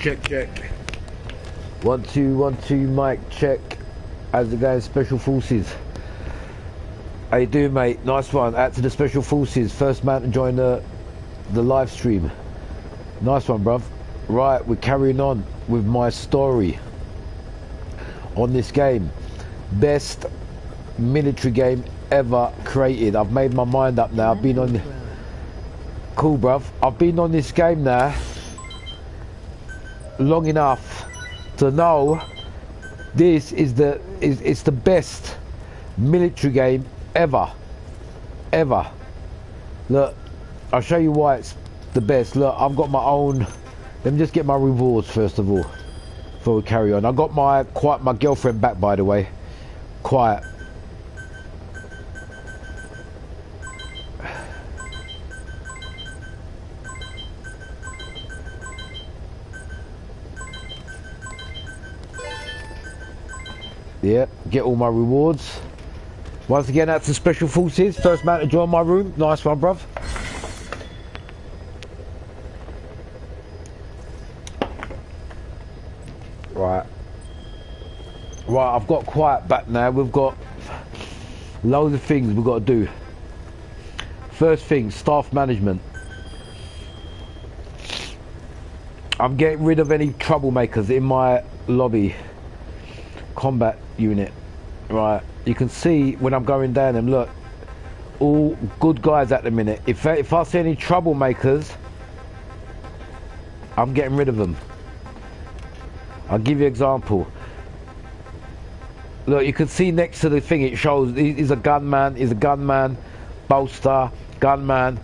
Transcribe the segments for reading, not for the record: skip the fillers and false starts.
Check, check. 1 2 1 2 mic check. How's it going, Special Forces? How you doing, mate? Nice one. Out to the Special Forces. First man to join the live stream. Nice one, bruv. Right, we're carrying on with my story on this game. Best military game ever created. I've made my mind up now. I've been on... Cool, bruv. I've been on this game now long enough to know this is it's the best military game ever. Look, I'll show you why it's the best. Look, I've got my own. Let me just get my rewards first of all before we carry on. I got my girlfriend back, by the way. Quiet. Yeah, get all my rewards. Once again, that's the Special Forces. First man to join my room. Nice one, bruv. Right, I've got quiet back now. We've got loads of things we've got to do. First thing, staff management. I'm getting rid of any troublemakers in my lobby. Combat unit. Right, you can see when I'm going down them, look, all good guys at the minute. If I see any troublemakers, I'm getting rid of them. I'll give you an example. Look, you can see next to the thing it shows he's a gunman, bolster, gunman,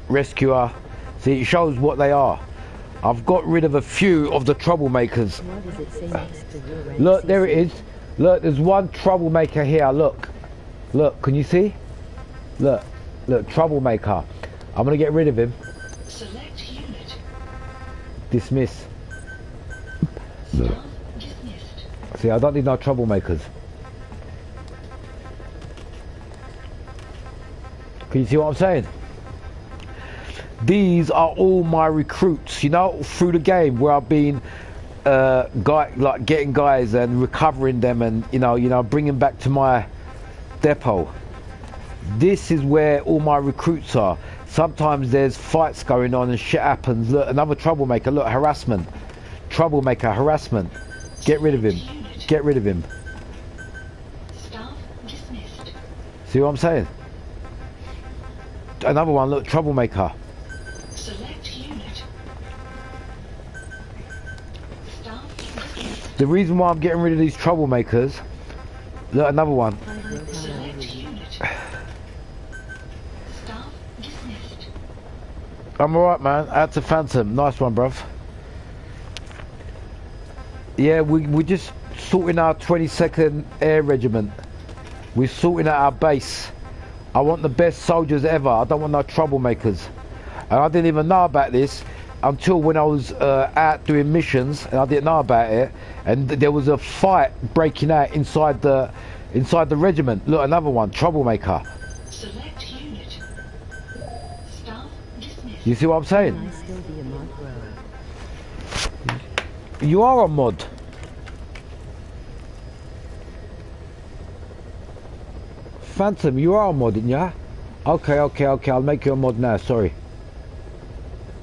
rescuer. See, it shows what they are. I've got rid of a few of the troublemakers. Look, there it is. Look, there's one troublemaker here. Look, can you see? Look, troublemaker. I'm gonna get rid of him. Select unit. Dismiss. See, I don't need no troublemakers. Can you see what I'm saying? These are all my recruits, you know, through the game where I've been getting guys and recovering them and you know bringing back to my depot. This is where all my recruits are. Sometimes there's fights going on and shit happens. Look, another troublemaker. Look, harassment. Troublemaker, harassment. Get rid of him. Get rid of him. Staff dismissed. See what I'm saying? Another one, look, troublemaker. Select unit. Staff dismissed. The reason why I'm getting rid of these troublemakers, look, another one. Select unit. Staff dismissed. I'm alright, man. Add to Phantom. Nice one, bruv. Yeah, we're just sorting our 22nd Air Regiment. We're sorting out our base. I want the best soldiers ever. I don't want no troublemakers. And I didn't even know about this until when I was out doing missions, and I didn't know about it. And there was a fight breaking out inside the regiment. Look, another one, troublemaker. Select unit. Staff dismissed. You see what I'm saying? Can I still be a mod, bro? You are a mod. Phantom, you are a mod, didn't you? Okay, I'll make you a mod now, sorry.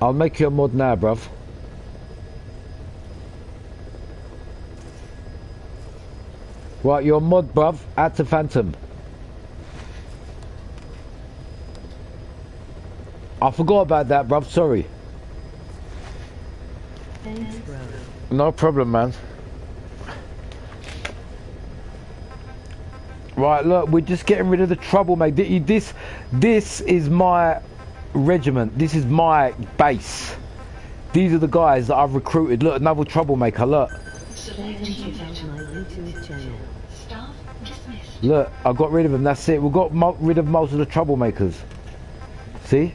I'll make you a mod now, bruv. Right, you're a mod, bruv. Add to Phantom. I forgot about that, bruv, sorry. Thanks, bro. No problem, man. Right, look, we're just getting rid of the troublemaker. This is my regiment. This is my base. These are the guys that I've recruited. Look, another troublemaker. Look. Select unit. Staff dismissed. Look, I got rid of them. That's it. We got rid of most of the troublemakers. See?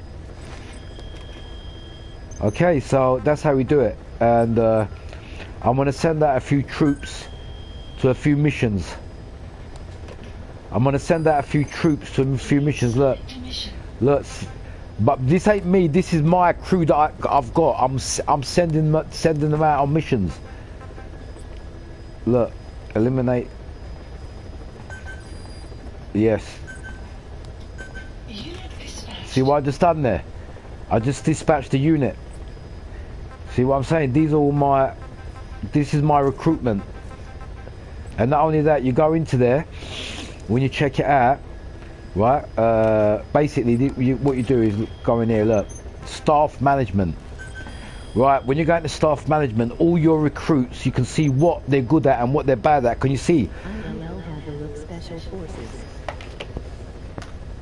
Okay, so that's how we do it. And I'm going to send out a few troops to a few missions. I'm going to send out a few troops to a few missions. Look, But this ain't me. This is my crew that I've got. I'm sending them out on missions. Look, eliminate. Yes. Unit dispatched. See what I just done there? I just dispatched the unit. See what I'm saying? These are all my. This is my recruitment. And not only that, you go into there when you check it out. Right, basically what you do is go in here, look, staff management. Right, when you go into staff management, all your recruits, you can see what they're good at and what they're bad at. Can you see? ILL have a look special forces.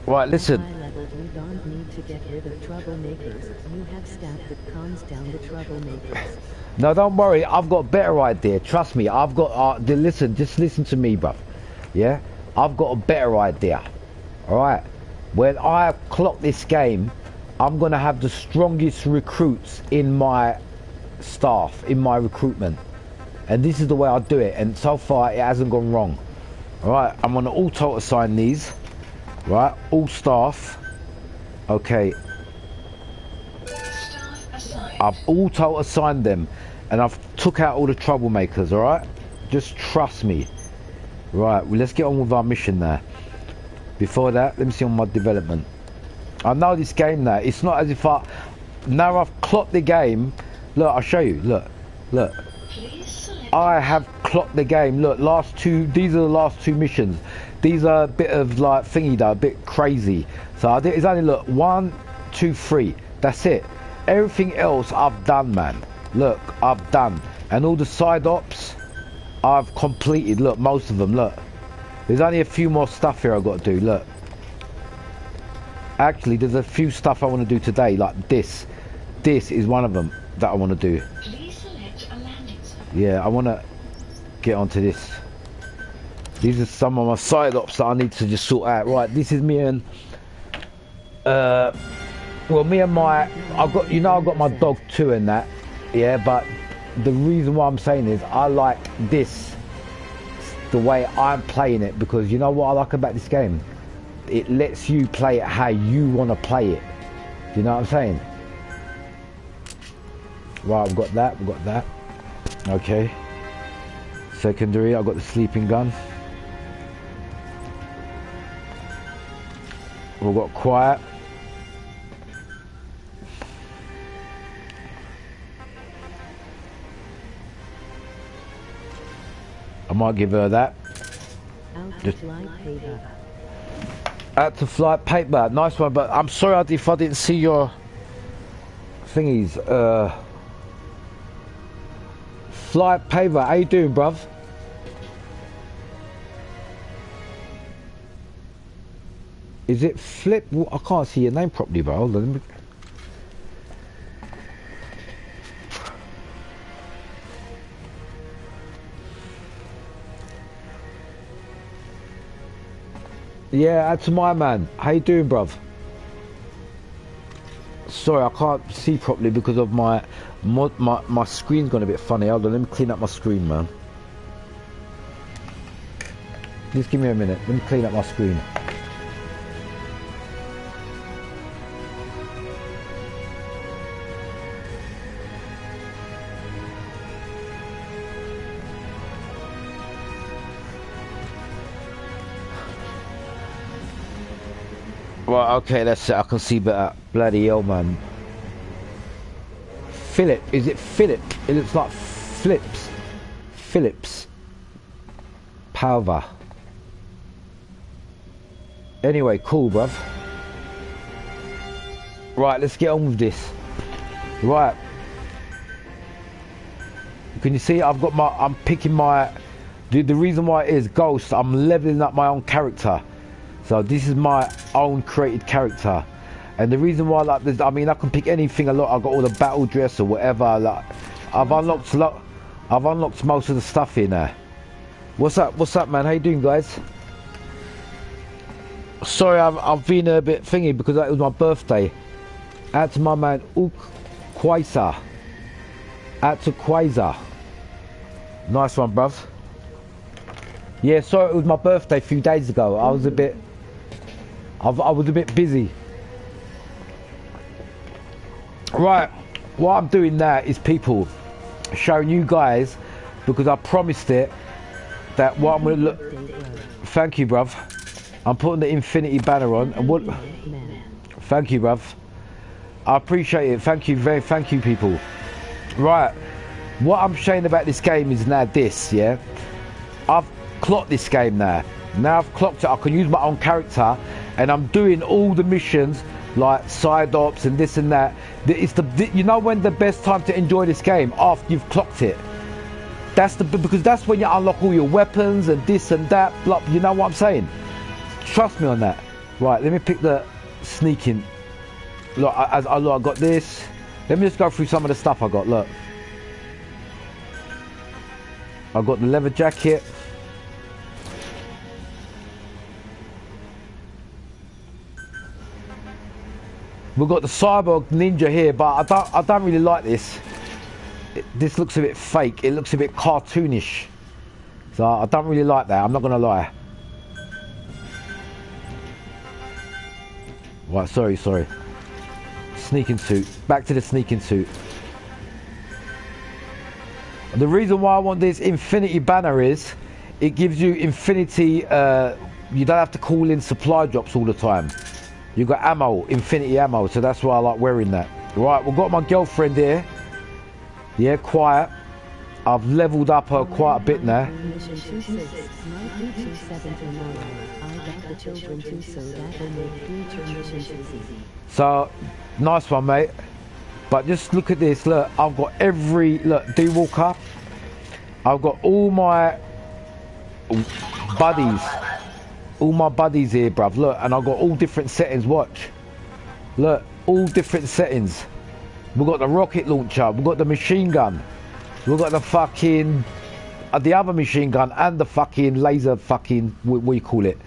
Right, listen. High level, we don't need to get rid of troublemakers. You have staff that calms down the troublemakers. No, don't worry, I've got a better idea. Trust me, I've got, listen, just listen to me, bruv. Yeah? I've got a better idea. Alright, when I clock this game, I'm going to have the strongest recruits in my staff, in my recruitment. And this is the way I do it, and so far it hasn't gone wrong. Alright, I'm going to auto assign these. Right, all staff. Okay. Staff assigned. I've auto assigned them, and I've took out all the troublemakers, alright? Just trust me. Right, well, let's get on with our mission now. Before that, let me see on my development. I know this game now. It's not as if now I've clocked the game. Look, I'll show you. Look. Please select. I have clocked the game. Look, these are the last two missions. These are a bit of like thingy though, a bit crazy. So it's only, look, 1, 2, 3. That's it. Everything else I've done, man. Look, I've done. And all the side ops, I've completed. Look, most of them, look. There's only a few more stuff here I've got to do, look. Actually, there's a few stuff I want to do today, like this. This is one of them that I want to do. Please select a landing zone. Yeah, I want to get onto this. These are some of my side ops that I need to just sort out. Right, this is me and... well, me and my... I've got my dog too and that. Yeah, but the reason why I'm saying is I like this. The way I'm playing it, because you know what I like about this game? It lets you play it how you want to play it. Do you know what I'm saying? Right, we've got that. Okay. Secondary, I've got the sleeping gun. We've got quiet. I might give her that. Out to flight paper. Nice one, but I'm sorry if I didn't see your thingies. Flight paper, how you doing, bruv? Is it Flip? I can't see your name properly, bro. Hold on. Yeah, that's my man. How you doing, bruv? Sorry, I can't see properly because of my screen's gone a bit funny. Hold on, let me clean up my screen, man. Just give me a minute. Let me clean up my screen. Right, okay, that's it. I can see better. Bloody hell, man. Philip, is it Philip? It looks like Flips. Phillips. Palva. Anyway, cool, bruv. Right, let's get on with this. Right. Can you see? I'm picking my... The reason why it is Ghost, I'm leveling up my own character. So this is my own created character, and the reason why, like, this, I mean, I can pick anything a lot. I've got all the battle dress or whatever. Like, I've unlocked most of the stuff here now. What's up, man? How you doing, guys? Sorry, I've been a bit thingy because it was my birthday. Out to my man Quasar. Out to Quasar. Nice one, bruv. Yeah, sorry, it was my birthday a few days ago. I was a bit busy. Right, what I'm doing now is, people, showing you guys, because I promised it, that what I'm going to look... Thank you, bruv. I'm putting the infinity banner on, and what... Thank you, bruv. I appreciate it. Thank you, thank you, people. Right, what I'm saying about this game is now this, yeah? I've clocked this game now. Now I've clocked it, I can use my own character, and I'm doing all the missions, like side ops and this and that. You know when the best time to enjoy this game? After you've clocked it. Because that's when you unlock all your weapons and this and that. You know what I'm saying? Trust me on that. Right, let me pick the sneaking. Look, I got this. Let me just go through some of the stuff I got. Look, I got the leather jacket. We've got the cyborg ninja here, but I don't really like this. This looks a bit fake. It looks a bit cartoonish, so I don't really like that. I'm not gonna lie. Right, sorry. Sneaking suit. Back to the sneaking suit. The reason why I want this infinity banner is it gives you infinity. You don't have to call in supply drops all the time. You got ammo, infinity ammo, so that's why I like wearing that. Right, we've got my girlfriend here. Yeah, quiet. I've leveled up her quite a bit now. So, nice one, mate. But just look at this. Look, I've got look, D-Walker. I've got all my buddies. All my buddies here, bruv. Look, and I've got all different settings. Watch. Look, all different settings. We've got the rocket launcher. We've got the machine gun. We've got the fucking... the other machine gun and the fucking laser fucking... what you call it.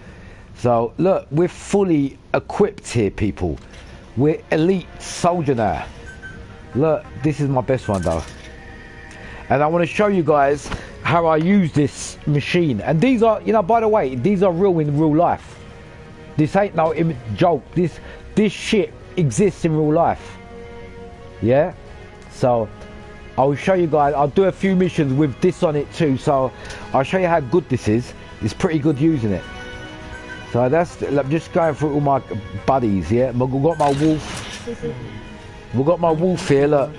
So, look, we're fully equipped here, people. We're elite soldier now. Look, this is my best one, though. And I want to show you guys how I use this machine. And these are, you know, by the way, these are real in real life. This ain't no joke. This shit exists in real life. Yeah? So, I'll show you guys. I'll do a few missions with this on it too. So, I'll show you how good this is. It's pretty good using it. So, I'm just going through all my buddies, yeah? We've got my wolf. We've got my wolf here, look.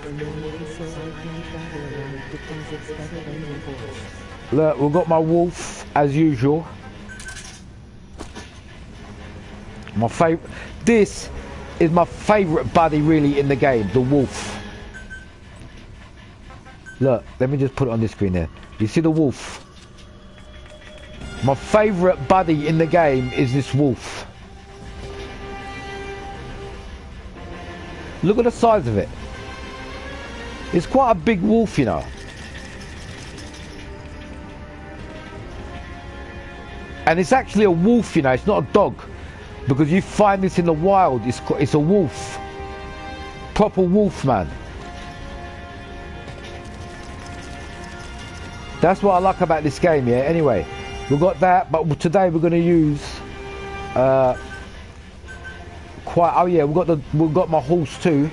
Look, we've got my wolf, as usual. My favourite... This is my favourite buddy, really, in the game. The wolf. Look, let me just put it on this screen here. You see the wolf? My favourite buddy in the game is this wolf. Look at the size of it. It's quite a big wolf, you know. And it's actually a wolf, you know. It's not a dog. Because you find this in the wild. It's a wolf. Proper wolf, man. That's what I like about this game, yeah. Anyway, we've got that. But today we're going to use... oh yeah, we've got my horse too.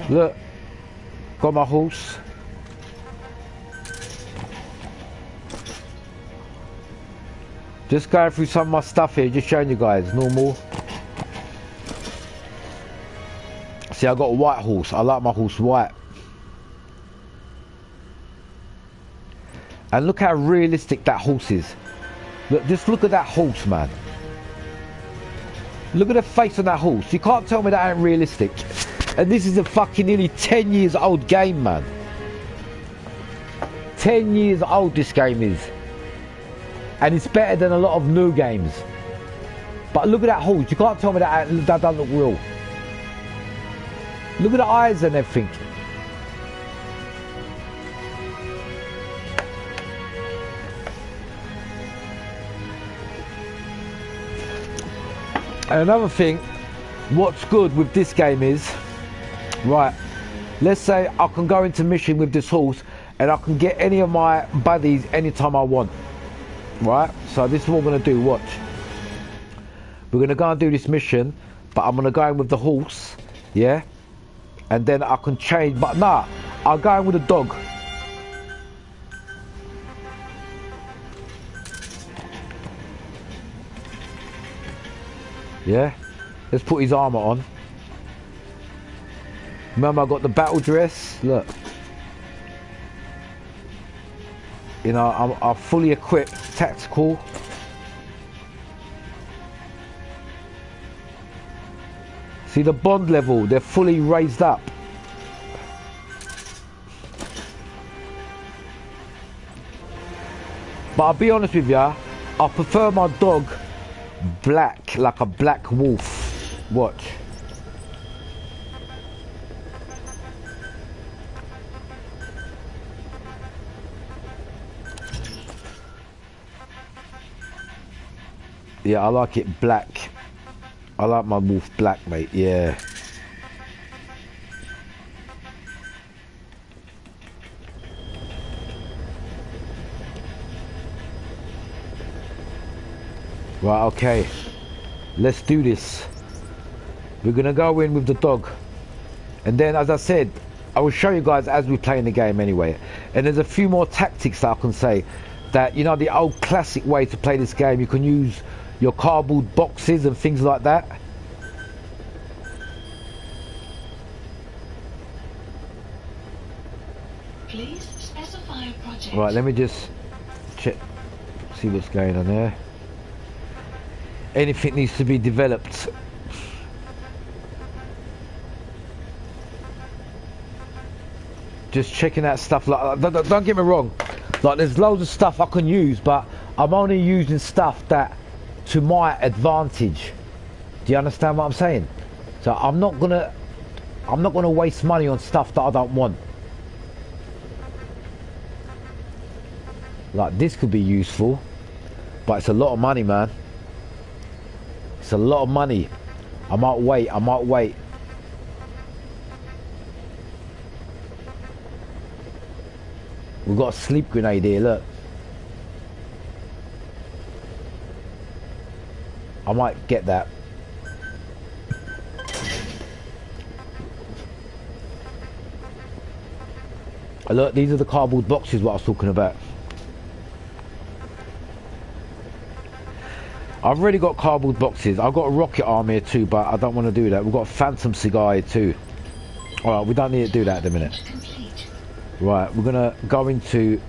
Look, got my horse. Just going through some of my stuff here, just showing you guys, normal. See, I got a white horse. I like my horse white. And look how realistic that horse is. Look, just look at that horse, man. Look at the face on that horse. You can't tell me that ain't realistic. And this is a fucking nearly 10 years old game, man. 10 years old this game is. And it's better than a lot of new games. But look at that horse. You can't tell me that doesn't look real. Look at the eyes and everything. And another thing, what's good with this game is, right, let's say I can go into mission with this horse and I can get any of my buddies anytime I want. Right, so this is what we're going to do, watch. We're gonna go and do this mission, but I'm gonna go in with the horse, yeah? And then I can change, but nah, I'll go in with the dog. Yeah? Let's put his armor on. Remember I got the battle dress, look. You know, I'm fully equipped, tactical. See the bond level, they're fully raised up. But I'll be honest with ya, I prefer my dog black, like a black wolf. Watch. Yeah, I like it black. I like my wolf black, mate, yeah. Right, okay. Let's do this. We're gonna go in with the dog. And then, as I said, I will show you guys as we play in the game anyway. And there's a few more tactics that I can say. That, you know, the old classic way to play this game, you can use your cardboard boxes and things like that. Please specify a project. Right, let me just check, see what's going on there. Anything needs to be developed. Just checking out stuff like, don't get me wrong, like there's loads of stuff I can use, but I'm only using stuff that to my advantage. Do you understand what I'm saying? So I'm not gonna waste money on stuff that I don't want. Like this could be useful, but it's a lot of money, man. It's a lot of money. I might wait. We've got a sleep grenade here, look. I might get that. Look, these are the cardboard boxes what I was talking about. I've already got cardboard boxes. I've got a rocket arm here too, but I don't want to do that. We've got a phantom cigar here too. Alright, we don't need to do that at the minute. Complete. Right, we're gonna go into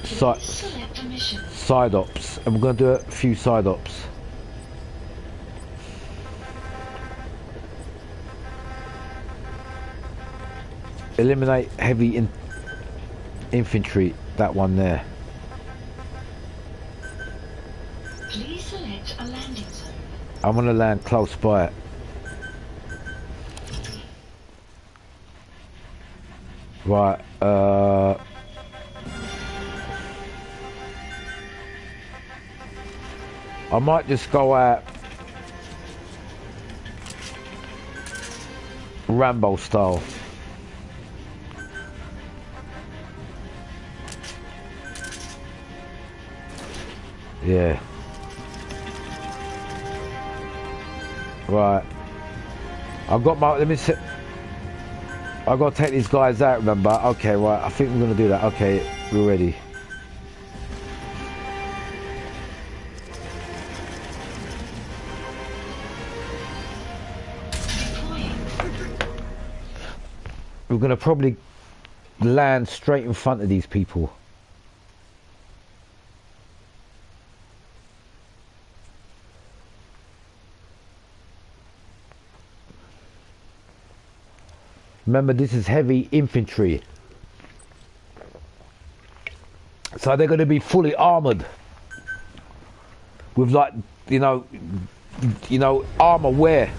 Select a mission. side ops, and we're gonna do a few side ops. Eliminate heavy infantry, that one there. Please select a landing zone. I'm gonna land close by it. Right, I might just go out Rambo style. Yeah. Right. I've got my, let me sit. I've got to take these guys out, remember? Okay, right, I think we're going to do that. Okay, we're ready. We're going to probably land straight in front of these people. Remember, this is heavy infantry. So they're going to be fully armored. With like, you know, armor wear.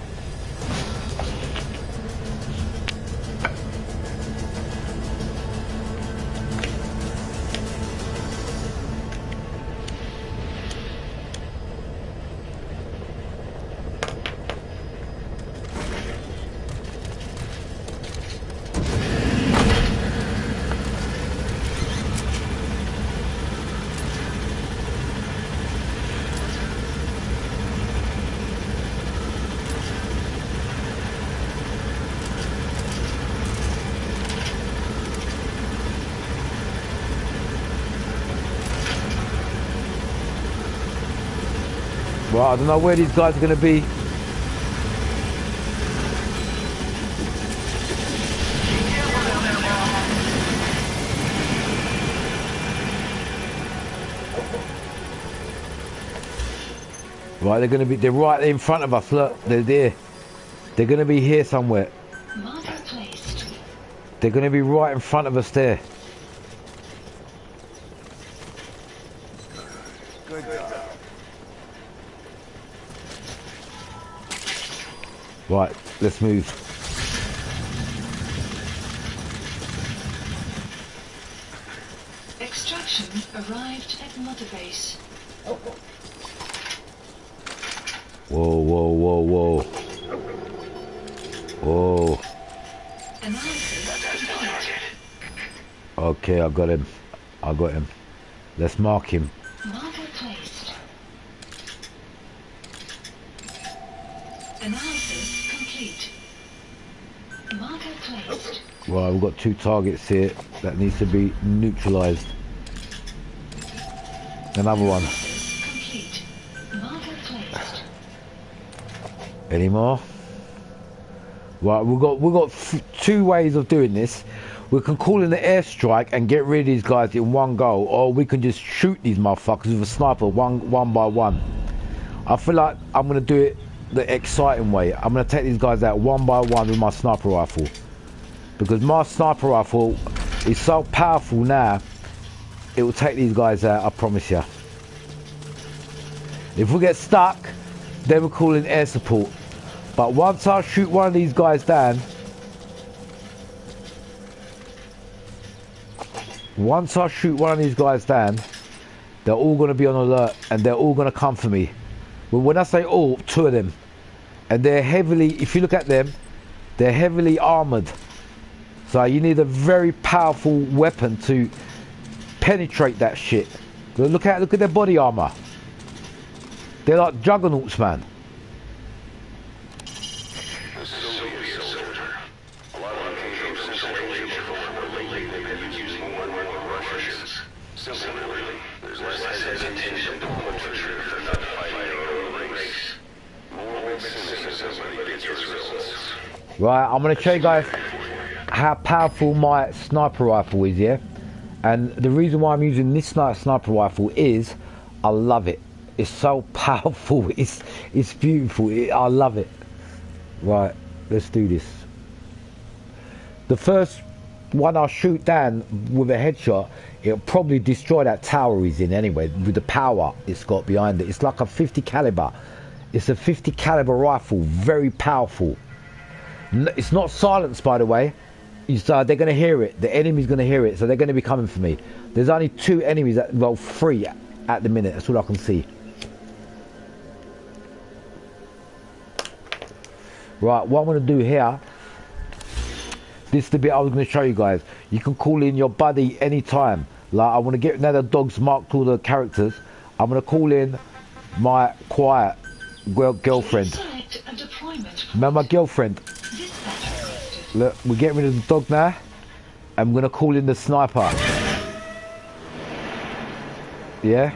Well, I don't know where these guys are going to be. Right, they're right in front of us, look, they're there. They're going to be here somewhere. Marker placed. They're going to be right in front of us there. Good job. Right, let's move. Extraction arrived at Mother Base. Whoa, whoa, whoa, whoa. Whoa. Analysis complete. Okay, I got him. I got him. Let's mark him. Marker placed. Analysis complete. Marker placed. Right, we've got 2 targets here that needs to be neutralized. Another one. Analysis complete. Marker placed. Any more? Right, we've got 2 ways of doing this. We can call in the airstrike and get rid of these guys in one go, or we can just shoot these motherfuckers with a sniper one by one. I feel like I'm gonna do it the exciting way. I'm gonna take these guys out one by one with my sniper rifle, because my sniper rifle is so powerful now. It will take these guys out, I promise you. If we get stuck, then we're calling air support. But once I shoot one of these guys down, they're all going to be on alert and they're all going to come for me. But when I say all, 2 of them. And they're heavily, if you look at them, they're heavily armored. So you need a very powerful weapon to penetrate that shit. Look at their body armor. They're like juggernauts, man. Right, I'm going to show you guys how powerful my sniper rifle is, yeah? And the reason why I'm using this sniper rifle is I love it. It's so powerful. It's beautiful. I love it. Right, let's do this. The first one I shoot down with a headshot, it'll probably destroy that tower he's in anyway, with the power it's got behind it. It's like a 50 caliber. It's a 50 caliber rifle, very powerful. It's not silenced, by the way. They're going to hear it. The enemy's going to hear it, so they're going to be coming for me. There's only 2 enemies, well, 3 at the minute. That's all I can see. Right, what I'm going to do here, this is the bit I was going to show you guys. You can call in your buddy anytime. Like, I want to get, now the dog's marked all the characters, I'm going to call in my quiet girlfriend. Select a deployment. Remember my girlfriend? Look, we're getting rid of the dog now. I'm going to call in the sniper. Yeah?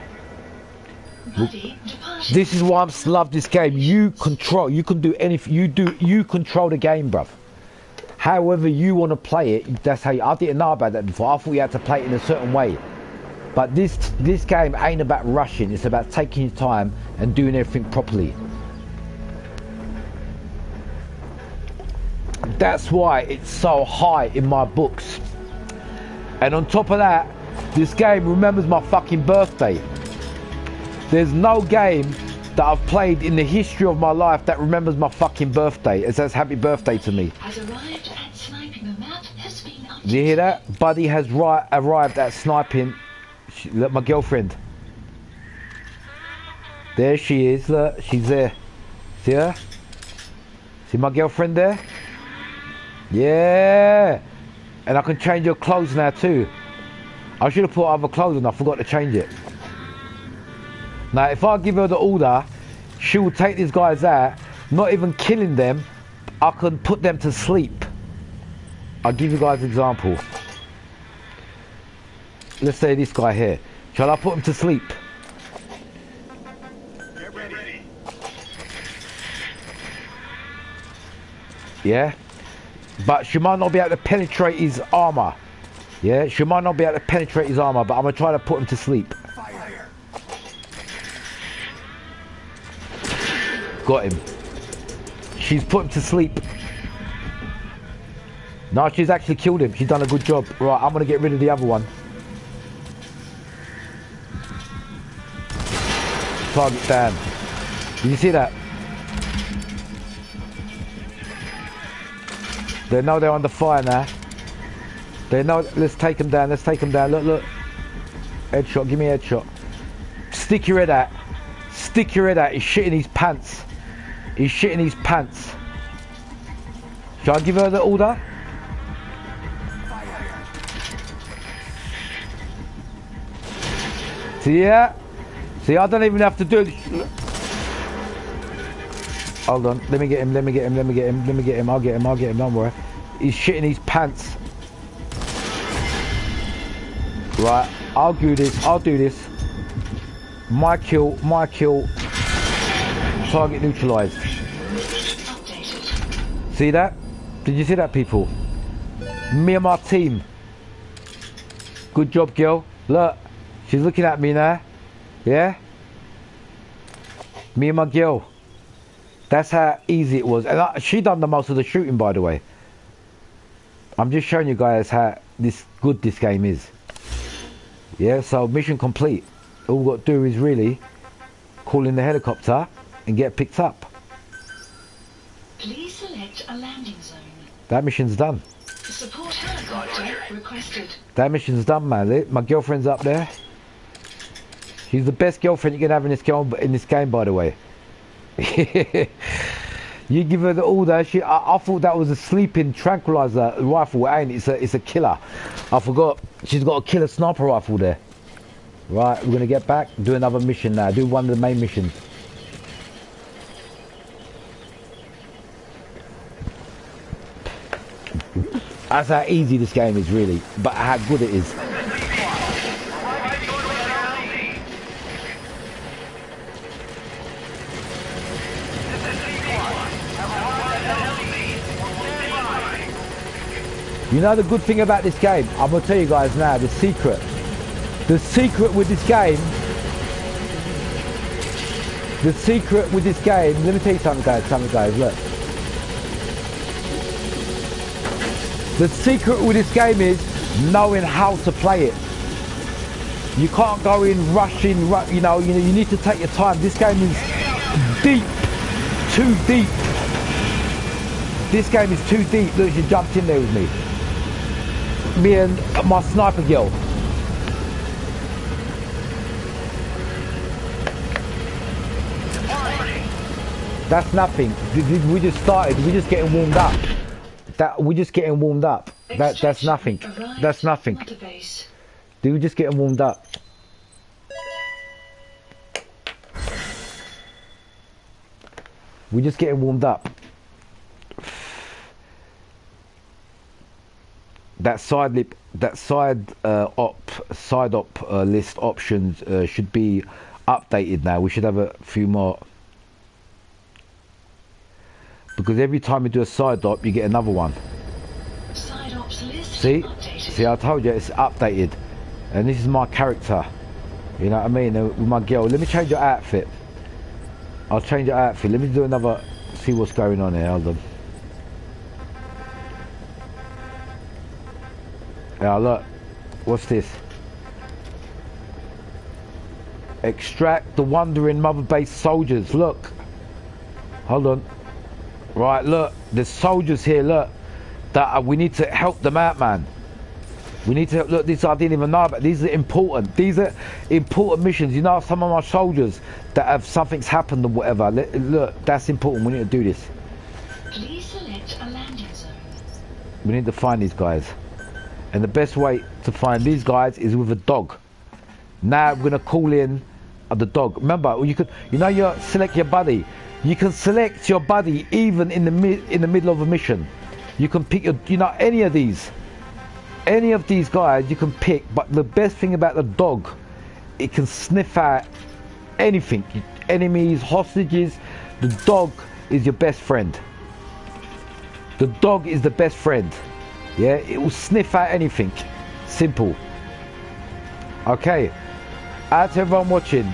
Buddy departed. This is why I love this game. You can do anything. You control the game, bruv. However you want to play it, that's how I didn't know about that before. I thought you had to play it in a certain way. But this game ain't about rushing. It's about taking your time and doing everything properly. That's why it's so high in my books. And on top of that, this game remembers my fucking birthday. There's no game that I've played in the history of my life that remembers my fucking birthday. It says happy birthday to me. Has arrived at sniping. The map has been updated. Do you hear that? Buddy has arrived at sniping. Look, my girlfriend. There she is. Look, she's there. See her? See my girlfriend there? Yeah. And I can change her clothes now too. I should have put other clothes on. I forgot to change it. Now, if I give her the order, she will take these guys out, not even killing them. I can put them to sleep. I'll give you guys an example. Let's say this guy here. Shall I put him to sleep? Get ready. Yeah? But she might not be able to penetrate his armor. Yeah? She might not be able to penetrate his armor, but I'm gonna try to put him to sleep. Got him. She's put him to sleep. No, she's actually killed him. She's done a good job. Right, I'm gonna get rid of the other one. Target down. Did you see that? They know they're under fire now. They know. Let's take them down. Let's take them down. Look, look. Headshot. Give me a headshot. Stick your head out. Stick your head out. He's shitting his pants. He's shitting his pants. Shall I give her the order? See, yeah? See, I don't even have to do it. Hold on, let me get him, let me get him, let me get him, let me get him, I'll get him, don't worry. He's shitting his pants. Right, I'll do this. My kill. Target neutralized. See that? Did you see that, people? Me and my team. Good job, girl. Look, she's looking at me now. Yeah? Me and my girl. That's how easy it was. And she done the most of the shooting, by the way. I'm just showing you guys how good this game is. Yeah, so mission complete. All we've got to do is really call in the helicopter and get picked up. Please select a landing zone. That mission's done. Support helicopter requested. That mission's done, man. My girlfriend's up there. She's the best girlfriend you can have in this game, by the way. You give her the order. I thought that was a sleeping tranquilizer rifle. It ain't. It's a killer. I forgot. She's got a killer sniper rifle there. Right, we're gonna get back. Do another mission now. Do one of the main missions. That's how easy this game is, really, but how good it is. You know the good thing about this game? I'm going to tell you guys now, the secret. The secret with this game, let me tell you something guys, look. The secret with this game is knowing how to play it. You can't go in rushing, you know, you need to take your time. This game is deep, too deep. This game is too deep. Look, she jumped in there with me. Me and my sniper girl. That's nothing. We just started. We're just getting warmed up. We're just getting warmed up. That's nothing. That's nothing. Dude, we're just getting warmed up. We're just getting warmed up. That side op list options should be updated now. We should have a few more, because every time you do a side op, you get another one. Side ops list See, I told you it's updated, and this is my character. You know what I mean? With my girl. Let me change your outfit. I'll change your outfit. Let me do another. See what's going on here. Hold on. Yeah, look. What's this? Extract the wandering mother base soldiers. Look. Hold on. Right, look. There's soldiers here, look. That we need to help them out, man. We need to look. This I didn't even know about. These are important. These are important missions. You know, some of my soldiers that have something's happened or whatever. Look, that's important. We need to do this. Please select a landing zone. We need to find these guys. And the best way to find these guys is with a dog. Now we're gonna call in the dog. Remember, you select your buddy. You can select your buddy even in the middle of a mission. You can pick any of these guys you can pick. But the best thing about the dog, it can sniff out anything, enemies, hostages. The dog is your best friend. The dog is the best friend. Yeah, it will sniff out anything. Simple. Okay. Out to everyone watching.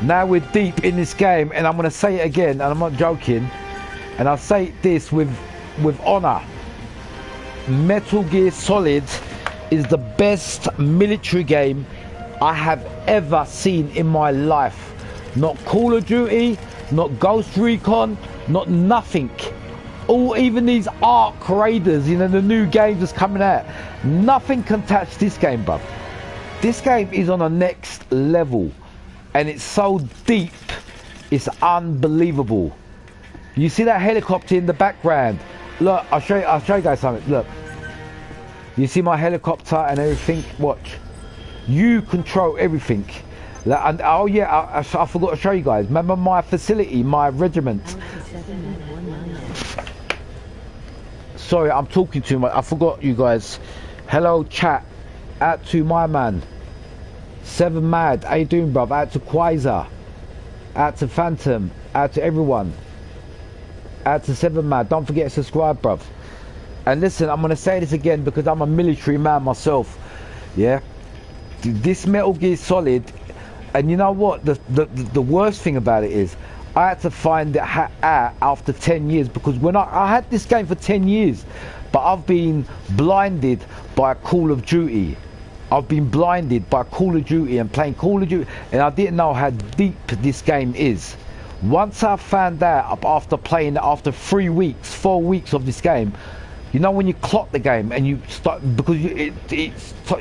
Now we're deep in this game, and I'm going to say it again, and I'm not joking. And I'll say this with honor. Metal Gear Solid is the best military game I have ever seen in my life. Not Call of Duty, not Ghost Recon, not nothing. Even these Ark Raiders, you know, the new games that's coming out. Nothing can touch this game, bruv. This game is on a next level. And it's so deep, it's unbelievable. You see that helicopter in the background? Look, I'll show you guys something. Look, you see my helicopter and everything. Watch, you control everything. And oh yeah, I forgot to show you guys. Remember my facility, my regiment. Sorry, I'm talking too much. I forgot you guys. Hello, chat. Out to my man. 7 Mad, how you doing, bruv? Out to Quasar, out to Phantom, out to everyone, out to 7 Mad. Don't forget to subscribe, bruv. And listen, I'm gonna say this again because I'm a military man myself. Yeah, this Metal Gear Solid, and you know what? The worst thing about it is, I had to find it out after 10 years because when I had this game for 10 years, but I've been blinded by Call of Duty. I've been blinded by Call of Duty and playing Call of Duty, and I didn't know how deep this game is. Once I found out after playing after 3 weeks, 4 weeks of this game, you know when you clock the game and you start, because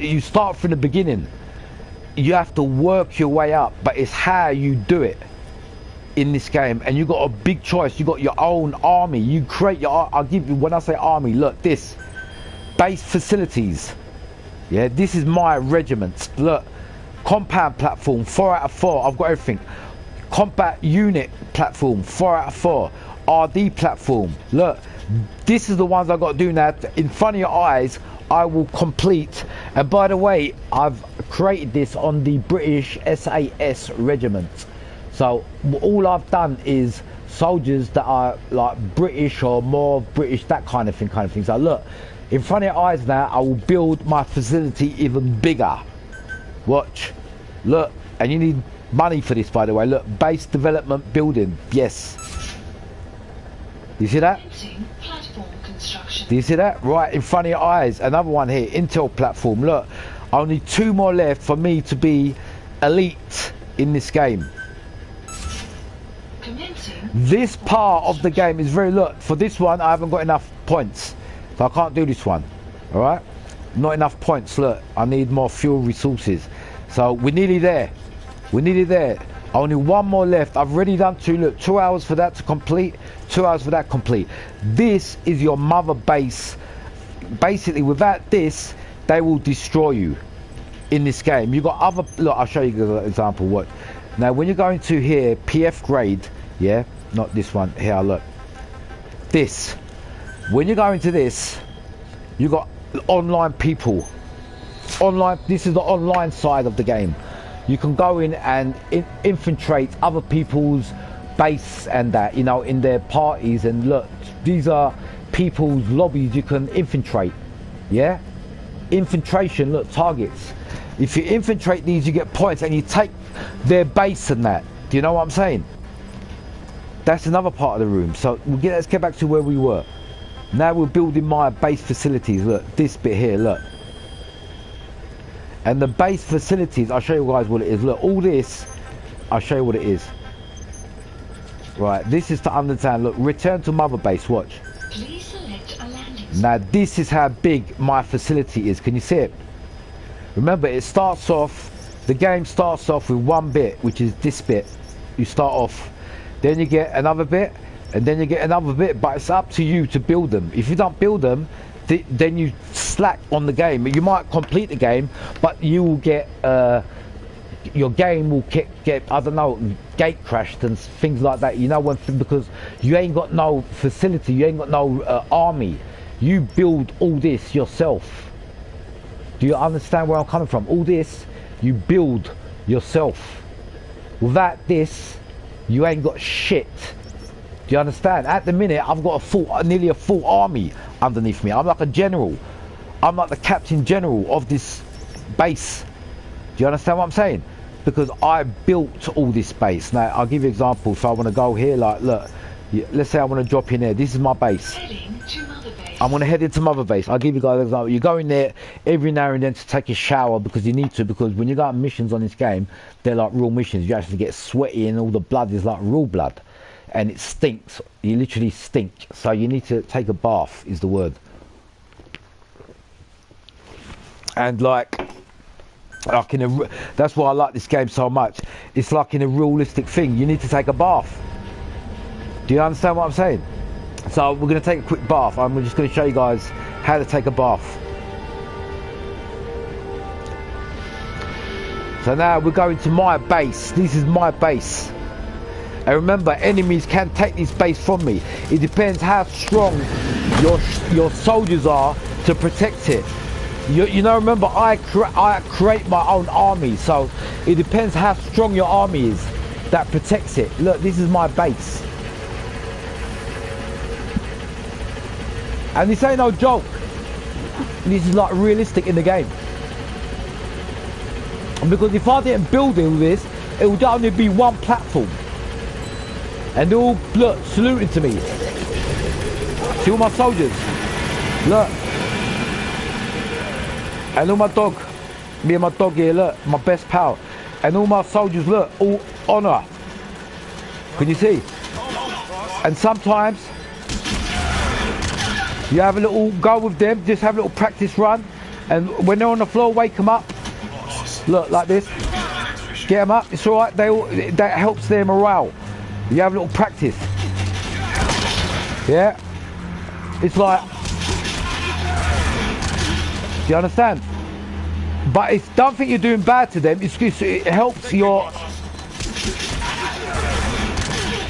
you start from the beginning, you have to work your way up, but it's how you do it in this game. And you got a big choice. You got your own army. You create your, I'll give you, when I say army, look, this base facilities. Yeah, this is my regiment. Look, compound platform, 4 out of 4. I've got everything. Combat unit platform, 4 out of 4. RD platform. Look, this is the ones I've got to do now. In front of your eyes, I will complete. And by the way, I've created this on the British SAS regiment. So all I've done is soldiers that are like British or more British, that kind of thing. So look. In front of your eyes now, I will build my facility even bigger. Watch. Look, and you need money for this, by the way. Look, base development building. Yes. You see that? Platform construction. Do you see that? Right in front of your eyes. Another one here, Intel platform. Look, only 2 more left for me to be elite in this game. This part of the game is very, look, for this one, I haven't got enough points. So I can't do this one, all right? Not enough points. Look, I need more fuel resources. So we're nearly there. We're nearly there. Only 1 more left. I've already done 2. Look, 2 hours for that to complete. 2 hours for that complete. This is your mother base. Basically, without this, they will destroy you in this game. You got other. Look, I'll show you an example. What? Now, when you're going to here, PF grade. Yeah, not this one. Here, look. This. When you go into this, you got online people. Online, this is the online side of the game. You can go in and infiltrate other people's base and that, you know, in their parties. And look, these are people's lobbies you can infiltrate. Yeah? Infiltration, look, targets. If you infiltrate these, you get points and you take their base and that. Do you know what I'm saying? That's another part of the room. So let's get back to where we were. Now we're building my base facilities. Look, this bit here, look. And the base facilities, I'll show you guys what it is. Look, all this, I'll show you what it is. Right, this is to understand. Look, return to mother base, watch. Please select a landing. Now this is how big my facility is. Can you see it? Remember, it starts off, the game starts off with 1 bit, which is this bit. You start off. Then you get another bit. And then you get another bit, but it's up to you to build them. If you don't build them, then you slack on the game. You might complete the game, but you will get your game will get I don't know, gate crashed and things like that. You know, because you ain't got no facility, you ain't got no army. You build all this yourself. Do you understand where I'm coming from? All this you build yourself. Without this, you ain't got shit. Do you understand? At the minute, I've got nearly a full army underneath me. I'm like a general. I'm like the captain general of this base. Do you understand what I'm saying? Because I built all this base. Now, I'll give you an example. So I want to go here, like, look, let's say I want to drop in there. This is my base. Heading to Mother Base. I'm going to head into Mother Base. I'll give you guys an example. You go in there every now and then to take a shower because you need to, because when you go on missions on this game, they're like real missions. You actually get sweaty and all the blood is like real blood. And it stinks. You literally stink. So you need to take a bath, is the word. And like in a, that's why I like this game so much. It's like in a realistic thing. You need to take a bath. Do you understand what I'm saying? So we're going to take a quick bath. I'm just going to show you guys how to take a bath. So now we're going to my base. This is my base. And remember, enemies can take this base from me. It depends how strong your soldiers are to protect it. You know, remember, I create my own army, so it depends how strong your army is that protects it. Look, this is my base. And this ain't no joke. This is like realistic in the game. Because if I didn't build all this, it would only be one platform. And they're all, look, saluting to me. See all my soldiers? Look. And all my dog, me and my dog here, look, my best pal. And all my soldiers, look, all honour. Can you see? And sometimes you have a little go with them, just have a little practice run. And when they're on the floor, wake them up. Look, like this. Get them up, it's alright, that helps their morale. You have a little practice. Yeah? It's like, do you understand? But it's, don't think you're doing bad to them. It helps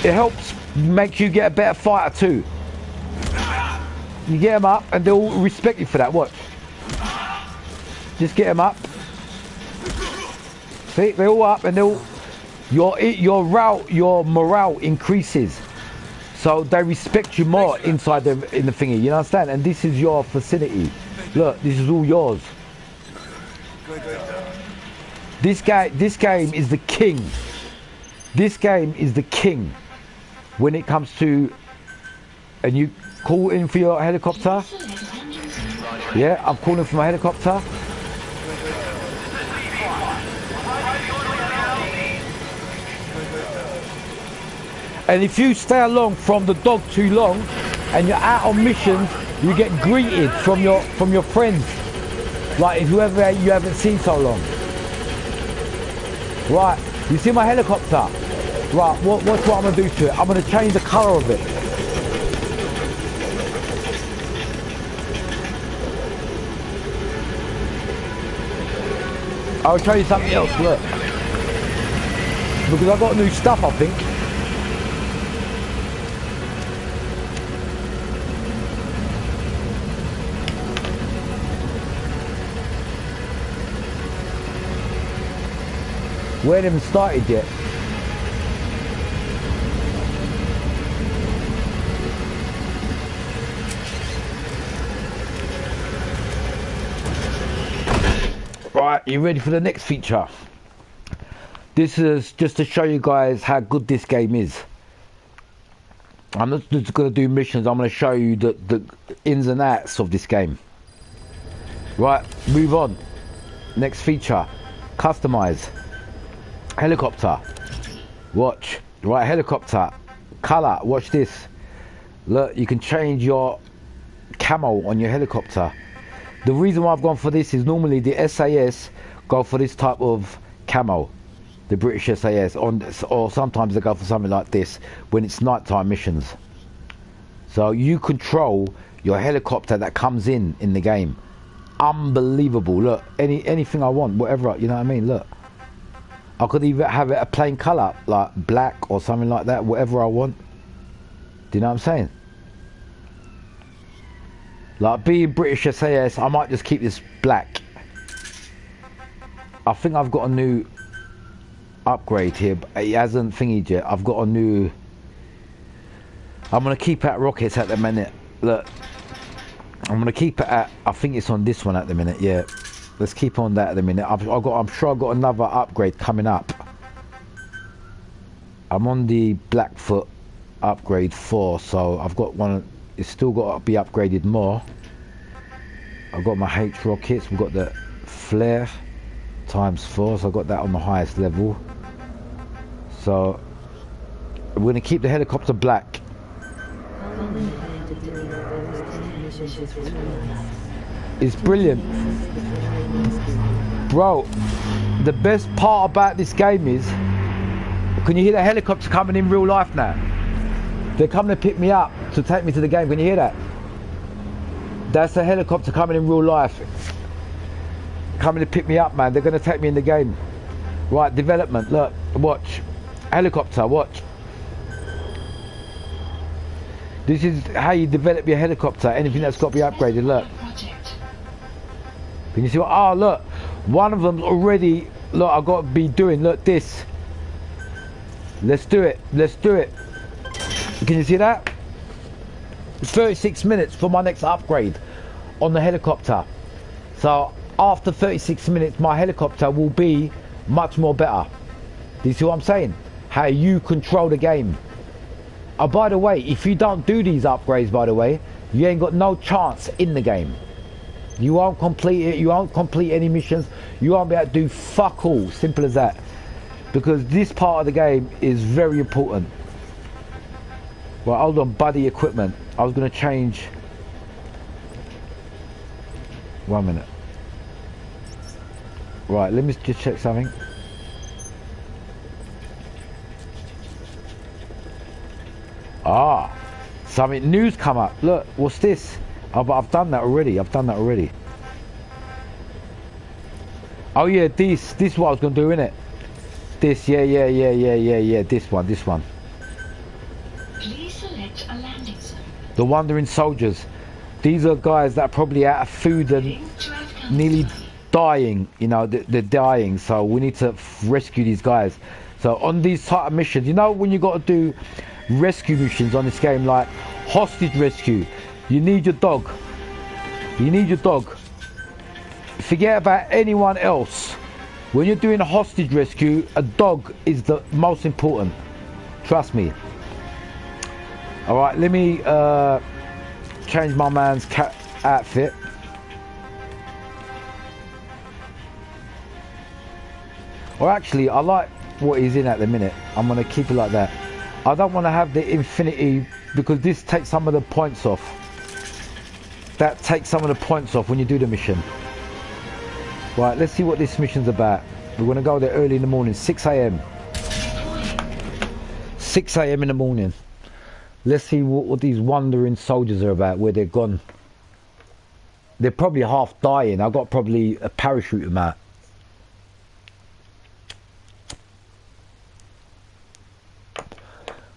it helps make you get a better fighter too. You get them up and they'll respect you for that. Watch. Just get them up. See, they're all up and they'll, your morale increases. So they respect you more inside in the thingy. You understand? And this is your facility. Look, this is all yours. This game is the king. This game is the king when it comes to, and you call in for your helicopter. Yeah, I'm calling for my helicopter. And if you stay along from the dog too long and you're out on missions, you get greeted from your friends, like whoever you haven't seen so long. Right, you see my helicopter? Right, watch what I'm gonna do to it. I'm gonna change the colour of it. I'll show you something else, look. Because I've got new stuff, I think. We haven't even started yet. Right, you ready for the next feature? This is just to show you guys how good this game is. I'm not just going to do missions, I'm going to show you the ins and outs of this game. Right, move on. Next feature, customize. Helicopter. Watch. Right, helicopter. Colour. Watch this. Look, you can change your camo on your helicopter. The reason why I've gone for this is normally the SAS go for this type of camo. The British SAS. Or sometimes they go for something like this when it's nighttime missions. So you control your helicopter that comes in the game. Unbelievable. Look, anything I want, whatever, you know what I mean? Look. I could even have it a plain colour, like black or something like that, whatever I want. Do you know what I'm saying? Like being British SAS, I might just keep this black. I think I've got a new upgrade here, but it hasn't thingied yet. I've got a new I'm gonna keep at rockets at the minute. Look, I'm gonna keep it at. I think it's on this one at the minute. Yeah, let's keep on that at the minute. I'm sure I've got another upgrade coming up. I'm on the Blackfoot upgrade 4, so I've got one. It's still got to be upgraded more. I've got my H rockets. We've got the flare ×4, so I've got that on the highest level. So we're gonna keep the helicopter black. It's brilliant, bro. The best part about this game is, can you hear the helicopter coming in real life now? They're coming to pick me up to take me to the game. Can you hear that? That's the helicopter coming in real life, coming to pick me up, man. They're going to take me in the game. Right, development. Look, watch. Helicopter, watch. This is how you develop your helicopter. Anything that's got to be upgraded. Look. Can you see what? Oh, look. One of them's already. Look, I've got to be doing. Look, this. Let's do it. Let's do it. Can you see that? 36 minutes for my next upgrade on the helicopter. So after 36 minutes, my helicopter will be much more better. Do you see what I'm saying? How you control the game. Oh, by the way, if you don't do these upgrades, by the way, you ain't got no chance in the game. You won't complete it. You won't complete any missions. You won't be able to do fuck all. Simple as that. Because this part of the game is very important. Well, hold on, buddy equipment. I was going to change. 1 minute. Right, let me just check something. Ah, something new's come up. Look, what's this? Oh, but I've done that already. I've done that already. Oh yeah, this is what I was going to do, innit? This, yeah. This one. Please select a landing zone. The Wandering Soldiers. These are guys that are probably out of food and nearly dying. You know, they're dying. So we need to rescue these guys. So on these type of missions, you know, when you got to do rescue missions on this game, like hostage rescue, you need your dog. You need your dog. Forget about anyone else. When you're doing a hostage rescue, a dog is the most important. Trust me. Alright, let me change my man's cat outfit. Or actually, I like what he's in at the minute. I'm going to keep it like that. I don't want to have the infinity, because this takes some of the points off. That takes some of the points off when you do the mission. Right, let's see what this mission's about. We're going to go there early in the morning, 6 AM. 6 AM in the morning. Let's see what these wandering soldiers are about, where they're gone. They're probably half dying. I've got probably a parachute them out.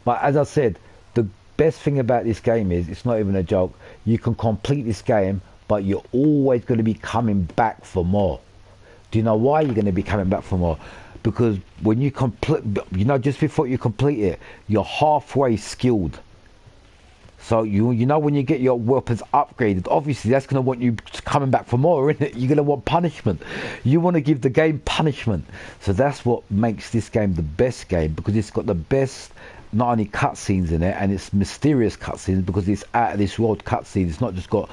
But as I said, the best thing about this game is, it's not even a joke, you can complete this game, but you're always going to be coming back for more. Do you know why you're going to be coming back for more? Because when you complete, you know, just before you complete it, you're halfway skilled. So you know, when you get your weapons upgraded, obviously that's going to want you coming back for more, isn't it? You're going to want punishment. You want to give the game punishment. So that's what makes this game the best game, because it's got the best, not only cutscenes in it, and it's mysterious cutscenes, because it's out of this world cutscenes. It's not just got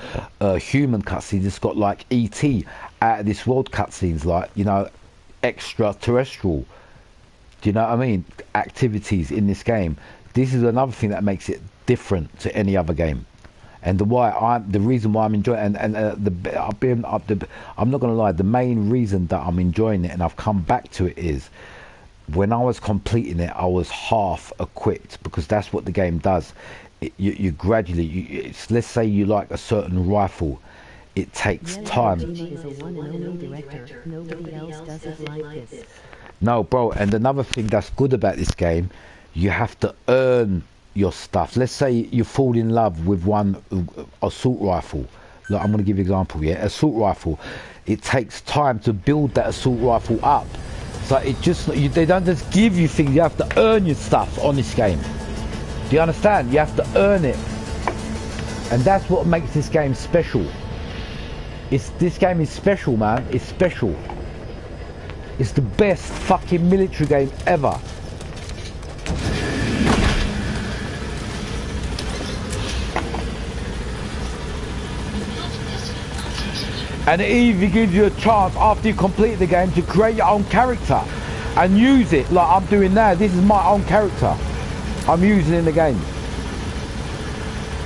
human cutscenes. It's got like E.T. out of this world cutscenes, like, you know, extraterrestrial. Do you know what I mean? Activities in this game. This is another thing that makes it different to any other game, and the reason why I'm enjoying, I'm not going to lie, the main reason that I'm enjoying it and I've come back to it is, when I was completing it, I was half equipped, because that's what the game does. You gradually, let's say you like a certain rifle, it takes time. Is a one and only director. Nobody else does it like this. No, bro, and another thing that's good about this game, you have to earn your stuff. Let's say you fall in love with one assault rifle. Look, I'm going to give you an example. Yeah, assault rifle. It takes time to build that assault rifle up. So it just, they don't just give you things. You have to earn your stuff on this game. Do you understand? You have to earn it. And that's what makes this game special. This game is special, man. It's special. It's the best fucking military game ever. And it even gives you a chance after you complete the game to create your own character and use it like I'm doing now. This is my own character I'm using in the game.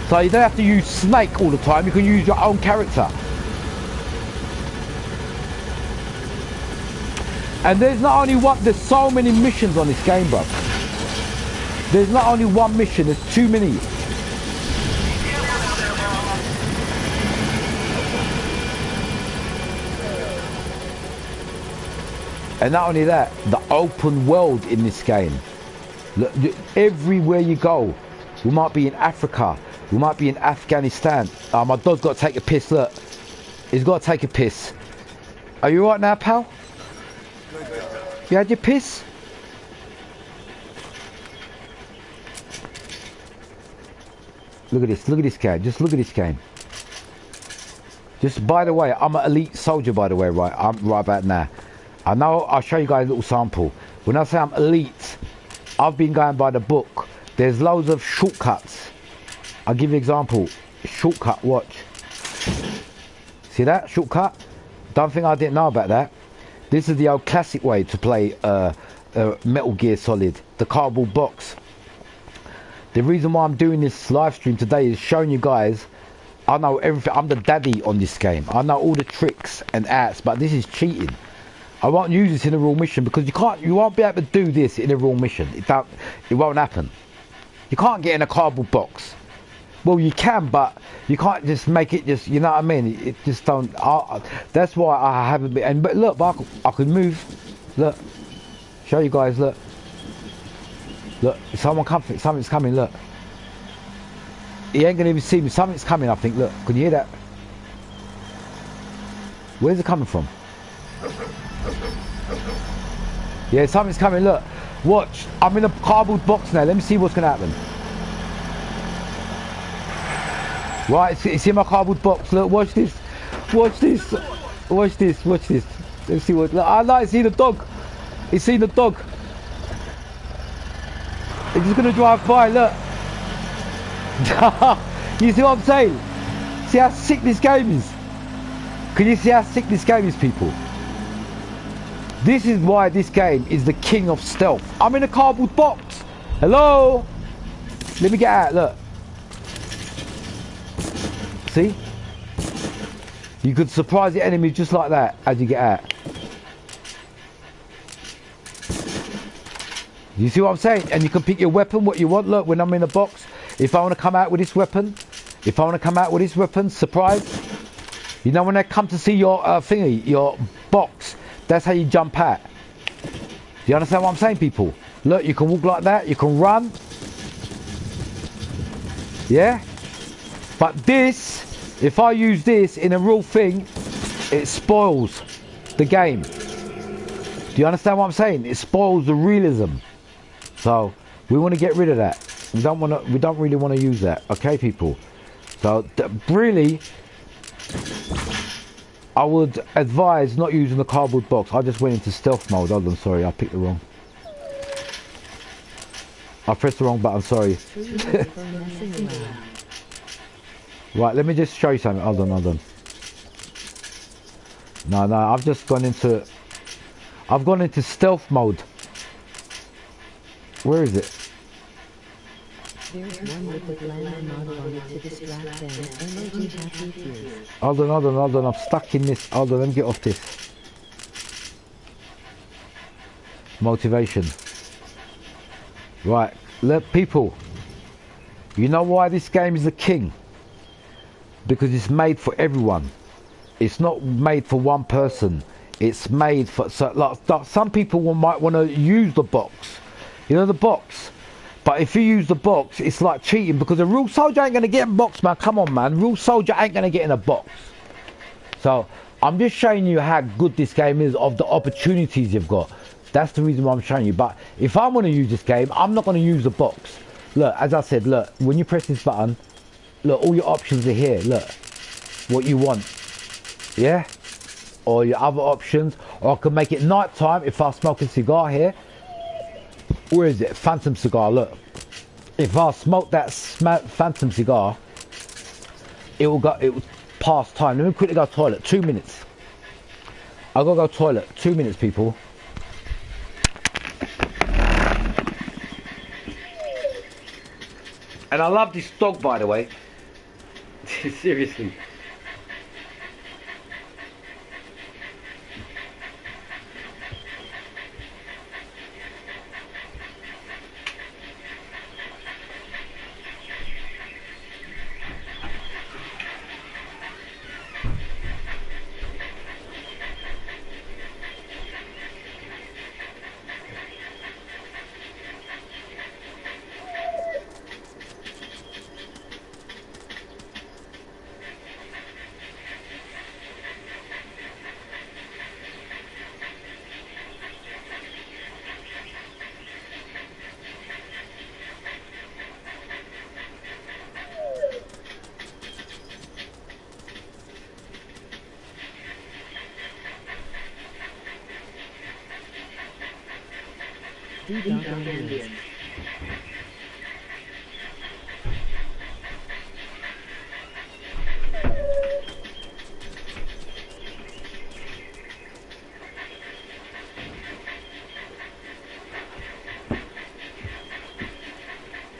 So you don't have to use Snake all the time, you can use your own character. And there's not only one, there's so many missions on this game, bro. There's not only one mission, there's too many. And not only that, the open world in this game. Look, everywhere you go, we might be in Africa, we might be in Afghanistan. My dog's got to take a piss, look. He's got to take a piss. Are you right now, pal? You had your piss? Look at this game, just look at this game. Just by the way, I'm an elite soldier, by the way, right? I'm right about now. I know, I'll show you guys a little sample. When I say I'm elite, I've been going by the book. There's loads of shortcuts. I'll give you an example. Shortcut, watch. See that? Shortcut? Don't think I didn't know about that. This is the old classic way to play Metal Gear Solid, the cardboard box. The reason why I'm doing this live stream today is showing you guys, I know everything. I'm the daddy on this game. I know all the tricks and acts, but this is cheating. I won't use this in a real mission because you won't be able to do this in a real mission. It won't happen. You can't get in a cardboard box. Well, you can, but you can't just make it just, you know what I mean? It just don't, that's why I haven't been, but look, I can move. Look, show you guys, look. Look, something's coming, look. He ain't gonna even see me, something's coming, I think, look. Can you hear that? Where's it coming from? Yeah, something's coming, look. Watch, I'm in a cardboard box now. Let me see what's gonna happen. Right, it's in my cardboard box. Look, watch this. Watch this. Watch this. Watch this. Let's see what. Look, I like see the dog. He's seen the dog. He's just gonna drive by. Look. You see what I'm saying? See how sick this game is? Can you see how sick this game is, people? This is why this game is the king of stealth. I'm in a cardboard box. Hello? Let me get out, look. See? You could surprise the enemy just like that as you get out. You see what I'm saying? And you can pick your weapon, what you want. Look, when I'm in a box, if I want to come out with this weapon, surprise. You know when they come to see your thingy, your box, that's how you jump out. Do you understand what I'm saying, people? Look, you can walk like that, you can run. Yeah? But this, if I use this in a real thing, it spoils the game. Do you understand what I'm saying? It spoils the realism. So we want to get rid of that. We don't really want to use that. Okay, people. So really, I would advise not using the cardboard box. I just went into stealth mode. Hold on, sorry, I picked the wrong. I pressed the wrong button. Sorry. Right, let me just show you something. Hold on. No, I've just gone into... I've gone into stealth mode. Where is it? There's one with the landing model on it to distract them. Emoji happy tears. Hold on. I'm stuck in this. Hold on, let me get off this. Motivation. Right, look, people. You know why this game is the king? Because it's made for everyone. It's not made for one person. It's made for like some people might want to use the box. You know the box. But if you use the box, it's like cheating because a real soldier ain't gonna get in a box, man. Come on, man. Real soldier ain't gonna get in a box. So I'm just showing you how good this game is of the opportunities you've got. That's the reason why I'm showing you. But if I'm gonna use this game, I'm not gonna use the box. Look, as I said, look, when you press this button, look, all your options are here. Look, what you want, yeah? Or your other options. Or I can make it night time if I smoke a cigar here. Where is it? Phantom cigar, look. If I smoke that Phantom cigar, it will pass time. Let me quickly go to the toilet. 2 minutes. I gotta go to the toilet. 2 minutes, people. And I love this dog, by the way. Seriously.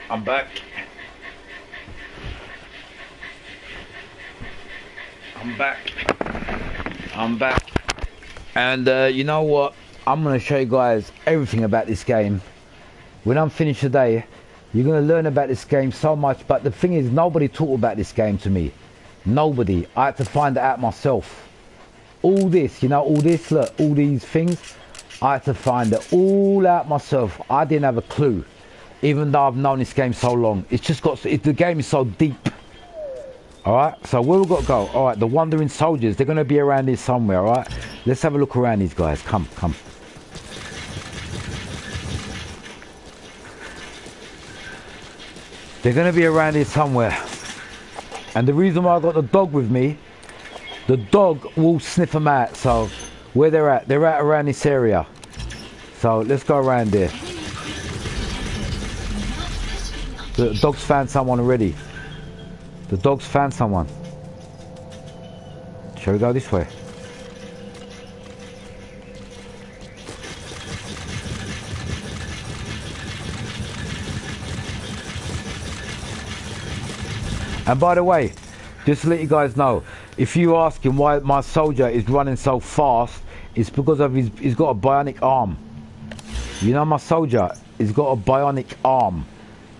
I'm back. I'm back. And you know what? I'm going to show you guys everything about this game. When I'm finished today, you're going to learn about this game so much. But the thing is, nobody talked about this game to me. Nobody. I had to find it out myself. All this, you know, all this, look, all these things, I had to find it all out myself. I didn't have a clue. Even though I've known this game so long. It's just got, the game is so deep. Alright, so where we've got to go? Alright, the Wandering Soldiers, they're going to be around here somewhere, alright? Let's have a look around these guys. Come. They're going to be around here somewhere. And the reason why I got the dog with me, the dog will sniff them out. So, where they're at around this area. So, let's go around here. The dog's found someone already. The dog's found someone. Shall we go this way? And by the way, just to let you guys know, if you ask him why my soldier is running so fast, it's because of he's got a bionic arm. You know, my soldier, he's got a bionic arm.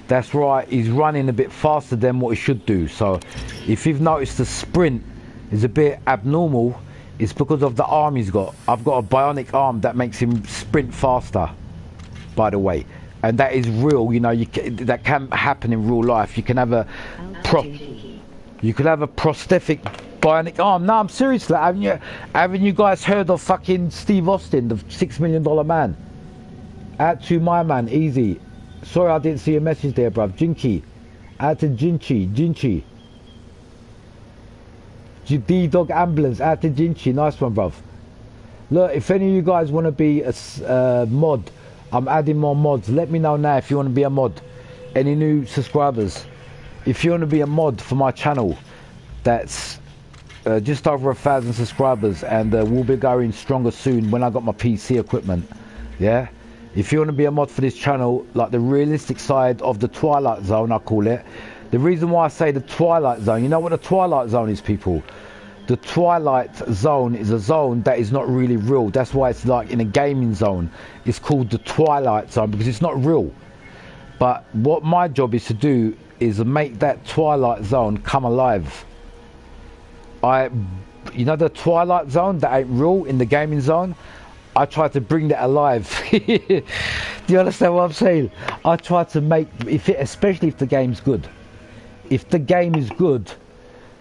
That's right, he's running a bit faster than what he should do. So if you've noticed the sprint is a bit abnormal, it's because of the arm he's got. I've got a bionic arm that makes him sprint faster, by the way. And that is real, you know, that can happen in real life. You can have a prosthetic bionic arm. No, I'm serious. Like, haven't you guys heard of fucking Steve Austin, the $6 Million Man? Out to my man, easy. Sorry I didn't see your message there, bruv. Jinky. Out to Jinchi. D-Dog Ambulance. Out to Jinchi. Nice one, bruv. Look, if any of you guys want to be a mod, I'm adding more mods. Let me know now if you want to be a mod. Any new subscribers. If you want to be a mod for my channel, that's just over 1,000 subscribers, and we'll be going stronger soon when I got my PC equipment. Yeah? If you want to be a mod for this channel, like the realistic side of the Twilight Zone, I call it. The reason why I say the Twilight Zone, you know what the Twilight Zone is, people? The Twilight Zone is a zone that is not really real. That's why it's like in a gaming zone. It's called the Twilight Zone because it's not real. But what my job is to do is make that Twilight Zone come alive. You know the Twilight Zone that ain't real in the gaming zone? I try to bring that alive. Do you understand what I'm saying? I try to make, especially if the game's good. If the game is good,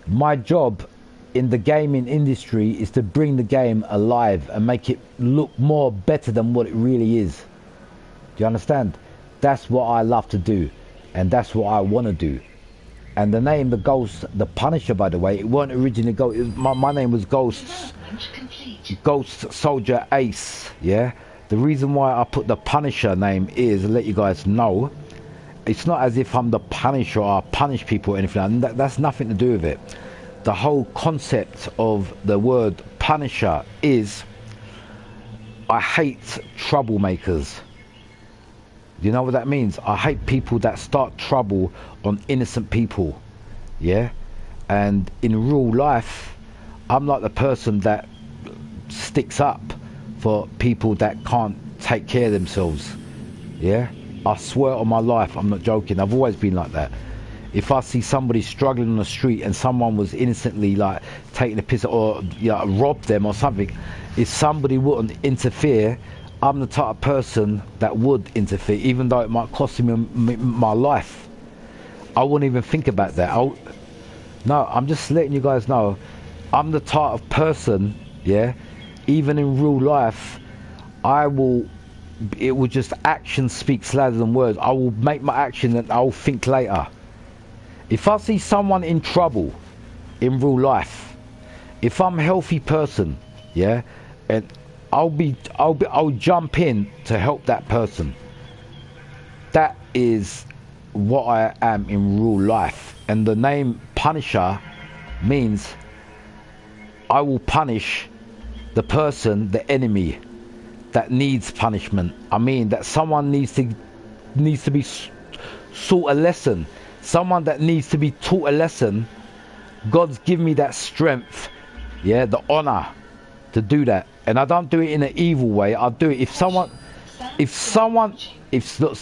my job in the gaming industry is to bring the game alive and make it look more better than what it really is. Do you understand? That's what I love to do. and that's what I want to do. And the name, the Ghost, the Punisher, by the way, it weren't originally Ghost. My name was Ghost Soldier Ace. Yeah. The reason why I put the Punisher name is to let you guys know, it's not as if I'm the Punisher or I punish people or anything. That's nothing to do with it. The whole concept of the word Punisher is, I hate troublemakers. You know what that means? I hate people that start trouble on innocent people. Yeah? And in real life, I'm like the person that sticks up for people that can't take care of themselves. Yeah? I swear on my life, I'm not joking. I've always been like that. If I see somebody struggling on the street and someone was innocently like taking a piss or robbed them or something, if somebody wouldn't interfere, I'm the type of person that would interfere, even though it might cost me my life. I wouldn't even think about that. No, I'm just letting you guys know, I'm the type of person, yeah, even in real life, it will just, action speaks louder than words. I will make my action and I'll think later. If I see someone in trouble in real life, if I'm a healthy person, yeah, and I'll jump in to help that person. That is what I am in real life. And the name Punisher means I will punish the person, the enemy that needs punishment. I mean that someone needs to be taught a lesson. Someone that needs to be taught a lesson. God's given me that strength, yeah, the honor to do that. And I don't do it in an evil way. I'll do it if someone, did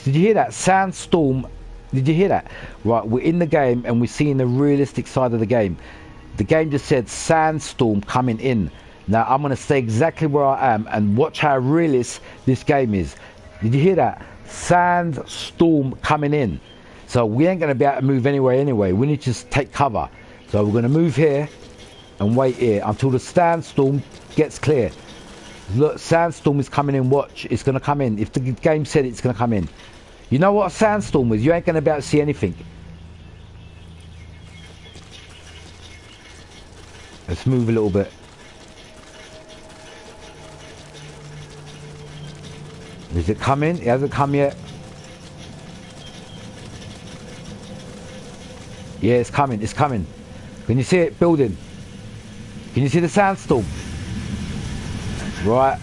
you hear that? Sandstorm, did you hear that? Right, we're in the game and we're seeing the realistic side of the game. The game just said sandstorm coming in. Now I'm going to stay exactly where I am and watch how realist this game is. Did you hear that? Sandstorm coming in. So we ain't going to be able to move anywhere anyway. We need to just take cover. So we're going to move here and wait here until the sandstorm gets clear. Look, sandstorm is coming in. Watch, it's going to come in. If the game said it's going to come in. You know what a sandstorm is? You ain't going to be able to see anything. Let's move a little bit. Is it coming? It hasn't come yet. Yeah, it's coming. It's coming. Can you see it building? Can you see the sandstorm? Right.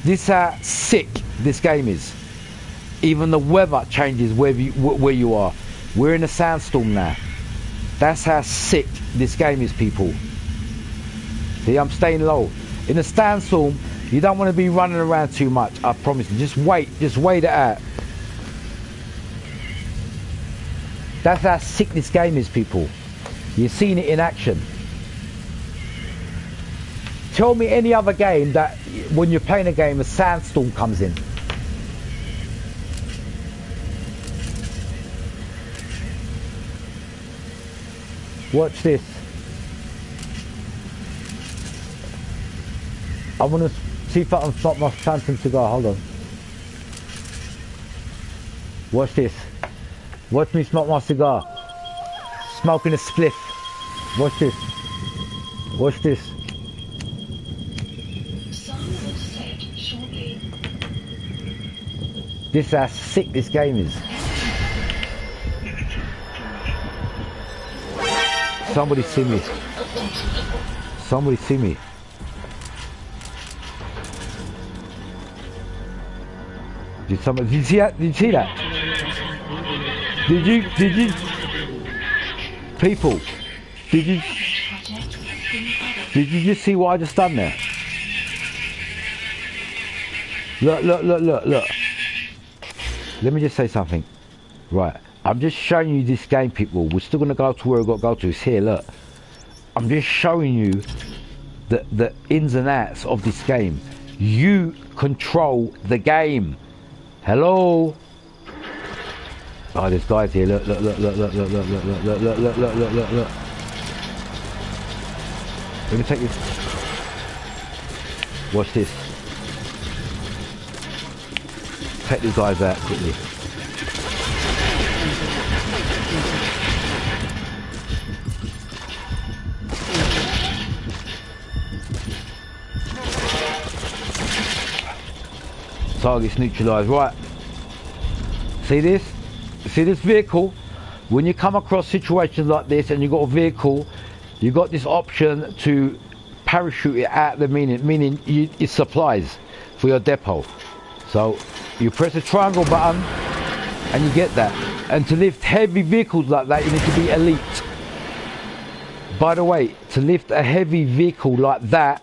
This is how sick this game is. Even the weather changes where you are. We're in a sandstorm now. That's how sick this game is, people. See, I'm staying low. In a sandstorm, you don't want to be running around too much. I promise you. Just wait it out. That's how sick this game is, people. You've seen it in action. Tell me any other game that when you're playing a game, a sandstorm comes in. Watch this. I want to see if I can stop my phantom cigar. Hold on. Watch this. Watch me smoke my cigar. Smoking a spliff. Watch this. Watch this. This is how sick this game is. Somebody see me. Somebody see me. Did you see that? Did you see that? Did you? People, did you just see what I just done there? Look. Let me just say something. Right, I'm just showing you this game, people. We're still going to go to where we've got to go to. It's here, look. I'm just showing you the ins and outs of this game. You control the game. Hello? Oh, there's guys here. Look. Let me take this. Watch this. Take these guys out quickly. targets neutralized. Right. See this? See this vehicle? When you come across situations like this and you got a vehicle, you got this option to parachute it out the meaning it supplies for your depot. So you press the triangle button and you get that. And to lift heavy vehicles like that, you need to be elite. By the way, to lift a heavy vehicle like that,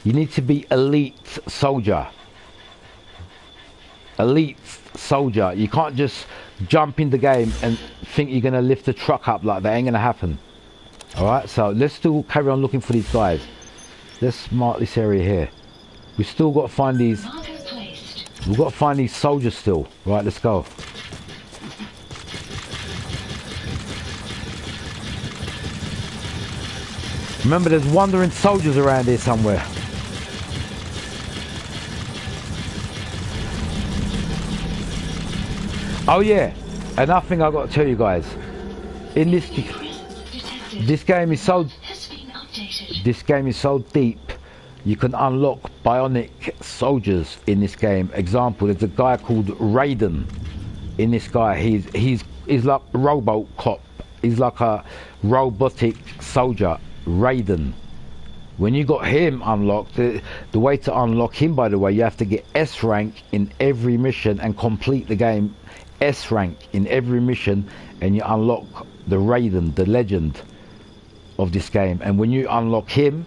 you need to be elite soldier. Elite soldier. You can't just jump in the game and think you're going to lift the truck up like that. Ain't going to happen. Alright, so let's still carry on looking for these guys. Let's mark this area here. We still got to find these. We've got to find these soldiers still. Right, let's go. Remember, there's wandering soldiers around here somewhere. Oh yeah, another thing I've got to tell you guys. In this game is so deep. You can unlock bionic soldiers in this game. Example, there's a guy called Raiden. In this guy, he's like a RoboCop. He's like a robotic soldier. Raiden. When you got him unlocked, the way to unlock him, by the way, you have to get S rank in every mission and complete the game S rank in every mission, and you unlock the Raiden, the legend of this game. And when you unlock him,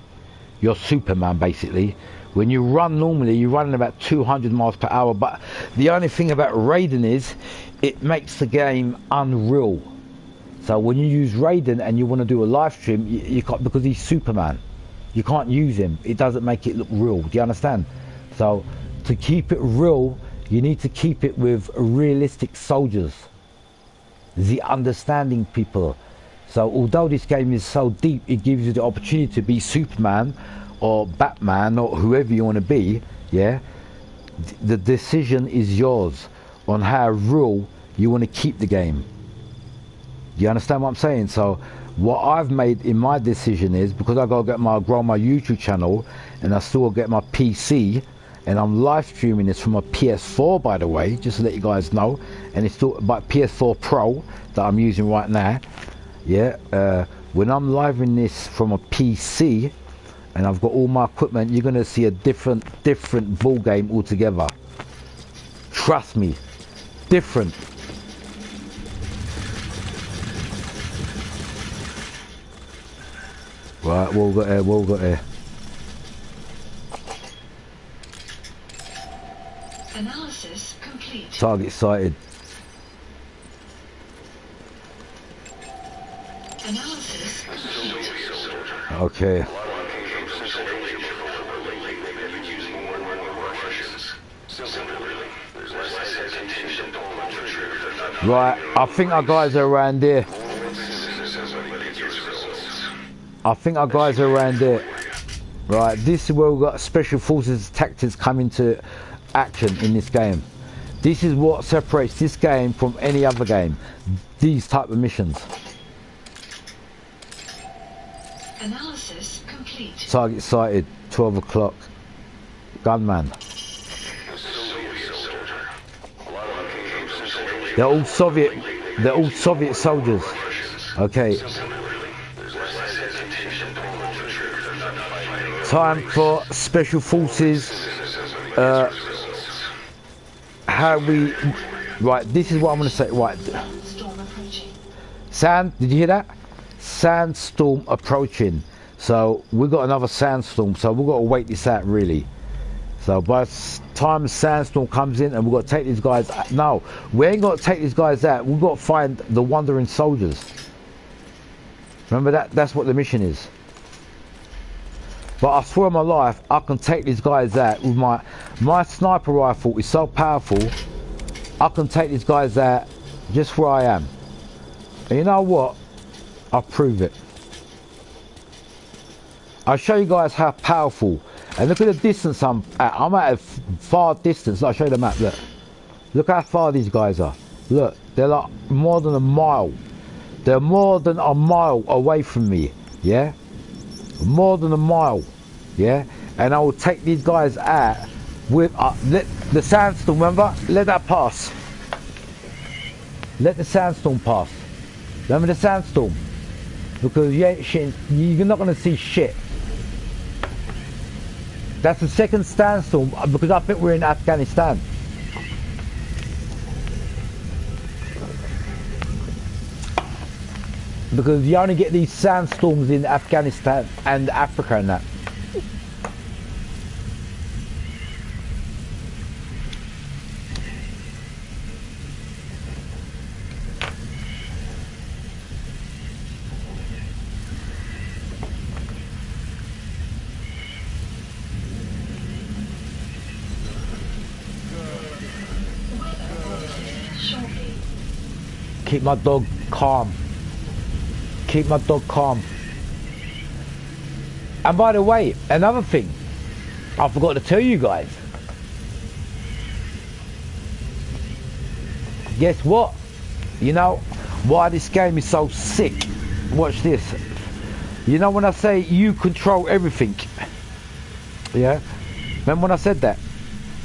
you're Superman basically. When you run normally, you're running about 200 miles per hour, but the only thing about Raiden is it makes the game unreal. So when you use Raiden and you want to do a live stream, you can't, because he's Superman. You can't use him. It doesn't make it look real. Do you understand? So to keep it real, you need to keep it with realistic soldiers. The understanding people. So although this game is so deep, it gives you the opportunity to be Superman or Batman or whoever you want to be. Yeah. The decision is yours on how real you want to keep the game. Do you understand what I'm saying? So what I've made in my decision is, because I gotta grow my YouTube channel, and I still get my PC, and I'm live streaming this from a PS4, by the way, just to let you guys know, and it's still by PS4 Pro that I'm using right now. Yeah, when I'm living this from a PC and I've got all my equipment, you're gonna see a different ball game altogether. Trust me, different. Right, what we got here? What we got here? Analysis complete. Target sighted. Analysis complete. Okay. Right, I think our guys are around there. I think our guys are around there. Right, this is where we've got special forces tactics come into action in this game. This is what separates this game from any other game. These type of missions. Analysis complete. Target sighted, 12 o'clock. Gunman. They're all Soviet soldiers. Okay. Time for special forces. Right, this is what I'm going to say. Right. Did you hear that? Sandstorm approaching. So we've got another sandstorm. So we've got to wait this out really. So by the time the sandstorm comes in, and we've got to take these guys out. No, we ain't got to take these guys out. We've got to find the wandering soldiers. Remember that? That's what the mission is. But I swear on my life, I can take these guys out with my sniper rifle is so powerful. I can take these guys out just where I am. And you know what? I'll prove it. I'll show you guys how powerful. And look at the distance I'm at. I'm at a far distance. I'll show you the map. Look. Look how far these guys are. Look, they're like more than a mile. They're more than a mile away from me. Yeah? More than a mile. Yeah? And I will take these guys out with The sandstorm, remember? Let that pass. Let the sandstorm pass. Remember the sandstorm? Because you ain't shit, you're not going to see shit. That's the second sandstorm because I think we're in Afghanistan. Because you only get these sandstorms in Afghanistan and Africa and that. Keep my dog calm. Keep my dog calm. And by the way, another thing I forgot to tell you guys. Guess what? You know why this game is so sick? Watch this. You know when I say you control everything? Yeah? Remember when I said that?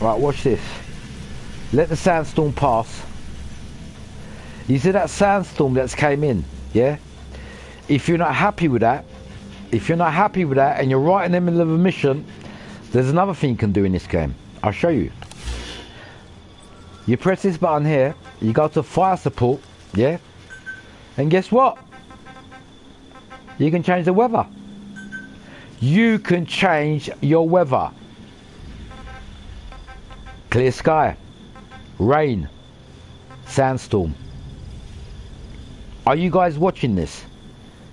Right, watch this. Let the sandstorm pass. You see that sandstorm that's came in? Yeah? If you're not happy with that, and you're right in the middle of a mission, there's another thing you can do in this game. I'll show you. You press this button here, you go to fire support, yeah? And guess what? You can change the weather. You can change your weather. Clear sky, rain, sandstorm. Are you guys watching this?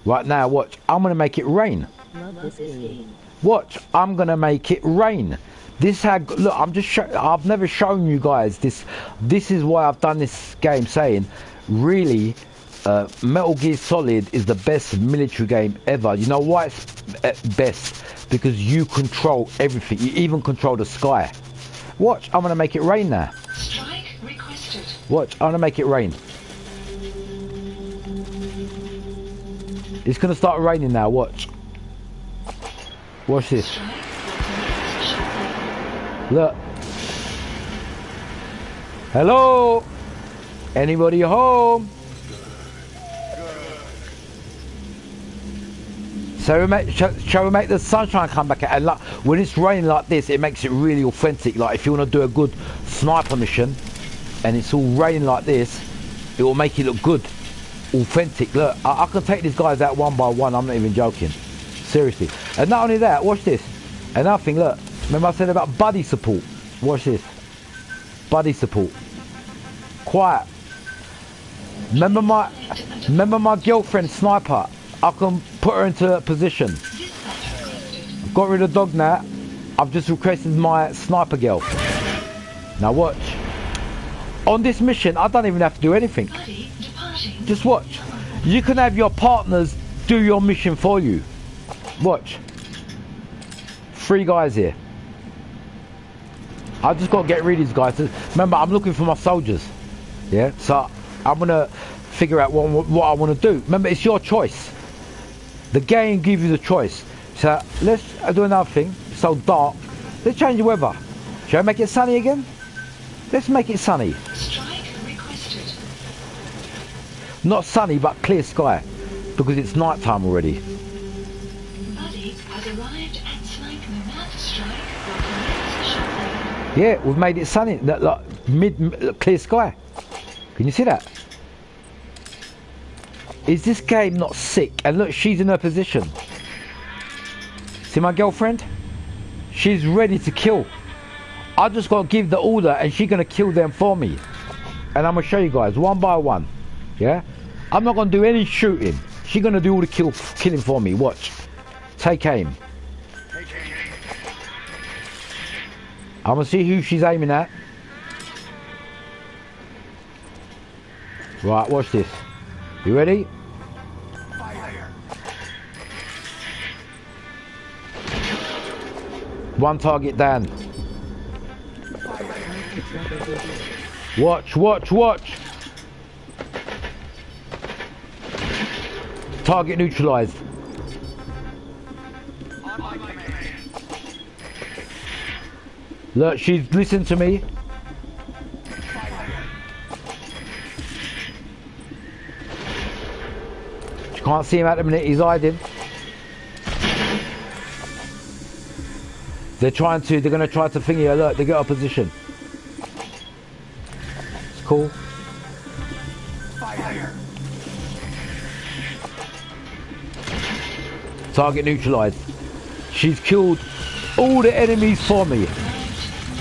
Right now, watch. I'm going to make it rain. Love this game. Watch. I'm going to make it rain. This had, look, I've never shown you guys this. This is why I've done this game saying, really, Metal Gear Solid is the best military game ever. You know why it's best? Because you control everything. You even control the sky. Watch. I'm going to make it rain now. Strike requested. Watch. I'm going to make it rain. It's going to start raining now, watch. Watch this. Look. Hello? Anybody home? So shall we make the sunshine come back? And like, when it's raining like this, it makes it really authentic. Like if you want to do a good sniper mission, and it's all raining like this, it will make it look good. Authentic. Look, I can take these guys out one by one. I'm not even joking. Seriously. And not only that, watch this. Another thing, look. Remember I said about buddy support? Watch this. Buddy support. Quiet. Remember my girlfriend Sniper? I can put her into a position. I've got rid of the dog now. I've just requested my sniper girl. Now watch. On this mission, I don't even have to do anything. Just watch. You can have your partners do your mission for you. Watch. 3 guys here. I just got to get rid of these guys. Remember, I'm looking for my soldiers. Yeah? So, I'm going to figure out what I want to do. Remember, it's your choice. The game gives you the choice. So, let's do another thing. It's so dark. Let's change the weather. Shall I make it sunny again? Let's make it sunny. Not sunny, but clear sky, because it's night time already. Buddy has arrived at Snipe Nomad Strike. Yeah, we've made it sunny, like clear sky. Can you see that? Is this game not sick? And look, she's in her position. See my girlfriend? She's ready to kill. I just got to give the order, and she's gonna kill them for me. And I'm gonna show you guys one by one. Yeah, I'm not gonna do any shooting. She's gonna do all the killing for me. Watch. Take aim. I'm gonna see who she's aiming at. Right, watch this. You ready? One target down. Watch, watch, watch. Target neutralized. Look, she's listened to me. She can't see him at the minute, he's hiding. They're gonna try to thingy alert, they get our position. It's cool. Fire. Target neutralized. She's killed all the enemies for me.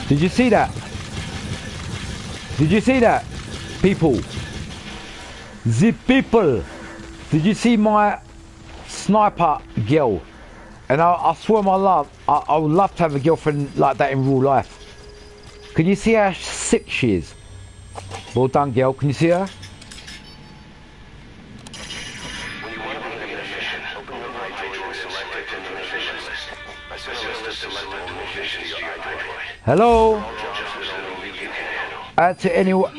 Did you see that? Did you see that? People. The people. Did you see my sniper girl? And I swear my love, I would love to have a girlfriend like that in real life. Can you see how sick she is? Well done, girl. Can you see her? When you want to begin a mission, open your iDroid and select it in the mission list. Assist the selected missions to your iDroid. Hello. All jobs that only you can handle.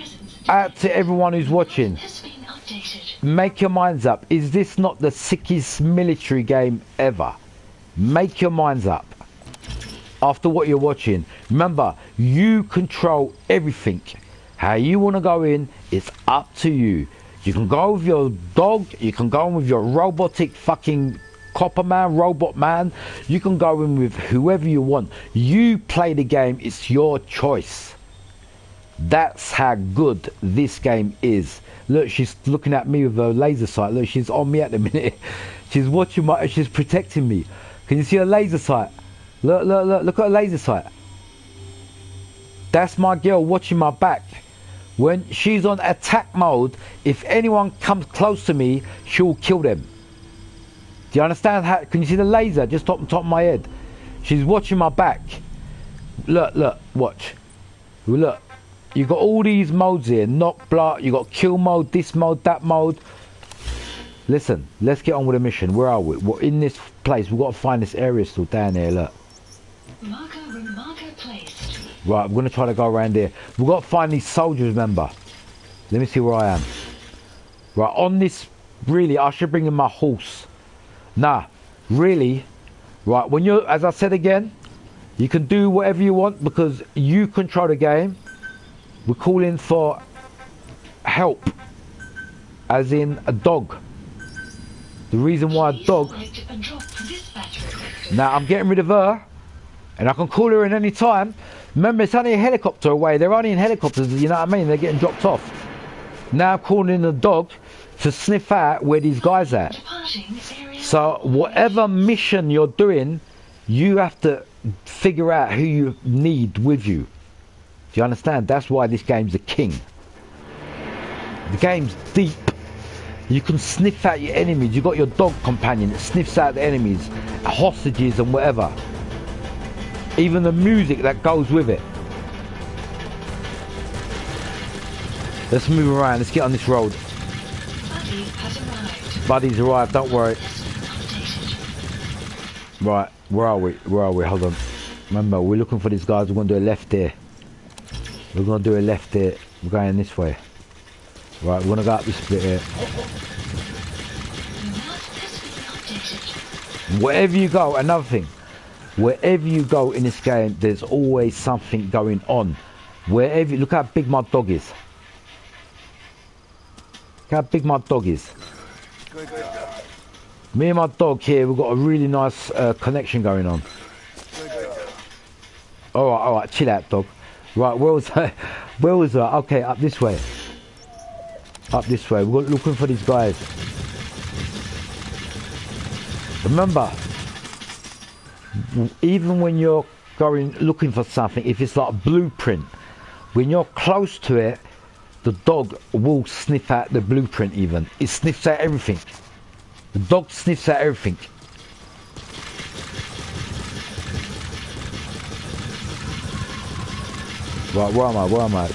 Out to everyone who's watching. Has been updated. Make your minds up. Is this not the sickest military game ever? Make your minds up. After what you're watching, remember, you control everything. How you want to go in, it's up to you. You can go with your dog, you can go in with your robotic fucking copper man, robot man. You can go in with whoever you want. You play the game, it's your choice. That's how good this game is. Look, she's looking at me with her laser sight. Look, she's on me at the minute. She's watching she's protecting me. Can you see her laser sight? Look at her laser sight. That's my girl watching my back. When she's on attack mode, if anyone comes close to me, she'll kill them. Do you understand how? Can you see the laser just top of my head? She's watching my back. Look, watch. Look. You got all these modes here. Knock, block. You got kill mode, this mode, that mode. Listen, let's get on with the mission. Where are we? We're in this place. We've got to find this area still down there. Look. Marker placed. Right, I'm going to try to go around here. We've got to find these soldiers, remember. Let me see where I am. Right, on this, really, I should bring in my horse. Nah, really. Right, when you're, as I said again, you can do whatever you want because you control the game. We're calling for help, as in a dog. The reason why a dog... Now, I'm getting rid of her, and I can call her in any time. Remember, it's only a helicopter away. They're only in helicopters, you know what I mean? They're getting dropped off. Now I'm calling in a dog to sniff out where these guys are at. So, whatever mission you're doing, you have to figure out who you need with you. Do you understand? That's why this game's a king. The game's deep. You can sniff out your enemies. You've got your dog companion that sniffs out the enemies, hostages and whatever. Even the music that goes with it. Let's move around. Let's get on this road. Buddy has arrived. Buddy's arrived, don't worry. Right, where are we? Hold on. Remember, we're looking for these guys. We're going to do a left there. We're going to do a left there. We're going this way. Right, we're going to go up this bit here. Wherever you go, another thing. Wherever you go in this game, there's always something going on. Wherever you, look how big my dog is. Look how big my dog is. Me and my dog here, we've got a really nice connection going on. Alright, chill out, dog. Right, where was I? Where was I? Okay, up this way. Up this way. We're looking for these guys. Remember, even when you're going looking for something, if it's like a blueprint, when you're close to it, the dog will sniff out the blueprint even. It sniffs out everything. The dog sniffs out everything. Right, where am I?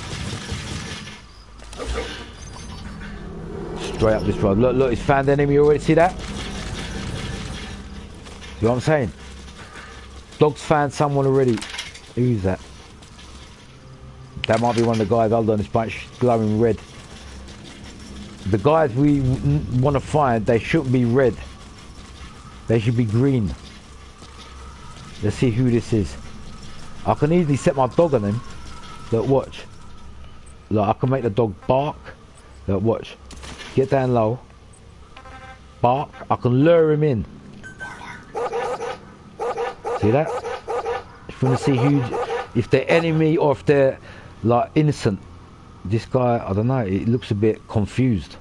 Straight up this road. Look, it's found enemy. You already see that? You know what I'm saying? Dog's found someone already. Who's that? That might be one of the guys. Hold on, this bunch glowing red. The guys we want to find, they shouldn't be red. They should be green. Let's see who this is. I can easily set my dog on him. Look, watch. Look, I can make the dog bark. Look, watch. Get down low. bark, I can lure him in. See that? If you want to see if they're enemy or if they're like innocent. This guy, I don't know, it looks a bit confused.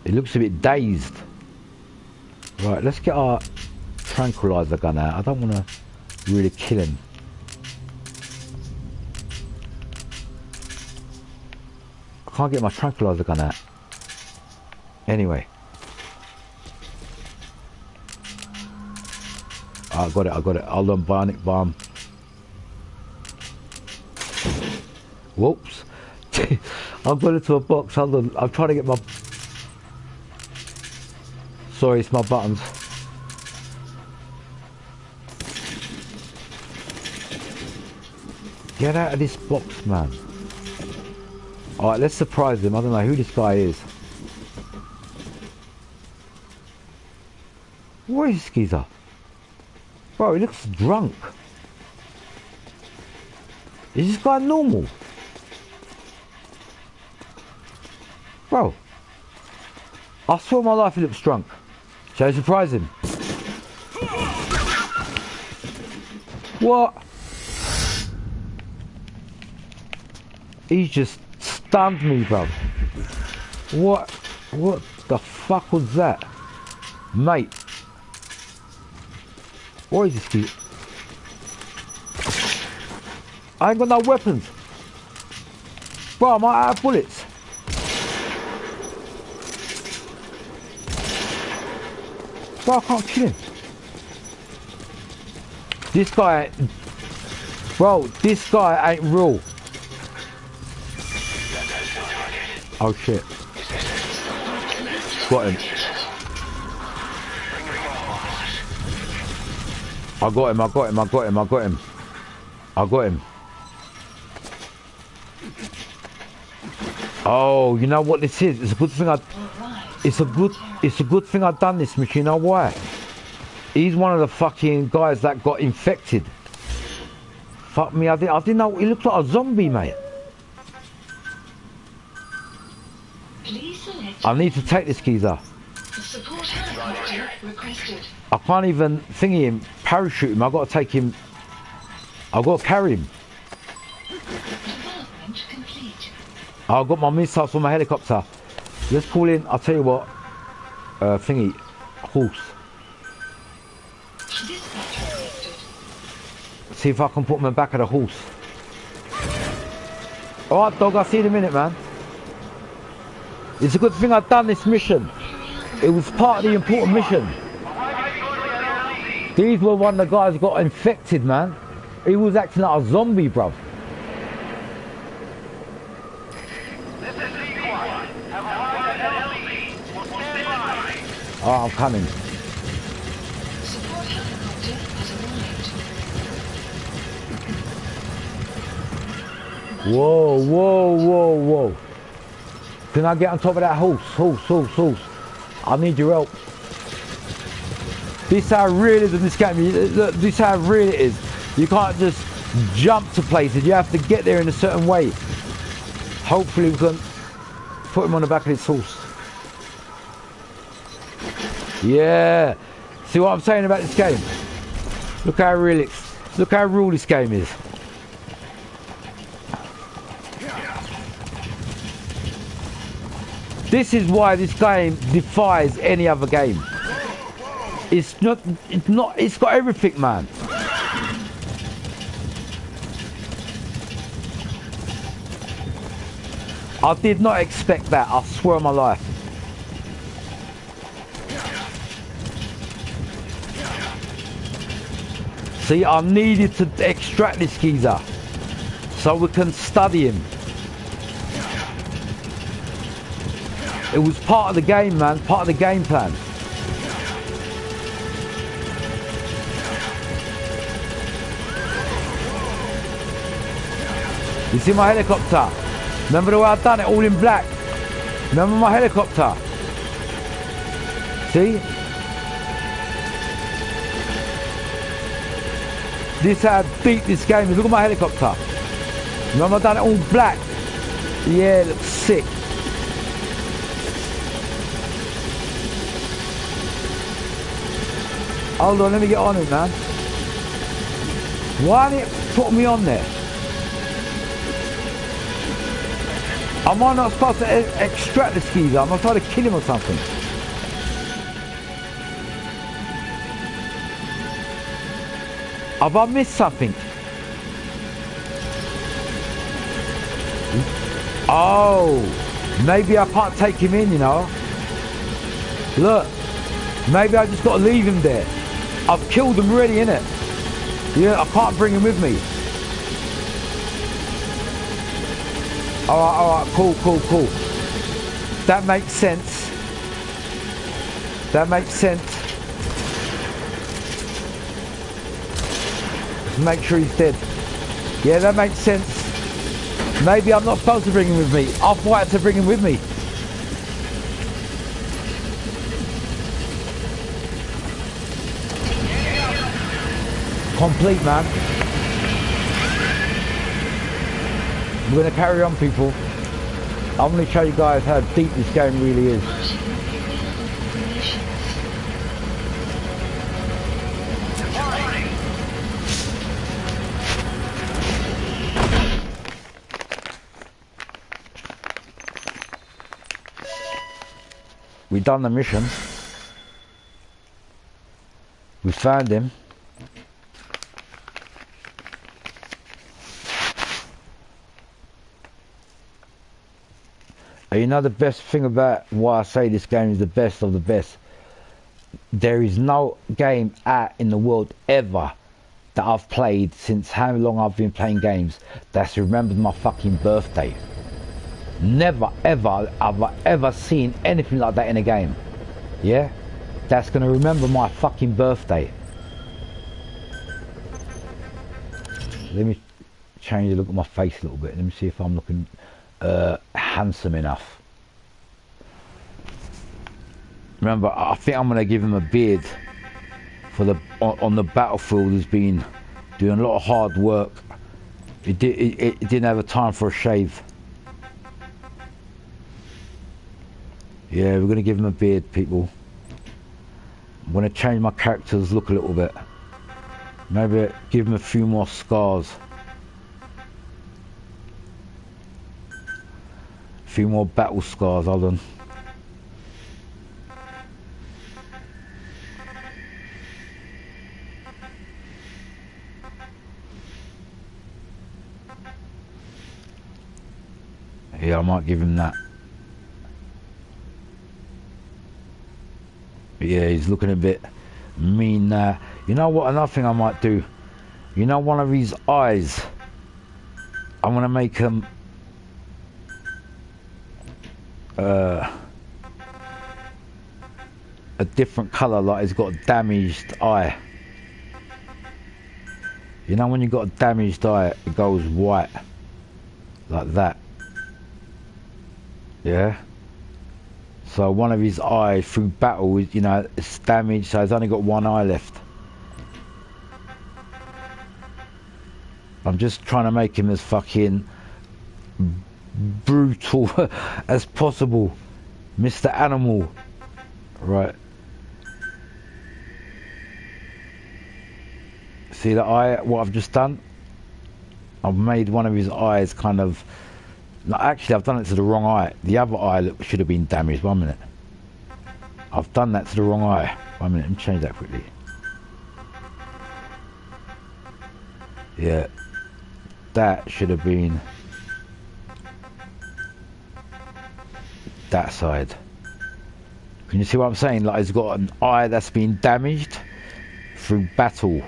It looks a bit dazed. Right, let's get our tranquilizer gun out. I don't want to really kill him. I can't get my tranquilizer gun out. Anyway. I got it. Hold on, bionic bomb. Whoops. I've got it to a box. Hold on. I'm trying to get my... Sorry, it's my buttons. Get out of this box, man. Alright, let's surprise him. I don't know who this guy is. What is this geezer? Bro, he looks drunk. Is this guy normal? Bro, I swear on my life he looks drunk. Shall I surprise him? What? He just stunned me, bro. What the fuck was that? Mate. What is this kid? I ain't got no weapons. Bro, am I out of bullets? Bro, I can't kill him. This guy... Bro, this guy ain't real. Oh shit. Got him. I got him. Oh, you know what this is? It's a good thing it's a good thing I've done this, Mitch. You know why? He's one of the fucking guys that got infected. Fuck me, I didn't know. He looked like a zombie, mate. I need to take this geezer. Support helicopter requested. I can't even thingy him, parachute him. I've got to take him. I've got to carry him. Development complete. I've got my missiles from my helicopter. Let's call in, I'll tell you what, thingy, horse. Dispatch requested. See if I can put him in the back of the horse. Alright dog, I'll see you in a minute, man. It's a good thing I've done this mission. It was part of the important mission. These were one of the guys who got infected, man. He was acting like a zombie, bruv. Oh, I'm coming. Support helicopter has arrived. Whoa. Can I get on top of that horse? I need your help. This is how real it is in this game. This is how real it is. You can't just jump to places. You have to get there in a certain way. Hopefully we can put him on the back of this horse. Yeah. See what I'm saying about this game? Look how real this game is. This is why this game defies any other game. It's got everything, man. I did not expect that, I swear on my life. See, I needed to extract this geezer so we can study him. It was part of the game, man, part of the game plan. You see my helicopter? Remember the way I've done it, all in black? Remember my helicopter? See? This is how deep this game is. Look at my helicopter. Remember I've done it all black? Yeah, it looks sick. Hold on, let me get on it, man. Why did it put me on there? Am I not supposed to extract the skeezer? Am I trying to kill him or something? Have I missed something? Oh, maybe I can't take him in, you know. Look, maybe I just got to leave him there. I've killed him already, innit? Yeah, I can't bring him with me. Alright, cool. That makes sense. That makes sense. Just make sure he's dead. Yeah, that makes sense. Maybe I'm not supposed to bring him with me. I've wanted to bring him with me. Complete, man. We're going to carry on, people. I'm going to show you guys how deep this game really is. We've done the mission. We found him. You know the best thing about why I say this game is the best of the best? There is no game out in the world ever that I've played since how long I've been playing games that's remembered my fucking birthday. Never ever have I ever seen anything like that in a game. Yeah? That's gonna remember my fucking birthday. Let me change the look at my face a little bit. Let me see if I'm looking handsome enough. Remember, I think I'm gonna give him a beard for the on the battlefield. He's been doing a lot of hard work. It didn't have a time for a shave. Yeah, we're gonna give him a beard, people. I'm gonna change my character's look a little bit. Maybe give him a few more scars. A few more battle scars, hold on. Yeah, I might give him that. Yeah, he's looking a bit mean now. You know what, another thing I might do? You know one of his eyes? I'm gonna make him a different colour, like he's got a damaged eye. You know when you've got a damaged eye, it goes white. Like that. Yeah? So one of his eyes through battle, you know, it's damaged, so he's only got one eye left. I'm just trying to make him as fucking brutal as possible. Mr. Animal. Right. See the eye, what I've just done? I've made one of his eyes kind of... No, actually, I've done it to the wrong eye. The other eye should have been damaged. 1 minute. I've done that to the wrong eye. 1 minute, let me change that quickly. Yeah. That should have been that side. Can you see what I'm saying? Like, he's got an eye that's been damaged through battle.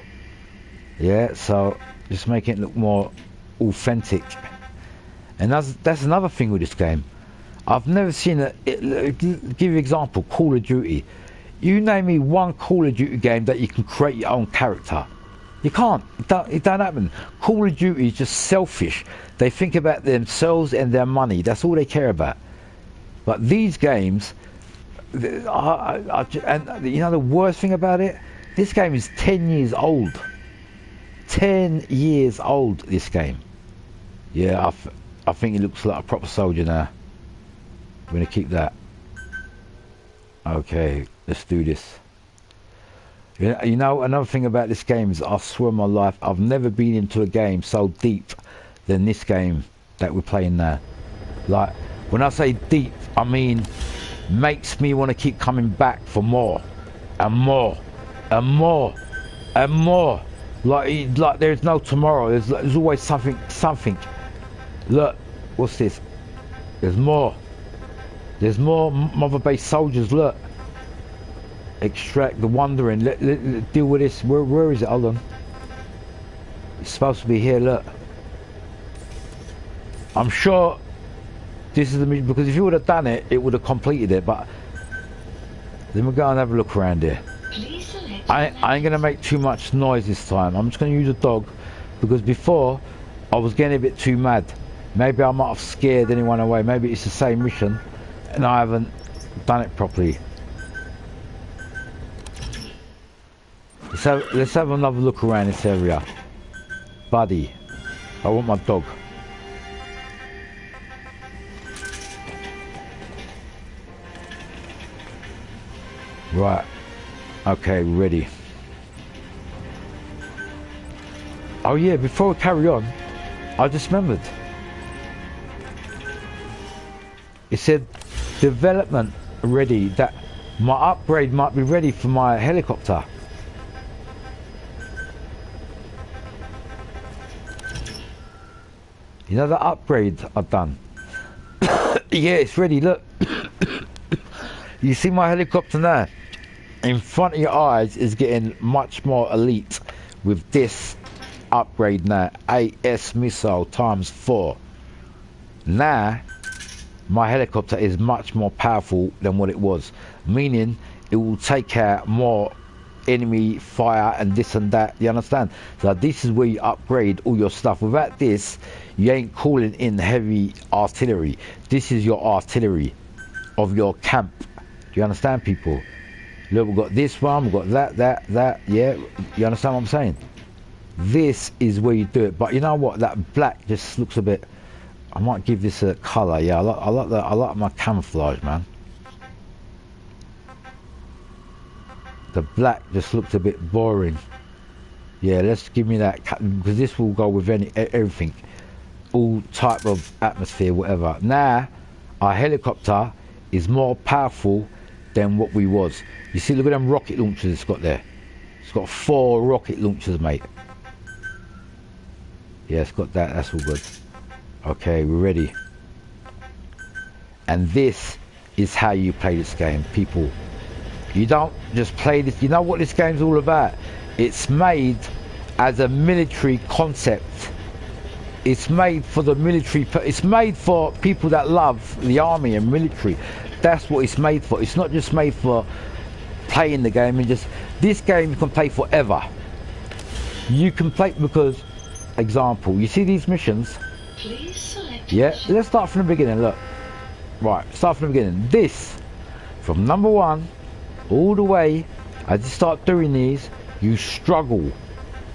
Yeah, so just making it look more authentic. And that's another thing with this game. I've never seen give you an example, Call of Duty. You name me one Call of Duty game that you can create your own character. You can't. It don't happen. Call of Duty is just selfish. They think about themselves and their money. That's all they care about. But these games, and you know the worst thing about it? This game is 10 years old. 10 years old, this game. Yeah, I think he looks like a proper soldier now. I'm going to keep that. Okay, let's do this. You know, another thing about this game is, I swear on my life, I've never been into a game so deep than this game that we're playing now. Like, when I say deep, I mean makes me want to keep coming back for more and more and more and more. Like there's no tomorrow. There's always something. Look, what's this? There's more. There's more Mother Base soldiers. Look. Extract the wandering. Let deal with this. Where is it? Hold on. It's supposed to be here. Look. I'm sure this is the mission, because if you would have done it, it would have completed it. But let me go and have a look around here. Please select I ain't gonna make too much noise this time. I'm just gonna use a dog, because before I was getting a bit too mad. Maybe I might have scared anyone away. Maybe it's the same mission and I haven't done it properly. Let's have another look around this area. Buddy, I want my dog. Right. Okay, ready. Oh yeah, before we carry on, I just remembered. It said development ready, that my upgrade might be ready for my helicopter. You know the upgrade I've done? Yeah, it's ready, look. You see my helicopter now? In front of your eyes is getting much more elite with this upgrade now. AS missile ×4. Now, my helicopter is much more powerful than what it was. Meaning, it will take out more enemy fire and this and that, you understand? So this is where you upgrade all your stuff. Without this, you ain't calling in heavy artillery. This is your artillery of your camp. Do you understand, people? Look, we've got this one, we've got that, yeah, you understand what I'm saying? This is where you do it. But you know what, that black just looks a bit, I might give this a colour. Yeah, I like my camouflage, man. The black just looks a bit boring. Yeah, let's give me that, because this will go with everything, all type of atmosphere, whatever. Now, our helicopter is more powerful than what we was. You see, look at them rocket launchers it's got there. It's got 4 rocket launchers, mate. Yeah, it's got that. That's all good. Okay, we're ready. And this is how you play this game, people. You don't just play this. You know what this game's all about? It's made as a military concept. It's made for the military. It's made for people that love the army and military. That's what it's made for. It's not just made for playing the game and just... This game you can play forever. You can play because, example, you see these missions? Please select Yeah, mission. let's start from the beginning, look. Right, start from the beginning. This, from number 1 all the way, as you start doing these, you struggle.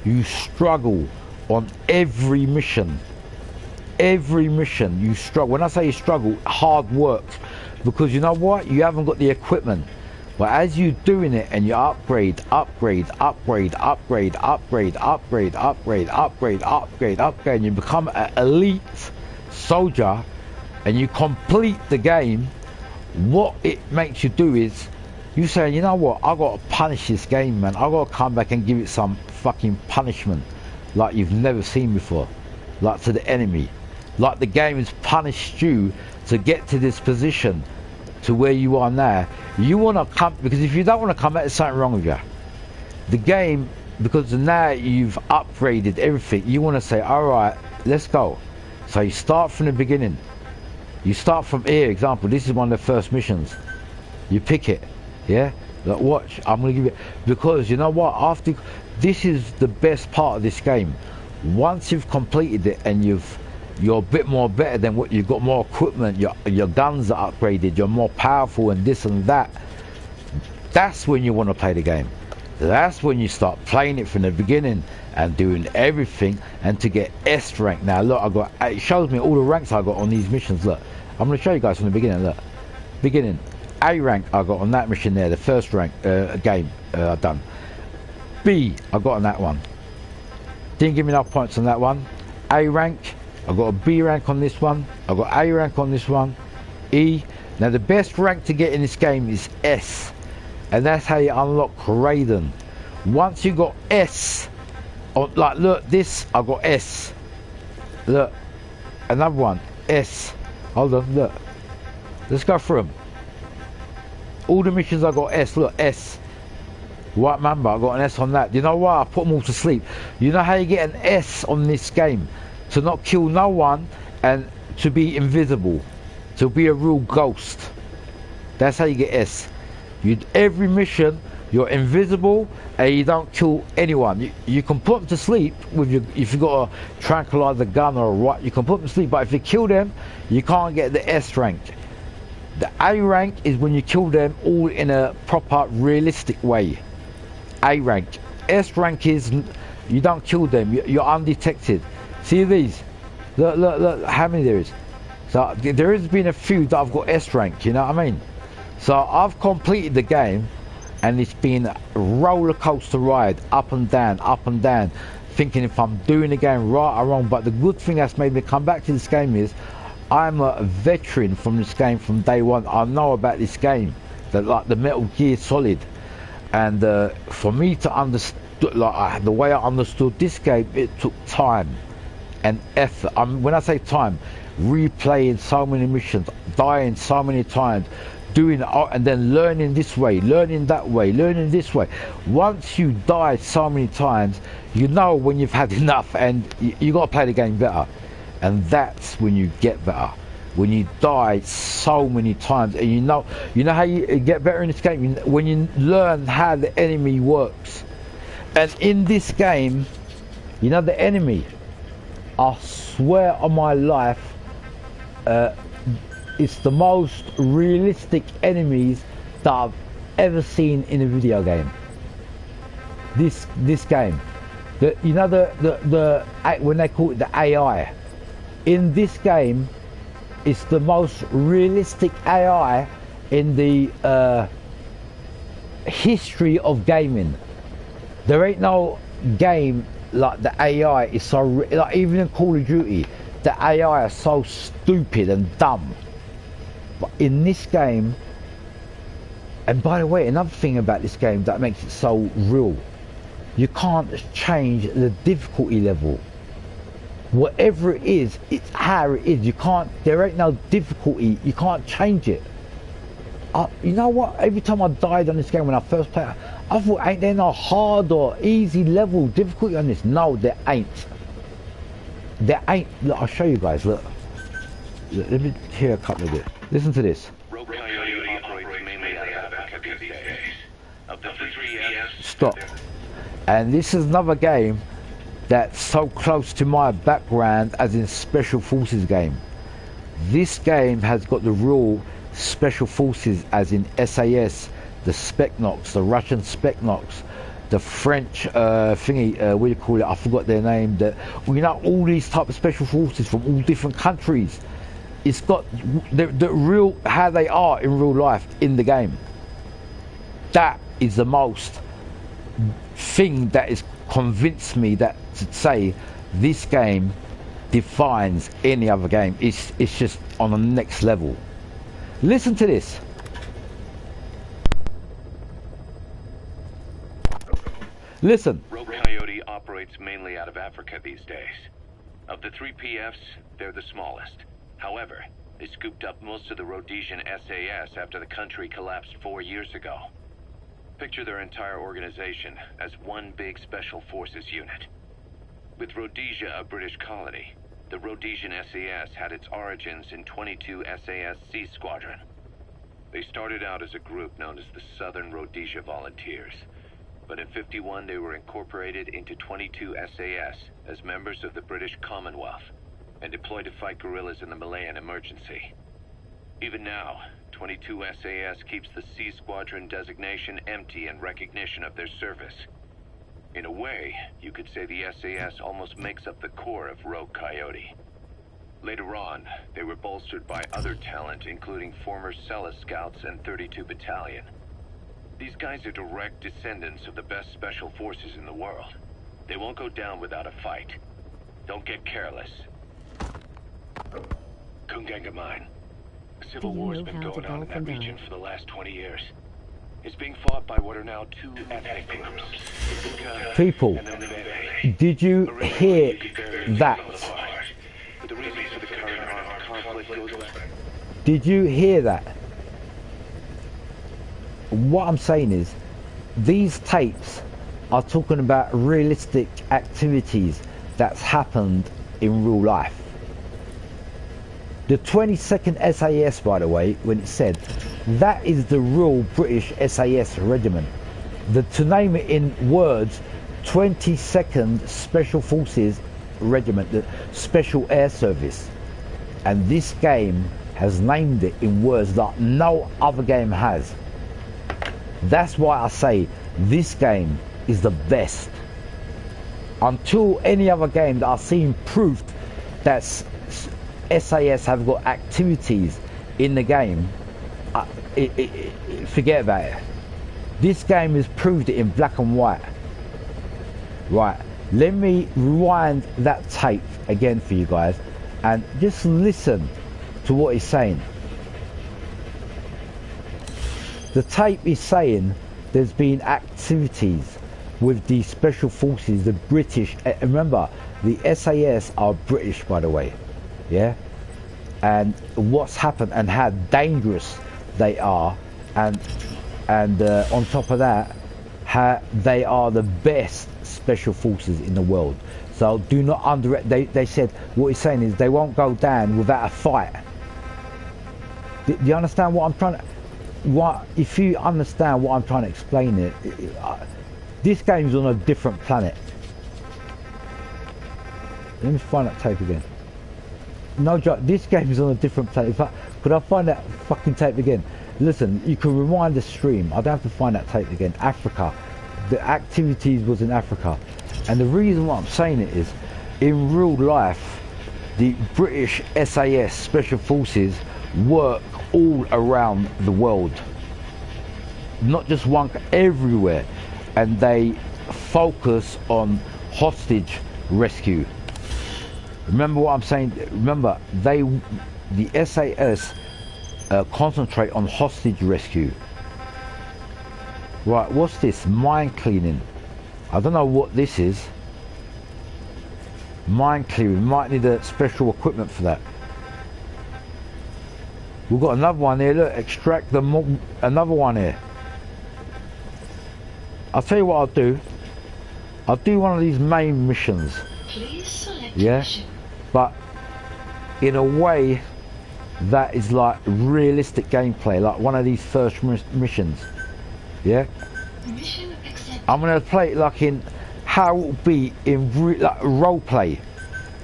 You struggle on every mission. Every mission you struggle. When I say you struggle, hard work. Because you know what? You haven't got the equipment. But as you're doing it and you upgrade, and you become an elite soldier and you complete the game, what it makes you do is you say, you know what, I got to punish this game, man. I got to come back and give it some fucking punishment like you've never seen before, like to the enemy, like the game has punished you to get to this position, to where you are now. You want to come, because if you don't want to come back, there's something wrong with you. The game, because now you've upgraded everything, you want to say, all right, let's go. So you start from the beginning. You start from here, example, this is one of the first missions. You pick it, yeah? Like, watch, I'm going to give you, because you know what, after, this is the best part of this game. Once you've completed it and you're a bit more better than what you've got, more equipment, your guns are upgraded, you're more powerful and this and that, that's when you want to play the game. That's when you start playing it from the beginning and doing everything, and to get S rank. Now look, it shows me all the ranks I got on these missions. Look, I'm going to show you guys from the beginning. Look, beginning, A rank I got on that mission there, the first rank game I've done. B, I got on that one. Didn't give me enough points on that one. A rank, I got a B rank on this one. I got A rank on this one. E. Now the best rank to get in this game is S, and that's how you unlock Raiden. Once you got S, like look, this I got S. Look, another one S. Hold on, look. Let's go through them. All the missions I got S. Look, S. White Mamba, I got an S on that. You know why? I put them all to sleep. You know how you get an S on this game? To not kill no one and to be invisible. To be a real ghost. That's how you get S. Every mission, you're invisible and you don't kill anyone. You can put them to sleep with your, if you got a tranquilizer gun or what, you can put them to sleep. But if you kill them, you can't get the S rank. The A rank is when you kill them all in a proper, realistic way. A rank. S rank is you don't kill them. You're undetected. See these? Look, how many there is? So there has been a few that I've got S rank, you know what I mean? So I've completed the game and it's been a roller coaster ride, up and down, thinking if I'm doing the game right or wrong. But the good thing that's made me come back to this game is I'm a veteran from this game from day one. I know about this game, like the Metal Gear Solid. And for me to understand, like the way I understood this game, it took time and effort. When I say time, replaying so many missions, dying so many times, doing it, and then learning this way, learning that way, learning this way. Once you die so many times, you know when you've had enough, and you got to play the game better. And that's when you get better. When you die so many times, and you know how you get better in this game, when you learn how the enemy works. And in this game, you know the enemy, I swear on my life, it's the most realistic enemies that I've ever seen in a video game. This game, you know the when they call it the AI, in this game, it's the most realistic AI in the history of gaming. There ain't no game like the AI is so like, even in Call of Duty, the AI is so stupid and dumb. But in this game, and by the way, another thing about this game that makes it so real, you can't change the difficulty level. Whatever it is, it's how it is. You can't, there ain't no difficulty, you can't change it. You know what, every time I died on this game when I first played, I thought, ain't there no hard or easy level difficulty on this? No, there ain't. There ain't. Look, I'll show you guys, look. Let me hear a couple of it. Listen to this. Stop. And this is another game that's so close to my background as in Special Forces game. This game has got the real Special Forces as in SAS, the Specnox, the Russian Specnox, the French thingy, what do you call it? I forgot their name. You know, all these type of Special Forces from all different countries. It's got the real, how they are in real life in the game. That is the most thing that has convinced me that to say this game defines any other game. It's just on the next level. Listen to this. Listen. Rogue Coyote operates mainly out of Africa these days. Of the 3 PFs, they're the smallest. However, they scooped up most of the Rhodesian SAS after the country collapsed 4 years ago. Picture their entire organization as one big Special Forces unit. With Rhodesia a British colony, the Rhodesian SAS had its origins in 22 SAS Sea Squadron. They started out as a group known as the Southern Rhodesia Volunteers, but in '51 they were incorporated into 22 SAS as members of the British Commonwealth and deployed to fight guerrillas in the Malayan emergency. Even now, 22 SAS keeps the Sea Squadron designation empty in recognition of their service. In a way, you could say the SAS almost makes up the core of Rogue Coyote. Later on, they were bolstered by other talent, including former Cella Scouts and 32 Battalion. These guys are direct descendants of the best special forces in the world. They won't go down without a fight. Don't get careless. Kunganga Mine. A civil war has been going on in that region for the last 20 years. It's being fought by what are now two ethnic groups. Inca People, and Nunavut. did you hear that? But the reason for the current armed conflict goes back. Did you hear that? What I'm saying is, these tapes are talking about realistic activities that's happened in real life. The 22nd SAS, by the way, when it said, that is the real British SAS regiment. To name it in words, 22nd Special Forces Regiment, the Special Air Service. And this game has named it in words that no other game has. That's why I say this game is the best. Until any other game that I've seen proof that SAS have got activities in the game, forget about it. This game has proved it in black and white. Right, let me rewind that tape again for you guys and just listen to what he's saying. The tape is saying there's been activities with the special forces, the British. Remember, the SAS are British, by the way. Yeah, and what's happened and how dangerous they are, and on top of that, how they are the best special forces in the world. So do not underestimate. They said what he's saying is they won't go down without a fight. Do you understand what I'm trying to? If you understand what I'm trying to explain, this game's on a different planet. Let me find that tape again. No joke, this game is on a different planet. Could I find that fucking tape again? Listen, you can rewind the stream. I don't have to find that tape again. Africa. The activities was in Africa. And the reason why I'm saying it is, in real life, the British SAS Special Forces work all around the world. Not just one, everywhere. And they focus on hostage rescue. Remember what I'm saying? Remember, the SAS concentrate on hostage rescue. Right, what's this? Mine cleaning. I don't know what this is. Mine clearing. Might need a special equipment for that. We've got another one here. Look, extract another one here. I'll tell you what I'll do. I'll do one of these main missions. Please select Yeah, mission. but in a way that is like realistic gameplay, like one of these first missions. Yeah, Mission accepted. I'm gonna play it like in how it will be in like role play,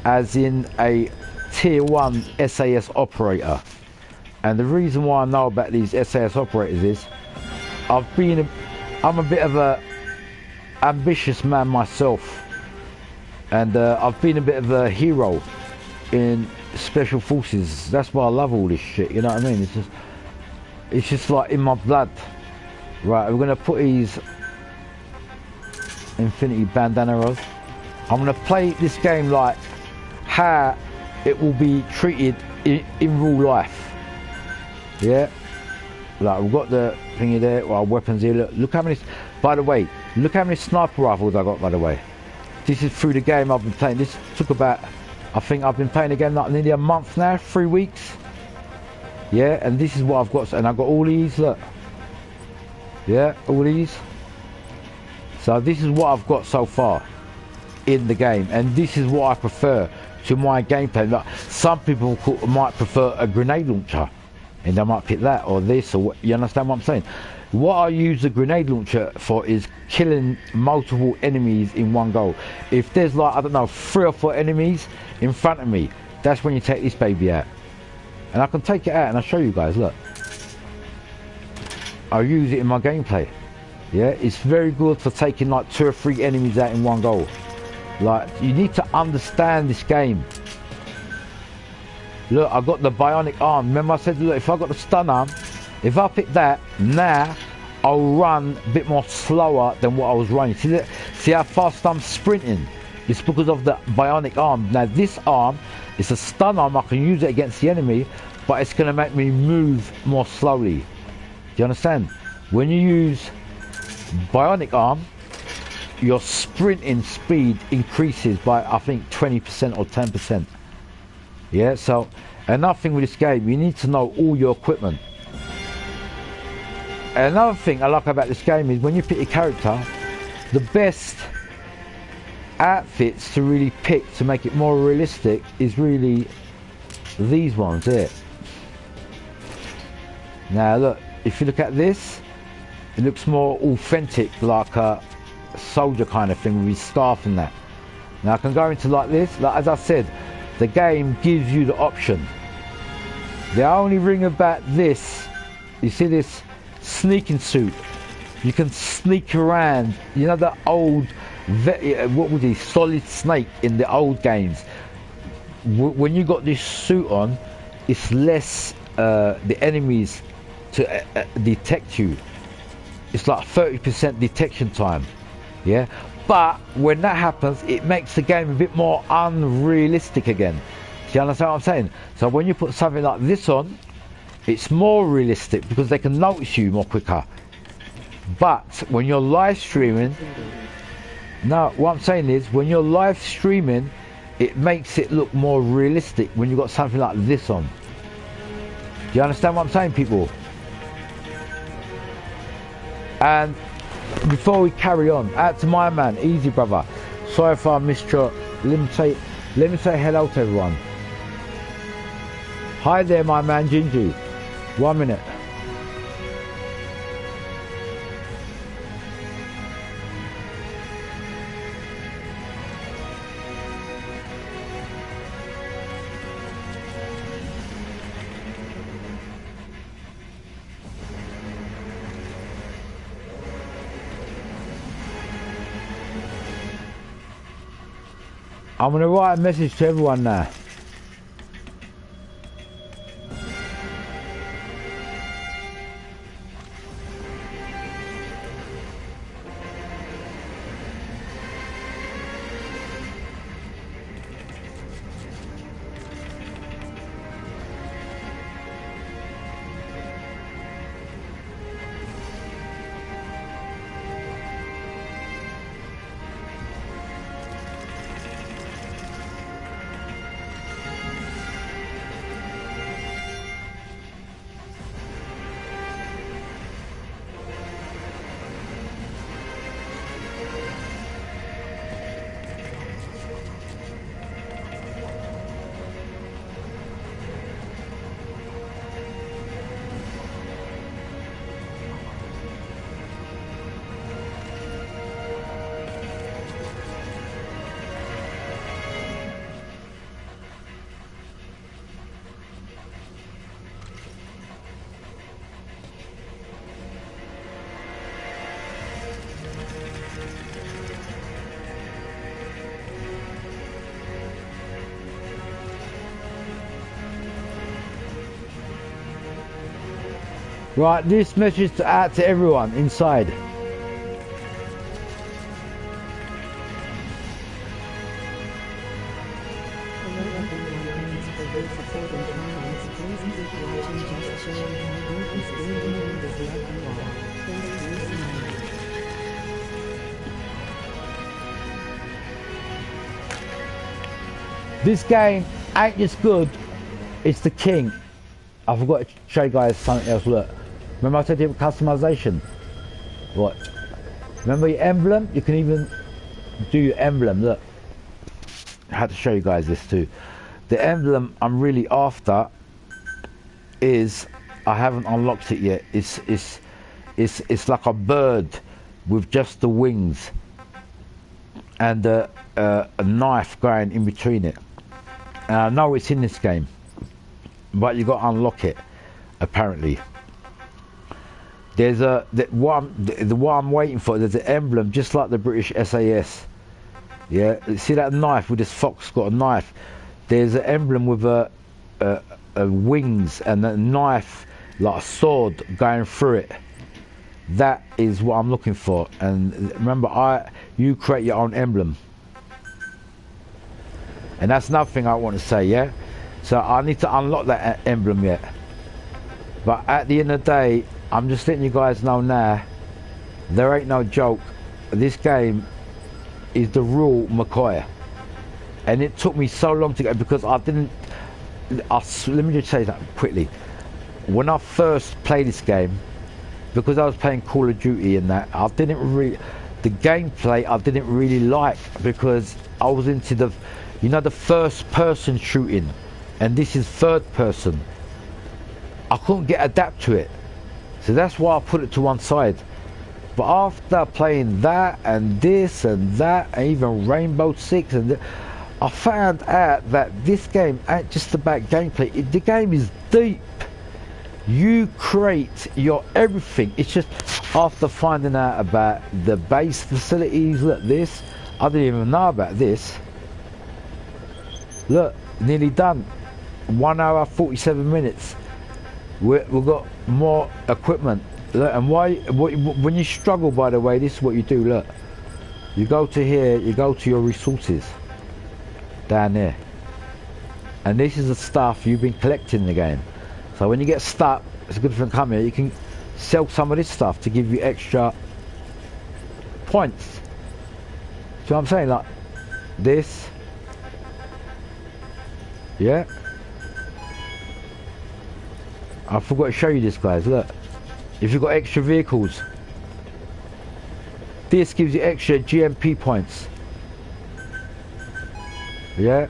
as in a tier 1 SAS operator. And the reason why I know about these SAS operators is I'm a bit of a ambitious man myself, and I've been a bit of a hero in special forces. That's why I love all this shit, you know what I mean? It's just like in my blood. Right, we're gonna put these infinity bandanas. I'm gonna play this game like how it will be treated in real life. Yeah, like we've got the thingy there, our weapons here. Look how many, by the way, look how many sniper rifles I got, by the way. This is through the game I've been playing. This took about, I think I've been playing the game like nearly a month now, 3 weeks. Yeah, and this is what I've got, and I've got all these, look. Yeah, all these. So this is what I've got so far in the game, and this is what I prefer to my gameplay. Like some people might prefer a grenade launcher, and they might pick that or this or what, you understand what I'm saying? What I use the grenade launcher for is killing multiple enemies in one go. If there's like, I don't know, 3 or 4 enemies in front of me, that's when you take this baby out. And I can take it out and I'll show you guys, look. I use it in my gameplay. Yeah, it's very good for taking like 2 or 3 enemies out in one go. Like, you need to understand this game. Look, I got the bionic arm. Remember I said, look, if I got the stun arm, if I pick that, now I'll run a bit more slower than what I was running. See how fast I'm sprinting? It's because of the bionic arm. Now this arm is a stun arm. I can use it against the enemy, but it's going to make me move more slowly. Do you understand? When you use bionic arm, your sprinting speed increases by, I think, 20% or 10%. Yeah, so another thing with this game, you need to know all your equipment. Another thing I like about this game is when you pick your character, the best outfits to really pick to make it more realistic is really these ones here. Now look, if you look at this, it looks more authentic, like a soldier kind of thing with his scarf and that. Now I can go into like this, like as I said, the game gives you the option. The only thing about this, you see this sneaking suit, you can sneak around, you know the old, what was he, Solid Snake in the old games. When you got this suit on, it's less the enemies to detect you. It's like 30% detection time, yeah? But when that happens, it makes the game a bit more unrealistic again. Do you understand what I'm saying? So when you put something like this on, it's more realistic because they can notice you more quicker. But when you're live streaming, now what I'm saying is, when you're live streaming, it makes it look more realistic when you've got something like this on. Do you understand what I'm saying, people? And before we carry on, out to my man, Easy Brother. Sorry if I missed your... Let me say hello to everyone. Hi there, my man, Gingy. 1 minute. I'm going to write a message to everyone now. Right, this message out to everyone inside. This game ain't just good, it's the king. I forgot to show you guys something else. Look, remember I said you have customization? What? Remember your emblem? You can even do your emblem. Look, I had to show you guys this too. The emblem I'm really after is, I haven't unlocked it yet. It's like a bird with just the wings and a knife going in between it. And I know it's in this game, but you got to unlock it. Apparently, there's what I'm waiting for. There's an emblem just like the British SAS. Yeah, see that knife with this fox got a knife. There's an emblem with a wings and a knife like a sword going through it. That is what I'm looking for. And remember, you create your own emblem. And that's another thing I want to say, yeah? So I need to unlock that emblem yet. But at the end of the day, I'm just letting you guys know now, there ain't no joke. This game is the real McCoy. And it took me so long to get, because let me just say that quickly. When I first played this game, because I was playing Call of Duty and that, the gameplay I didn't really like, because I was into the first person shooting, and this is third person. I couldn't adapt to it, so that's why I put it to one side. But after playing that and this and that, and even Rainbow Six, I found out that this game ain't just about gameplay. The game is deep. You create your everything. It's just after finding out about the base facilities. Look, this, I didn't even know about this. Look, nearly done. 1 hour 47 minutes. We've got more equipment. Look, and when you struggle, by the way, this is what you do. Look, you go to here, you go to your resources down there, and this is the stuff you've been collecting in the game. So when you get stuck, it's a good thing to come here. You can sell some of this stuff to give you extra points. See what I'm saying? Like this, yeah. I forgot to show you this, guys. Look, if you've got extra vehicles, this gives you extra GMP points. Yeah.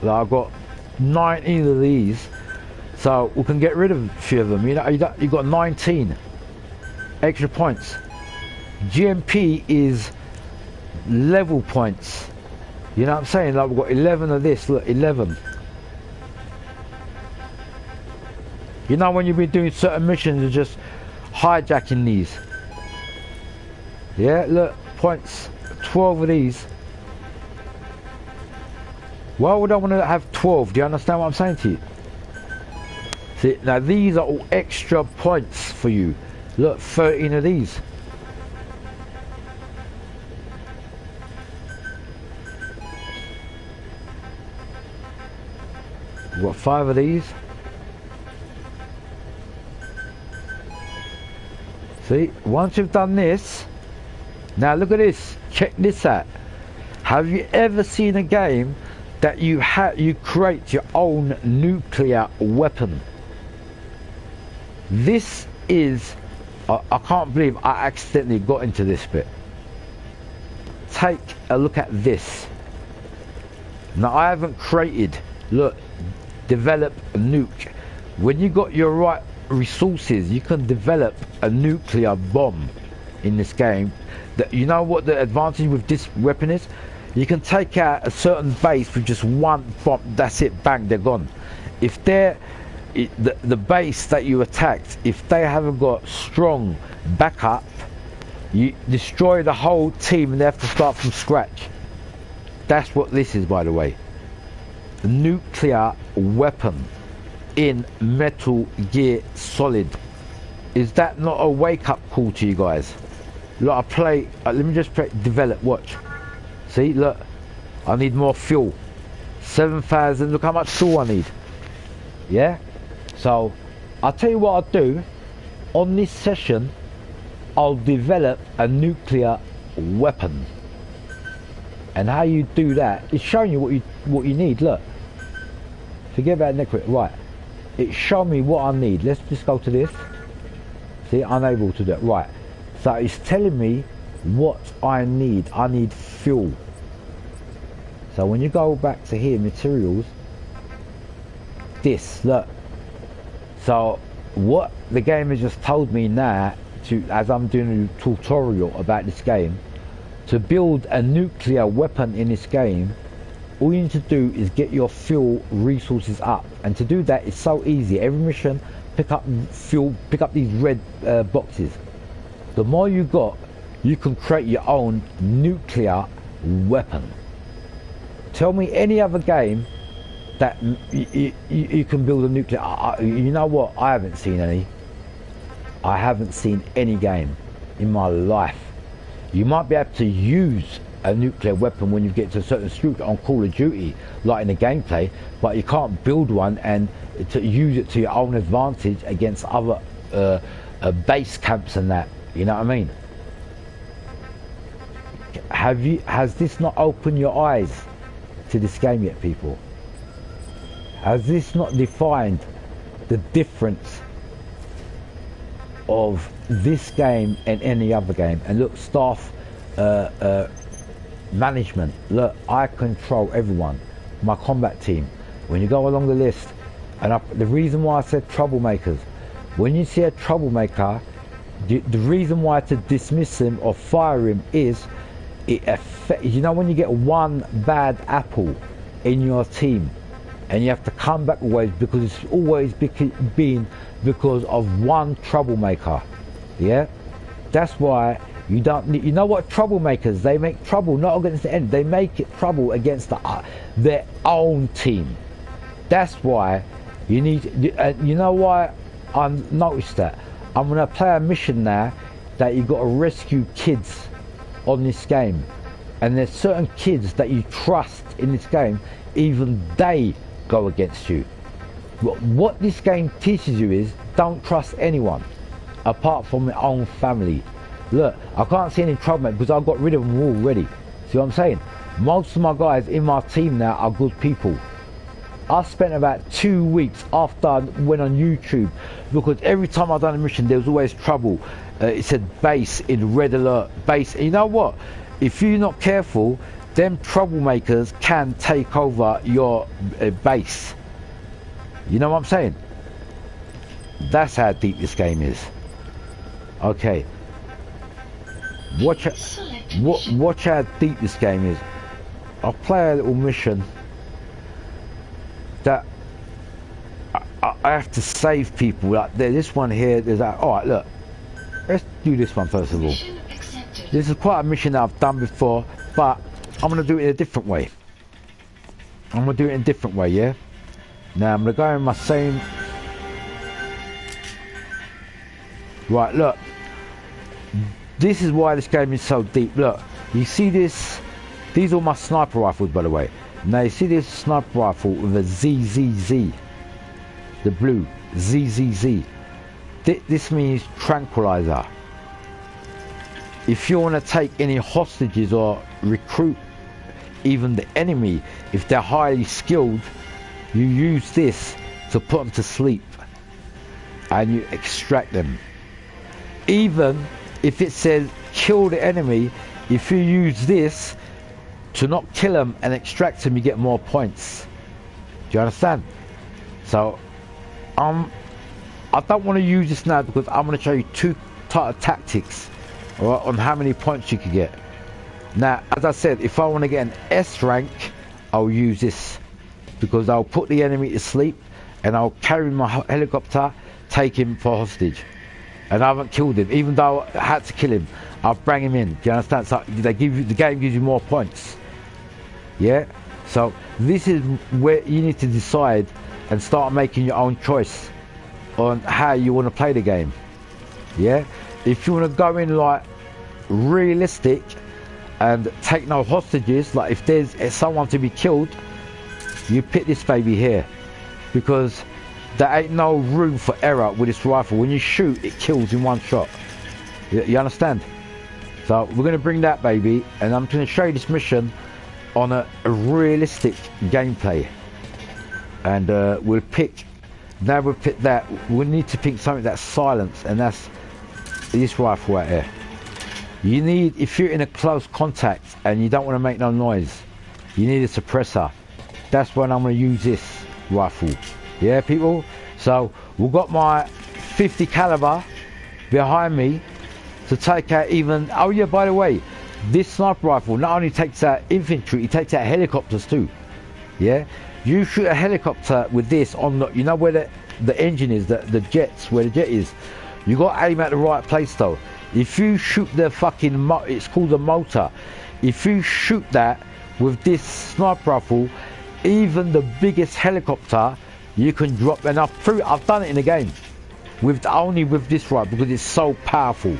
Like I've got 19 of these, so we can get rid of a few of them. You got 19 extra points. GMP is level points. You know what I'm saying? Like we've got 11 of this. Look, 11. You know when you've been doing certain missions, you're just hijacking these. Yeah, look, points. 12 of these. Why would I want to have 12? Do you understand what I'm saying to you? See, now these are all extra points for you. Look, 13 of these. We've got 5 of these. See, once you've done this, now look at this, check this out. Have you ever seen a game that you create your own nuclear weapon? This is, I can't believe I accidentally got into this bit. Take a look at this. Now I haven't created, look, develop a nuke. When you got your right resources, you can develop a nuclear bomb in this game. You know what the advantage with this weapon is? You can take out a certain base with just one bomb. That's it, bang, they're gone. If they're the base that you attacked, if they haven't got strong backup, you destroy the whole team and they have to start from scratch. That's what this is, by the way. The nuclear weapon in Metal Gear Solid. Is that not a wake-up call to you guys? Look, I play, let me just play, develop, watch. See, look, I need more fuel. 7,000, look how much fuel I need. Yeah? So, I'll tell you what I'll do. On this session, I'll develop a nuclear weapon. And how you do that, it's showing you what you need, look. Forget about nuclear, right. It's showing me what I need. Let's just go to this. See, unable to do it, right. So it's telling me what I need. I need fuel. So when you go back to here, materials, this, look. So what the game has just told me now, as I'm doing a tutorial about this game, to build a nuclear weapon in this game, all you need to do is get your fuel resources up. And to do that, it's so easy. Every mission, pick up fuel, pick up these red boxes. The more you got, you can create your own nuclear weapon. Tell me any other game that you can build a nuclear. You know what? I haven't seen any. I haven't seen any game in my life. You might be able to use a nuclear weapon when you get to a certain street on Call of Duty, like in the gameplay, but you can't build one and to use it to your own advantage against other base camps and that. You know what I mean? Has this not opened your eyes to this game yet, people? Has this not defined the difference of this game and any other game? And look, staff management, look, I control everyone, my combat team. When you go along the list, and the reason why I said troublemakers, when you see a troublemaker, the reason why to dismiss him or fire him is you know, when you get one bad apple in your team and you have to come back always, because it's always been because of one troublemaker. Yeah, that's why you don't need, you know what, troublemakers, they make trouble not against the enemy, they make it trouble against their own team. That's why you need, you know why I've noticed that? I'm going to play a mission now that you got to rescue kids on this game, and there's certain kids that you trust in this game, even they go against you. What this game teaches you is don't trust anyone apart from your own family. Look, I can't see any trouble because I've got rid of them already. See what I'm saying? Most of my guys in my team now are good people. I spent about 2 weeks after I went on YouTube, because every time I've done a mission there was always trouble. It said base in red alert, base. And you know what? If you're not careful, them troublemakers can take over your base. You know what I'm saying? That's how deep this game is. Okay. Watch how deep this game is. I'll play a little mission that I have to save people. Like this one here, there's that. All right, look. Let's do this one first of all. This is quite a mission that I've done before, but I'm going to do it in a different way. I'm going to do it in a different way, yeah? Now I'm going to go in my same... Right, look. This is why this game is so deep. Look, you see this? These are my sniper rifles, by the way. Now you see this sniper rifle with a ZZZ. The blue, ZZZ. This means tranquilizer. If you want to take any hostages or recruit even the enemy, if they're highly skilled, you use this to put them to sleep and you extract them. Even if it says kill the enemy, if you use this to not kill them and extract them, you get more points. Do you understand? So I don't want to use this now because I'm going to show you two types of tactics, right, on how many points you can get. Now, as I said, if I want to get an S rank, I'll use this because I'll put the enemy to sleep and I'll carry my helicopter, take him for hostage. And I haven't killed him, even though I had to kill him. I'll bring him in. Do you understand? So they give you, the game gives you more points. Yeah. So this is where you need to decide and start making your own choice on how you want to play the game. Yeah. If you want to go in like realistic and take no hostages, like if there's someone to be killed, you pick this baby here, because there ain't no room for error with this rifle. When you shoot, it kills in one shot. You understand? So we're going to bring that baby, and I'm going to show you this mission on a realistic gameplay. And we'll pick, now we'll pick that, we need to pick something that's silenced, and that's this rifle right here. You need, if you're in a close contact and you don't want to make no noise, you need a suppressor. That's when I'm going to use this rifle. Yeah, people? So we've got my 50 caliber behind me to take out even, oh yeah, by the way, this sniper rifle not only takes out infantry, it takes out helicopters too. Yeah, you shoot a helicopter with this on the, you know where the engine is, the jets, where the jet is, you got to aim at the right place though. If you shoot the fucking it's called a motor, if you shoot that with this sniper rifle, even the biggest helicopter you can drop. And I've done it in the game. only with this, right, because it's so powerful.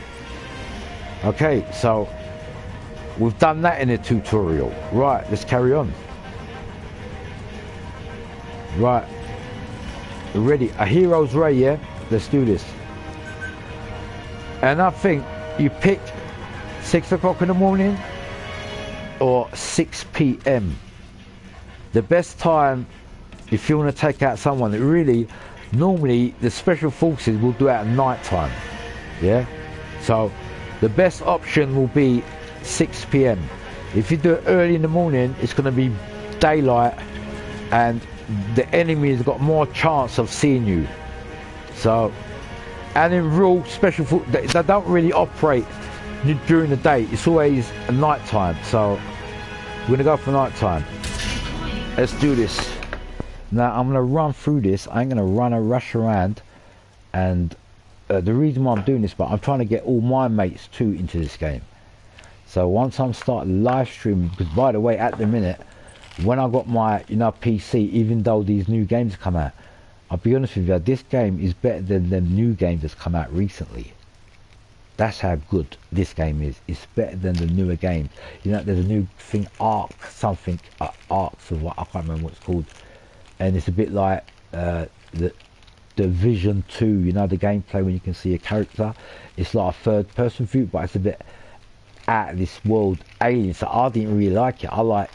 Okay, so we've done that in a tutorial. Right, let's carry on. Right, ready? A hero's ray, yeah? Let's do this. And I think you pick 6 o'clock in the morning or 6 p.m. The best time if you want to take out someone, that really, normally the special forces will do it at night time. Yeah? So the best option will be 6 p.m. If you do it early in the morning, it's going to be daylight and the enemy has got more chance of seeing you. So, and in real special forces, they don't really operate during the day. It's always night time. So we're going to go for night time. Let's do this. Now I'm going to run through this. I ain't going to rush around. And the reason why I'm doing this, but I'm trying to get all my mates too into this game. So once I'm starting live streaming, because by the way, at the minute, when I got my PC, even though these new games come out, I'll be honest with you, this game is better than the new games that's come out recently. That's how good this game is. It's better than the newer games. You know, there's a new thing, Arcs of what, I can't remember what it's called. And it's a bit like the Division 2, you know, the gameplay when you can see a character. It's like a third person view, but it's a bit out of this world alien. So I didn't really like it. I like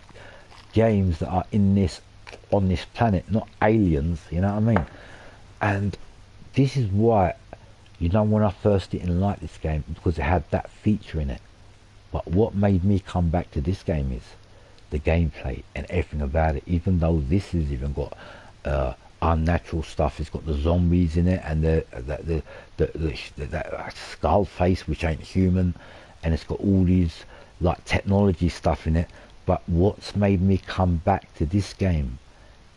games that are in this, on this planet, not aliens, you know what I mean? And this is why, you know, when I first didn't like this game, because it had that feature in it. But what made me come back to this game is the gameplay and everything about it. Even though this has even got unnatural stuff, it's got the zombies in it and that skull face which ain't human, and it's got all these like technology stuff in it. But what's made me come back to this game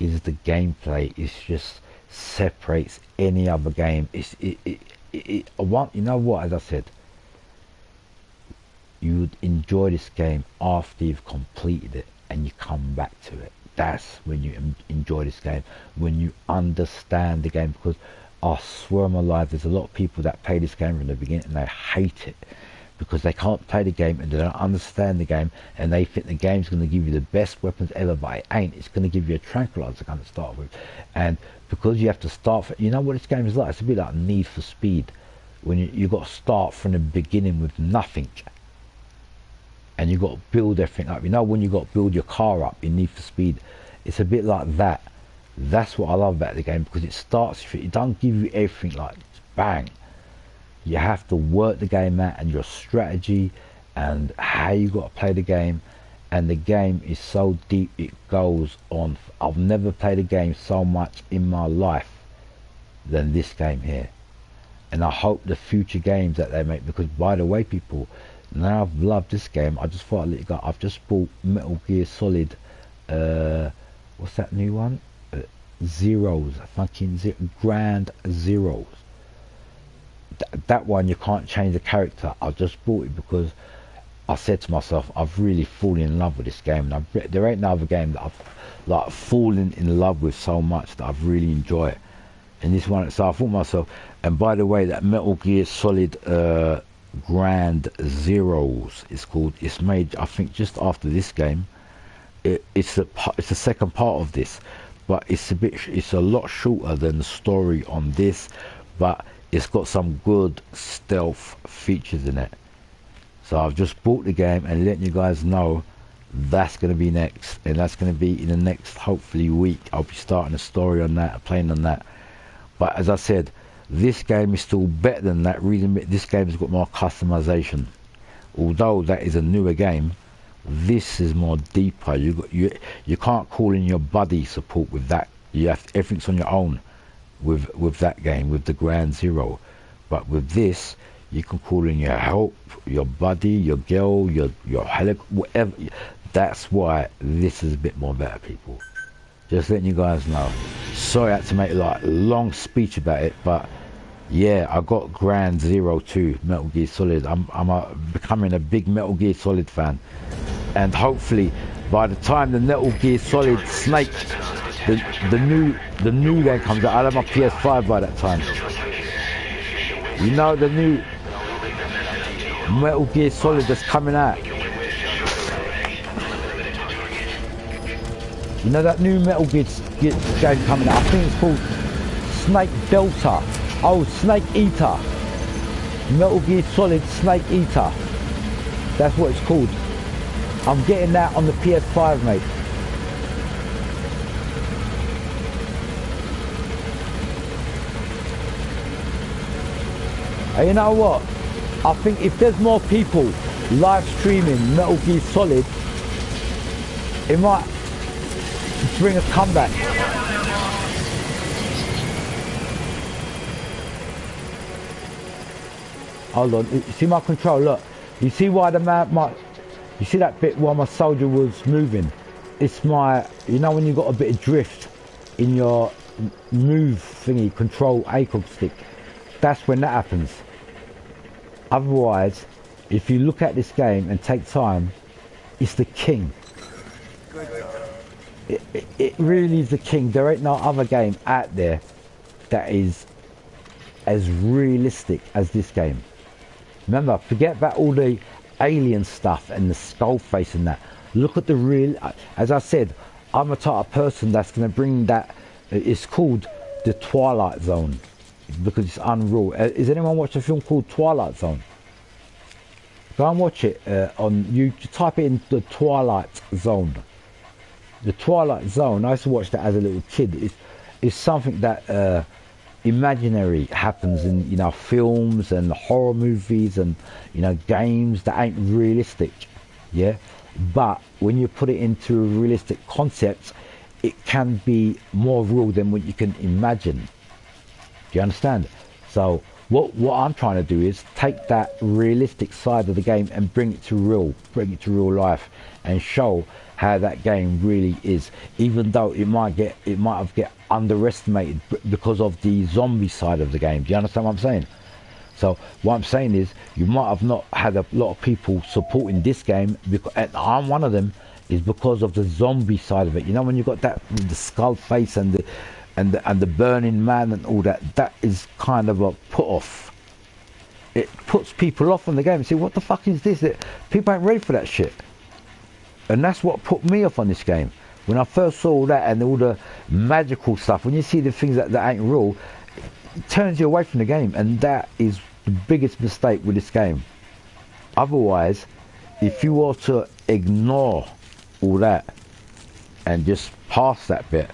is the gameplay. It's just separates any other game. You know what, as I said, you would enjoy this game after you've completed it and you come back to it. That's when you enjoy this game, when you understand the game. Because I swear on my life, there's a lot of people that play this game from the beginning and they hate it because they can't play the game and they don't understand the game, and they think the game's going to give you the best weapons ever, but it ain't. It's going to give you a tranquilizer kind of start with, and because you have to start, you know what this game is like? It's a bit like Need for Speed, when you got to start from the beginning with nothing, and you got to build everything up. You know, when you got to build your car up in Need for Speed, it's a bit like that. That's what I love about the game, because it starts, it don't give you everything like bang. You have to work the game out and your strategy and how you got to play the game, and the game is so deep it goes on. I've never played a game so much in my life than this game here, and I hope the future games that they make, because by the way people, now I've loved this game, I just thought I'd let it go. I've just bought Metal Gear Solid, what's that new one? Zeros, fucking Ground Zeroes. That one you can't change the character. I just bought it because I said to myself, I've really fallen in love with this game, and there ain't another game that I've like fallen in love with so much that I've really enjoyed it. And this one, so I thought to myself, and by the way, that Metal Gear Solid Ground Zeroes is called. It's made, I think, just after this game. It's the second part of this, but it's a lot shorter than the story on this, but it's got some good stealth features in it. So I've just bought the game and letting you guys know that's going to be next, and that's going to be in the next hopefully week. I'll be starting a story on that, playing on that. But as I said, this game is still better than that. Reason this game has got more customization. Although that is a newer game, this is more deeper. You can't call in your buddy support with that. You have everything's on your own with that game, with the Ground Zero. But with this, you can call in your help, your buddy, your girl, your whatever. That's why this is a bit more better, people. Just letting you guys know. Sorry I had to make like a long speech about it, but yeah, I got Ground Zero 2, Metal Gear Solid. I'm becoming a big Metal Gear Solid fan, and hopefully by the time the Metal Gear Solid Snake, the new game comes out, I'll have my PS5 by that time. You know the new Metal Gear Solid that's coming out. You know that new Metal Gear game coming out? I think it's called Snake Delta. Oh, Snake Eater. Metal Gear Solid Snake Eater. That's what it's called. I'm getting that on the PS5, mate. And you know what? I think if there's more people live streaming Metal Gear Solid, it might bring a comeback. Hold on, you see my control, look. You see why the man, you see that bit while my soldier was moving? It's my, you know when you got a bit of drift in your move thingy, control ACOG stick, that's when that happens. Otherwise, if you look at this game and take time, it's the king. It really is the king. There ain't no other game out there that is as realistic as this game. Remember, forget about all the alien stuff and the skull face and that. Look at the real, as I said, I'm a type of person that's going to bring that, it's called the Twilight Zone, because it's unreal. Has anyone watched a film called Twilight Zone? Go and watch it on you. Type it in the Twilight Zone. The Twilight Zone. I used to watch that as a little kid. It's something that imaginary happens in, you know, films and horror movies and, you know, games that ain't realistic. Yeah, but when you put it into a realistic concept, it can be more real than what you can imagine. Do you understand? So what I'm trying to do is take that realistic side of the game and bring it to real life, and show how that game really is. Even though it might have get underestimated because of the zombie side of the game. Do you understand what I'm saying? So what I'm saying is, you might have not had a lot of people supporting this game, because, and I'm one of them, is because of the zombie side of it. You know, when you got that, the skull face and the burning man and all that, that is kind of a put off. It puts people off on the game and say, what the fuck is this? People ain't ready for that shit. And that's what put me off on this game. When I first saw all that and all the magical stuff, when you see the things that ain't real, it turns you away from the game. And that is the biggest mistake with this game. Otherwise, if you were to ignore all that and just pass that bit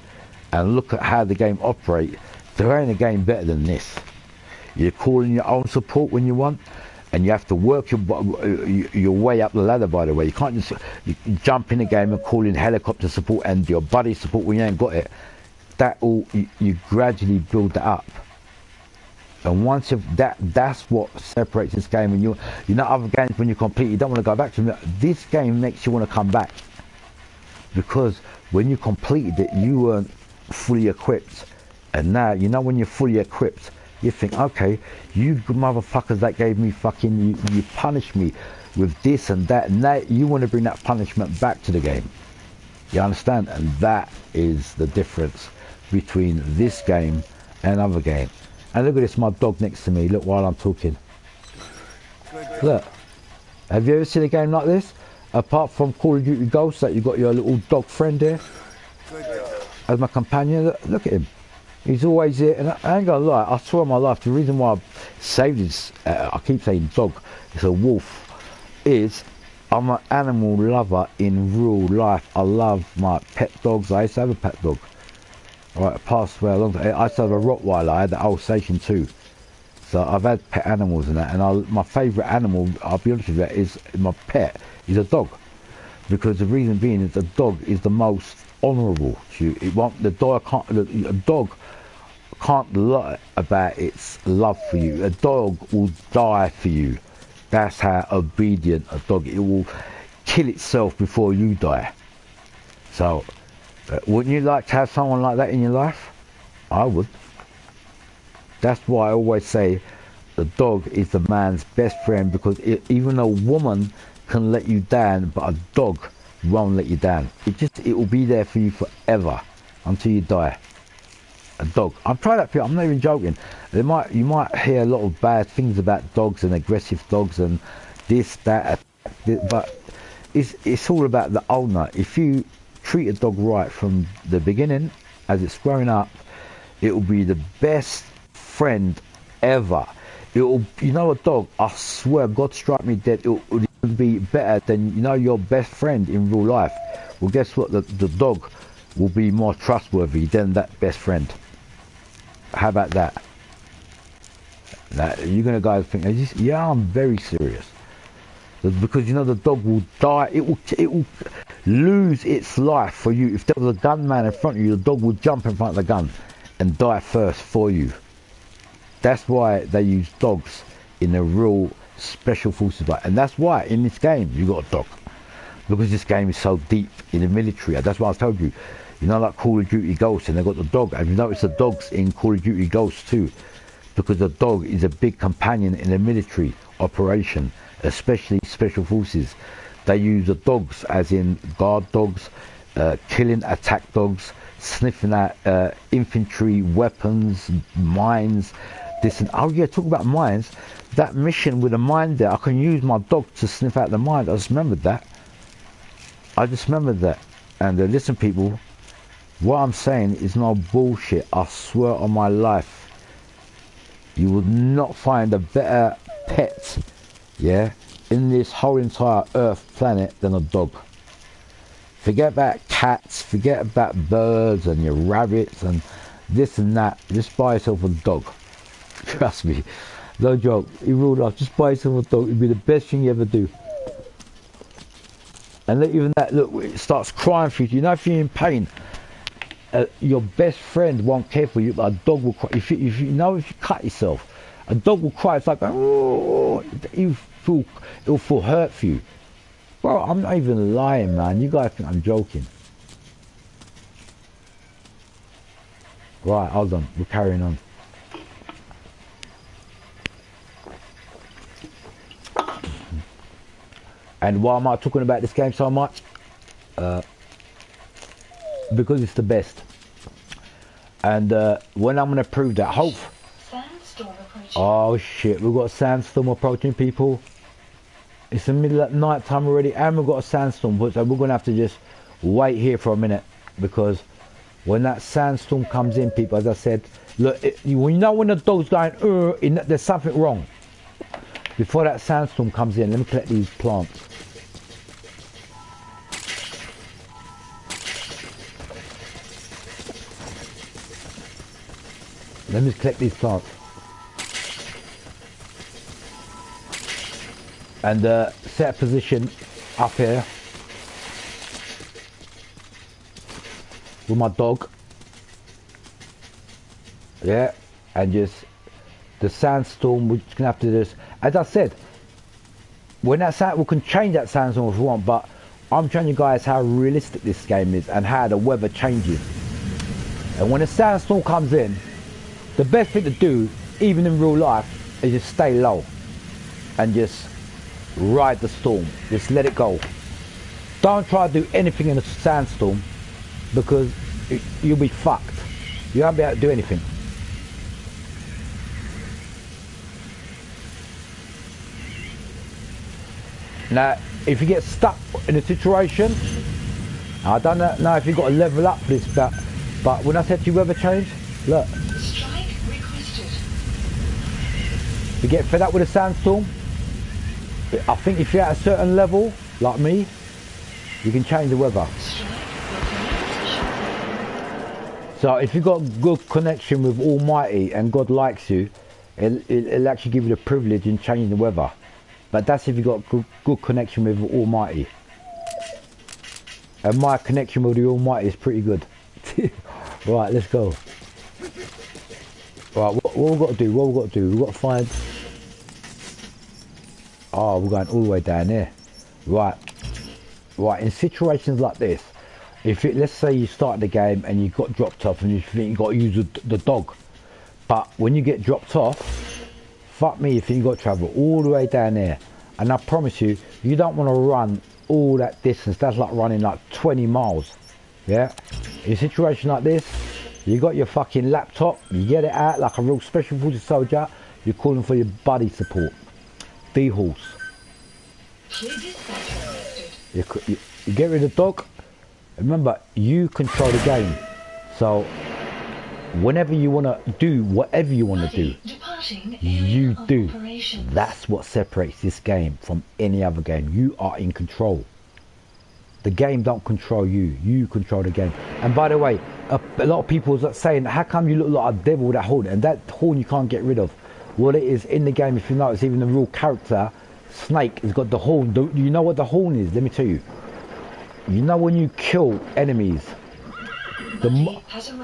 and look at how the game operates, there ain't a game better than this. You're calling your own support when you want, and you have to work your way up the ladder, by the way. You can't just jump in the game and call in helicopter support and your buddy support when you ain't got it. That all, you gradually build that up. And once that's what separates this game. And you know, other games, when you complete, you don't want to go back to them. This game makes you want to come back, because when you completed it, you weren't fully equipped. And now, you know, when you're fully equipped, you think, okay, you motherfuckers that gave me fucking, you punished me with this and that, and now you want to bring that punishment back to the game. You understand? And that is the difference between this game and other game. And look at this, my dog next to me, look, while I'm talking. Look, have you ever seen a game like this? Apart from Call of Duty Ghosts, that you got your little dog friend there as my companion. Look at him. He's always here, and I ain't gonna lie, I swear on my life, the reason why I saved this, I keep saying dog, it's a wolf, is I'm an animal lover in real life. I love my pet dogs. I used to have a pet dog. Right, passed away a long time. I used to have a Rottweiler. I had the old station too. So I've had pet animals and that, and my favourite animal, I'll be honest with you, is my pet, is a dog. Because the reason being is the dog is the most honourable to you. A dog can't lie about its love for you. A dog will die for you. That's how obedient a dog is. It will kill itself before you die. So, wouldn't you like to have someone like that in your life? I would. That's why I always say the dog is the man's best friend, because even a woman can let you down, but a dog won't let you down. It will be there for you forever until you die. A dog. I've tried that for you. I'm not even joking. You might hear a lot of bad things about dogs and aggressive dogs and this, that, but it's all about the owner. If you treat a dog right from the beginning, as it's growing up, it will be the best friend ever. You know, a dog, I swear, God strike me dead, it will be better than, you know, your best friend in real life. Well, guess what? The dog will be more trustworthy than that best friend. How about that? Now, you're gonna guys think, yeah, I'm very serious. Because, you know, the dog will die. It will lose its life for you. If there was a gunman in front of you, the dog will jump in front of the gun and die first for you. That's why they use dogs in the real special forces fight. And that's why in this game you got a dog. Because this game is so deep in the military. That's why I told you. You know, like Call of Duty Ghosts, and they got the dog. Have you noticed the dogs in Call of Duty Ghosts too? Because the dog is a big companion in a military operation, especially special forces. They use the dogs as in guard dogs, killing attack dogs, sniffing out infantry, weapons, mines, this and oh yeah, talk about mines. That mission with a mine there, I can use my dog to sniff out the mines. I just remembered that. And listen people, what I'm saying is no bullshit. I swear on my life. You would not find a better pet, yeah, in this whole entire Earth planet than a dog. Forget about cats, forget about birds and your rabbits and this and that. Just buy yourself a dog. Trust me. No joke. In real life, just buy yourself a dog. It'll be the best thing you ever do. And look, even that, look, it starts crying for you. You know, if you're in pain, your best friend won't care for you, but a dog will cry. If you cut yourself, a dog will cry. It's like, oh, it'll feel hurt for you. Bro, I'm not even lying, man. You guys think I'm joking. Right, hold on. We're carrying on. And why am I talking about this game so much? Because it's the best. And when I'm going to prove that, Sandstorm approaching. Oh shit, we've got a sandstorm approaching, people. It's the middle of night time already, and we've got a sandstorm, so we're going to have to just wait here for a minute, because when that sandstorm comes in, people, as I said, look, you know when the dog's going, there's something wrong. Before that sandstorm comes in, let me collect these plants. Let me just collect these plants. And set a position up here with my dog. Yeah, and just the sandstorm, we're just gonna have to just, as I said, when that we can change that sandstorm if we want, but I'm showing you guys how realistic this game is and how the weather changes. And when a sandstorm comes in, the best thing to do, even in real life, is just stay low and just ride the storm. Just let it go. Don't try to do anything in a sandstorm, because you'll be fucked. You won't be able to do anything. Now, if you get stuck in a situation, I don't know if you've got to level up for this, but when I said to you weather change, look. Strike requested. You get fed up with a sandstorm, I think if you're at a certain level, like me, you can change the weather. So if you've got good connection with Almighty and God likes you, it'll actually give you the privilege in changing the weather. But that's if you've got good connection with Almighty. And my connection with the Almighty is pretty good. Right, let's go. Right, what we've got to do, we've got to find... Oh, we're going all the way down there. Right, in situations like this, let's say you start the game and you got dropped off and you think you got to use the dog. But when you get dropped off, fuck me, you think you got to travel all the way down there. And I promise you, you don't want to run all that distance. That's like running like 20 miles. Yeah? In a situation like this, You got your fucking laptop, you get it out like a real special forces soldier, you're calling for your buddy support. D-horse. Clear dispatch requested. You get rid of the dog. Remember, you control the game. So, whenever you want to do whatever you want to do, Departing you area of do. operations. That's what separates this game from any other game. You are in control. The game don't control you. You control the game. And by the way, a lot of people are saying, how come you look like a devil with that horn? And that horn you can't get rid of. Well, it is in the game. If you notice, even the real character, Snake, has got the horn. Do you know what the horn is? Let me tell you. You know when you kill enemies,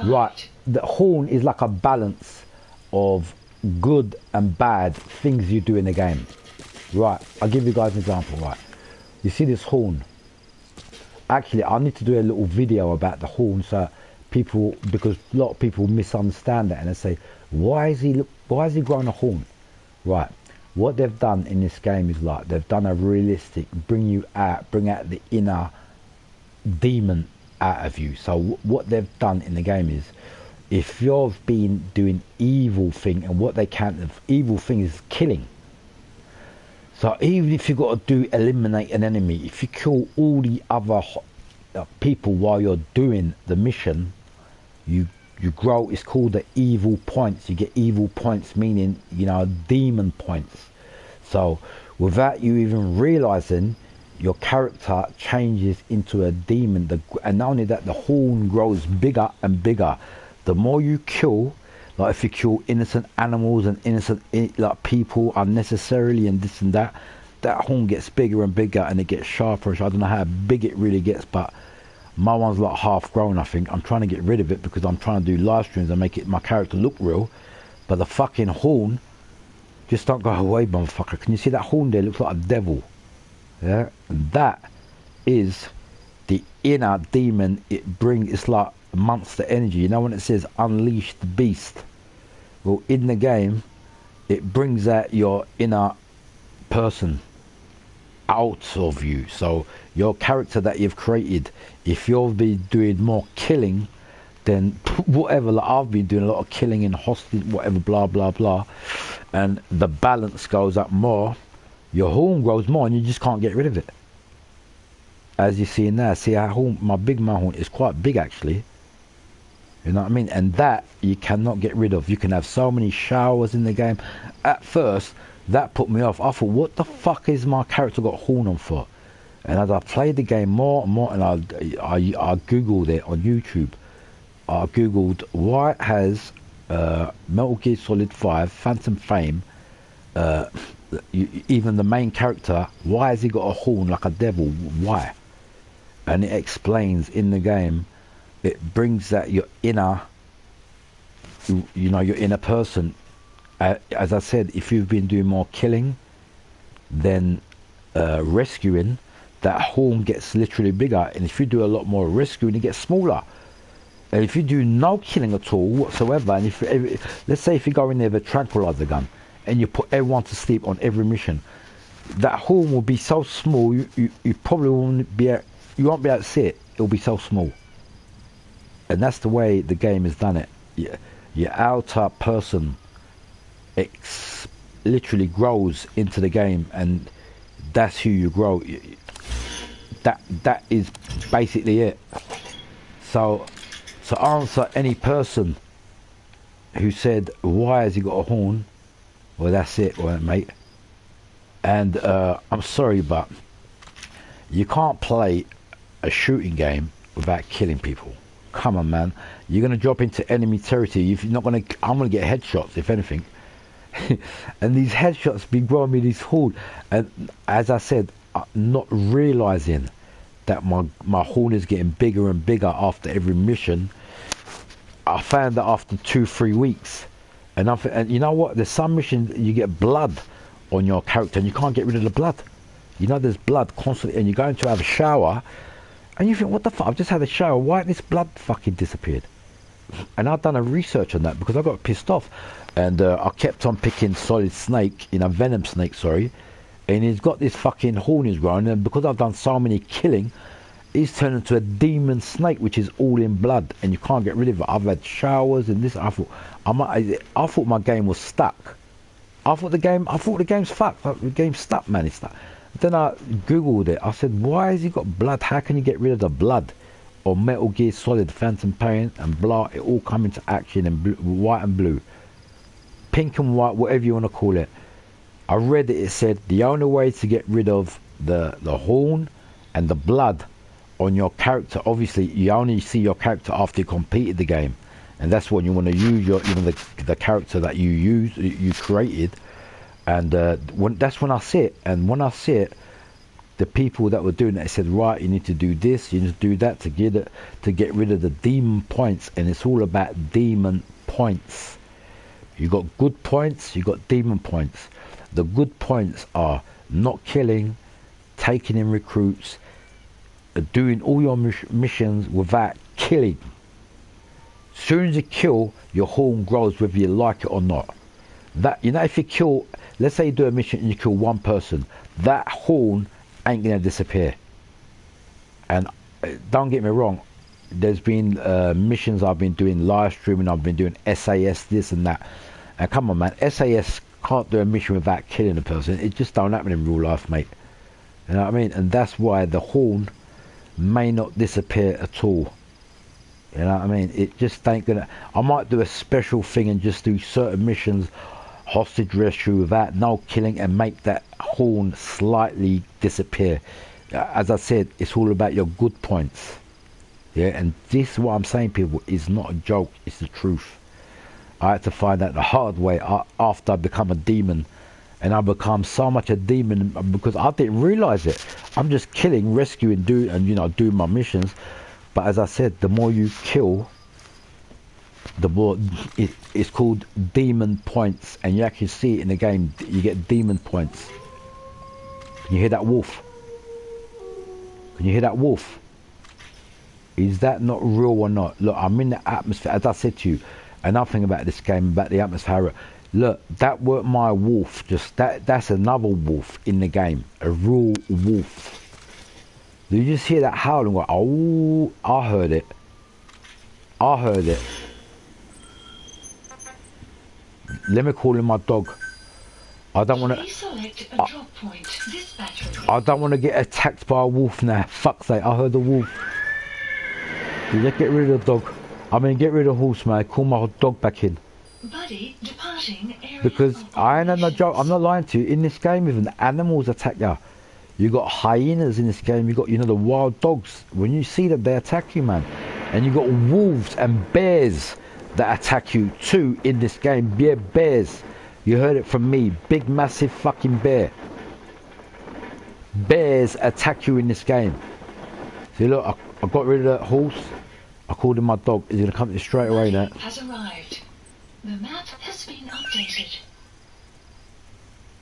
right, the horn is like a balance of good and bad things you do in the game. Right, I'll give you guys an example. Right, you see this horn. Actually, I need to do a little video about the horn, so people, because a lot of people misunderstand that and they say, why is he growing a horn? Right, what they've done in this game is like they've done a realistic bring out the inner demon out of you. So what they've done in the game is, if you've been doing evil thing, and what they count of evil thing is killing. So even if you've got to eliminate an enemy, if you kill all the other people while you're doing the mission, you grow. It's called the evil points. You get evil points, meaning, you know, demon points. So without you even realizing, your character changes into a demon. And not only that, the horn grows bigger and bigger. The more you kill, like if you kill innocent animals and innocent like people unnecessarily and this and that, that horn gets bigger and bigger and it gets sharper. I don't know how big it really gets, but my one's like half grown, I think. I'm trying to get rid of it because I'm trying to do live streams and make my character look real. But the fucking horn just don't go away, motherfucker. Can you see that horn there? It looks like a devil. Yeah, and that is the inner demon. It's like monster energy. You know when it says unleash the beast? Well, in the game, it brings out your inner person out of you. So your character that you've created, if you'll be doing more killing, then whatever, like I've been doing a lot of killing in hostage, whatever, blah blah blah, and the balance goes up more, your horn grows more and you just can't get rid of it. As you see now, see how horn, my big man horn is quite big actually. You know what I mean? And that you cannot get rid of. You can have so many showers in the game. At first, that put me off. I thought, what the fuck is my character got horn on for? And as I played the game more and more, and I googled it on YouTube. I googled why has Metal Gear Solid 5 Phantom Fame, even the main character, why has he got a horn like a devil? Why? And it explains in the game. It brings that your inner, you know, your inner person. As I said, if you've been doing more killing than rescuing, that horn gets literally bigger. And if you do a lot more rescuing, it gets smaller. And if you do no killing at all whatsoever, and if let's say if you go in there with a tranquilizer gun and you put everyone to sleep on every mission, that horn will be so small you probably won't be able to see it. It'll be so small. And that's the way the game has done it. Your outer person literally grows into the game, and that's who you grow. That is basically it. So to answer any person who said, why has he got a horn? Well, that's it, well, mate. And I'm sorry, but you can't play a shooting game without killing people. Come on, man. You're going to drop into enemy territory. If you're not going to, I'm going to get headshots, if anything. And these headshots be growing me this horn. And as I said, not realizing that my horn is getting bigger and bigger after every mission. I found that after 2-3 weeks. And you know what? There's some missions you get blood on your character and you can't get rid of the blood. You know there's blood constantly, and you're going to have a shower. And you think, what the fuck? I've just had a shower. Why has this blood fucking disappeared? And I've done a research on that because I got pissed off. And I kept on picking Solid Snake, Venom Snake, sorry. And he's got this fucking horn he's growing. And because I've done so many killing, he's turned into a demon snake, which is all in blood, and you can't get rid of it. I've had showers and this. I thought my game was stuck. I thought the game's fucked. The game's stuck, man. It's stuck. Then I googled it. I said, why has he got blood? How can you get rid of the blood? Or Metal Gear Solid, Phantom Pain, and blah. It all come into action in blue, white and blue, pink and white, whatever you want to call it. I read it. It said the only way to get rid of the horn and the blood on your character, obviously you only see your character after you completed the game, and that's when you want to use the character that you created, and that's when I see it. And when I see it, the people that were doing it said, right, you need to do this, you need to do that to get rid of the demon points, and it's all about demon points. You got good points, you got demon points. The good points are not killing, taking in recruits, doing all your missions without killing. As soon as you kill, your horn grows whether you like it or not. That, you know, if you kill, let's say you do a mission and you kill one person, that horn ain't gonna disappear. And don't get me wrong, there's been missions I've been doing, live streaming, I've been doing SAS, this and that. And come on, man, SAS can't do a mission without killing a person. It just don't happen in real life, mate. You know what I mean? And that's why the horn may not disappear at all. You know what I mean? It just ain't gonna. I might do a special thing and just do certain missions, hostage rescue without no killing, and make that horn slightly disappear. As I said, it's all about your good points. Yeah, and this, what I'm saying, people, is not a joke. It's the truth. I had to find out the hard way after I become a demon, and I become so much a demon because I didn't realize it. I'm just killing, rescuing, doing my missions. But as I said, the more you kill, the more it's called demon points, and you actually see it in the game. You get demon points. Can you hear that wolf? Can you hear that wolf? Is that not real or not? Look, I'm in the atmosphere, as I said to you. Another thing about this game, about the atmosphere. Look, that weren't my wolf. Just that's another wolf in the game. A real wolf. Do you just hear that howling? Go, oh, I heard it. I heard it. Let me call in my dog. I don't want to. I don't want to get attacked by a wolf now. Fuck's sake! I heard the wolf. Let's get rid of the dog. I mean, get rid of the horse, man. Call my dog back in. Buddy, departing area. Because I ain't no joke. I'm not lying to you. In this game, even the animals attack you. You got hyenas in this game. You got, the wild dogs. When you see them, they attack you, man. And you got wolves and bears that attack you too in this game. Yeah, bears. You heard it from me. Big, massive fucking bear. Bears attack you in this game. See, look, I got rid of that horse. I called him my dog. He's going to come to me straight away now. Has arrived. The map has been updated.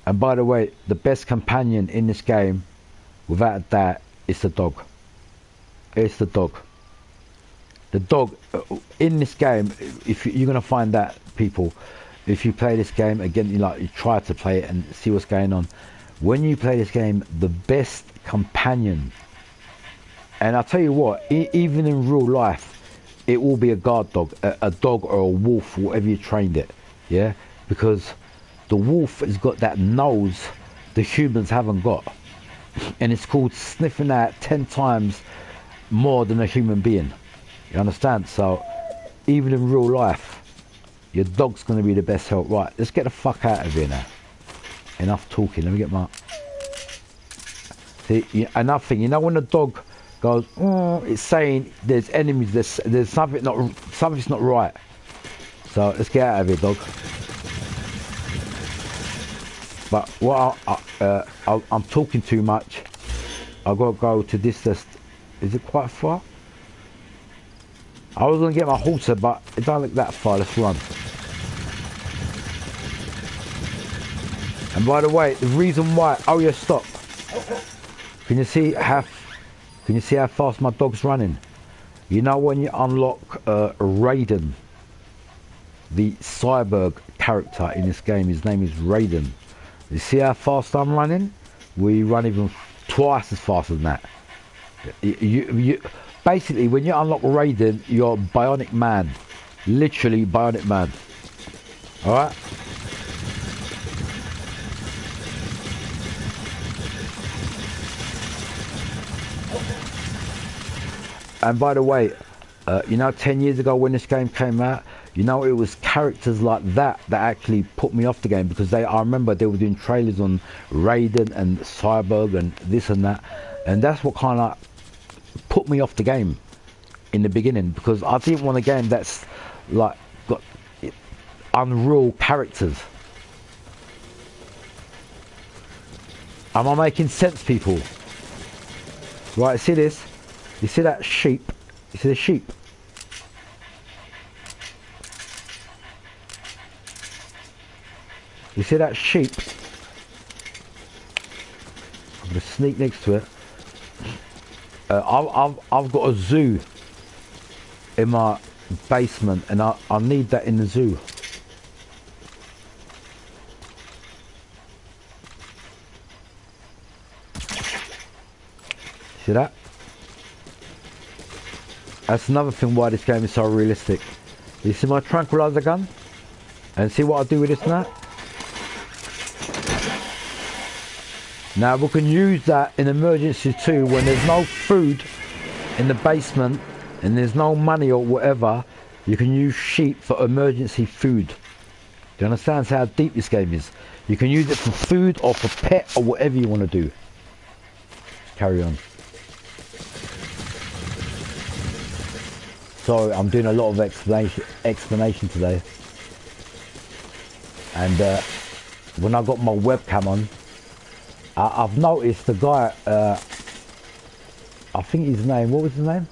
And by the way, the best companion in this game, without a doubt, is the dog. It's the dog. The dog, in this game, if you're going to find that, people, if you play this game, again, you try to play it and see what's going on. When you play this game, the best companion, and I'll tell you what, even in real life, it will be a guard dog, a dog or a wolf, whatever you trained it, yeah? Because the wolf has got that nose the humans haven't got. And it's called sniffing out 10 times more than a human being. You understand? So, even in real life, your dog's going to be the best help. Right, let's get the fuck out of here now. Enough talking, let me get my... See, another thing, when the dog goes, it's saying there's enemies, there's something's not right. So let's get out of here, dog. But what I'm talking too much. I've got to go to this list. Is it quite far? I was going to get my halter, but it don't look that far. Let's run. And by the way, the reason why... Oh yeah, stop. Can you see how fast my dog's running? You know when you unlock Raiden, the cyborg character in this game, his name is Raiden. You see how fast I'm running? We run even twice as fast as that. You basically, when you unlock Raiden, you're Bionic Man. Literally Bionic Man. Alright? And by the way, you know, 10 years ago when this game came out, you know, it was characters like that that actually put me off the game, because I remember they were doing trailers on Raiden and Cyborg and this and that, and that's what kind of put me off the game in the beginning, because I didn't want a game that's like got unreal characters. Am I making sense, people? Right, see this? You see that sheep? You see the sheep? You see that sheep? I'm gonna sneak next to it. I've got a zoo in my basement, and I need that in the zoo. See that? That's another thing why this game is so realistic. You see my tranquilizer gun? And see what I do with this now? Now we can use that in emergency too, when there's no food in the basement and there's no money or whatever. You can use sheep for emergency food. Do you understand how deep this game is? You can use it for food or for pet or whatever you want to do. Carry on. Sorry, I'm doing a lot of explanation today. And when I got my webcam on, I've noticed the guy, I think his name, what was his name?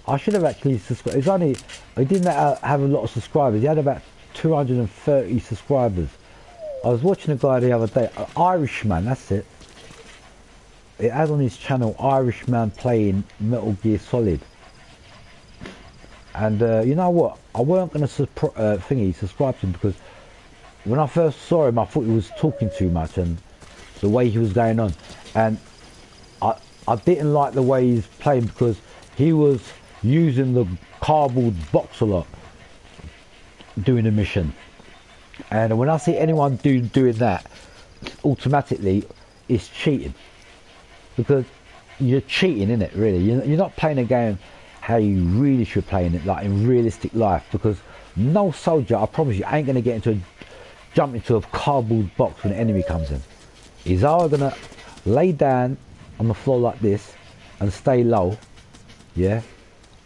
I should have actually subscribed. He didn't have a lot of subscribers. He had about 230 subscribers. I was watching a guy the other day, Irishman, that's it. It had on his channel, Irishman playing Metal Gear Solid. And you know what? I weren't going to subscribe to him, because when I first saw him, I thought he was talking too much and the way he was going on. And I didn't like the way he's playing, because he was using the cardboard box a lot doing a mission. And when I see anyone doing that, automatically it's cheating, because you're cheating, innit, really. You're not playing a game how you really should play in it, like in realistic life, because no soldier, I promise you, ain't going to jump into a cardboard box when an enemy comes in. He's either going to lay down on the floor like this and stay low, yeah?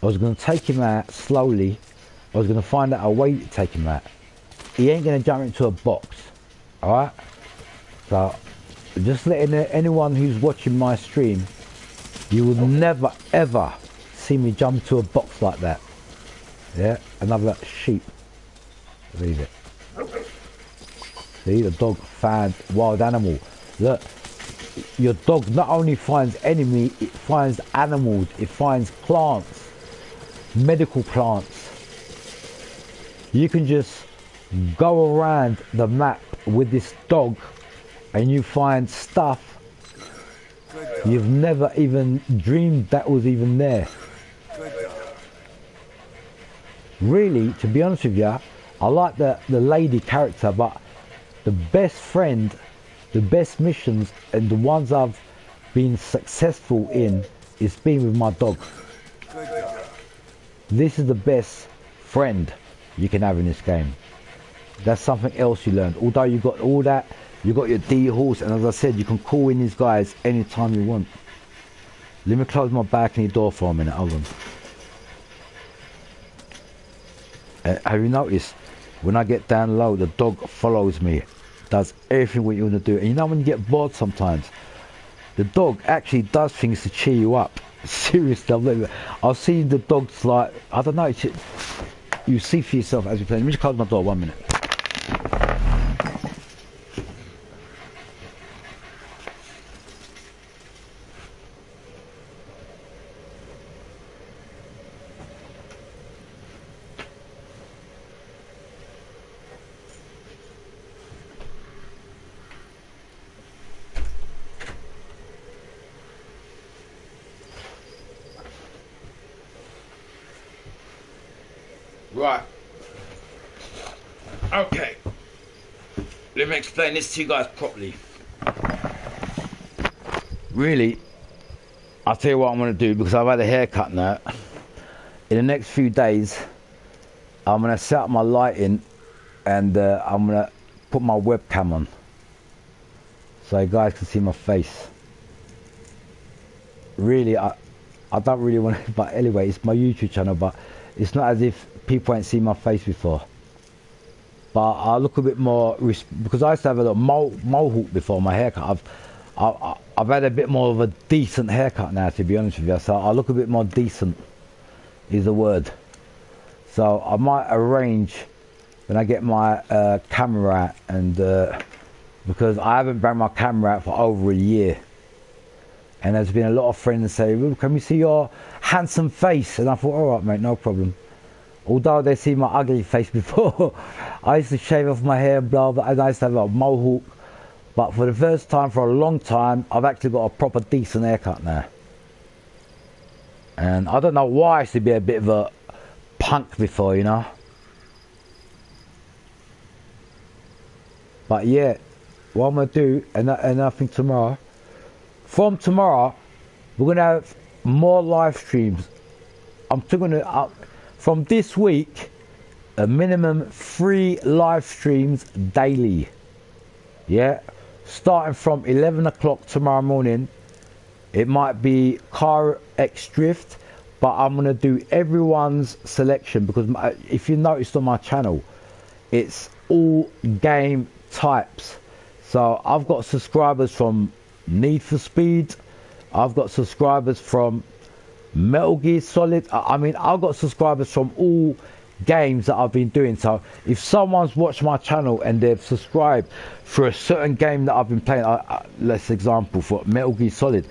I was going to take him out slowly. I was going to find out a way to take him out. He ain't going to jump into a box, alright? So, just letting anyone who's watching my stream, you will never ever see me jump to a box like that. Yeah, another sheep. Leave it. See, the dog found wild animal. Look, your dog not only finds enemy, it finds animals, it finds plants, medical plants. You can just go around the map with this dog and you find stuff you've never even dreamed that was even there. Really, to be honest with you, I like the lady character, but the best friend, the best missions, and the ones I've been successful in is being with my dog. This is the best friend you can have in this game. That's something else you learned. Although you got all that, you got your D horse, and as I said, you can call in these guys anytime you want. Let me close my balcony door for a minute. Hold on. Have you noticed when I get down low, the dog follows me, does everything what you want to do. And you know, when you get bored sometimes, the dog actually does things to cheer you up. Seriously, I've seen the dogs, like, I don't know, you see for yourself as you play. Let me just close my door 1 minute. Right. Okay. Let me explain this to you guys properly. Really, I'll tell you what I'm going to do, because I've had a haircut now. In the next few days, I'm going to set up my lighting, and I'm going to put my webcam on, so you guys can see my face. Really, I don't really want to, but anyway, it's my YouTube channel, but it's not as if people ain't seen my face before. But I look a bit more, because I used to have a little mohawk before my haircut. I've had a bit more of a decent haircut now, to be honest with you, so I look a bit more decent, is the word. So I might arrange, when I get my camera out, and because I haven't brought my camera out for over a year, and there's been a lot of friends say, well, can we see your handsome face? And I thought, all right, mate, no problem. Although they see my ugly face before, I used to shave off my hair, blah, blah, and I used to have a mohawk. But for the first time for a long time, I've actually got a proper decent haircut now. And I don't know why I used to be a bit of a punk before, you know. But yeah, what I'm going to do, and I think tomorrow, from tomorrow, we're going to have more live streams. I'm still going to, from this week, a minimum 3 live streams daily. Yeah, starting from 11 o'clock tomorrow morning. It might be Car X Drift, but I'm going to do everyone's selection, because if you noticed on my channel, it's all game types. So I've got subscribers from Need for Speed, I've got subscribers from Metal Gear Solid. I mean, I've got subscribers from all games that I've been doing. So if someone's watched my channel and they've subscribed for a certain game that I've been playing, let's example for Metal Gear Solid,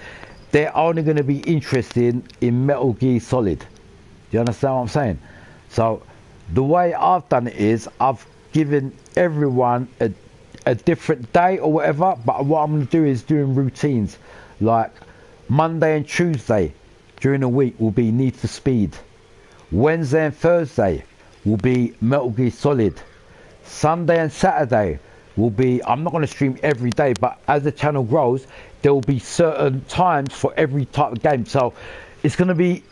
they're only going to be interested in Metal Gear Solid. Do you understand what I'm saying? So the way I've done it is I've given everyone a different day or whatever, but what I'm going to do is doing routines. Like Monday and Tuesday during the week will be Need for Speed. Wednesday and Thursday will be Metal Gear Solid. Sunday and Saturday will be, I'm not going to stream every day, but as the channel grows, there will be certain times for every type of game. So it's going to be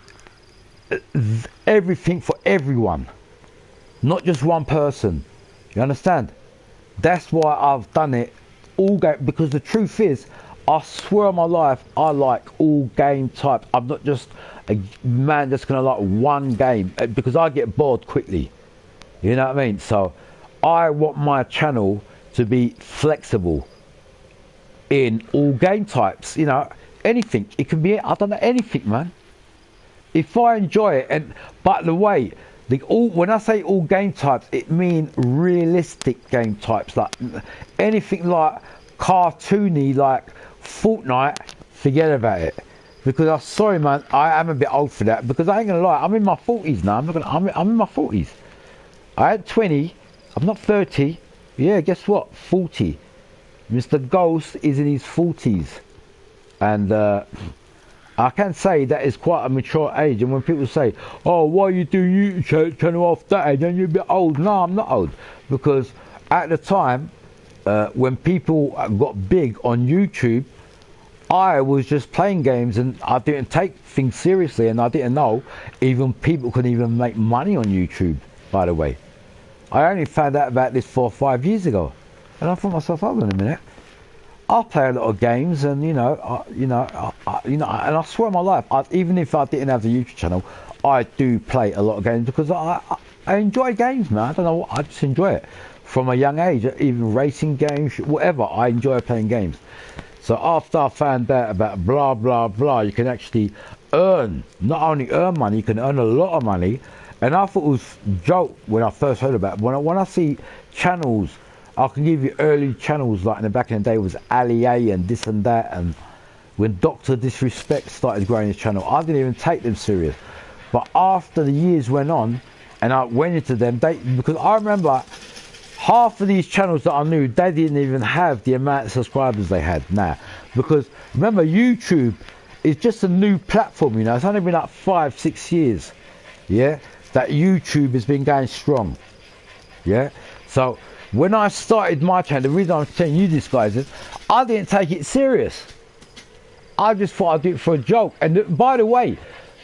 everything for everyone, not just one person. You understand? That's why I've done it all game, because the truth is, I swear on my life, I like all game types. I'm not just a man that's going to like one game, because I get bored quickly. You know what I mean? So I want my channel to be flexible in all game types. You know, anything. It can be, I don't know, anything, man. If I enjoy it, and by the way, when I say all game types, it means realistic game types, like anything like cartoony, like Fortnite. Forget about it, because I'm sorry, man, I am a bit old for that. Because I ain't gonna lie, I'm in my 40s now. I'm in my 40s. I had 20. I'm not 30. Yeah, guess what? 40. Mr. Ghost is in his 40s, and I can say that is quite a mature age. And when people say, oh, why you do YouTube channel off that age, and you're a bit old? No, I'm not old, because at the time when people got big on YouTube, I was just playing games, and I didn't take things seriously, and I didn't know even people could even make money on YouTube, by the way. I only found out about this 4 or 5 years ago, and I thought to myself, hold on a minute, I play a lot of games, and and I swear on my life, even if I didn't have the YouTube channel, I do play a lot of games, because I enjoy games, man. I don't know what, I just enjoy it from a young age. Even racing games, whatever, I enjoy playing games. So after I found out about blah blah blah, you can actually earn, not only earn money, you can earn a lot of money. And I thought it was a joke when I first heard about it. When I see channels, I can give you early channels, like in the back in the day was Ali A and this and that, and when Dr. Disrespect started growing his channel, I didn't even take them serious. But after the years went on, and I went into them, because I remember half of these channels that I knew, they didn't even have the amount of subscribers they had now. Because remember, YouTube is just a new platform, you know. It's only been like 5-6 years. Yeah, that YouTube has been going strong. Yeah. So when I started my channel, the reason I'm telling you this, guys, is I didn't take it serious. I just thought I'd do it for a joke. And by the way,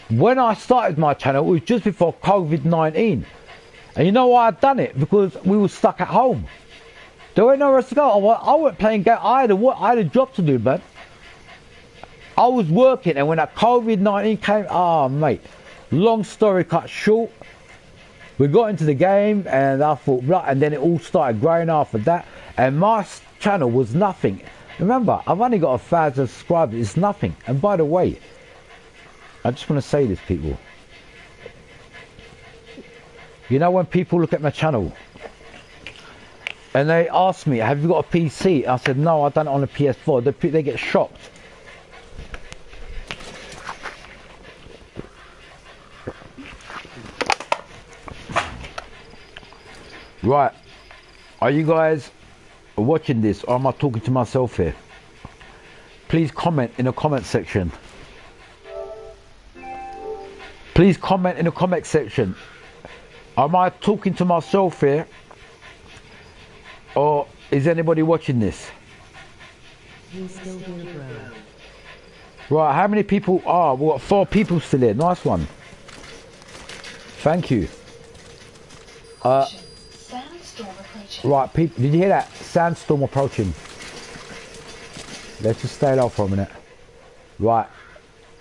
when I started my channel, it was just before COVID-19. And you know why I'd done it? Because we were stuck at home. There ain't nowhere else to go. I wasn't playing games. I had a job to do, man. I was working, and when that COVID-19 came, mate, long story cut short, we got into the game, and I thought, right, and then it all started growing after that, and my channel was nothing. Remember, I've only got 1,000 subscribers. It's nothing. And by the way, I just want to say this, people. You know, when people look at my channel and they ask me, have you got a PC? I said, no, I've done it on a PS4. They get shocked. Right, are you guys watching this, or am I talking to myself here? Please comment in the comment section. Please comment in the comment section. Am I talking to myself here, or is anybody watching this? He's still here, bro. Right, how many people are? We've got 4 people still here. Nice one. Thank you. Sandstorm approaching. Right, people, did you hear that? Sandstorm approaching. Let's just stay low for a minute. Right,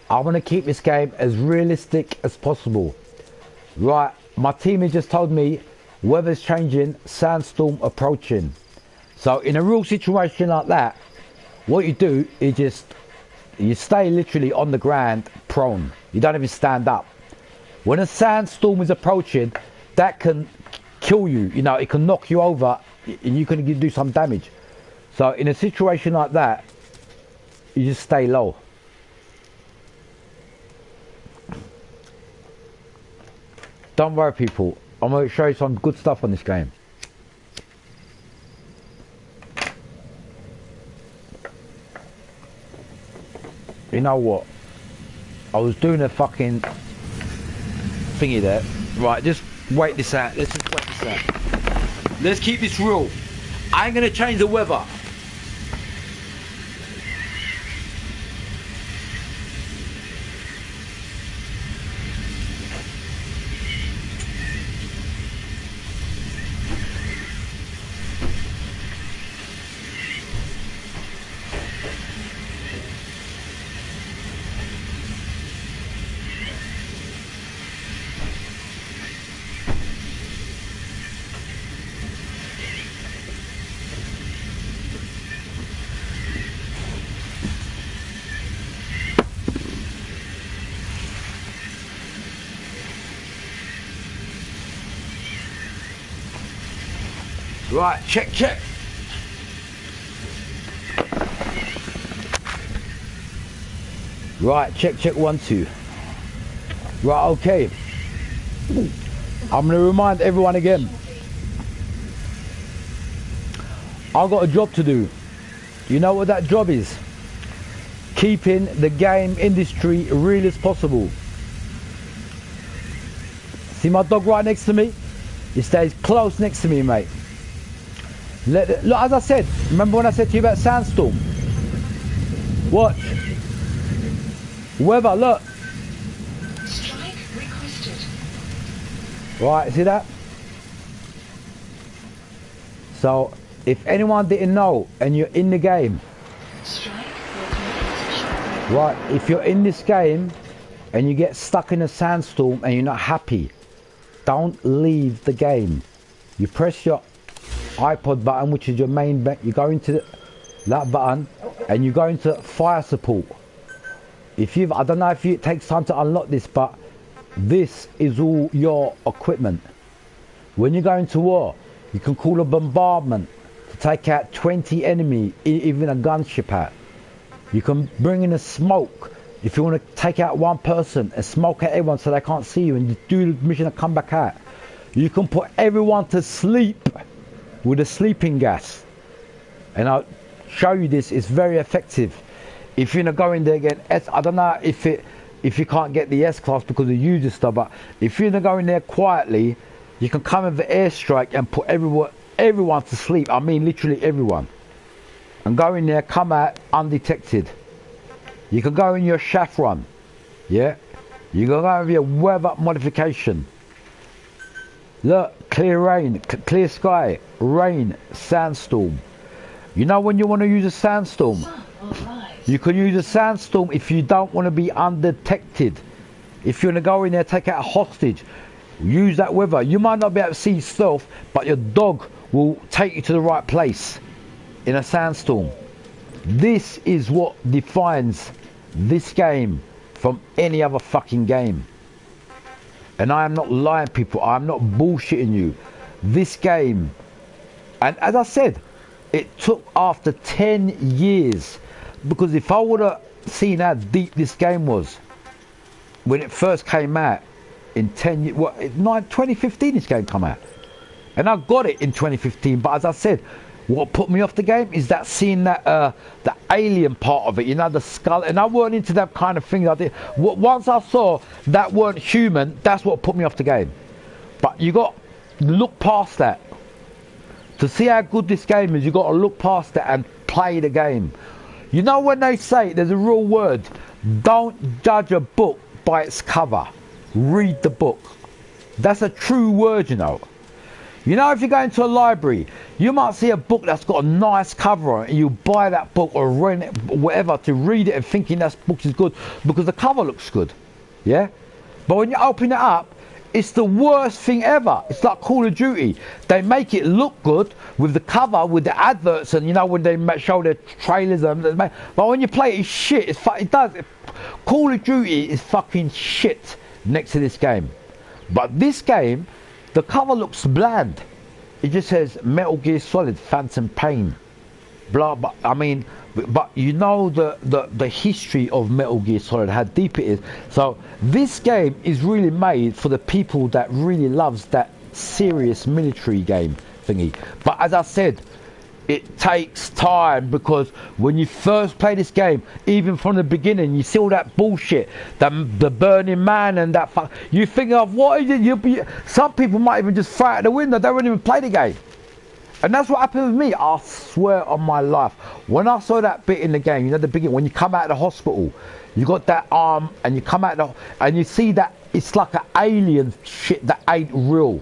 I want to keep this game as realistic as possible. Right, my team has just told me weather's changing, sandstorm approaching. So in a real situation like that, what you do is you stay literally on the ground prone. You don't even stand up. When a sandstorm is approaching, that can kill you. You know, it can knock you over and you can do some damage. So in a situation like that, you just stay low. Don't worry, people. I'm going to show you some good stuff on this game. You know what? I was doing a fucking thingy there. Right, just wait this out. Let's just wait this out. Let's keep this real. I ain't going to change the weather. Right, check. Right, check 1 2. Right, okay. I'm gonna remind everyone again. I've got a job to do. You know what that job is? Keeping the game industry real as possible. See my dog right next to me? He stays close next to me, mate. Look, as I said, remember when I said to you about sandstorm? Watch. Weather, look. Strike requested. Right, see that? So, if anyone didn't know and you're in the game, Strike will right, if you're in this game and you get stuck in a sandstorm and you're not happy, don't leave the game. You press your iPod button, which is your main button. You go into that button and you go into fire support. I don't know if it takes time to unlock this, but this is all your equipment. When you go into war, you can call a bombardment to take out 20 enemy, even a gunship out. You can bring in a smoke if you want to take out one person and smoke at everyone so they can't see you, and you do the mission and come back out. You can put everyone to sleep with a sleeping gas, and I'll show you this. It's very effective. If you're gonna go in there again, I don't know if if you can't get the S-Class because of user stuff. But if you're gonna go in there quietly, you can come in the airstrike and put everyone to sleep. I mean literally everyone. And go in there, come out undetected. You can go in your shaft run. Yeah? You can go with your weather modification. Look, clear rain, clear sky, rain, sandstorm. You know when you want to use a sandstorm? You can use a sandstorm if you don't want to be undetected. If you're going to go in there, take out a hostage, use that weather. You might not be able to see stealth, but your dog will take you to the right place in a sandstorm. This is what defines this game from any other fucking game. And I am not lying, people. I am not bullshitting you. This game, and as I said, it took after 10 years, because if I would have seen how deep this game was when it first came out in 10 years, 2015 this game came out, and I got it in 2015. But as I said, what put me off the game is that seeing that the alien part of it, you know, the skull, and I weren't into that kind of thing. I did. Once I saw that weren't human, that's what put me off the game. But you got to look past that. To see how good this game is, you got to look past that and play the game. You know when they say, there's a real word, don't judge a book by its cover. Read the book. That's a true word, you know. You know, if you go into a library, you might see a book that's got a nice cover on it, and you buy that book or rent it, whatever, to read it and thinking that book is good because the cover looks good. Yeah? But when you open it up, it's the worst thing ever. It's like Call of Duty. They make it look good with the cover, with the adverts, and you know when they show their trailers. But when you play it, it's shit. It does. Call of Duty is fucking shit next to this game. But this game, the cover looks bland. It just says Metal Gear Solid Phantom Pain. Blah, but I mean, but you know the history of Metal Gear Solid, how deep it is. So this game is really made for the people that really loves that serious military game thingy. But as I said, it takes time, because when you first play this game, even from the beginning, you see all that bullshit, the Burning Man and that fuck. You think of what is it? Some people might even just throw it out the window. They won't even play the game. And that's what happened with me. I swear on my life. When I saw that bit in the game, you know, the beginning, when you come out of the hospital, you got that arm, and you come out and you see that it's like an alien shit that ain't real.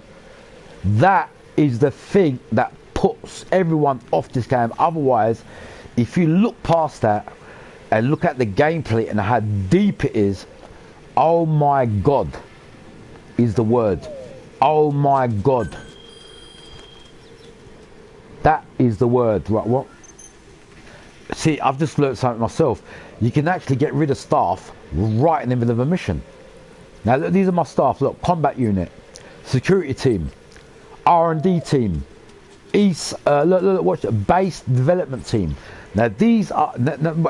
That is the thing that puts everyone off this game. Otherwise, if you look past that and look at the gameplay and how deep it is, oh my god is the word. Oh my god. That is the word. Right, what? See, I've just learned something myself. You can actually get rid of staff right in the middle of a mission. Now look, these are my staff. Look, combat unit, security team, R&D team, look, watch it, base development team. Now these are,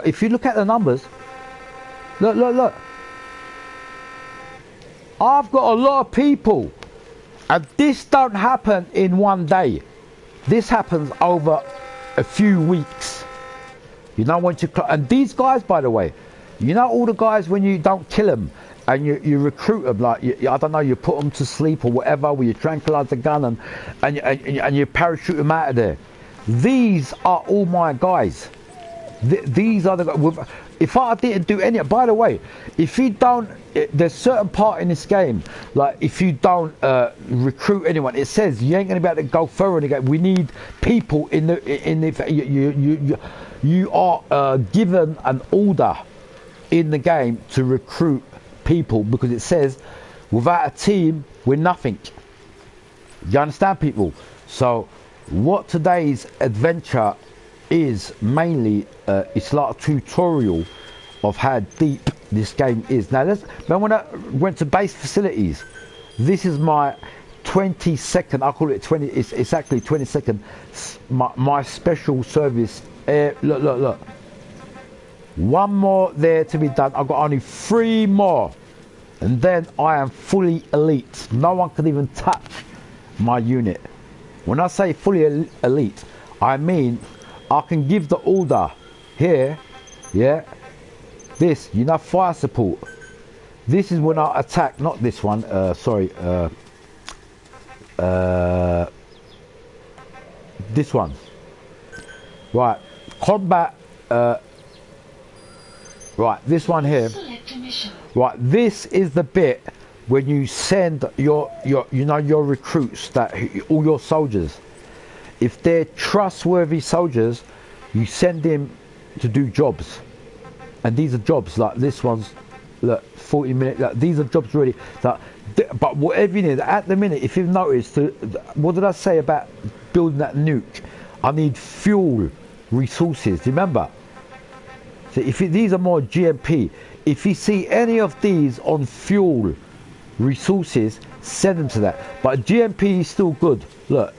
if you look at the numbers, look. I've got a lot of people, and this don't happen in one day. This happens over a few weeks. You know, once you, and these guys, by the way, you know, all the guys, when you don't kill them and you recruit them, like I don't know, you put them to sleep or whatever, where you tranquilize the gun and you parachute them out of there. These are all my guys. These are the guys. If I didn't do any, by the way, if you don't, there's certain part in this game, like if you don't recruit anyone, it says you ain't gonna be able to go further in the game. We need people in the you are given an order in the game to recruit people, because it says without a team we're nothing. You understand, people? So what today's adventure is mainly, it's like a tutorial of how deep this game is. Now when I went to base facilities, this is my 20-second, I call it 20, it's actually 20-second, my special service. Look, one more there to be done. I've got only 3 more, and then I am fully elite. No one can even touch my unit. When I say fully elite, I mean I can give the order here, yeah, this, you know, fire support. This is when I attack, not this one, sorry, this one. Right, combat, right, this one here. Select a mission. Right, this is the bit when you send your recruits, that all your soldiers, if they're trustworthy soldiers, you send them to do jobs. And these are jobs, like this one's, look, 40 minutes, like, these are jobs really. Like, but whatever you need, at the minute, if you've noticed, what did I say about building that nuke? I need fuel, resources, do you remember? So these are more GMP. If you see any of these on fuel, resources, send them to that. But GMP is still good. Look,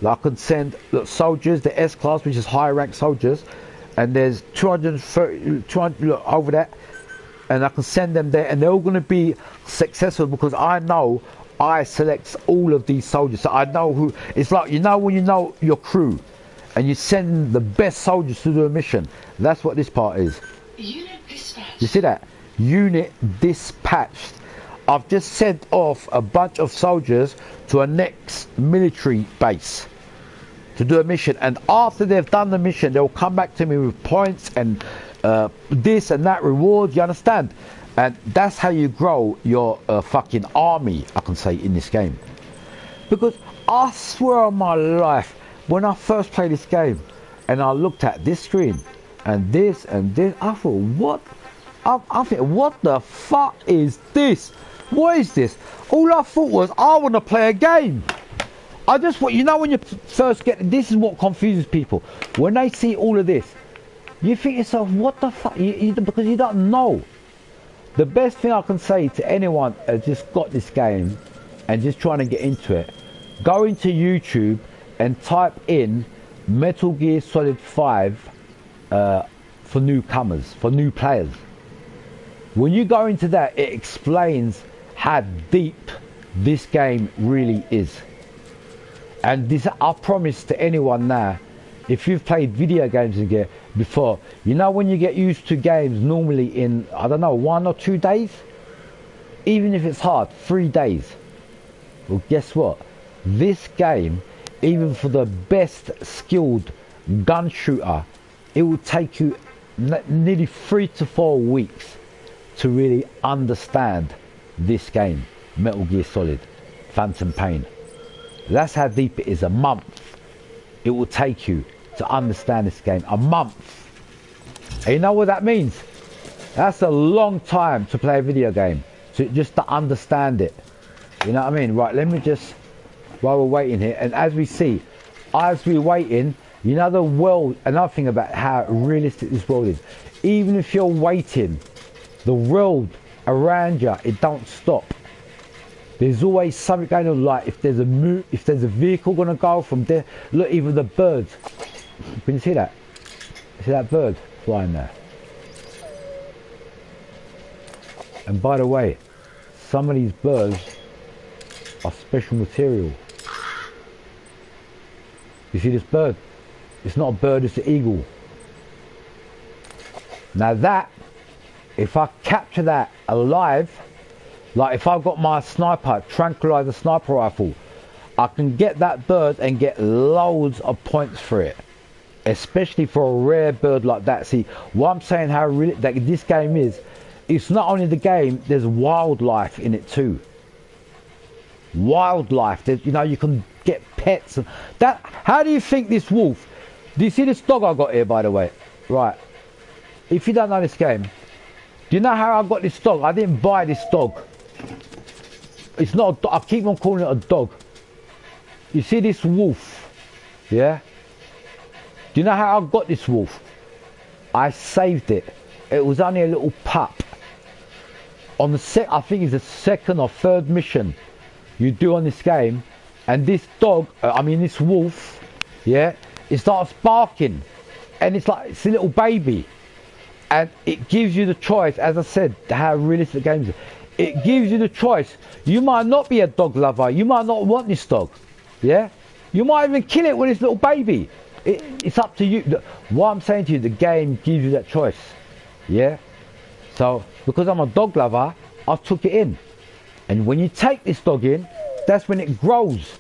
I can send soldiers, the S class, which is higher ranked soldiers, and there's 200 look, over that, and I can send them there, and they're all going to be successful because I know I select all of these soldiers. So I know who. It's like, you know, when you know your crew and you send the best soldiers to do a mission. That's what this part is. Unit dispatched. You see that? Unit dispatched. I've just sent off a bunch of soldiers to a next military base to do a mission, and after they've done the mission, they'll come back to me with points and this and that reward, you understand? And that's how you grow your fucking army, I can say, in this game. Because I swear on my life, when I first played this game and I looked at this screen and this, I thought, what? I think, what the fuck is this? What is this? All I thought was, I want to play a game. I just want, you know, when you first get, this is what confuses people. When they see all of this, you think to yourself, what the fuck? Because you don't know. The best thing I can say to anyone who's just got this game and just trying to get into it, go into YouTube and type in Metal Gear Solid 5 for newcomers, for new players. When you go into that, it explains how deep this game really is. And this, I promise to anyone now, if you've played video games again before, you know when you get used to games normally in, I don't know, 1 or 2 days? Even if it's hard, 3 days. Well, guess what? This game, even for the best skilled gun shooter, it will take you nearly 3 to 4 weeks to really understand this game, Metal Gear Solid, Phantom Pain. That's how deep it is. A month it will take you to understand this game. A month. And you know what that means? That's a long time to play a video game, just to understand it. You know what I mean? Right, let me just, while we're waiting here, and as we see, as we're waiting, you know the world, another thing about how realistic this world is, even if you're waiting, the world around you, it don't stop. There's always something going on, like if there's a vehicle gonna go from there, look, even the birds. Can you see that? See that bird flying there? And by the way, some of these birds are special material. You see this bird? It's not a bird, it's an eagle. Now that, if I capture that alive, like if I've got my sniper, tranquilizer sniper rifle, I can get that bird and get loads of points for it. Especially for a rare bird like that. See, what I'm saying, how really that this game is, it's not only the game, there's wildlife in it too. Wildlife, you know, you can get pets and that. How do you think this wolf, do you see this dog I got here, by the way? Right, if you don't know this game, do you know how I got this dog? I didn't buy this dog. It's not a dog. I keep on calling it a dog. You see this wolf, yeah? Do you know how I got this wolf? I saved it. It was only a little pup. On the I think it's the second or third mission you do on this game, and this dog, this wolf, yeah, it starts barking, and it's like it's a little baby, and it gives you the choice. As I said, how realistic the game is. It gives you the choice. You might not be a dog lover. You might not want this dog, yeah. You might even kill it when it's a little baby. It's up to you. What I'm saying to you, the game gives you that choice, yeah. So because I'm a dog lover, I took it in. And when you take this dog in, that's when it grows.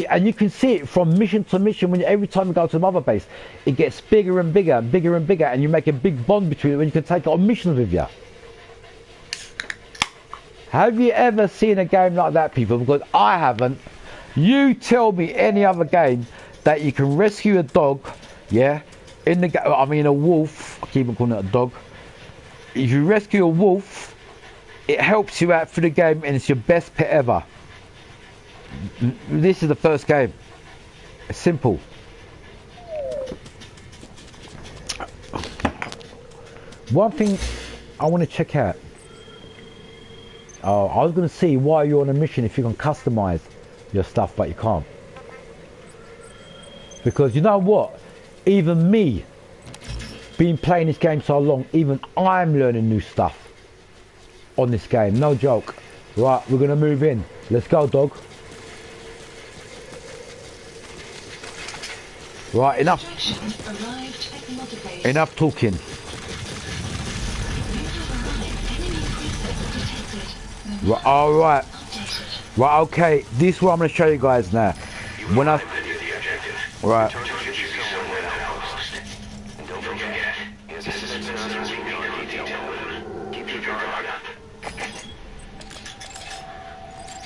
And you can see it from mission to mission. When every time you go to the mother base, it gets bigger and bigger and bigger and bigger, and you make a big bond between it when you can take it on missions with you. Have you ever seen a game like that, people? Because I haven't. You tell me any other game that you can rescue a dog, yeah? In the I mean a wolf. I keep on calling it a dog. If you rescue a wolf, it helps you out through the game, and it's your best pet ever. This is the first game. It's simple. One thing I want to check out. I was going to see why you're on a mission if you can customize your stuff, but you can't. Because you know what? Even me, been playing this game so long, even I'm learning new stuff on this game. No joke. Right, we're going to move in. Let's go, dog. Right, enough. Enough talking. Right, all right. Right, okay. This is what I'm going to show you guys now. When I... Right.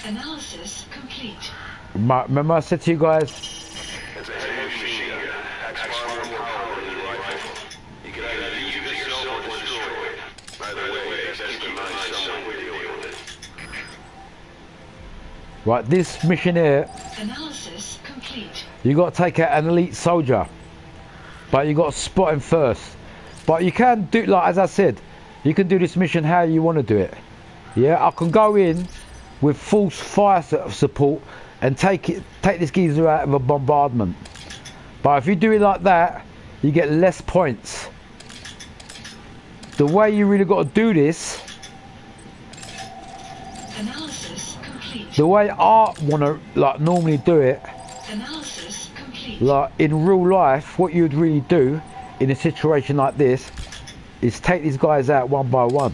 Analysis complete. Remember I said to you guys... Right, this mission here, Analysis complete. you got to take out an elite soldier, but you got to spot him first. But you can do, like as I said, you can do this mission how you want to do it. Yeah, I can go in with full fire support and take this geezer out of a bombardment. But if you do it like that, you get less points. The way you really got to do this, Analysis complete. the way I want to like normally do it, Analysis complete. like in real life, what you'd really do in a situation like this is take these guys out one by one.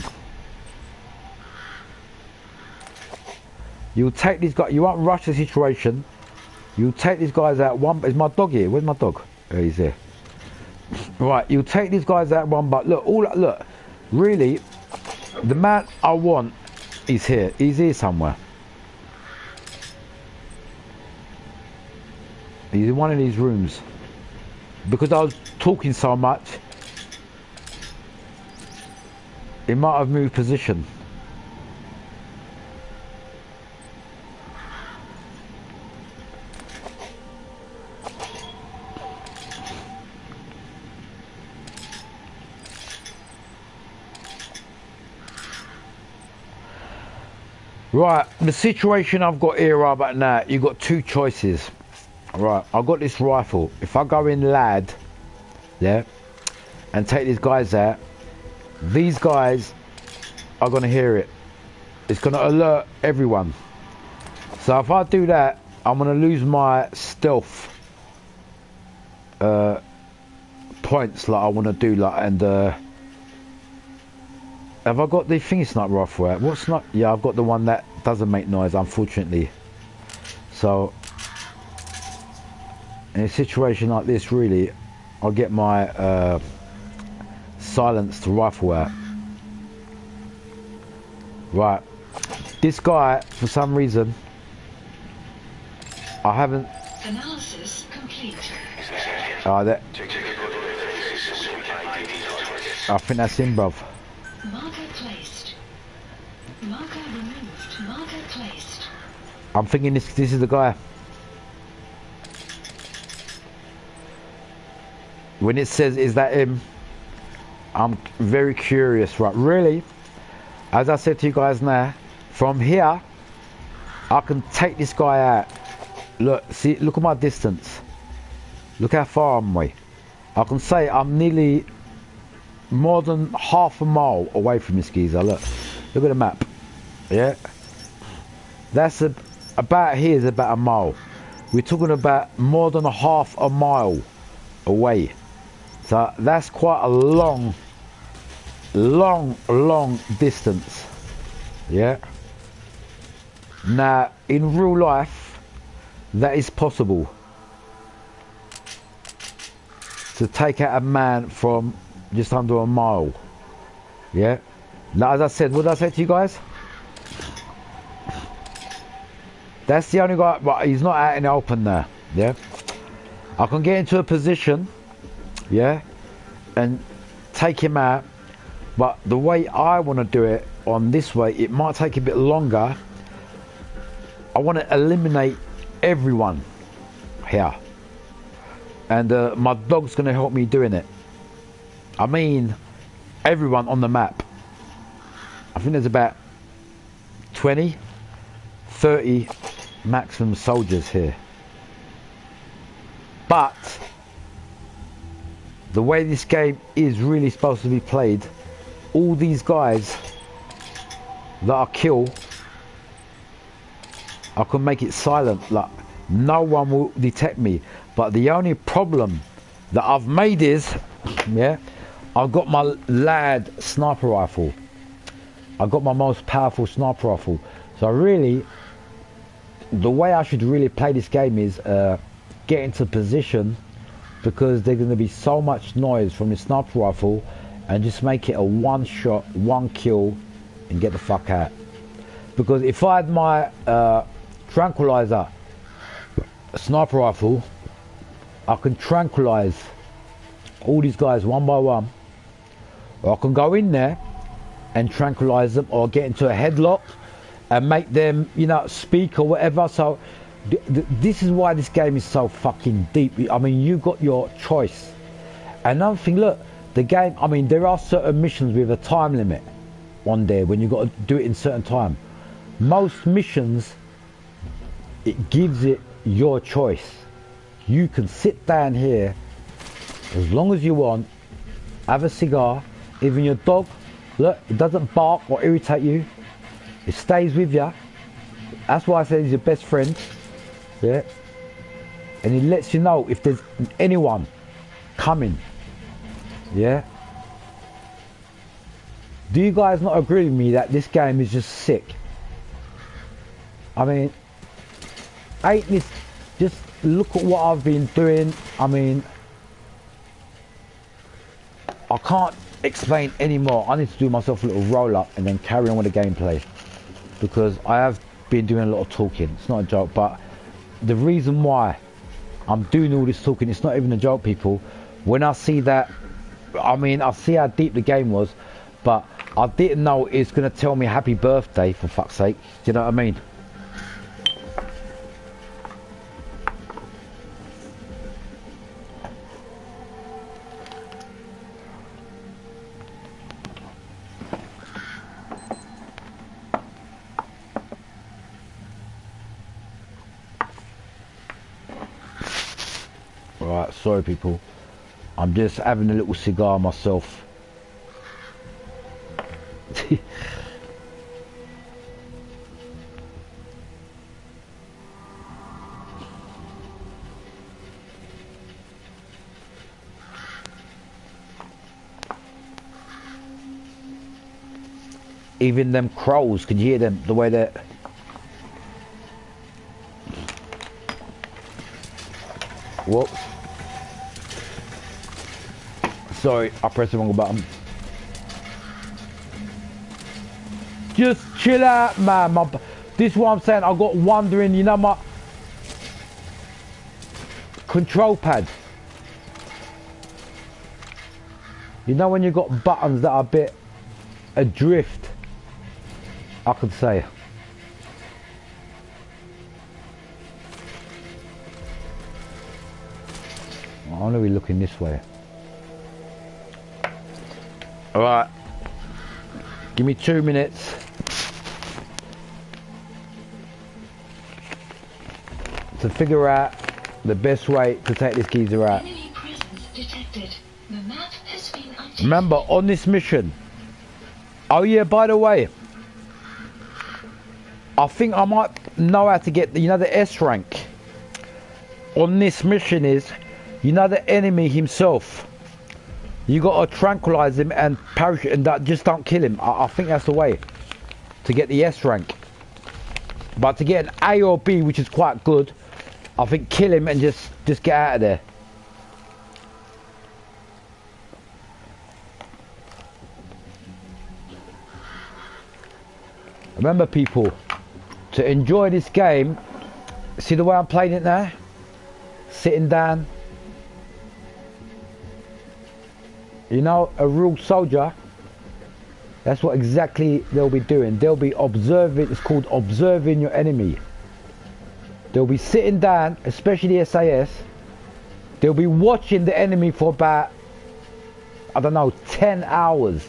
You'll take these guys, you won't rush the situation. You'll take these guys out one. Is my dog here? Where's my dog? Oh, he's here. Right, you'll take these guys out one by look. Look, really, the man I want is here. He's here somewhere. He's in one of these rooms. Because I was talking so much, he might have moved position. Right, the situation I've got here right about now, you've got two choices. Right, I've got this rifle. If I go in lad, yeah, and take these guys out, these guys are going to hear it. It's going to alert everyone. So if I do that, I'm going to lose my stealth points like I want to do. Like, and have I got the thingy sniper rifle out? What sniper? Yeah, I've got the one that doesn't make noise, unfortunately. So in a situation like this, really, I'll get my silenced rifle out. Right, this guy, for some reason, I haven't. Analysis complete. That. I think that's him, bruv. Marker placed. Marker removed. Marker placed. I'm thinking this is the guy. When it says, is that him? I'm very curious, right? Really, as I said to you guys now, from here, I can take this guy out. Look, see, look at my distance. Look how far I'm away. I can say I'm nearly more than half a mile away from this geezer. Look at the map. Yeah, that's about here is about a mile. We're talking about more than half a mile away. So that's quite a long long distance. Yeah. Now, in real life, that is possible. To take out a man from just under a mile. Yeah. Now, as I said, what did I say to you guys? That's the only guy, but he's not out in the open there. Yeah. I can get into a position, yeah, and take him out. But the way I want to do it on this way, it might take a bit longer. I want to eliminate everyone here. And my dog's going to help me doing it. I mean, everyone on the map. I think there's about 20, 30 maximum soldiers here. But the way this game is really supposed to be played, all these guys that I kill, I can make it silent, like no one will detect me. But the only problem that I've made is, yeah, I've got my lad sniper rifle. I've got my most powerful sniper rifle. So really, the way I should really play this game is get into position, because there's going to be so much noise from the sniper rifle, and just make it a one shot, one kill, and get the fuck out. Because if I had my tranquilizer sniper rifle, I can tranquilize all these guys one by one, or I can go in there and tranquilize them, or get into a headlock and make them, you know, speak or whatever. So this is why this game is so fucking deep. I mean, you got your choice. Another thing, look, the game, I mean, there are certain missions with a time limit on there when you got to do it in certain time. Most missions, it gives it your choice. You can sit down here as long as you want, have a cigar. Even your dog, look, it doesn't bark or irritate you, it stays with you. That's why I say he's your best friend. Yeah, and he lets you know if there's anyone coming. Yeah. Do you guys not agree with me that this game is just sick? I mean, ain't this, just look at what I've been doing. I mean, I can't explain anymore. I need to do myself a little roll up and then carry on with the gameplay, because I have been doing a lot of talking. It's not a joke, but the reason why I'm doing all this talking, it's not even a joke, people. When I see that, I mean, I see how deep the game was, but I didn't know it's going to tell me happy birthday, for fuck's sake. Do you know what I mean? Right, sorry people, I'm just having a little cigar myself. Even them crows, can you hear them, the way they're... Whoops. Sorry, I pressed the wrong button. Just chill out, man. This is what I'm saying. I got wondering, you know, my control pad. You know when you got buttons that are a bit adrift, I could say. I'm gonna be looking this way. Alright. Give me 2 minutes. To figure out the best way to take this geezer out. Enemy presence detected. The map has been updated. Remember, on this mission... Oh yeah, by the way... I think I might know how to get, you know, the S rank. On this mission is... You know, the enemy himself You got to tranquilize him and parachute and just don't kill him. I think that's the way to get the S rank. But to get an A or B, which is quite good, I think kill him and just get out of there. Remember, people, to enjoy this game, see the way I'm playing it now? Sitting down. You know, a real soldier, that's what exactly they'll be doing. They'll be observing, it's called observing your enemy. They'll be sitting down, especially the SAS. They'll be watching the enemy for about, I don't know, 10 hours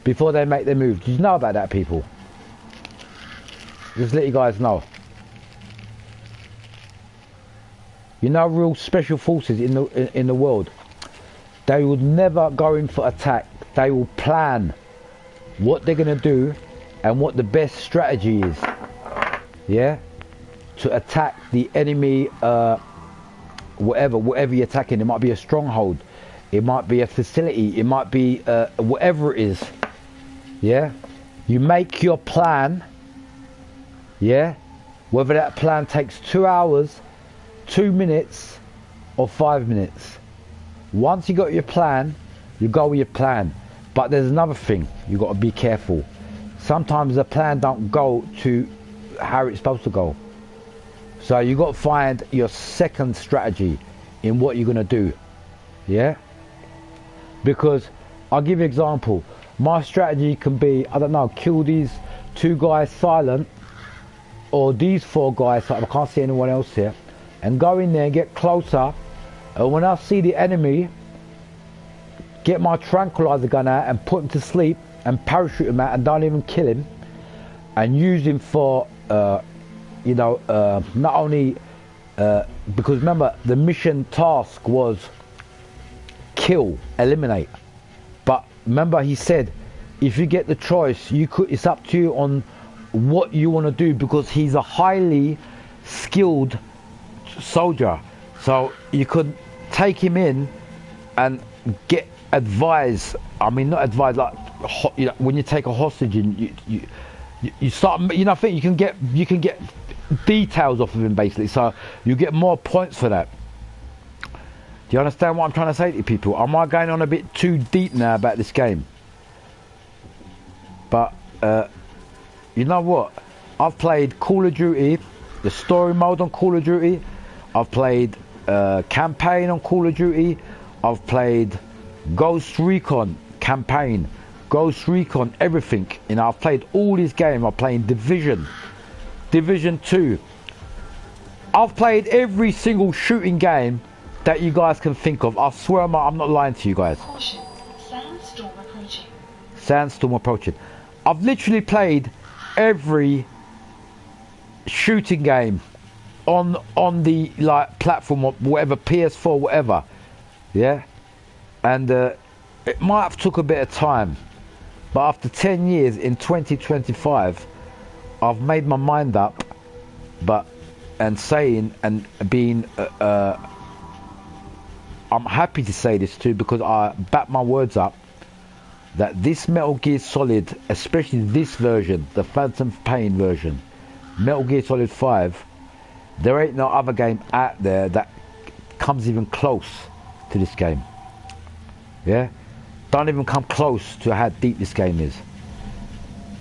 before they make their move. Do you know about that, people? Just let you guys know. You know, real special forces in the world, they would never go in for attack. They will plan what they're gonna do and what the best strategy is. Yeah, to attack the enemy. Whatever you're attacking. It might be a stronghold. It might be a facility. It might be whatever it is. Yeah, you make your plan. Yeah, whether that plan takes 2 hours, 2 minutes, or 5 minutes. Once you got your plan, you go with your plan. But there's another thing, you got to be careful. Sometimes the plan don't go to how it's supposed to go. So you got to find your second strategy in what you're gonna do. Yeah. Because I'll give you an example. My strategy can be, I don't know, kill these 2 guys silent, or these 4 guys, so I can't see anyone else here, and go in there and get closer, and when I see the enemy, get my tranquilizer gun out and put him to sleep and parachute him out and don't even kill him, and use him for you know, not only because remember the mission task was kill, eliminate, but remember he said if you get the choice, you could, it's up to you on what you want to do, because he's a highly skilled soldier, so you could take him in and get advice. I mean, not advice, like, you know, when you take a hostage and you start, you know, I think you can get details off of him basically, so you get more points for that. Do you understand what I'm trying to say to people? Am I going on a bit too deep now about this game? But you know what? I've played Call of Duty, the story mode on Call of Duty. I've played campaign on Call of Duty. I've played Ghost Recon campaign, Ghost Recon, everything. You know, I've played all these games. I'm playing Division 2. I've played every single shooting game that you guys can think of. I swear I'm not lying to you guys. Caution. Sandstorm approaching. Sandstorm approaching. I've literally played every shooting game on the like platform or whatever, PS4, whatever. Yeah, and it might have took a bit of time, but after 10 years in 2025, I've made my mind up. But and saying and being I'm happy to say this too, because I back my words up, that this Metal Gear Solid, especially this version, the Phantom Pain version, Metal Gear Solid 5, there ain't no other game out there that comes even close to this game. Yeah, don't even come close to how deep this game is.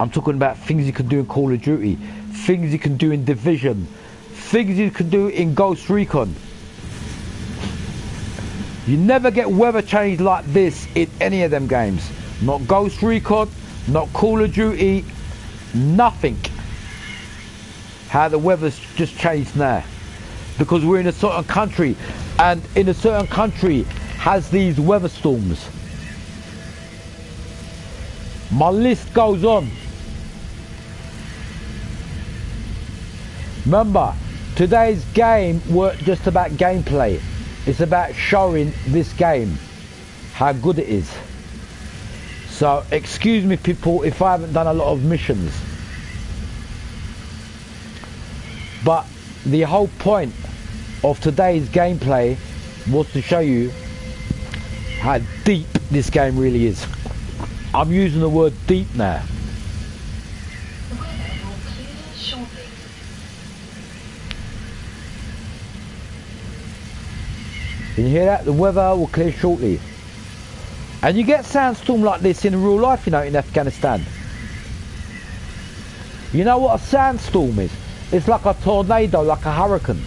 I'm talking about things you can do in Call of Duty, things you can do in Division, things you can do in Ghost Recon. You never get weather change like this in any of them games. Not Ghost Recon, not Call of Duty, nothing. How the weather's just changed now. Because we're in a certain country, and in a certain country has these weather storms. My list goes on. Remember, today's game weren't just about gameplay. It's about showing this game how good it is. So excuse me people if I haven't done a lot of missions, but the whole point of today's gameplay was to show you how deep this game really is. I'm using the word deep now. The weather will clear shortly. Can you hear that? The weather will clear shortly. And you get sandstorm like this in real life, you know, in Afghanistan. You know what a sandstorm is? It's like a tornado, like a hurricane.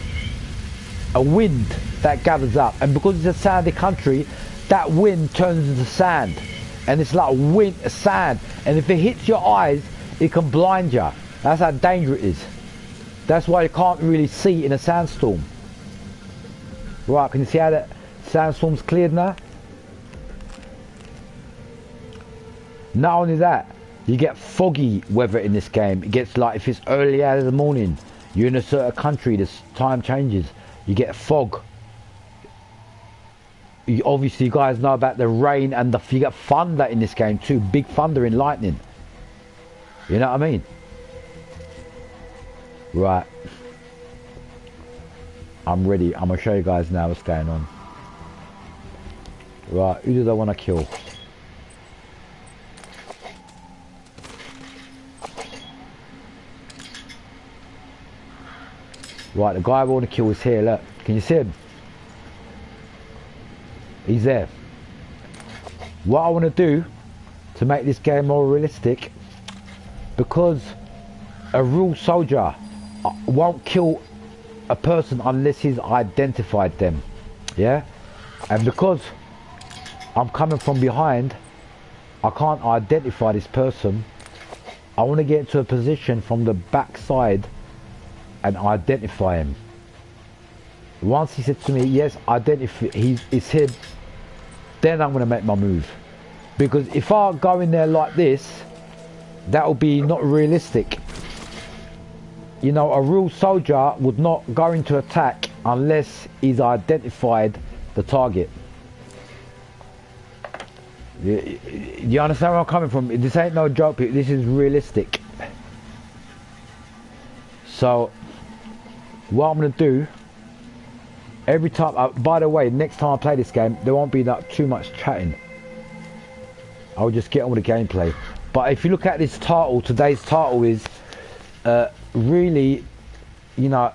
A wind that gathers up. And because it's a sandy country, that wind turns into sand. And it's like wind, sand. And if it hits your eyes, it can blind you. That's how dangerous it is. That's why you can't really see in a sandstorm. Right, can you see how that sandstorm's cleared now? Not only that, you get foggy weather in this game. It gets like, if it's early out of the morning, you're in a certain country, the time changes, you get fog. Obviously you guys know about the rain and you get thunder in this game too, big thunder and lightning. You know what I mean? Right. I'm ready. I'm gonna show you guys now what's going on. Right, who do I want to kill? Right, the guy I want to kill is here, look. Can you see him? He's there. What I want to do to make this game more realistic, because a real soldier won't kill a person unless he's identified them, yeah? And because I'm coming from behind, I can't identify this person. I want to get into a position from the back side and identify him. Once he said to me, yes, identify, it's him, then I'm going to make my move. Because if I go in there like this, that will be not realistic. You know, a real soldier would not go into attack unless he's identified the target. You understand where I'm coming from? This ain't no joke, this is realistic. So what I'm going to do, every time, by the way, next time I play this game, there won't be too much chatting. I'll just get on with the gameplay. But if you look at this title, today's title is really, you know,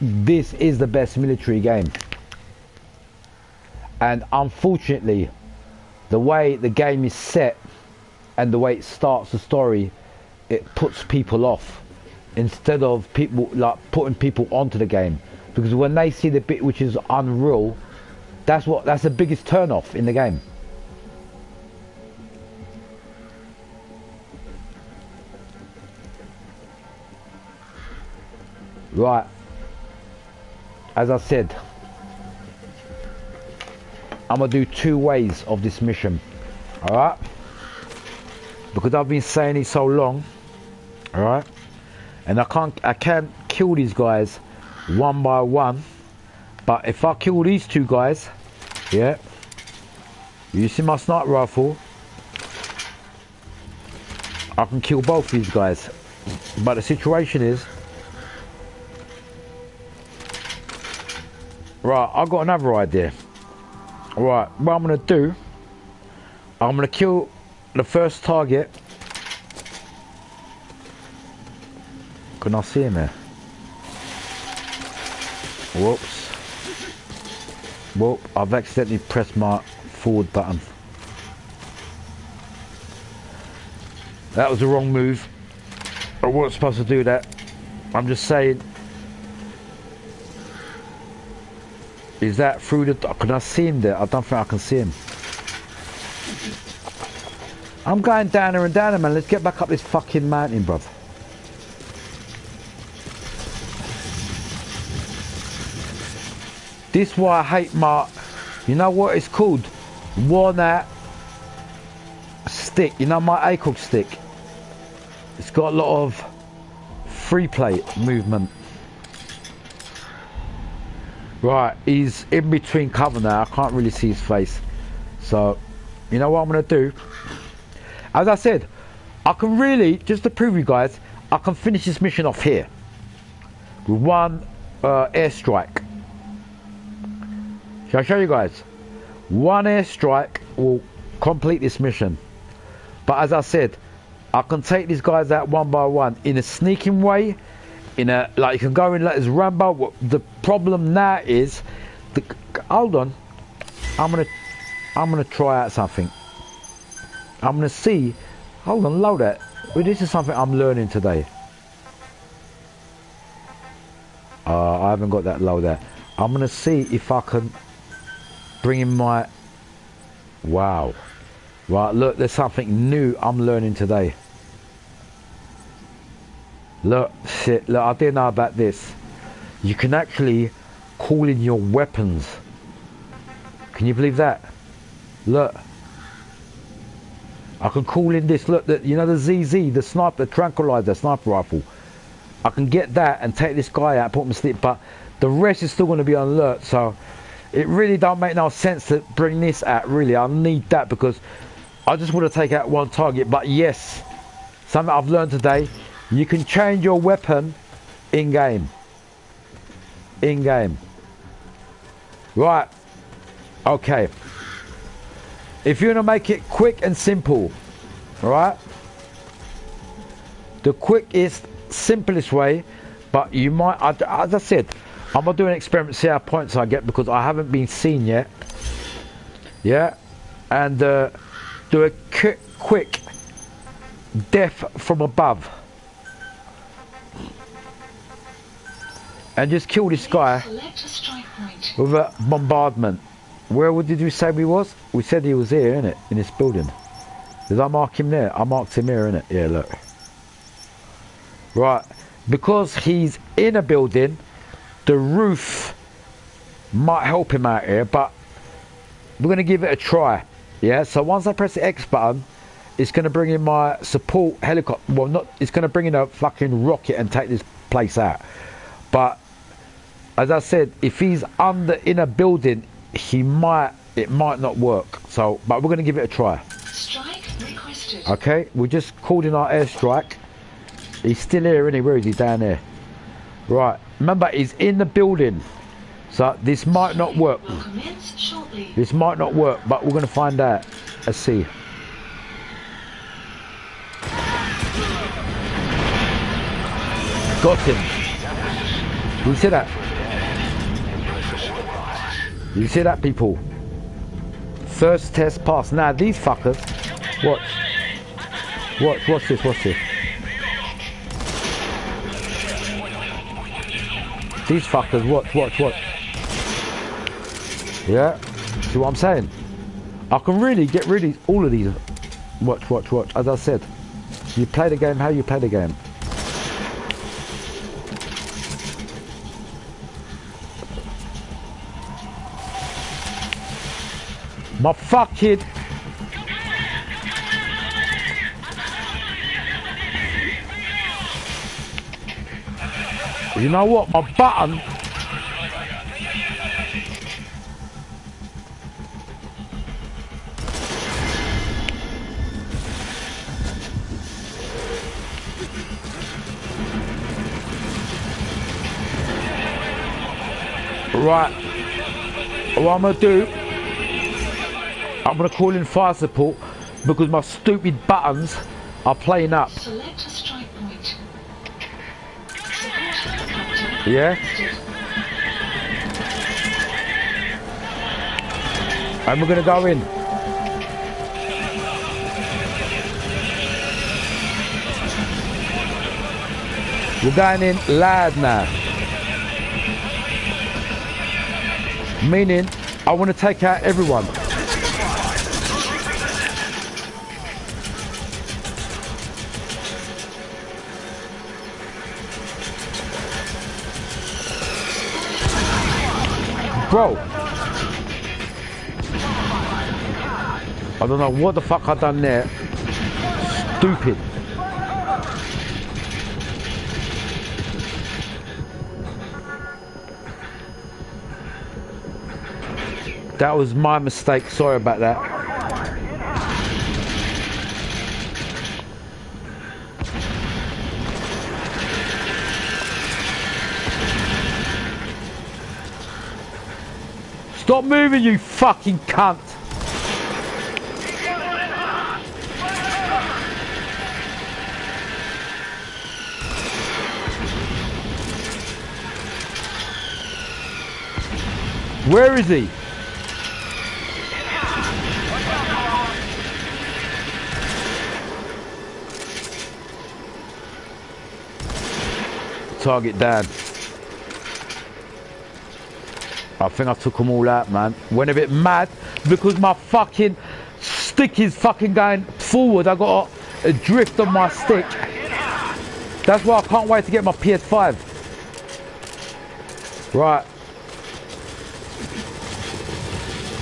this is the best military game. And unfortunately, the way the game is set and the way it starts the story, it puts people off instead of people like putting people onto the game. Because when they see the bit which is unreal, that's the biggest turn off in the game. Right, as I said, I'm gonna do 2 ways of this mission, alright? Because I've been saying it so long, alright? And I can't kill these guys one by one, but if I kill these 2 guys, yeah, you see my sniper rifle, I can kill both these guys. But the situation is, right, I've got another idea. Right, what I'm going to do, I'm going to kill the first target. Can I see him there? Whoops. Whoop, I've accidentally pressed my forward button. That was the wrong move. I wasn't supposed to do that. I'm just saying. Is that through the... Can I see him there? I don't think I can see him. I'm going down there and down there, man. Let's get back up this fucking mountain, bruv. This is why I hate my... You know what it's called? Worn out stick. You know my ACOG stick? It's got a lot of free plate movement. Right, he's in between cover now. I can't really see his face. So, you know what I'm going to do? As I said, I can really, just to prove you guys, I can finish this mission off here. With 1 airstrike. Shall I show you guys? 1 airstrike will complete this mission. But as I said, I can take these guys out one by one in a sneaking way. In a, like, you can go in like as Rambo. The problem now is, hold on, I'm gonna try out something. I'm gonna see. Hold on, load that. Well, this is something I'm learning today. I haven't got that low there. I'm gonna see if I can bring in my. Wow. Right, look, there's something new I'm learning today. Look, shit, look, I didn't know about this. You can actually call in your weapons. Can you believe that? Look. I can call in this, look, you know the ZZ, the sniper, the tranquilizer, sniper rifle. I can get that and take this guy out, put him to sleep, but the rest is still going to be on alert, so it really don't make no sense to bring this out, really. I need that because I just want to take out one target. But yes, something I've learned today, you can change your weapon in-game. In-game. Right. Okay. If you want to make it quick and simple, right? The quickest, simplest way, but you might, as I said, I'm going to do an experiment, see how points I get, because I haven't been seen yet. Yeah? And do a quick death from above. And just kill this guy with a bombardment. Where did we say we was? We said he was here, innit? In this building. Did I mark him there? I marked him here, innit? Yeah, look. Right. Because he's in a building, the roof might help him out here, but we're going to give it a try. Yeah, so once I press the X button, it's going to bring in my support helicopter. Well, not, it's going to bring in a fucking rocket and take this place out. But, as I said, if he's in a building, it might not work. So, but we're going to give it a try. Strike requested. Okay, we just called in our airstrike. He's still here, isn't he? Where is he? Down there. Right. Remember, he's in the building. So this might not work. Will commence shortly. This might not work, but we're going to find out. Let's see. Got him. You see that? You see that, people? First test pass. Now these fuckers. Watch. Watch this. Watch this. These fuckers. Watch. Yeah. See what I'm saying? I can really get rid of all of these. Watch. As I said, you play the game how you play the game. My fucking... You know what? My button... Right. What I'm going to do... I'm going to call in fire support because my stupid buttons are playing up. Select a strike point. Yeah? And we're going to go in. We're going in loud now. Meaning, I want to take out everyone. Bro, I don't know what the fuck I done there. Stupid. That was my mistake. Sorry about that. Stop moving, you fucking cunt! Where is he? Target down. I think I took them all out, man. Went a bit mad because my fucking stick is fucking going forward. I got a drift on my stick. That's why I can't wait to get my PS5. Right.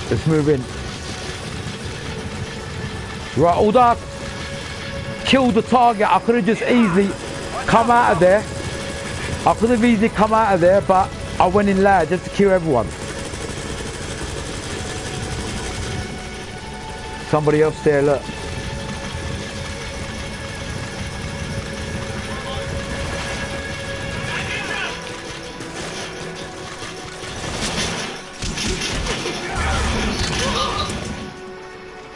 Let's move in. Right, although I killed the target, I could have just easily come out of there. I could have easily come out of there, but I went in loud just to kill everyone. Somebody else there, look.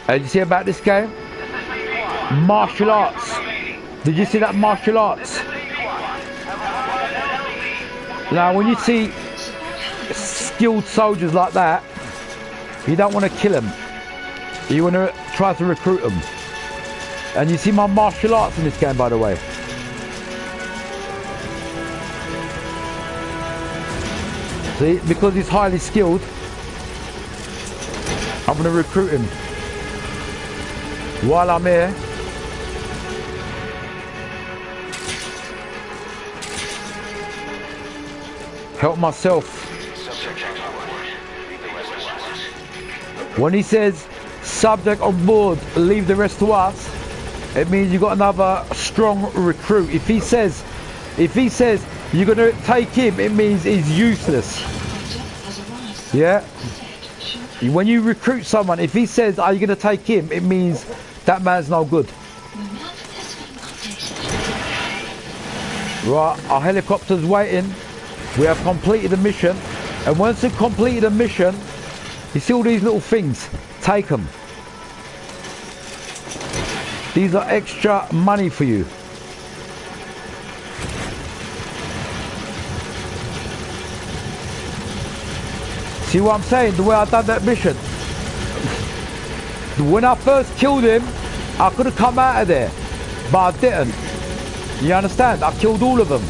Did you see about this game? Martial arts. Did you see that martial arts? Now when you see skilled soldiers like that, you don't want to kill them. You want to try to recruit them. And you see my martial arts in this game, by the way. See, because he's highly skilled, I'm going to recruit him. While I'm here, help myself. When he says subject on board, leave the rest to us, it means you got another strong recruit. If he says you're gonna take him, it means he's useless. Yeah. When you recruit someone, if he says, are you gonna take him, it means that man's no good. Right, our helicopter's waiting. We have completed the mission, and once we've completed the mission, you see all these little things, take them. These are extra money for you. See what I'm saying, the way I done that mission? When I first killed him, I could have come out of there, but I didn't. You understand? I killed all of them.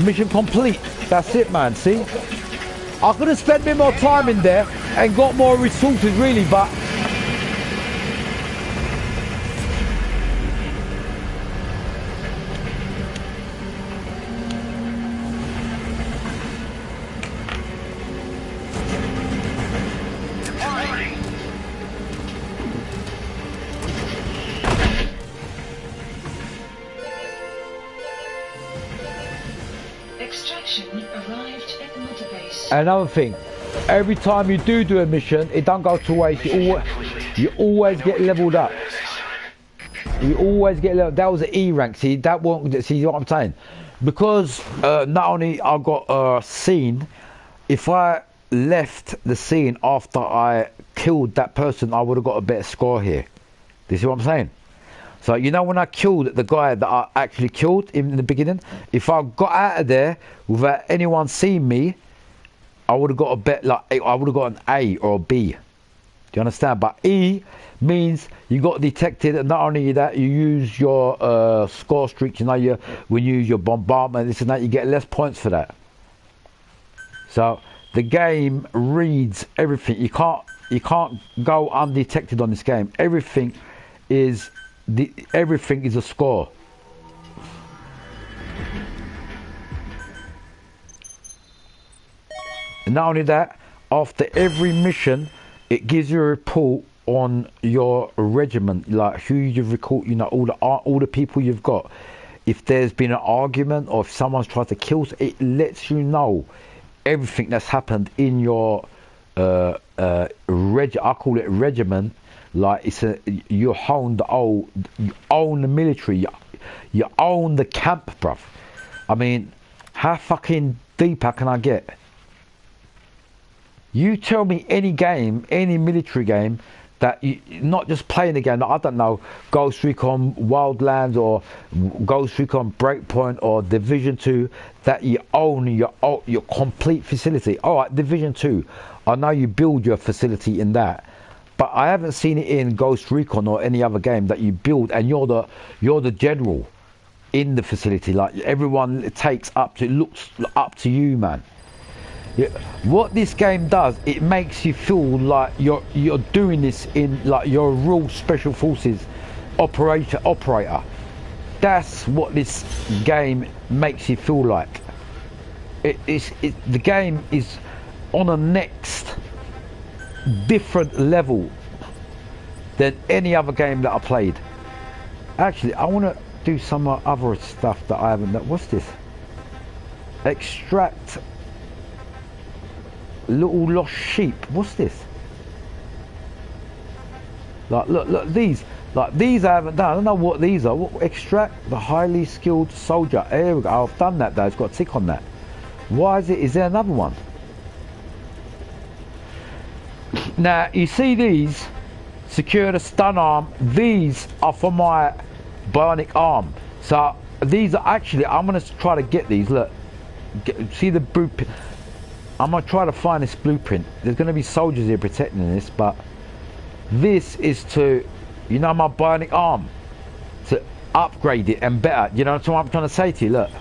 Mission complete. That's it, man. See? I could have spent a bit more time in there and got more resources, really, but... Another thing, every time you do a mission, it don't go to waste. You always get leveled up. You always get leveled. That was an E rank. See, that won't. See what I'm saying? Because not only I got a scene, if I left the scene after I killed that person, I would have got a better score here. Do you see what I'm saying? So you know when I killed the guy that I actually killed in the beginning, if I got out of there without anyone seeing me, I would have got a bet, like I would have got an A or a B. Do you understand? But E means you got detected, and not only that, you use your score streaks. You know, when you use your bombardment, this and that, you get less points for that. So the game reads everything. You can't go undetected on this game. Everything is a score. And not only that, after every mission, it gives you a report on your regiment, like who you've recruited, you know, all the people you've got. If there's been an argument or if someone's tried to kill, it lets you know everything that's happened in your I call it regiment. Like you own the military, you own the camp, bruv. I mean, how fucking deeper can I get? You tell me any game, any military game that you not just playing again. I don't know, Ghost Recon Wildlands or Ghost Recon Breakpoint or Division 2, that you own your complete facility. All right, Division 2, I know you build your facility in that, but I haven't seen it in Ghost Recon or any other game that you build and you're the general in the facility. Like everyone takes up to, it looks up to you, man. Yeah. What this game does, it makes you feel like you're doing this in, like you're a real special forces operator. That's what this game makes you feel like. The game is on a next different level than any other game that I played. Actually, I want to do some other stuff that I haven't done. What's this? Extract little lost sheep. What's this? Like, look, these I haven't done. I don't know what these are. What, extract the highly skilled soldier. Here we go. I've done that though. It's got a tick on that. Why is it? Is there another one? Now you see these. Secure the stun arm. These are for my bionic arm. So these are actually, I'm gonna try to get these. Look, see the blueprint. I'm gonna try to find this blueprint. There's gonna be soldiers here protecting this, but this is to, you know, my bionic arm, to upgrade it and better. You know what I'm trying to say to you? Look.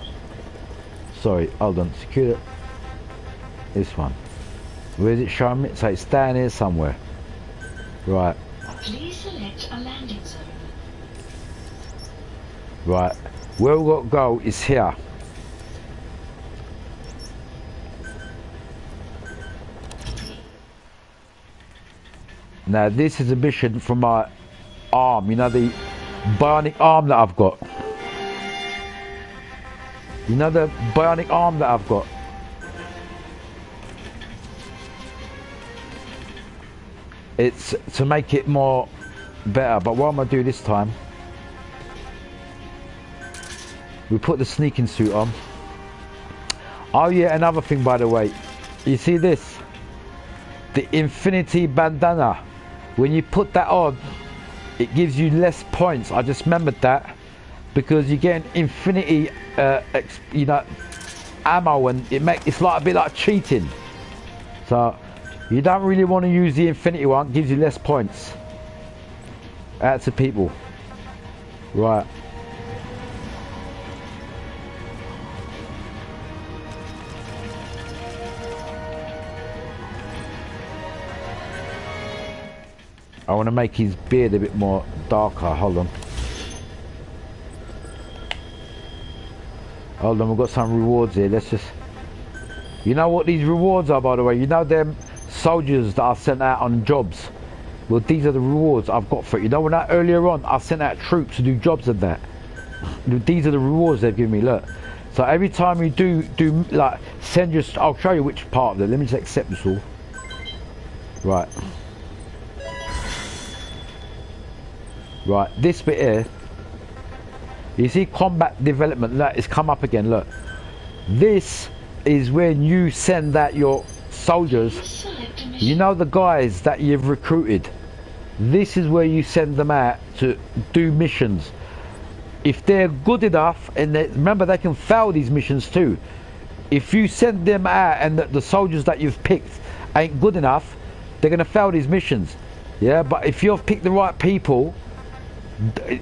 Sorry, hold on. Secure this one. Where is it showing me? So it's down here somewhere. Right. Please select a landing zone. Right. Where we've got to go is here. Now this is a mission for my arm, you know, the bionic arm that I've got. You know the bionic arm that I've got. It's to make it more better, but what I'm gonna do this time, we put the sneaking suit on. Oh yeah, another thing by the way, you see this? The infinity bandana. When you put that on, it gives you less points. I just remembered that because you get an infinity, you know, ammo, and it's like a bit like cheating. So you don't really want to use the infinity one. It gives you less points. Out to people. Right. I want to make his beard a bit more darker. Hold on. Hold on, we've got some rewards here. Let's just... You know what these rewards are, by the way? You know them soldiers that I sent out on jobs? Well, these are the rewards I've got for it. You know, when earlier on I sent out troops to do jobs and that. These are the rewards they've given me, look. So every time you do like, send your... I'll show you which part of it. Let me just accept this all. Right. Right, this bit here, you see combat development, that is come up again, look. This is when you send out your soldiers, you know, the guys that you've recruited. This is where you send them out to do missions. If they're good enough, and remember they can fail these missions too. If you send them out and the soldiers that you've picked ain't good enough, they're going to fail these missions. Yeah, but if you've picked the right people,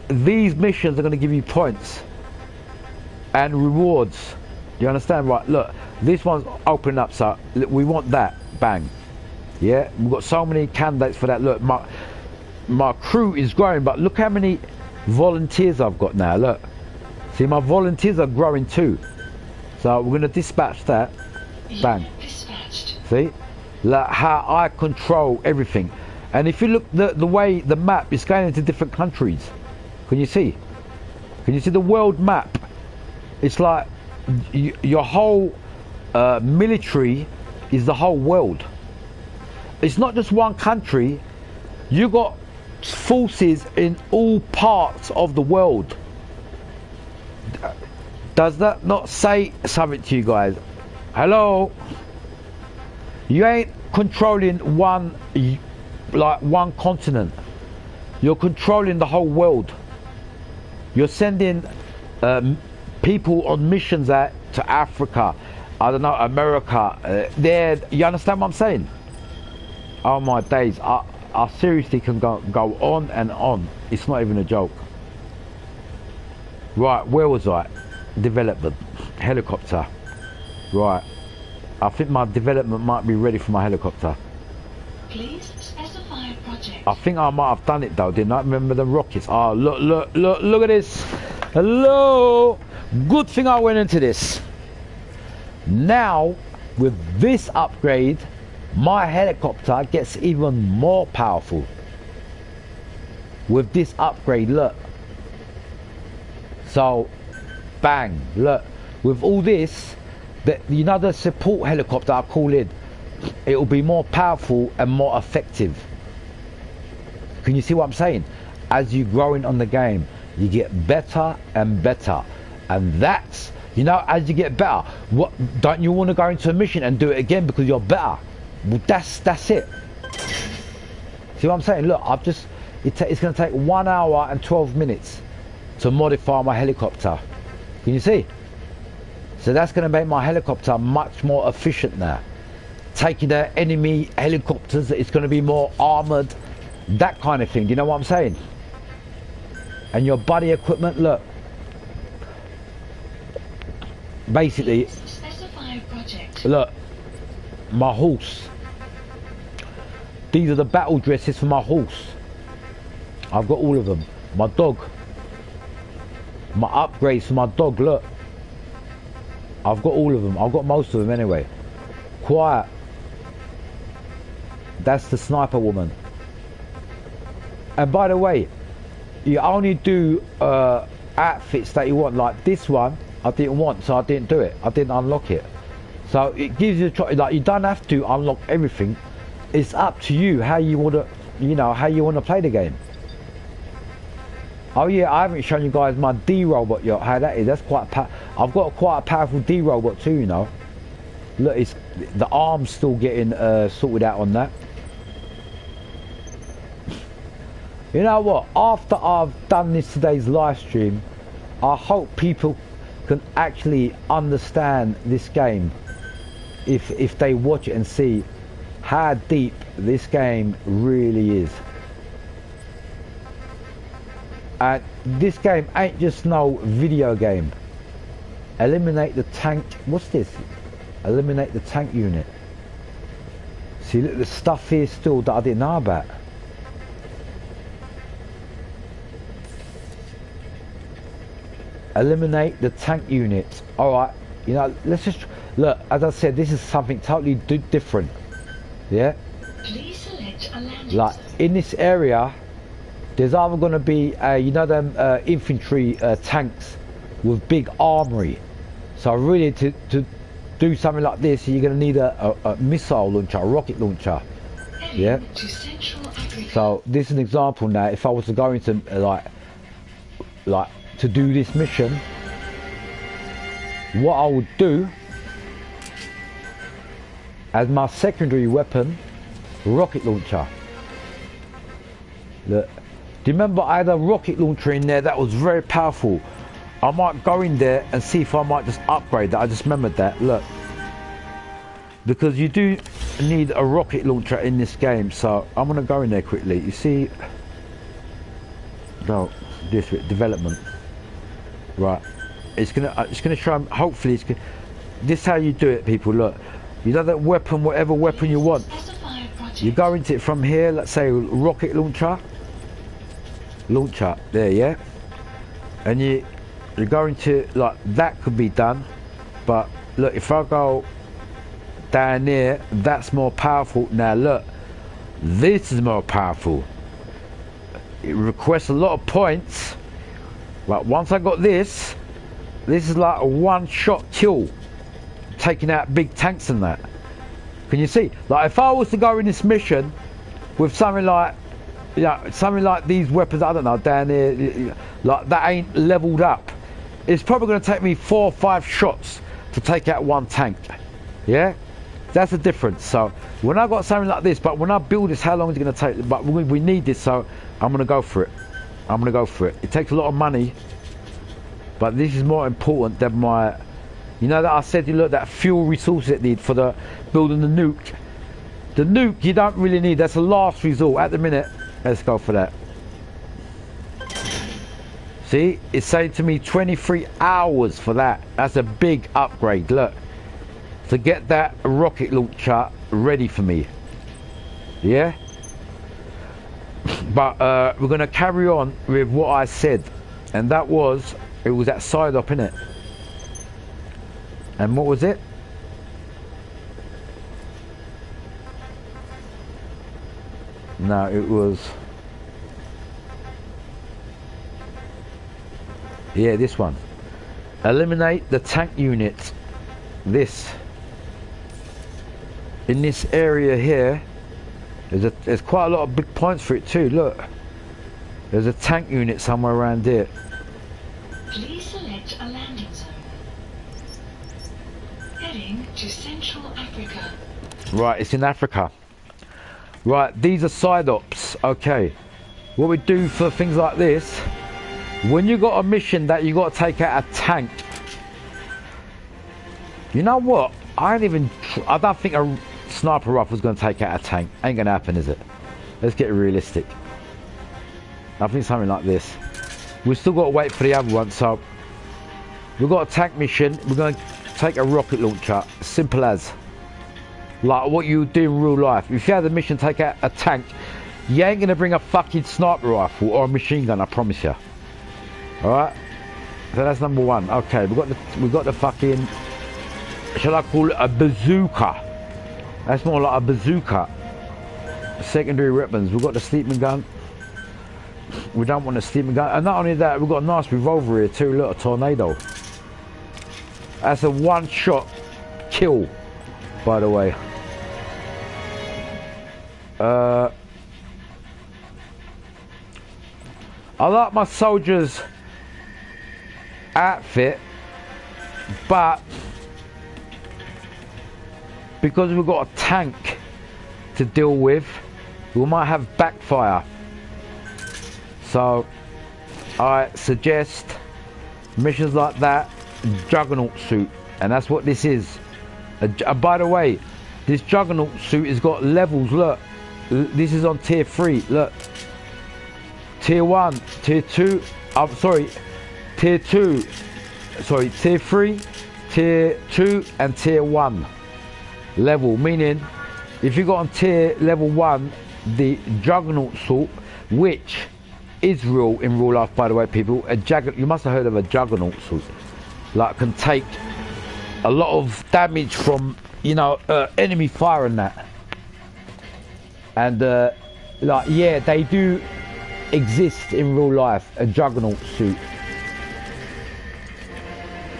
these missions are going to give you points and rewards. You understand? Right, look, this one's opening up, so we want that. Bang. Yeah, we've got so many candidates for that. Look, my crew is growing, but look how many volunteers I've got now. Look, see, my volunteers are growing too, so we're going to dispatch that. Bang. Dispatched. See, like how I control everything. And if you look the way the map is going into different countries, can you see? Can you see the world map? It's like your whole military is the whole world. It's not just one country. You got forces in all parts of the world. Does that not say something to you guys? Hello? You ain't controlling one like one continent. You're controlling the whole world. You're sending people on missions out to Africa, I don't know, America. You understand what I'm saying? Oh my days, I seriously can go on and on. It's not even a joke. Right, where was I? Development, helicopter. Right, I think my development might be ready for my helicopter. Please specify project. I think I might have done it though, didn't I? Remember the rockets? Oh, look at this. Hello. Good thing I went into this. Now, with this upgrade, my helicopter gets even more powerful. With this upgrade, look. So, bang, look. With all this, you know the support helicopter I call in, it will be more powerful and more effective. Can you see what I'm saying? As you growing on the game, you get better and better. And that's, you know, as you get better, what don't you want to go into a mission and do it again because you're better? Well, that's it. See what I'm saying? Look, it's going to take 1 hour and 12 minutes to modify my helicopter. Can you see? So that's going to make my helicopter much more efficient now. Taking the enemy helicopters, it's going to be more armored, that kind of thing. Do you know what I'm saying? And your buddy equipment, look. Basically, Specify project. look, my horse. These are the battle dresses for my horse. I've got all of them. My dog. My upgrades for my dog, look. I've got all of them. I've got most of them anyway. Quiet. That's the sniper woman. And by the way, you only do outfits that you want. Like this one, I didn't want, so I didn't do it. I didn't unlock it. So it gives you a choice. Like, you don't have to unlock everything. It's up to you how you want to, you know, how you want to play the game. Oh yeah, I haven't shown you guys my D-robot yet. How that is? That's quite. I've got quite a powerful D-robot too. You know. Look, it's the arm's still getting sorted out on that. You know what? After I've done this today's live stream, I hope people can actually understand this game if they watch it and see how deep this game really is. And this game ain't just no video game. Eliminate the tank. What's this? Eliminate the tank unit. See, look, the stuff here still that I didn't know about. Eliminate the tank unit. Alright, you know, let's just look. As I said, this is something totally different. Yeah. Please select a landing Like zone. in this area, there's either going to be, you know, them infantry tanks with big armory. So really, to do something like this, you're going to need a missile launcher, a rocket launcher. Heading Yeah. to Central Africa. So this is an example now. If I was to go into like to do this mission, what I would do as my secondary weapon, rocket launcher. Look, do you remember I had a rocket launcher in there that was very powerful? I might go in there and see if I might just upgrade that. I just remembered that. Look, because you do need a rocket launcher in this game, so I'm gonna go in there quickly. You see, no, this bit, development. Right, it's gonna show. Hopefully, this is how you do it, people. Look, you know that weapon, whatever weapon you want. Specify project. You go into it from here. Let's say rocket launcher. Launcher there, yeah. And you go into like that could be done, but look, if I go down there, that's more powerful. Now look, this is more powerful. It requests a lot of points. But once I got this is like a one-shot kill, taking out big tanks and that. Can you see? Like if I was to go in this mission with something like, something like these weapons, I don't know, down there, like that ain't leveled up. It's probably going to take me 4 or 5 shots to take out one tank. Yeah, that's the difference. So When I got something like this, but when I build this, how long is it going to take? But we need this, so I'm going to go for it. I'm going to go for it. It takes a lot of money, but this is more important than my... You know that I said, you look, that fuel resource it need for the building the nuke. The nuke you don't really need. That's a last resort at the minute. Let's go for that. See, it's saying to me 23 hours for that. That's a big upgrade. Look, to get that rocket launcher ready for me. Yeah. But we're gonna carry on with what I said, and that was it was that side up, innit? And what was it? No, it was... Yeah, this one. Eliminate the tank unit. This. In this area here, there's quite a lot of big points for it too, look. There's a tank unit somewhere around here. Please select a landing zone. Heading to Central Africa. Right, it's in Africa. Right, these are side ops. Okay. What we do for things like this, when you got a mission that you got to take out a tank, you know what? I don't think a sniper rifle is going to take out a tank. Ain't going to happen, is it? Let's get realistic. I think something like this. We've still got to wait for the other one, so we've got a tank mission. We're going to take a rocket launcher. Simple as. Like what you do in real life. If you have the mission take out a tank, you ain't going to bring a fucking sniper rifle or a machine gun, I promise you. Alright? So that's number one. Okay, we've got the fucking... Shall I call it a bazooka? That's more like a bazooka. Secondary weapons. We've got the sleeping gun. We don't want a sleeping gun. And not only that, we've got a nice revolver here too. Look, a tornado. That's a one-shot kill, by the way. I like my soldier's outfit, but because we've got a tank to deal with, we might have backfire. So I suggest missions like that, Juggernaut suit, and that's what this is. By the way, this Juggernaut suit has got levels. Look, this is on tier 3. Look, tier 1, tier 2. I'm sorry, tier 2. Sorry, tier 3, tier 2, and tier 1 level. Meaning, if you got on tier level 1, the Juggernaut suit, which is real in real life, by the way, people. You must have heard of a Juggernaut suit. Like, can take a lot of damage from, you know, enemy fire and that. And like, yeah, they do exist in real life, a Juggernaut suit.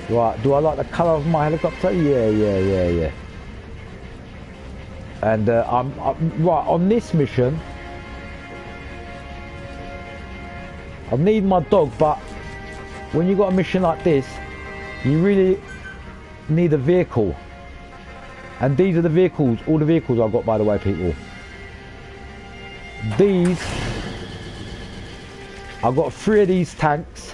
Right, do I like the colour of my helicopter? Yeah. And I'm right on this mission. I need my dog, but when you got a mission like this, you really need a vehicle. And these are the vehicles, all the vehicles I've got, by the way, people. These, I've got 3 of these tanks,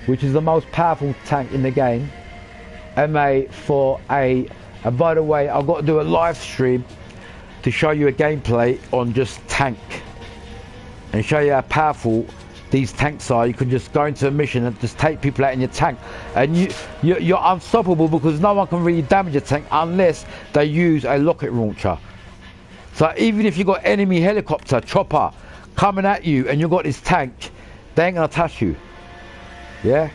which is the most powerful tank in the game. MA4A. And by the way, I've got to do a live stream to show you a gameplay on just tank. And show you how powerful these tanks are. You can just go into a mission and just take people out in your tank, and you're unstoppable, because no one can really damage a tank unless they use a rocket launcher. So even if you've got enemy helicopter, chopper coming at you and you've got this tank, they ain't gonna touch you. Yeah,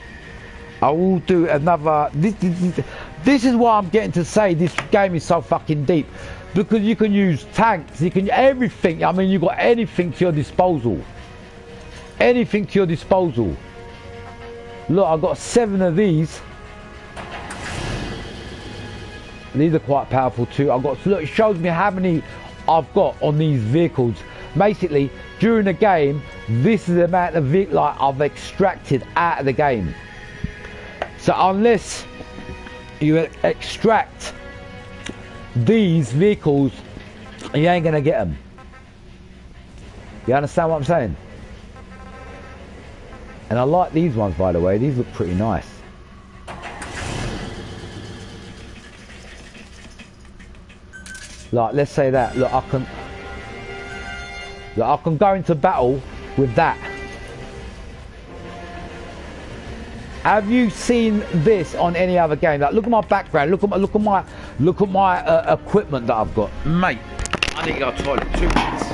I will do another. This is why I'm getting to say this game is so fucking deep. Because you can use tanks, you can everything. I mean, you've got anything to your disposal. Anything to your disposal. Look, I've got 7 of these. These are quite powerful too. I've got, look, it shows me how many I've got on these vehicles. Basically, during the game, this is the amount of vehicle I've extracted out of the game. So unless you extract these vehicles, you ain't gonna get them. You understand what I'm saying? And I like these ones, by the way. These look pretty nice. Like, let's say that. Look, I can go into battle with that. Have you seen this on any other game? Like, look at my background. Look at my equipment that I've got, mate. I need to go to the toilet. 2 minutes.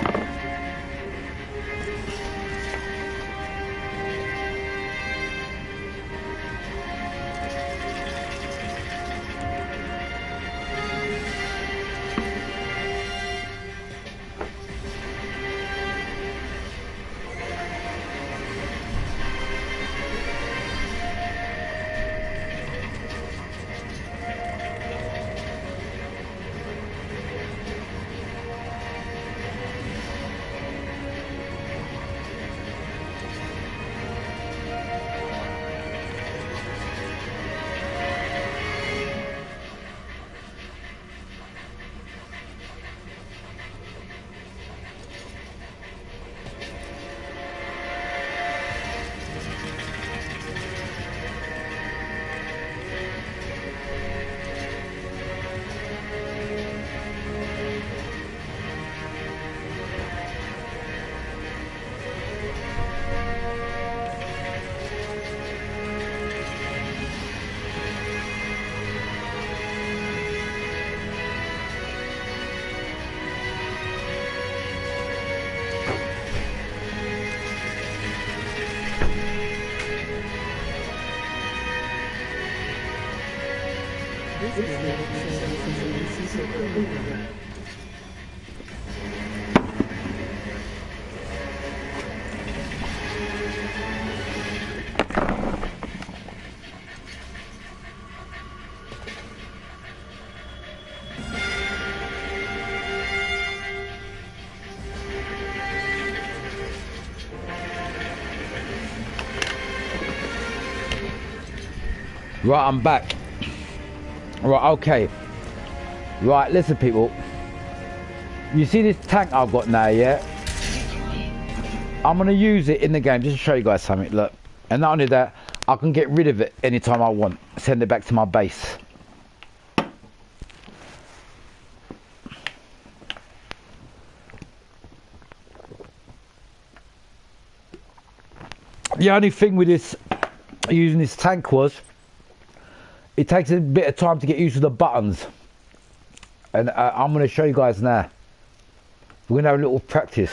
Right, I'm back. Right, okay. Right, listen, people. You see this tank I've got now, yeah? I'm going to use it in the game just to show you guys something. Look. And not only that, I can get rid of it anytime I want. Send it back to my base. The only thing with this, using this tank was, it takes a bit of time to get used to the buttons. And I'm going to show you guys now. We're going to have a little practice.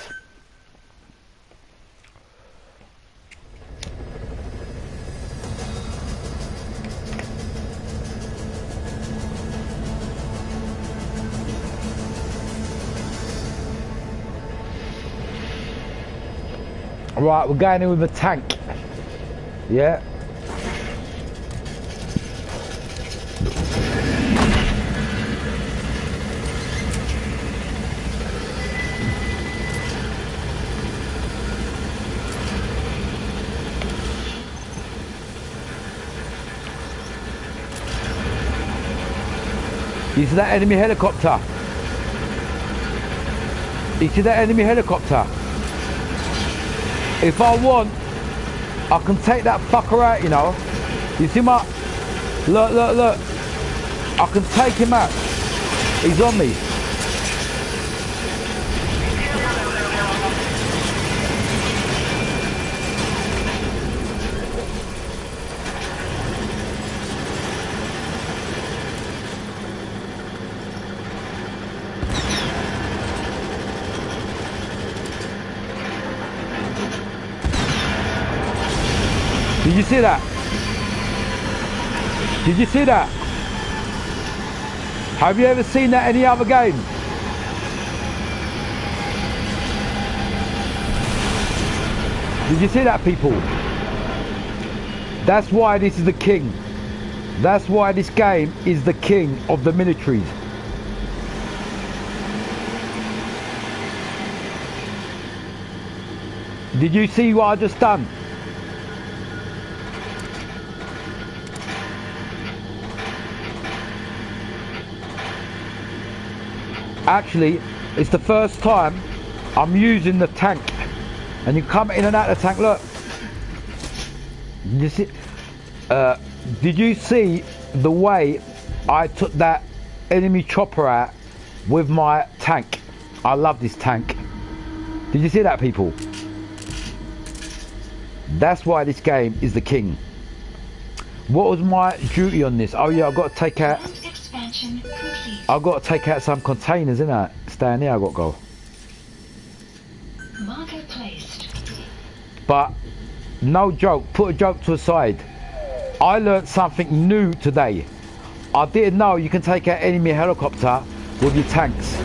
Right, we're going in with a tank. Yeah. You see that enemy helicopter? You see that enemy helicopter? If I want, I can take that fucker out, you know. You see my... Look, look, look. I can take him out. He's on me. Did you see that? Did you see that? Have you ever seen that in any other game? Did you see that, people? That's why this is the king. That's why this game is the king of the militaries. Did you see what I just done? Actually, it's the first time I'm using the tank. And you come in and out of the tank, look. You see, did you see the way I took that enemy chopper out with my tank? I love this tank. Did you see that, people? That's why this game is the king. What was my duty on this? Oh yeah, I've got to take out... Expansion complete. I've got to take out some containers, innit? It's down there I've got to go. Marker placed. But, no joke, put a joke to the side. I learnt something new today. I didn't know you can take out enemy helicopter with your tanks.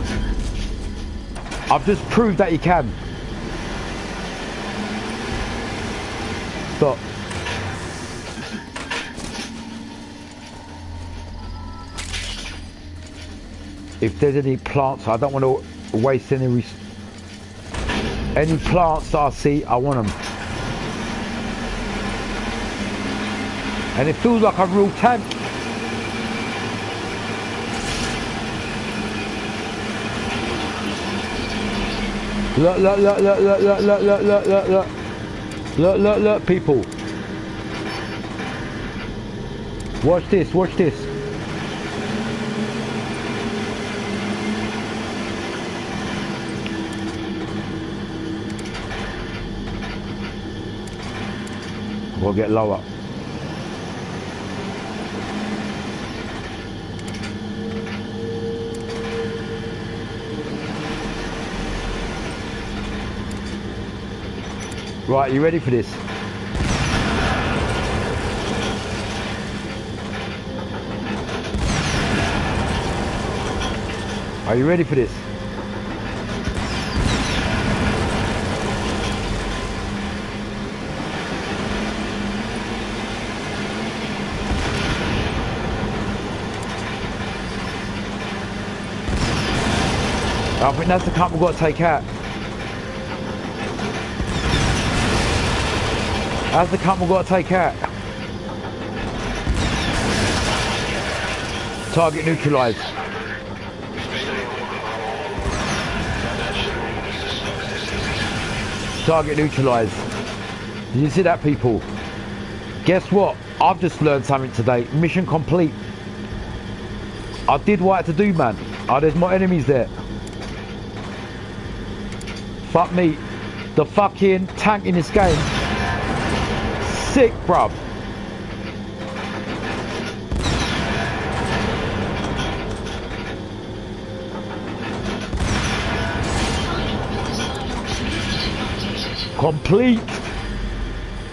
I've just proved that you can. Stop. If there's any plants, I don't want to waste any plants that I see, I want them. And it feels like a real tank. Look, look, look, look, look, look, look, look, look, look, look. Look, look, look, people. Watch this, watch this. We'll get lower. Right, you ready for this? Are you ready for this? I think that's the cup we've got to take out. That's the cup we've got to take out. Target neutralized. Target neutralized. Did you see that, people? Guess what? I've just learned something today. Mission complete. I did what I had to do, man. Oh, there's more enemies there. Fuck me. The fucking tank in this game. Sick, bruv. Complete.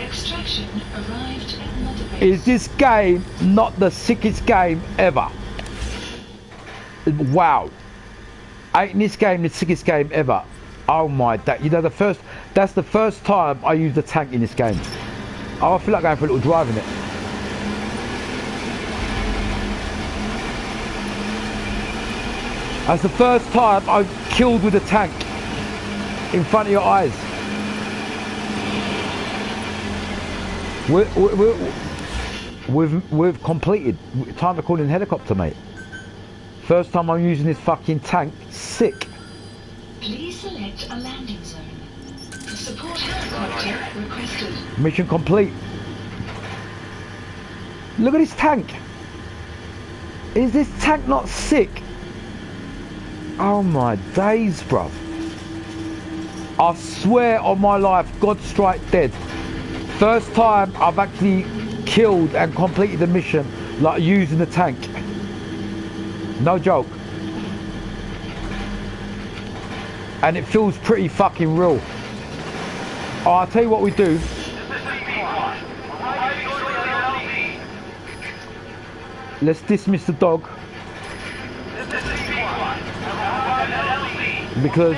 Extraction arrived at Mother Base. Is this game not the sickest game ever? Wow. Ain't this game the sickest game ever? Oh my, you know, that's the first time I used a tank in this game. Oh, I feel like going for a little drive in it. That's the first time I've killed with a tank in front of your eyes. We've completed. Time to call in helicopter, mate. First time I'm using this fucking tank. Sick. Please select a landing zone. Support helicopter requested. Mission complete. Look at this tank. Is this tank not sick? Oh my days, bruv. I swear on my life, God strike dead. First time I've actually killed and completed the mission like using the tank. No joke. And it feels pretty fucking real. Oh, I'll tell you what we do. Let's dismiss the dog. Because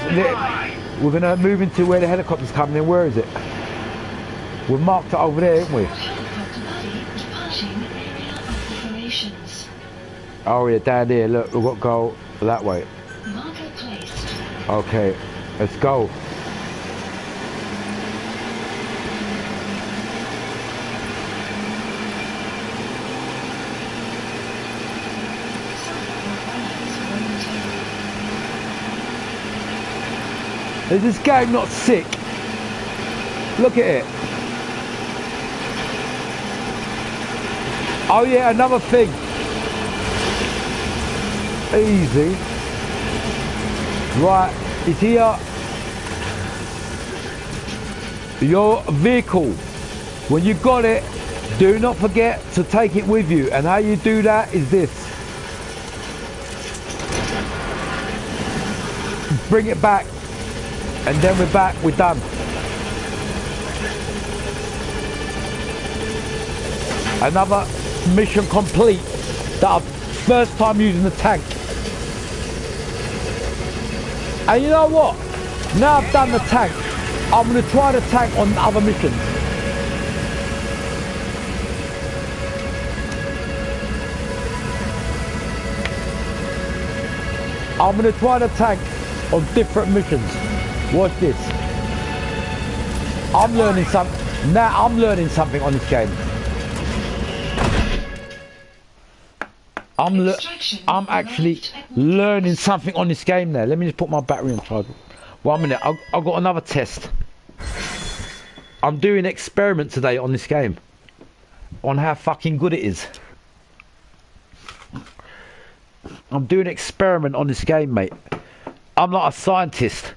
we're going to move into where the helicopter's coming in. Where is it? We've marked it over there, haven't we? Helicopter body departing area of operations. Oh yeah, down there. Look, we've got to go that way. Marker placed. Okay, let's go. Is this game not sick? Look at it. Oh yeah, another thing. Easy. Right, it's here. Your vehicle. When you got it, do not forget to take it with you. And how you do that is this. Bring it back. And then we're back, we're done. Another mission complete. That first time using the tank. And you know what? Now I've done the tank, I'm going to try the tank on other missions. I'm going to try the tank on different missions. Watch this. I'm learning something. Now I'm learning something on this game. I'm actually learning something on this game there. Let me just put my battery on charge. 1 minute. I've got another test. I'm doing an experiment today on this game. On how fucking good it is. I'm doing an experiment on this game, mate. I'm not a scientist.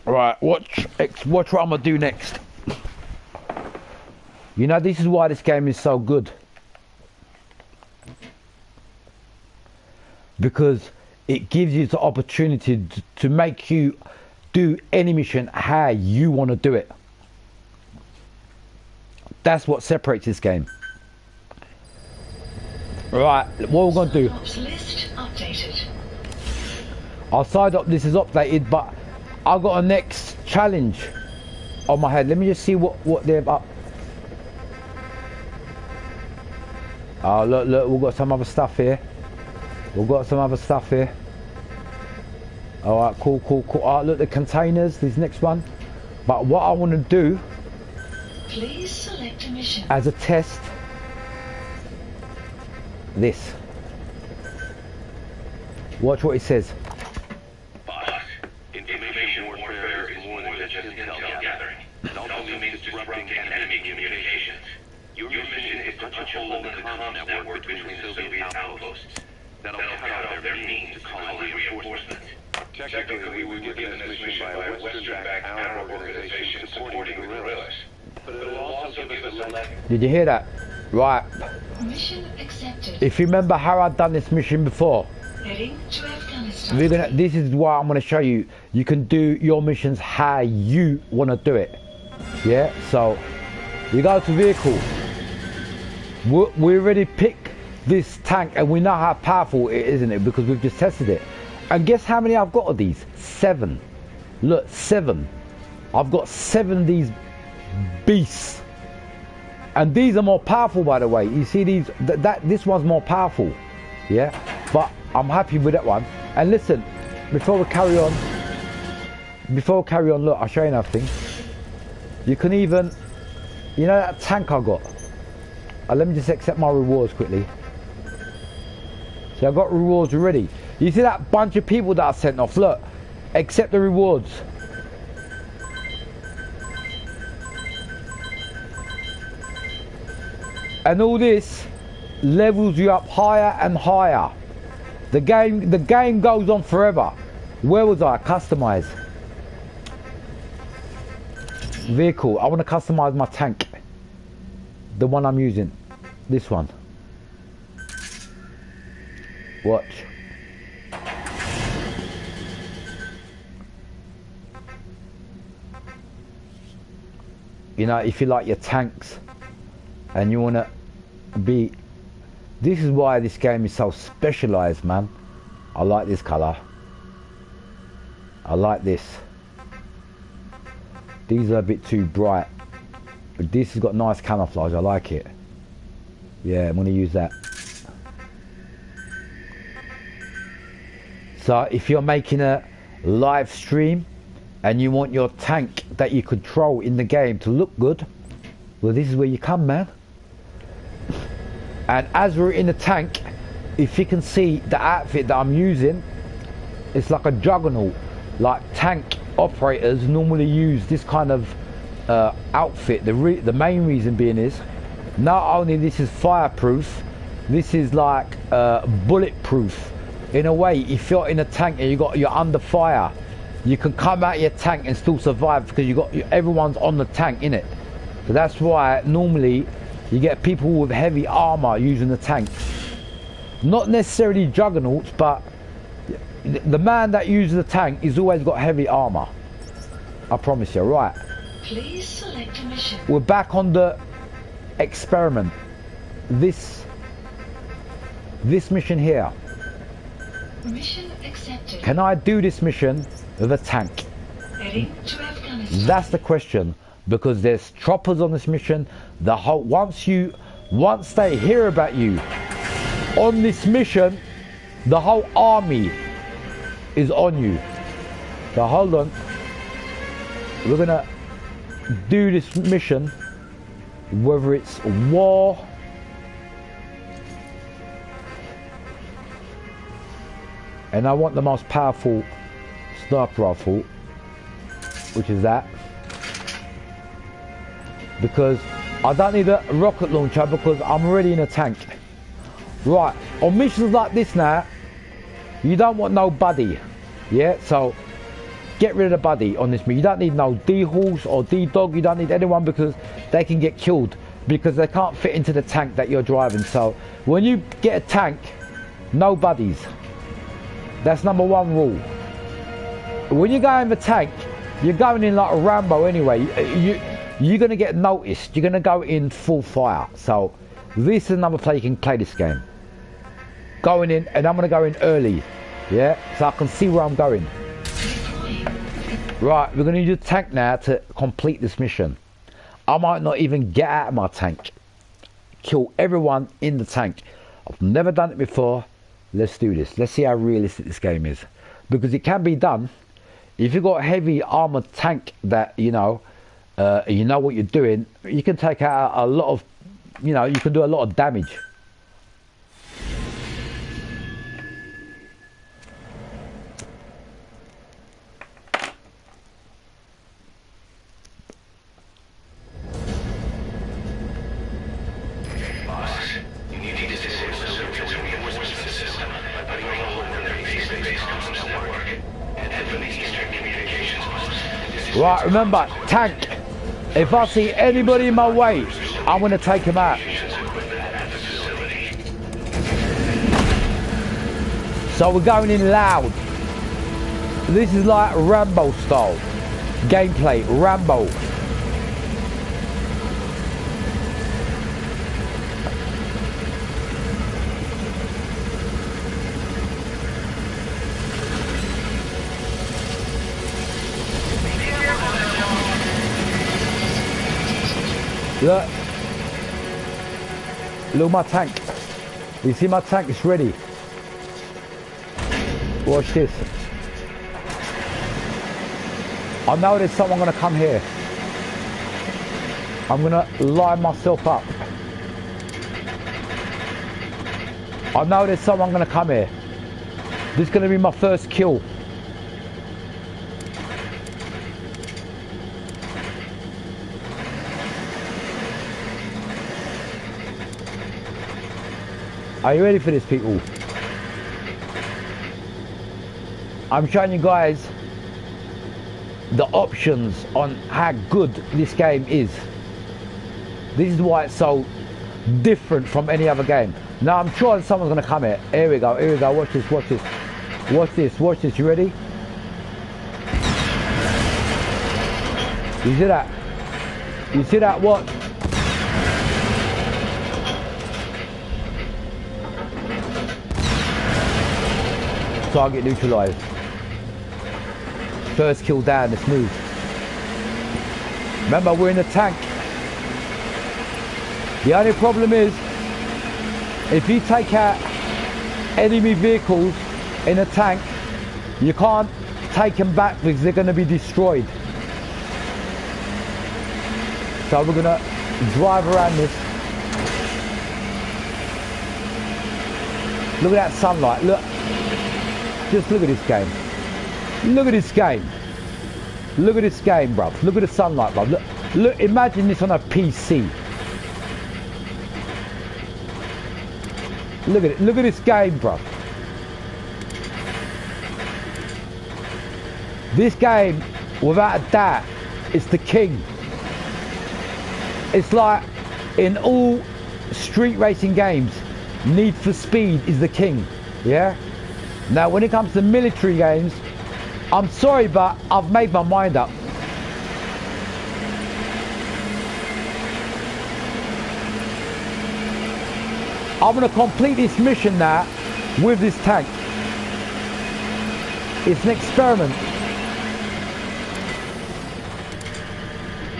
Right, watch what I'm gonna do next. You know, this is why this game is so good. Because it gives you the opportunity to make you do any mission how you want to do it. That's what separates this game. Right, what we're going to do. List updated. Our side up this is updated, but I've got a next challenge on my head. Let me just see what they're up. Oh, look, we've got some other stuff here. Alright, cool. Alright, look, the containers, this next one. But what I want to do, Please select a mission. as a test, this. Watch what it says. Boss, information warfare is more than just intel gathering. It also means disrupting enemy communications. Your mission is to punch a hole in the comms network between Soviet outposts. That'll cut out their means to call in reinforcements. Technically, we were given this mission by a Western-backed Arab organization supporting the guerrillas. But it'll also give us a lesson. Did you hear that? Right. Mission accepted. If you remember how I've done this mission before, Heading to Afghanistan. this is why I'm going to show you. You can do your missions how you want to do it. Yeah, so you go to vehicle. We already picked this tank and we know how powerful it is, isn't it? Because we've just tested it. And guess how many I've got of these? 7. Look, 7. I've got 7 of these beasts. And these are more powerful, by the way. You see these? This one's more powerful. Yeah? But I'm happy with that one. And listen, before we carry on, look, I'll show you another thing. You can even, you know that tank I got? Let me just accept my rewards quickly. See, I got rewards already. You see that bunch of people that I sent off? Look, accept the rewards. And all this levels you up higher and higher. The game goes on forever. Where was I? Customize. Vehicle. I want to customize my tank. The one I'm using. This one. Watch. You know, if you like your tanks and you want to be, this is why this game is so specialized, man. I like this color. I like this. These are a bit too bright. But this has got nice camouflage. I like it. Yeah, I'm going to use that. So if you're making a live stream and you want your tank that you control in the game to look good, well, this is where you come, man. And as we're in the tank, if you can see the outfit that I'm using, it's like a juggernaut. Like tank operators normally use this kind of outfit. The main reason being is, not only this is fireproof, this is like bulletproof. In a way, if you're in a tank and you're under fire, you can come out of your tank and still survive because everyone's on the tank in it. So that's why normally you get people with heavy armor using the tank. Not necessarily juggernauts, but the man that uses the tank is always got heavy armor. I promise you. Right. Please select a mission. We're back on the experiment. This mission here. Mission accepted. Can I do this mission with a tank? Heading to Afghanistan. That's the question, because there's choppers on this mission. Once they hear about you on this mission, the whole army is on you. So hold on. We're gonna do this mission, whether it's war, and I want the most powerful sniper rifle, which is that, because I don't need a rocket launcher because I'm already in a tank. Right, on missions like this now, you don't want no buddy, yeah? So get rid of the buddy on this mission. You don't need no D-horse or D-dog. You don't need anyone because they can get killed because they can't fit into the tank that you're driving. So when you get a tank, no buddies. That's number one rule. When you go in the tank, you're going in like a Rambo anyway. You're going to get noticed. You're going to go in full fire. So this is another play you can play this game. Going in, and I'm going to go in early. Yeah, so I can see where I'm going. Right, we're going to use a tank now to complete this mission. I might not even get out of my tank. Kill everyone in the tank. I've never done it before. Let's do this. Let's see how realistic this game is. Because it can be done. If you've got a heavy armored tank that, you know what you're doing, you can take out a lot of, you can do a lot of damage. Right, remember, tank. If I see anybody in my way, I'm going to take him out. So we're going in loud. This is like Rambo style. Gameplay, Rambo. Look at my tank. You see my tank? It's ready. Watch this. I know there's someone going to come here. I'm going to line myself up. I know there's someone going to come here. This is going to be my first kill. Are you ready for this, people? I'm showing you guys the options on how good this game is. This is why it's so different from any other game. Now I'm sure someone's gonna come here. Here we go, here we go. Watch this, watch this. Watch this, watch this. You ready? You see that? You see that? What? Target neutralized. First kill down, let's move. Remember, we're in a tank. The only problem is, if you take out enemy vehicles in a tank, you can't take them back because they're going to be destroyed. So we're going to drive around this. Look at that sunlight. Look. Just look at this game. Look at this game. Look at this game, bruv. Look at the sunlight, bruv. Look. Imagine this on a PC. Look at it. Look at this game, bruv. This game, without a doubt, is the king. It's like in all street racing games, Need for Speed is the king. Yeah? Now, when it comes to military games, I'm sorry, but I've made my mind up. I'm going to complete this mission now with this tank. It's an experiment.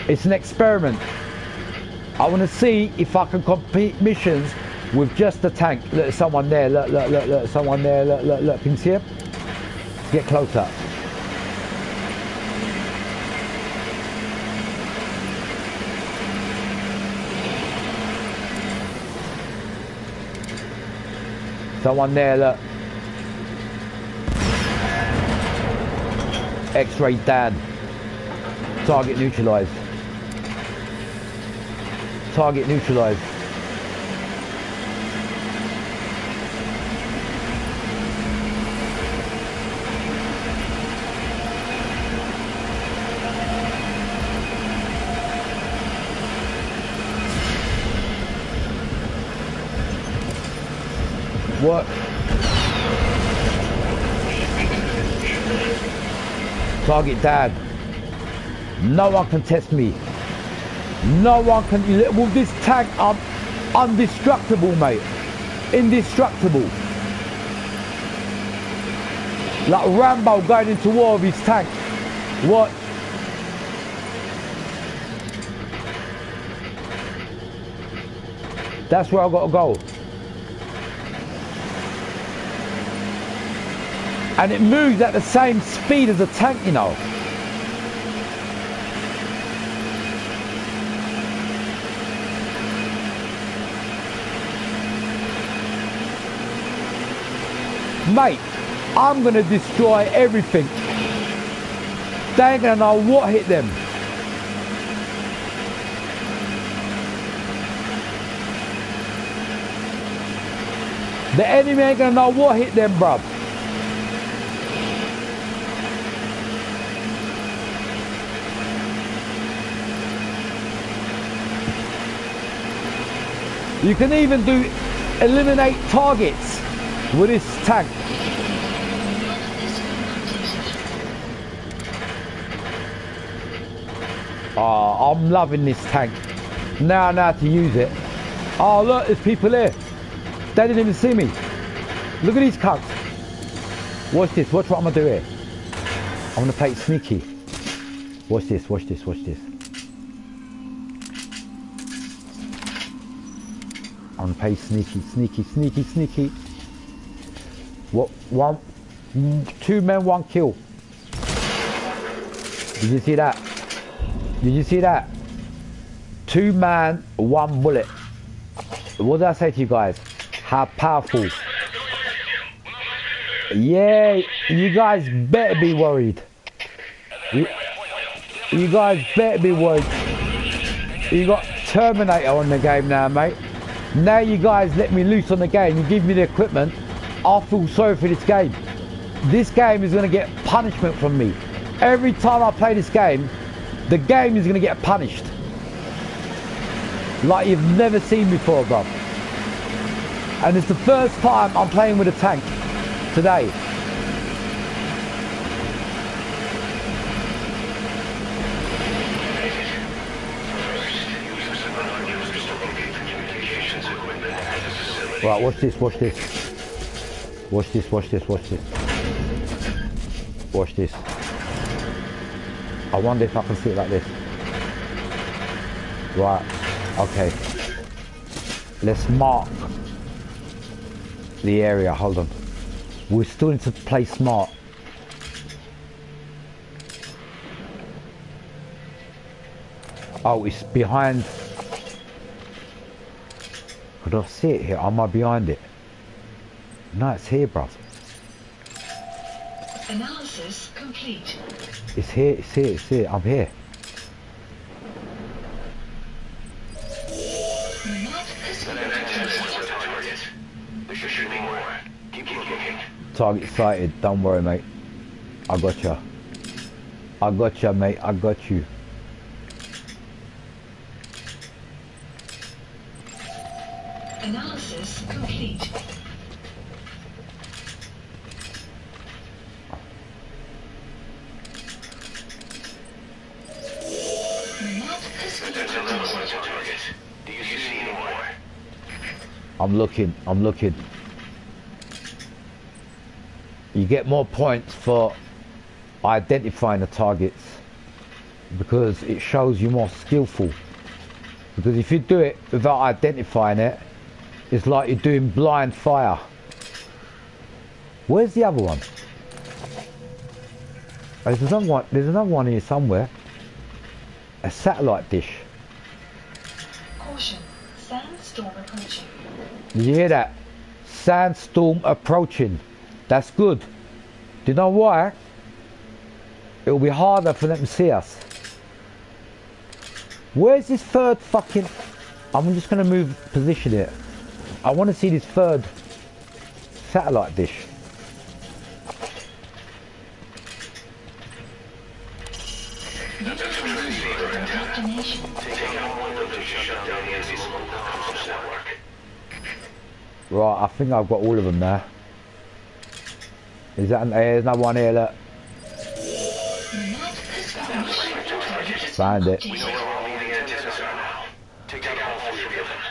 It's an experiment. I want to see if I can complete missions with just the tank. Look, there's someone there. Look, someone there. Look. Can you see him? Let's get closer. Someone there, look. X-ray Dan. Target neutralized. Target neutralized. What? Target dad. No one can test me. No one can. With this tank, I'm indestructible, mate. Indestructible. Like Rambo going into war with his tank. What? That's where I gotta go. And it moves at the same speed as a tank, you know. Mate, I'm gonna destroy everything. They ain't gonna know what hit them. The enemy ain't gonna know what hit them, bruv. You can even do eliminate targets with this tank. Oh, I'm loving this tank. Now I know how to use it. Oh look, there's people here. They didn't even see me. Look at these cunts. Watch this, watch what I'm gonna do here. I'm gonna play it sneaky. Watch this, watch this, watch this. I'm gonna play sneaky, sneaky, sneaky, sneaky. What? One, 2 men, 1 kill. Did you see that? Did you see that? 2 man, 1 bullet. What did I say to you guys? How powerful. Yeah, you guys better be worried. You guys better be worried. You got Terminator on the game now, mate. Now you guys let me loose on the game, you give me the equipment, I feel sorry for this game. This game is going to get punishment from me. Every time I play this game, the game is going to get punished. Like you've never seen before, bro. And it's the first time I'm playing with a tank today. Right, watch this, watch this. Watch this, watch this, watch this. Watch this. I wonder if I can see it like this. Right, okay. Let's mark the area, hold on. We still need to play smart. Oh, it's behind. Could I see it here? Am I behind it? No, it's here, bruv. Analysis complete. It's here, it's here, it's here. I'm here. Nomad has been located. There should be more. Keep looking. Target sighted. Don't worry, mate. I got ya. I got ya, mate. I got you. Analysis complete. Nomad has been located. Do you see any more? I'm looking. I'm looking. You get more points for identifying the targets because it shows you more skillful. Because if you do it without identifying it, it's like you're doing blind fire. Where's the other one? Oh, there's another one here somewhere. A satellite dish. Caution. Sandstorm approaching. Did you hear that? Sandstorm approaching. That's good. Do you know why? It'll be harder for them to see us. Where's this third fucking... I'm just going to move position it. I want to see this third satellite dish. Destination. Right, I think I've got all of them now. Is that... There's another one here, look. Nomad has been Found it.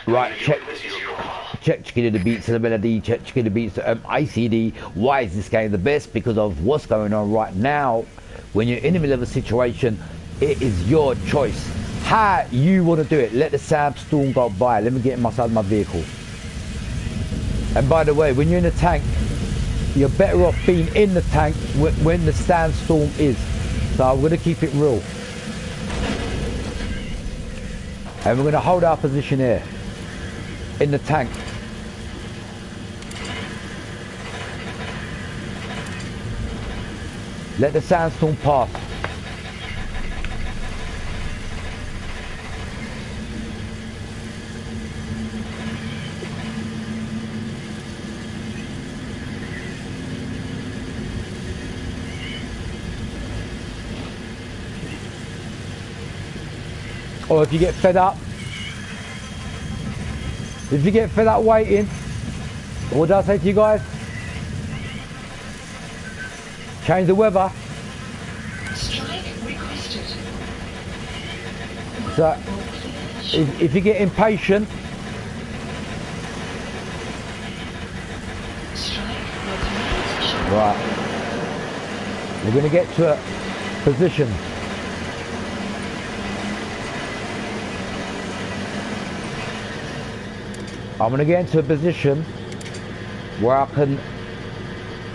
Right, check the beats of the melody, check the beats of ICD. Why is this game the best? Because of what's going on right now. When you're in the middle of a situation, it is your choice. How you want to do it. Let the sandstorm go by. Let me get inside my vehicle. And by the way, when you're in a tank, you're better off being in the tank when the sandstorm is. So I'm going to keep it real. And we're going to hold our position here. In the tank. Let the sandstorm pass. Or if you get fed up, waiting, what did I say to you guys? Change the weather. strike requested. So if you get impatient, Strike will commence shortly. right, we're going to get to a position. I'm going to get into a position where I can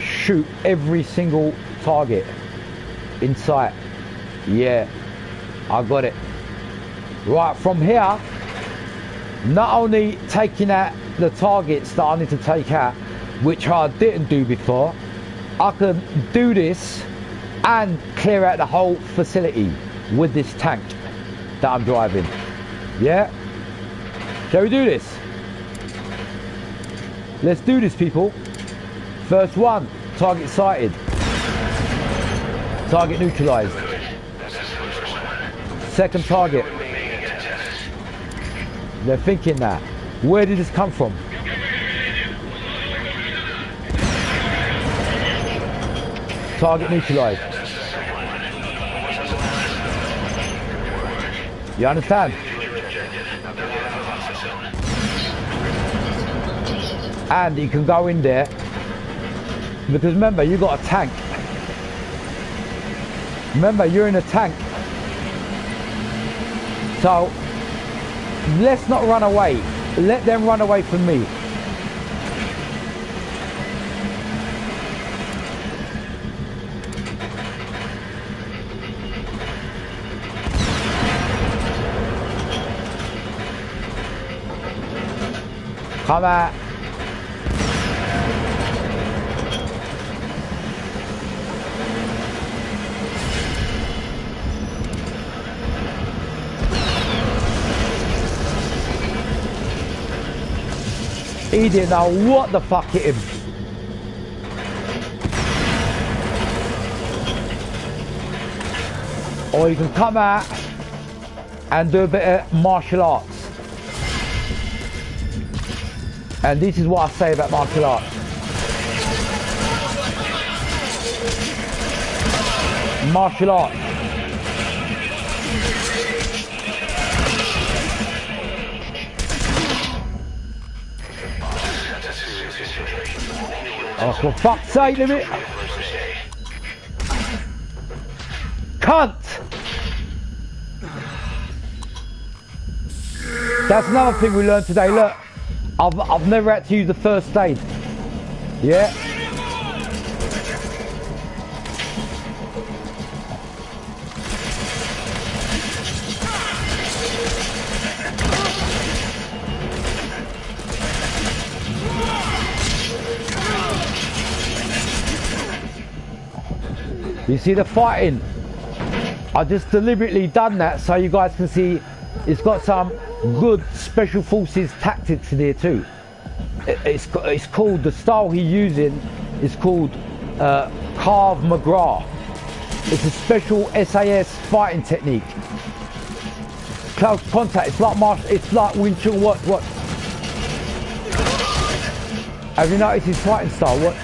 shoot every single target in sight. Yeah, I got it. Right, from here, not only taking out the targets that I need to take out, which I didn't do before, I can do this and clear out the whole facility with this tank that I'm driving. Yeah? Shall we do this? Let's do this, people. First one, target sighted. Target neutralized. Second target. They're thinking that. Where did this come from? Target neutralized. You understand? And you can go in there because remember, you got a tank. Remember, you're in a tank. So let's not run away. Let them run away from me. Come out. He didn't know what the fuck hit him. Or you can come out and do a bit of martial arts. And this is what I say about martial arts. Martial arts. Oh, for fuck's sake, let me... Cunt! That's another thing we learned today. Look, I've never had to use the first aid. Yeah. You see the fighting? I just deliberately done that so you guys can see it's got some good special forces tactics in here too. It's called, the style he's using is called Krav Maga. It's a special SAS fighting technique. Close contact, it's like Wing Chun. What? Have you noticed his fighting style? What?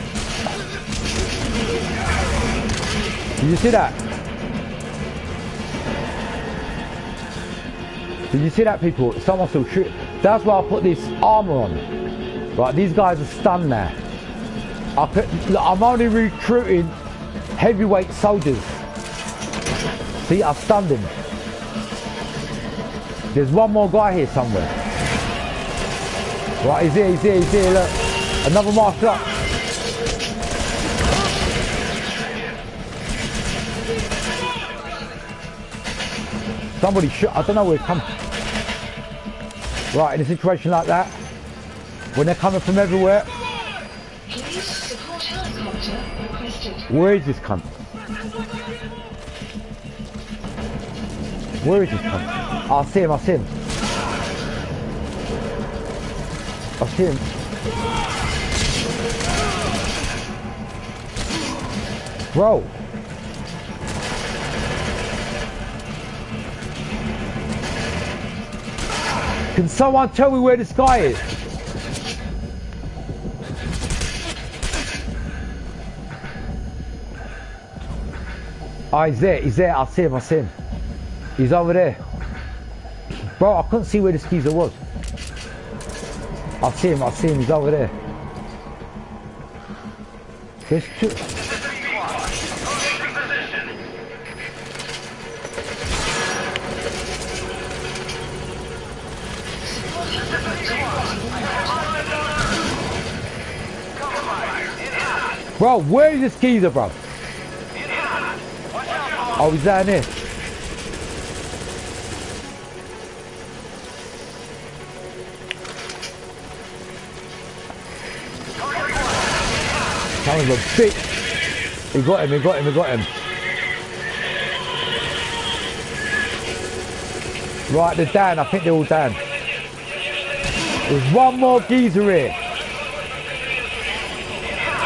Did you see that? Did you see that, people? Someone still shoot. That's why I put this armor on. Right, these guys are stunned now. I'm only recruiting heavyweight soldiers. See, I stunned him. There's one more guy here somewhere. Right, he's here, look. Another martial art. Somebody shot, I don't know where it's coming. Right, in a situation like that, when they're coming from everywhere. Police support helicopter requested. Where is this cunt? Where is this cunt? I see him. I see him. Bro. Can someone tell me where this guy is? Oh, he's there. I see him. He's over there. Bro, I couldn't see where the skeezer was. I see him, he's over there. There's two. Bro, where is this geezer, bro? Oh, he's down there. Son of a bitch. He got him. Right, they're down. I think they're all down. There's one more geezer here.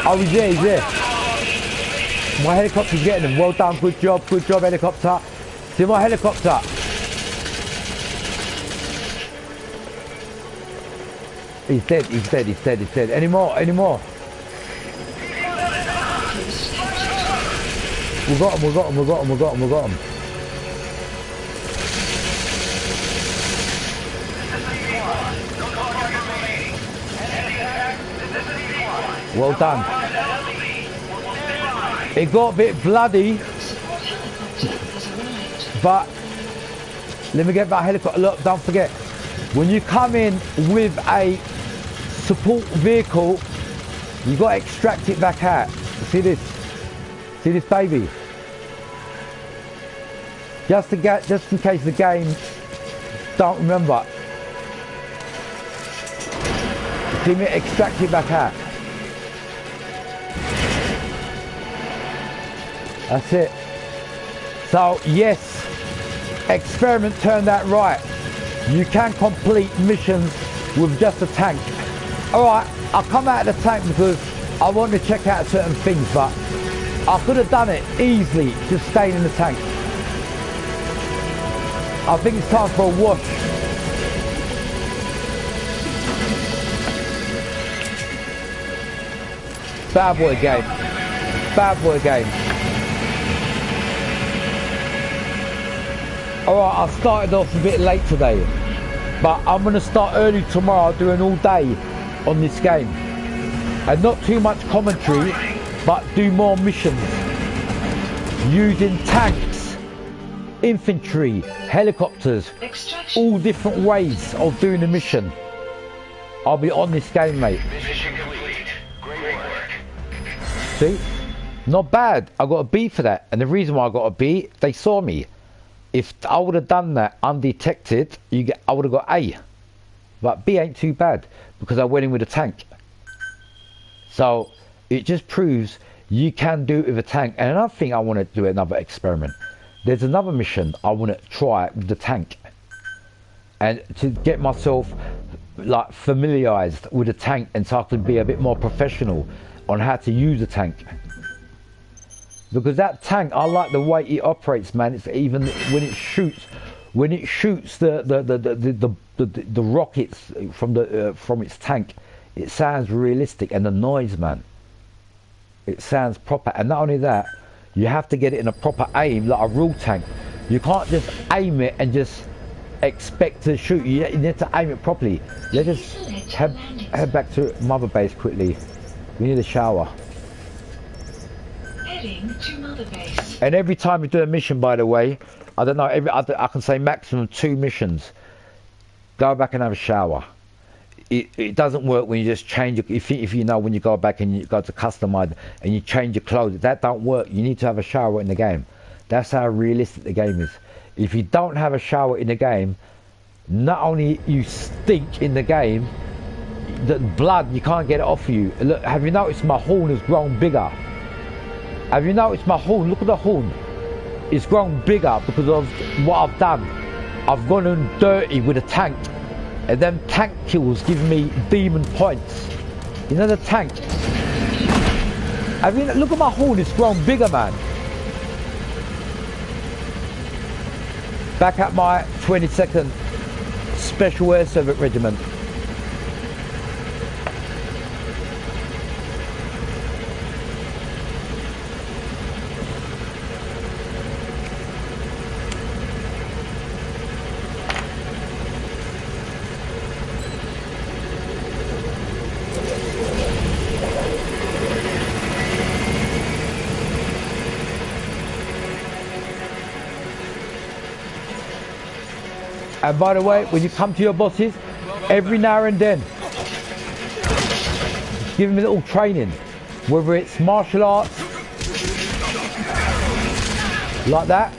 Oh, he's there. My helicopter's getting him. Well done, good job, helicopter. See my helicopter. He's dead. Any more? We got him. Well done. It got a bit bloody, but let me get that helicopter. Look, don't forget, when you come in with a support vehicle, you got to extract it back out. See this? See this baby? Just in case the game don't remember. See me extract it back out. That's it. So yes, experiment turned out right. You can complete missions with just a tank. Alright, I come out of the tank because I wanted to check out certain things, but I could have done it easily just staying in the tank. I think it's time for a wash. Bad boy game. Bad boy game. Alright, I started off a bit late today, but I'm going to start early tomorrow doing all day on this game. And not too much commentary, but do more missions. Using tanks, infantry, helicopters, all different ways of doing a mission. I'll be on this game, mate. Mission complete. Great work. See? Not bad. I got a B for that. And the reason why I got a B, they saw me. If I would have done that undetected, I would have got A. But B ain't too bad because I went in with a tank. So it just proves you can do it with a tank. And another thing, I want to do another experiment. There's another mission I want to try with the tank. And to get myself like familiarized with the tank and so I can be a bit more professional on how to use a tank. Because that tank, I like the way it operates, man. It's even when it shoots the rockets from its tank, it sounds realistic, and the noise, man, it sounds proper. And not only that, you have to get it in a proper aim, like a real tank. You can't just aim it and just expect to shoot. You need to aim it properly. Let's just head back to Mother Base quickly. We need a shower. Heading to Mother Base. And every time you do a mission, by the way, I don't know, I can say maximum 2 missions. Go back and have a shower. It doesn't work when you just change if you know, when you go back and you go to customize and you change your clothes. That don't work. You need to have a shower in the game. That's how realistic the game is. If you don't have a shower in the game, not only you stink in the game, the blood, you can't get it off you. Look, have you noticed my horn has grown bigger? Have you noticed my horn? Look at the horn. It's grown bigger because of what I've done. I've gone in dirty with a tank. And them tank kills give me demon points. You know the tank? I mean, look at my horn, it's grown bigger, man. Back at my 22nd Special Air Service Regiment. And by the way, when you come to your bosses, every now and then, give them a little training, whether it's martial arts, like that.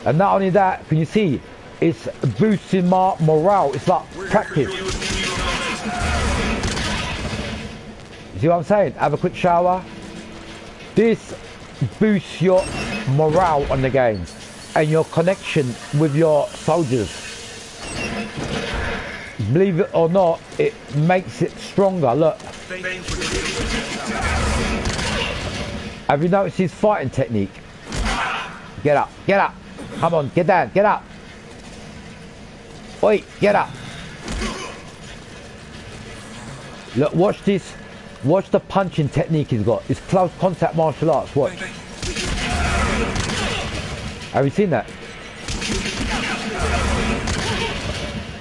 And not only that, can you see, it's boosting my morale. It's like practice. See what I'm saying? Have a quick shower. This boosts your morale on the game and your connection with your soldiers. Believe it or not, it makes it stronger. Look. Have you noticed his fighting technique? Get up, get up. Come on, get down, get up. Wait, get up. Look, watch this. Watch the punching technique he's got. It's close contact martial arts. Watch. Have you seen that?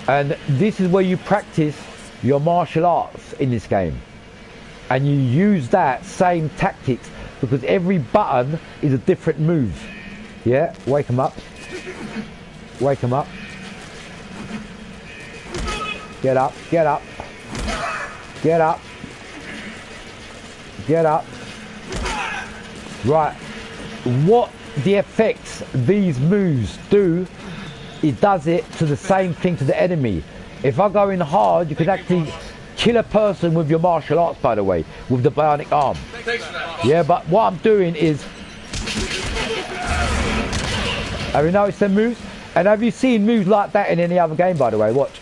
And this is where you practice your martial arts in this game. And you use that same tactics because every button is a different move. Yeah, wake him up. Wake him up. Get up, get up. Get up. Get up. Right. What the effects these moves do, it does it to the same thing to the enemy. If I go in hard, you can actually kill a person with your martial arts, by the way, with the bionic arm. Yeah, but what I'm doing is... Have you noticed them moves? And have you seen moves like that in any other game, by the way? Watch.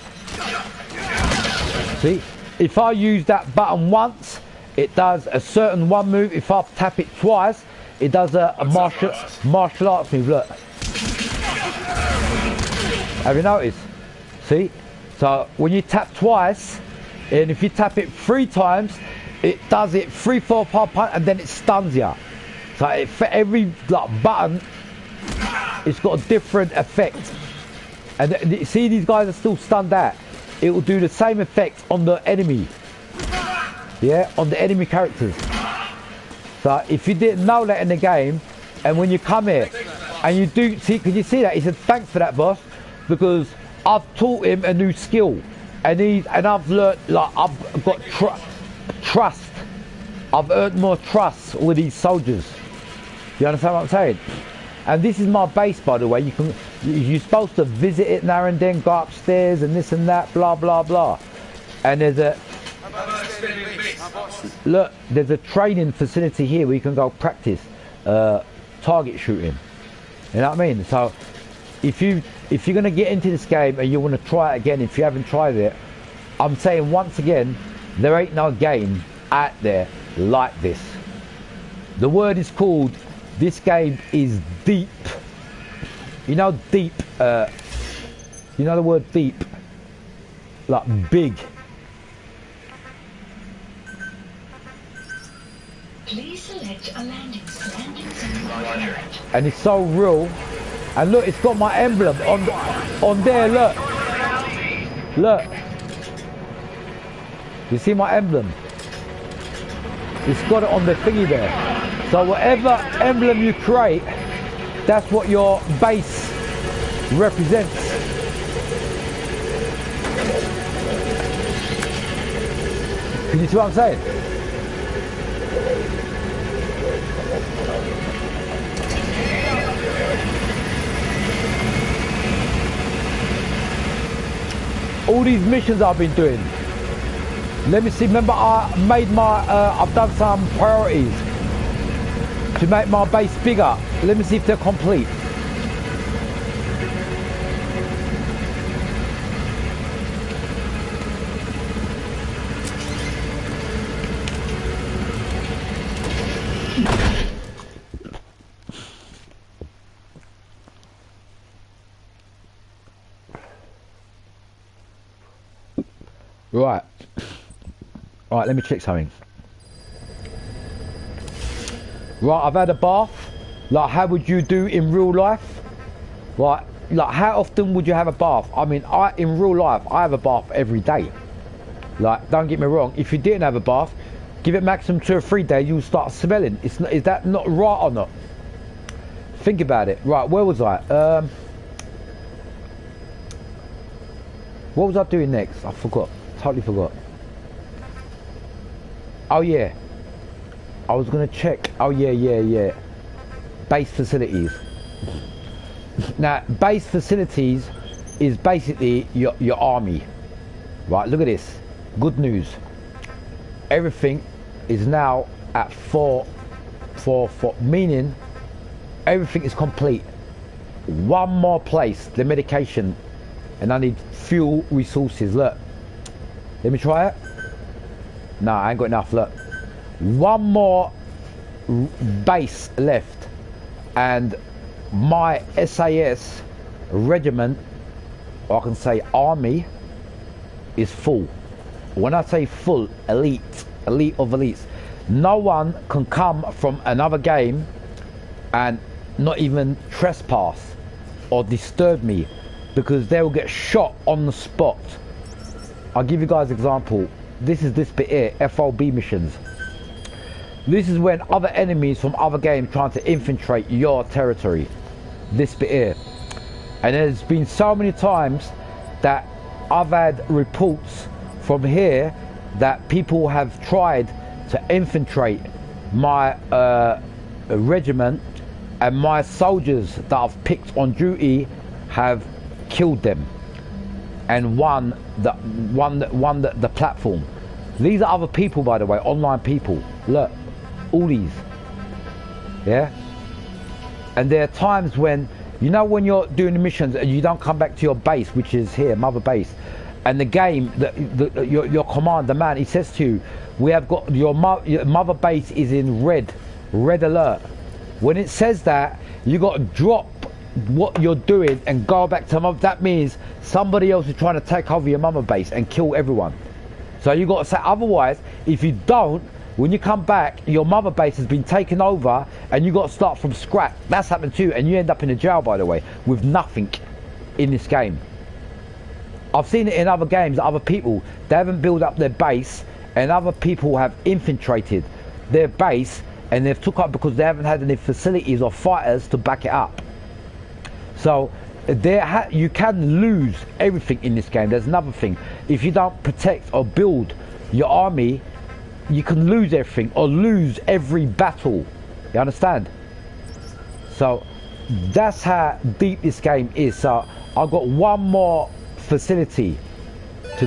See? if I use that button once, it does a certain one move. If I tap it twice, it does a martial arts move. Look. Have you noticed? See? So when you tap twice, and if you tap it 3 times, it does it 3, 4, 5 punch, and then it stuns you. So for every button, it's got a different effect. And see, these guys are still stunned out. It will do the same effect on the enemy. Yeah, on the enemy characters. So if you didn't know that in the game, and when you come here, and you do see, can you see that? He said, thanks for that, boss, because I've taught him a new skill, and I've learned, like, I've got trust. I've earned more trust with these soldiers. You understand what I'm saying? And this is my base, by the way. You're supposed to visit it now and then, go upstairs and this and that, blah blah blah. And there's a look. There's a training facility here where you can go practice target shooting. You know what I mean? So if you're gonna get into this game and you want to try it again, if you haven't tried it, I'm saying once again, there ain't no game out there like this. The word is called. This game is deep. You know deep. You know the word deep. Like big. Please select a landing zone. And it's so real. And look, it's got my emblem on there. Look. Look. You see my emblem? It's got it on the thingy there. So whatever emblem you create, that's what your base represents. Can you see what I'm saying? All these missions I've been doing. Let me see, remember I made my, I've done some priorities to make my base bigger. Let me see if they're complete. Right. Right, let me check something. Right, I've had a bath. Like, how would you do in real life? Right, like, how often would you have a bath? I mean, in real life, I have a bath every day. Like, don't get me wrong. If you didn't have a bath, give it maximum 2 or 3 days, you'll start smelling. Is that not right or not? Think about it. Right, where was I? What was I doing next? I forgot. Totally forgot. Oh yeah, I was gonna check. Oh yeah. Base facilities. Now, base facilities is basically your army. Right, look at this. Good news. Everything is now at 4, meaning everything is complete. One more place, the medication, and I need fuel resources. Look, let me try it. No, I ain't got enough. Look, one more base left, and my SAS regiment, or I can say army, is full. When I say full, elite of elites. No one can come from another game and not even trespass or disturb me, because they will get shot on the spot. I'll give you guys an example. This is this bit here, FOB missions. This is when other enemies from other games trying to infiltrate your territory. This bit here. And there's been so many times that I've had reports from here that people have tried to infiltrate my regiment, and my soldiers that I've picked on duty have killed them and won the platform. These are other people, by the way, online people. Look, all these. Yeah? And there are times when, you know, when you're doing the missions and you don't come back to your base, which is here, mother base, And the game, your commander man, he says to you, we have got your mother base is in red alert. When it says that, you got to drop what you're doing and go back to mother. That means somebody else is trying to take over your mother base and kill everyone. So you got to say, otherwise, if you don't, when you come back, your mother base has been taken over and you got to start from scratch. That's happened too, and you end up in a jail, by the way, with nothing in this game. I've seen it in other games, other people, they haven't built up their base, and other people have infiltrated their base and they've took up because they haven't had any facilities or fighters to back it up. So you can lose everything in this game. There's another thing. If you don't protect or build your army, you can lose everything or lose every battle. You understand? So that's how deep this game is. So I've got one more facility to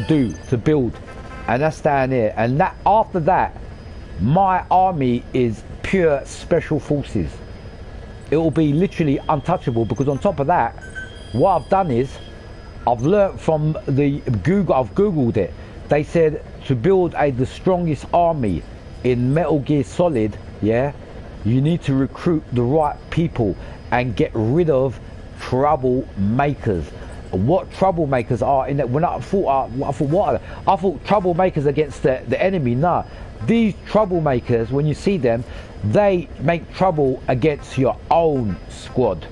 build, and that's down here. And that after that, my army is pure special forces. It will be literally untouchable, because on top of that, what I've done is I've learnt from the Google. I've googled it. They said to build the strongest army in Metal Gear Solid, yeah, you need to recruit the right people and get rid of troublemakers. What troublemakers are in that? When I thought what are they? I thought troublemakers against the enemy. Nah, these troublemakers, when you see them, they make trouble against your own squad.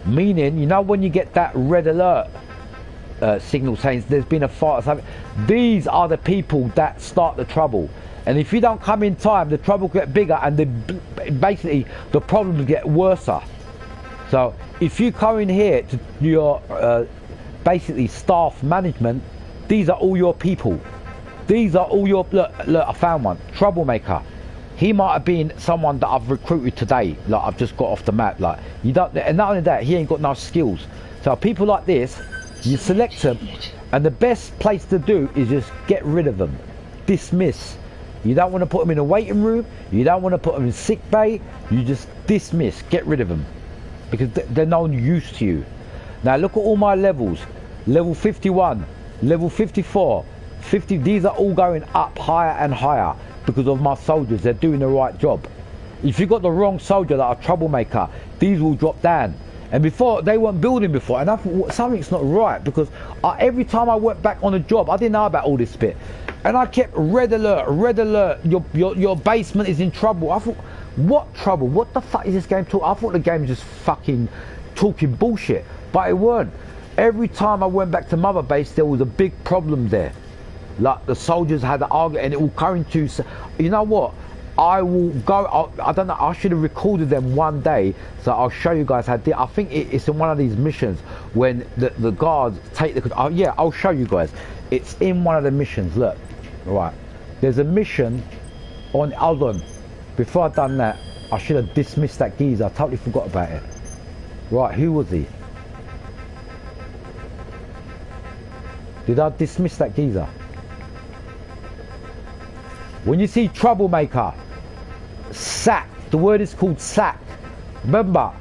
Meaning, you know, when you get that red alert signal saying there's been a fight or something, these are the people that start the trouble. And if you don't come in time, the trouble get bigger, and basically the problems get worse. So if you come in here to your basically staff management, these are all your people. These are all your look, I found one troublemaker. He might have been someone that I've recruited today. Like, I've just got off the map. Like, you don't, and not only that, he ain't got no skills. So people like this, you select them, and the best place to do is just get rid of them. Dismiss. You don't want to put them in a waiting room. You don't want to put them in sick bay. You just dismiss. Get rid of them, because they're no use to you. Now look at all my levels. Level 51, level 54, 50. These are all going up higher and higher because of my soldiers. They're doing the right job. If you've got the wrong soldier that are a troublemaker, these will drop down. And before, they weren't building before, and I thought something's not right, because every time I went back on a job, I didn't know about all this bit, and I kept red alert, your basement is in trouble. I thought, what trouble? What the fuck is this game talking? I thought the game was just fucking talking bullshit, but it weren't. Every time I went back to Mother Base, there was a big problem there. Like, the soldiers had an argument, and it will come into, you know what? I will go, I don't know, I should have recorded them one day, so I'll show you guys how I think it's in one of these missions when the guards take the, yeah, I'll show you guys. It's in one of the missions, look. Right, there's a mission on, hold on, before I've done that, I should have dismissed that geezer. I totally forgot about it. Right, who was he? Did I dismiss that geezer? When you see troublemaker, sack, the word is called sack. Remember,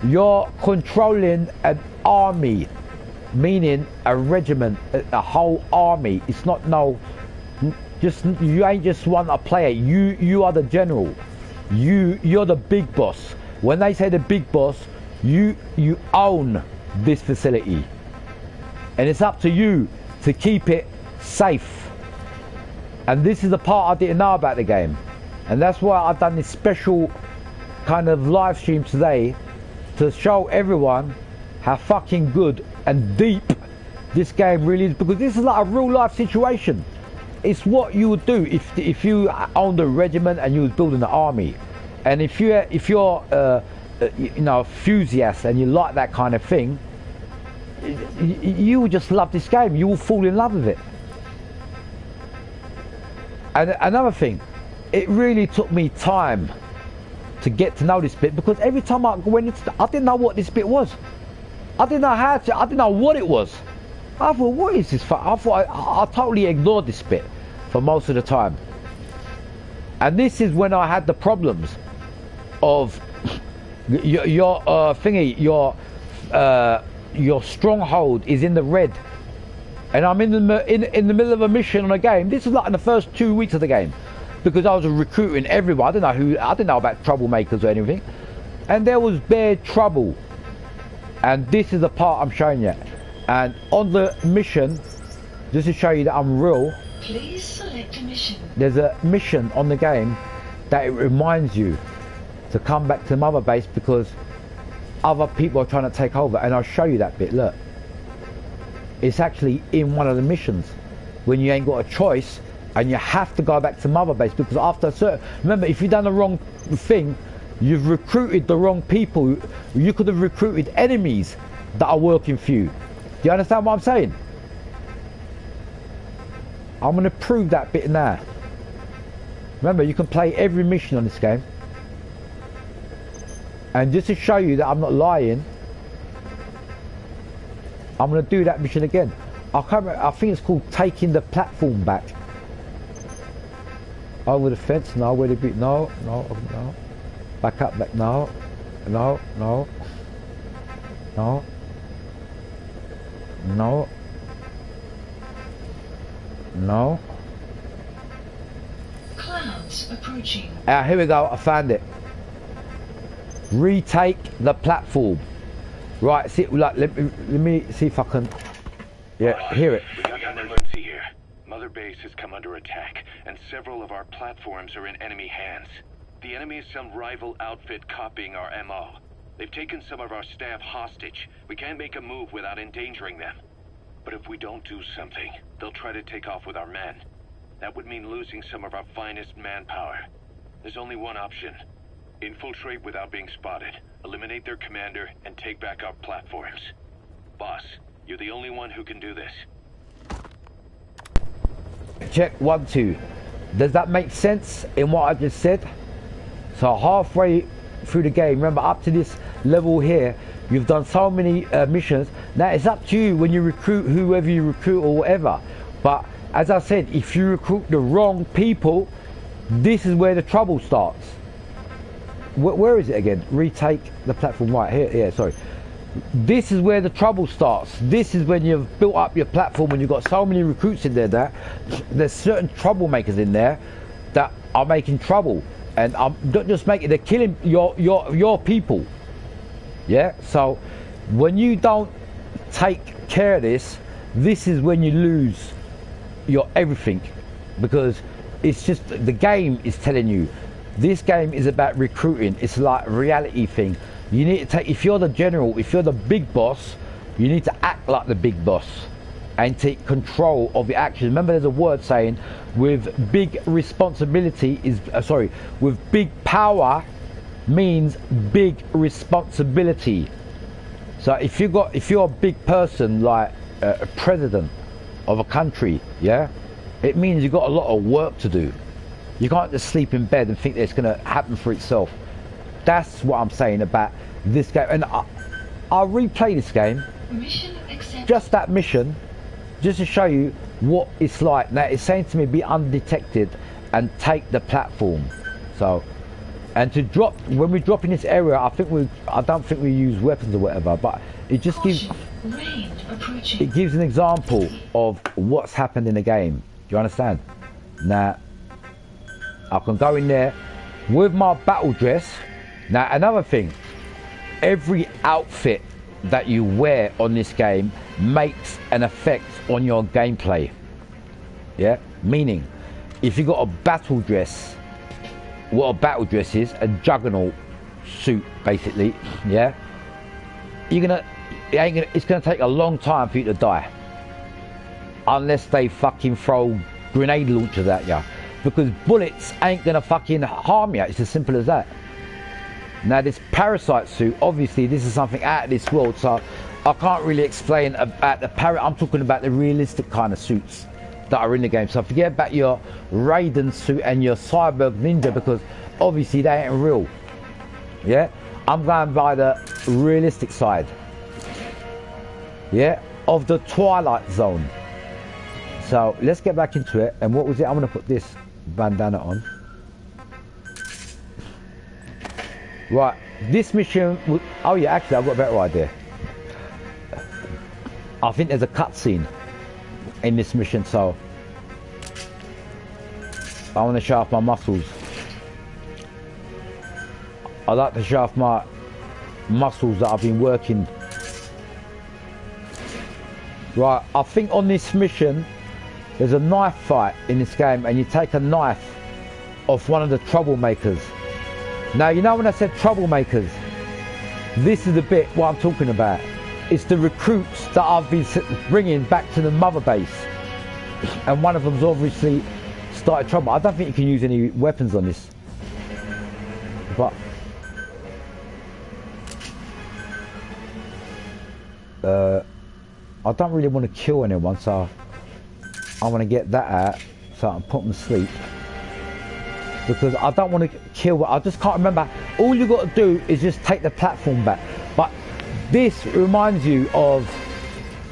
you're controlling an army, meaning a regiment, a whole army. It's not you ain't just one a player. You are the general. You're the big boss. When they say the big boss, you own this facility, and it's up to you to keep it safe. And this is the part I didn't know about the game, and that's why I've done this special kind of live stream today, to show everyone how fucking good and deep this game really is, because this is like a real life situation. It's what you would do if you owned a regiment and you was building an army. And if you're you know, enthusiast and you like that kind of thing, you will just love this game. You will fall in love with it. And another thing, it really took me time to get to know this bit, because every time I went into I didn't know what this bit was. I didn't know I didn't know what it was. I thought, what is this? I thought I totally ignored this bit for most of the time. And this is when I had the problems of your stronghold is in the red. and I'm in the middle of a mission on a game. This is like in the first 2 weeks of the game, because I was recruiting everyone. I didn't know about troublemakers or anything, and there was bare trouble. And this is the part I'm showing you. And on the mission, just to show you that I'm real. Please select a mission. There's a mission on the game that it reminds you to come back to the mother base because other people are trying to take over, and I'll show you that bit. Look, it's actually in one of the missions when you ain't got a choice and you have to go back to mother base, because after a certain, remember, if you've done the wrong thing, you've recruited the wrong people. You could have recruited enemies that are working for you. Do you understand what I'm saying? I'm going to prove that bit now. Remember, you can play every mission on this game. And just to show you that I'm not lying, I'm going to do that mission again. I can't remember, I think it's called taking the platform back. Over the fence, no, where did it be? No. Back up, back, no. Clouds approaching. Here we go, I found it. Retake the platform. Right, see, like, let me see if I can, hear it. We got an emergency here. Mother Base has come under attack, and several of our platforms are in enemy hands. The enemy is some rival outfit copying our MO. They've taken some of our staff hostage. We can't make a move without endangering them. But if we don't do something, they'll try to take off with our men. That would mean losing some of our finest manpower. There's only one option. Infiltrate without being spotted, eliminate their commander, and take back our platforms. Boss, you're the only one who can do this. Check 1, 2. Does that make sense in what I just said? So halfway through the game, remember, up to this level here, you've done so many missions. Now it's up to you when you recruit whoever you recruit or whatever. But as I said, if you recruit the wrong people, this is where the trouble starts. Where is it again? Retake the platform, right here. Yeah, sorry. This is where the trouble starts. This is when you've built up your platform, when you've got so many recruits in there that there's certain troublemakers in there that are making trouble. And I'm not just making, they're killing your people. Yeah, so when you don't take care of this, this is when you lose your everything, because it's just the game is telling you. This game is about recruiting. It's like a reality thing. You need to take, if you're the general, if you're the big boss, you need to act like the big boss and take control of your actions. Remember, there's a word saying, with big responsibility is, with big power means big responsibility. So if you're a big person, like a president of a country, yeah, it means you've got a lot of work to do. You can't just sleep in bed and think that it's going to happen for itself. That's what I'm saying about this game. And I'll replay this game, Mission accepted. just that mission, just to show you what it's like. Now it's saying to me, be undetected and take the platform. So, and to drop, when we drop in this area, I don't think we use weapons or whatever, but it just gives, Rain approaching. it gives an example of what's happened in the game. Do you understand? Now, I can go in there with my battle dress. Now, another thing, every outfit that you wear on this game makes an effect on your gameplay. Yeah, meaning, if you got a battle dress, what a battle dress is, a juggernaut suit, basically. Yeah, it's gonna take a long time for you to die, unless they fucking throw grenade launchers at you. Because bullets ain't gonna fucking harm you. It's as simple as that. Now this parasite suit, obviously this is something out of this world, so I can't really explain about the I'm talking about the realistic kind of suits that are in the game. So forget about your Raiden suit and your Cyborg Ninja, because obviously they ain't real. Yeah, I'm going by the realistic side, yeah, of the Twilight Zone. So let's get back into it. And what was it? I'm gonna put this bandana on. Right, this mission was, oh yeah, actually I've got a better idea. I think there's a cutscene in this mission, so I want to show off my muscles. I like to show off my muscles that I've been working. Right, I think on this mission there's a knife fight in this game, and you take a knife off one of the troublemakers. Now, you know when I said troublemakers, this is the bit what I'm talking about. It's the recruits that I've been bringing back to the mother base, and one of them's obviously started trouble. I don't think you can use any weapons on this, but I don't really want to kill anyone, so I want to get that out so I can put them to sleep, because I don't want to kill. I just can't remember. All you got to do is just take the platform back. But this reminds you of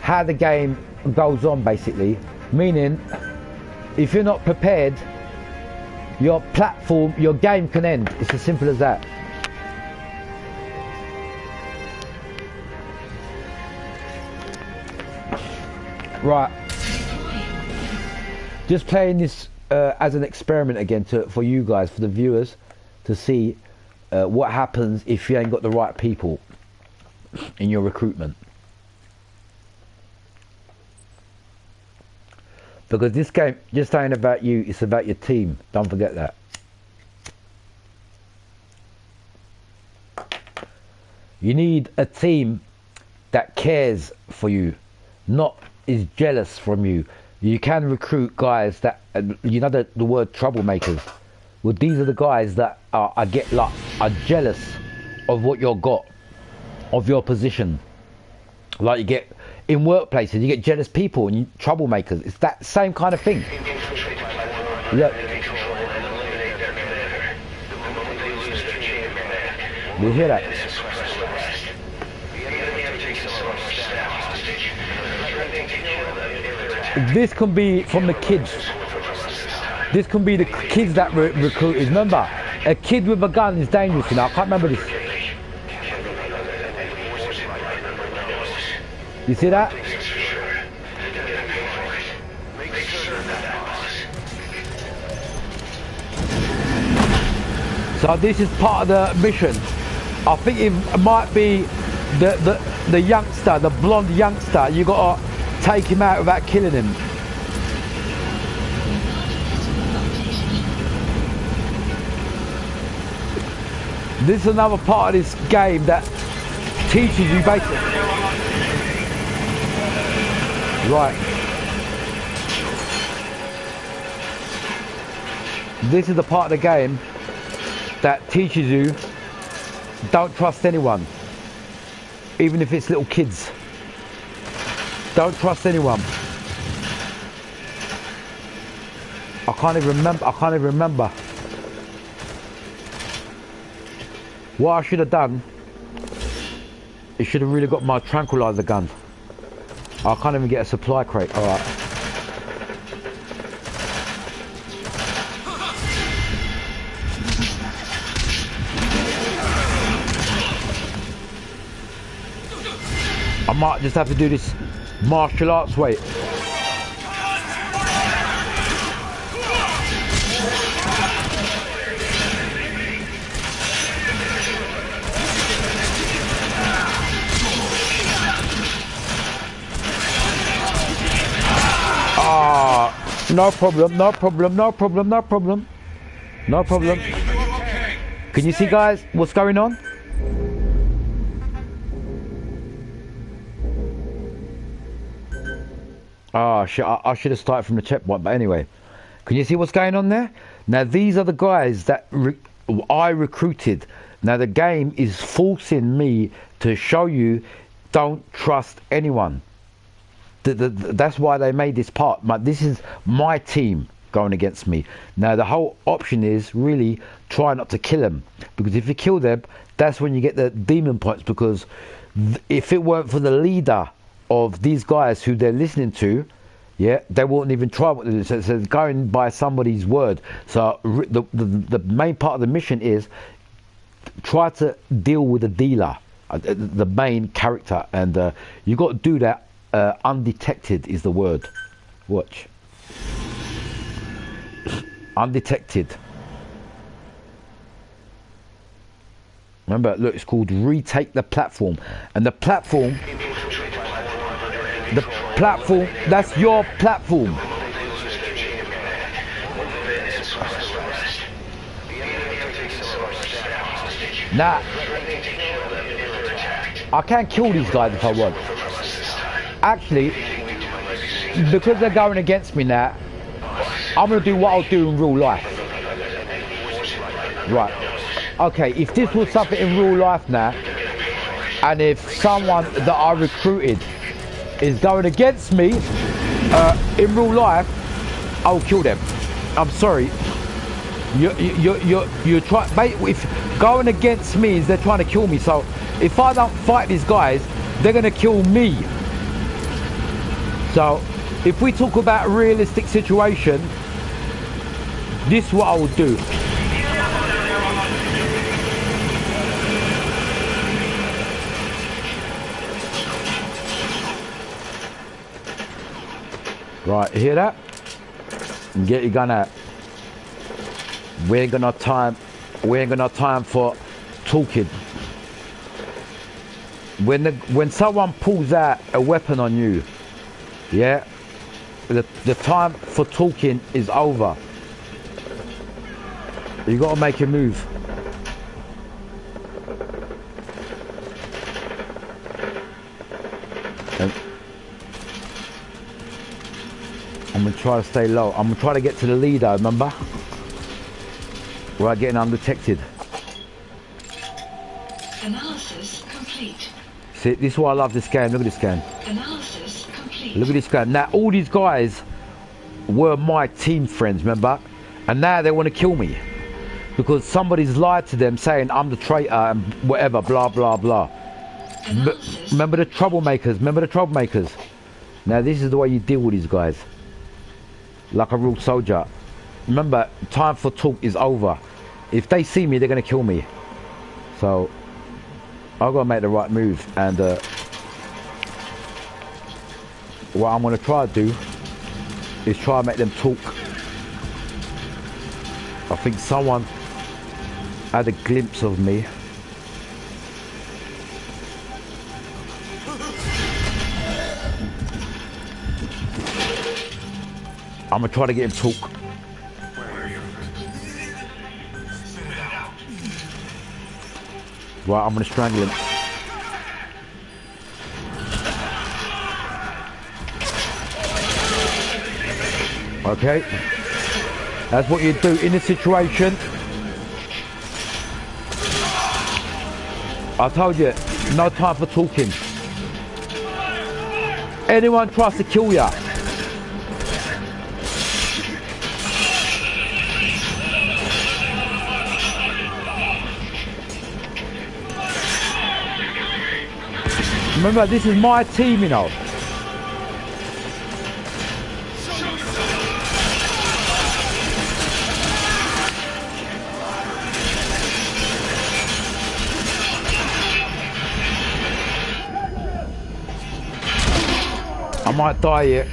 how the game goes on, basically, meaning if you're not prepared, your platform, your game can end. It's as simple as that. Right, just playing this as an experiment again for you guys, for the viewers, to see what happens if you ain't got the right people in your recruitment. Because this game just ain't about you, it's about your team. Don't forget that. You need a team that cares for you, not is jealous from you. You can recruit guys that, you know, the word troublemakers. Well, these are the guys that are jealous of what you've got, of your position. Like you get in workplaces, you get jealous people and troublemakers. It's that same kind of thing. Look, you hear that? This can be from the kids. This can be the kids that were recruited. Remember, a kid with a gun is dangerous, you know. I can't remember this. You see that? So this is part of the mission. I think it might be the youngster, the blonde youngster. You got to take him out without killing him. This is another part of this game that teaches you basically. Right. This is the part of the game that teaches you don't trust anyone, even if it's little kids. Don't trust anyone. I can't even remember. What I should have done, it should have really got my tranquilizer gun. I can't even get a supply crate. Alright. I might just have to do this martial arts way. No problem, no problem, no problem, no problem. No problem. Can you see, guys, what's going on? Oh shit, I should have started from the checkpoint, but anyway. Can you see what's going on there? Now these are the guys that I recruited. Now the game is forcing me to show you don't trust anyone. That's why they made this part. This is my team going against me. Now the whole option is really try not to kill them, because if you kill them, that's when you get the demon points, because if it weren't for the leader of these guys who they're listening to, yeah, they won't even try what they do. So it's going by somebody's word. So the main part of the mission is try to deal with the dealer, the main character, and you got to do that undetected is the word. Watch. Undetected. Remember, look, it's called retake the platform. And the platform, that's your platform. Nah, I can't kill these guys if I want. Actually, because they're going against me now, I'm going to do what I'll do in real life. Right. Okay, if this was something in real life now, and if someone that I recruited is going against me in real life, I'll kill them. I'm sorry. You're trying. If going against me is they're trying to kill me. So if I don't fight these guys, they're gonna kill me. So if we talk about a realistic situation, this is what I would do. Right, you hear that? And get your gun out. We ain't got no time for talking. When someone pulls out a weapon on you, yeah, the time for talking is over. You gotta make a move. And I'm gonna try to stay low. I'm gonna try to get to the leader, remember? We're getting undetected. Analysis complete. See, this is why I love this game. Look at this game. Analysis complete. Look at this game. Now, all these guys were my team friends, remember? And now they want to kill me. Because somebody's lied to them saying I'm the traitor and whatever, blah, blah, blah. Remember the troublemakers? Remember the troublemakers? Now, this is the way you deal with these guys. Like a real soldier. Remember, time for talk is over. If they see me, they're going to kill me. So, I've got to make the right move. And what I'm going to try to do is try to make them talk. I think someone had a glimpse of me. I'm going to try to get him talk. Right, I'm going to strangle him. Okay. That's what you do in this situation. I told you, no time for talking. Anyone tries to kill you, remember, this is my team, you know. I might die here.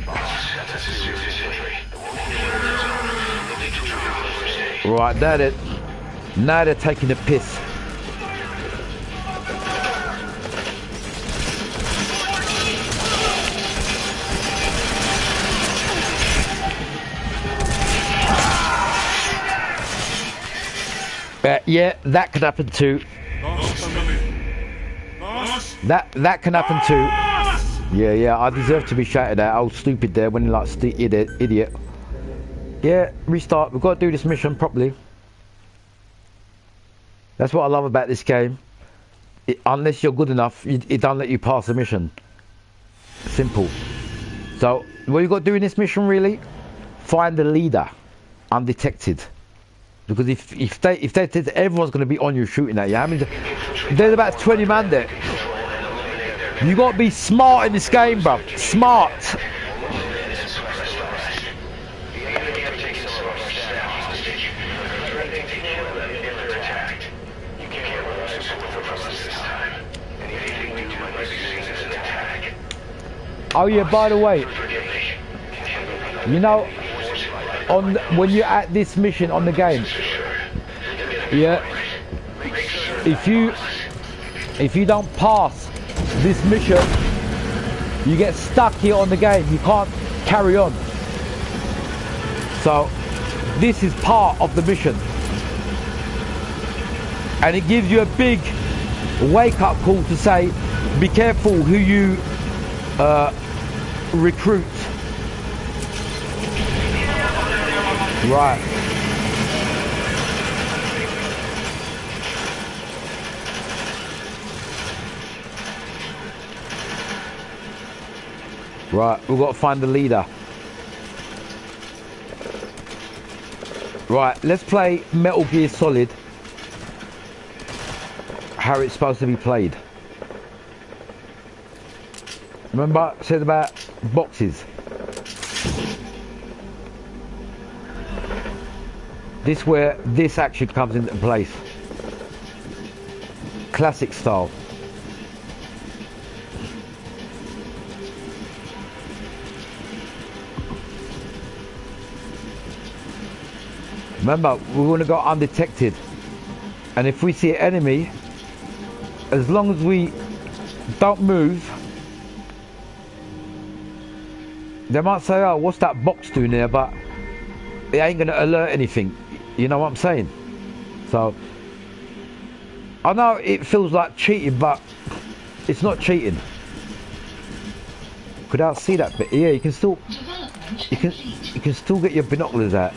Right, now they're taking the piss. Yeah, that could happen too. That can happen too. Yeah, I deserve to be shouted at. I was stupid there when like idiot. Yeah, restart. We've got to do this mission properly. That's what I love about this game. Unless you're good enough, it don't let you pass the mission. Simple. So, what you got to do in this mission really? Find the leader, undetected. Because if they everyone's going to be on you shooting at you. I mean, there's about 20 man there. You got to be smart in this game, bruv. Smart. Oh yeah, by the way, You know, when you're at this mission on the game, yeah, if you don't pass this mission, you get stuck here on the game. You can't carry on. So this is part of the mission, and it gives you a big wake-up call to say, be careful who you recruit. Right. Right, we've got to find the leader. Right, let's play Metal Gear Solid how it's supposed to be played. Remember I said about boxes? This where this action comes into place. Classic style. Remember, we want to go undetected, and if we see an enemy, as long as we don't move, they might say, oh, what's that box doing there, but it ain't going to alert anything. You know what I'm saying? So I know it feels like cheating, but it's not cheating. Could I see that bit? Yeah, you can still you can still get your binoculars out.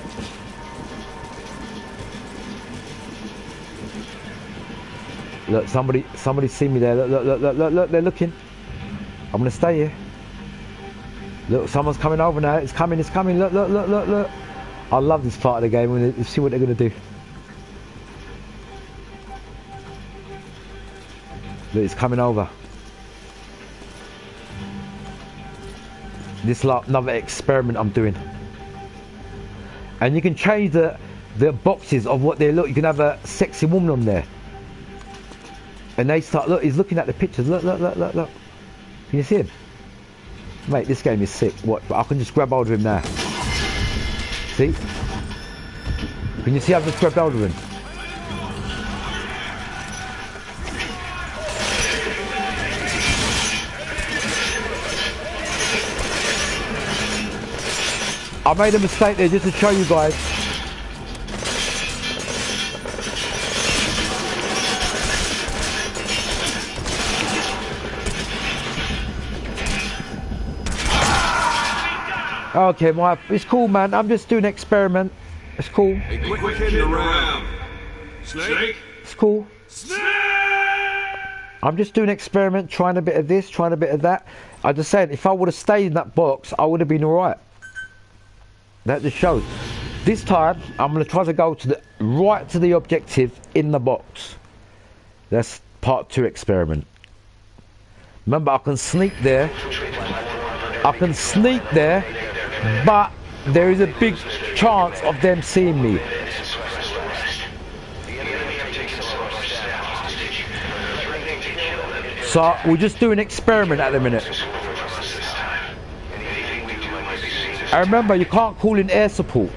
Look, somebody see me there. Look, they're looking. I'm gonna stay here. Look, someone's coming over now. It's coming. Look. I love this part of the game. Let's see what they're gonna do. Look, it's coming over. This is like another experiment I'm doing. And you can change the boxes of what they look. You can have a sexy woman on there. And they start, look, he's looking at the pictures. Look. Can you see him? Mate, this game is sick. What? I can just grab hold of him now. See? Can you see I've just grabbed hold of him? I made a mistake there just to show you guys. Okay, it's cool, man. I'm just doing an experiment. It's cool. Hey, quit kidding around. Snake? It's cool. Snake! I'm just doing an experiment, trying a bit of this, trying a bit of that. I just said, if I would have stayed in that box, I would have been alright. That just shows. This time, I'm going to try to go to right to the objective in the box. That's part 2 experiment. Remember, I can sneak there. But there is a big chance of them seeing me. So we'll just do an experiment at the minute. And remember, you can't call in air support.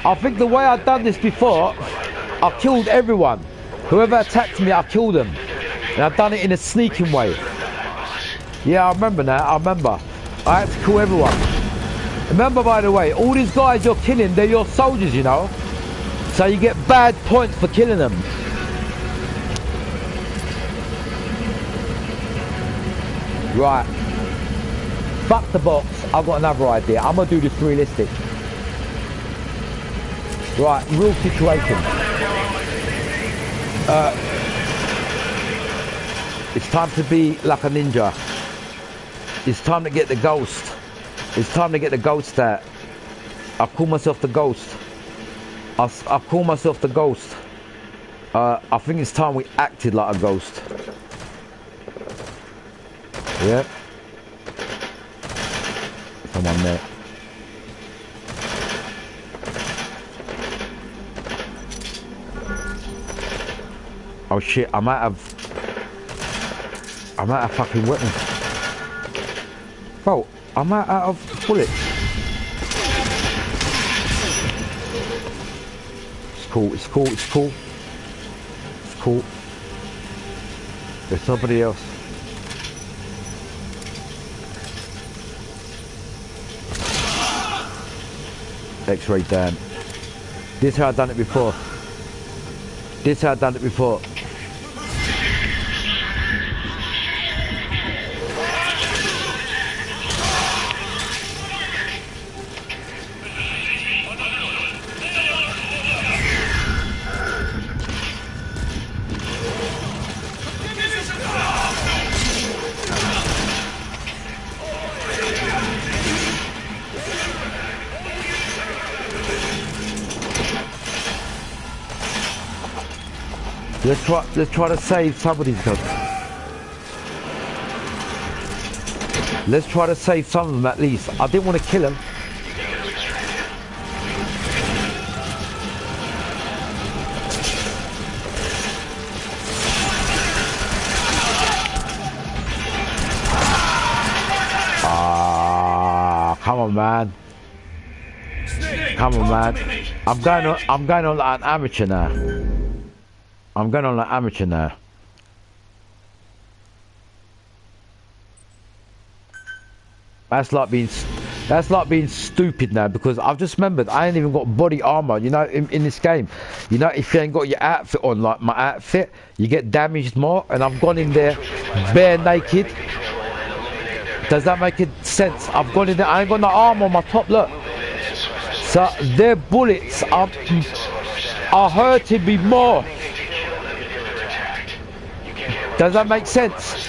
I think the way I've done this before, I killed everyone. Whoever attacked me, I killed them. And I've done it in a sneaking way. Yeah, I remember now, I remember. I had to kill everyone. Remember, by the way, all these guys you're killing, they're your soldiers, you know. So you get bad points for killing them. Right. Fuck the box. I've got another idea. I'm going to do this realistic. Right, real situation. It's time to be like a ninja. It's time to get the ghost. It's time to get the ghost out. I call myself the ghost. I call myself the ghost. I think it's time we acted like a ghost. Yeah. Someone there. Oh shit, I might have fucking weapons. Bro, I'm out of bullets. It's cool, it's cool, it's cool. It's cool. There's somebody else. X-ray down. This is how I've done it before. This is how I've done it before. Let's try to save some of these guys. Let's try to save some of them at least. I didn't want to kill them. Ah, come on, man. Come on, man. I'm going on like an amateur now. I'm going on like amateur now. That's like being stupid now, because I've just remembered I ain't even got body armor. You know, in this game, you know, if you ain't got your outfit on, like my outfit, you get damaged more. And I've gone in there bare naked. Does that make sense? I've gone in there. I ain't got no armor on my top. Look. So their bullets are hurting me more. Does that make sense?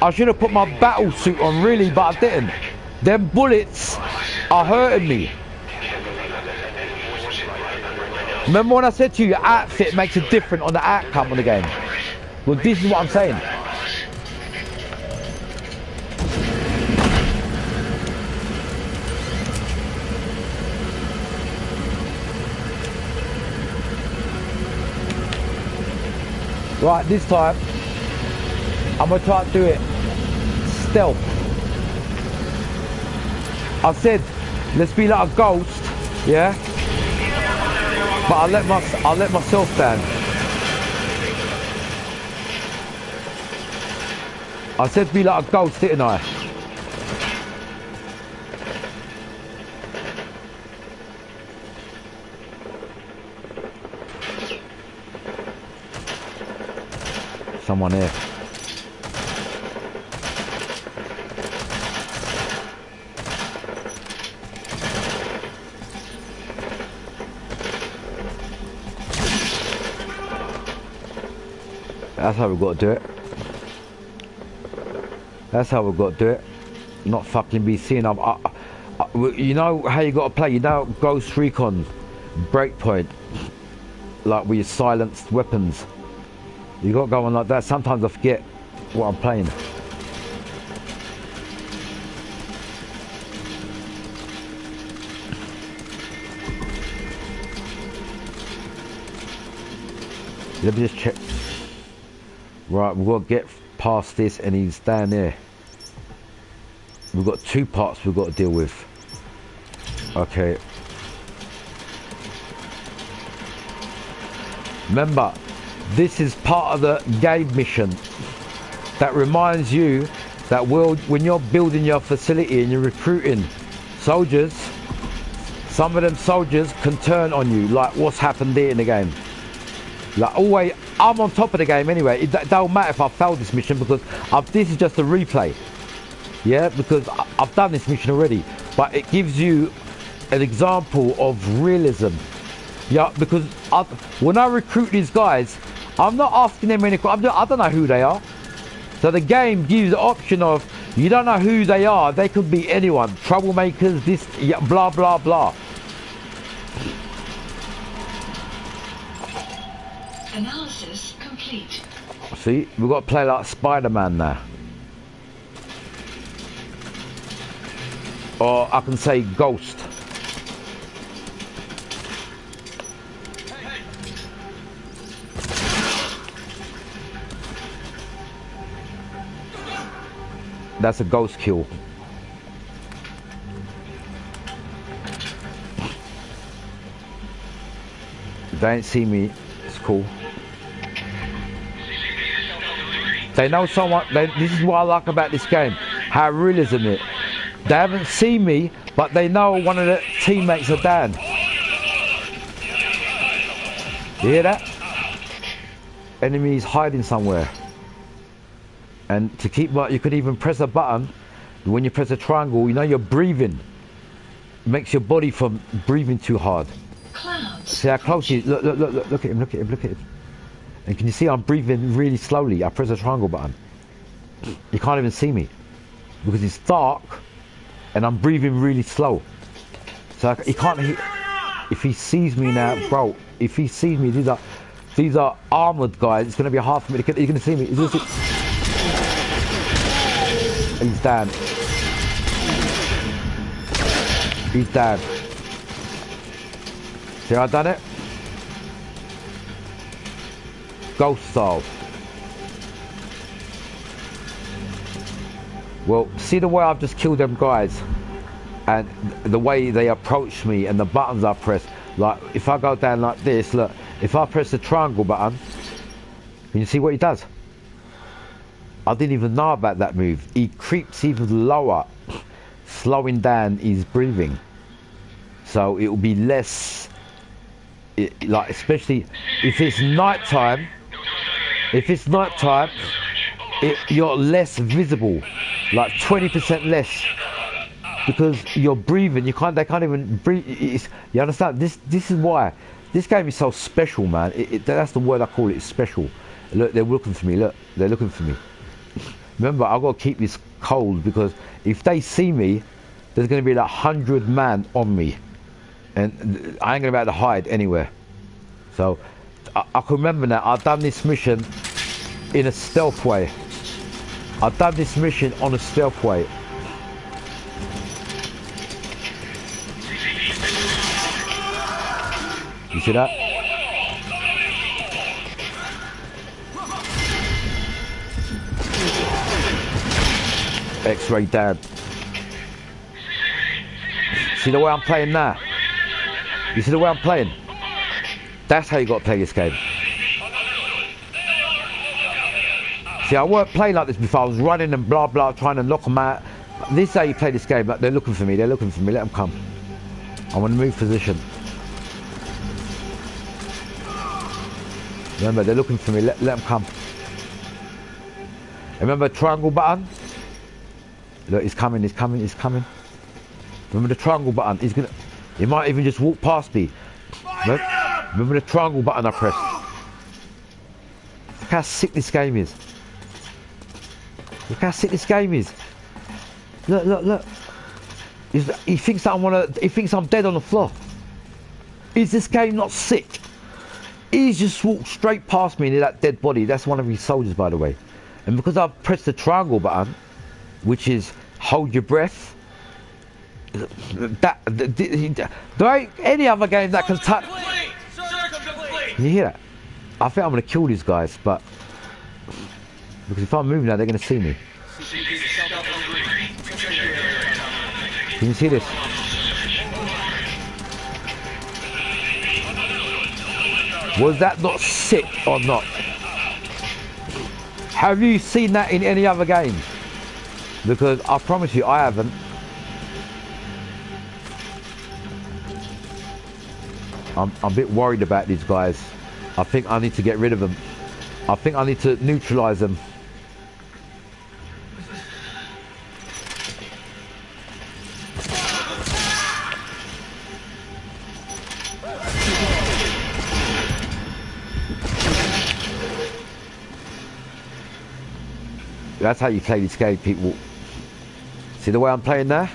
I should have put my battle suit on really, but I didn't. Them bullets are hurting me. Remember when I said to you, your outfit makes a difference on the outcome of the game? Well, this is what I'm saying. Right, this time I'm gonna try to do it stealth. I said let's be like a ghost, yeah. But I'll let myself down. I said be like a ghost, didn't I? Someone here. That's how we've got to do it. That's how we've got to do it. Not fucking be seen. You know how you got to play. You know Ghost Recon Breakpoint, like with your silenced weapons. You got to go on like that. Sometimes I forget what I'm playing. Let me just check. Right, we've got to get past this, and he's down there. We've got two parts we've got to deal with. Okay. Remember, this is part of the game mission that reminds you that when you're building your facility and you're recruiting soldiers, some of them soldiers can turn on you, like what's happened there in the game. Like always, I'm on top of the game anyway. It don't matter if I failed this mission, because this is just a replay. Yeah, because I've done this mission already, but it gives you an example of realism. Yeah, because when I recruit these guys, I'm not asking them any questions. I don't know who they are. So the game gives the option of, you don't know who they are. They could be anyone. Troublemakers, this, yeah, blah, blah, blah. Analysis complete. See, we've got to play like Spider-Man now. Or I can say Ghost. That's a ghost kill. They ain't see me. It's cool. They know someone. This is what I like about this game. How realism it. They haven't seen me, but they know one of the teammates are down. You hear that? Enemies hiding somewhere. And to keep, you could even press a button. When you press a triangle, you know you're breathing. It makes your body from breathing too hard. Clouds. See how close he is? Look at him, look at him, look at him. And can you see I'm breathing really slowly? I press a triangle button. You can't even see me. Because it's dark and I'm breathing really slow. So he can't, if he sees me now, bro, if he sees me, these are armored guys, it's going to be hard for me to, he's going to see me. He's down. He's down. See how I done it? Ghost style. Well, see the way I've just killed them guys and the way they approach me and the buttons I press. Like if I go down like this, look, if I press the triangle button, can you see what he does? I didn't even know about that move. He creeps even lower, slowing down his breathing. So it will be less, like especially if it's nighttime. If it's nighttime, you're less visible, like 20% less, because you're breathing. They can't even breathe. You understand? This is why this game is so special, man. That's the word I call it. It's special. Look, they're looking for me. Look, they're looking for me. Remember, I've got to keep this cold because if they see me, there's going to be like 100 man on me, and I ain't going to be able to hide anywhere. So I can remember now. I've done this mission in a stealth way. I've done this mission on a stealth way. You see that? X-ray down. See the way I'm playing now? You see the way I'm playing? That's how you got to play this game. See, I weren't playing like this before. I was running and blah blah, trying to knock them out. This is how you play this game. Like, they're looking for me. They're looking for me. Let them come. I want to move position. Remember, they're looking for me. Let them come. Remember triangle button? Look, he's coming. He's coming. He's coming. Remember the triangle button? He might even just walk past me. Remember the triangle button I pressed? Look how sick this game is. Look how sick this game is. Look, look, look. He thinks that he thinks I'm dead on the floor. Is this game not sick? He's just walked straight past me into that dead body. That's one of his soldiers, by the way. And because I've pressed the triangle button, which is hold your breath, there ain't any other game that can touch. Can you hear that? I think I'm going to kill these guys, but because if I'm moving now, they're going to see me. Can you see this? Was that not sick or not? Have you seen that in any other game? Because I promise you, I haven't. I'm a bit worried about these guys. I think I need to get rid of them. I think I need to neutralize them. That's how you play this game, people. See the way I'm playing there?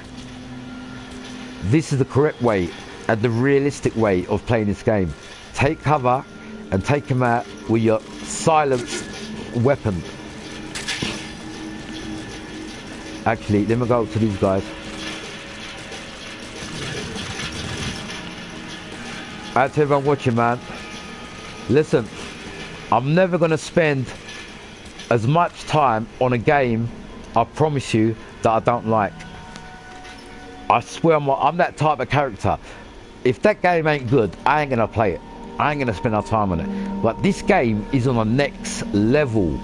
This is the correct way and the realistic way of playing this game. Take cover and take him out with your silenced weapon. Actually, let me go to these guys. Out to everyone watching, man. Listen, I'm never going to spend as much time on a game, I promise you, that I don't like. I swear I'm that type of character. If that game ain't good, I ain't gonna play it. I ain't gonna spend our time on it. But this game is on a next level.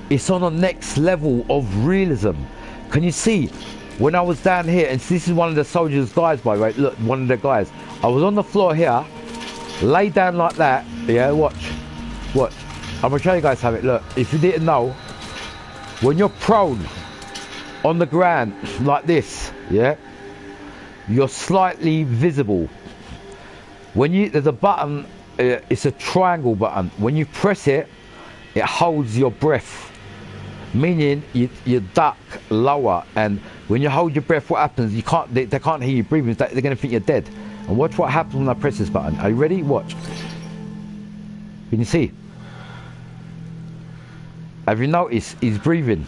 It's on a next level of realism. Can you see? When I was down here, and this is one of the soldiers' guys, by the way. Look, one of the guys. I was on the floor here, lay down like that. Yeah, watch. Watch. I'm gonna show you guys how it look. If you didn't know, when you're prone on the ground like this, yeah, you're slightly visible. When you, there's a button, it's a triangle button. When you press it, it holds your breath, meaning you duck lower. And when you hold your breath, what happens? You can't, they can't hear you breathing. They're going to think you're dead. And watch what happens when I press this button. Are you ready? Watch. Can you see? Have you noticed he's breathing?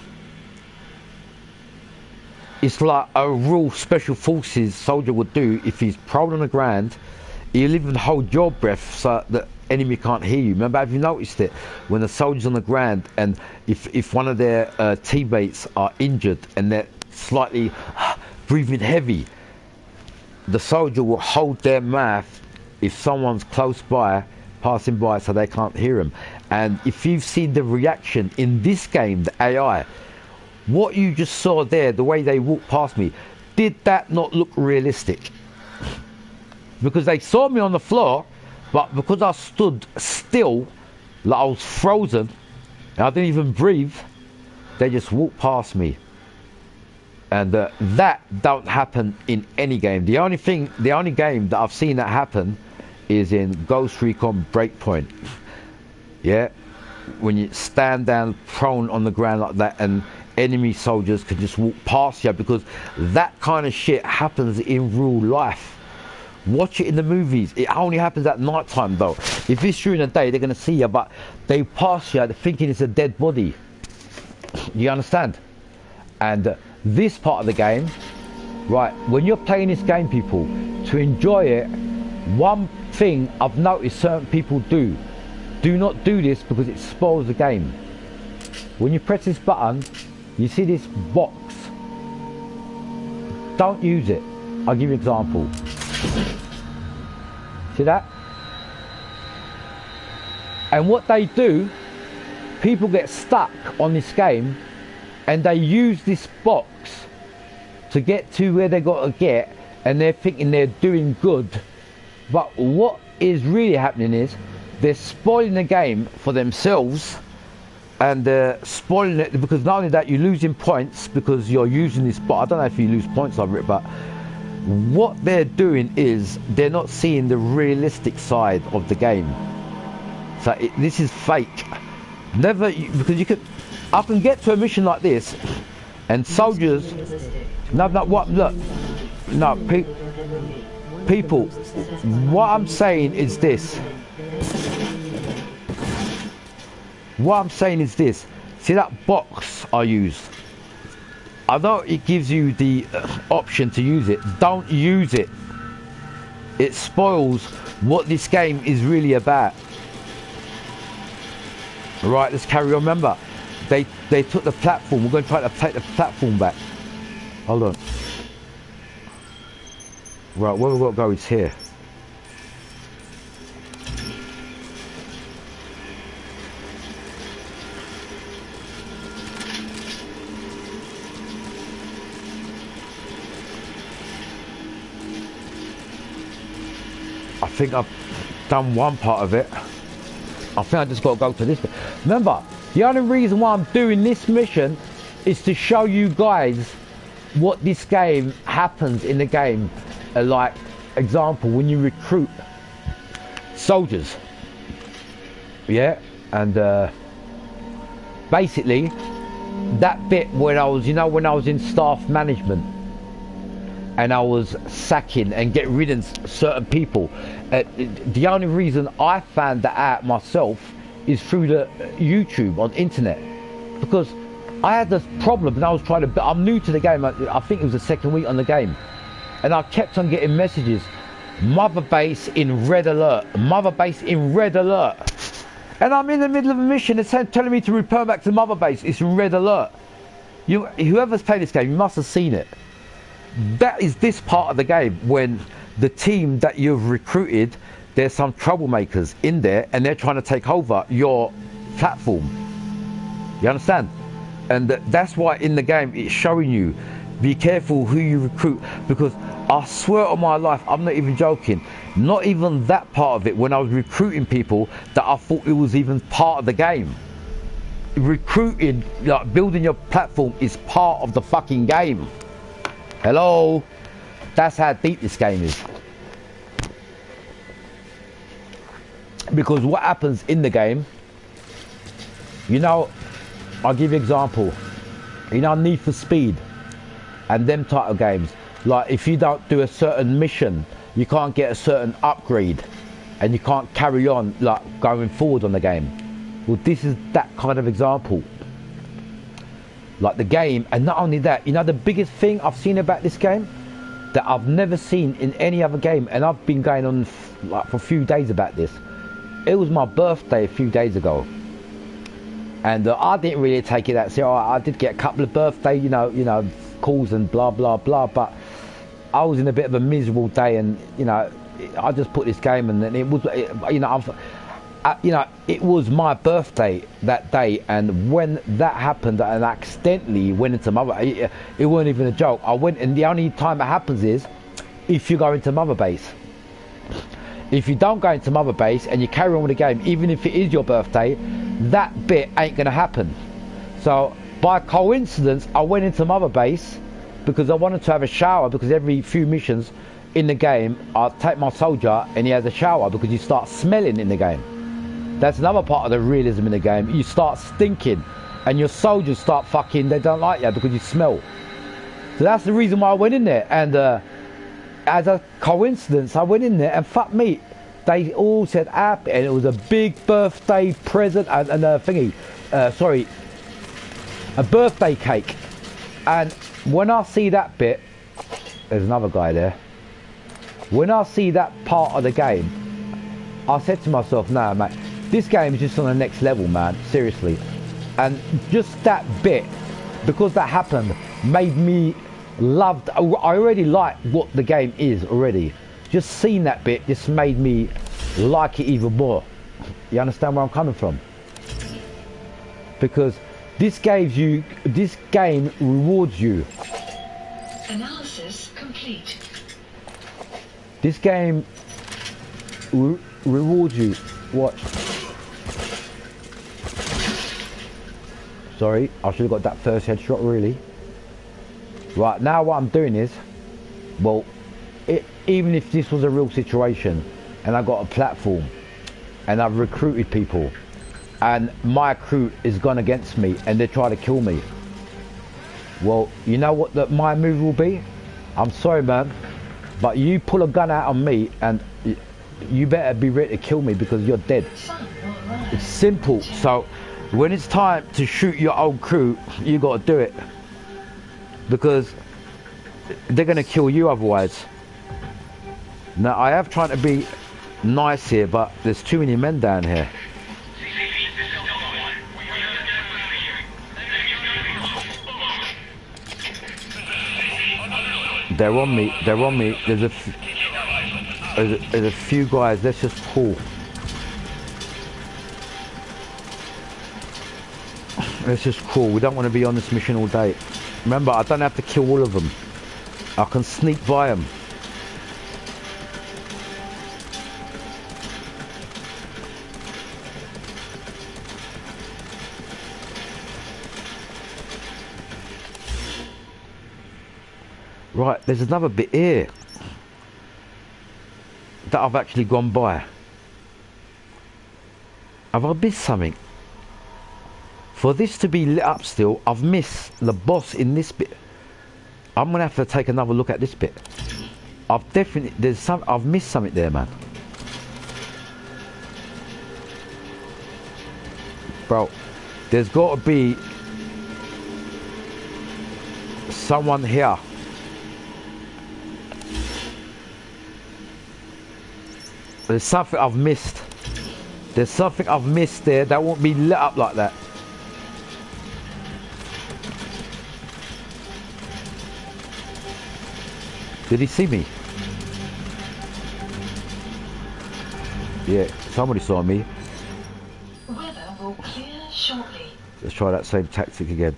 It's like a real special forces soldier would do if he's prone on the ground. He'll even hold your breath so the enemy can't hear you. Remember, have you noticed it? When the soldier's on the ground and if one of their teammates are injured and they're slightly breathing heavy, the soldier will hold their mouth if someone's close by, passing by, so they can't hear him. And if you've seen the reaction in this game, the AI, what you just saw there, the way they walked past me, did that not look realistic? Because they saw me on the floor, but because I stood still, like I was frozen, and I didn't even breathe, they just walked past me. And that don't happen in any game. The only game that I've seen that happen is in Ghost Recon Breakpoint. Yeah, when you stand down prone on the ground like that and enemy soldiers can just walk past you, because that kind of shit happens in real life. Watch it in the movies. It only happens at night time though. If it's during the day, they're going to see you, but they pass you thinking it's a dead body. You understand? And this part of the game, right, when you're playing this game, people, to enjoy it, one thing I've noticed certain people do not do this because it spoils the game. When you press this button, you see this box. Don't use it. I'll give you an example. See that? And what they do, people get stuck on this game and they use this box to get to where they got to get, and they're thinking they're doing good. But what is really happening is they're spoiling the game for themselves, and spoiling it because not only that, you're losing points because you're using this box. I don't know if you lose points over it, but what they're doing is they're not seeing the realistic side of the game. So this is fake. Never, because you could, I can get to a mission like this and soldiers, people, what I'm saying is this. What I'm saying is this. See that box I used? I know it gives you the option to use it. Don't use it. It spoils what this game is really about. Right, let's carry on. Remember, they took the platform. We're going to try to take the platform back. Hold on. Right, where we've got to go is here. I think I've done one part of it. I think I just got to go to this bit. Remember, the only reason why I'm doing this mission is to show you guys what this game happens in the game. Like, example, when you recruit soldiers. Yeah, and basically, that bit when I was, when I was in staff management, and I was sacking and getting rid of certain people. The only reason I found that out myself is through the YouTube on internet, because I had this problem and I was trying to. I'm new to the game. I think it was the second week on the game, and I kept on getting messages: Mother Base in red alert, Mother Base in red alert, and I'm in the middle of a mission. It's telling me to return back to Mother Base. It's in red alert. Whoever's played this game, you must have seen it. That is this part of the game when the team that you've recruited there's some troublemakers in there and they're trying to take over your platform. You understand? And that's why in the game it's showing you, be careful who you recruit, because I swear on my life, I'm not even joking, not even that part of it, when I was recruiting people, that I thought it was even part of the game. Recruiting, like building your platform, is part of the fucking game. Hello? That's how deep this game is. Because what happens in the game, you know, I'll give you an example. You know, Need for Speed and them type of games. Like, if you don't do a certain mission, you can't get a certain upgrade and you can't carry on, like, going forward on the game. Well, this is that kind of example. Like the game, and not only that, you know, the biggest thing I've seen about this game that I've never seen in any other game, and I've been going on like for a few days about this. It was my birthday a few days ago, and I didn't really take it that serious. I did get a couple of birthday, you know, calls and blah blah blah, but I was in a bit of a miserable day, and you know, I just put this game, and then it was, you know, it was my birthday that day, and when that happened, and I accidentally went into Mother, it wasn't even a joke. I went, and the only time it happens is if you go into Mother Base. If you don't go into Mother Base and you carry on with the game, even if it is your birthday, that bit ain't gonna happen. So by coincidence, I went into Mother Base because I wanted to have a shower, because every few missions in the game, I take my soldier and he has a shower, because you start smelling in the game. That's another part of the realism in the game. You start stinking and your soldiers start fucking, they don't like you because you smell. So that's the reason why I went in there, and as a coincidence, I went in there, and fuck me, they all said happy, and it was a big birthday present and a thingy, sorry, a birthday cake. And when I see that bit, there's another guy there. When I see that part of the game, I said to myself, nah mate, this game is just on the next level, man, seriously. And just that bit, because that happened, made me love, I already like what the game is already. Just seeing that bit just made me like it even more. You understand where I'm coming from? Because this game rewards you. Analysis complete. This game rewards you. Watch. Sorry, I should have got that first headshot, really. Right, now what I'm doing is, well, even if this was a real situation and I got a platform and I've recruited people and my crew is gone against me and they try to kill me, well, you know what my move will be? I'm sorry, man, but you pull a gun out on me and you better be ready to kill me, because you're dead. It's simple. So when it's time to shoot your old crew, you got to do it, because they're going to kill you otherwise. Now, I have tried to be nice here, but there's too many men down here. They're on me, they're on me. There's a few guys. Let's just pull. Let's just crawl. We don't want to be on this mission all day. Remember, I don't have to kill all of them. I can sneak by them. Right, there's another bit here that I've actually gone by. Have I missed something? For this to be lit up still, I've missed the boss in this bit. I'm gonna have to take another look at this bit. I've missed something there, man. Bro, there's got to be someone here. There's something I've missed. There's something I've missed there that won't be lit up like that. Did he see me? Yeah, somebody saw me. Weather will clear shortly. Let's try that same tactic again.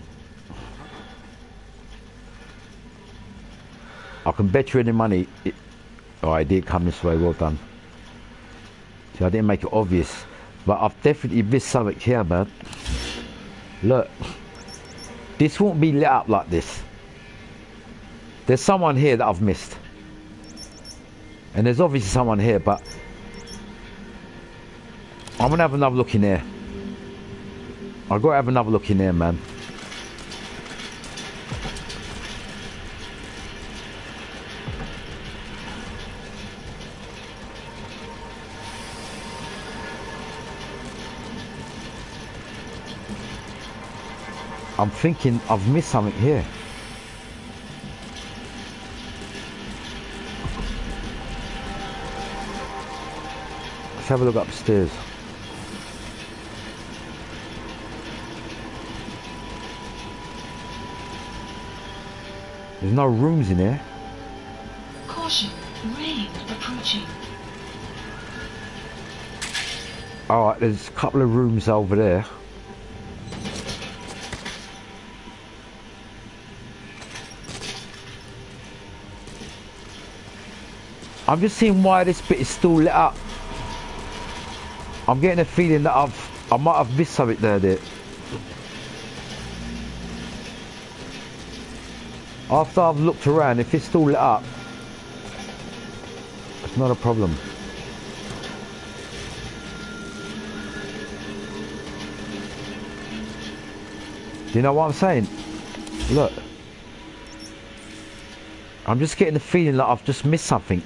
I can bet you any money. Oh, I did come this way. Well done. See, I didn't make it obvious, but I've definitely missed something here, man. Look, this won't be lit up like this. There's someone here that I've missed, and there's obviously someone here, but I'm gonna have another look in there. I've got to have another look in there, man. I'm thinking I've missed something here. Let's have a look upstairs. There's no rooms in here. Caution, rain approaching. Alright, there's a couple of rooms over there. I'm just seeing why this bit is still lit up. I'm getting a feeling that I might have missed something there. After I've looked around, if it's still lit up, it's not a problem. Do you know what I'm saying? Look. I'm just getting the feeling that I've just missed something.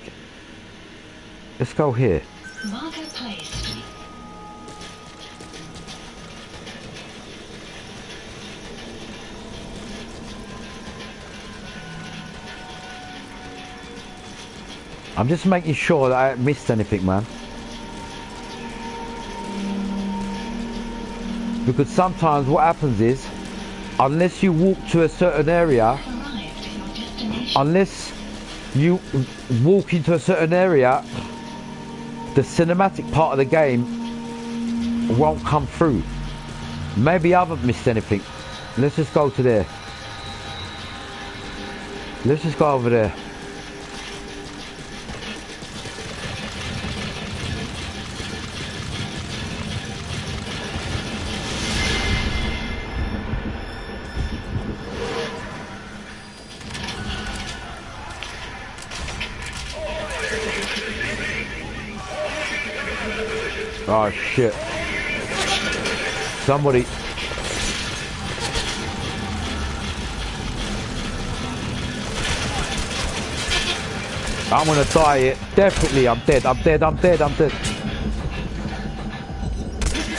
Let's go here. Marker placed. I'm just making sure that I haven't missed anything, man. Because sometimes what happens is, unless you walk to a certain area, Arrived at your destination. unless you walk into a certain area, the cinematic part of the game won't come through. Maybe I haven't missed anything. Let's just go to there. Let's just go over there. Oh shit. Somebody. I'm gonna die here. Definitely, I'm dead. I'm dead. I'm dead. I'm dead.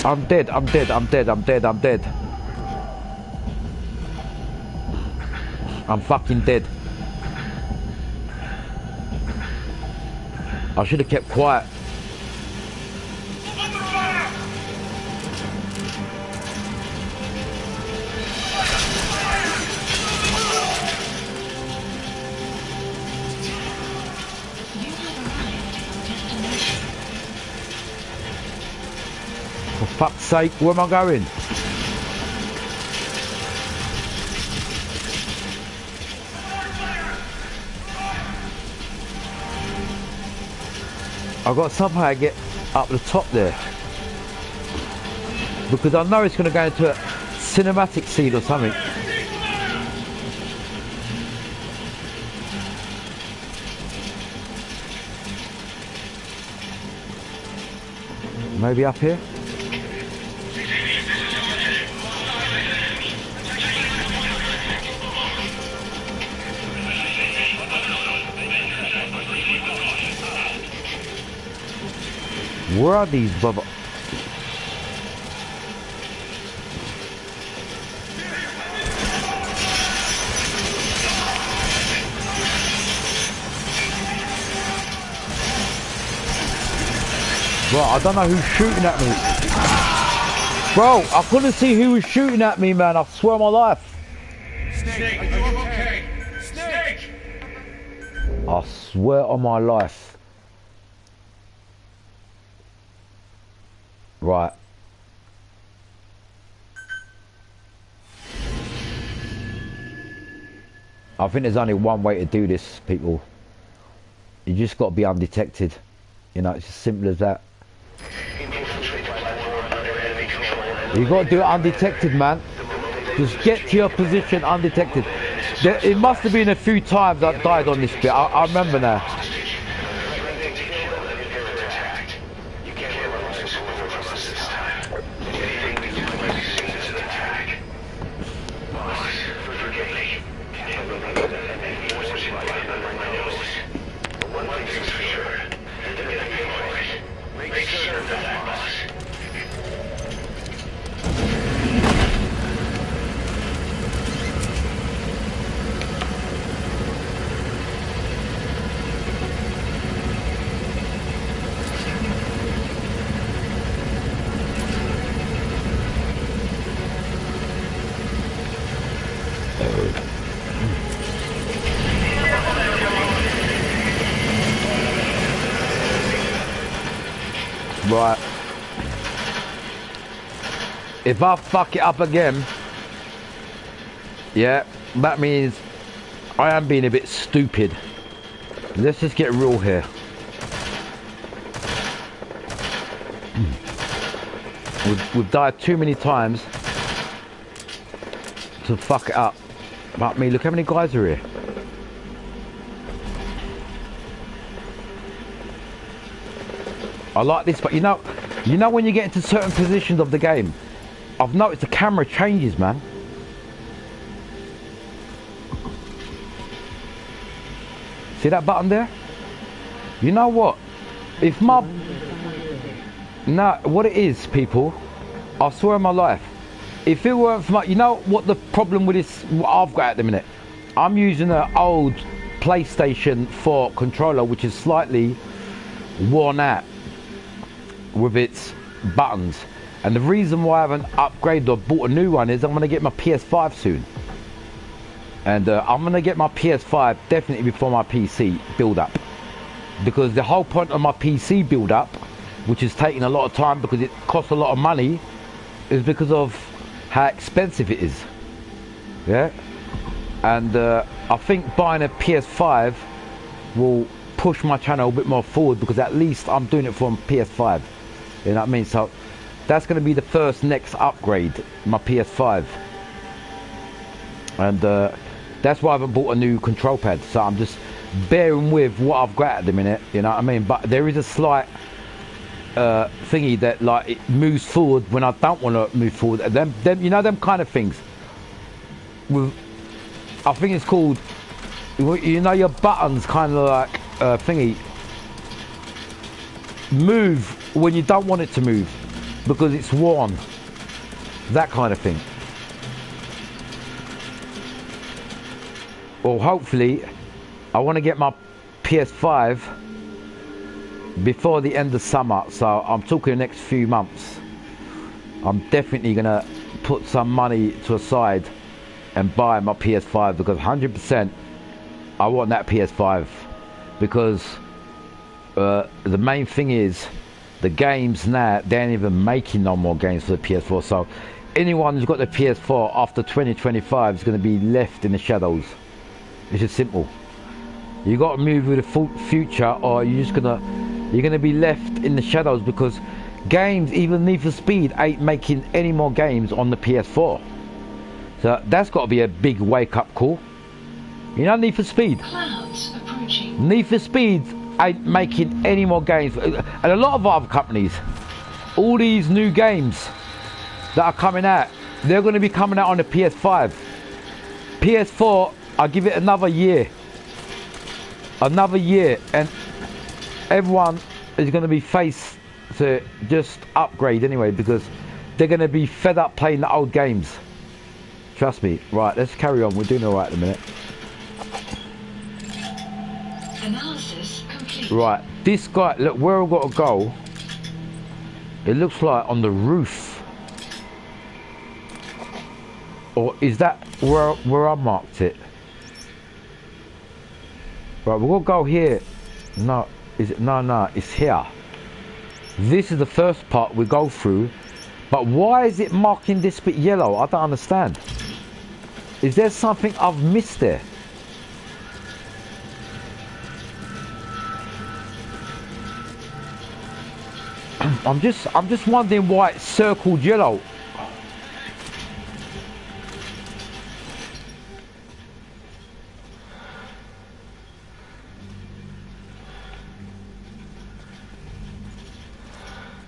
I'm dead. I'm dead. I'm dead. I'm dead. I'm dead. I'm fucking dead. I should have kept quiet. For fuck's sake, where am I going? I've got to somehow get up the top there. Because I know it's going to go into a cinematic scene or something. Maybe up here? Where are these bubba? Bro, I don't know who's shooting at me. Bro, I couldn't see who was shooting at me, man. I swear on my life. Snake, are you okay? Snake! I swear on my life. Right. I think there's only one way to do this, people. You just got to be undetected. You know, it's as simple as that. You got to do it undetected, man. Just get to your position undetected. It must have been a few times I died on this bit. I remember now. Right. If I fuck it up again, yeah, that means I am being a bit stupid. Let's just get real here. We've died too many times to fuck it up. But me, look how many guys are here. I like this, but you know when you get into certain positions of the game, I've noticed the camera changes, man. See that button there? You know what? If my... No, what it is, people, I swear on my life, if it weren't for my... You know what the problem with this, what I've got at the minute? I'm using an old PlayStation 4 controller, which is slightly worn out with its buttons, and the reason why I haven't upgraded or bought a new one is I'm going to get my PS5 soon, and I'm going to get my PS5 definitely before my PC build up, because the whole point of my PC build up, which is taking a lot of time because it costs a lot of money, is because of how expensive it is. Yeah, and I think buying a PS5 will push my channel a bit more forward, because at least I'm doing it from PS5. You know what I mean? So that's going to be the first next upgrade, my PS5. And that's why I haven't bought a new control pad. So I'm just bearing with what I've got at the minute. You know what I mean? But there is a slight thingy that, like, it moves forward when I don't want to move forward. And them, you know, them kind of things. With, I think it's called, you know, your buttons kind of like thingy move when you don't want it to move because it's worn, that kind of thing. Well, hopefully I want to get my PS5 before the end of summer, so I'm talking the next few months. I'm definitely gonna put some money to a side and buy my PS5, because 100% I want that PS5, because the main thing is the games now, they ain't even making no more games for the PS4. So anyone who's got the PS4 after 2025 is going to be left in the shadows. It's just simple. You got to move with the future, or you're going to be left in the shadows, because games, even Need for Speed, ain't making any more games on the PS4. So that's got to be a big wake-up call. You know, Need for Speed. Clouds approaching. Need for Speed ain't making any more games, and a lot of other companies, all these new games that are coming out, they're going to be coming out on the PS5. PS4, I'll give it another year, and everyone is going to be faced to just upgrade anyway, because they're going to be fed up playing the old games. Trust me. Right, let's carry on. We're doing all right at the minute. Analysis complete. Right, this guy, look where I've got to go. It looks like on the roof. Or is that where I marked it? Right, we're gonna go here. No, is it? No, it's here. This is the first part we go through, but why is it marking this bit yellow? I don't understand. Is there something I've missed there? I'm just wondering why it's circled yellow.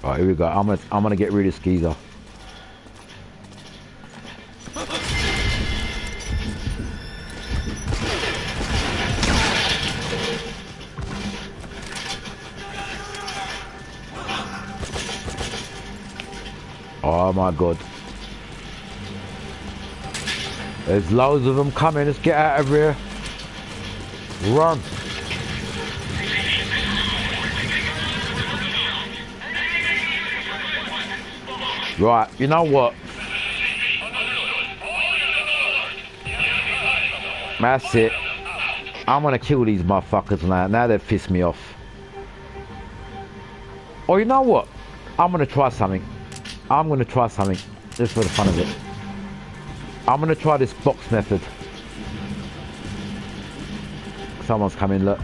Alright, here we go. I'm gonna get rid of Skeezer. Oh my god. There's loads of them coming. Let's get out of here. Run. Right, you know what? That's it. I'm gonna kill these motherfuckers now. Now they've pissed me off. Or you know what? I'm gonna try something. I'm gonna try something. Just for the fun of it. I'm gonna try this box method. Someone's coming, look.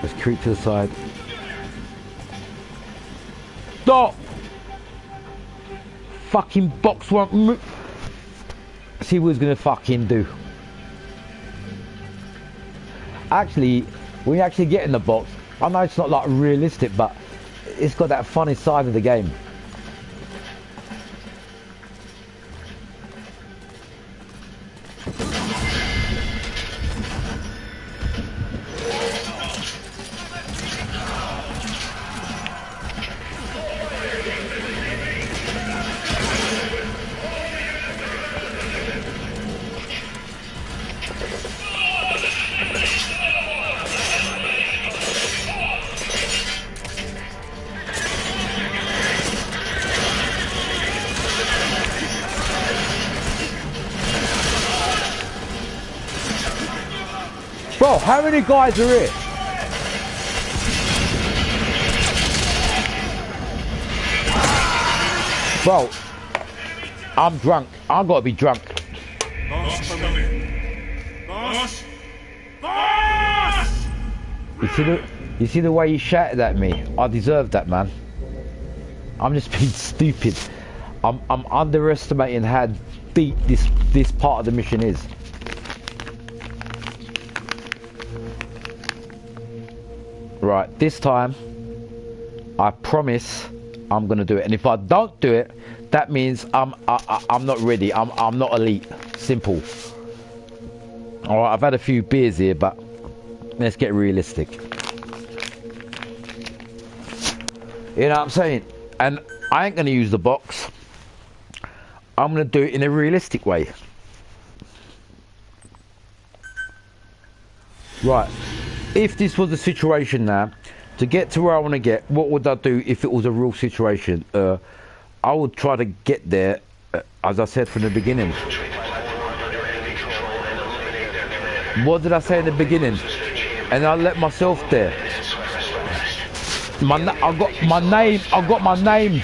Let's creep to the side. Stop! Fucking box won't move. See what he's gonna fucking do. Actually, when you actually get in the box, I know it's not like realistic, but it's got that funny side of the game. Bro, how many guys are here? Bro, I'm drunk. I've got to be drunk. Boss coming. Boss! Boss! You see the way he shouted at me? I deserve that, man. I'm just being stupid. I'm underestimating how deep this part of the mission is. Right, this time, I promise I'm gonna do it. And if I don't do it, that means I'm not ready. I'm not elite. Simple. All right, I've had a few beers here, but let's get realistic. You know what I'm saying? And I ain't gonna use the box. I'm gonna do it in a realistic way. Right. If this was a situation now, to get to where I want to get, what would I do if it was a real situation? I would try to get there, as I said from the beginning. What did I say in the beginning? And I let myself there. I got my name.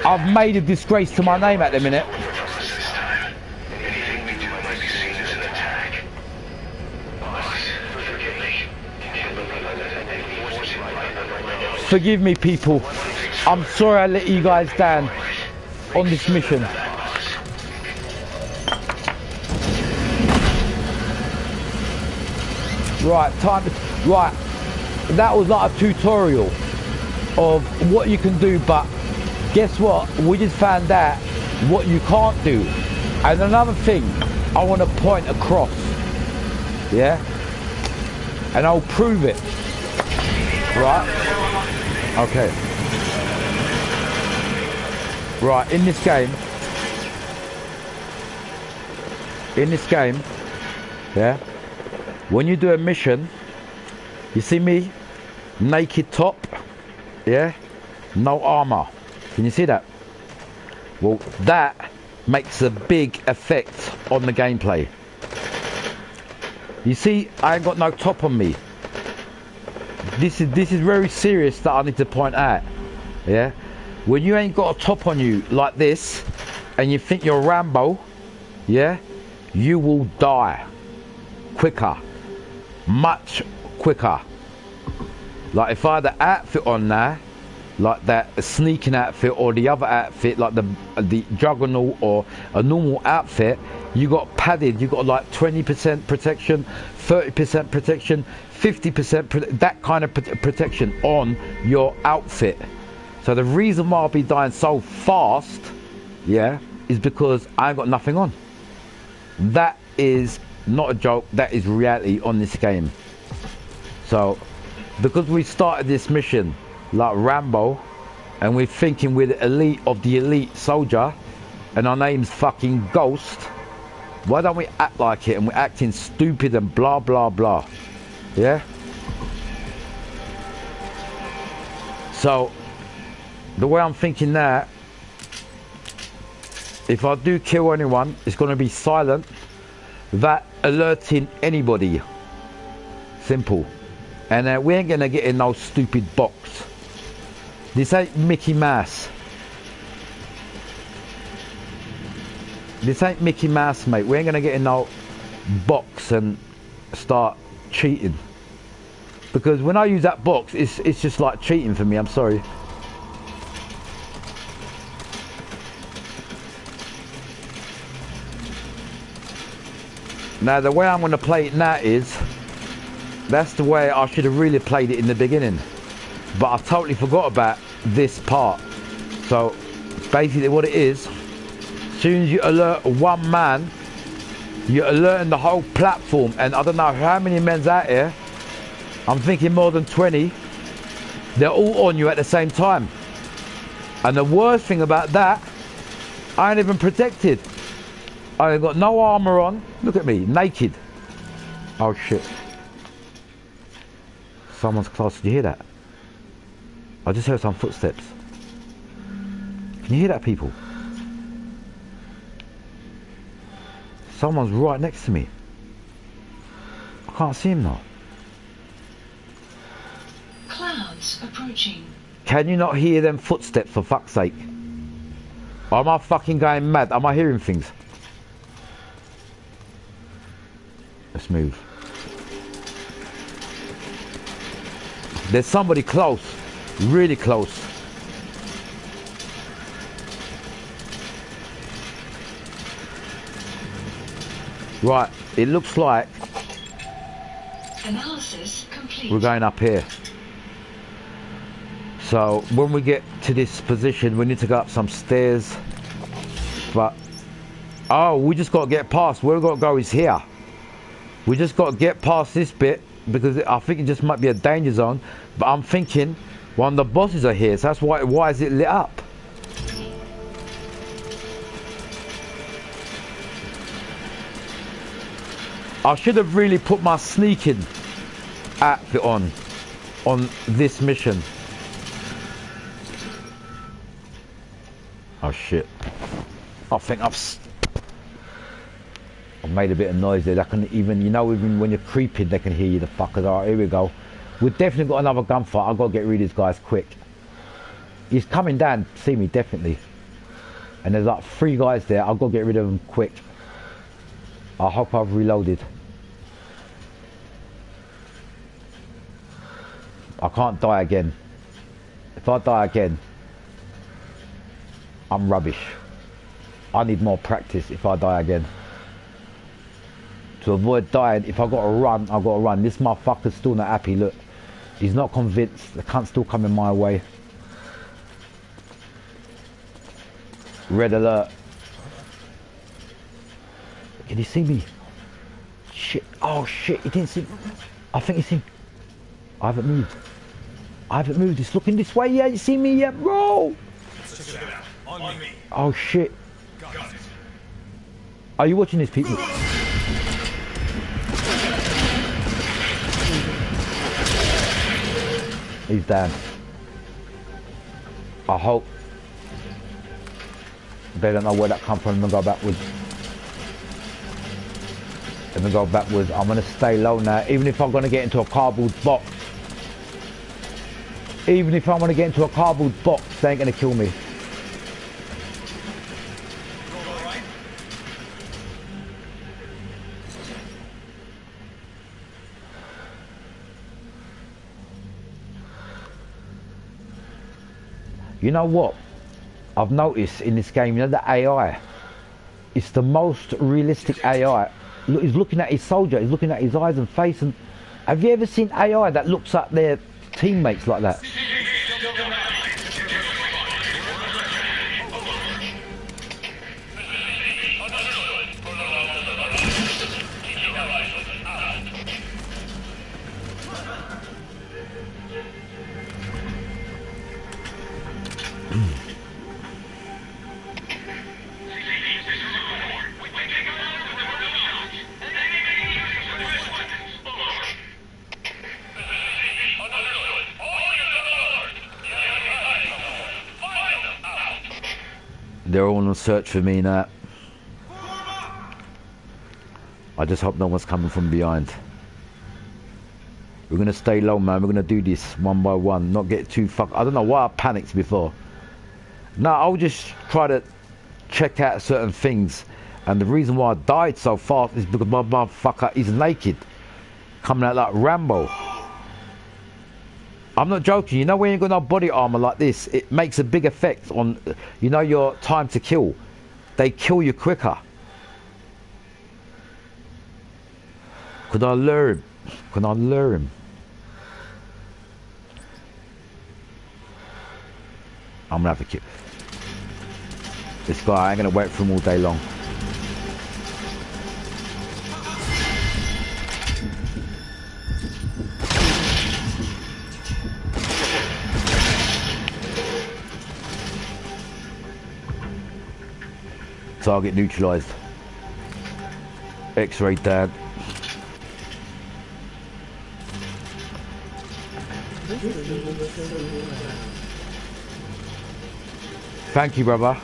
I've made a disgrace to my name at the minute. Forgive me, people. I'm sorry I let you guys down on this mission. Right, right. That was like a tutorial of what you can do, but guess what? We just found out what you can't do. And another thing I want to point across, yeah? And I'll prove it, right? Okay. Right, in this game, yeah, when you do a mission, you see me, naked top, yeah, no armor. Can you see that? Well, that makes a big effect on the gameplay. You see, I ain't got no top on me. this is very serious that I need to point out. Yeah, when you ain't got a top on you like this, and you think you're Rambo, yeah, you will die quicker, much quicker. Like if I had an outfit on now, like that sneaking outfit or the other outfit, like the Juggernaut or a normal outfit, you got padded, you got like 20% protection, 30% protection, 50% that kind of protection on your outfit. So the reason why I'll be dying so fast, yeah, is because I ain't got nothing on. That is not a joke, that is reality on this game. So because we started this mission like Rambo, and we're thinking we're the elite of the elite soldier, and our name's fucking Ghost, why don't we act like it, and we're acting stupid and blah blah blah, yeah? So the way I'm thinking now, if I do kill anyone, it's going to be silent, that alerting anybody, simple. And we ain't going to get in no stupid box. This ain't Mickey Mouse. This ain't Mickey Mouse, mate. We ain't gonna get in no box and start cheating. Because when I use that box, it's just like cheating for me, I'm sorry. Now the way I'm gonna play it now is, that's the way I should have really played it in the beginning. But I totally forgot about this part. So basically what it is, as soon as you alert one man, you're alerting the whole platform. And I don't know how many men's out here, I'm thinking more than 20, they're all on you at the same time. And the worst thing about that, I ain't even protected. I ain't got no armor on. Look at me, naked. Oh shit. Someone's close, did you hear that? I just heard some footsteps. Can you hear that, people? Someone's right next to me. I can't see him now. Clouds approaching. Can you not hear them footsteps, for fuck's sake? Am I fucking going mad? Am I hearing things? Let's move. There's somebody close. Really close. Right, it looks like Analysis complete. we're going up here. So when we get to this position, we need to go up some stairs. But oh, we just got to get past. Where we got to go is here. We just got to get past this bit, because I think it just might be a danger zone. But I'm thinking one of the bosses are here, so that's why is it lit up? I should have really put my sneaking outfit on this mission. Oh shit. I think I've made a bit of noise there. They can even, you know, even when you're creeping, they can hear you, the fuckers. Alright, here we go. We've definitely got another gunfight. I've got to get rid of these guys quick. He's coming down to see me, definitely. And there's like 3 guys there. I've got to get rid of them quick. I hope I've reloaded. I can't die again. If I die again, I'm rubbish. I need more practice if I die again. To avoid dying, if I've got to run, I've got to run. This motherfucker's still not happy, look. He's not convinced. The cunt's still coming my way. Red alert. Can he see me? Shit. Oh shit, he didn't see me. I think he's seen. I haven't moved. I haven't moved. He's looking this way. He ain't seen me yet, bro. Let's check it out. On me. Oh shit. Got it. Are you watching this, people? He's down. I hope they don't know where that come from and go backwards. Let me go backwards. I'm gonna stay low now. Even if I'm gonna get into a cardboard box, Even if I want to get into a cardboard box, they ain't gonna kill me. You know what? I've noticed in this game, you know, the AI. It's the most realistic AI. Look, he's looking at his soldier. He's looking at his eyes and face. And have you ever seen AI that looks at their teammates like that? They're all on the search for me now. I just hope no one's coming from behind. We're gonna stay low, man. We're gonna do this one by one, not get too fucked. I don't know why I panicked before. No, I'll just try to check out certain things. And the reason why I died so fast is because my motherfucker is naked. Coming out like Rambo. I'm not joking. You know when you've got no body armor like this, it makes a big effect on, you know, your time to kill. They kill you quicker. Could I lure him? Can I lure him? I'm gonna have to kill this guy. I ain't gonna wait for him all day long. Target neutralized. X-ray down. Thank you, brother.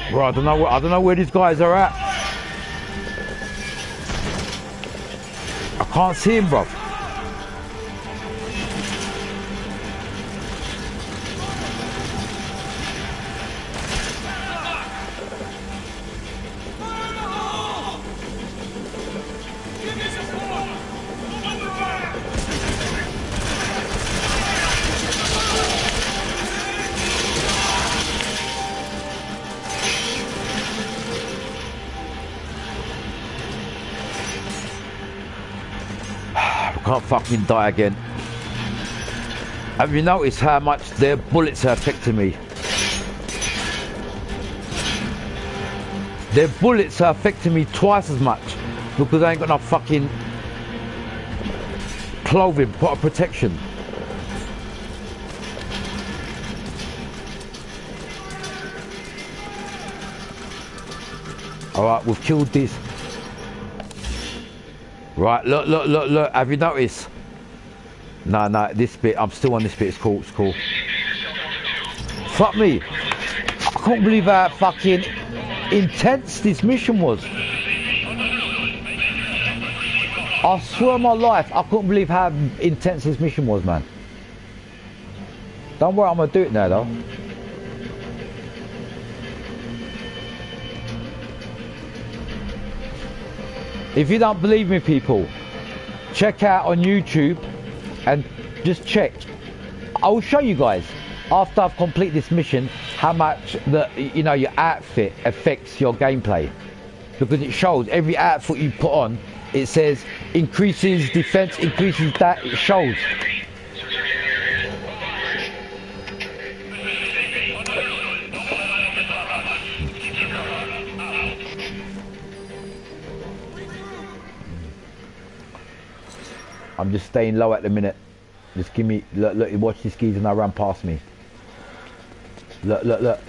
Bro, I don't know where these guys are at. I can't see him, bro. Can't fucking die again. Have you noticed how much their bullets are affecting me? Their bullets are affecting me twice as much because I ain't got no fucking clothing, proper protection. Alright, we've killed this. Right, look, have you noticed? No, this bit, I'm still on this bit, it's cool. Fuck me. I can't believe how fucking intense this mission was. I swear on my life, I couldn't believe how intense this mission was, man. Don't worry, I'm gonna do it now, though. If you don't believe me, people, check out on YouTube and just check. I will show you guys after I've completed this mission how much your outfit affects your gameplay, because it shows every outfit you put on. It says increases defense, increases that. It shows. I'm just staying low at the minute. Just give me, look, watch these geezer now run past me. Look.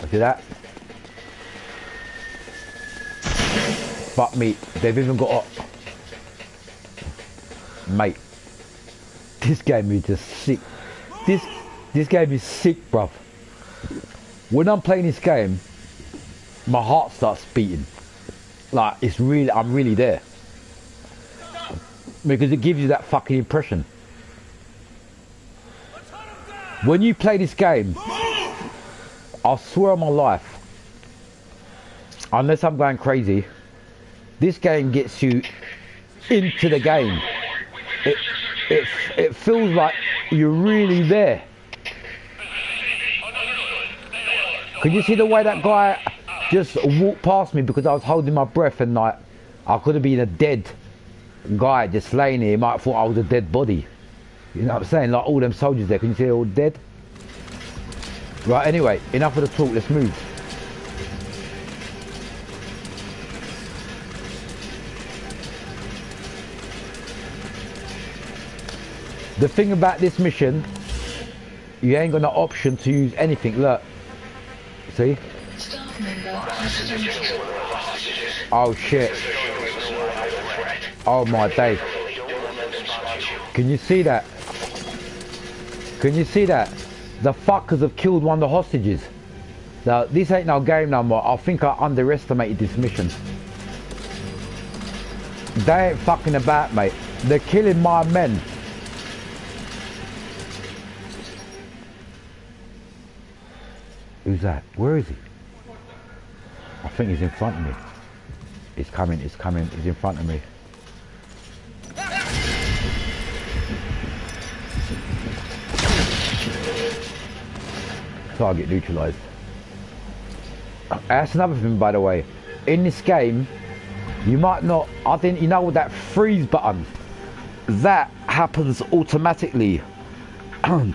See that? Fuck me, they've even got up. Mate, this game is just sick. This game is sick, bruv. When I'm playing this game, my heart starts beating. Like, it's really, I'm really there. Because it gives you that fucking impression. When you play this game, I swear on my life, unless I'm going crazy, this game gets you into the game. It feels like you're really there. Can you see the way that guy just walked past me because I was holding my breath, and like I could have been a dead guy just laying here. He might have thought I was a dead body. You know what I'm saying? Like all them soldiers there, can you see they're all dead? Right, anyway, enough of the talk, let's move. The thing about this mission, you ain't got no option to use anything. Look, see? Staff member hostage. Oh shit. Oh my day. Can you see that? Can you see that? The fuckers have killed one of the hostages. Now, this ain't no game no more. I think I underestimated this mission. They ain't fucking about, mate. They're killing my men. Who's that? Where is he? I think he's in front of me. He's coming, he's in front of me. Target neutralized. That's another thing, by the way. In this game, you might not, I think, you know that freeze button, that happens automatically. And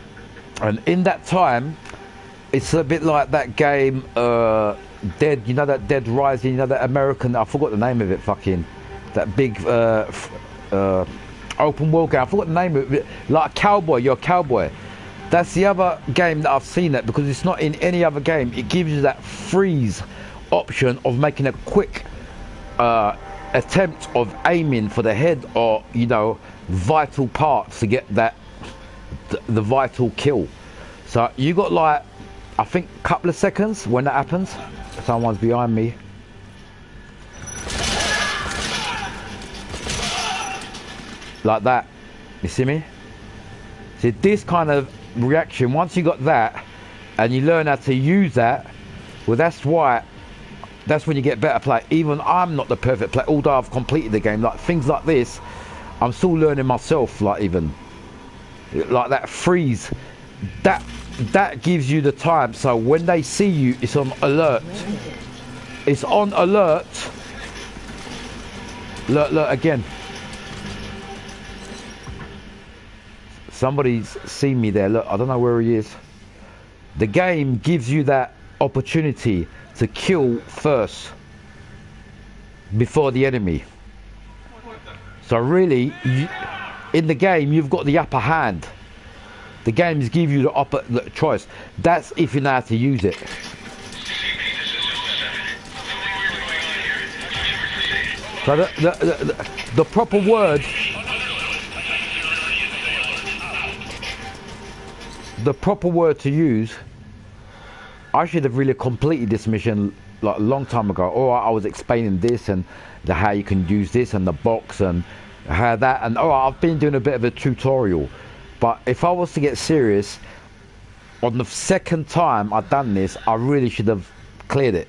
in that time, it's a bit like that game, Dead, you know that Dead Rising, you know that American, I forgot the name of it, fucking, that big open world game, I forgot the name of it, like a cowboy, you're a cowboy. That's the other game that I've seen that, because it's not in any other game. It gives you that freeze option of making a quick attempt of aiming for the head or, you know, vital parts to get that, the vital kill. So you got like, I think a couple of seconds when that happens. Someone's behind me. Like that. You see me? See, this kind of reaction, once you got that and you learn how to use that, well, that's when you get better play. Even I'm not the perfect player, although I've completed the game. Like things like this, I'm still learning myself. Like even like that freeze, that gives you the time, so when they see you, it's on alert. It's on alert. Look again. Somebody's seen me there. Look, I don't know where he is. The game gives you that opportunity to kill first before the enemy. So really, in the game, you've got the upper hand. The games give you the choice. That's if you know how to use it. So the proper word, to use, I should have really completed this mission like a long time ago. Or I was explaining this and how you can use this and the box and how that, and I've been doing a bit of a tutorial. But if I was to get serious, on the second time I've done this, I really should have cleared it.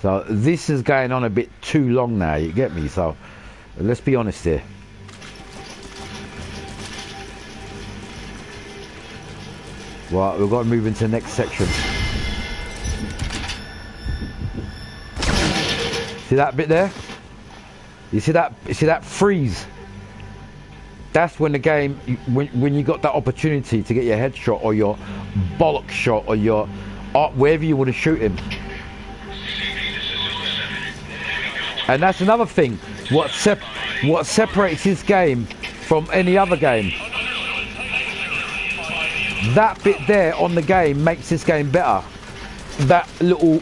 So this is going on a bit too long now, you get me? So let's be honest here. Right, we've got to move into the next section. See that bit there? You see that freeze? That's when the game, when you got that opportunity to get your headshot or your bollock shot or your wherever you want to shoot him. And that's another thing. what separates this game from any other game. That bit there on the game makes this game better. That little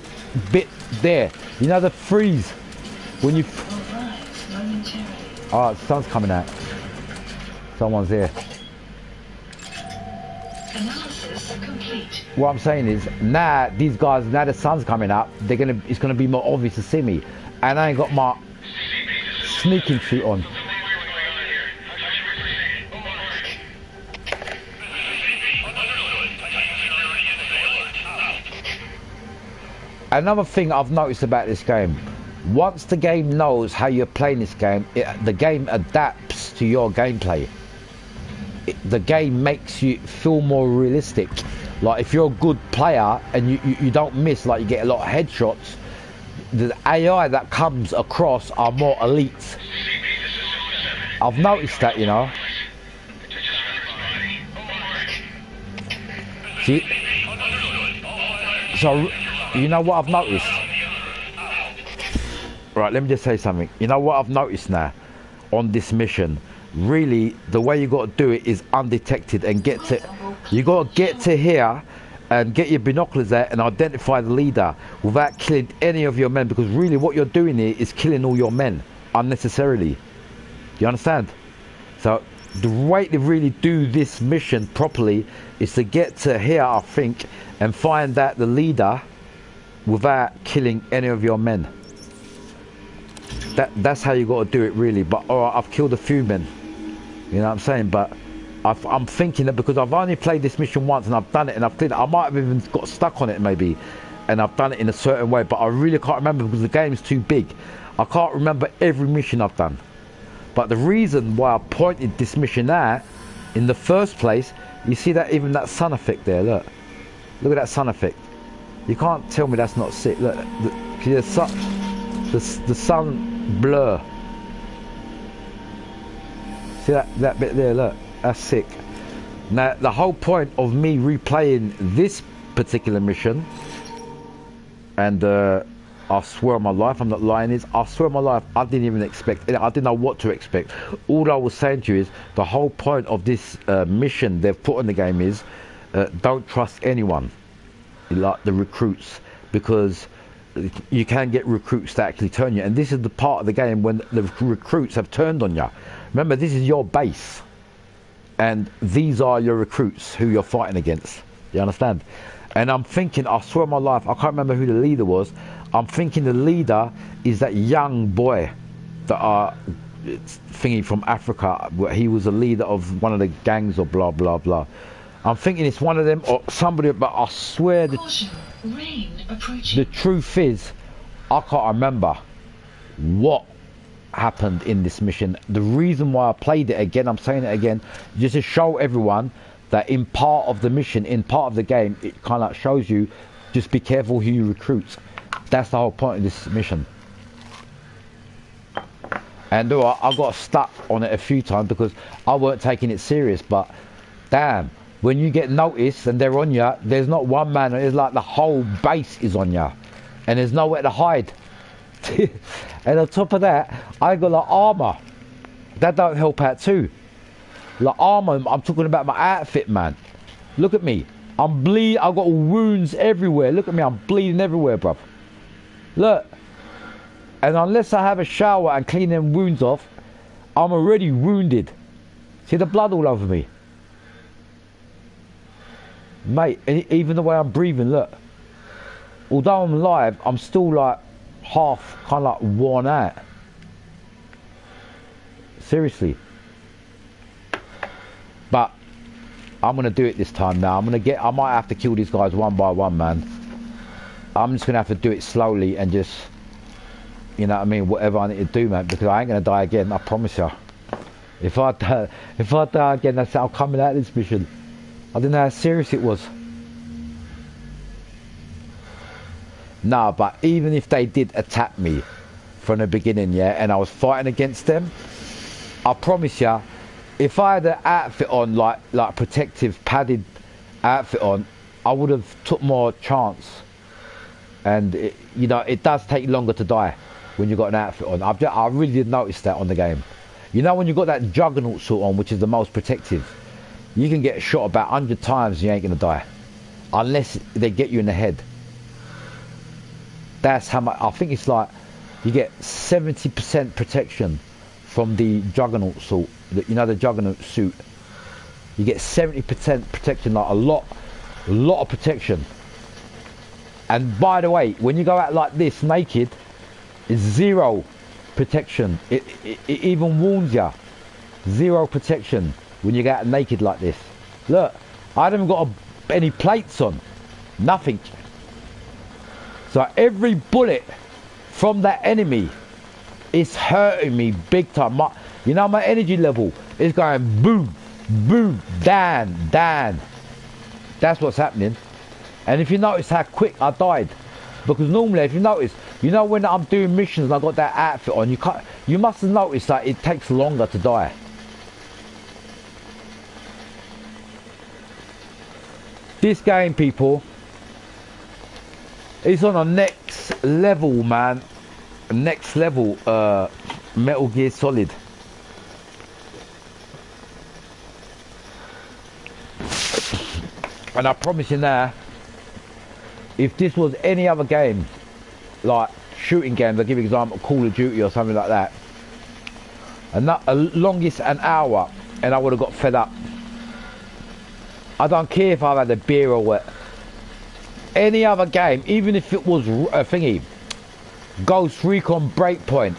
bit there. You know the freeze when you. Oh, the sun's coming out. Someone's here. Analysis complete. What I'm saying is, now these guys, now the sun's coming up, it's gonna be more obvious to see me, and I ain't got my sneaking suit on. Another thing I've noticed about this game, once the game knows how you're playing this game, the game adapts to your gameplay. The game makes you feel more realistic. Like if you're a good player and you don't miss, like you get a lot of headshots, the AI that comes across are more elite. I've noticed that, you know. See? So, you know what I've noticed? Right, let me just say something. You know what I've noticed now on this mission? Really, the way you got to do it is undetected and get to. You got to get to here and get your binoculars out and identify the leader without killing any of your men, because really what you're doing here is killing all your men unnecessarily. You understand? So the way to really do this mission properly is to get to here, I think, and find out the leader without killing any of your men. That's how you got to do it really. But alright, I've killed a few men, you know what I'm saying, but I'm thinking that because I've only played this mission once and I've done it and I've cleared it, I might have even got stuck on it maybe, and I've done it in a certain way, but I really can't remember because the game's too big. I can't remember every mission I've done. But the reason why I pointed this mission out in the first place, you see that even that sun effect there, look at that sun effect. You can't tell me that's not sick. Look, the sun blur. See that bit there, look, that's sick. Now the whole point of me replaying this particular mission, and I swear on my life, I'm not lying, is I swear on my life, I didn't even expect it. I didn't know what to expect. All I was saying to you is the whole point of this mission they've put in the game is don't trust anyone, like the recruits, because you can get recruits that actually turn you, and this is the part of the game when the recruits have turned on you. Remember, this is your base and these are your recruits who you're fighting against. You understand? And I'm thinking, I swear on my life, I can't remember who the leader was. I'm thinking the leader is that young boy that thingy from Africa. He was a leader of one of the gangs or blah blah blah. I'm thinking it's one of them or somebody, but I swear Caution, rain approaching. the truth is I can't remember what happened in this mission. The reason why I played it again, I'm saying it again, just to show everyone that in part of the mission, in part of the game, it kind of shows you just be careful who you recruit. That's the whole point of this mission. And I got stuck on it a few times because I weren't taking it serious, but damn, when you get noticed and they're on you, there's not one man, it's like the whole base is on you and there's nowhere to hide. And on top of that, I got like armor that don't help out too. Like armor, I'm talking about my outfit, man. Look at me, I'm bleeding, I've got wounds everywhere. Look at me, I'm bleeding everywhere, bruv. Look, and unless I have a shower and clean them wounds off, I'm already wounded. See the blood all over me, mate. And even the way I'm breathing, look, although I'm alive, I'm still like half kind of like worn out. Seriously. But I'm gonna do it this time now. I might have to kill these guys one by one, man. I'm just gonna have to do it slowly and just, you know what I mean, whatever I need to do, man, because I ain't gonna die again, I promise you. If I die again, that's it, I'm coming out of this mission. I didn't know how serious it was. No, but even if they did attack me from the beginning, yeah, and I was fighting against them, I promise you, if I had an outfit on, like protective padded outfit on, I would have took more chance. And it, you know, it does take longer to die. when you got an outfit on. I really did notice that on the game. You know when you got that Juggernaut suit on, which is the most protective, you can get shot about 100 times and you ain't gonna die. Unless they get you in the head. That's how much, I think it's like, you get 70% protection from the Juggernaut suit. You know the Juggernaut suit? You get 70% protection, like a lot of protection. And by the way, when you go out like this naked, it's 0 protection. It even warns you. 0 protection when you go out naked like this. Look, I haven't got any plates on. Nothing. So every bullet from that enemy is hurting me big time. You know my energy level is going boom, boom, down, down. That's what's happening. And if you notice how quick I died, because normally if you notice, you know when I'm doing missions and I got that outfit on, you must have noticed that it takes longer to die. This game, people, is on a next level, man. Next level Metal Gear Solid. And I promise you now, if this was any other game, like shooting games, I'll give you an example, Call of Duty or something like that, and that longest an hour, and I would have got fed up. I don't care if I've had a beer or what. Any other game, even if it was a thingy, Ghost Recon Breakpoint,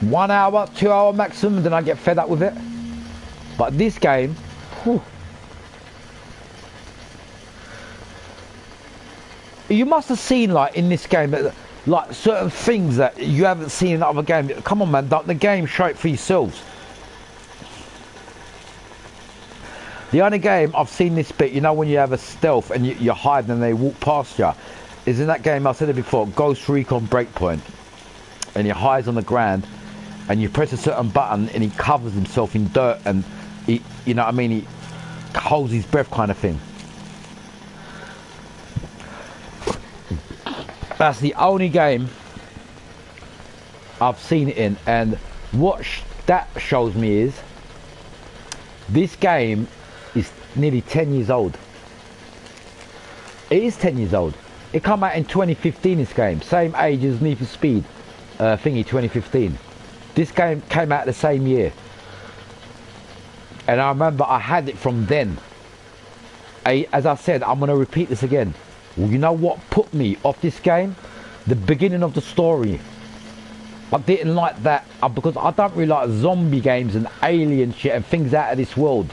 1 hour, 2 hour maximum, then I get fed up with it. But this game, whew, you must have seen, like, in this game, like certain things that you haven't seen in other games. Come on, man, the game, show it for yourselves. The only game I've seen this bit, you know when you have a stealth and you're hiding and they walk past you, is in that game, I said it before, Ghost Recon Breakpoint. And he hides on the ground and you press a certain button and he covers himself in dirt and he, you know what I mean, he holds his breath kind of thing. That's the only game I've seen it in, and what that shows me is this game is nearly 10 years old. It is 10 years old. It came out in 2015, this game. Same age as Need for Speed thingy, 2015. This game came out the same year. And I remember I had it from then. As I said, I'm going to repeat this again. Well, you know what put me off this game? The beginning of the story. I didn't like that because I don't really like zombie games and alien shit and things out of this world.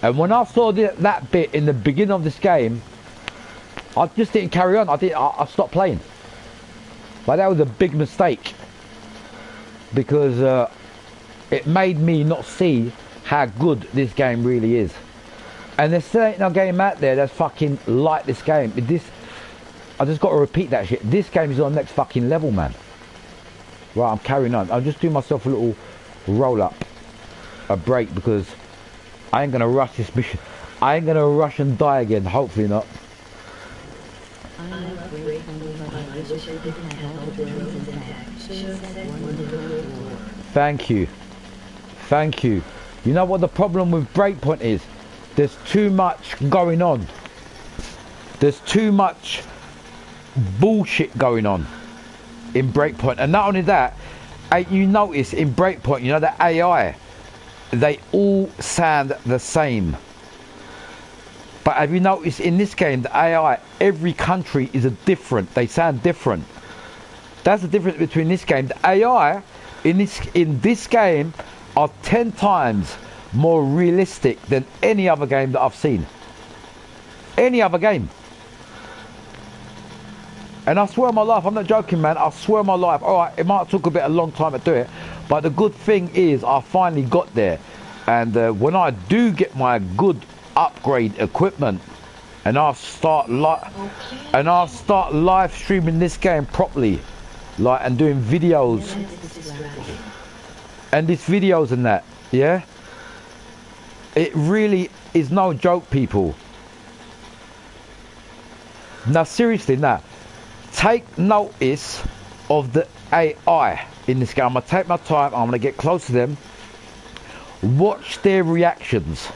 And when I saw that bit in the beginning of this game, I just didn't carry on. I stopped playing. But that was a big mistake, because it made me not see how good this game really is. And there's still ain't no game out there that's fucking like this game. I just got to repeat that shit. This game is on the next fucking level, man. Right, I'm carrying on. I'll just do myself a little roll up, a break, because I ain't gonna rush this mission. I ain't gonna rush and die again. Hopefully not. Thank you. Thank you. You know what the problem with Breakpoint is? There's too much going on. There's too much bullshit going on in Breakpoint. And not only that, you notice in Breakpoint, you know, the AI, they all sound the same. But have you noticed in this game, the AI, every country is different. They sound different. That's the difference between this game. The AI in this game are 10 times more realistic than any other game that I've seen. Any other game. And I swear on my life, I'm not joking, man, I swear on my life, alright, it might have took a long time to do it, but the good thing is I finally got there. And when I do get my good upgrade equipment, and I'll start live streaming this game properly, like, and doing videos and these videos and that, yeah, it really is no joke, people. Now seriously, now take notice of the AI in this game. I'm gonna take my time. I'm gonna get close to them. Watch their reactions.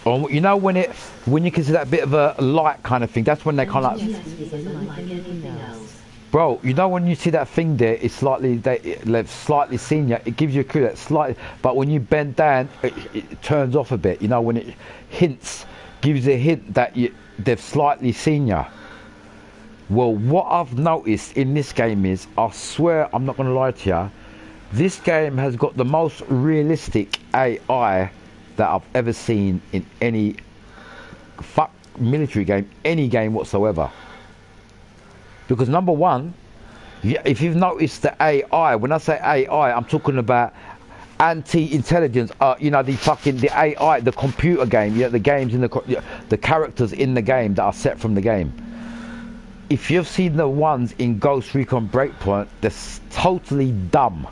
Or you know when you can see that bit of a light kind of thing. That's when they kind of like. Bro, you know when you see that thing there, it's they've slightly seen you. It gives you a clue that slightly, but when you bend down, it turns off a bit. You know when it gives a hint that they've slightly seen you. Well, what I've noticed in this game is, I swear I'm not going to lie to you, this game has got the most realistic AI that I've ever seen in any military game, any game whatsoever. Because number one, if you've noticed the AI, when I say AI, I'm talking about anti-intelligence. You know, the AI, the computer game. The games in the characters in the game that are set from the game. If you've seen the ones in Ghost Recon Breakpoint, they're totally dumb.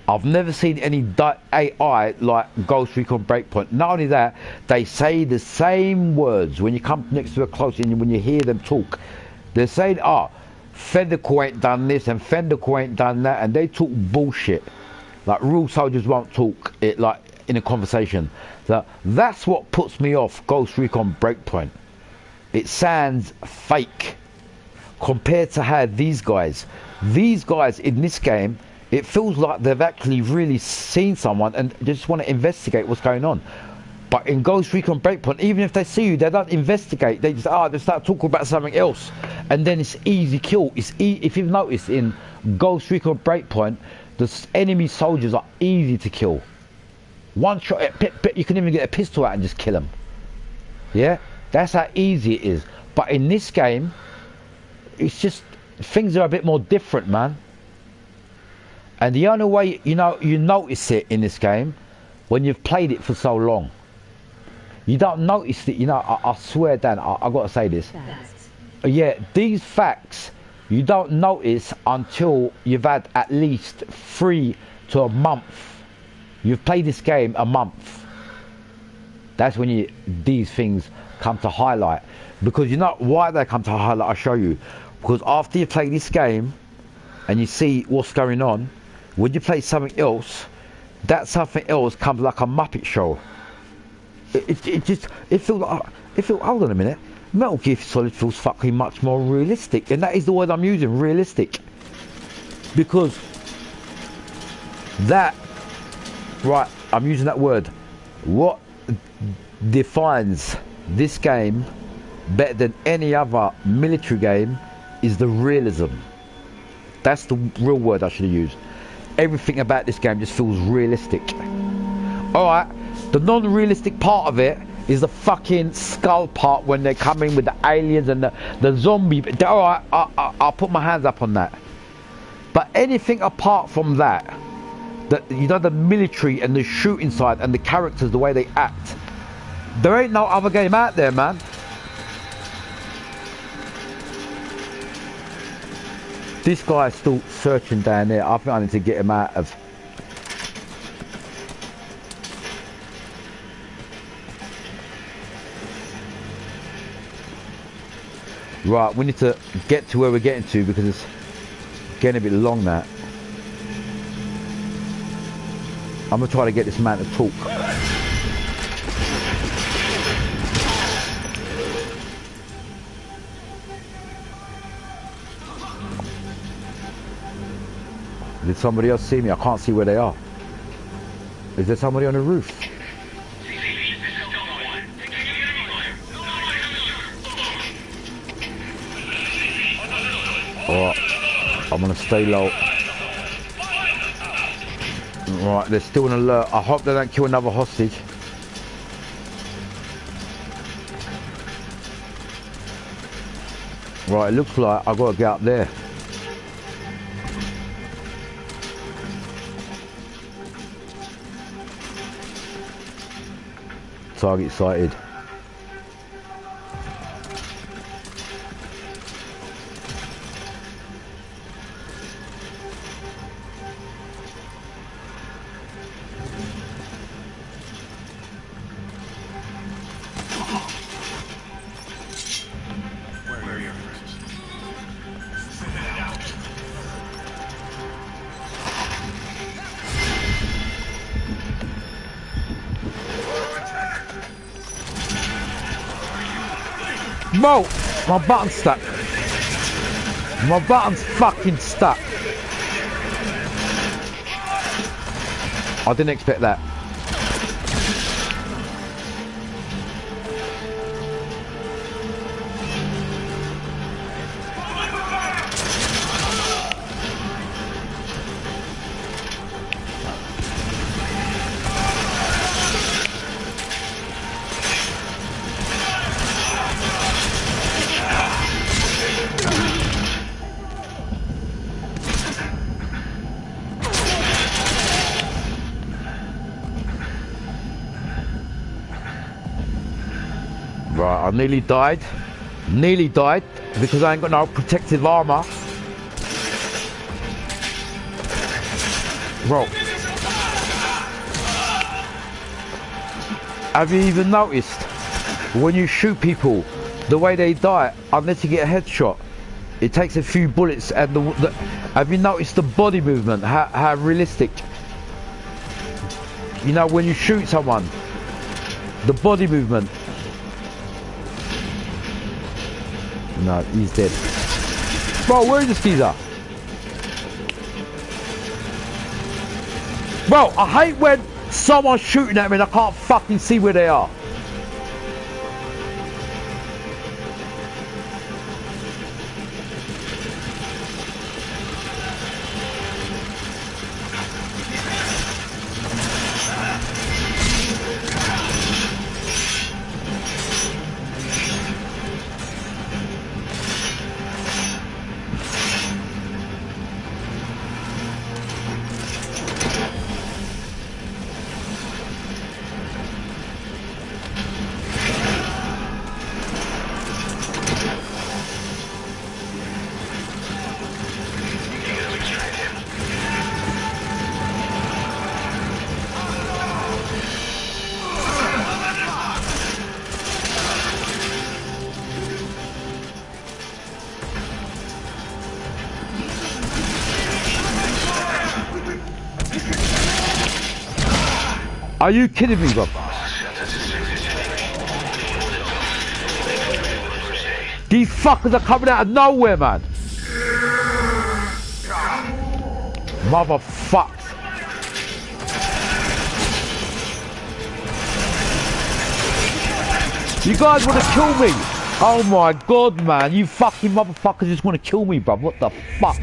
I've never seen any AI like Ghost Recon Breakpoint. Not only that, they say the same words when you come next to a close and when you hear them talk. They're saying, Fenderco ain't done this and Fenderco ain't done that, and they talk bullshit. Like real soldiers won't talk it like in a conversation. So that's what puts me off Ghost Recon Breakpoint. It sounds fake compared to how these guys in this game, it feels like they've actually really seen someone and just want to investigate what's going on. But in Ghost Recon Breakpoint, even if they see you, they don't investigate. They just they start talking about something else, and then it's easy kill. If you've noticed in Ghost Recon Breakpoint, the enemy soldiers are easy to kill. One shot, you can even get a pistol out and just kill them. Yeah, that's how easy it is. But in this game, it's just things are a bit more different, man. And the only way you notice it in this game when you've played it for so long. You don't notice it, I swear, Dan, I've got to say this. Yeah, these facts you don't notice until you've had at least 3 to a month. You've played this game a month. That's when these things come to highlight. Because you know why they come to highlight, I'll show you. Because after you play this game and you see what's going on, when you play something else, that something else comes like a Muppet show. It feels like, hold on a minute, Metal Gear Solid feels fucking much more realistic, and that is the word I'm using, realistic. Because that, right, I'm using that word. What defines this game better than any other military game is the realism. That's the real word I should have used. Everything about this game just feels realistic. Alright, the non-realistic part of it is the fucking skull part when they're coming with the aliens and the zombie. Alright, I'll put my hands up on that. But anything apart from that, the military and the shooting side and the characters, the way they act, there ain't no other game out there, man. This guy is still searching down there. I think I need to get him out of... Right, we need to get to where we're getting to because it's getting a bit long now. I'm going to try to get this man to talk. Did somebody else see me? I can't see where they are. Is there somebody on the roof? Alright, I'm gonna stay low. Right, there's still an alert. I hope they don't kill another hostage. Right, it looks like I've got to get up there. Target sighted. Bro, my button's stuck. My button's fucking stuck. I didn't expect that. Right, I nearly died. Nearly died because I ain't got no protective armor. Bro. Have you even noticed when you shoot people, the way they die, unless you get a headshot, it takes a few bullets and have you noticed the body movement, how realistic? You know, when you shoot someone, the body movement. No, he's dead. Bro, where is this geezer? Bro, I hate when someone's shooting at me and I can't fucking see where they are. Are you kidding me, bro? These fuckers are coming out of nowhere, man. Motherfuckers. You guys want to kill me? Oh my god, man. You fucking motherfuckers just want to kill me, bro. What the fuck?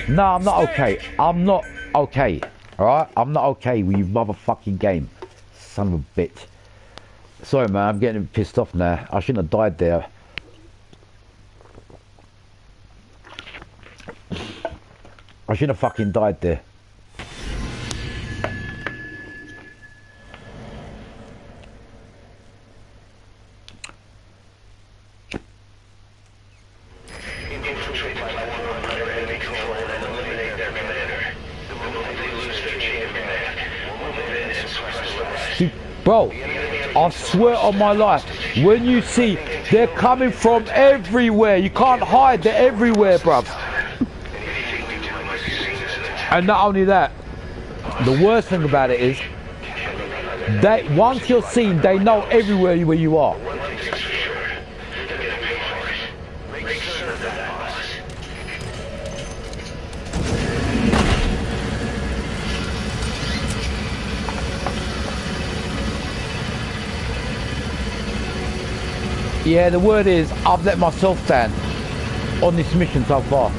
No, I'm not okay. I'm not okay. Alright? I'm not okay with you motherfucking game. Son of a bitch. Sorry, man. I'm getting pissed off now. I shouldn't have died there. I shouldn't have fucking died there. Bro, I swear on my life, when you see they're coming from everywhere, you can't hide, they're everywhere, bruv. And not only that, the worst thing about it is, they once you're seen, they know everywhere where you are. Yeah, the word is, I've let myself down on this mission so far.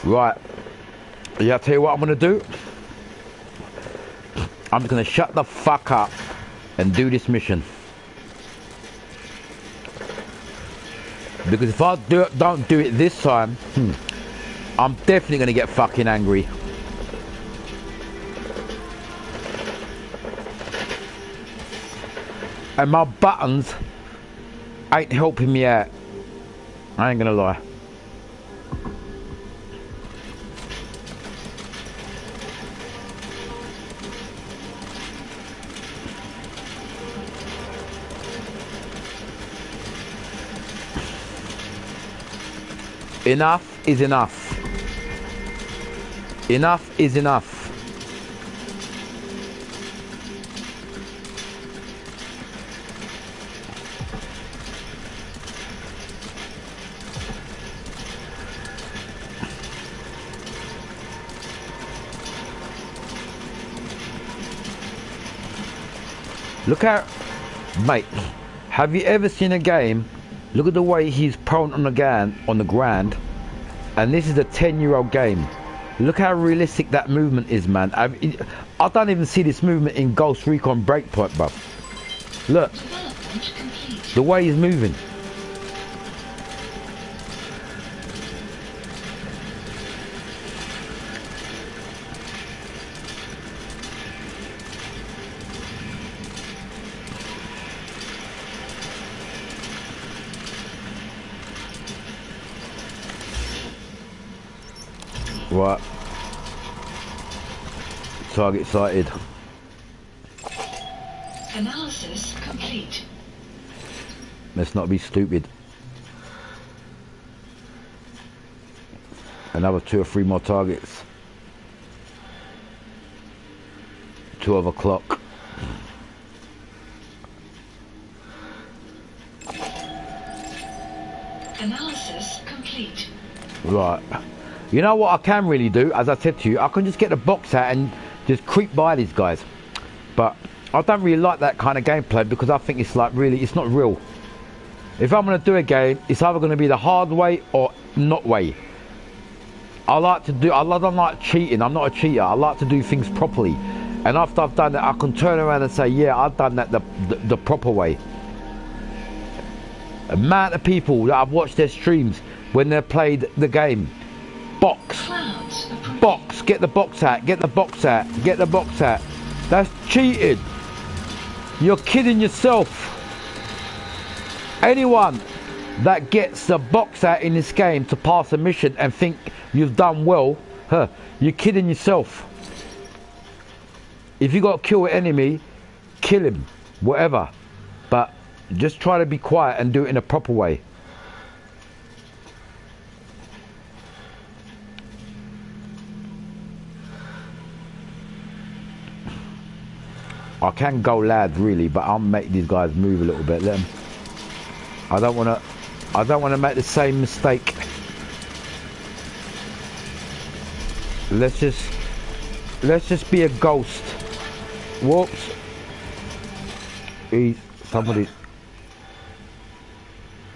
Right, yeah, I'll tell you what I'm gonna do. I'm just gonna shut the fuck up and do this mission. Because if I don't do it this time, I'm definitely gonna get fucking angry. And my buttons ain't helping me out. I ain't gonna lie. Enough is enough. Enough is enough. Look at, mate, have you ever seen a game? Look at the way he's prone on the ground, and this is a 10-year-old game. Look how realistic that movement is, man. I don't even see this movement in Ghost Recon Breakpoint, bruv. Look, the way he's moving. Right. Target sighted. Analysis complete. Let's not be stupid. Another 2 or 3 more targets. 12 o'clock. Analysis complete. Right. You know what I can really do, as I said to you, I can just get the box out and just creep by these guys. But I don't really like that kind of gameplay because I think it's like really, it's not real. If I'm going to do a game, it's either going to be the hard way or not way. I don't like cheating, I'm not a cheater, I like to do things properly. And after I've done that, I can turn around and say, yeah, I've done that the proper way. The amount of people that I've watched their streams when they played the game. Box, get the box out, get the box out, get the box out. That's cheating. You're kidding yourself. Anyone that gets the box out in this game to pass a mission and think you've done well, you're kidding yourself. If you got to kill an enemy, kill him, whatever. But just try to be quiet and do it in a proper way. I can go loud really, but I'll make these guys move a little bit. Let them. I don't want to make the same mistake. Let's just be a ghost. Whoops. Somebody.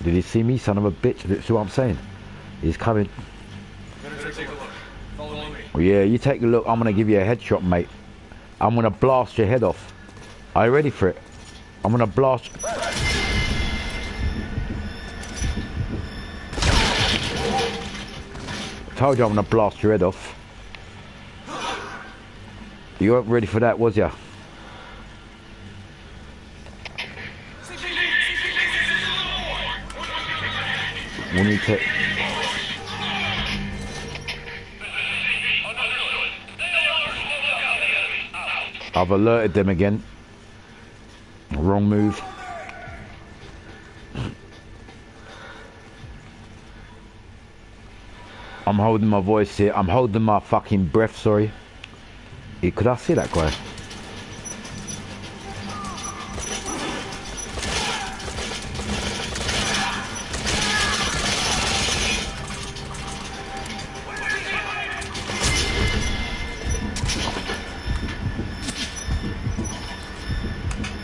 Did he see me, son of a bitch? See what I'm saying? He's coming. Take a look. Follow me. Yeah, you take a look. I'm gonna give you a headshot, mate. I'm gonna blast your head off. Are you ready for it? I'm gonna blast. Told you I'm gonna blast your head off. You weren't ready for that, was ya? We need to. I've alerted them again. Wrong move. I'm holding my voice here. I'm holding my fucking breath, sorry. Could I see that guy?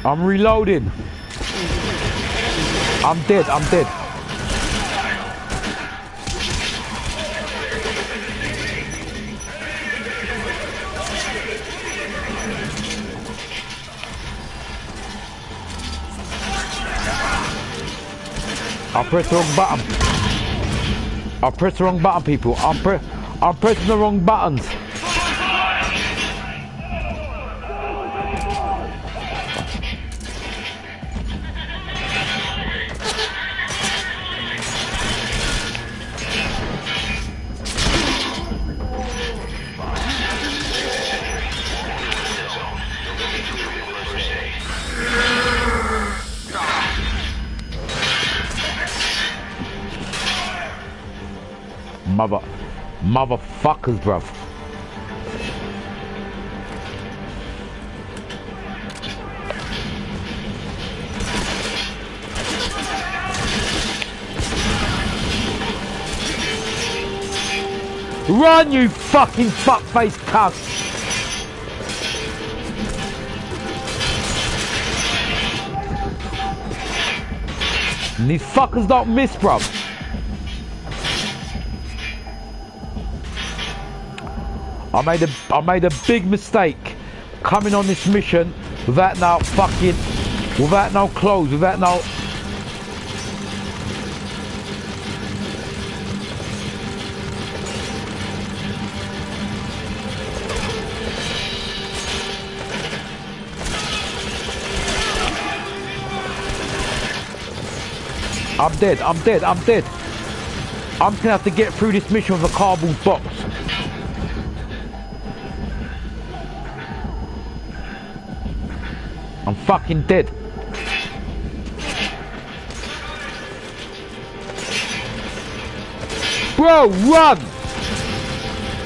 I'm reloading. I'm dead, I'm dead. I pressed the wrong button. I pressed the wrong button, people. I'm pressing the wrong buttons. Motherfuckers, bruv. Run, you fucking fuckface cunt! And these fuckers don't miss, bruv. I made a big mistake coming on this mission without no clothes, without no. I'm dead. I'm gonna have to get through this mission with a cardboard box. I'm fucking dead. Bro, run!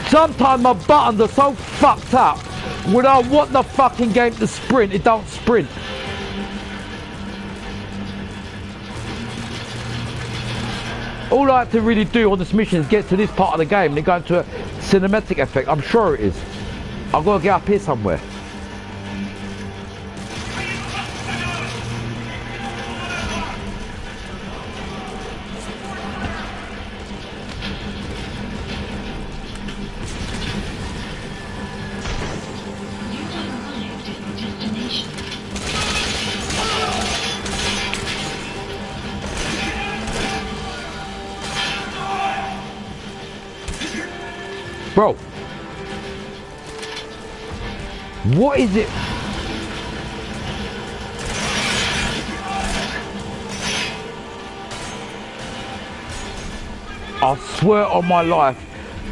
Sometimes my buttons are so fucked up. When I want the fucking game to sprint, it don't sprint. All I have to really do on this mission is get to this part of the game and then go into a cinematic effect. I'm sure it is. I've got to get up here somewhere. You have arrived at your destination. Bro, what is it? I swear on my life,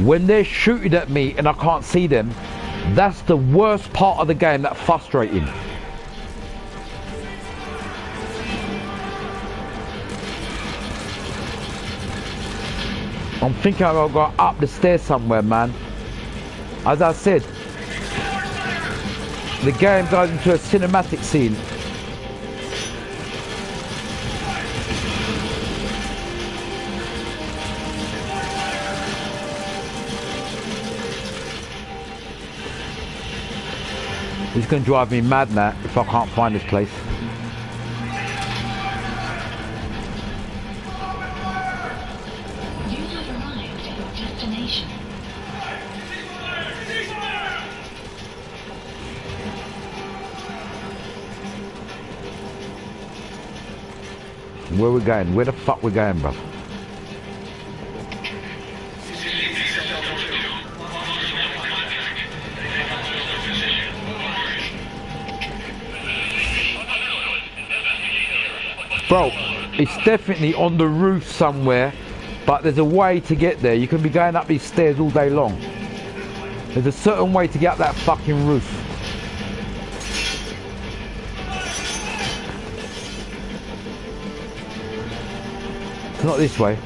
when they're shooting at me and I can't see them, that's the worst part of the game. That's frustrating. I'm thinking I'll go up the stairs somewhere, man. As I said, the game goes into a cinematic scene. It's going to drive me mad now if I can't find this place. You have arrived at your destination. Where we going? Where the fuck we going, bro? Bro, it's definitely on the roof somewhere, but there's a way to get there. You can be going up these stairs all day long. There's a certain way to get up that fucking roof. It's not this way.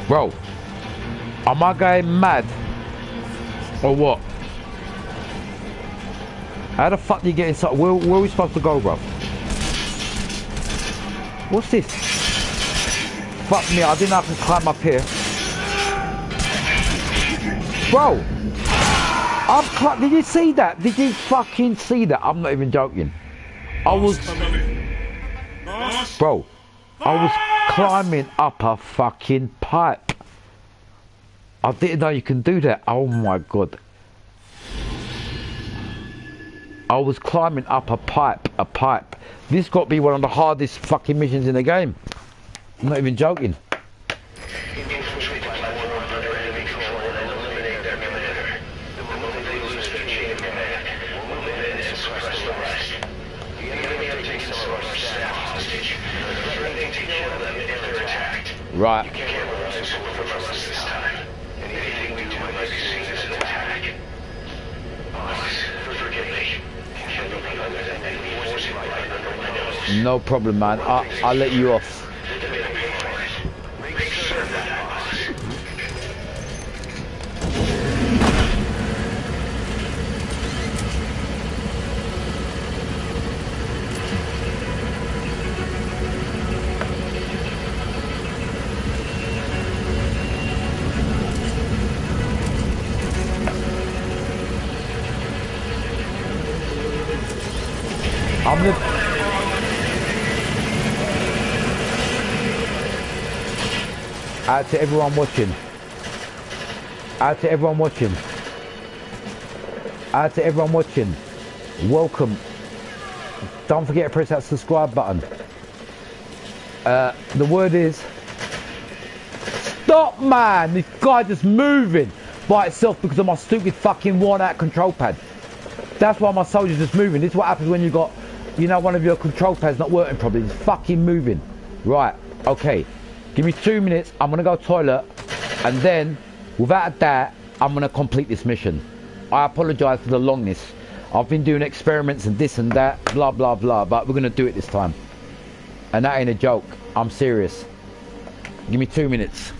Bro, am I going mad? Or what? How the fuck do you get inside? Where are we supposed to go, bro? What's this? Fuck me, I didn't have to climb up here. Bro! Did you see that? Did you fucking see that? I'm not even joking. I was climbing up a fucking pipe. I didn't know you can do that. Oh my god. I was climbing up a pipe. This got to be one of the hardest fucking missions in the game. I'm not even joking. Right. You can't run this from us this time. Anything we do might be seen as an attack. Boss, forgive me. Can't believe I'm any forcing right under my nose. No problem, man. I'll let you off. Make certain that, boss. I'm gonna... Out to everyone watching. Out to everyone watching. Out to everyone watching. Welcome. Don't forget to press that subscribe button. The word is... Stop, man! This guy just moving by itself because of my stupid fucking worn-out control pad. That's why my soldier's just moving. This is what happens when you got... You know, one of your control pads not working properly. It's fucking moving. Right, okay. Give me 2 minutes. I'm gonna go toilet. And then, without a doubt, I'm gonna complete this mission. I apologise for the longness. I've been doing experiments and this and that, blah, blah, blah. But we're gonna do it this time. And that ain't a joke. I'm serious. Give me 2 minutes.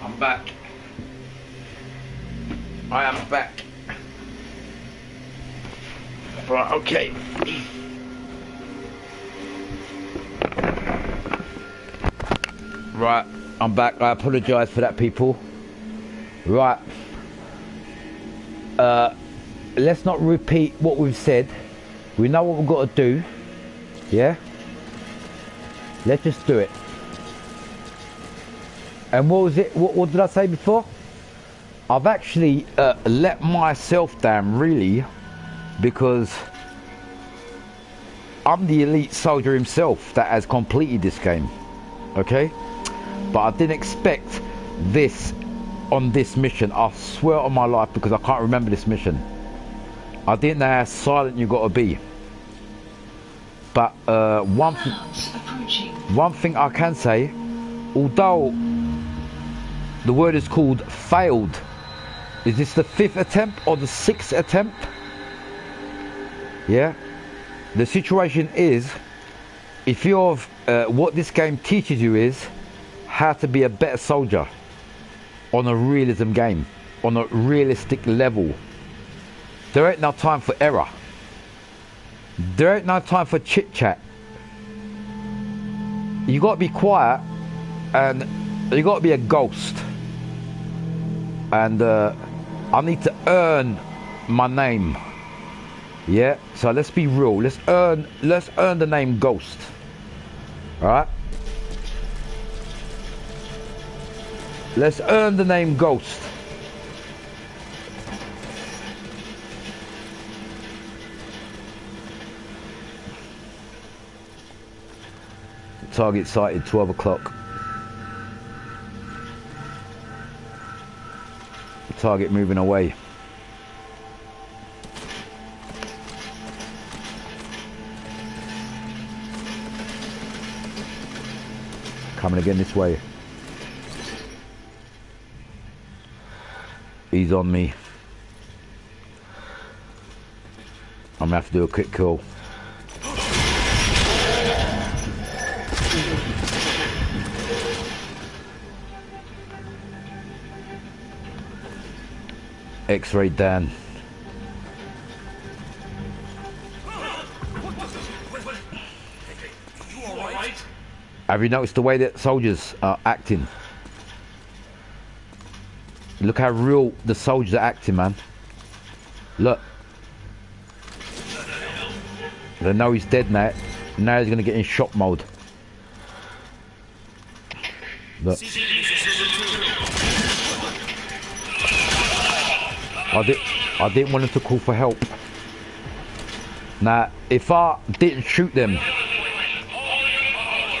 I'm back. I am back. Right, okay. Right, I'm back. I apologise for that, people. Right. Let's not repeat what we've said. We know what we've got to do. Yeah? Let's just do it. And what was it? What did I say before? I've actually let myself down, really, because I'm the elite soldier himself that has completed this game. Okay? But I didn't expect this on this mission. I swear on my life, because I can't remember this mission. I didn't know how silent you got to be. But one thing I can say, although the word is called failed, is this the 5th attempt or the 6th attempt? Yeah. The situation is, if you're what this game teaches you is how to be a better soldier on a realism game, on a realistic level. There ain't no time for error. There ain't no time for chit chat. You got to be quiet, and you got to be a ghost. And I need to earn my name. Yeah. So let's be real. Let's earn the name Ghost. All right. Let's earn the name Ghost. Target sighted, 12 o'clock. Target moving away. Coming again this way. He's on me. I'm gonna have to do a quick kill. X-ray Dan. Have you noticed the way that soldiers are acting? Look how real the soldiers are acting, man. Look. They know he's dead now. Now he's gonna get in shock mode. Look. I didn't want him to call for help. Now, if I didn't shoot them,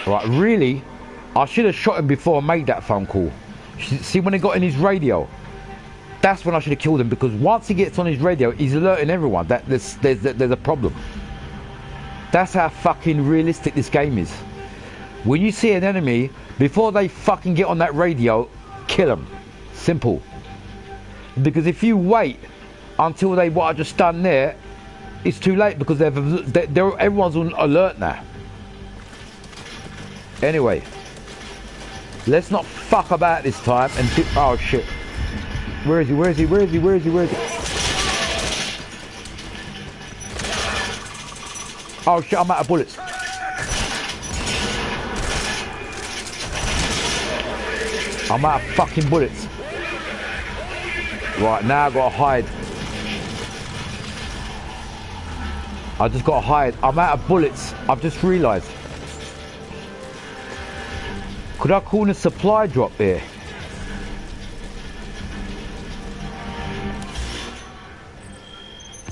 right, really, I should have shot him before I made that phone call. See, when he got in his radio, that's when I should have killed him, because once he gets on his radio, he's alerting everyone that there's a problem. That's how fucking realistic this game is. When you see an enemy, before they fucking get on that radio, kill them. Simple. Because if you wait until what I just done there, it's too late, because everyone's on alert now. Anyway, let's not fuck about this time and do... Oh shit. Where is he? Where is he? Where is he? Where is he? Where is he? Oh shit, I'm out of bullets. I'm out of fucking bullets. Right, now I gotta hide. I just gotta hide. I'm out of bullets. I've just realised. Could I call in a supply drop here?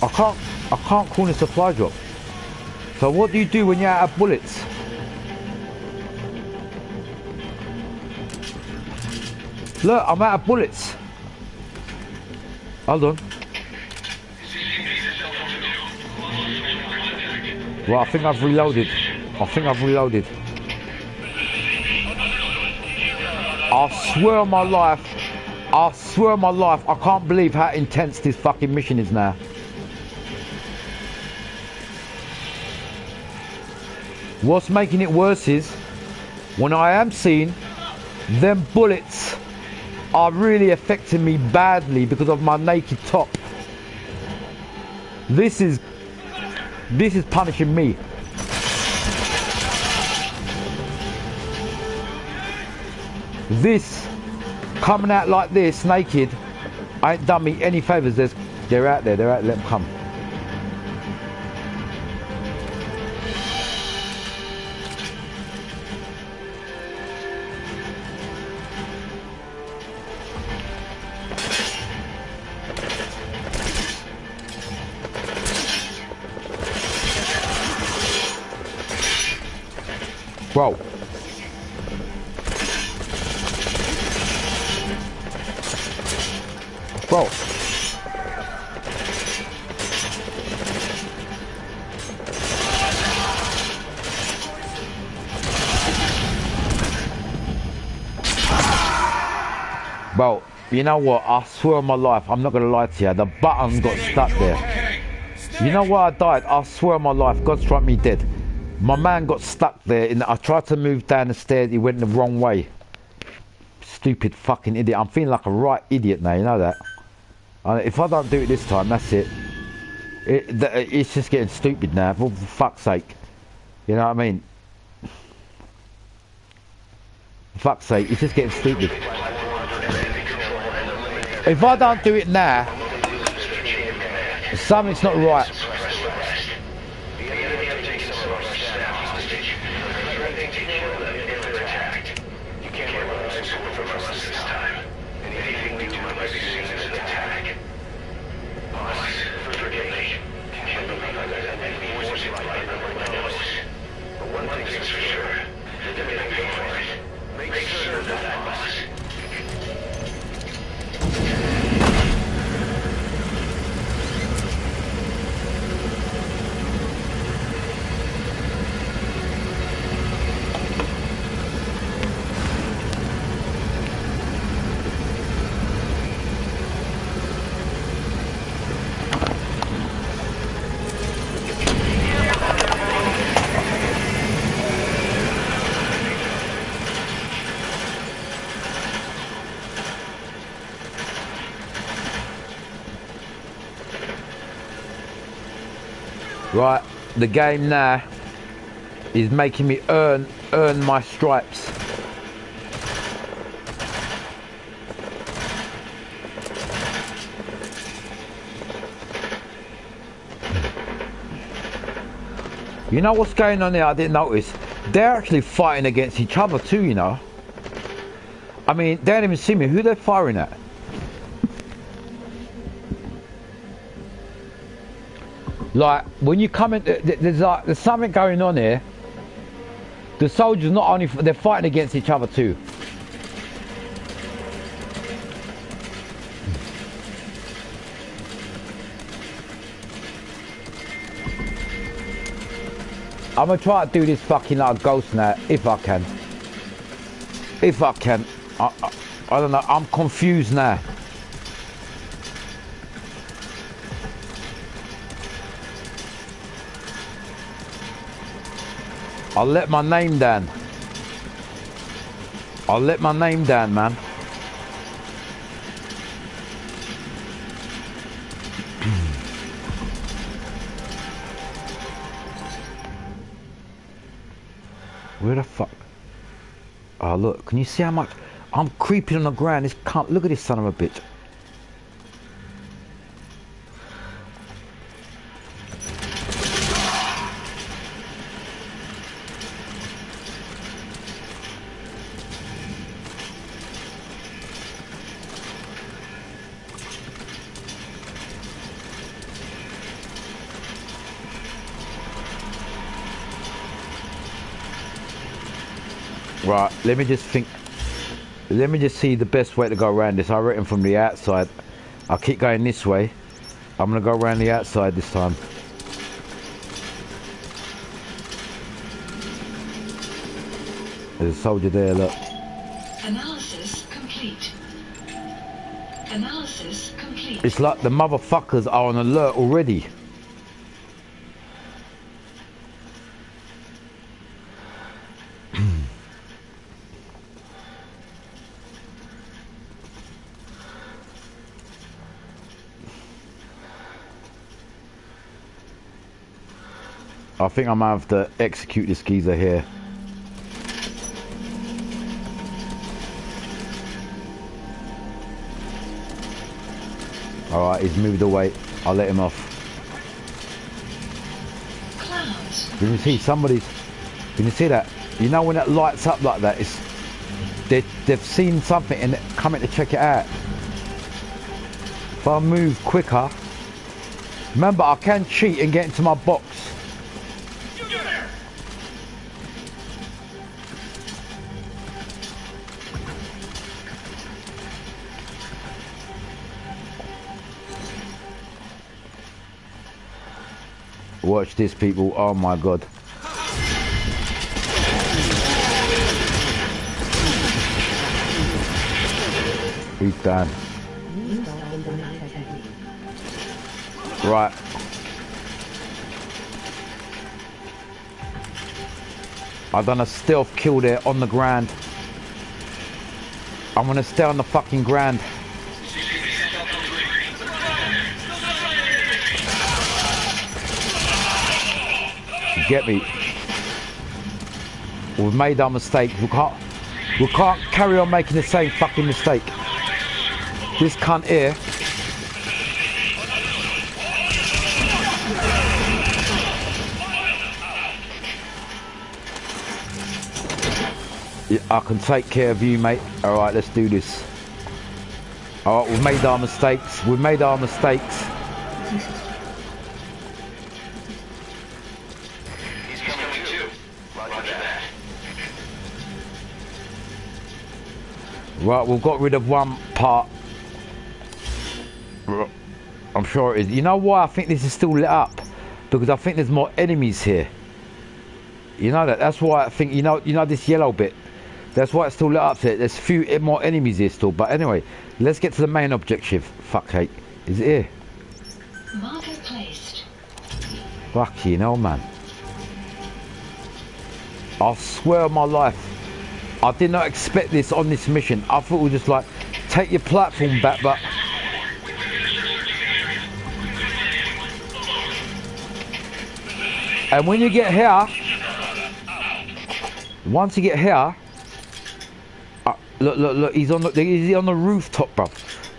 I can't call in a supply drop. So what do you do when you're out of bullets? Look, I'm out of bullets. Hold on. Right, I think I've reloaded. I swear on my life, I can't believe how intense this fucking mission is now. What's making it worse is, when I am seeing them bullets are really affecting me badly because of my naked top. This is punishing me. This, coming out like this, naked, ain't done me any favours. They're out there, let them come. Whoa. Whoa. Well, you know what? I swear on my life, I'm not going to lie to you. The button got stuck there. You know why I died? I swear on my life, God struck me dead. My man got stuck there. I tried to move down the stairs. He went the wrong way. Stupid fucking idiot. I'm feeling like a right idiot now. You know that? If I don't do it this time, that's it. It's just getting stupid now. For fuck's sake. You know what I mean? For fuck's sake. It's just getting stupid. If I don't do it now, something's not right. Right, the game now is making me earn my stripes. You know what's going on there? I didn't notice. They're actually fighting against each other too, you know. I mean, they don't even see me. Who they're firing at? Like, when you come in, there's something going on here. The soldiers not only, they're fighting against each other too. I'm gonna try to do this fucking like ghost now, if I can. If I can. I don't know, I'm confused now. I'll let my name down. I'll let my name down, man. Where the fuck? Oh look, can you see how much I'm creeping on the ground? This can't, look at this son of a bitch. Right, let me just think. Let me just see the best way to go around this. I reckon from the outside. I'll keep going this way. I'm gonna go around the outside this time. There's a soldier there, look. Analysis complete. Analysis complete. It's like the motherfuckers are on alert already. I think I might have to execute this geezer here. Alright, he's moved away. I'll let him off. Clouds. You can see somebody's... Can you see that? You know when it lights up like that, it's... They've seen something and they're coming to check it out. If I move quicker... Remember, I can cheat and get into my box. Watch this, people. Oh my god. He's done. Right. I've done a stealth kill there on the ground. I'm gonna stay on the fucking ground. Get me. We've made our mistake. We can't carry on making the same fucking mistake. This cunt here. Yeah, I can take care of you, mate. Alright, let's do this. Alright, we've made our mistakes. We've made our mistakes. Right, we've got rid of one part. I'm sure it is. You know why I think this is still lit up? Because I think there's more enemies here. You know that? That's why I think, you know this yellow bit. That's why it's still lit up there. There's a few more enemies here still. But anyway, let's get to the main objective. Fuckcake. Is it here? Marker placed. Fuck you know, man. I swear on my life. I did not expect this on this mission. I thought it was just like, take your platform back, but... And when you get here, once you get here, look, he's on the rooftop, bro.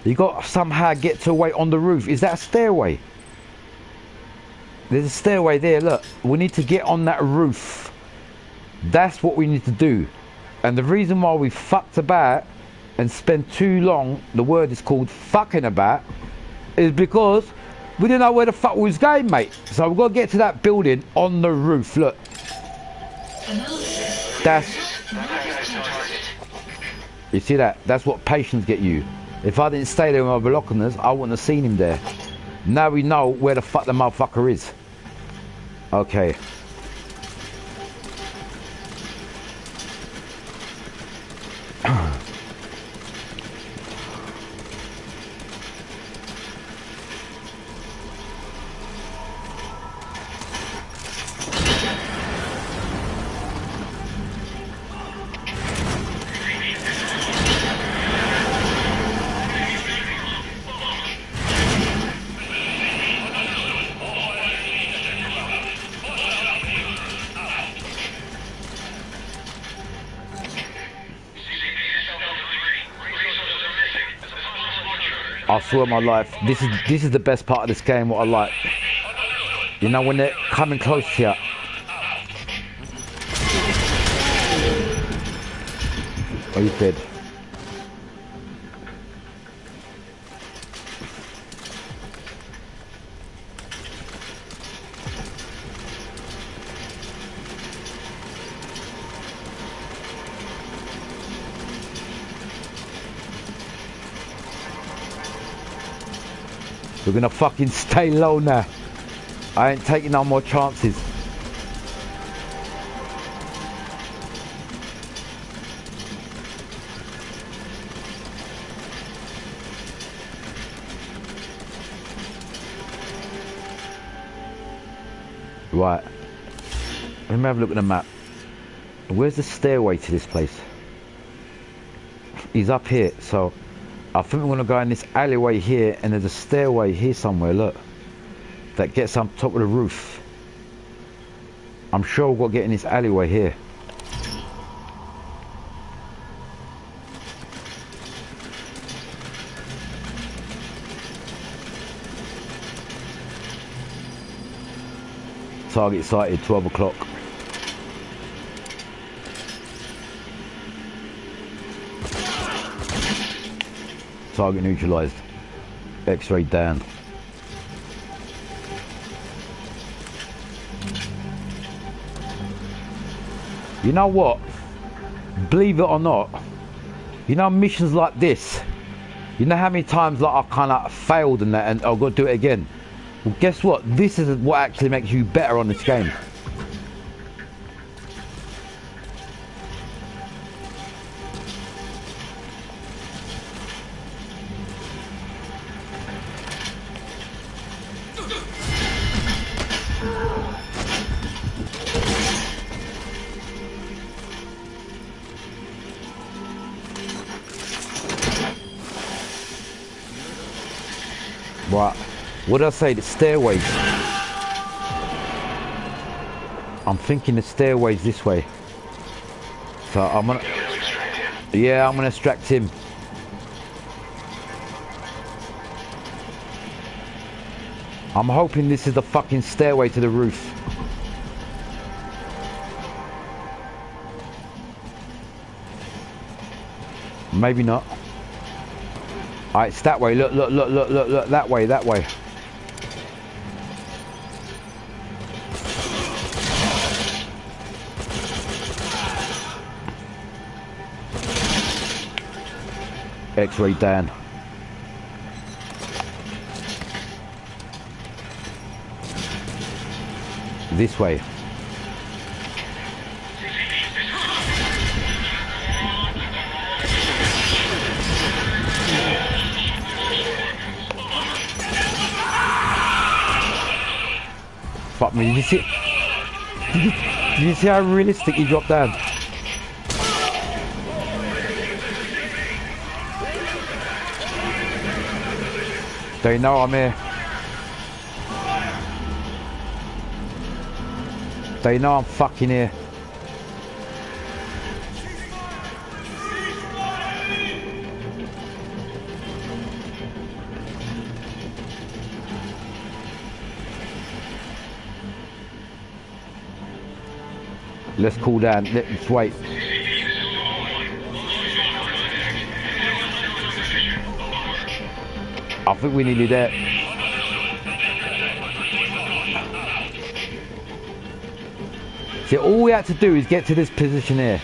You got to somehow get to a way on the roof. Is that a stairway? There's a stairway there, look. We need to get on that roof. That's what we need to do. And the reason why we fucked about and spent too long, the word is called fucking about, is because we didn't know where the fuck we was going, mate. So we've got to get to that building on the roof, look. That's... You see that? That's what patience get you. If I didn't stay there with my binoculars, I wouldn't have seen him there. Now we know where the fuck the motherfucker is. Okay. I swear my life, this is the best part of this game, what I like. You know, when they're coming close to you. Oh, he's dead. We're gonna fucking stay low now. I ain't taking no more chances. Right. Let me have a look at the map. Where's the stairway to this place? He's up here, so I think we're going to go in this alleyway here, and there's a stairway here somewhere, look, that gets on top of the roof. I'm sure we've got to get in this alleyway here. Target sighted, 12 o'clock. Target neutralized. X-ray down. You know what? Believe it or not, you know missions like this, you know how many times like I've kind of failed in that and I've got to do it again? Well, guess what? This is what actually makes you better on this game. Right, what did I say? The stairways. I'm thinking the stairways this way. So I'm gonna... Yeah, I'm gonna extract him. I'm hoping this is the fucking stairway to the roof. Maybe not. Alright, it's that way. Look, that way, that way. X-ray down. This way. Fuck me, did you see? Did you see how realistic he dropped down? They know I'm here. They know I'm fucking here. Let's cool down. Let's wait. I think we nearly there. See, all we had to do is get to this position here.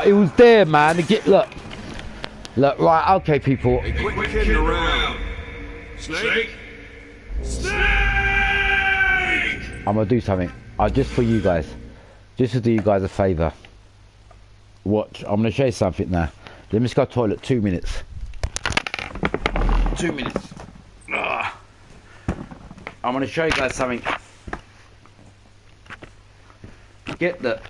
It was there, man. Look, right, okay, people. Hey, quit kidding around. Snake? Snake! I'm gonna do something. Just for you guys. Just to do you guys a favour. Watch. I'm gonna show you something now. Let me just go to the toilet. 2 minutes. 2 minutes. I'm gonna show you guys something. Get the...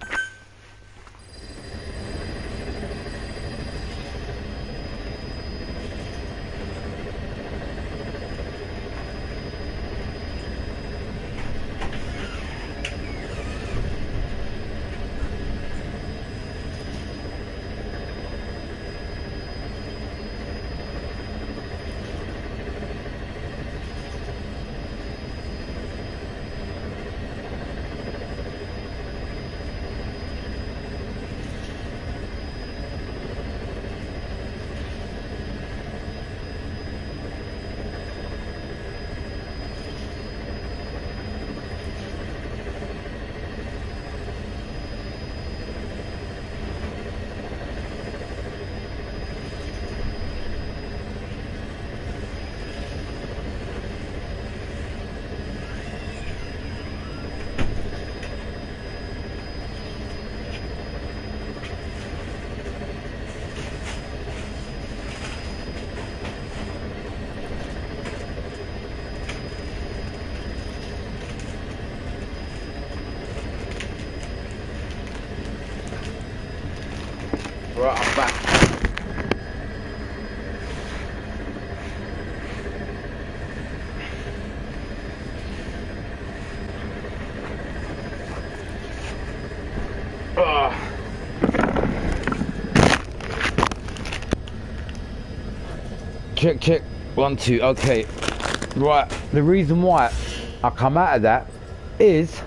Right, I'm back. Check. 1, 2. Okay. Right. The reason why I come out of that is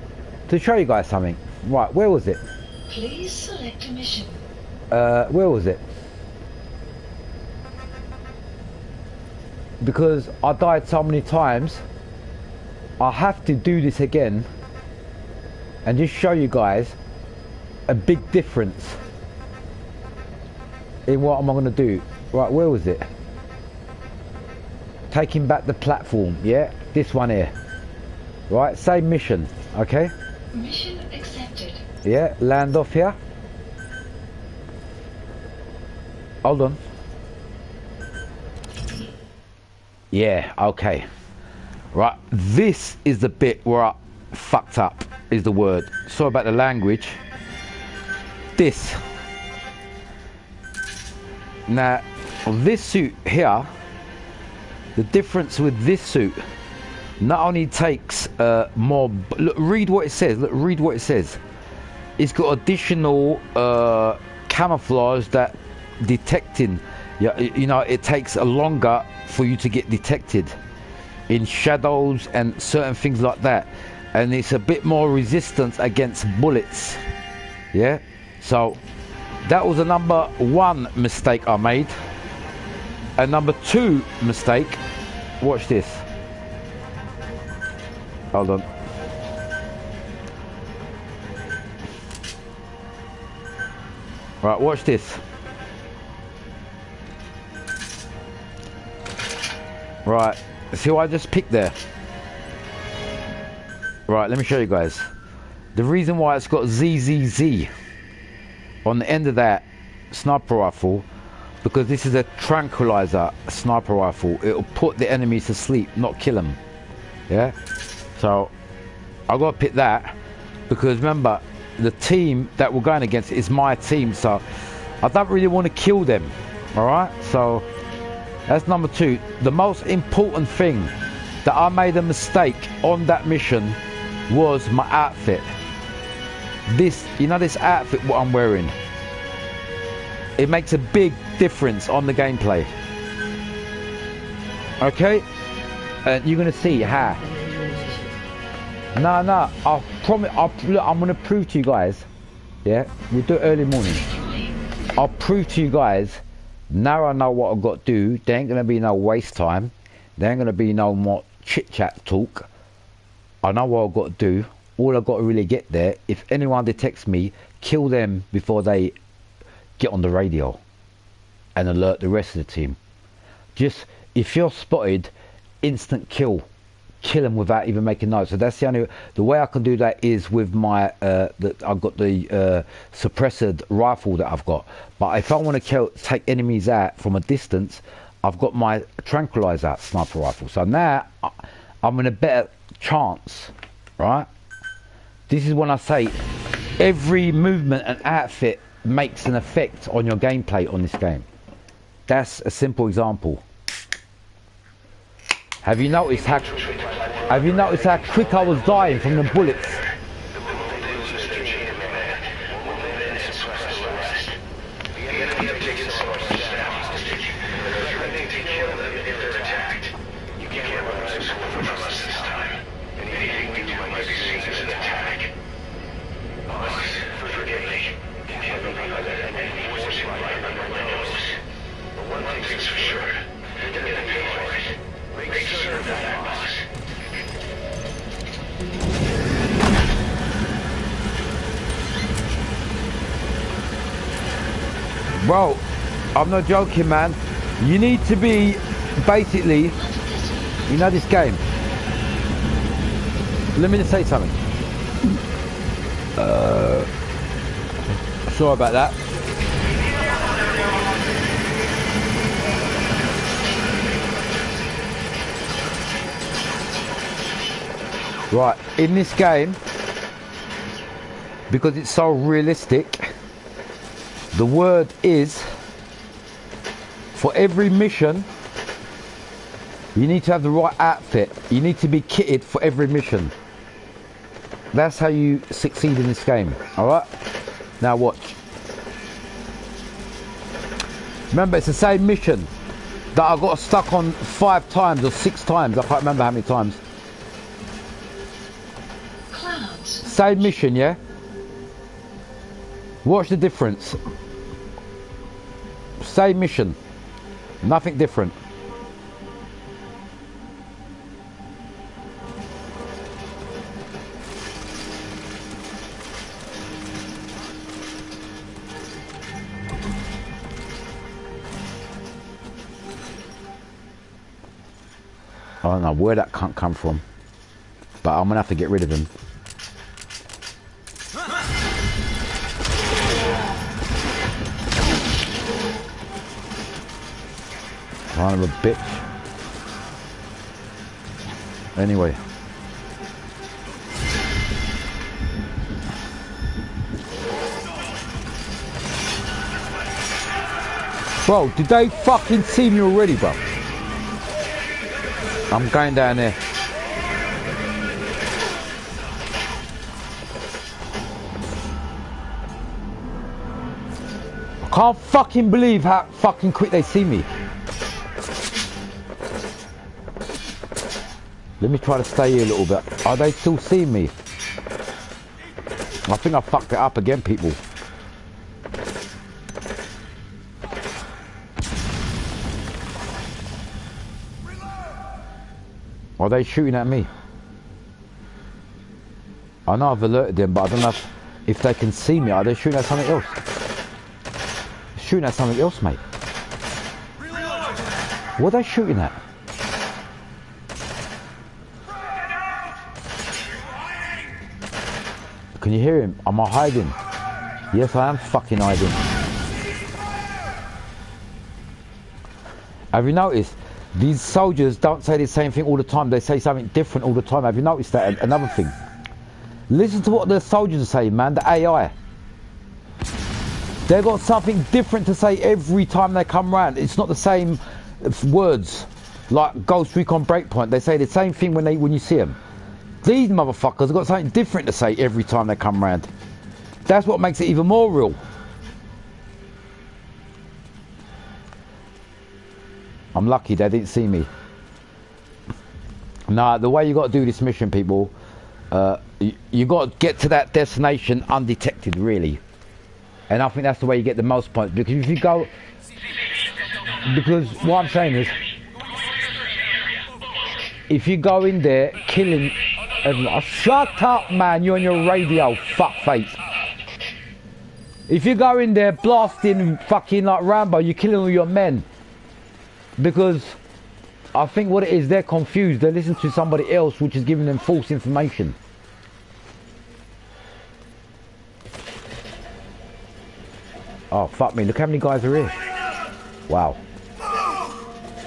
to show you guys something. Right. Where was it? Please select a mission. Where was it? Because I died so many times, I have to do this again and just show you guys a big difference in what am I going to do. Right, where was it? Taking back the platform, yeah? This one here. Right, same mission, okay? Mission accepted. Yeah, land off here. Hold on. Yeah, okay. Right, this is the bit where I fucked up, is the word. Sorry about the language. This. Now, on this suit here, the difference with this suit, not only takes more... Look, read what it says. Look, read what it says. It's got additional camouflage that detecting, you know, it takes a longer for you to get detected in shadows and certain things like that, and it's a bit more resistance against bullets. Yeah, so that was a number 1 mistake I made. And number 2 mistake, watch this. Hold on. Right, watch this. Right, see what I just picked there? Right, let me show you guys. The reason why it's got ZZZ on the end of that sniper rifle, because this is a tranquilizer sniper rifle. It'll put the enemies to sleep, not kill them. Yeah? So, I got to pick that, because remember, the team that we're going against is my team, so I don't really want to kill them. Alright? So, that's number 2. The most important thing that I made a mistake on that mission was my outfit. This, you know, this outfit what I'm wearing, it makes a big difference on the gameplay. Okay? And you're gonna see how. No, I promise. I'm gonna prove to you guys. Yeah, we'll do it early morning. I'll prove to you guys. Now I know what I've got to do. There ain't gonna be no waste time. There ain't gonna be no more chit chat talk. I know what I've got to do. All I've got to really get there. If anyone detects me, kill them before they get on the radio and alert the rest of the team. Just, if you're spotted, instant kill them without even making noise. So that's the way I can do that is with my I've got the suppressed rifle that I've got. But if I want to take enemies out from a distance, I've got my tranquilizer sniper rifle. So now I'm in a better chance, right? This is when I say every movement and outfit makes an effect on your gameplay on this game. That's a simple example. Have you noticed how quick I was dying from the bullets? Bro, I'm not joking, man. You need to be, basically, you know this game. Let me just say something. Sorry about that. Right, in this game, because it's so realistic, the word is, for every mission, you need to have the right outfit. You need to be kitted for every mission. That's how you succeed in this game, alright? Now watch. Remember, it's the same mission that I got stuck on 5 times or 6 times. I can't remember how many times. Clouds. Same mission, yeah? Watch the difference. Same mission. Nothing different. I don't know where that can't come from, but I'm gonna have to get rid of him. Son of a bitch. Anyway. Bro, did they fucking see me already, bro? I'm going down there. I can't fucking believe how fucking quick they see me. Let me try to stay here a little bit. Are they still seeing me? I think I fucked it up again, people. Are they shooting at me? I know I've alerted them, but I don't know if they can see me. Are they shooting at something else? Shooting at something else, mate. What are they shooting at? Can you hear him? Am I hiding? Yes, I am fucking hiding. Have you noticed? These soldiers don't say the same thing all the time. They say something different all the time. Have you noticed that? Another thing. Listen to what the soldiers are saying, man. The AI. They've got something different to say every time they come round. It's not the same words. Like Ghost Recon Breakpoint. They say the same thing when you see them. These motherfuckers have got something different to say every time they come round. That's what makes it even more real. I'm lucky they didn't see me. Nah, the way you got to do this mission, people, you got to get to that destination undetected, really. And I think that's the way you get the most points. Because if you go... Because what I'm saying is... If you go in there killing everyone... Oh, shut up, man. You're on your radio, fuckface. If you go in there blasting fucking like Rambo, you're killing all your men. Because I think what it is, they're confused. They listen to somebody else which is giving them false information. Oh, fuck me. Look how many guys are here. Wow.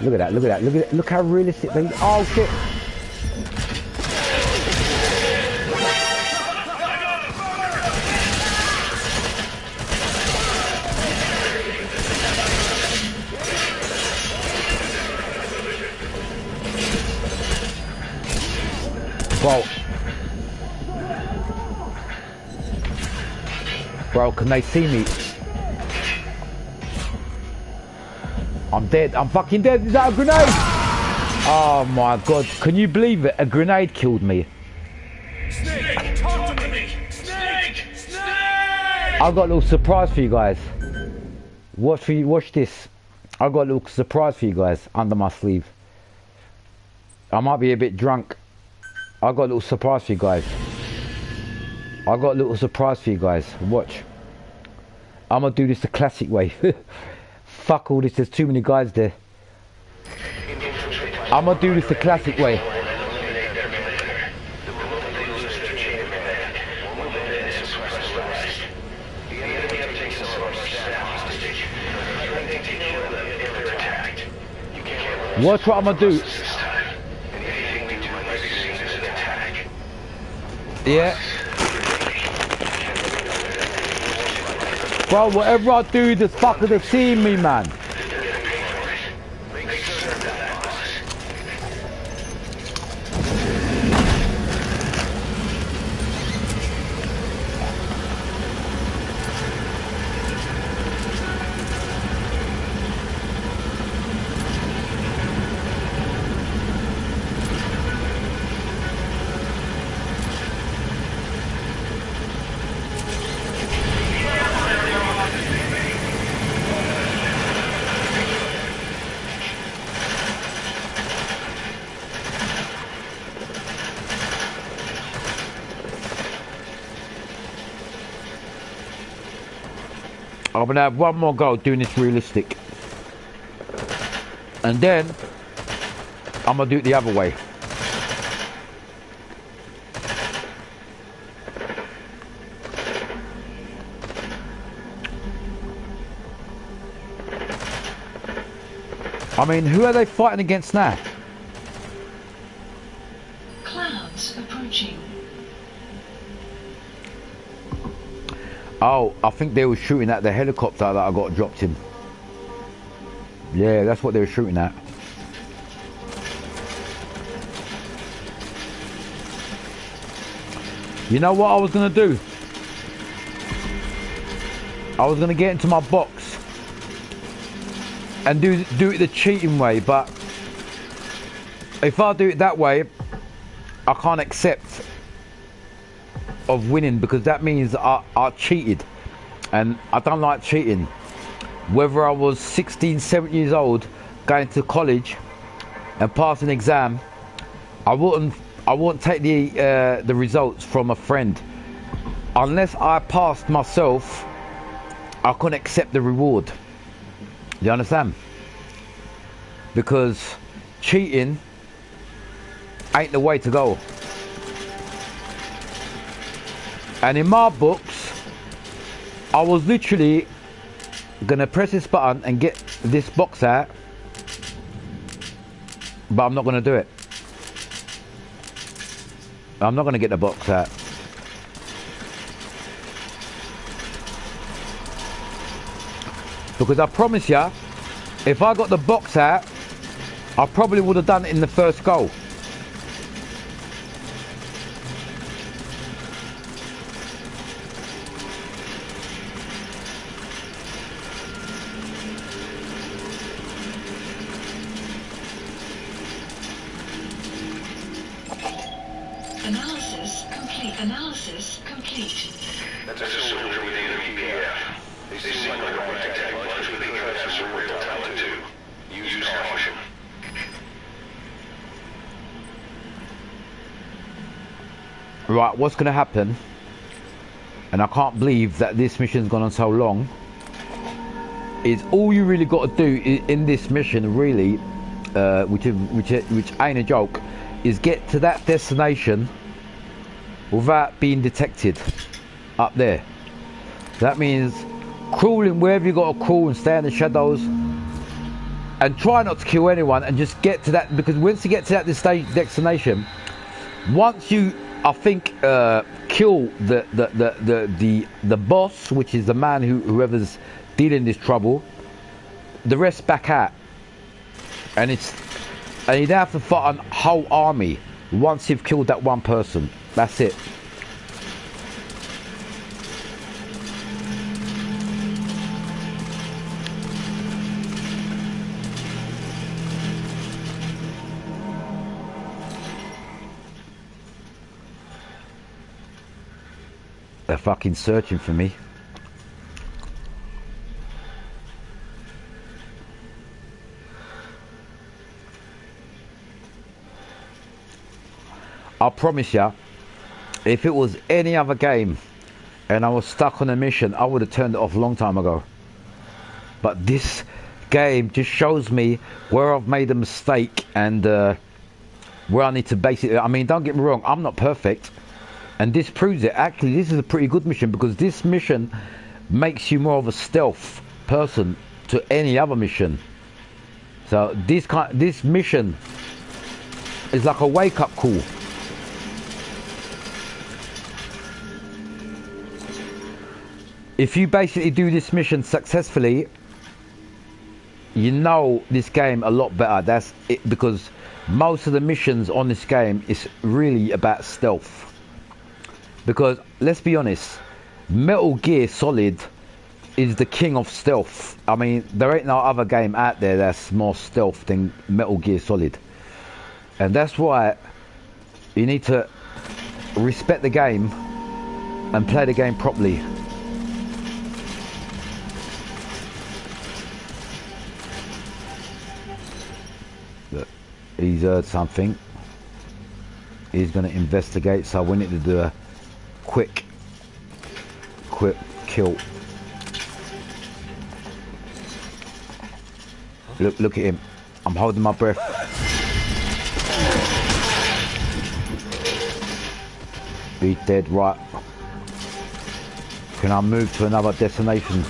Look at that, look at that, look at it. Look how realistic they... Oh, shit. Bro, can they see me? I'm dead. I'm fucking dead. Is that a grenade? Oh my god. Can you believe it? A grenade killed me. Snake, talk to me! Snake! Snake! I've got a little surprise for you guys. Watch this. I've got a little surprise for you guys under my sleeve. I might be a bit drunk. I've got a little surprise for you guys. I got a little surprise for you guys. Watch. I'm gonna do this the classic way. Fuck all this, there's too many guys there. I'm gonna do this the classic way. Watch what I'm gonna do. Yeah. Bro, whatever I do, the fuckers are seeing me, man. I'm gonna have one more go doing this realistic. And then I'm gonna do it the other way. I mean, who are they fighting against now? Clouds approaching. Oh, I think they were shooting at the helicopter that I got dropped in. Yeah, that's what they were shooting at. You know what I was gonna do? I was gonna get into my box and do it the cheating way, but if I do it that way, I can't accept of winning, because that means I cheated, and I don't like cheating. Whether I was 16, 17 years old going to college and pass an exam, I wouldn't take the results from a friend unless I passed myself. I couldn't accept the reward. You understand? Because cheating ain't the way to go. And in my books, I was literally gonna press this button and get this box out, but I'm not gonna do it. I'm not gonna get the box out. Because I promise you, if I got the box out, I probably would have done it in the first go. Analysis complete. That's a soldier with the PPF. They seem like a ragtag bunch with EMS or real talent too. Use caution. Right, what's going to happen, and I can't believe that this mission's gone on so long, is all you really got to do in this mission, really, which ain't a joke, is get to that destination without being detected up there. That means crawling wherever you got to crawl and stay in the shadows and try not to kill anyone and just get to that, because once you get to that destination, once you, I think, kill the boss, which is the man whoever's dealing this trouble, the rest back out, and you don't have to fight a whole army once you've killed that one person. That's it. They're fucking searching for me. I promise you, if it was any other game and I was stuck on a mission, I would have turned it off a long time ago. But this game just shows me where I've made a mistake and where I need to basically, I mean, don't get me wrong, I'm not perfect. And this proves it. Actually, this is a pretty good mission, because this mission makes you more of a stealth person to any other mission. So this mission is like a wake-up call. If you basically do this mission successfully, you know this game a lot better. That's it, because most of the missions on this game is really about stealth. Because let's be honest, Metal Gear Solid is the king of stealth. I mean, there ain't no other game out there that's more stealth than Metal Gear Solid. And that's why you need to respect the game and play the game properly. Look, he's heard something. He's going to investigate, so we need to do a quick kill. Look at him. I'm holding my breath. Be dead, right? Can I move to another destination?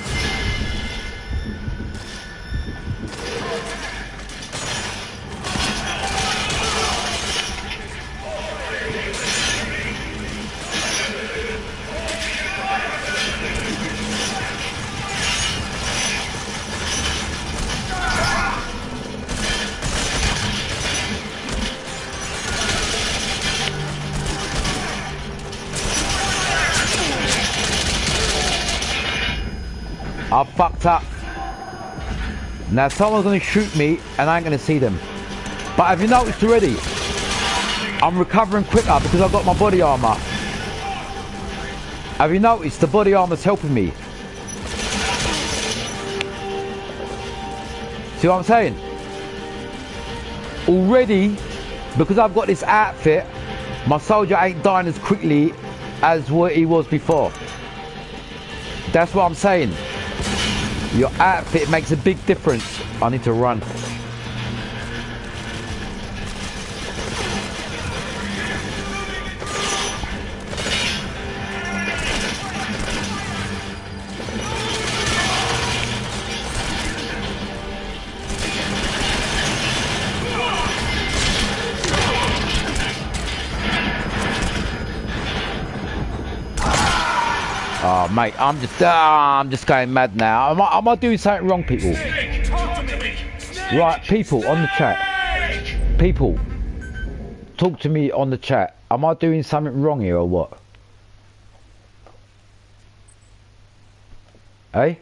I fucked up. Now someone's gonna shoot me and I ain't gonna see them. But have you noticed already? I'm recovering quicker because I've got my body armor. Have you noticed the body armor's helping me? See what I'm saying? Already, because I've got this outfit, my soldier ain't dying as quickly as what he was before. That's what I'm saying. Your outfit makes a big difference. I need to run. Oh, mate, I'm just going mad now. Am I doing something wrong, people? Snake, talk to me! Snake! Right, people on the chat. Snake! People, talk to me on the chat. Am I doing something wrong here or what? Hey?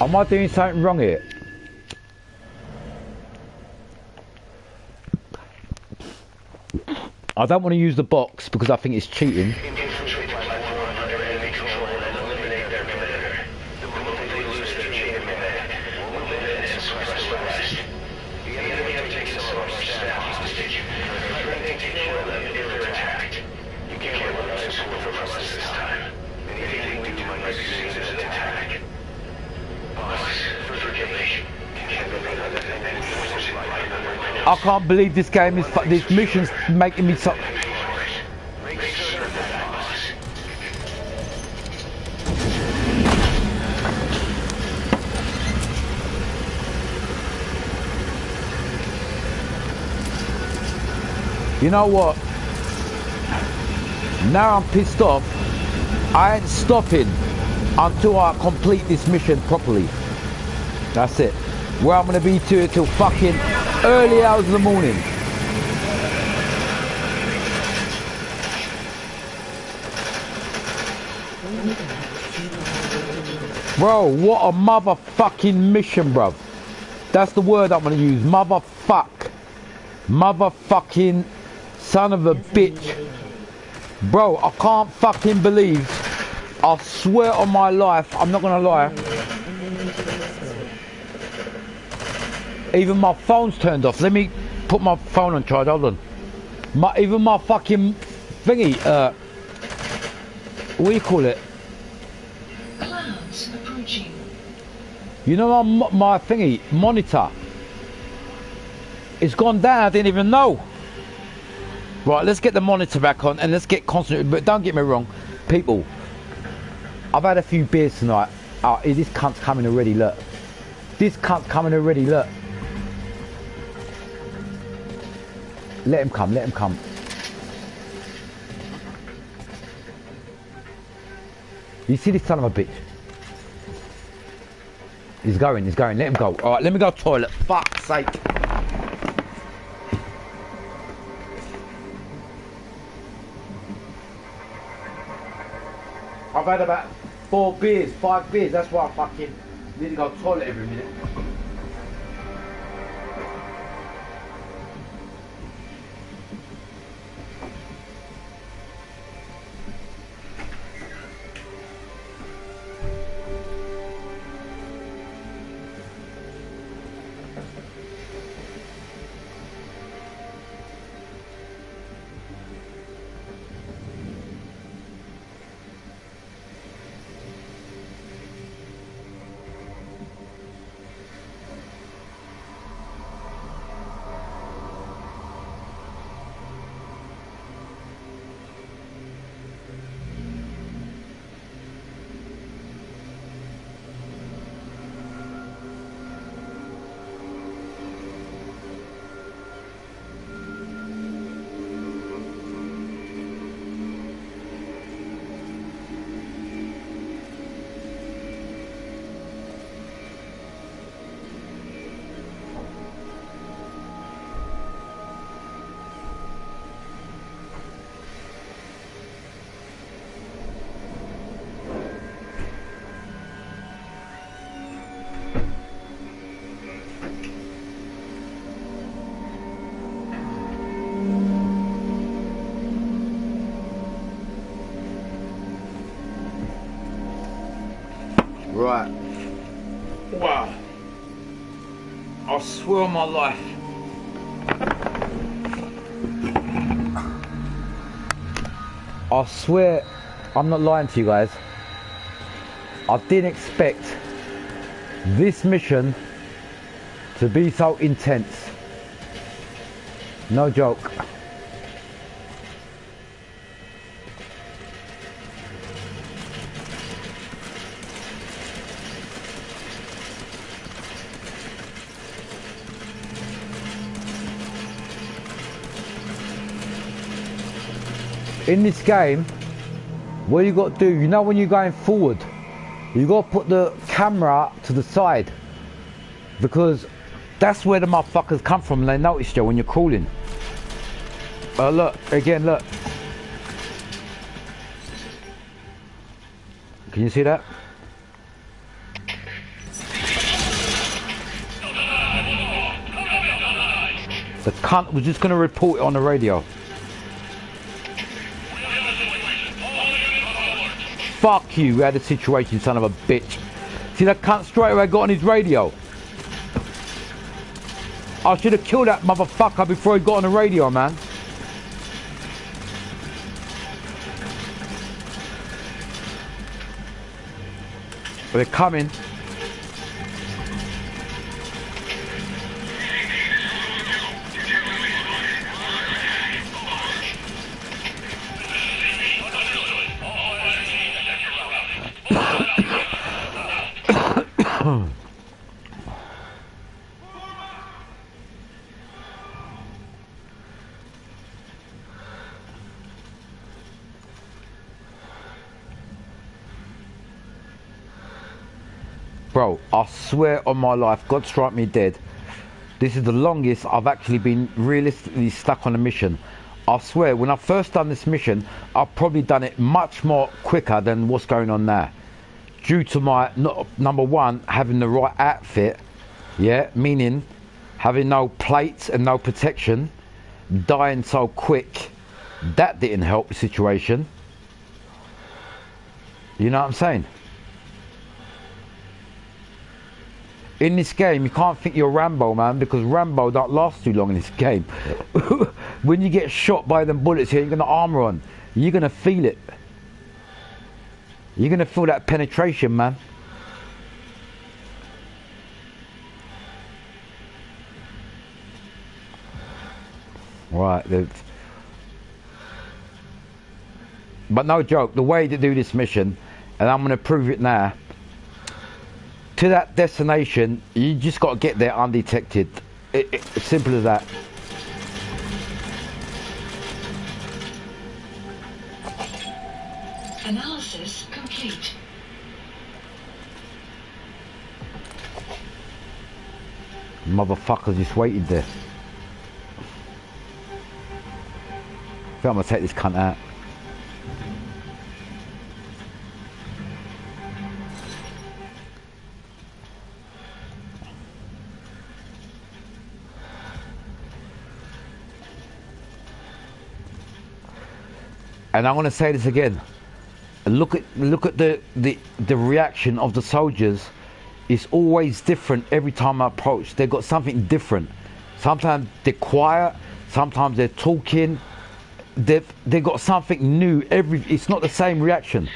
Am I doing something wrong here? I don't want to use the box because I think it's cheating. Infiltrate platform under enemy control and eliminate their commander. The moment they lose their chain of command, movement is suppressed west. The enemy have taken some of our staff hostage. Threatening to kill them if they're attacked. You can't run out of support from us this time. Anything we do might be seen as an attack. Boss, forgive me. Can't believe other than any forces in my life. I can't believe this game is this mission's making me so. Make certain that, boss. You know what? Now I'm pissed off. I ain't stopping until I complete this mission properly. That's it. Where I'm gonna be till fucking early hours of the morning. Bro, what a motherfucking mission, bruv. That's the word I'm gonna use. Motherfuck. Motherfucking son of a bitch. Bro, I can't fucking believe. I swear on my life, I'm not gonna lie. Even my phone's turned off. Let me put my phone on charge. Hold on. Even my fucking thingy. What do you call it? Clouds approaching. You know my thingy monitor. It's gone down. I didn't even know. Right, let's get the monitor back on and let's get concentrated. But don't get me wrong, people. I've had a few beers tonight. Oh, this cunt's coming already. Look. This cunt's coming already. Look. Let him come, let him come. You see this son of a bitch? He's going, let him go. Alright, let me go to the toilet, fuck's sake. I've had about 5 beers, that's why I fucking need to go to the toilet every minute. Right. Wow. I swear on my life. I swear, I'm not lying to you guys. I didn't expect this mission to be so intense. No joke. In this game, What you got to do, you know when you're going forward, you got to put the camera to the side. Because that's where the motherfuckers come from and they notice you when you're crawling. Look, again, look. Can you see that? The cunt was just going to report it on the radio. Fuck you, we had a situation, son of a bitch. See that cunt straight away got on his radio. I should have killed that motherfucker before he got on the radio, man. They're coming. Bro, I swear on my life, God strike me dead. This is the longest I've actually been realistically stuck on a mission. I swear, when I first done this mission, I've probably done it much more quicker than what's going on now. Due to my, number one, having the right outfit, yeah, meaning having no plates and no protection, dying so quick, that didn't help the situation. You know what I'm saying? In this game, you can't think you're Rambo, man, because Rambo don't last too long in this game. When you get shot by them bullets here, you're going to armor on. You're going to feel it. You're going to feel that penetration, man. Right. But no joke, the way to do this mission, and I'm going to prove it now, to that destination, you just got to get there undetected. It's simple as that. Analysis complete. Motherfuckers just waited there. I think I'm going to take this cunt out. And I want to say this again. Look at the reaction of the soldiers. It's always different every time I approach. They've got something different. Sometimes they're quiet. Sometimes they're talking. They've got something new. It's not the same reaction.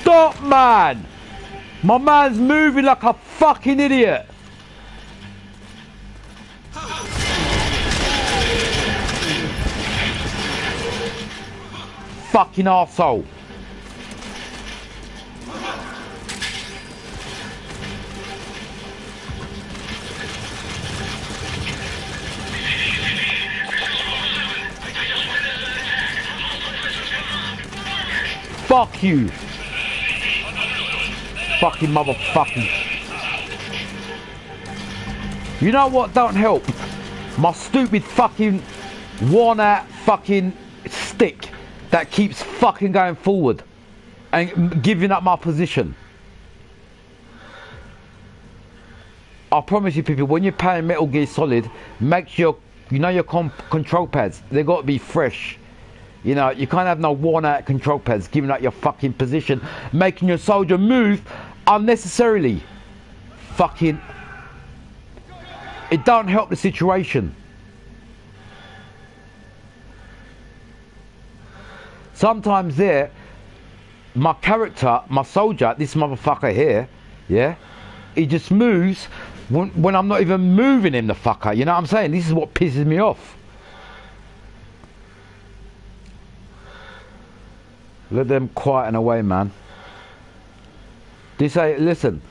Stop, man! My man's moving like a fucking idiot. Fucking arsehole. Fuck you. Fucking motherfucking. You know what don't help? My stupid fucking worn out fucking stick that keeps fucking going forward and giving up my position. I promise you, people, when you're playing Metal Gear Solid, make sure you know your control pads. They got to be fresh. You know, you can't have no worn-out control pads, giving out your fucking position, making your soldier move unnecessarily. Fucking, it don't help the situation. Sometimes there, my character, my soldier, this motherfucker here, yeah, he just moves when I'm not even moving him, the fucker. You know what I'm saying? This is what pisses me off. Let them quieten away, man. Listen,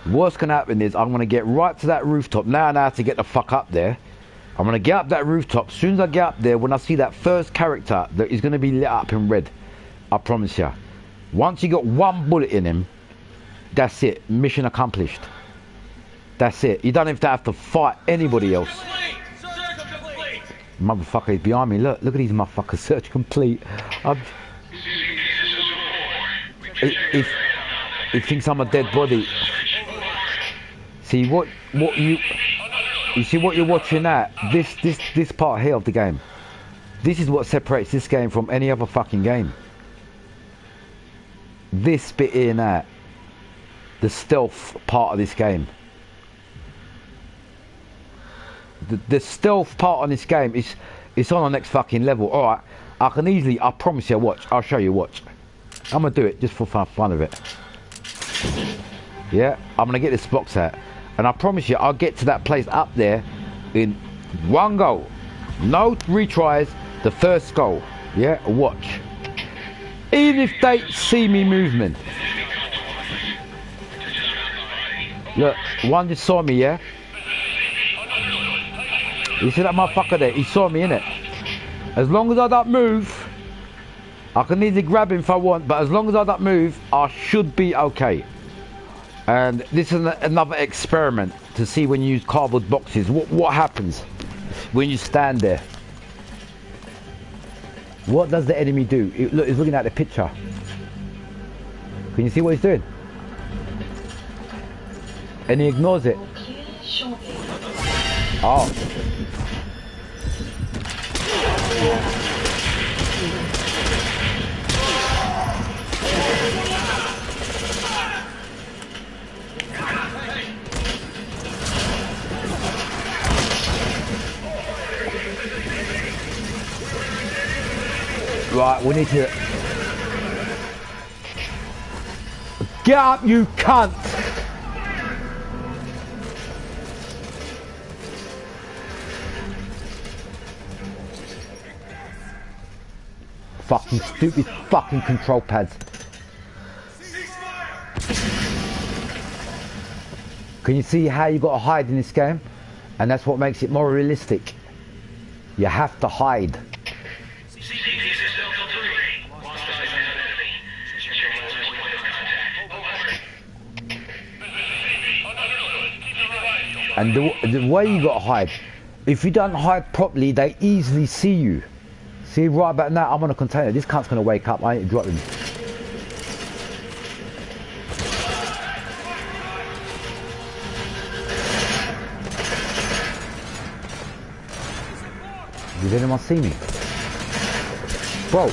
what's going to happen is I'm going to get right to that rooftop. Now I know how to get the fuck up there. I'm going to get up that rooftop. As soon as I get up there, when I see that first character, that is going to be lit up in red. I promise you. Once you got one bullet in him, that's it. Mission accomplished. That's it. You don't even have to fight anybody else. Motherfucker is behind me. Look at these motherfuckers. Search complete. He thinks I'm a dead body. See what you see what you're watching at. This part here of the game. This is what separates this game from any other fucking game. This bit here now. The stealth part of this game. The stealth part on this game is it's on the next fucking level. Alright, I promise you, watch. I'll show you, watch. I'm gonna do it just for fun of it. Yeah, I'm gonna get this box out. And I promise you, I'll get to that place up there in one go. No retries, the first goal. Yeah, watch. Even if they see me moving. Look, one just saw me, yeah? You see that motherfucker there? He saw me, innit? As long as I don't move, I can easily grab him if I want, but as long as I don't move, I should be okay. And this is another experiment to see when you use cardboard boxes, what happens when you stand there. What does the enemy do? Look, he's looking at the picture. Can you see what he's doing? And he ignores it. Oh. Right, we need to... Get up, you cunt! Fucking stupid fucking control pads. Can you see how you got to hide in this game? And that's what makes it more realistic. You have to hide. And the way you got to hide, if you don't hide properly, they easily see you. See, right about now, I'm on a container. This cunt's going to wake up. I ain't dropping him. Did anyone see me? Bro.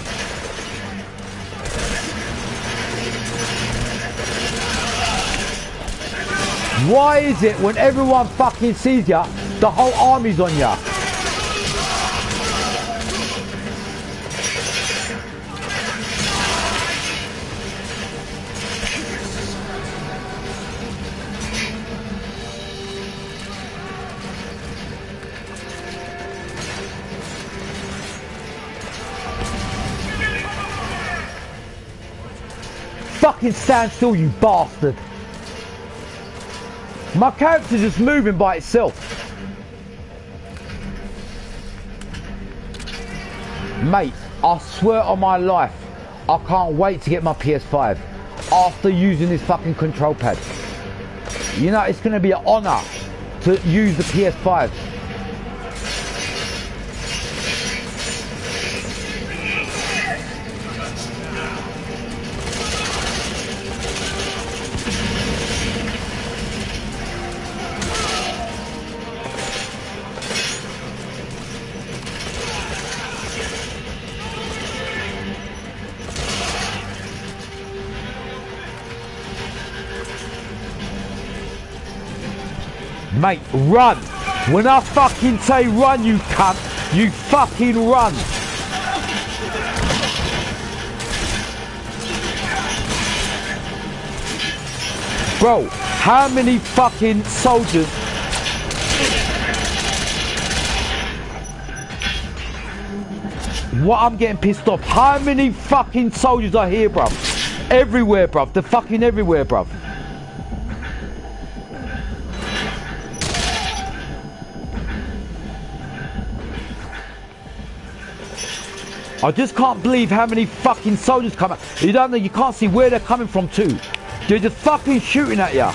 Why is it when everyone fucking sees ya, the whole army's on ya? Fucking stand still, you bastard. My character's just moving by itself. Mate, I swear on my life, I can't wait to get my PS5 after using this fucking control pad. You know, it's going to be an honour to use the PS5. Mate, run. When I fucking say run, you cunt, you fucking run. Bro, how many fucking soldiers... What I'm getting pissed off, how many fucking soldiers are here, bruv? Everywhere, bruv. They're fucking everywhere, bruv. I just can't believe how many fucking soldiers come out. You don't know, you can't see where they're coming from too. They're just fucking shooting at you.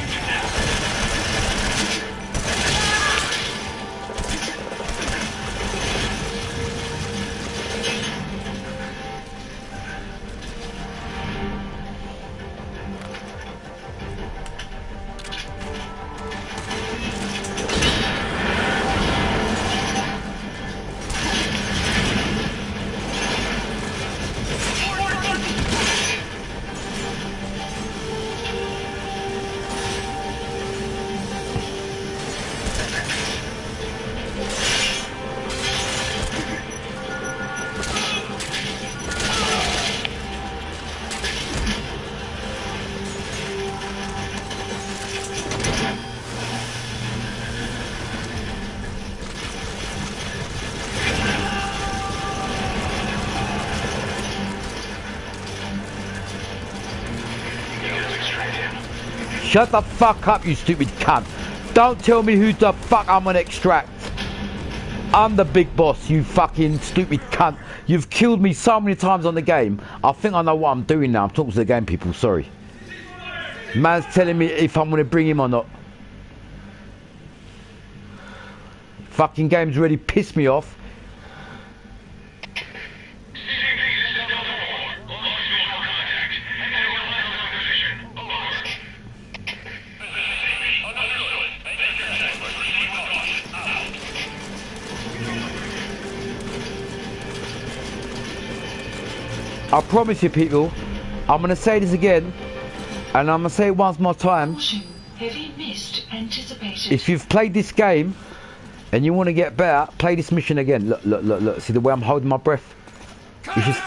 Shut the fuck up, you stupid cunt. Don't tell me who the fuck I'm gonna extract. I'm the big boss, you fucking stupid cunt. You've killed me so many times on the game. I think I know what I'm doing now. I'm talking to the game people, sorry. Man's telling me if I'm gonna bring him or not. Fucking game's really pissed me off. I promise you people, I'm going to say this again, and I'm going to say it once more time. Heavy mist anticipated. If you've played this game, and you want to get better, play this mission again. Look, look, look, look. See the way I'm holding my breath? It's just...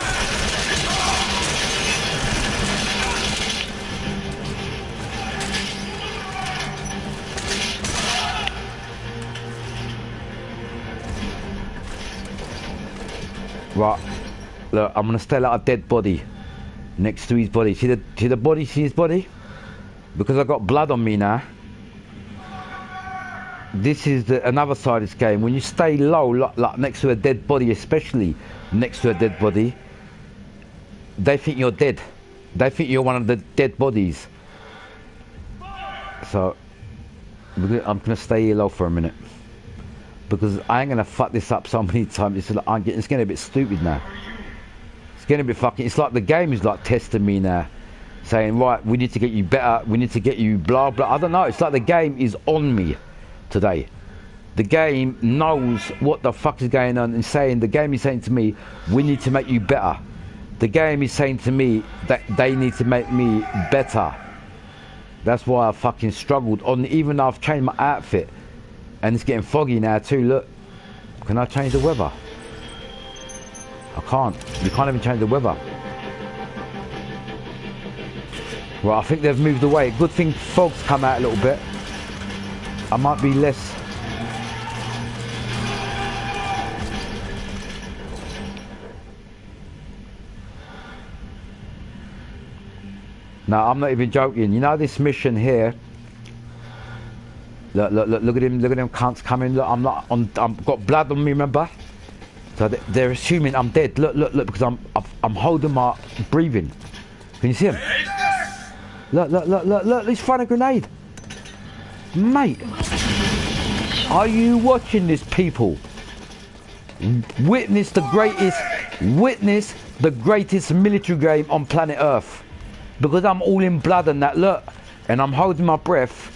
Right. Look, I'm gonna stay like a dead body next to his body. See the body? See his body? Because I got blood on me now. This is another side of this game. When you stay low, like next to a dead body, especially next to a dead body, they think you're dead. They think you're one of the dead bodies. So I'm gonna stay here low for a minute because I ain't gonna fuck this up so many times. It's getting a bit stupid now. It's getting a bit fucking... It's like the game is like testing me now, saying, right, we need to get you better, we need to get you blah blah. I don't know, it's like the game is on me today. The game knows what the fuck is going on and saying, the game is saying to me, we need to make you better. The game is saying to me that they need to make me better. That's why I fucking struggled on, even though I've changed my outfit and it's getting foggy now too. Look, can I change the weather? I can't. You can't even change the weather. Well, I think they've moved away. Good thing fog's come out a little bit. I might be less... No, I'm not even joking. You know this mission here? Look, look, look, look at him, look at them cunts coming. Look, I've got blood on me, remember? So they're assuming I'm dead. Look, look, look, because I'm holding my breathing. Can you see him? Look, look, look, look, look, he's throwing a grenade. Mate, are you watching this, people? Witness the greatest military game on planet Earth. Because I'm all in blood and that, look, and I'm holding my breath.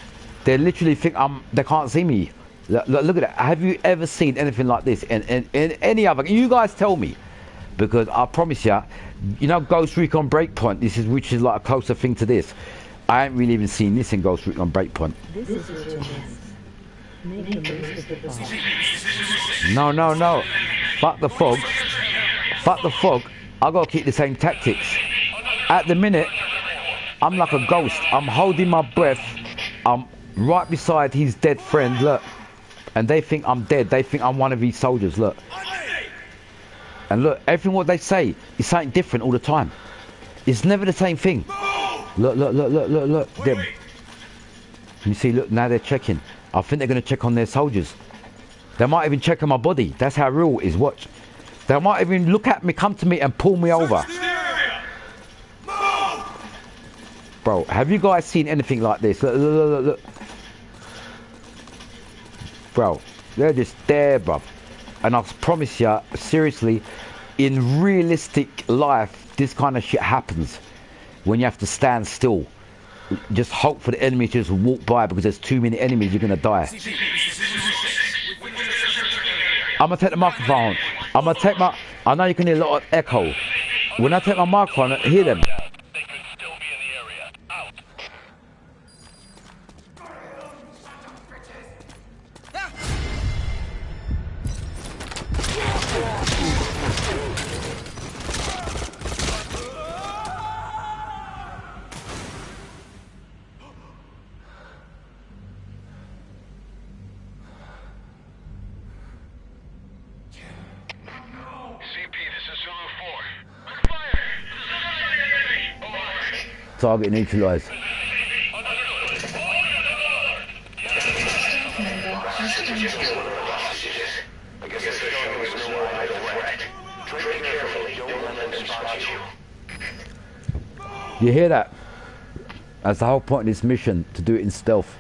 They literally think they can't see me. Look, look at that. Have you ever seen anything like this in any other? You guys tell me, because I promise you, you know Ghost Recon Breakpoint. Which is like a closer thing to this. I ain't really even seen this in Ghost Recon Breakpoint. This is your nest. Make the most of the fog. No, no, no. Fuck the fog. Fuck the fog. I gotta keep the same tactics. At the minute, I'm like a ghost. I'm holding my breath. I'm right beside his dead friend, look. And they think I'm dead. They think I'm one of his soldiers, look. And look, everything what they say is something different all the time. It's never the same thing. Look, look, look, look, look, look. You see, look, now they're checking. I think they're going to check on their soldiers. They might even check on my body. That's how real it is. Watch. They might even look at me, come to me and pull me over. Bro, have you guys seen anything like this? Look, look, look, look. Bro, they're just there, bro. And I promise you, seriously, in realistic life, this kind of shit happens. When you have to stand still. Just hope for the enemy to just walk by, because there's too many enemies, you're gonna die. I'm gonna take the microphone. I'm gonna take my... I know you can hear a lot of echo. When I take my microphone, I hear them. They could still be in the area. Out. Target neutralized. You hear that? That's the whole point of this mission, to do it in stealth.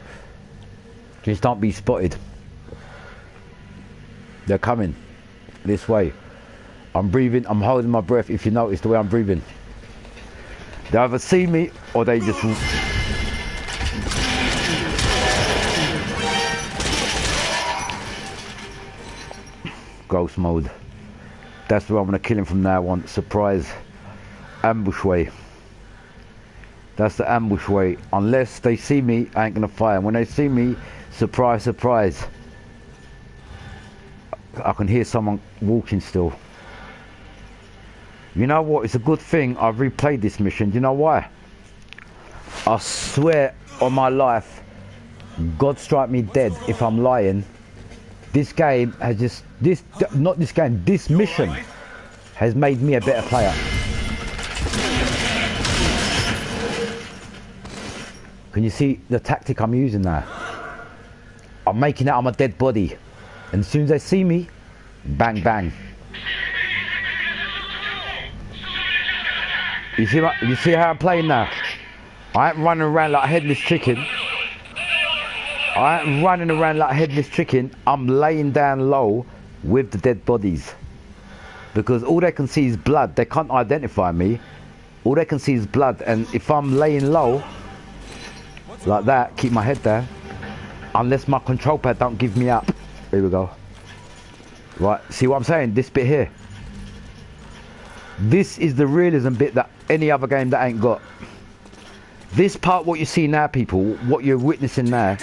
Just don't be spotted. They're coming this way. I'm breathing, I'm holding my breath, if you notice the way I'm breathing. They either see me or they just... Ghost mode. That's where I'm gonna kill him from now on. Surprise. Ambush way. That's the ambush way. Unless they see me, I ain't gonna fire. When they see me, surprise, surprise. I can hear someone walking still. You know what? It's a good thing I've replayed this mission. Do you know why? I swear on my life, God strike me dead if I'm lying. This game has just... Not this game. This mission has made me a better player. Can you see the tactic I'm using now? I'm making out I'm a dead body. And as soon as they see me, bang, bang. You see how I'm playing now? I ain't running around like a headless chicken. I ain't running around like a headless chicken. I'm laying down low with the dead bodies. Because all they can see is blood. They can't identify me. All they can see is blood. And if I'm laying low, like that, keep my head down. Unless my control pad don't give me up. Here we go. Right, see what I'm saying? This bit here. This is the realism bit that any other game that ain't got. This part, what you see now, people, what you're witnessing now,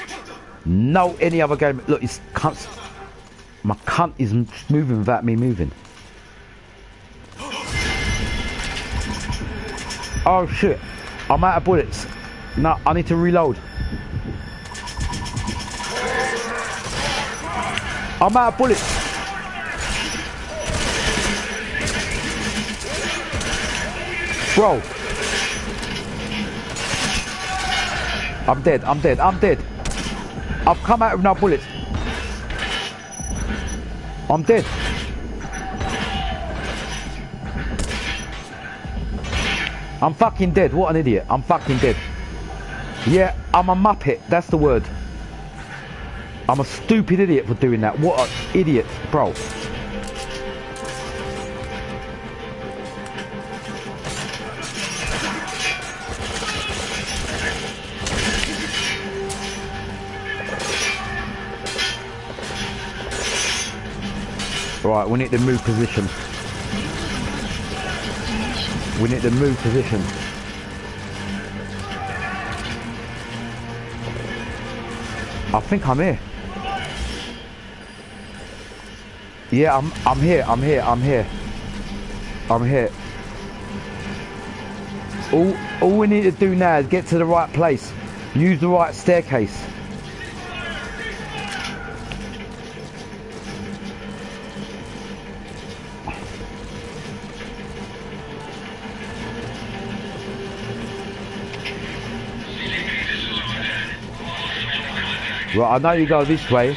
no any other game. Look, it's cunt. My cunt is moving without me moving. Oh shit, I'm out of bullets. No, I need to reload. I'm out of bullets. Bro, I'm dead, I'm dead, I'm dead. I've come out with no bullets. I'm dead. I'm fucking dead, what an idiot. I'm fucking dead. Yeah, I'm a muppet, that's the word. I'm a stupid idiot for doing that. What an idiot, bro. Right, we need to move position. We need to move position. I think I'm here. Yeah, I'm here. All we need to do now is get to the right place. Use the right staircase. Right, I know you go this way.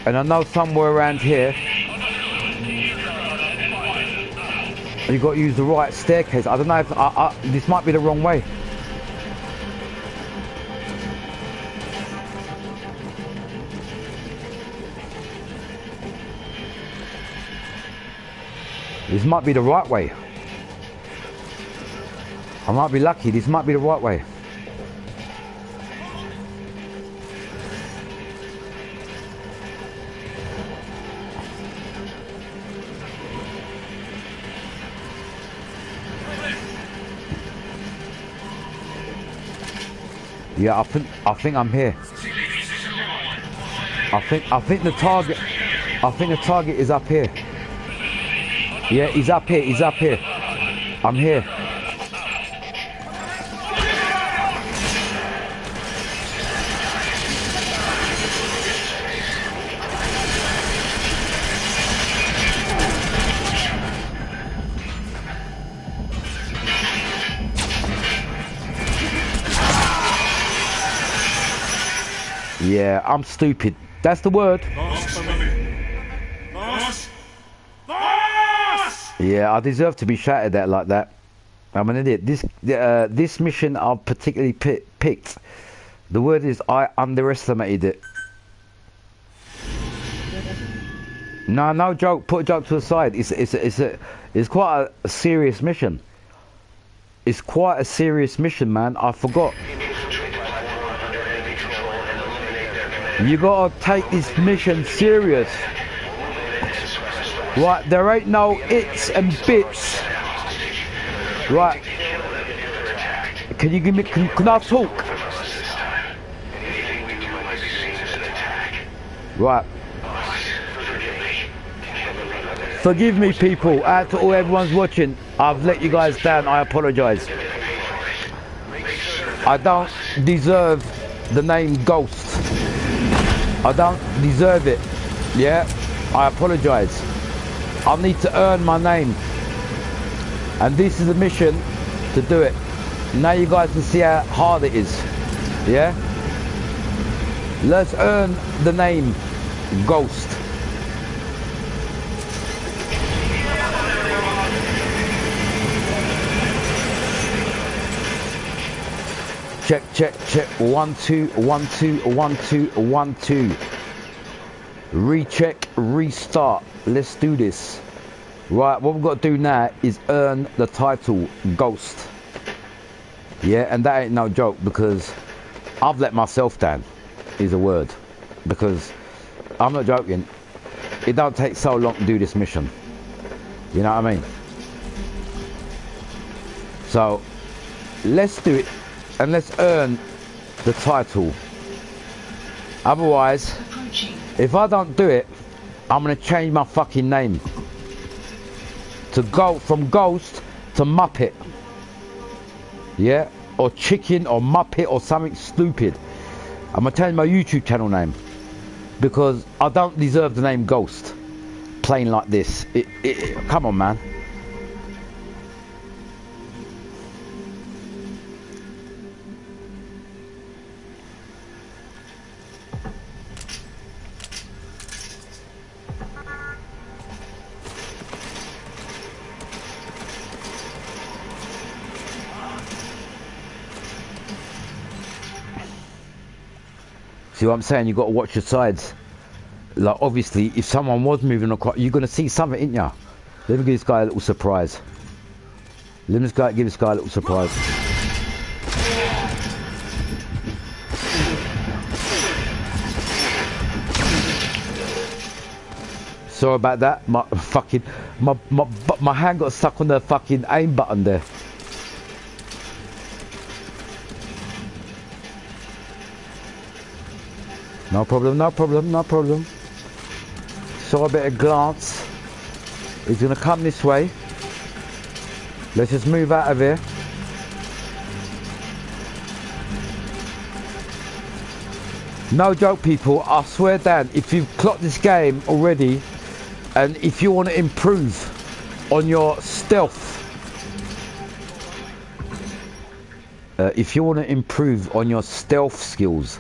And I know somewhere around here you got to use the right staircase. I don't know if this might be the wrong way. This might be the right way. I might be lucky. This might be the right way. Yeah, I think I'm here. I think the target is up here. Yeah, he's up here. I'm here. Yeah, I'm stupid. That's the word. Yeah, I deserve to be shouted at like that. I'm an idiot. This mission I've particularly picked. The word is I underestimated it. No joke. Put a joke to the side. It's quite a serious mission. It's quite a serious mission, man. I forgot. You gotta take this mission serious. Right, there ain't no its and bits. Right. Can you give me, can I talk? Right. Forgive me, people. Out to all everyone's watching. I've let you guys down. I apologise. I don't deserve the name Ghost. I don't deserve it. Yeah, I apologise. I need to earn my name. And this is a mission to do it. Now you guys can see how hard it is. Yeah? Let's earn the name Ghost. Check, check, check. 1 2 1 2 1 2 1 2. Recheck, restart. Let's do this. Right, what we've got to do now is earn the title Ghost. Yeah, and that ain't no joke because I've let myself down, is a word. Because I'm not joking. It don't take so long to do this mission. You know what I mean? So let's do it. And let's earn the title. Otherwise, if I don't do it, I'm gonna change my fucking name to go from Ghost to Muppet. Yeah, or Chicken or Muppet or something stupid. I'm gonna change my YouTube channel name because I don't deserve the name Ghost. Plain like this. Come on, man. See what I'm saying? You've got to watch your sides. Like, obviously, if someone was moving across, you're going to see something, ain't ya? Let me give this guy a little surprise. Let me give this guy a little surprise. Sorry about that. My hand got stuck on the fucking aim button there. No problem, no problem, no problem. saw a bit of glance. He's gonna come this way. Let's just move out of here. No joke, people, I swear down, if you've clocked this game already, and if you want to improve on your stealth, skills,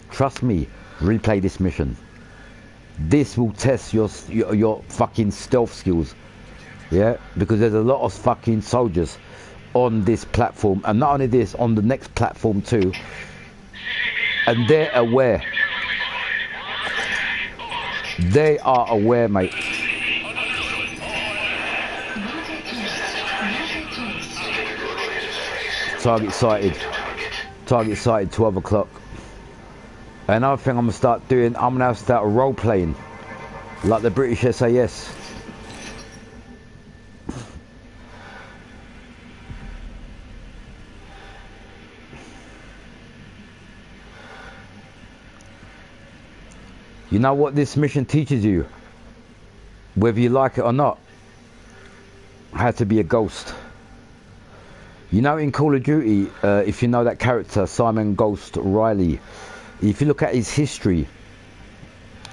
trust me, replay this mission. This will test your fucking stealth skills. Yeah, because there's a lot of fucking soldiers on this platform, and not only this, on the next platform too. And they're aware. They are aware, mate. Target sighted. Target sighted, 12 o'clock. Another thing I'm going to start doing, I'm going to have to start role playing. Like the British SAS. You know what this mission teaches you, whether you like it or not? How to be a ghost. You know, in Call of Duty, if you know that character, Simon Ghost Riley, if you look at his history,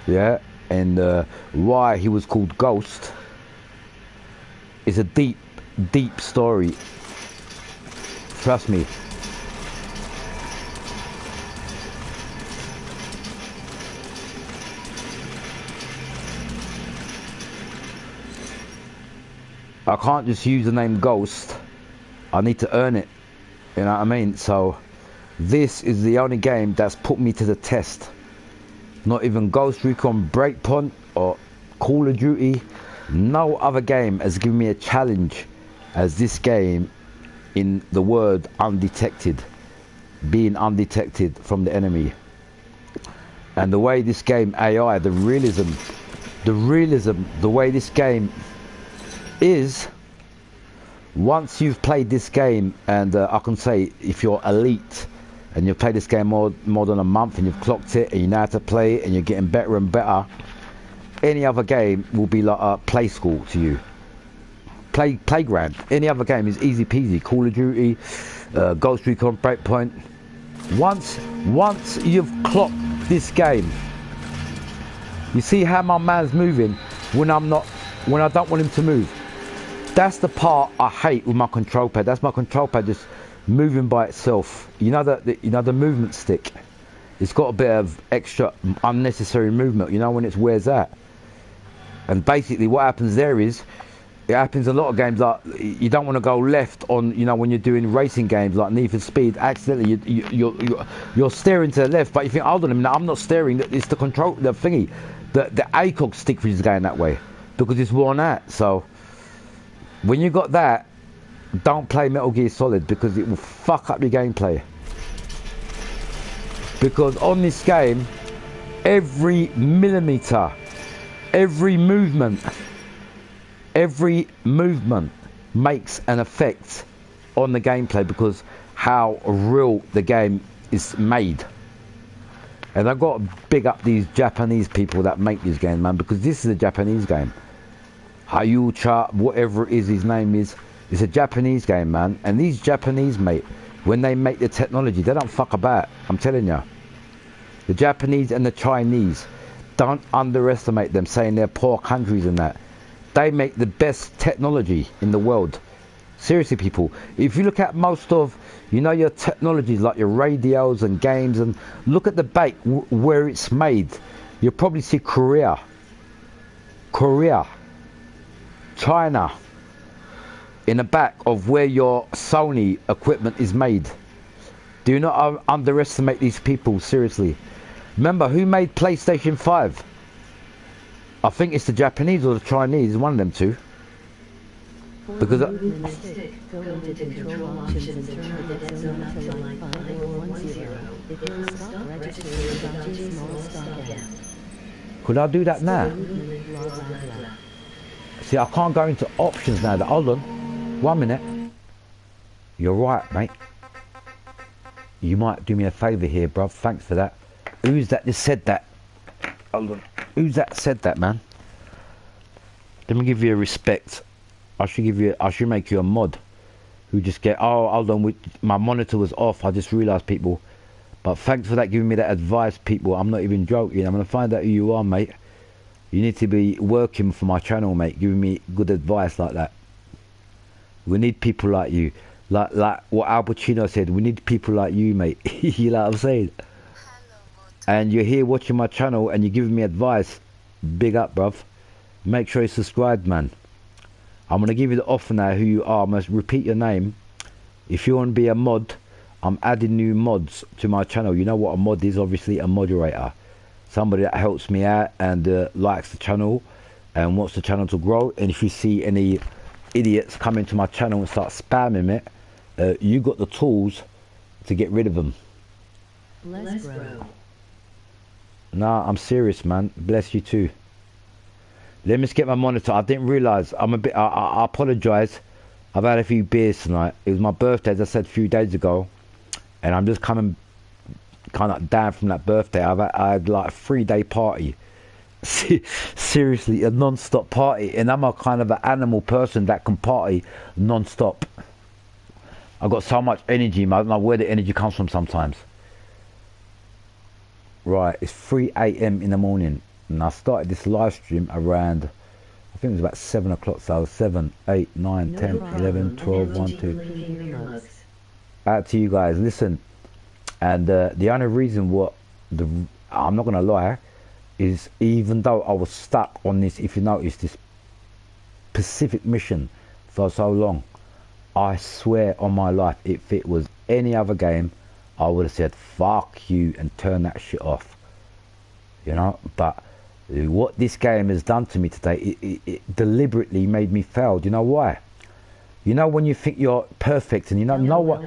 yeah, and why he was called Ghost, it's a deep, deep story. Trust me. I can't just use the name Ghost. I need to earn it. You know what I mean? So this is the only game that's put me to the test. Not even Ghost Recon Breakpoint or Call of Duty. No other game has given me a challenge as this game, in the word undetected. Being undetected from the enemy. And the way this game AI, the realism, the way this game is, once you've played this game, and I can say if you're elite and you've played this game more than a month and you've clocked it and you know how to play it and you're getting better and better, any other game will be like a play school to you. Playground. Any other game is easy peasy. Call of Duty, Ghost Recon Breakpoint. Once you've clocked this game, you see how my man's moving when I don't want him to move. That's the part I hate with my control pad. That's my control pad just moving by itself. You know the movement stick. It's got a bit of extra unnecessary movement. You know when it wears out. And basically, what happens there is, it happens a lot of games. Like you don't want to go left on. You know when you're doing racing games like Need for Speed. Accidentally, you're steering to the left, but you think, hold on a minute, I'm not steering. It's the control, the thingy, the ACOG stick which is going that way because it's worn out. So when you got that, don't play Metal Gear Solid because it will fuck up your gameplay. Because on this game, every millimeter, every movement makes an effect on the gameplay because how real the game is made. And I've got to big up these Japanese people that make this game, man, because this is a Japanese game. Hayucha, whatever it is his name is, it's a Japanese game, man. And these Japanese, mate, when they make the technology, they don't fuck about. I'm telling you. The Japanese and the Chinese, don't underestimate them, saying they're poor countries and that. They make the best technology in the world. Seriously, people, if you look at most of, you know, your technologies like your radios and games, and look at the bake where it's made, you'll probably see Korea, China, in the back of where your Sony equipment is made. Do not underestimate these people, seriously. Remember, who made PlayStation 5? I think it's the Japanese or the Chinese, one of them two. Because Go into control options and turn the dead zone up to line 5410. If you stop registering Dodge's small stock gap. could I do that now? See, I can't go into options now. Hold on. 1 minute. You're right, mate. You might do me a favour here, bruv. Thanks for that. Who's that just said that? Hold on. Who's that said that, man? Let me give you a respect. I should make you a mod. Who just get, oh, hold on, my monitor was off. I just realised, people. But thanks for that, giving me that advice, people. I'm not even joking. I'm going to find out who you are, mate. You need to be working for my channel, mate. Giving me good advice like that. We need people like you. Like what Al Pacino said. We need people like you, mate. You know what I'm saying? And you're here watching my channel and you're giving me advice. Big up, bruv. Make sure you subscribe, man. I'm going to give you the offer now who you are. I must repeat your name. If you want to be a mod, I'm adding new mods to my channel. You know what a mod is? Obviously a moderator. Somebody that helps me out and likes the channel and wants the channel to grow. And if you see any idiots come into my channel and start spamming it, you got the tools to get rid of them. Bless, bro. Nah, I'm serious, man. Bless you too. Let me just get my monitor. I didn't realise. I'm a bit. I apologise. I've had a few beers tonight. It was my birthday, as I said a few days ago, and I'm just coming kind of down from that birthday. I had like a 3-day party. Seriously, a non-stop party, and I'm a kind of an animal person that can party non-stop. I've got so much energy, man. I don't know where the energy comes from sometimes. Right, it's 3 AM in the morning. And I started this live stream around, I think it was about 7 o'clock, so 7, 8, 9, 10, 11, 12, 1, 2. Out to you guys, listen. And the only reason I'm not going to lie, is even though I was stuck on this, if you notice, this Pacific mission for so long, I swear on my life, if it was any other game, I would have said, fuck you, and turn that shit off. You know, but what this game has done to me today, it deliberately made me fail. Do you know why? You know when you think you're perfect and you know what?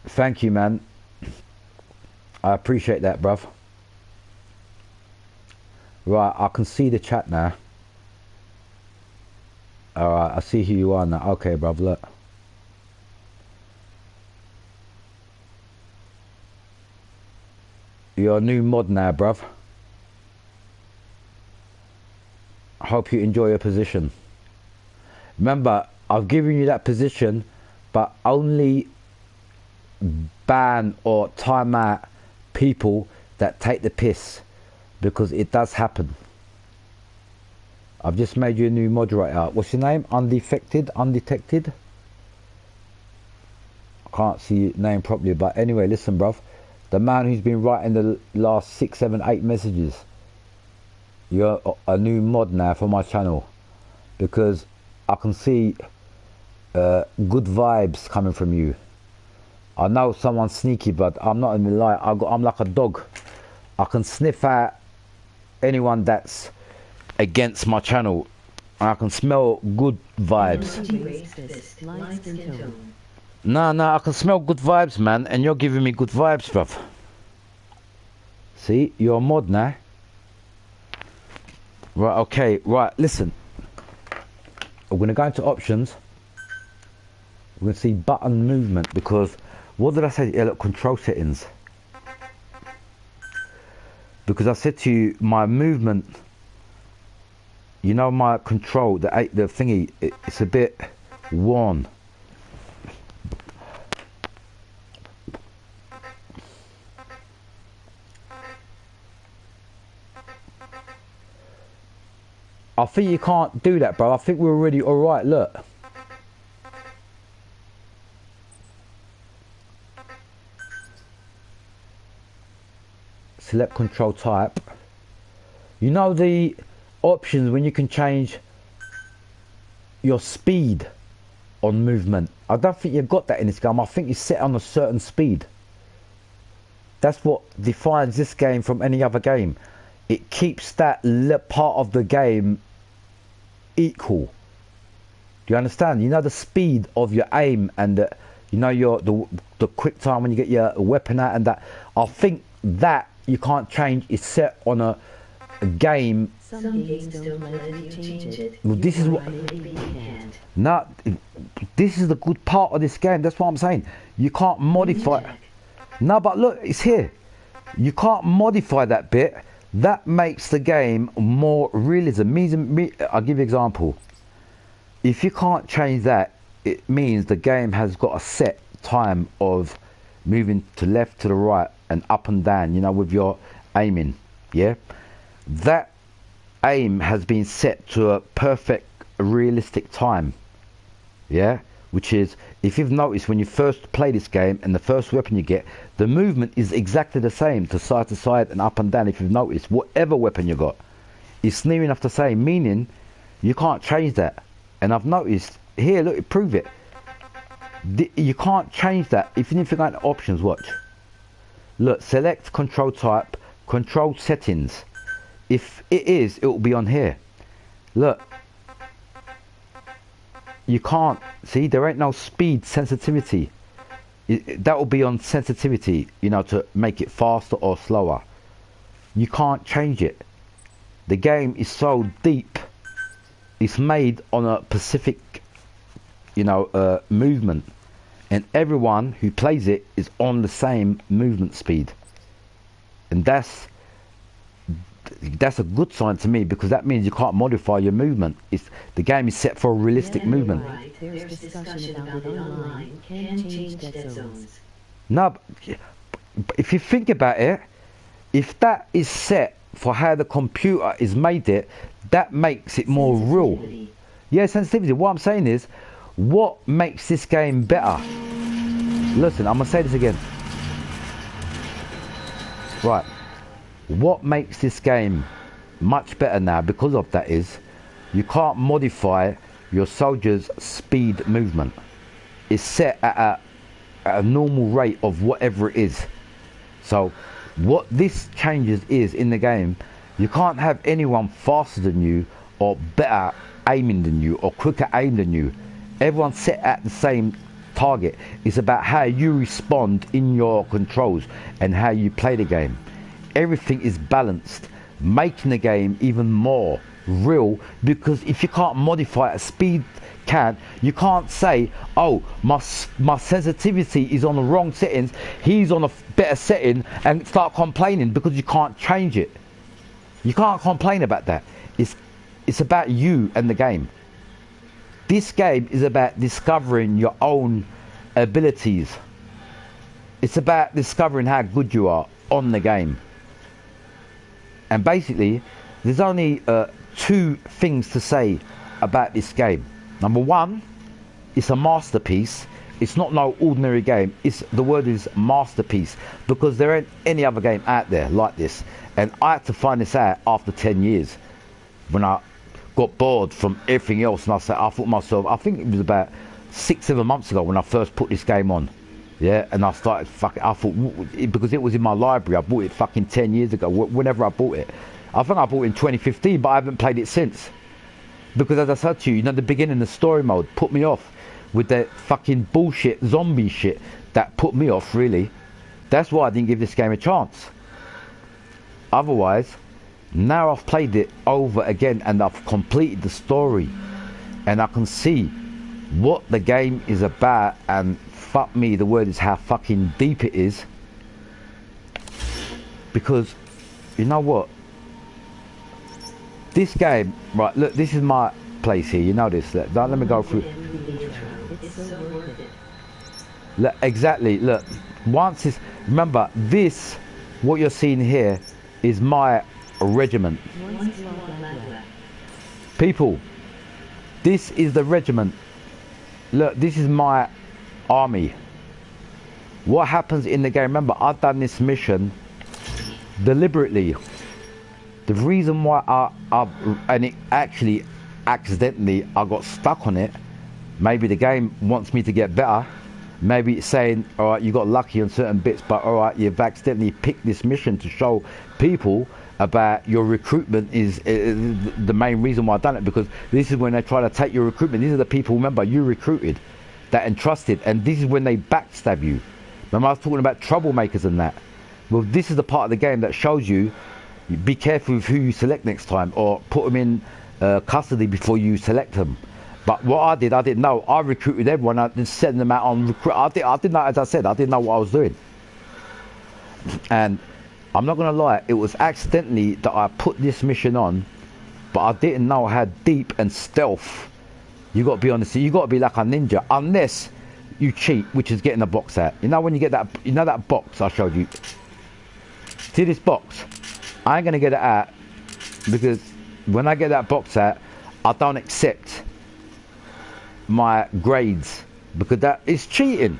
Thank you, man. I appreciate that, bruv. Right, I can see the chat now. Alright, I see who you are now. Okay, bruv, look. You're a new mod now, bruv. I hope you enjoy your position. Remember, I've given you that position, but only ban or time out people that take the piss, because it does happen. I've just made you a new moderator. What's your name? Undetected? I can't see your name properly, but anyway, listen, bruv. The man who's been writing the last 6, 7, 8 messages. You're a new mod now for my channel, because I can see good vibes coming from you. I know someone's sneaky, but I'm not even lie. I'm like a dog. I can sniff out anyone that's against my channel, and I can smell good vibes. No, I can smell good vibes, man, and you're giving me good vibes, bruv. See, you're a mod now. Right, okay, right, listen. We're going to go into options. We're going to see button movement, because, what did I say? Yeah, look, control settings. Because I said to you, my movement, you know, my control, the thingy, it's a bit worn. I think you can't do that, bro. I think we're already alright, look. Select control type. You know the options when you can change your speed on movement. I don't think you've got that in this game. I think you set on a certain speed. That's what defines this game from any other game. It keeps that part of the game equal. Do you understand? You know the speed of your aim and you know the quick time when you get your weapon out and that. I think that you can't change. It's set on a game. Some games don't let you change it. Well, this is what. No, this is the good part of this game. That's what I'm saying. You can't modify. No, but look, it's here. You can't modify that bit That makes the game more realism. I'll give you an example. If you can't change that, it means the game has got a set time of moving to left, to the right, and up and down, you know, with your aiming, yeah? That aim has been set to a perfect, realistic time, yeah? Which is, if you've noticed when you first play this game and the first weapon you get, the movement is exactly the same to side and up and down. If you've noticed, whatever weapon you got, it's near enough the same, meaning you can't change that. And I've noticed, here, look, prove it. You can't change that. Even if you go into options, watch. Look, select control type, control settings. If it is, it will be on here. Look. You can't, see, there ain't no speed sensitivity. That will be on sensitivity, you know, to make it faster or slower. You can't change it. The game is so deep. It's made on a specific, you know, movement. And everyone who plays it is on the same movement speed. And that's a good sign to me, because that means you can't modify your movement. The game is set for a realistic movement. Right. There's discussion about it online. Can change dead zones. No, but if you think about it, if that is set for how the computer is made it, that makes it more real. Yeah, sensitivity. What I'm saying is, what makes this game better? Listen, I'm going to say this again. Right. What makes this game much better now because of that is, you can't modify your soldiers' speed movement. It's set at a normal rate of whatever it is. So what this changes is, in the game, you can't have anyone faster than you or better aiming than you or quicker aim than you. Everyone's set at the same target. It's about how you respond in your controls and how you play the game. Everything is balanced, making the game even more real, because if you can't modify a speed count, you can't say, oh, my sensitivity is on the wrong settings, he's on a better setting, and start complaining, because you can't change it. You can't complain about that. It's about you and the game. This game is about discovering your own abilities. It's about discovering how good you are on the game. And basically, there's only two things to say about this game. Number one, it's a masterpiece. It's not no ordinary game. The word is masterpiece, because there ain't any other game out there like this. And I had to find this out after 10 years, when I got bored from everything else, and I thought to myself, I think it was about 6-7 months ago when I first put this game on. Yeah, and I started I thought, because it was in my library, I bought it fucking 10 years ago, whenever I bought it. I think I bought it in 2015, but I haven't played it since. Because as I said to you, you know, the beginning, the story mode put me off with that fucking bullshit zombie shit. That put me off, really. That's why I didn't give this game a chance. Otherwise, now I've played it over again and I've completed the story, and I can see what the game is about, and fuck me, the word is how fucking deep it is. Because, you know what? This game, right, look, this is my place here, you know this. Let me go through. It's so worth it. Look, exactly, look. Once it's, remember, this, what you're seeing here, is my regiment. People, this is the regiment. Look, this is my army. What happens in the game, remember, I've done this mission deliberately. The reason why and it actually accidentally I got stuck on it, maybe the game wants me to get better, maybe it's saying, alright, you got lucky on certain bits, but alright, you've accidentally picked this mission to show people about your recruitment is the main reason why I've done it, because this is when they try to take your recruitment. These are the people, remember, you recruited, that entrusted, and this is when they backstab you. Remember, I was talking about troublemakers and that. Well, this is the part of the game that shows you, be careful with who you select next time, or put them in custody before you select them. But what I didn't know. I recruited everyone. I didn't send them out on recruit. I didn't know, as I said, I didn't know what I was doing. And I'm not gonna lie, it was accidentally that I put this mission on, but I didn't know how deep and stealth you got to be on the. You got to be like a ninja, unless you cheat, which is getting the box out. You know when you get that, you know that box I showed you. See this box? I ain't gonna get it out because when I get that box out, I don't accept my grades because that is cheating.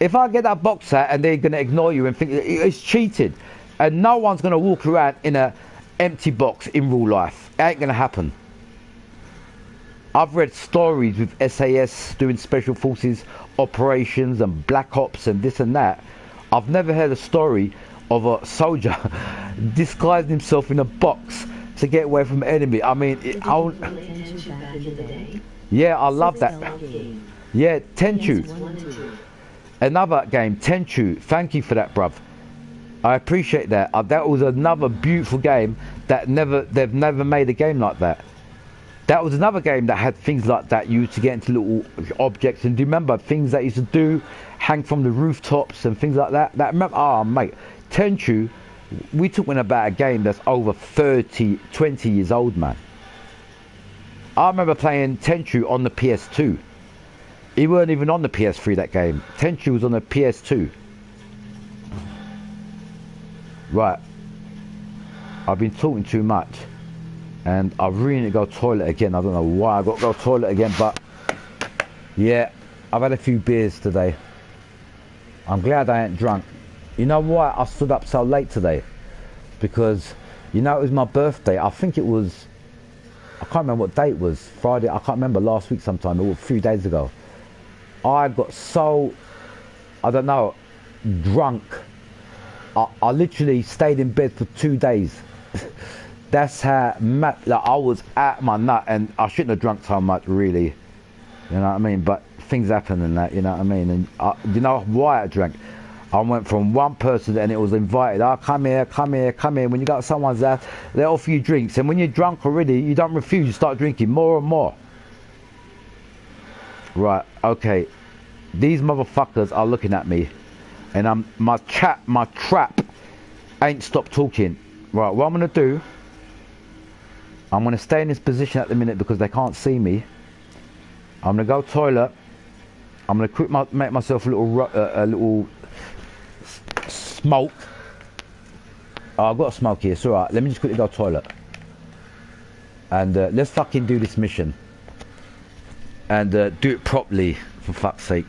If I get that box out and they're gonna ignore you and think it's cheated, and no one's gonna walk around in a empty box in real life, it ain't gonna happen. I've read stories with SAS doing special forces operations and black ops and this and that. I've never heard a story of a soldier disguising himself in a box to get away from an enemy. I mean, yeah, I love that. Yeah, Tenchu. Another game, Tenchu. Thank you for that, bruv. I appreciate that. That was another beautiful game that they've never made a game like that. That was another game that had things like that. You used to get into little objects, and do you remember things that used to do, hang from the rooftops and things like that? That remember? Oh, mate, Tenchu. We talking about a game that's over 20 years old, man. I remember playing Tenchu on the PS2. He weren't even on the PS3, that game. Tenchu was on the PS2. Right. I've been talking too much. And I really need to go to the toilet again. I don't know why I got to go to the toilet again, but yeah, I've had a few beers today. I'm glad I ain't drunk. You know why I stood up so late today? Because, you know, it was my birthday. I think it was, I can't remember what date it was. Friday, I can't remember, last week sometime, or a few days ago. I got so, I don't know, drunk. I literally stayed in bed for 2 days. That's how mad, like, I was at my nut, and I shouldn't have drunk so much, really. You know what I mean? But things happen and that, you know what I mean? And you know why I drank? I went from one person and it was invited. Oh, come here, come here, come here. When you got someone's house, they offer you drinks. And when you're drunk already, you don't refuse. You start drinking more and more. Right, okay. These motherfuckers are looking at me. And my trap ain't stopped talking. Right, what I'm going to do, I'm going to stay in this position at the minute because they can't see me. I'm going to go toilet. I'm going to make myself a little smoke. Oh, I've got a smoke here. It's alright. Let me just quickly go toilet. And let's fucking do this mission. And do it properly, for fuck's sake.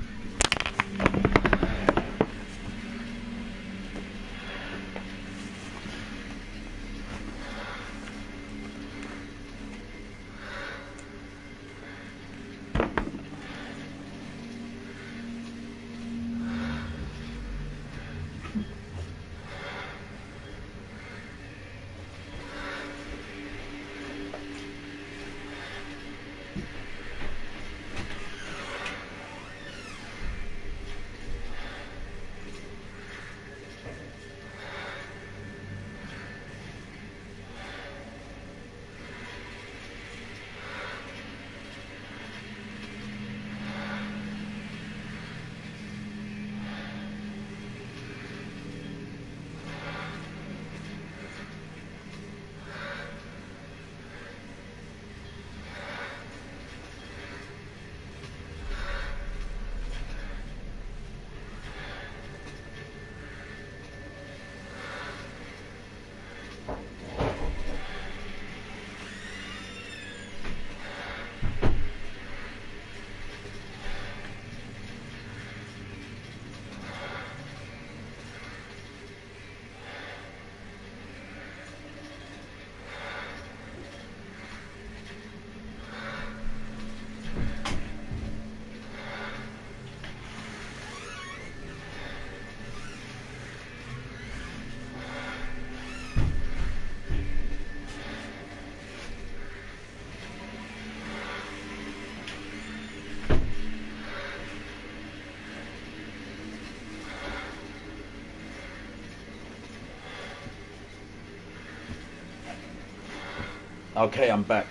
Okay, I'm back.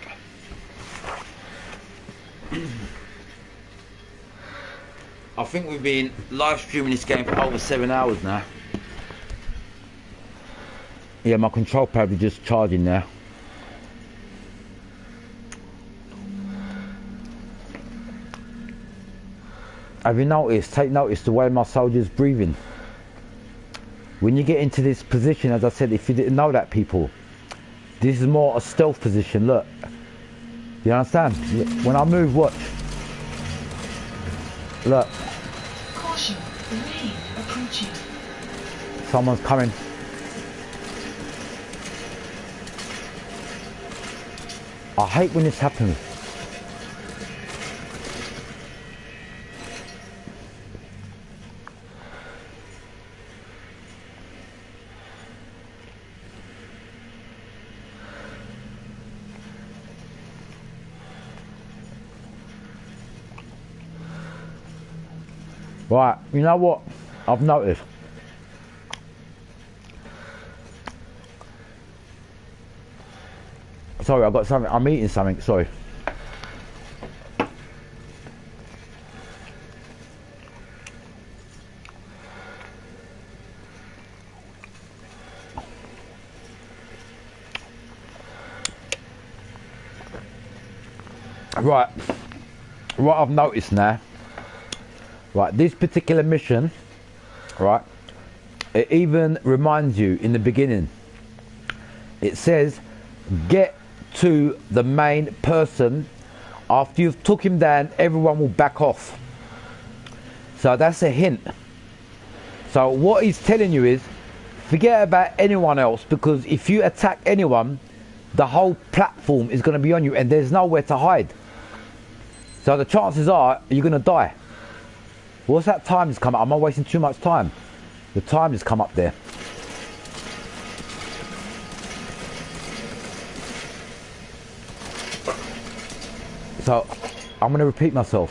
I think we've been live streaming this game for over 7 hours now. Yeah, my control pad is just charging now. Have you noticed, take notice the way my soldier's breathing? When you get into this position, as I said, if you didn't know that, people, this is more a stealth position, look. You understand? When I move, watch. Look. Caution, rain approaching. Someone's coming. I hate when this happens. Right, you know what I've noticed? Sorry, I've got something, I'm eating something, sorry. Right, what I've noticed now, right, this particular mission, right, it even reminds you in the beginning, it says get to the main person. After you've took him down, everyone will back off. So that's a hint. So what he's telling you is forget about anyone else, because if you attack anyone, the whole platform is going to be on you and there's nowhere to hide. So the chances are you're going to die. What's that time has come up? Am I wasting too much time? The time has come up there. So I'm going to repeat myself.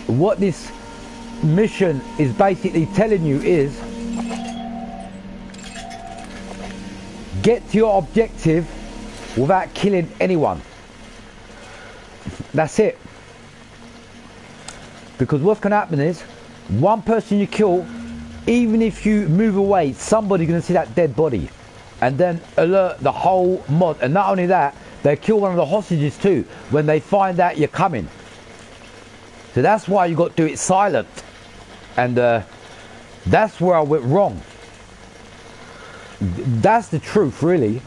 What this mission is basically telling you is get to your objective without killing anyone. That's it. Because what's going to happen is one person you kill, even if you move away, somebody's going to see that dead body and then alert the whole mod. And not only that, they kill one of the hostages too when they find out you're coming. So that's why you got to do it silent. And that's where I went wrong. That's the truth, really.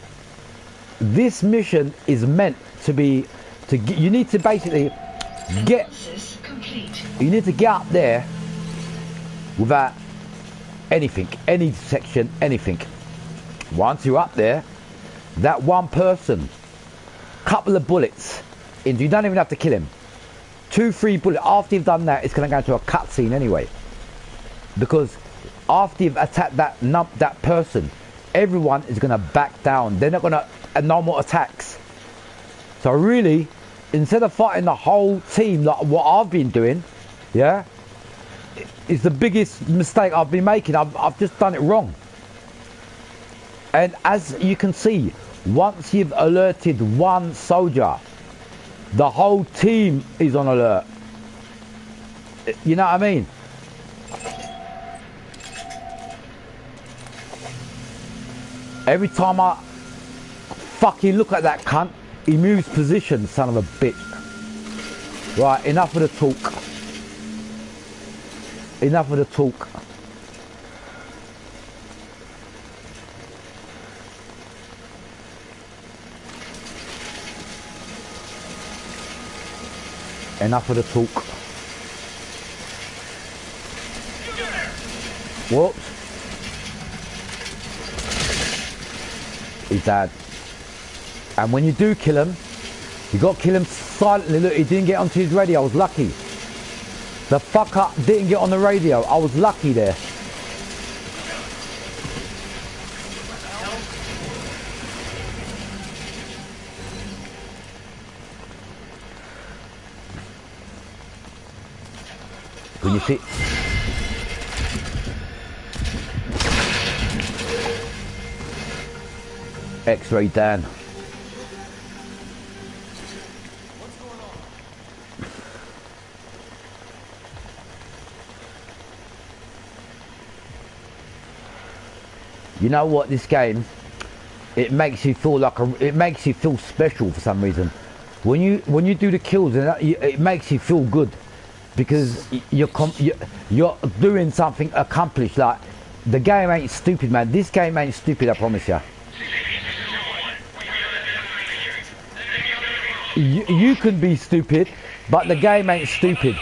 This mission is meant to be you need to basically get, you need to get up there without anything, any section, anything. Once you're up there, that one person, couple of bullets, you don't even have to kill him. 2-3 bullets. After you've done that, it's going to go into a cutscene anyway. Because after you've attacked that person, everyone is going to back down. They're not going to no more attacks. So really, instead of fighting the whole team like what I've been doing, yeah, it's the biggest mistake I've been making. I've just done it wrong. And as you can see, once you've alerted one soldier, the whole team is on alert. You know what I mean? Every time I fucking look at that cunt, he moves position, son of a bitch. Right, enough of the talk. Enough of the talk. Enough of the talk. Whoops. He's dead. And when you do kill him, you got to kill him silently. Look, he didn't get onto his radio. I was lucky. The fucker didn't get on the radio. I was lucky there. When you see... X-ray Dan. You know what? This game, it makes you feel like it makes you feel special for some reason. When you do the kills, and it makes you feel good because you're doing something accomplished. Like the game ain't stupid, man. This game ain't stupid. I promise you. You can be stupid, but the game ain't stupid.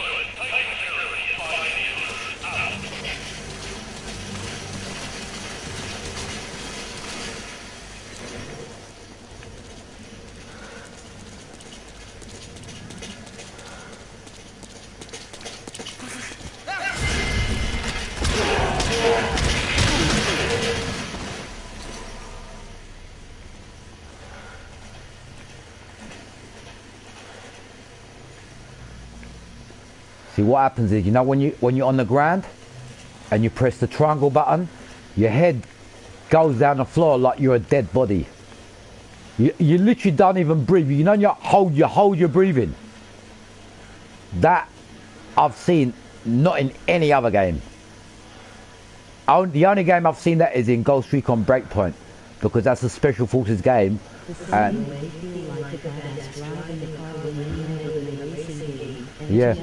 See, what happens is, you know, when you're on the ground and you press the triangle button, your head goes down the floor like you're a dead body. You literally don't even breathe. You know, you hold your breathing. That I've seen not in any other game. The only game I've seen that is in Ghost Recon Breakpoint, because that's a Special Forces game. And yeah.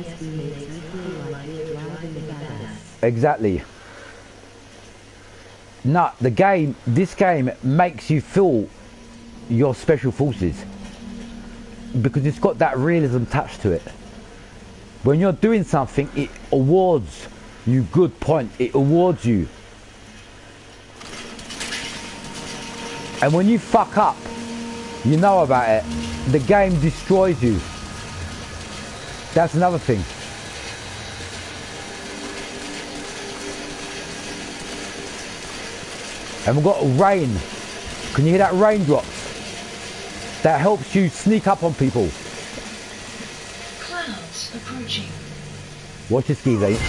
Exactly. No, this game makes you feel your Special Forces because it's got that realism touch to it. When you're doing something, it awards you good point. It awards you. And when you fuck up, you know about it. The game destroys you. That's another thing. And we've got rain. Can you hear that raindrops? That helps you sneak up on people. Clouds approaching. Watch this, geezer. Is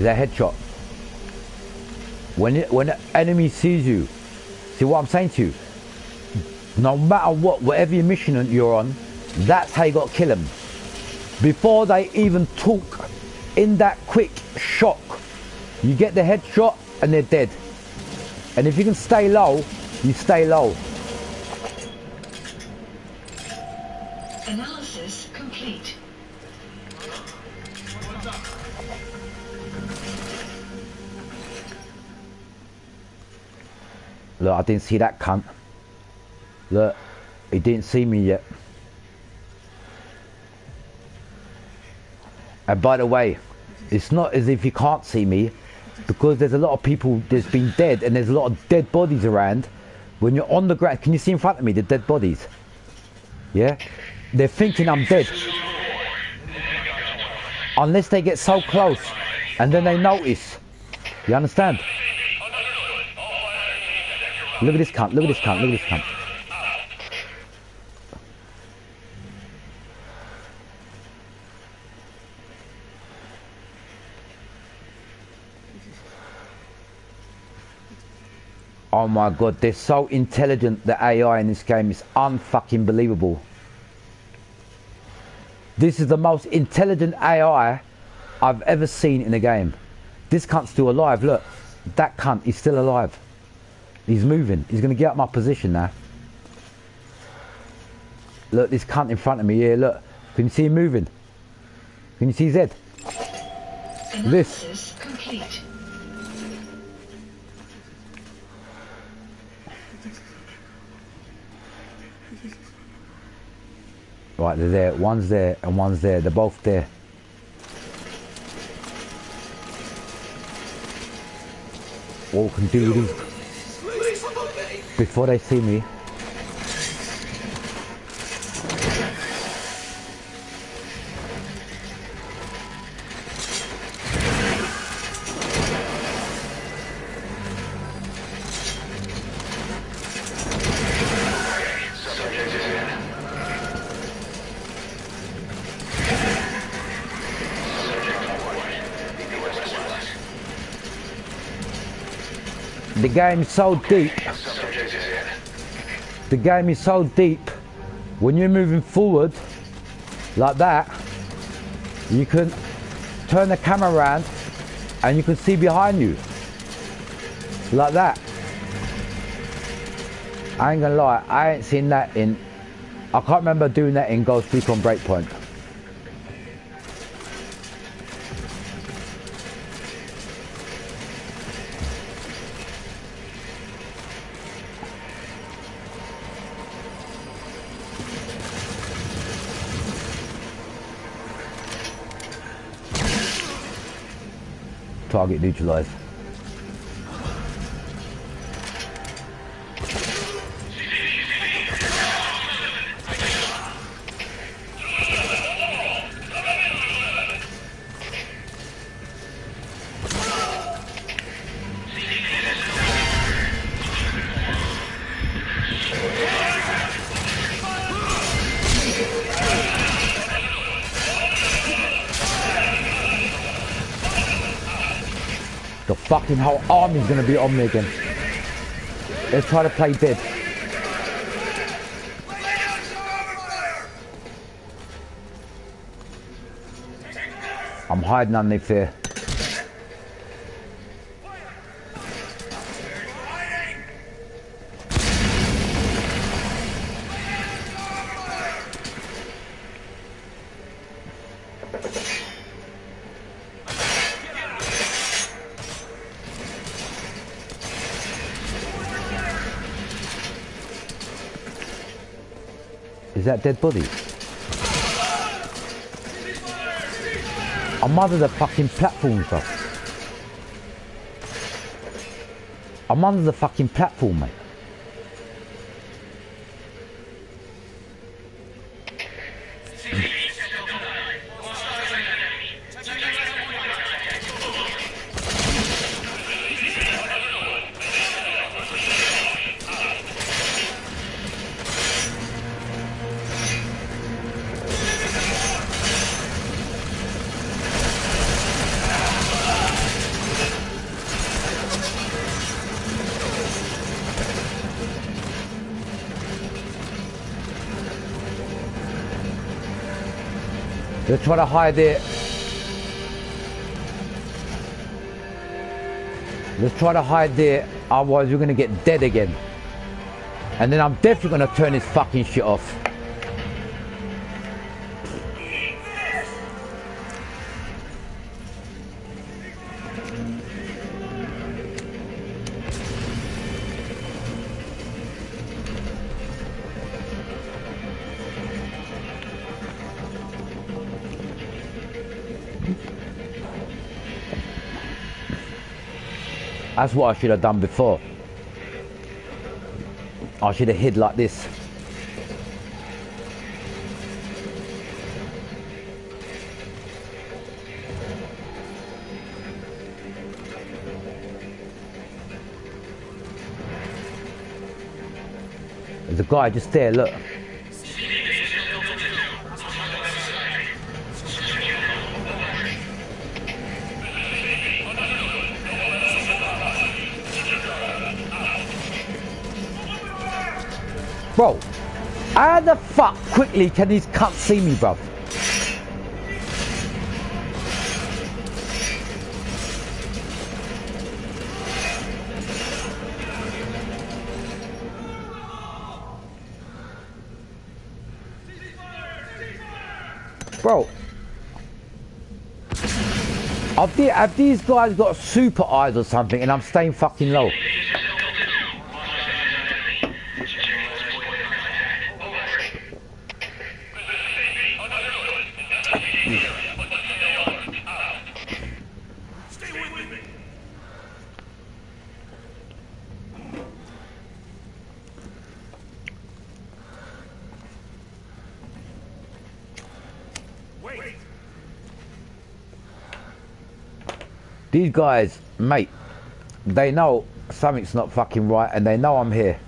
that a headshot? When the enemy sees you, see what I'm saying to you? No matter what, whatever your mission you're on, that's how you got to kill them. Before they even talk, in that quick shock, you get the headshot and they're dead. And if you can stay low, you stay low. Analysis complete. Look, I didn't see that cunt. Look, he didn't see me yet. And by the way, it's not as if you can't see me, because there's a lot of people that's been dead and there's a lot of dead bodies around. When you're on the ground, can you see in front of me the dead bodies? Yeah? They're thinking I'm dead. Unless they get so close and then they notice. You understand? Look at this cunt, look at this cunt, look at this cunt. Oh my god, they're so intelligent, the AI in this game is unfucking believable. This is the most intelligent AI I've ever seen in a game. This cunt's still alive, look. That cunt is still alive. He's moving, he's gonna get up my position now. Look, this cunt in front of me here, look. Can you see him moving? Can you see his head? Analysis complete. Right, they're there. One's there and one's there. They're both there. What we can do with these before they see me. The game is so deep. The game is so deep. When you're moving forward like that, you can turn the camera around and you can see behind you. Like that. I ain't gonna lie, I ain't seen that in... I can't remember doing that in Ghost Recon Breakpoint. Target neutralized. The fucking whole army's gonna be on me again. Let's try to play dead. I'm hiding underneath there. Is that dead body? I'm under the fucking platform, bro. I'm under the fucking platform, mate. Let's try to hide it. Let's try to hide there, otherwise we're gonna get dead again. And then I'm definitely gonna turn this fucking shit off. That's what I should have done before. I should have hid like this. There's a guy just there, look. Bro, how the fuck quickly can these cunts see me, bro? Bro, have these guys got super eyes or something and I'm staying fucking low? These guys, mate, they know something's not fucking right and they know I'm here.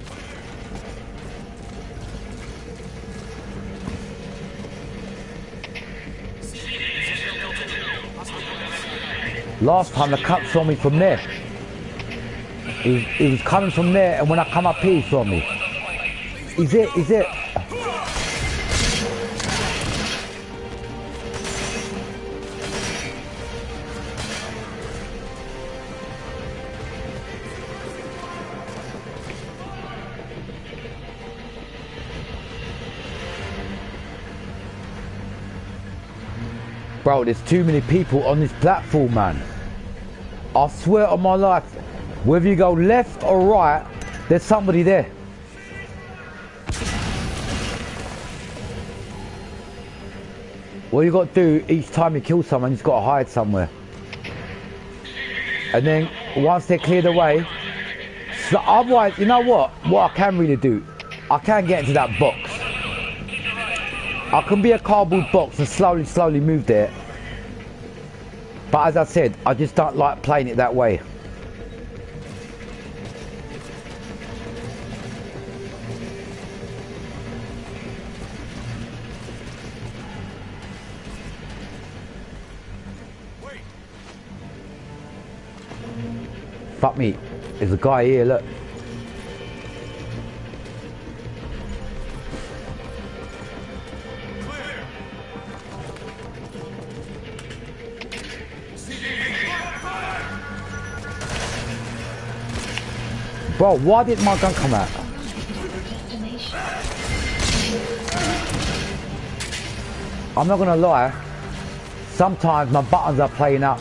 Last time the cunt saw me from there. He was coming from there and when I come up here he saw me. Is it? Bro, there's too many people on this platform, man. I swear on my life, whether you go left or right, there's somebody there. What you got to do each time you kill someone, you just got to hide somewhere. And then once they clear the way, so otherwise, you know what I can really do? I can get into that box. I can be a cardboard box and slowly move there. But as I said, I just don't like playing it that way. Fuck me, there's a guy here, look. Bro, why did my gun come out? I'm not gonna lie, sometimes my buttons are playing up.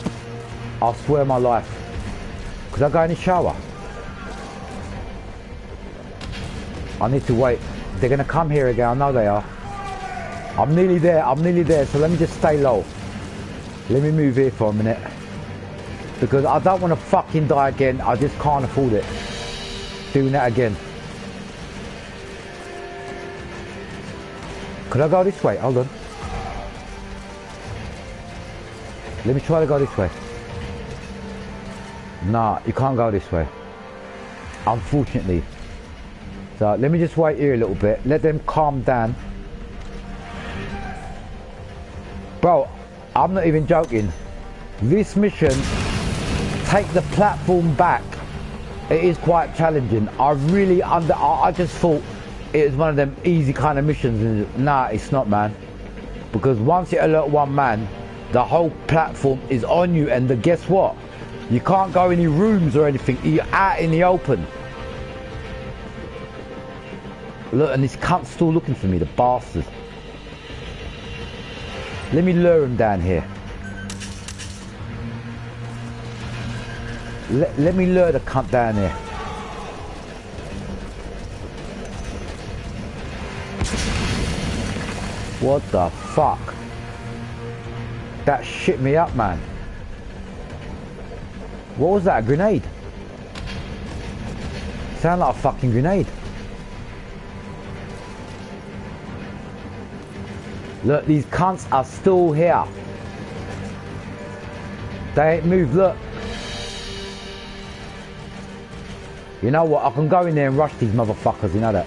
I swear my life. Could I go in the shower? I need to wait. They're gonna come here again, I know they are. I'm nearly there, so let me just stay low. Let me move here for a minute. Because I don't want to fucking die again, I just can't afford it. Doing that again. Could I go this way? Hold on. Let me try to go this way. Nah, you can't go this way. Unfortunately. So let me just wait here a little bit. Let them calm down. Bro, I'm not even joking. This mission, take the platform back. It is quite challenging. I just thought it was one of them easy kind of missions. Nah, it's not, man. Because once you alert one man, the whole platform is on you, and guess what? You can't go any rooms or anything. You're out in the open. Look, and this cunt's still looking for me, the bastard. Let me lure him down here. Let me lure the cunt down here. What the fuck? That shit me up, man. What was that, a grenade? Sound like a fucking grenade. Look, these cunts are still here. They ain't moved, look. You know what, I can go in there and rush these motherfuckers, you know that.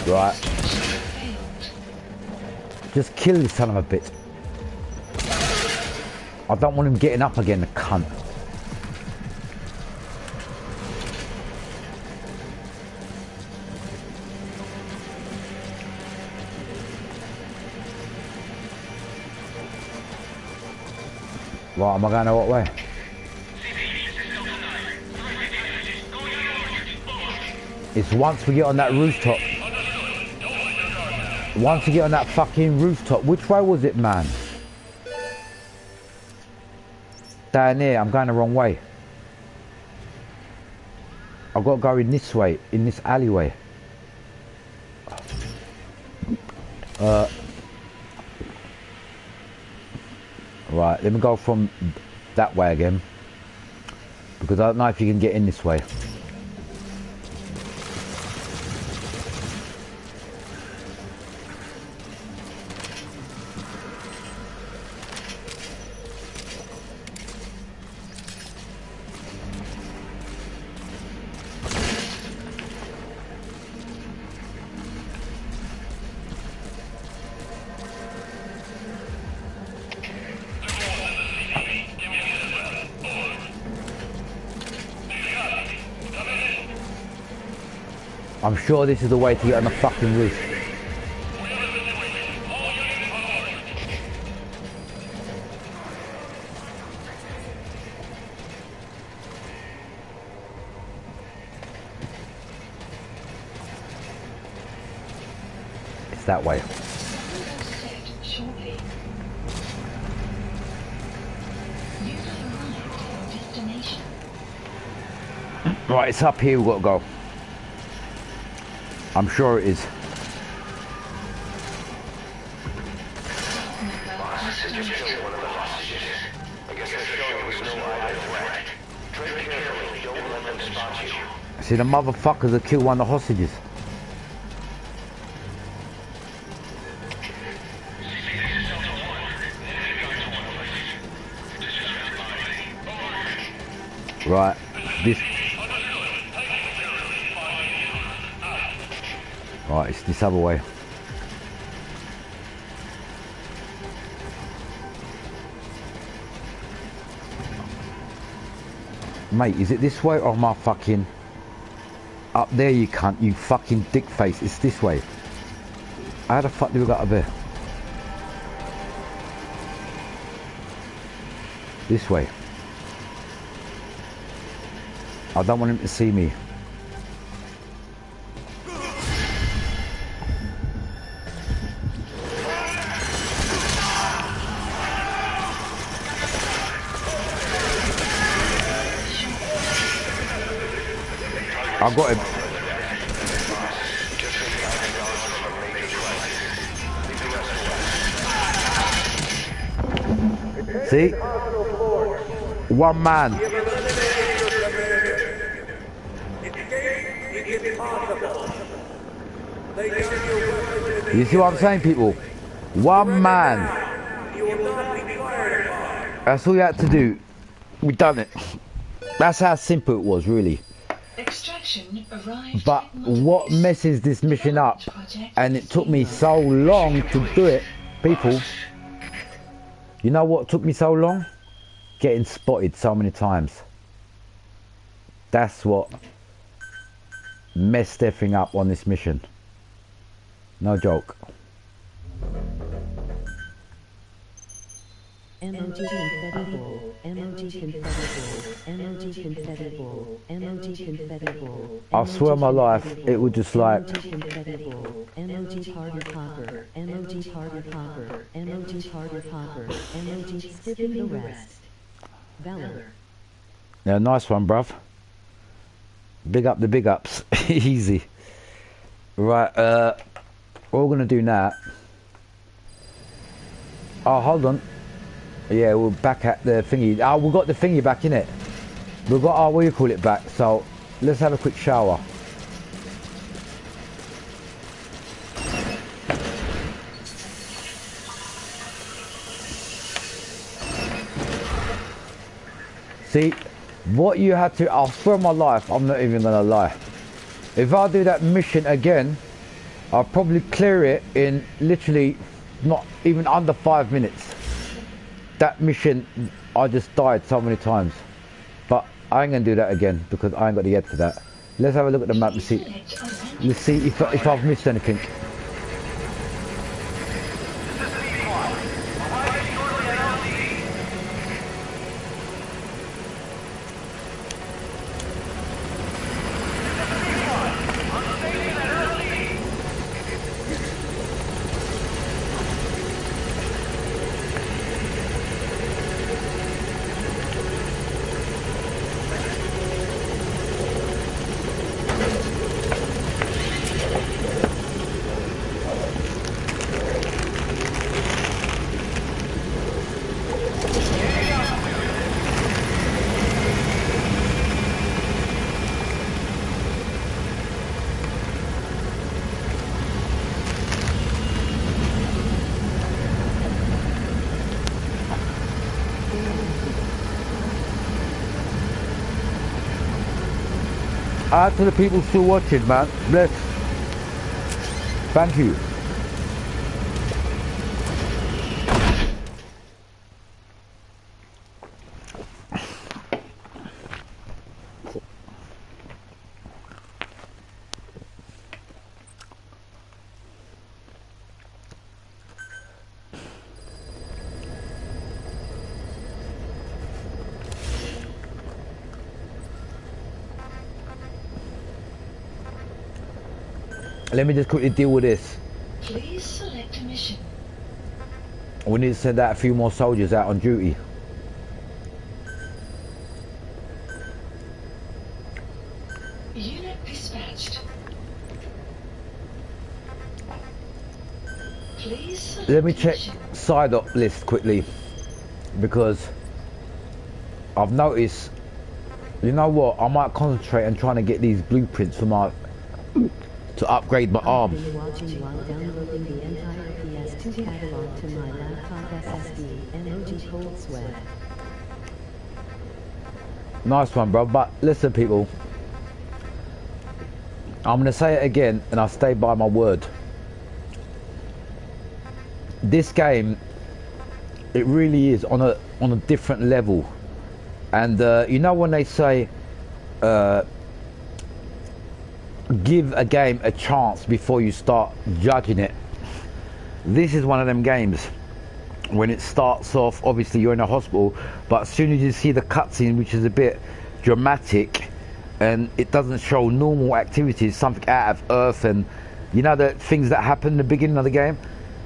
Right. Just kill this son of a bitch. I don't want him getting up again, the cunt. Right, am I going the what way? It's once we get on that rooftop. Once you get on that fucking rooftop. Which way was it, man? Down there, I'm going the wrong way. I've got to go in this way, in this alleyway. Right, let me go from that way again. Because I don't know if you can get in this way. I'm sure this is the way to get on the fucking roof. It's that way. Set shortly. You have arrived at your destination. Right, it's up here we've got to go. I'm sure it is. Just killed one of the hostages. I guess they're showing it was no live threat. Tread carefully, don't let them spot you. See, the motherfuckers that killed one of the hostages. Right, this... Right, it's this other way. Mate, is it this way or am I fucking... Up there you cunt, you fucking dick face. It's this way. How the fuck do we get up there? This way. I don't want him to see me. I got him. See? One man. You see what I'm saying, people? One man. That's all you had to do. We done it. That's how simple it was, really. Extraction arrived. But what messes this mission up, and it took me so long to do it, people, you know what took me so long? Getting spotted so many times. That's what messed everything up on this mission. No joke. MOG confetti bowl, MOG confetti bowl, MOG confetti bowl, MOG confetti bowl. I swear my life, it would just like... MOG confetti bowl, MOG target popper, MOG target popper, MOG target popper, MOG skipping the rest. Valor. Yeah, nice one, bruv. Big up the big ups. Easy. Right, what we're gonna do now... Oh, hold on. Yeah, we're back at the thingy. Oh, we've got the thingy back, in it. We've got our, what do you call it, back. So, let's have a quick shower. See, what you had to, I swear on my life, I'm not even gonna lie. If I do that mission again, I'll probably clear it in literally not even under 5 minutes. That mission, I just died so many times. But I ain't gonna do that again because I ain't got the head for that. Let's have a look at the map and see. Let's see if I've missed anything. Out to the people still watching, man. Bless. Thank you. Let me just quickly deal with this. Please select a mission. We need to send out a few more soldiers out on duty. Unit dispatched. Please select Let me a check mission. side op list quickly, because I've noticed, you know what, I might concentrate on trying to get these blueprints for my, to upgrade my I've arm. been watching while downloading the entire PS2 catalog to my laptop SSD. MOG Cold Sweat. Nice one, bro. But listen, people, I'm gonna say it again, and I'll stay by my word. This game, it really is on a different level. And you know when they say give a game a chance before you start judging it, this is one of them games. When it starts off, obviously you're in a hospital, but as soon as you see the cutscene, which is a bit dramatic, and it doesn't show normal activities, something out of Earth, and you know the things that happen in the beginning of the game,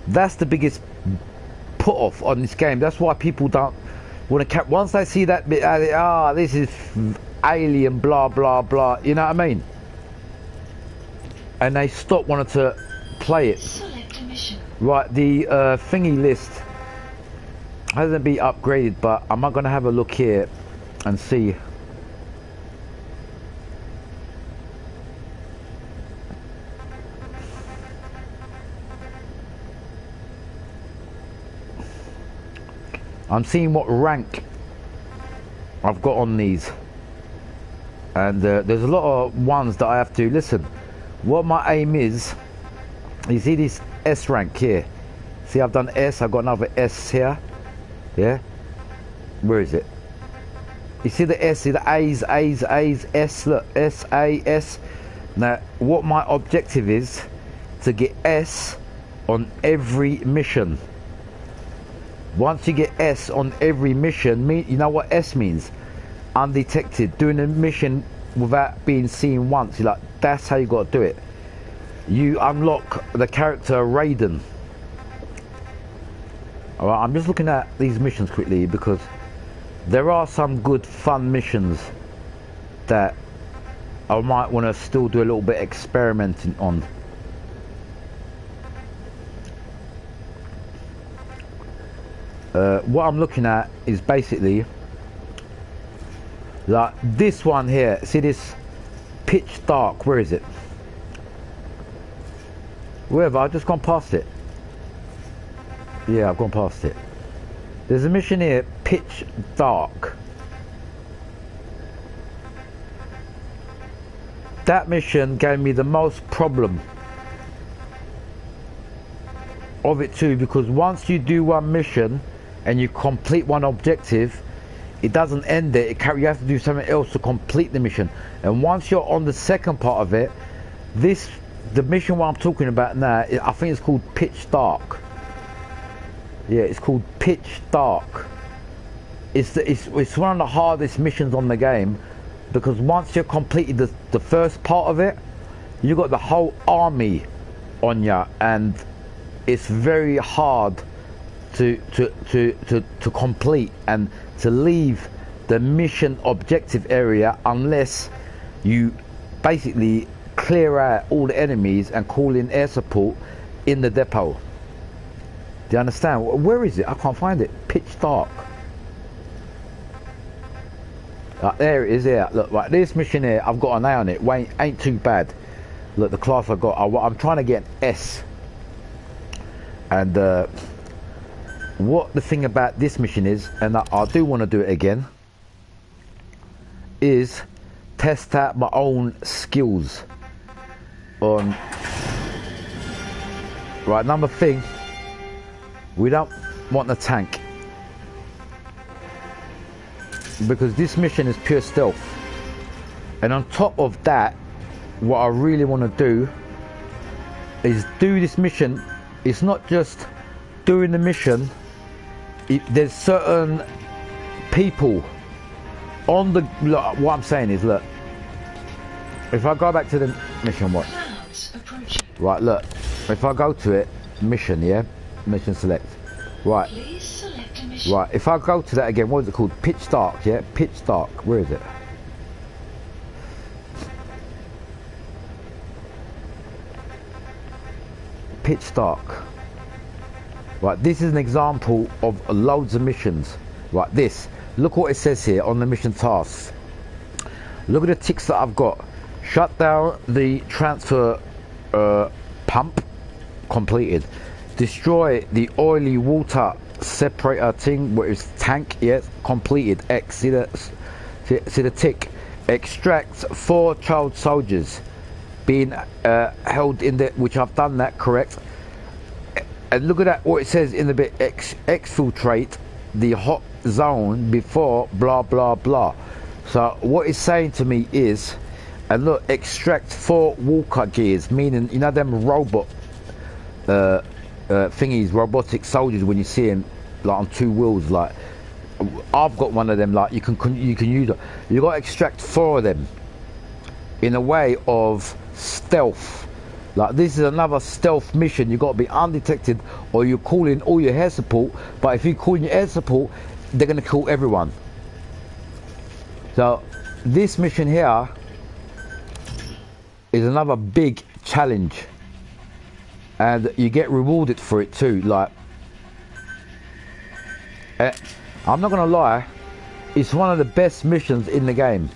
that's the biggest put off on this game. That's why people don't want to once they see that bit, this is alien, blah blah blah, you know what I mean, and they stop wanting to play it. Select a mission. Right, the thingy list hasn't been upgraded, but I'm not going to have a look here and see. I'm seeing what rank I've got on these, and there's a lot of ones that I have to listen. What my aim is, you see this S rank here, see I've done S, I've got another S here, yeah, where is it? You see the S, see the A's, S, look, S, A, S. Now what my objective is to get S on every mission. Once you get S on every mission, you know what S means? Undetected, doing a mission without being seen once. You're like, that's how you got to do it. You unlock the character Raiden. Alright, I'm just looking at these missions quickly because there are some good fun missions that I might want to still do a little bit experimenting on. What I'm looking at is basically like this one here. See this pitch dark, where is it? Where have I just gone past it? Yeah, I've gone past it. There's a mission here, pitch dark. That mission gave me the most problem of it too, because once you do one mission and you complete one objective, it doesn't end there. You have to do something else to complete the mission. And once you're on the second part of it, the mission what I'm talking about now, I think it's called Pitch Dark. Yeah, it's called Pitch Dark. It's one of the hardest missions on the game, because once you've completed the first part of it, you got the whole army on you, and it's very hard to complete and to leave the mission objective area unless you basically clear out all the enemies and call in air support in the depot. Do you understand? Where is it? I can't find it. Pitch Dark. There it is here. Look, right, this mission here, I've got an A on it. Ain't too bad. Look, the class I got, I'm trying to get an S. And what the thing about this mission is, and I do want to do it again, is test out my own skills on. Right, number thing, we don't want the tank, because this mission is pure stealth. And on top of that, what I really want to do is do this mission. It's not just doing the mission. There's certain people on the, look, what I'm saying is, look, if I go back to the mission, watch. Clouds approaching. Right, look. If I go to it, mission, yeah? Mission select. Right. Please select a mission. Right, if I go to that again, what is it called? Pitch Dark, yeah? Pitch Dark. Where is it? Pitch Dark. Right, this is an example of loads of missions. Right, this. Look what it says here on the mission tasks. Look at the ticks that I've got. Shut down the transfer pump. Completed. Destroy the oily water separator thing, where it's tank. Yes, completed. X. See the tick. Extract 4 child soldiers being held in the, which I've done that, correct. And look at that, what it says in the bit, exfiltrate the hot zone before blah blah blah. So what it's saying to me is, and look, extract 4 walker gears, meaning, you know them robot thingies, robotic soldiers, when you see them like on 2 wheels, like I've got one of them, like you can use it. You got to extract 4 of them in a way of stealth. Like this is another stealth mission. You've got to be undetected, or you call in all your air support. But if you call in your air support, they're going to kill everyone. So this mission here is another big challenge, and you get rewarded for it too. Like, I'm not going to lie, it's one of the best missions in the game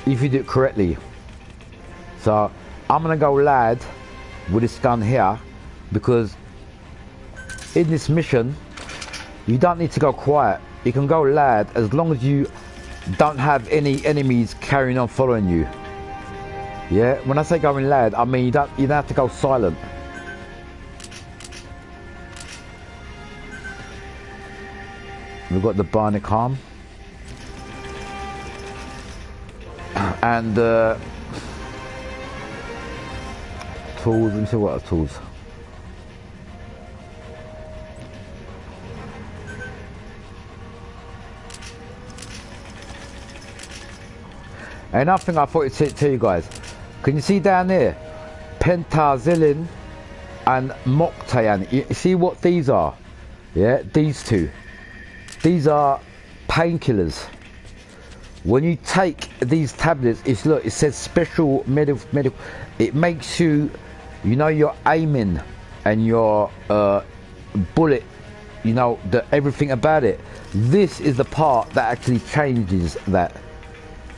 if you do it correctly. So I'm gonna go lad with this gun here, because in this mission you don't need to go quiet. You can go lad as long as you don't have any enemies carrying on following you. Yeah, when I say going lad, I mean you don't have to go silent. We've got the Barnicam and tools. Let me see what are tools. Another thing I thought to tell you guys, can you see down there pentazillin and moctayan? You see what these are? Yeah, these two. These are painkillers. When you take these tablets, look, it says special medical. It makes you, you know, your aiming and your bullet, you know, everything about it. This is the part that actually changes that.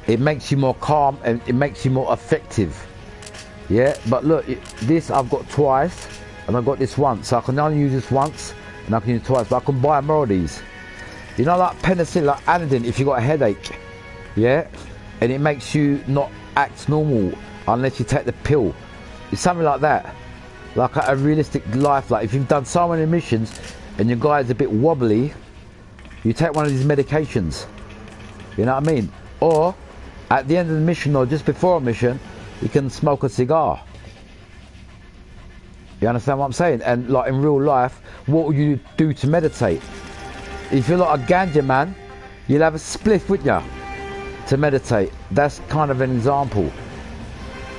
It makes you more calm and it makes you more effective. Yeah, but look, this I've got twice and I've got this once. So I can only use this once and I can use it twice, but I can buy more of these. You know, like penicillin, like Anadin, if you got a headache. Yeah, and it makes you not act normal unless you take the pill. It's something like that, like a realistic life. Like if you've done so many missions and your guy's a bit wobbly, you take one of these medications. You know what I mean? Or at the end of the mission, or just before a mission, you can smoke a cigar. You understand what I'm saying? And like in real life, what would you do to meditate? If you're like a ganja man, you'll have a spliff with you to meditate. That's kind of an example.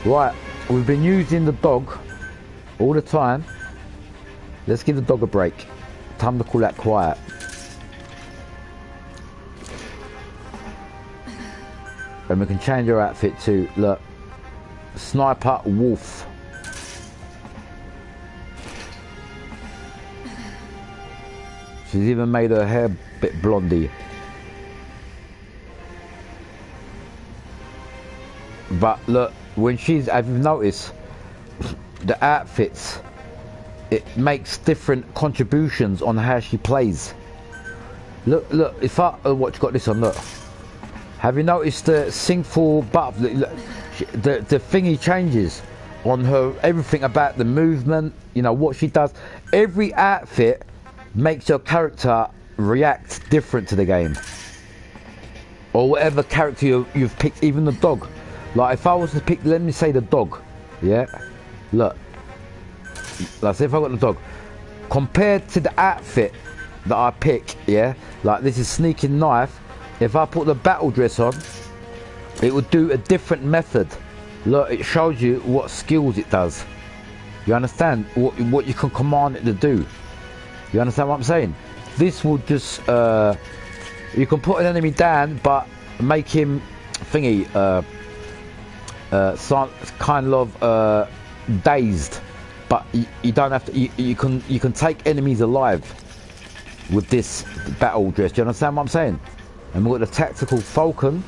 Right, we've been using the dog all the time. Let's give the dog a break. Time to call that quiet. And we can change her outfit to, look, Sniper Wolf. She's even made her hair a bit blondie. But look, when she's, have you noticed, the outfits, it makes different contributions on how she plays. Look, if I, what you got this on, look. Have you noticed the singful butterfly? Look, the thingy changes on her, everything about the movement, you know, what she does. Every outfit makes your character react different to the game. Or whatever character you've picked, even the dog. Like if I was to pick, let me say the dog, yeah? Look, let's say if I got the dog, compared to the outfit that I pick, yeah? Like this is sneaking knife. If I put the battle dress on, it would do a different method. Look, it shows you what skills it does. You understand what you can command it to do? You understand what I'm saying? This will just you can put an enemy down, but make him thingy kind of dazed. But you don't have to. You can take enemies alive with this battle dress. Do you understand what I'm saying? And we've got the tactical Falcon,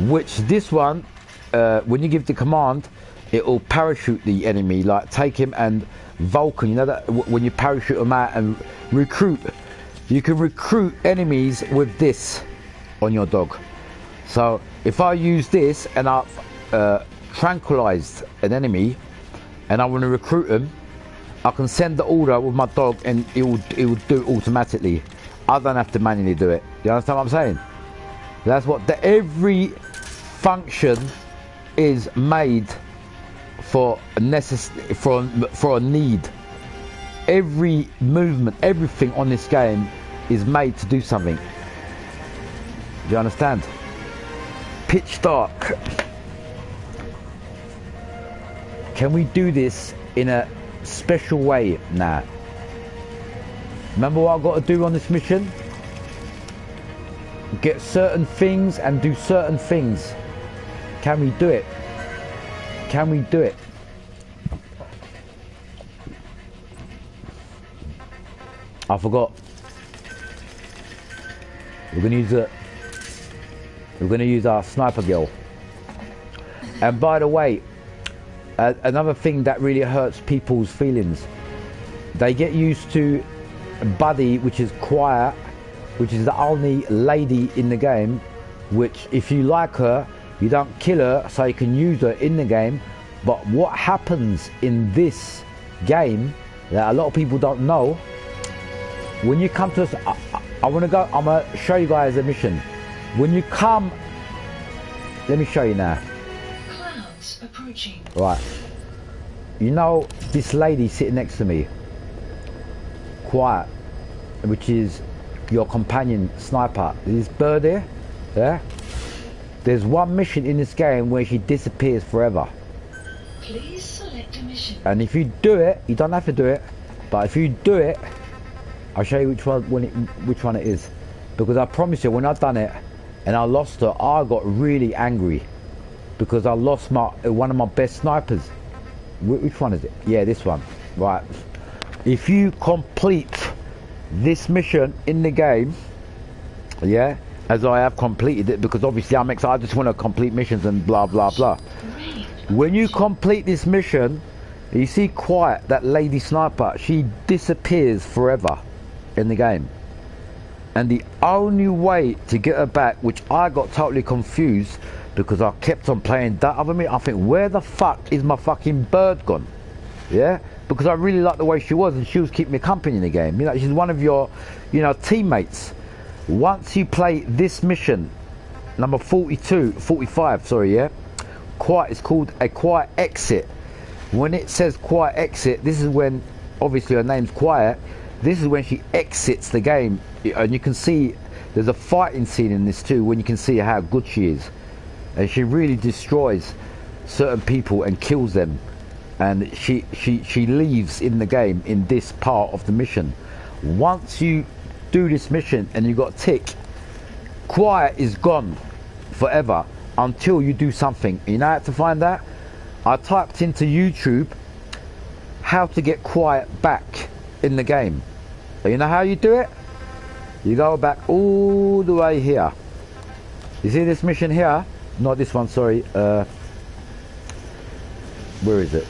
which this one, when you give the command, it will parachute the enemy, like take him and Vulcan. You know that when you parachute them out and recruit, you can recruit enemies with this on your dog. So if I use this and I've tranquilized an enemy and I want to recruit him, I can send the order with my dog and it will do it automatically. I don't have to manually do it. You understand what I'm saying? That's what every function is made for a need. Every movement, everything on this game is made to do something. Do you understand? Pitch dark. Can we do this in a special way now? Remember what I've got to do on this mission? Get certain things and do certain things. Can we do it? Can we do it? I forgot. We're gonna use our sniper girl. And by the way, another thing that really hurts people's feelings, they get used to Buddy, which is quiet, which is the only lady in the game, which if you like her, you don't kill her, so you can use her in the game. But what happens in this game that a lot of people don't know, when you come to us, I'm gonna show you guys a mission. When you come, let me show you now. Clouds approaching. Right. You know this lady sitting next to me, quiet, which is your companion sniper. This bird here, yeah? There's one mission in this game where she disappears forever. Please select a mission. And if you do it, you don't have to do it, but if you do it, I'll show you which one it is. Because I promise you, when I've done it and I lost her, I got really angry because I lost one of my best snipers. Which one is it? Yeah, this one. Right. If you complete this mission in the game, yeah, as I have completed it, because obviously I'm excited, I just want to complete missions and blah blah blah. When you complete this mission, you see Quiet, that lady sniper, she disappears forever in the game. And the only way to get her back, which I got totally confused because I kept on playing that other mission, I think, where the fuck is my fucking bird gone? Yeah, because I really liked the way she was, and she was keeping me company in the game. You know, she's one of your, you know, teammates. Once you play this mission, number 45, sorry, yeah, Quiet is called a Quiet Exit. When it says Quiet Exit, this is when, obviously her name's Quiet, this is when she exits the game. And you can see there's a fighting scene in this too, when you can see how good she is. And she really destroys certain people and kills them. And she leaves in the game in this part of the mission. Once you do this mission and you got a tick, Quiet is gone forever until you do something. You know how to find that? I typed into YouTube how to get Quiet back in the game. You know how you do it? You go back all the way here. You see this mission here? Not this one, sorry. Where is it?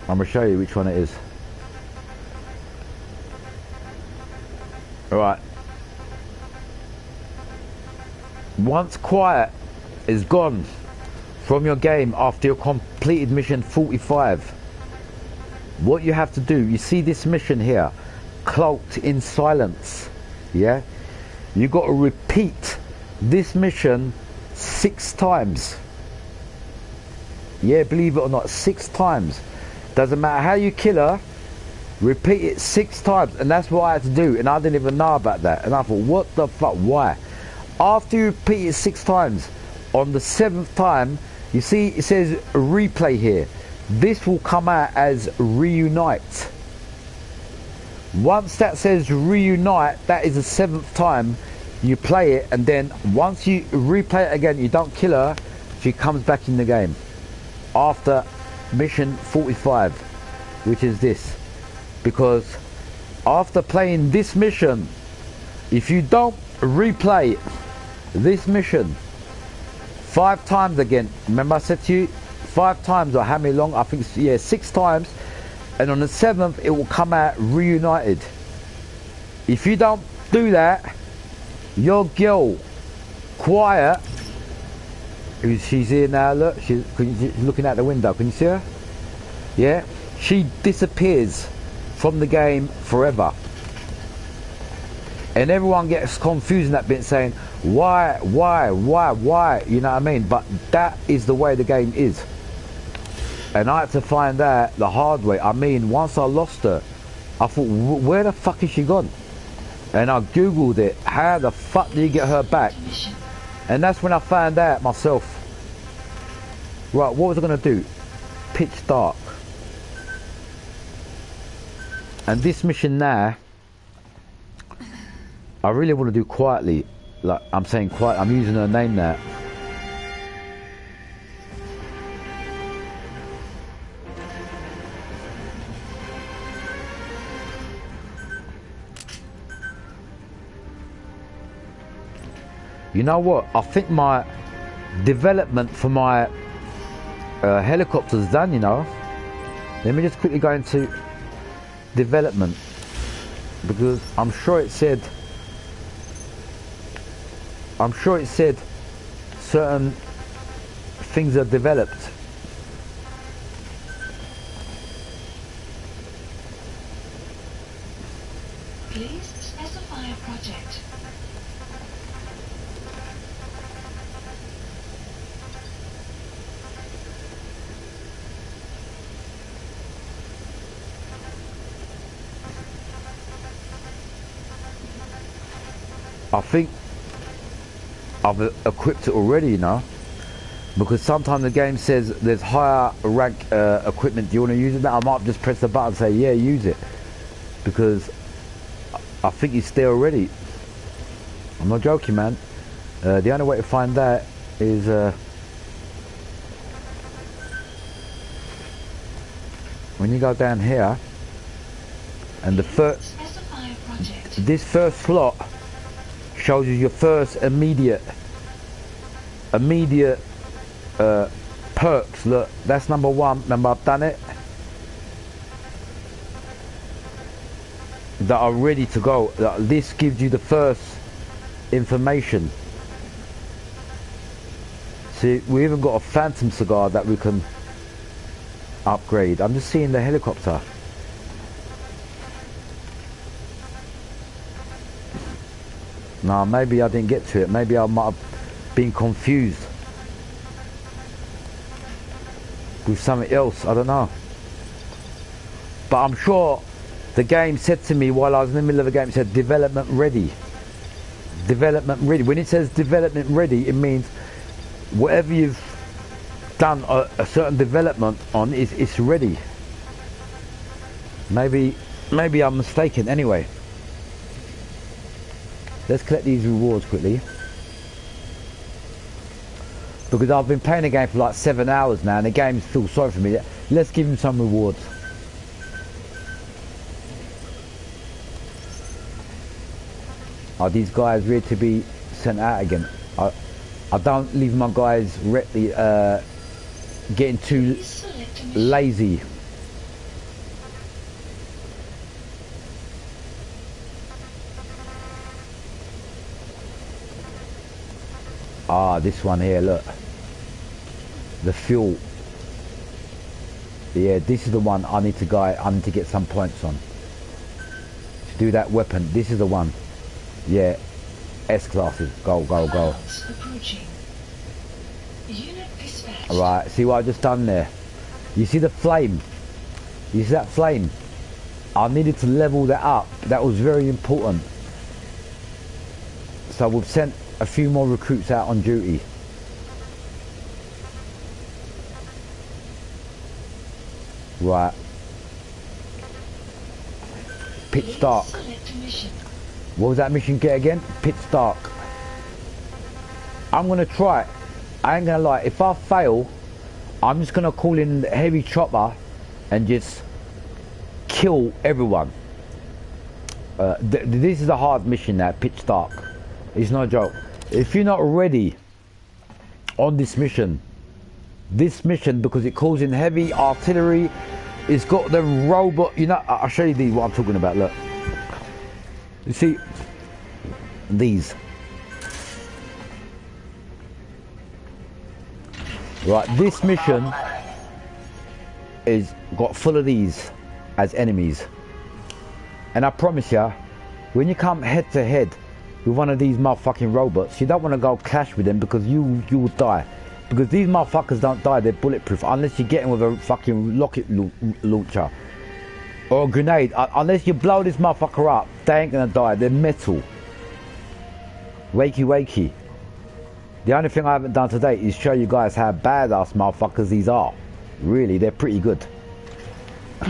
I'm gonna show you which one it is. Alright. Once Quiet is gone from your game after your completed mission 45, what you have to do, you see this mission here, Cloaked in Silence, yeah? You got to repeat this mission 6 times. Yeah, believe it or not, 6 times. Doesn't matter how you kill her, repeat it 6 times. And that's what I had to do, and I didn't even know about that. And I thought, what the fuck, why? After you repeat it 6 times, on the 7th time, You see, it says replay here. This will come out as reunite. Once that says reunite, that is the 7th time you play it, and then once you replay it again, you don't kill her, she comes back in the game after mission 45, which is this. Because after playing this mission, if you don't replay this mission 5 times again, remember I said to you 5 times, or how many long, I think, yeah, 6 times, and on the 7th it will come out reunited. If you don't do that, your girl Quiet, she's here now, look, she's looking out the window, can you see her? Yeah, she disappears from the game forever. And everyone gets confused in that bit, saying, why, you know what I mean? But that is the way the game is. And I had to find out the hard way. I mean, once I lost her, I thought, where the fuck is she gone? And I googled it, how the fuck did you get her back? And that's when I found out myself. Right, what was I going to do? Pitch dark. And this mission now, I really want to do quietly. Like, I'm saying quiet, I'm using her name now. You know what? I think my development for my helicopter's done, you know. Let me just quickly go into development, because I'm sure it said certain things are developed. Please specify a project. I think I've equipped it already, you know, because sometimes the game says there's higher rank equipment. Do you want to use it? Now I might just press the button and say, yeah, use it, because I think it's there already. I'm not joking, man. The only way to find that is when you go down here, and this first slot shows you your first immediate perks. Look, that's number 1. Remember, I've done it, that are ready to go. This gives you the first information. See, we even got a phantom cigar that we can upgrade. I'm just seeing the helicopter. No, maybe I didn't get to it. Maybe I might have been confused with something else. I don't know. But I'm sure the game said to me while I was in the middle of the game, it said development ready. Development ready. When it says development ready, it means whatever you've done a certain development on, it's ready. Maybe I'm mistaken. Anyway. Let's collect these rewards quickly, because I've been playing the game for like 7 hours now and the game feels sorry for me. Let's give him some rewards. Are these guys ready to be sent out again? I don't leave my guys getting too lazy. Ah, this one here, look. The fuel. Yeah, this is the one I need to get some points on. To do that weapon, this is the one. Yeah, S-classes. Go. Alright, see what I just done there? You see the flame? You see that flame? I needed to level that up. That was very important. So we've sent a few more recruits out on duty. Right. Pitch dark. Select a mission. What was that mission get again? Pitch dark. I'm gonna try it. I ain't gonna lie. If I fail, I'm just gonna call in the heavy chopper and just kill everyone. This is a hard mission now, pitch dark. It's no joke. If you're not ready on this mission, because it calls in heavy artillery, it's got the robot, you know, I'll show you what I'm talking about, look. You see, these. Right, this mission is got full of these as enemies. And I promise you, when you come head to head with one of these motherfucking robots, you don't want to go clash with them because you will die. Because these motherfuckers don't die, they're bulletproof unless you get in with a fucking rocket launcher or a grenade. Unless you blow this motherfucker up, they ain't gonna die, they're metal. Wakey wakey. The only thing I haven't done today is show you guys how badass motherfuckers these are. Really, they're pretty good.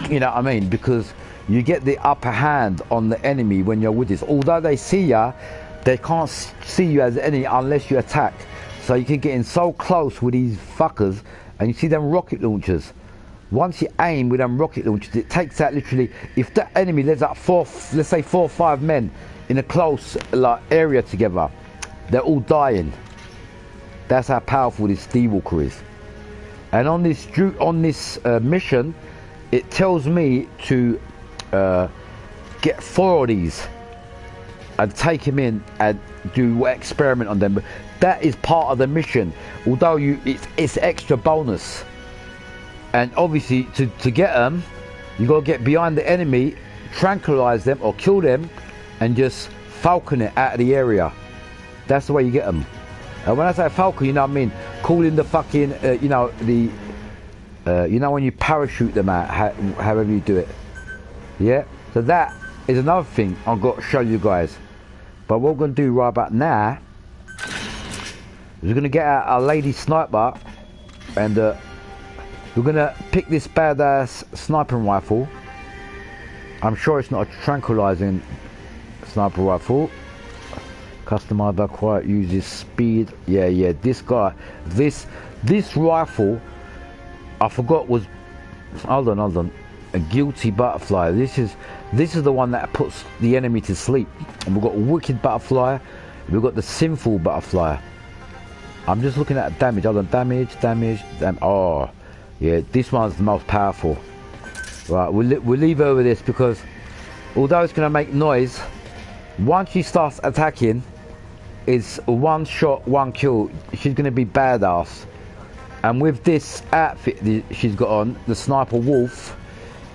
You know what I mean? Because you get the upper hand on the enemy when you're with this. Although they see ya, they can't see you as any unless you attack. So you can get in so close with these fuckers, and you see them rocket launchers. Once you aim with them rocket launchers, it takes out literally, if the enemy, there's like let's say 4 or 5 men in a close like area together, they're all dying. That's how powerful this D-Walker is. And on this mission, it tells me to get 4 of these and take him in and do an experiment on them. But that is part of the mission, although it's extra bonus. And obviously to get them, you got to get behind the enemy, tranquilize them or kill them, and just falcon it out of the area. That's the way you get them. And when I say falcon, you know what I mean, call in the fucking you know, the you know when you parachute them out, however you do it. Yeah, so that is another thing I've got to show you guys. But what we're going to do right about now is we're going to get out our lady sniper, and we're going to pick this badass sniping rifle. I'm sure it's not a tranquilizing sniper rifle. Customized by Quiet, uses speed. Yeah, this guy, this rifle, I forgot was, hold on, a guilty butterfly. This is the one that puts the enemy to sleep. And we've got a wicked butterfly, we've got the sinful butterfly. I'm just looking at damage. Hold on, damage. Oh, yeah, this one's the most powerful. Right, we'll leave over this because although it's going to make noise, once she starts attacking, it's 1 shot, 1 kill. She's going to be badass. And with this outfit she's got on, the Sniper Wolf,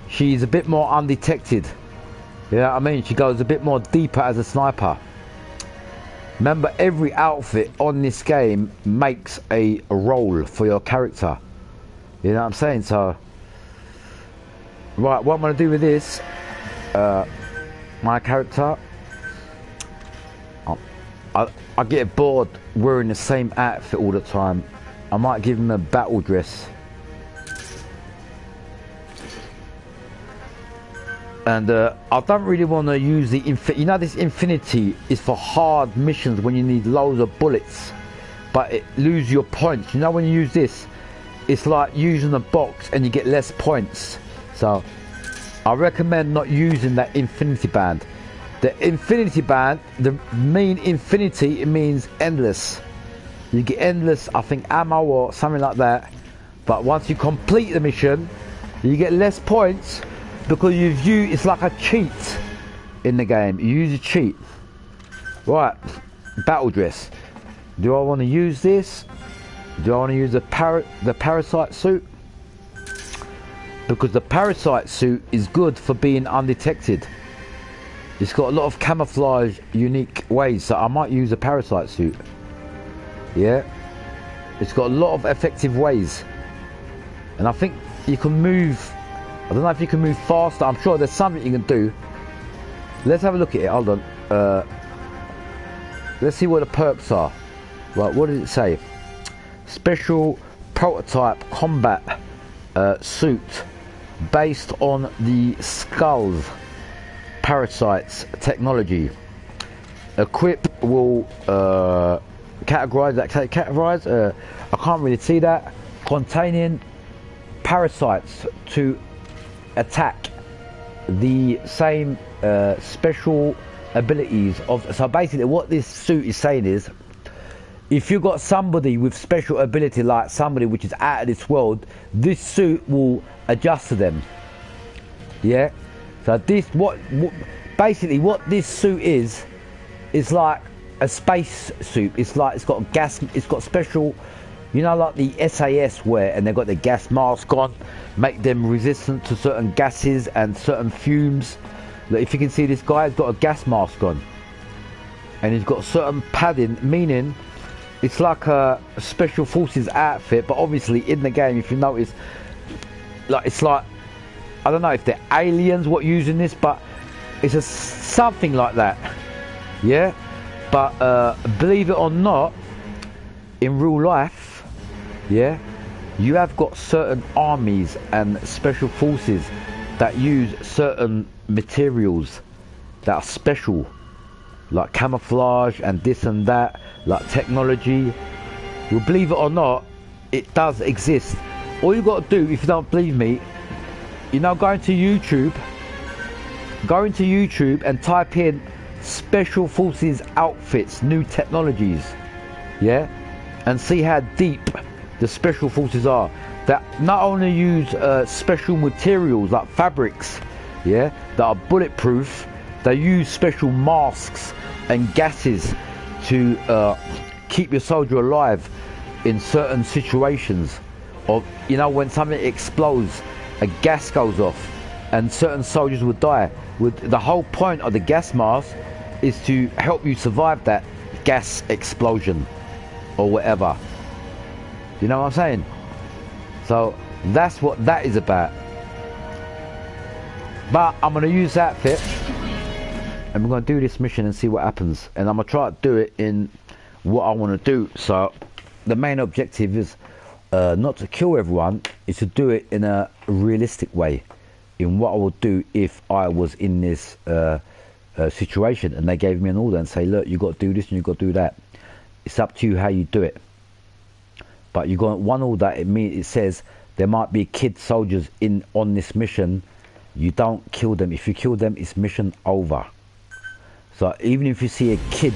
she's a bit more undetected. You know what I mean? She goes a bit more deeper as a sniper. Remember, every outfit on this game makes a role for your character. You know what I'm saying? So, right, what I'm going to do with this, my character, I get bored wearing the same outfit all the time. I might give him a battle dress. And I don't really want to use the you know, this infinity is for hard missions when you need loads of bullets, but it loses your points. You know, when you use this, it's like using a box and you get less points. So I recommend not using that infinity band. The infinity band, the mean infinity, it means endless. You get endless, I think, ammo or something like that. But once you complete the mission, you get less points because you've used, it's like a cheat in the game. You use a cheat. Right, battle dress. Do I want to use this? Do I want to use the parasite suit? Because the parasite suit is good for being undetected. It's got a lot of camouflage, unique ways, so I might use a parasite suit. Yeah, it's got a lot of effective ways, and I think you can move. I don't know if you can move faster. I'm sure there's something you can do. Let's have a look at it. Hold on. Let's see what the perks are. Right, what does it say? Special prototype combat suit. based on the skulls parasites technology. Equip will categorize that. I can't really see that. Containing parasites to attack the same special abilities of. So basically, what this suit is saying is, if you've got somebody with special ability, like somebody which is out of this world, this suit will adjust to them. Yeah. So this basically what this suit is like a space suit. It's like it's got gas. It's got special, you know, like the SAS wear, and they've got the gas mask on, make them resistant to certain gases and certain fumes. Look, if you can see, this guy's got a gas mask on, and he's got certain padding, meaning it's like a special forces outfit. But obviously in the game, if you notice, like it's like, I don't know if they're aliens what using this, but it's something like that. Yeah. But believe it or not, in real life, yeah, you have got certain armies and special forces that use certain materials that are special, like camouflage and this and that, like technology. Well, believe it or not, it does exist. All you got to do, if you don't believe me, you know, go into YouTube and type in special forces outfits, new technologies, yeah, and see how deep the special forces are, that not only use special materials like fabrics, yeah, that are bulletproof. They use special masks and gases to keep your soldier alive in certain situations. Or, you know, when something explodes, a gas goes off and certain soldiers would die. With the whole point of the gas mask is to help you survive that gas explosion or whatever. You know what I'm saying? So that's what that is about. But I'm going to use that fit, and we're going to do this mission and see what happens. And I'm going to try to do it in what I want to do. So the main objective is not to kill everyone, is to do it in a realistic way, in what I would do if I was in this situation and they gave me an order and say, look, you got to do this and you got to do that. It's up to you how you do it. But you got one order. It says there might be kid soldiers on this mission. You don't kill them. If you kill them, it's mission over. So even if you see a kid,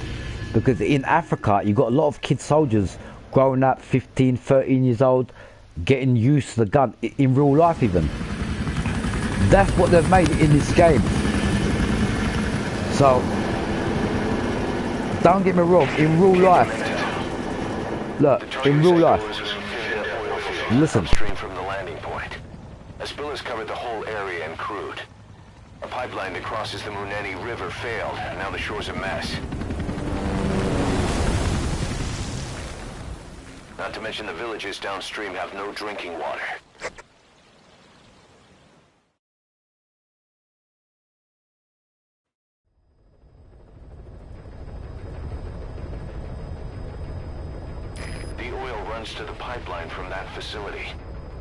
because in Africa you got a lot of kid soldiers growing up, 15, 13 years old, getting used to the gun in real life even. That's what they've made in this game. So don't get me wrong, in real life, look, in real life, listen. From the landing point. A spill has covered the whole area and crude. A pipeline that crosses the Muneni River failed, and now the shore's a mess. Not to mention the villages downstream have no drinking water. The oil runs to the pipeline from that facility.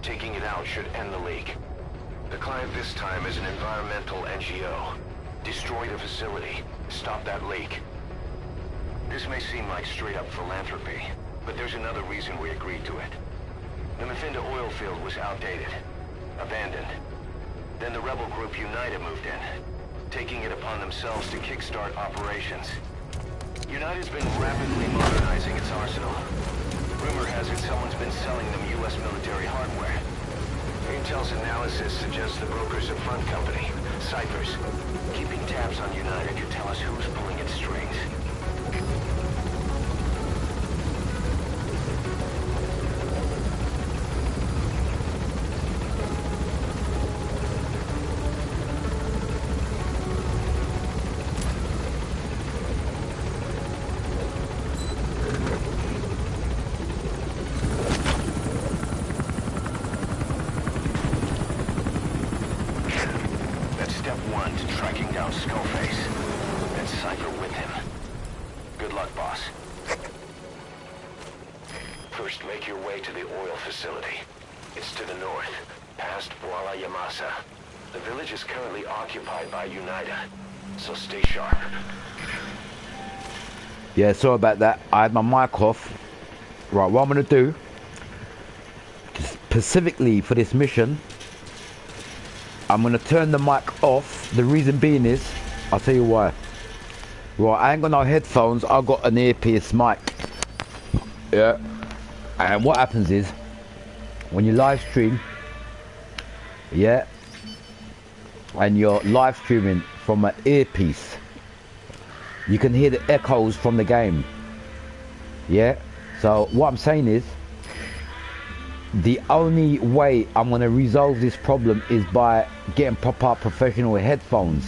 Taking it out should end the leak. The client this time is an environmental NGO. Destroy the facility. Stop that leak. This may seem like straight-up philanthropy, but there's another reason we agreed to it. The Mafinda oil field was outdated, abandoned. Then the rebel group United moved in, taking it upon themselves to kickstart operations. United's been rapidly modernizing its arsenal. Rumor has it someone's been selling them U.S. military hardware. Intel's analysis suggests the broker's a front company, Cyphers. Keeping tabs on United could tell us who's pulling its strings. First, make your way to the oil facility. It's to the north. past Wala Yamasa. The village is currently occupied by UNITA, so stay sharp. Yeah, sorry about that. I had my mic off. Right, what I'm gonna do, specifically for this mission, I'm gonna turn the mic off. The reason being is, I'll tell you why. Right, I ain't got no headphones, I've got an earpiece mic. Yeah. And what happens is, when you live stream, yeah, and you're live streaming from an earpiece, you can hear the echoes from the game. Yeah. So what I'm saying is, the only way I'm going to resolve this problem is by getting proper professional headphones,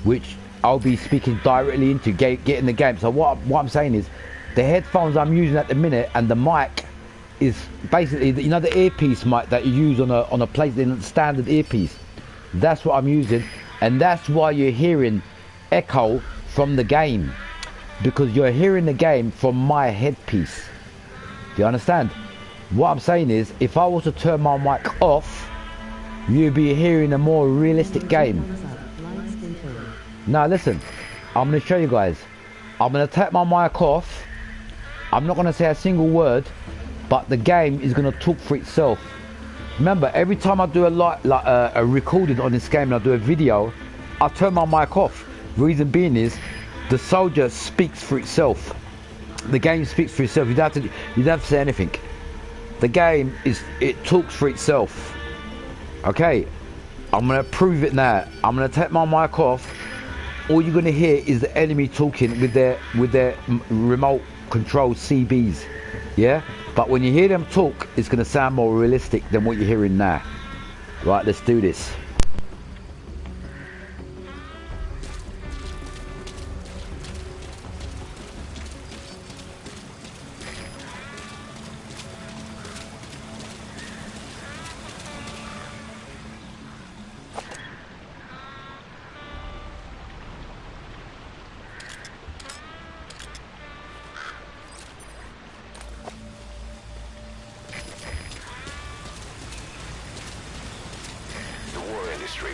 which I'll be speaking directly into getting the game. So what I'm saying is, the headphones I'm using at the minute and the mic is basically, you know, the earpiece mic that you use on a PlayStation standard earpiece. That's what I'm using, and that's why you're hearing echo from the game, because you're hearing the game from my headpiece. Do you understand? What I'm saying is, if I was to turn my mic off, you'd be hearing a more realistic game. Now listen, I'm going to show you guys. I'm going to take my mic off. I'm not going to say a single word, but the game is going to talk for itself. Remember, every time I do a recording on this game and I do a video, I turn my mic off. Reason being is, the soldier speaks for itself. The game speaks for itself. You don't have to say anything. The game it talks for itself. Okay, I'm gonna prove it now. I'm gonna take my mic off. All you're gonna hear is the enemy talking with their remote control CBs. Yeah, but when you hear them talk, it's gonna sound more realistic than what you're hearing now. Right, let's do this.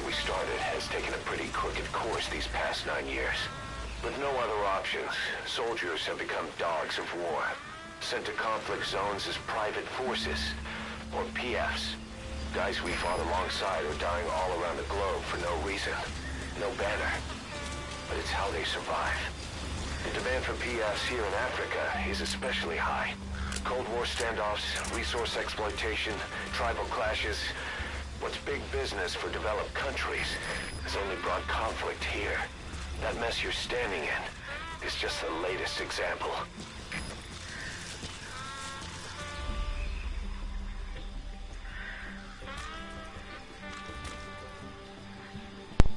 We started has taken a pretty crooked course these past 9 years. With no other options, soldiers have become dogs of war, sent to conflict zones as private forces, or PFs. Guys we fought alongside are dying all around the globe for no reason, no banner. But it's how they survive. The demand for PFs here in Africa is especially high. Cold War standoffs, resource exploitation, tribal clashes. What's big business for developed countries has only brought conflict here. That mess you're standing in is just the latest example.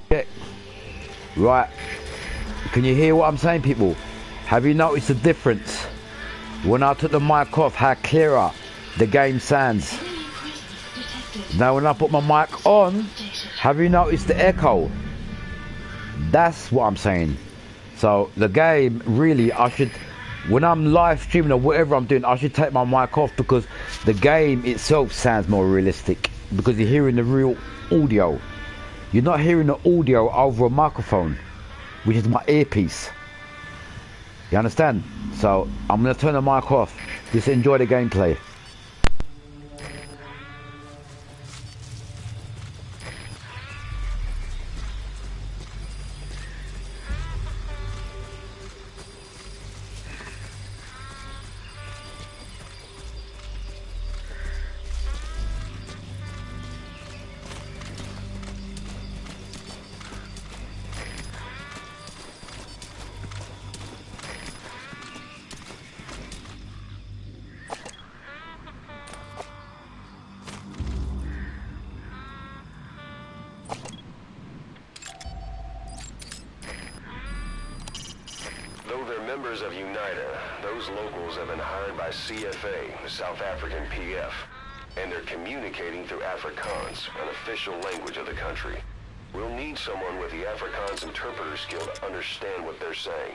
Yeah. Right. Can you hear what I'm saying, people? Have you noticed the difference? When I took the mic off, how clearer the game sounds. Now when I put my mic on, have you noticed the echo? That's what I'm saying. So the game, really, when I'm live streaming or whatever I'm doing, I should take my mic off, because the game itself sounds more realistic, because you're hearing the real audio. You're not hearing the audio over a microphone, which is my earpiece. You understand? So I'm going to turn the mic off. Just enjoy the gameplay. Members of UNITA, those locals have been hired by CFA, the South African PF, and they're communicating through Afrikaans, an official language of the country. We'll need someone with the Afrikaans interpreter skill to understand what they're saying.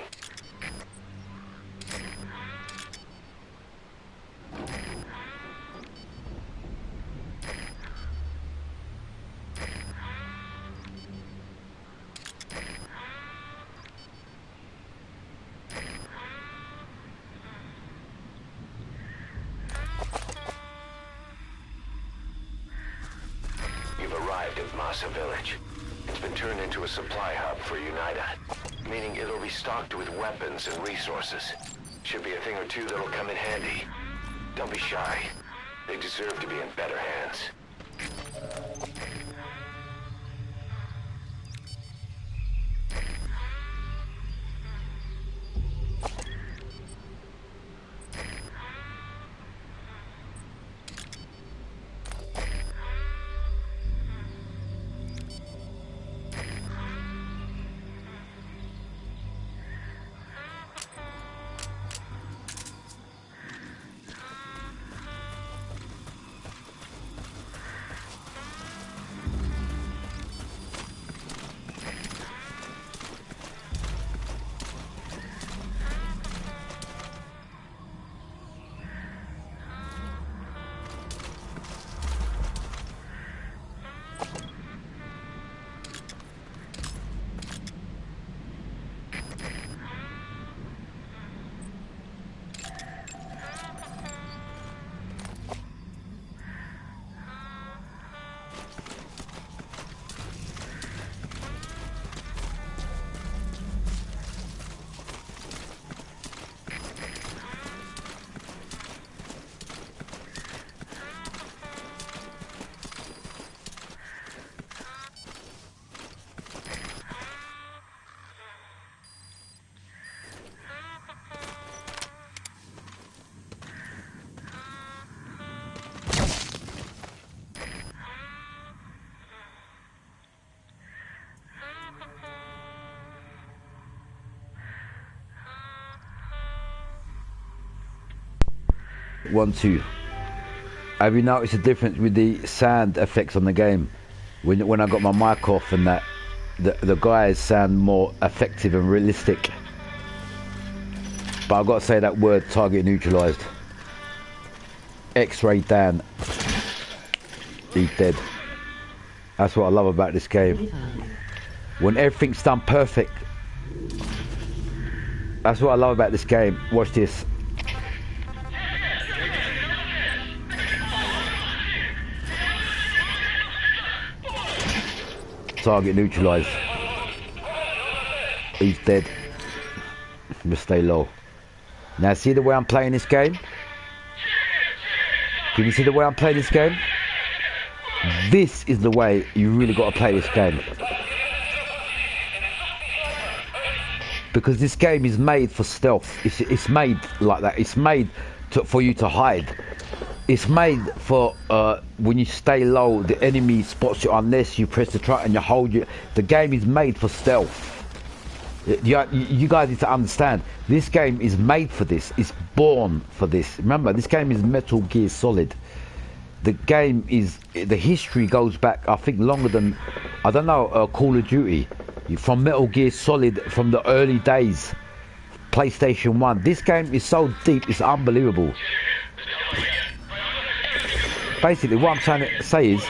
Massa village. It's been turned into a supply hub for UNITA, meaning it'll be stocked with weapons and resources. Should be a thing or two that'll come in handy. Don't be shy. They deserve to be in better hands. One, two. Have you noticed a difference with the sound effects on the game? When I got my mic off and that, the guys sound more effective and realistic. But I've got to say that word, target neutralized. X-ray Dan. He's dead. That's what I love about this game. When everything's done perfect. That's what I love about this game. Watch this. Target neutralized. He's dead. Just stay low. Now see the way I'm playing this game? Can you see the way I'm playing this game? This is the way you really got to play this game. Because this game is made for stealth. It's made like that. It's made for you to hide. It's made for when you stay low, the enemy spots you unless you press the trigger and you hold you. The game is made for stealth. You guys need to understand. This game is made for this. It's born for this. Remember, this game is Metal Gear Solid. The game is, the history goes back, I think, longer than, I don't know, Call of Duty. From Metal Gear Solid, from the early days, PlayStation 1. This game is so deep, it's unbelievable. Basically, what I'm trying to say is,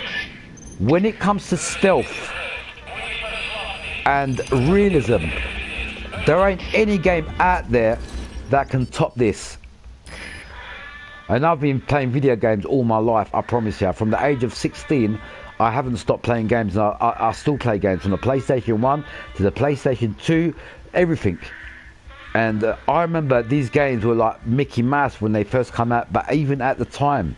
when it comes to stealth and realism, there ain't any game out there that can top this. And I've been playing video games all my life, I promise you. From the age of 16, I haven't stopped playing games. And I still play games, from the PlayStation 1 to the PlayStation 2, everything. And I remember these games were like Mickey Mouse when they first come out, but even at the time,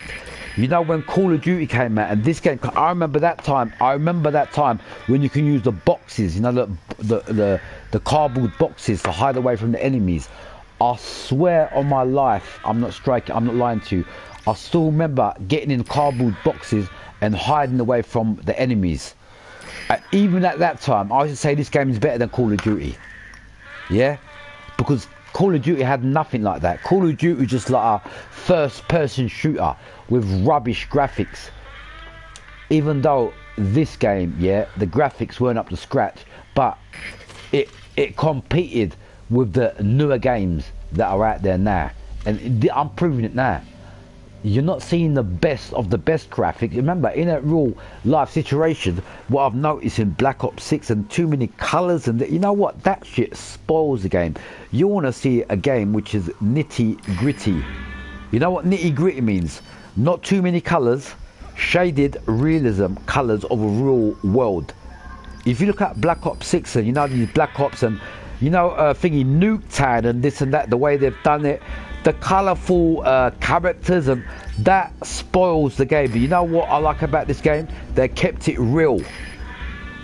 you know, when Call of Duty came out, and this game, I remember that time when you can use the boxes, you know, the cardboard boxes to hide away from the enemies. I swear on my life, I'm not lying to you, I still remember getting in cardboard boxes and hiding away from the enemies. Even at that time, I would say this game is better than Call of Duty. Yeah? Because Call of Duty had nothing like that. Call of Duty was just like a first-person shooter with rubbish graphics. Even though this game, yeah, the graphics weren't up to scratch, but it competed with the newer games that are out there now. And I'm proving it now. You're not seeing the best of the best graphics. Remember, in a real life situation, what I've noticed in Black Ops 6 and too many colours, and you know what, that shit spoils the game. You want to see a game which is nitty gritty. You know what nitty gritty means? Not too many colours, shaded realism colors of a real world. If you look at Black Ops 6 and you know these Black Ops and you know thingy Nuketown and this and that, the way they've done it, the colourful characters, and that spoils the game. But you know what I like about this game? They kept it real.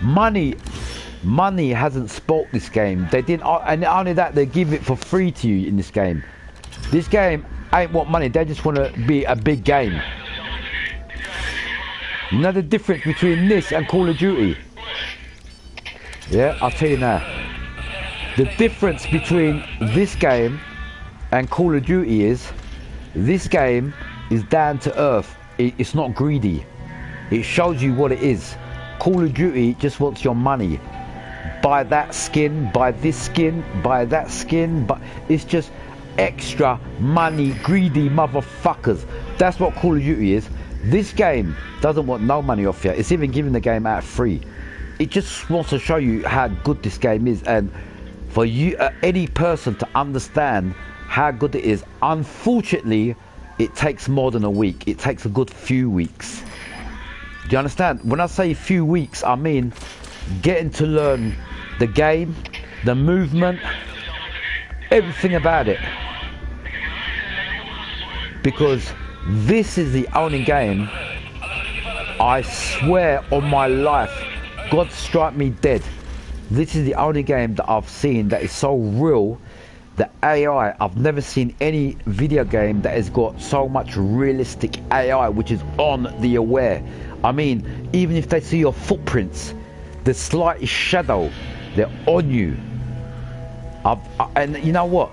Money hasn't spoilt this game. They didn't, and not only that, they give it for free to you in this game. This game ain't want money. They just want to be a big game. You know the difference between this and Call of Duty? Yeah, I'll tell you now. The difference between this game and Call of Duty is, this game is down to earth. It's not greedy. It shows you what it is. Call of Duty just wants your money. Buy that skin, buy this skin, buy that skin, but it's just extra money, greedy motherfuckers. That's what Call of Duty is. This game doesn't want no money off you. It's even giving the game out free. It just wants to show you how good this game is, and for you, any person to understand how good it is. Unfortunately, it takes more than a week. It takes a good few weeks. Do you understand? When I say few weeks, I mean getting to learn the game, the movement, everything about it. Because this is the only game, I swear on my life, God strike me dead, this is the only game that I've seen that is so real. The AI, I've never seen any video game that has got so much realistic AI, which is on the aware. I mean, even if they see your footprints, the slightest shadow, they're on you. And you know what?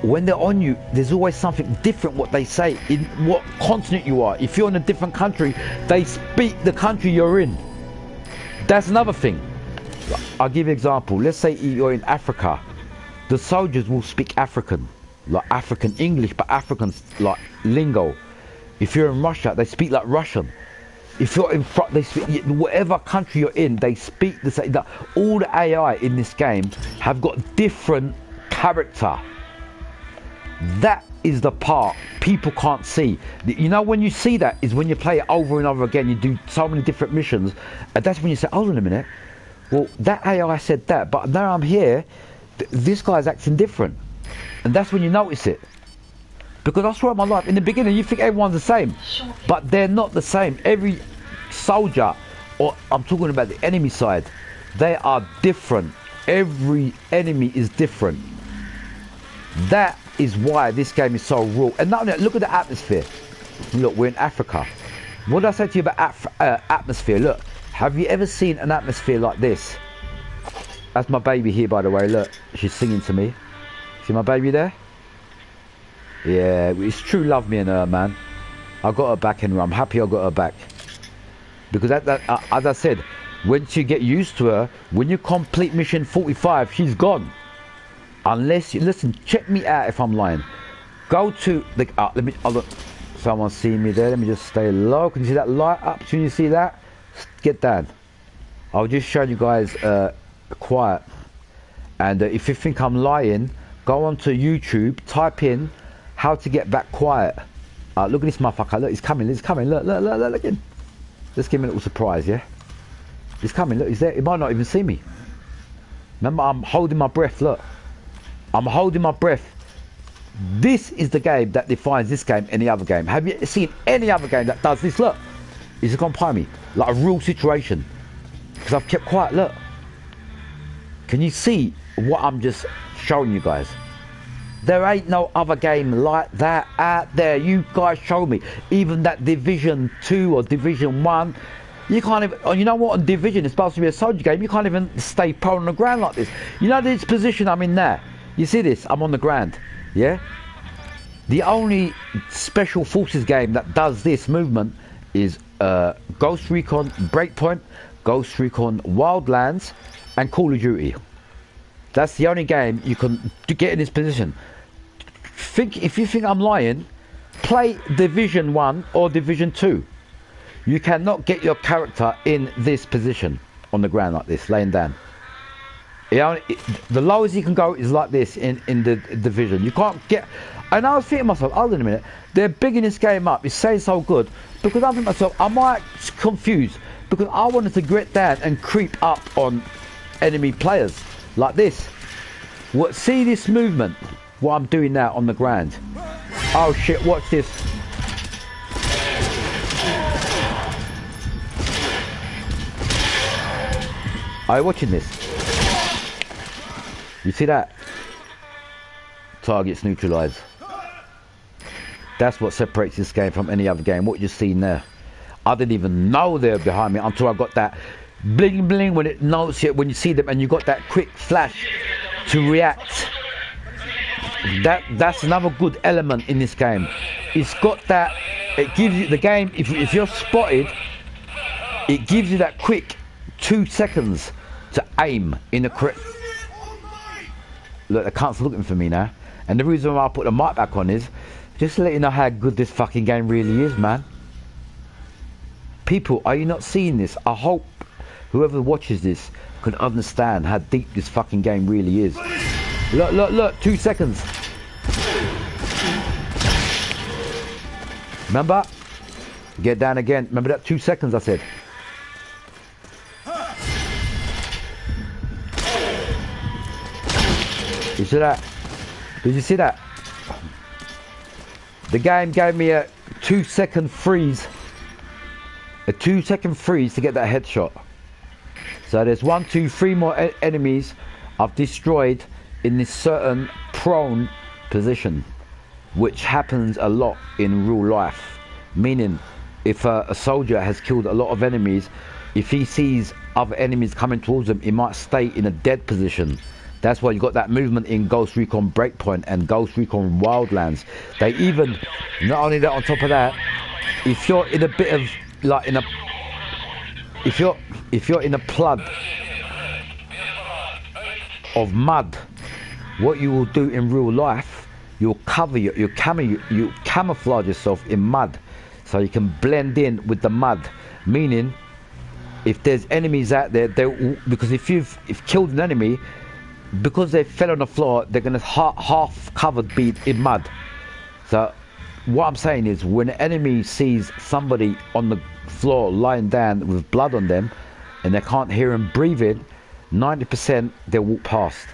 When they're on you, there's always something different what they say in what continent you are. If you're in a different country, they speak the country you're in. That's another thing. I'll give you an example. Let's say you're in Africa. The soldiers will speak African, like African English, but African like lingo. If you're in Russia, they speak like Russian. If you're in front, they speak, whatever country you're in, they speak the same. All the AI in this game have got different character. That is the part people can't see. You know, when you see that is when you play it over and over again, you do so many different missions, and that's when you say, hold on a minute, well, that AI said that, but now I'm here, this guy's acting different. And that's when you notice it. Because I swear on my life, in the beginning you think everyone's the same, but they're not the same. Every soldier, or I'm talking about the enemy side, they are different. Every enemy is different. That is why this game is so real. And not only that, look at the atmosphere. Look, we're in Africa. What did I say to you about atmosphere? Look, have you ever seen an atmosphere like this? That's my baby here, by the way. Look, she's singing to me. See my baby there? Yeah, it's true love, me and her, man. I got her back, and I'm happy I got her back. Because as I said, once you get used to her, when you complete mission 45, she's gone. Unless you listen, check me out if I'm lying. Go to the let me. Oh, look, someone see me there. Let me just stay low. Can you see that light up? Can you see that? Get down. I'll just show you guys quiet. And if you think I'm lying, go onto YouTube, type in how to get back quiet. Look at this motherfucker. Look, he's coming. He's coming. Look at him. Let's give him a little surprise, yeah? He's coming. Look, he's there. He might not even see me. Remember, I'm holding my breath. Look. I'm holding my breath. This is the game that defines this game and any other game. Have you seen any other game that does this? Look, he's gone by me like a real situation because I've kept quiet. Look, can you see what I'm just showing you guys? There ain't no other game like that out there. You guys show me. Even that Division 2 or Division 1, you can't even, oh, you know what, on Division, it's supposed to be a soldier game, you can't even stay prone on the ground like this. You know this position I'm in there? You see this? I'm on the ground, yeah? The only Special Forces game that does this movement is Ghost Recon Breakpoint, Ghost Recon Wildlands, and Call of Duty. That's the only game you can get in this position. If you think I'm lying, play Division 1 or Division 2. You cannot get your character in this position on the ground like this, laying down. The lowest you can go is like this in the division. You can't get. And I was thinking to myself, hold on a minute, they're bigging this game up. It's saying so good because I'm thinking to myself, am I confused? Because I wanted to get down and creep up on enemy players like this. What? See this movement? What I'm doing now on the ground. Oh shit! Watch this. Are you watching this? You see that? Targets neutralised. That's what separates this game from any other game. What you're seeing there. I didn't even know they were behind me until I got that bling bling when it notes it when you see them and you got that quick flash to react. That's another good element in this game. It's got that. It gives you the game. If you're spotted, it gives you that quick 2 seconds to aim in the correct. Look, the cunt's looking for me now. And the reason why I put the mic back on is just to let you know how good this fucking game really is, man. People, are you not seeing this? I hope whoever watches this can understand how deep this fucking game really is. Look, look, look, 2 seconds. Remember? Get down again. Remember that 2 seconds I said? You see that? Did you see that? The game gave me a 2 second freeze. A 2 second freeze to get that headshot. So there's 1, 2, 3 more enemies I've destroyed in this certain prone position, which happens a lot in real life. Meaning, if a soldier has killed a lot of enemies, if he sees other enemies coming towards him, he might stay in a dead position. That's why you got that movement in Ghost Recon Breakpoint and Ghost Recon Wildlands. They even, not only that, on top of that, if you're in a bit of like in a, if you're in a flood of mud, what you will do in real life, you'll cover you camouflage yourself in mud, so you can blend in with the mud. Meaning, if there's enemies out there, because if you've killed an enemy, because they fell on the floor, they're gonna half covered be in mud. So what I'm saying is, when an enemy sees somebody on the floor lying down with blood on them and they can't hear him breathing, 90% they'll walk past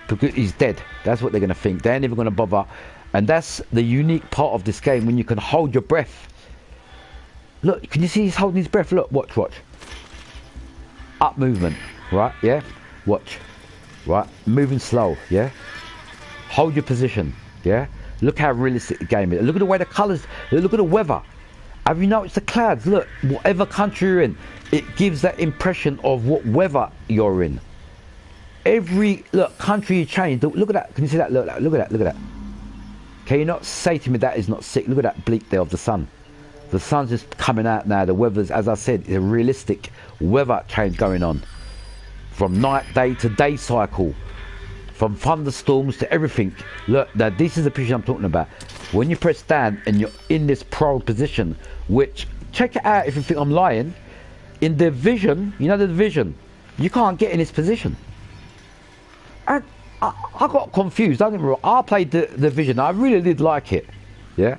because he's dead. That's what they're gonna think. They ain't even gonna bother. And that's the unique part of this game, when you can hold your breath. Look, can you see he's holding his breath? Look, watch. Up movement, right? Yeah, watch. Right, moving slow, yeah? Hold your position, yeah? Look how realistic the game is. Look at the way the colours, look at the weather. Have you noticed the clouds? Look, whatever country you're in, it gives that impression of what weather you're in. Every, look, country you change, look at that, can you see that? Look at that. Can you not say to me that is not sick? Look at that bleak there of the sun. The sun's just coming out now, the weather's, as I said, a realistic weather change going on. From night, day to day cycle, from thunderstorms to everything. Look, now this is the picture I'm talking about. When you press down and you're in this prone position, which, check it out if you think I'm lying, in the Division, you know the Division, you can't get in this position. And I got confused, don't get me wrong, I played the Division, I really did like it, yeah?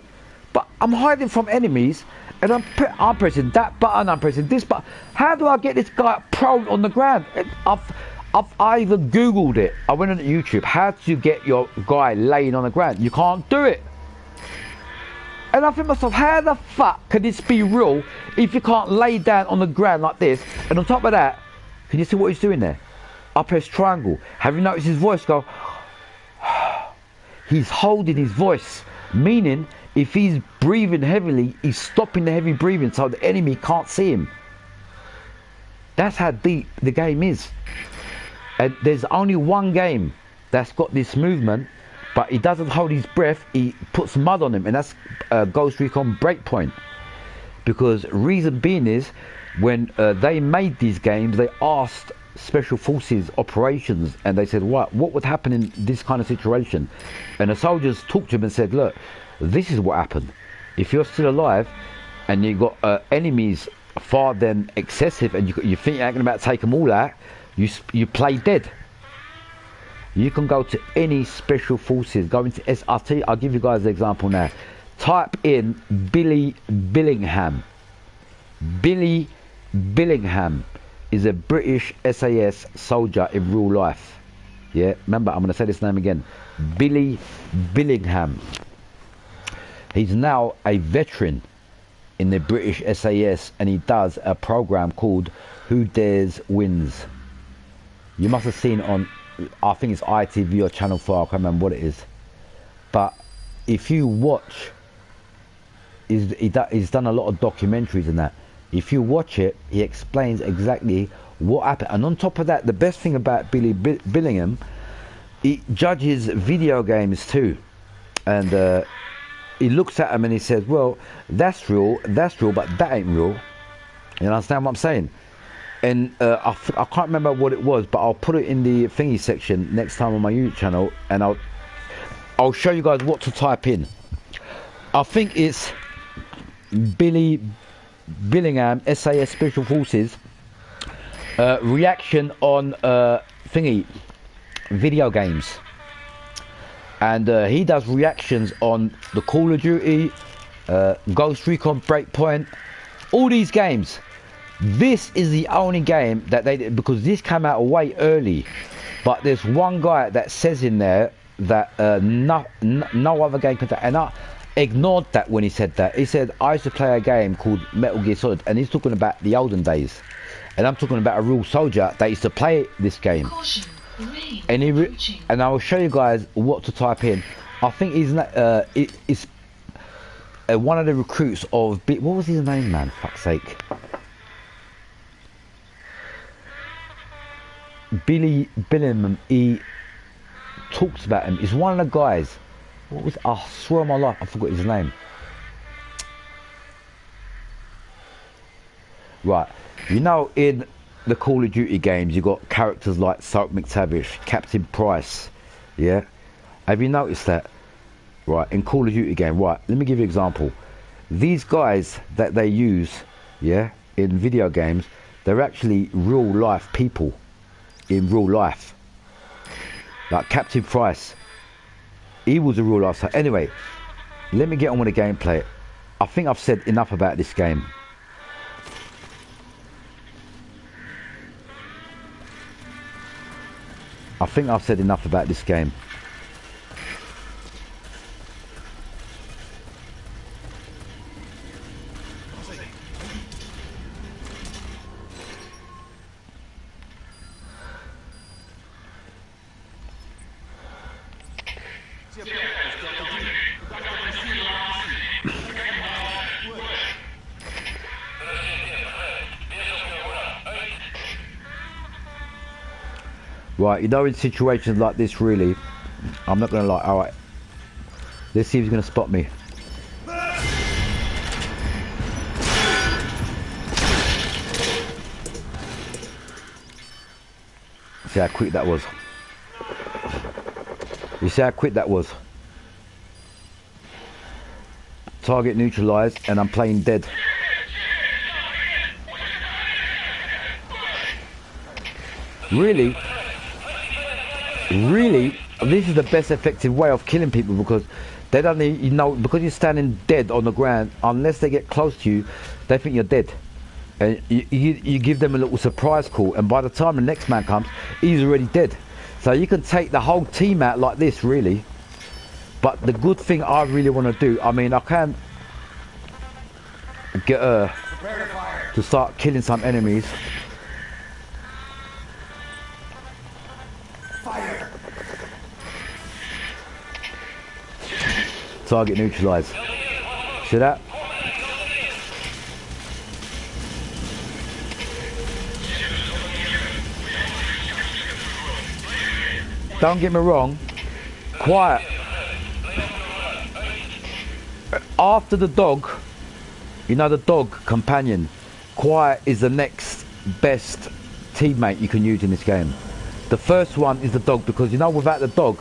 But I'm hiding from enemies, and I'm pressing that button, I'm pressing this button. How do I get this guy prone on the ground? I even Googled it. I went on YouTube. How do you get your guy laying on the ground? You can't do it. And I think to myself, how the fuck can this be real if you can't lay down on the ground like this? And on top of that, can you see what he's doing there? I press triangle. Have you noticed his voice go? He's holding his voice, meaning if he's breathing heavily, he's stopping the heavy breathing so the enemy can't see him. That's how deep the game is. And there's only one game that's got this movement, but he doesn't hold his breath, he puts mud on him, and that's Ghost Recon Breakpoint. Because reason being is, when they made these games, they asked Special Forces operations, and they said, what would happen in this kind of situation? And the soldiers talked to him and said, look, this is what happened. If you're still alive and you've got enemies far than excessive and you think you're about to take them all out, you play dead. You can go to any special forces. Go into SRT. I'll give you guys an example now. Type in Billy Billingham. Billy Billingham is a British SAS soldier in real life. Yeah, remember, I'm going to say this name again. Billy Billingham. He's now a veteran in the British SAS, and he does a program called Who Dares Wins. You must have seen on, I think it's ITV or Channel 4, I can't remember what it is. But if you watch, he's done a lot of documentaries and that. If you watch it, he explains exactly what happened. And on top of that, the best thing about Billy Billingham, he judges video games too. And he looks at them and he says, well, that's real, but that ain't real. You understand what I'm saying? And I can't remember what it was, but I'll put it in the thingy section next time on my YouTube channel, and I'll show you guys what to type in. I think it's Billy Billingham, SAS Special Forces, reaction on thingy video games. And he does reactions on the Call of Duty, Ghost Recon Breakpoint, all these games. This is the only game that they did, because this came out way early. But there's one guy that says in there that no other game can. And I ignored that when he said that. He said, I used to play a game called Metal Gear Solid, and he's talking about the olden days. And I'm talking about a real soldier that used to play this game. Caution. And and I will show you guys what to type in. I think he's one of the recruits of what was his name, man? Fuck's sake. Billy Billingham. He talks about him. He's one of the guys. What was? I swear on my life, I forgot his name. Right, you know, in the Call of Duty games, you got characters like Soap McTavish, Captain Price. Yeah, have you noticed that? Right, in Call of Duty game. Right, let me give you an example. These guys that they use, yeah, in video games, they're actually real life people in real life. Like Captain Price, he was a real life. So anyway, let me get on with the gameplay. I think I've said enough about this game. I think I've said enough about this game. Right, you know, in situations like this, really, I'm not gonna lie. All right, let's see if he's gonna spot me. See how quick that was. You see how quick that was. Target neutralized, and I'm playing dead. Really, this is the best effective way of killing people, because they don't need, you know, because you're standing dead on the ground, unless they get close to you, they think you're dead. And you give them a little surprise call, and by the time the next man comes, he's already dead. So you can take the whole team out like this, really. But the good thing I really want to do, I mean, I can get to start killing some enemies. Target neutralized. See that? Don't get me wrong. Quiet. After the dog, you know, the dog companion, Quiet is the next best teammate you can use in this game. The first one is the dog, because you know, without the dog,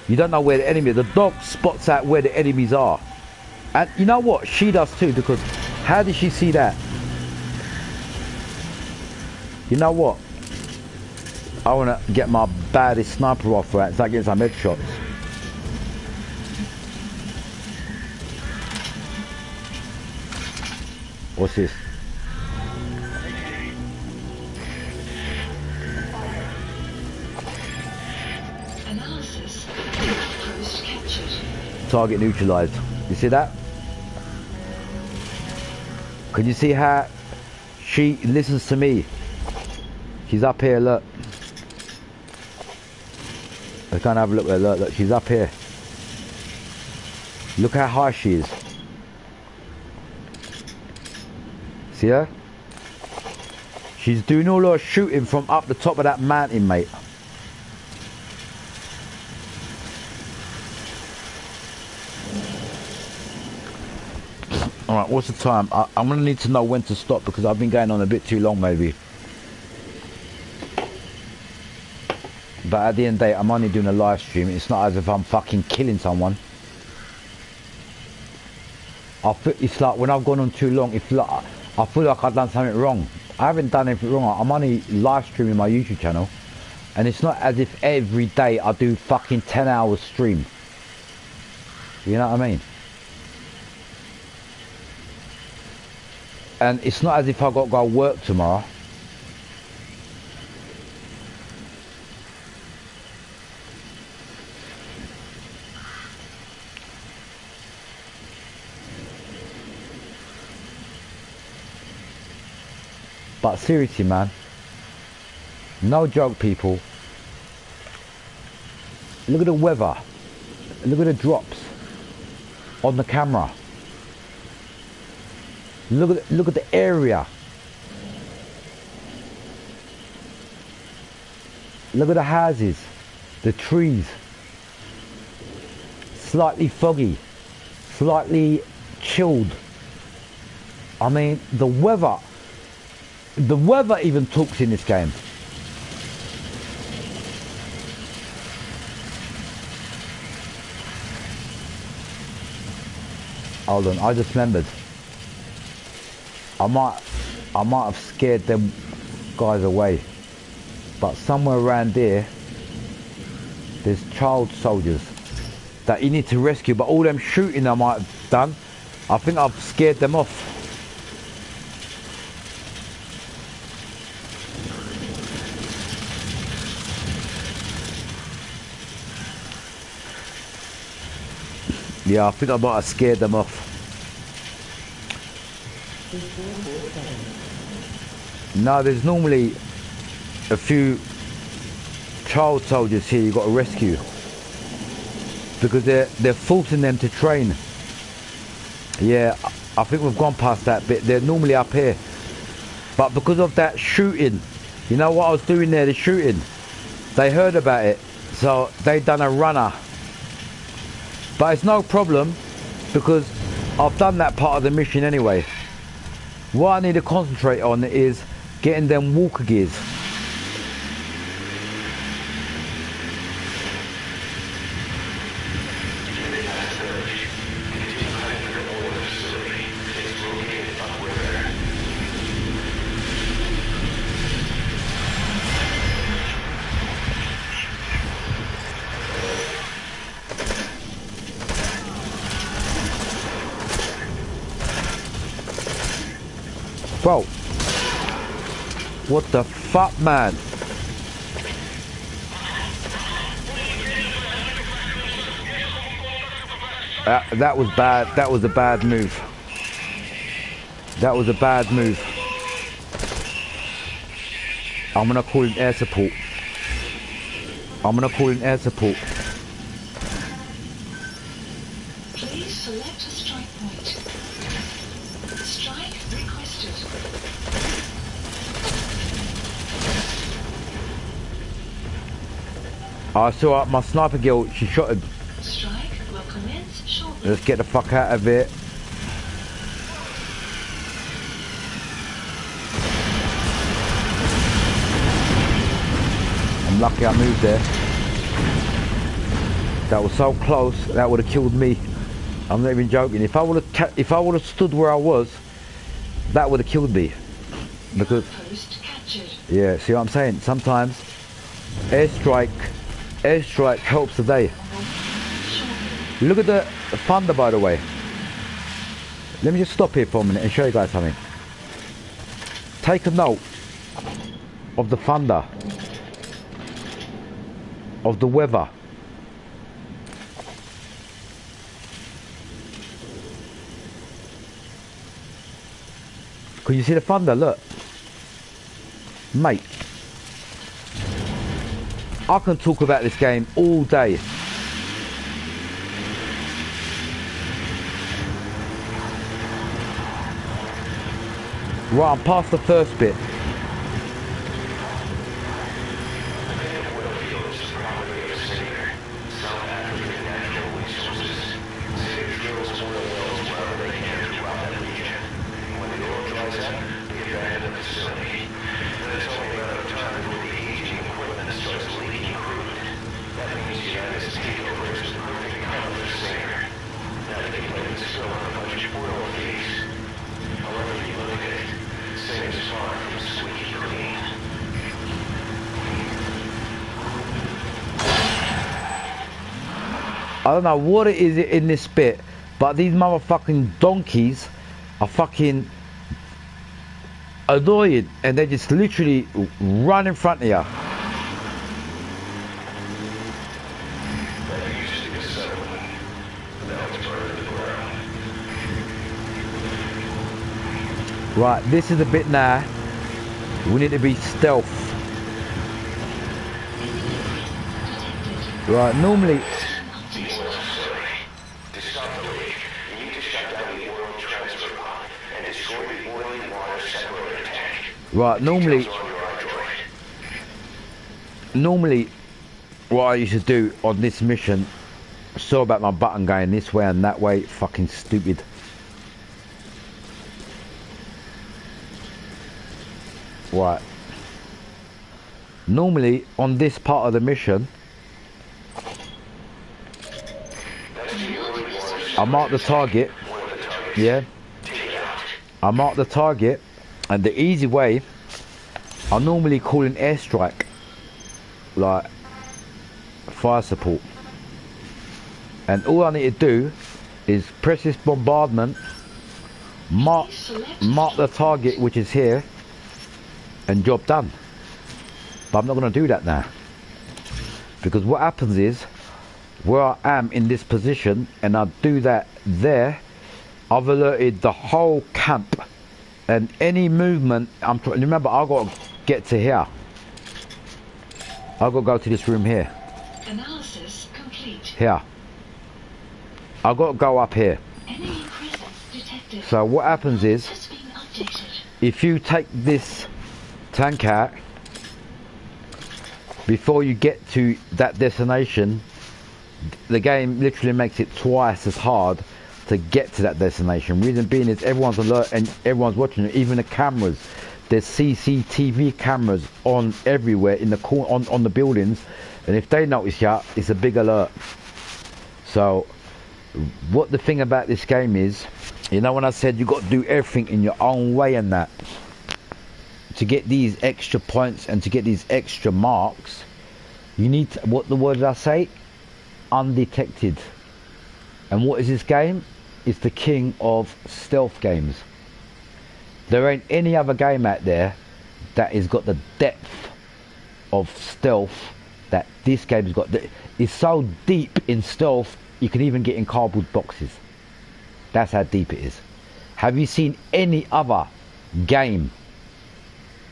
you don't know where the enemy is. The dog spots out where the enemies are. And you know what? She does too, because how did she see that? You know what? I want to get my baddest sniper rifle out so I get some headshots. What's this? Analysis. Post captured. Target neutralized. You see that? Can you see how she listens to me? She's up here, look. I can't have a look at her, look, she's up here. Look how high she is. See her? She's doing all her shooting from up the top of that mountain, mate. Alright, what's the time? I'm going to need to know when to stop because I've been going on a bit too long, maybe. But at the end of the day, I'm only doing a live stream. It's not as if I'm fucking killing someone. It's like when I've gone on too long, it's like I feel like I've done something wrong. I haven't done anything wrong. I'm only live streaming my YouTube channel. And it's not as if every day I do fucking 10 hours stream. You know what I mean? And it's not as if I've got to go work tomorrow. But seriously, man, no joke, people. Look at the weather. Look at the drops on the camera. Look at the area. Look at the houses, the trees. Slightly foggy, slightly chilled. I mean, the weather even talks in this game. Hold on, I just remembered. I might have scared them guys away. But somewhere around there, there's child soldiers that you need to rescue. But all them shooting I might have done, I think I've scared them off. Yeah, I think I might have scared them off. No, there's normally a few child soldiers here you've got to rescue. Because they're forcing them to train. Yeah, I think we've gone past that bit. They're normally up here. But because of that shooting, you know what I was doing there, the shooting? They heard about it, so they done a runner. But it's no problem, because I've done that part of the mission anyway. What I need to concentrate on is getting them walker gears. Bro, what the fuck, man? That was bad. That was a bad move. That was a bad move. I'm gonna call in air support. I'm gonna call in air support. Please select a strike point. Strike requested. I saw my sniper girl, she shot him. Strike will commence shortly. Let's get the fuck out of it. I'm lucky I moved there. That was so close, that would have killed me. I'm not even joking. If I would have stood where I was, that would have killed me. Because Post captured. yeah, see what I'm saying? Sometimes Airstrike helps today. Look at the thunder, by the way. Let me just stop here for a minute and show you guys something. Take a note of the thunder, of the weather. Can you see the thunder? Look. Mate. I can talk about this game all day. Right, I'm past the first bit. I don't know what it is in this bit, but these motherfucking donkeys are fucking annoying, and they just literally run in front of you. Right, this is the bit now. We need to be stealth. Right, normally. Right, normally what I used to do on this mission, saw about my button going this way and that way, fucking stupid. Right. Normally on this part of the mission, I mark the target, yeah, I mark the target, and the easy way, I normally call an airstrike, like fire support, and all I need to do is press this bombardment, mark the target, which is here, and job done. But I'm not going to do that now, because what happens is, where I am in this position and I do that there, I've alerted the whole camp, and any movement, remember, I've got to get to here. I've got to go to this room here. Analysis complete. Here. I've got to go up here. Enemy presence detected. So what happens is, Has been updated. if you take this tank out, before you get to that destination, the game literally makes it twice as hard to get to that destination. Reason being is everyone's alert and everyone's watching it, even the cameras. There's CCTV cameras on everywhere in the corner, on the buildings, and if they notice you, it's a big alert. So what the thing about this game is, you know, when I said you got to do everything in your own way and that, to get these extra points and to get these extra marks, you need to, what the word did I say? Undetected. And what is this game? It's the king of stealth games. There ain't any other game out there that has got the depth of stealth that this game has got. It's so deep in stealth, you can even get in cardboard boxes. That's how deep it is. Have you seen any other game?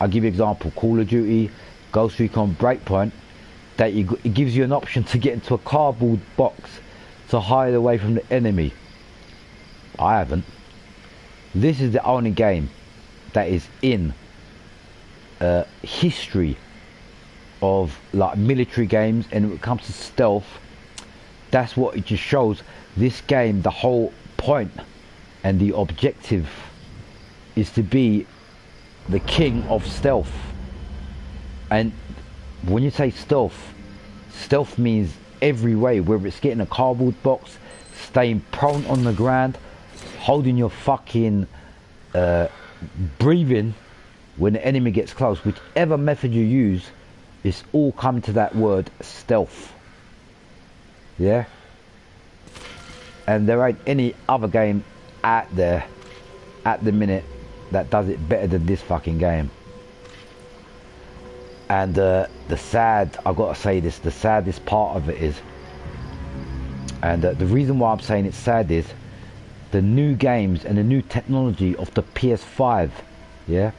I'll give you an example. Call of Duty, Ghost Recon Breakpoint, that it gives you an option to get into a cardboard box to hide away from the enemy. I haven't. This is the only game that is in history of like military games, and when it comes to stealth, that's what it just shows. This game, the whole point and the objective is to be the king of stealth. And when you say stealth, stealth means every way, whether it's getting a cardboard box, staying prone on the ground, holding your fucking breathing when the enemy gets close. Whichever method you use, It's all come to that word stealth. Yeah? And there ain't any other game out there at the minute that does it better than this fucking game. And I've got to say this, the saddest part of it is, and the reason why I'm saying it's sad is, the new games and the new technology of the PS5, yeah?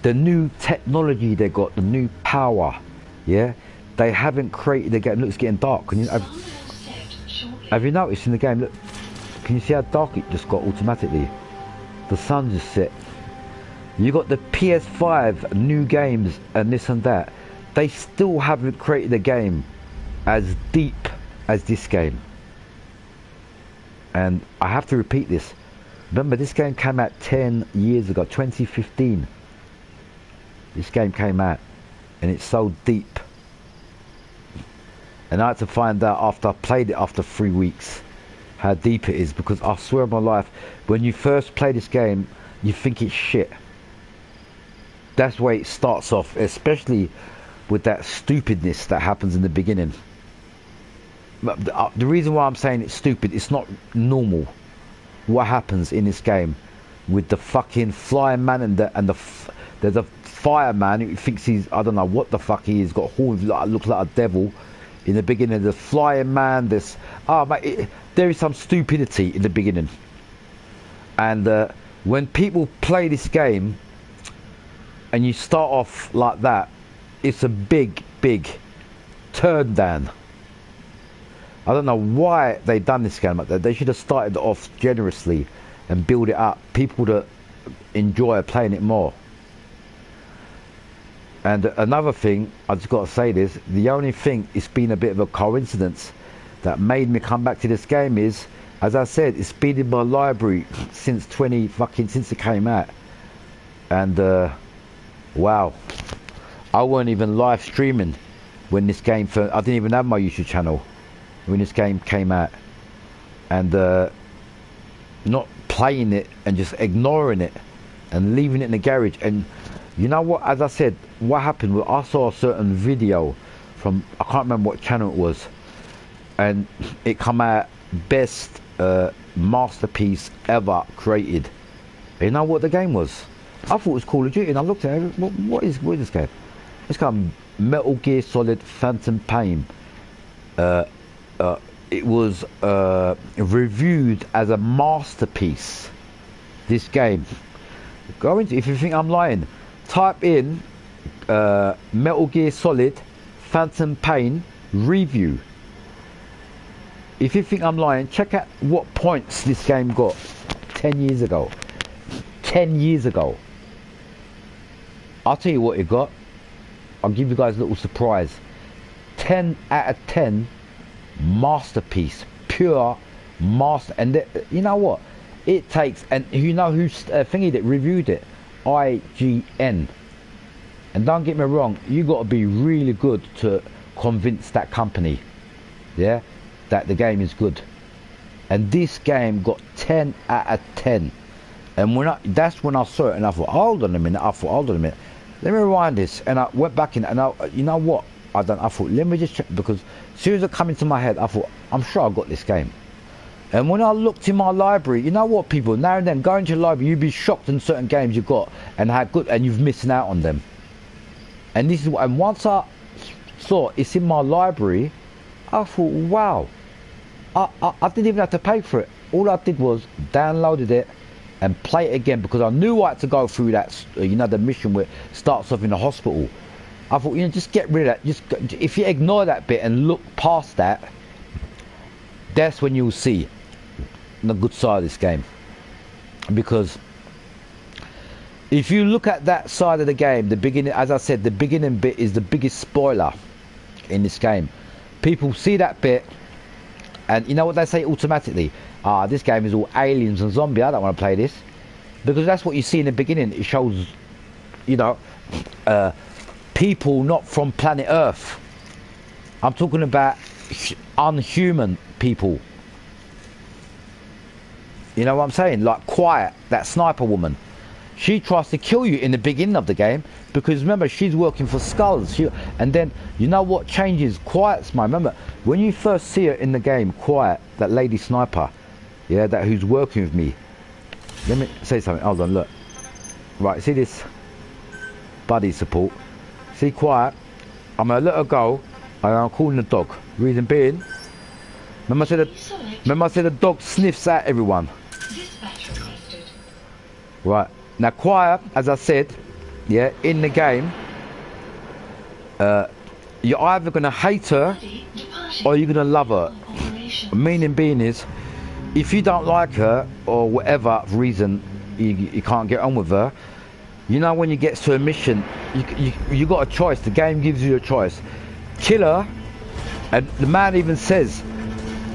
The new technology they got, the new power, yeah? They haven't created the game. Look, it's getting dark. Have you noticed in the game, look, can you see how dark it just got automatically? The sun just set. You got the PS5 new games and this and that. They still haven't created a game as deep as this game. And I have to repeat this. Remember, this game came out 10 years ago, 2015. This game came out, and it's so deep. And I had to find out after I played it after 3 weeks how deep it is, because I swear on my life, when you first play this game, you think it's shit. That's the way it starts off, especially with that stupidness that happens in the beginning. But the reason why I'm saying it's stupid, it's not normal what happens in this game with the fucking flying man and there's a fireman who thinks he's, I don't know what the fuck he is, got horns, looks like a devil. In the beginning, the flying man, there is some stupidity in the beginning. And when people play this game and you start off like that, it's a big turn down. I don't know why they done this game like that. They should have started off generously and build it up. People that enjoy playing it more. And another thing, I just got to say this, the only thing, it's been a bit of a coincidence that made me come back to this game is, as I said, it's been in my library since it came out. And wow, I weren't even live streaming when this game I didn't even have my YouTube channel when this game came out, and not playing it and just ignoring it and leaving it in the garage. And you know what, as I said, what happened was I saw a certain video from, I can't remember what channel it was, and it come out best masterpiece ever created. And you know what the game was? I thought it was Call of Duty, and I looked at it, what is this game? It's called Metal Gear Solid Phantom Pain. It was reviewed as a masterpiece, this game. Go into, if you think I'm lying, type in Metal Gear Solid Phantom Pain review. If you think I'm lying, check out what points this game got 10 years ago. 10 years ago. I'll tell you what it got. I'll give you guys a little surprise. 10 out of 10 masterpiece, pure master. And you know what, it takes, and you know who's thingy that reviewed it? IGN. And don't get me wrong, you got to be really good to convince that company, yeah, that the game is good. And this game got 10 out of 10. And that's when I saw it, and I thought, hold on a minute, let me rewind this. And I went back in, and you know what I thought, let me just check, because as soon as it came into my head, I thought, I'm sure I got this game. And when I looked in my library, you know what, people, now and then, going to your library, you'd be shocked in certain games you've got, and how good, and you've missing out on them. And this is what, and once I saw it's in my library, I thought, wow, I didn't even have to pay for it. All I did was downloaded it and play it again, because I knew I had to go through that, you know, the mission where it starts off in the hospital. I thought, you know, just get rid of that. If you ignore that bit and look past that, that's when you'll see the good side of this game. Because if you look at that side of the game, the beginning, as I said, the beginning bit is the biggest spoiler in this game. People see that bit, and you know what they say automatically? This game is all aliens and zombies, I don't want to play this. Because that's what you see in the beginning. It shows, you know, people not from planet Earth. I'm talking about unhuman people. You know what I'm saying? Like Quiet, that sniper woman. she tries to kill you in the beginning of the game because remember she's working for Skulls. And then you know what changes? Quiet's mine. Remember when you first see her in the game, Quiet, that lady sniper, yeah, that who's working with me. Let me say something. Hold on, look. Right, see this buddy support. See Quiet. I'm gonna let her go, and I'm calling the dog. Reason being, remember I said the dog sniffs at everyone. Dispatch requested. Right. Now Quiet, as I said, yeah, in the game, you're either gonna hate her Buddy departing. or you're gonna love her. Operations. Meaning being is, if you don't like her or whatever reason you can't get on with her, you know when you get to a mission, you got a choice. The game gives you a choice. Kill her, and the man even says,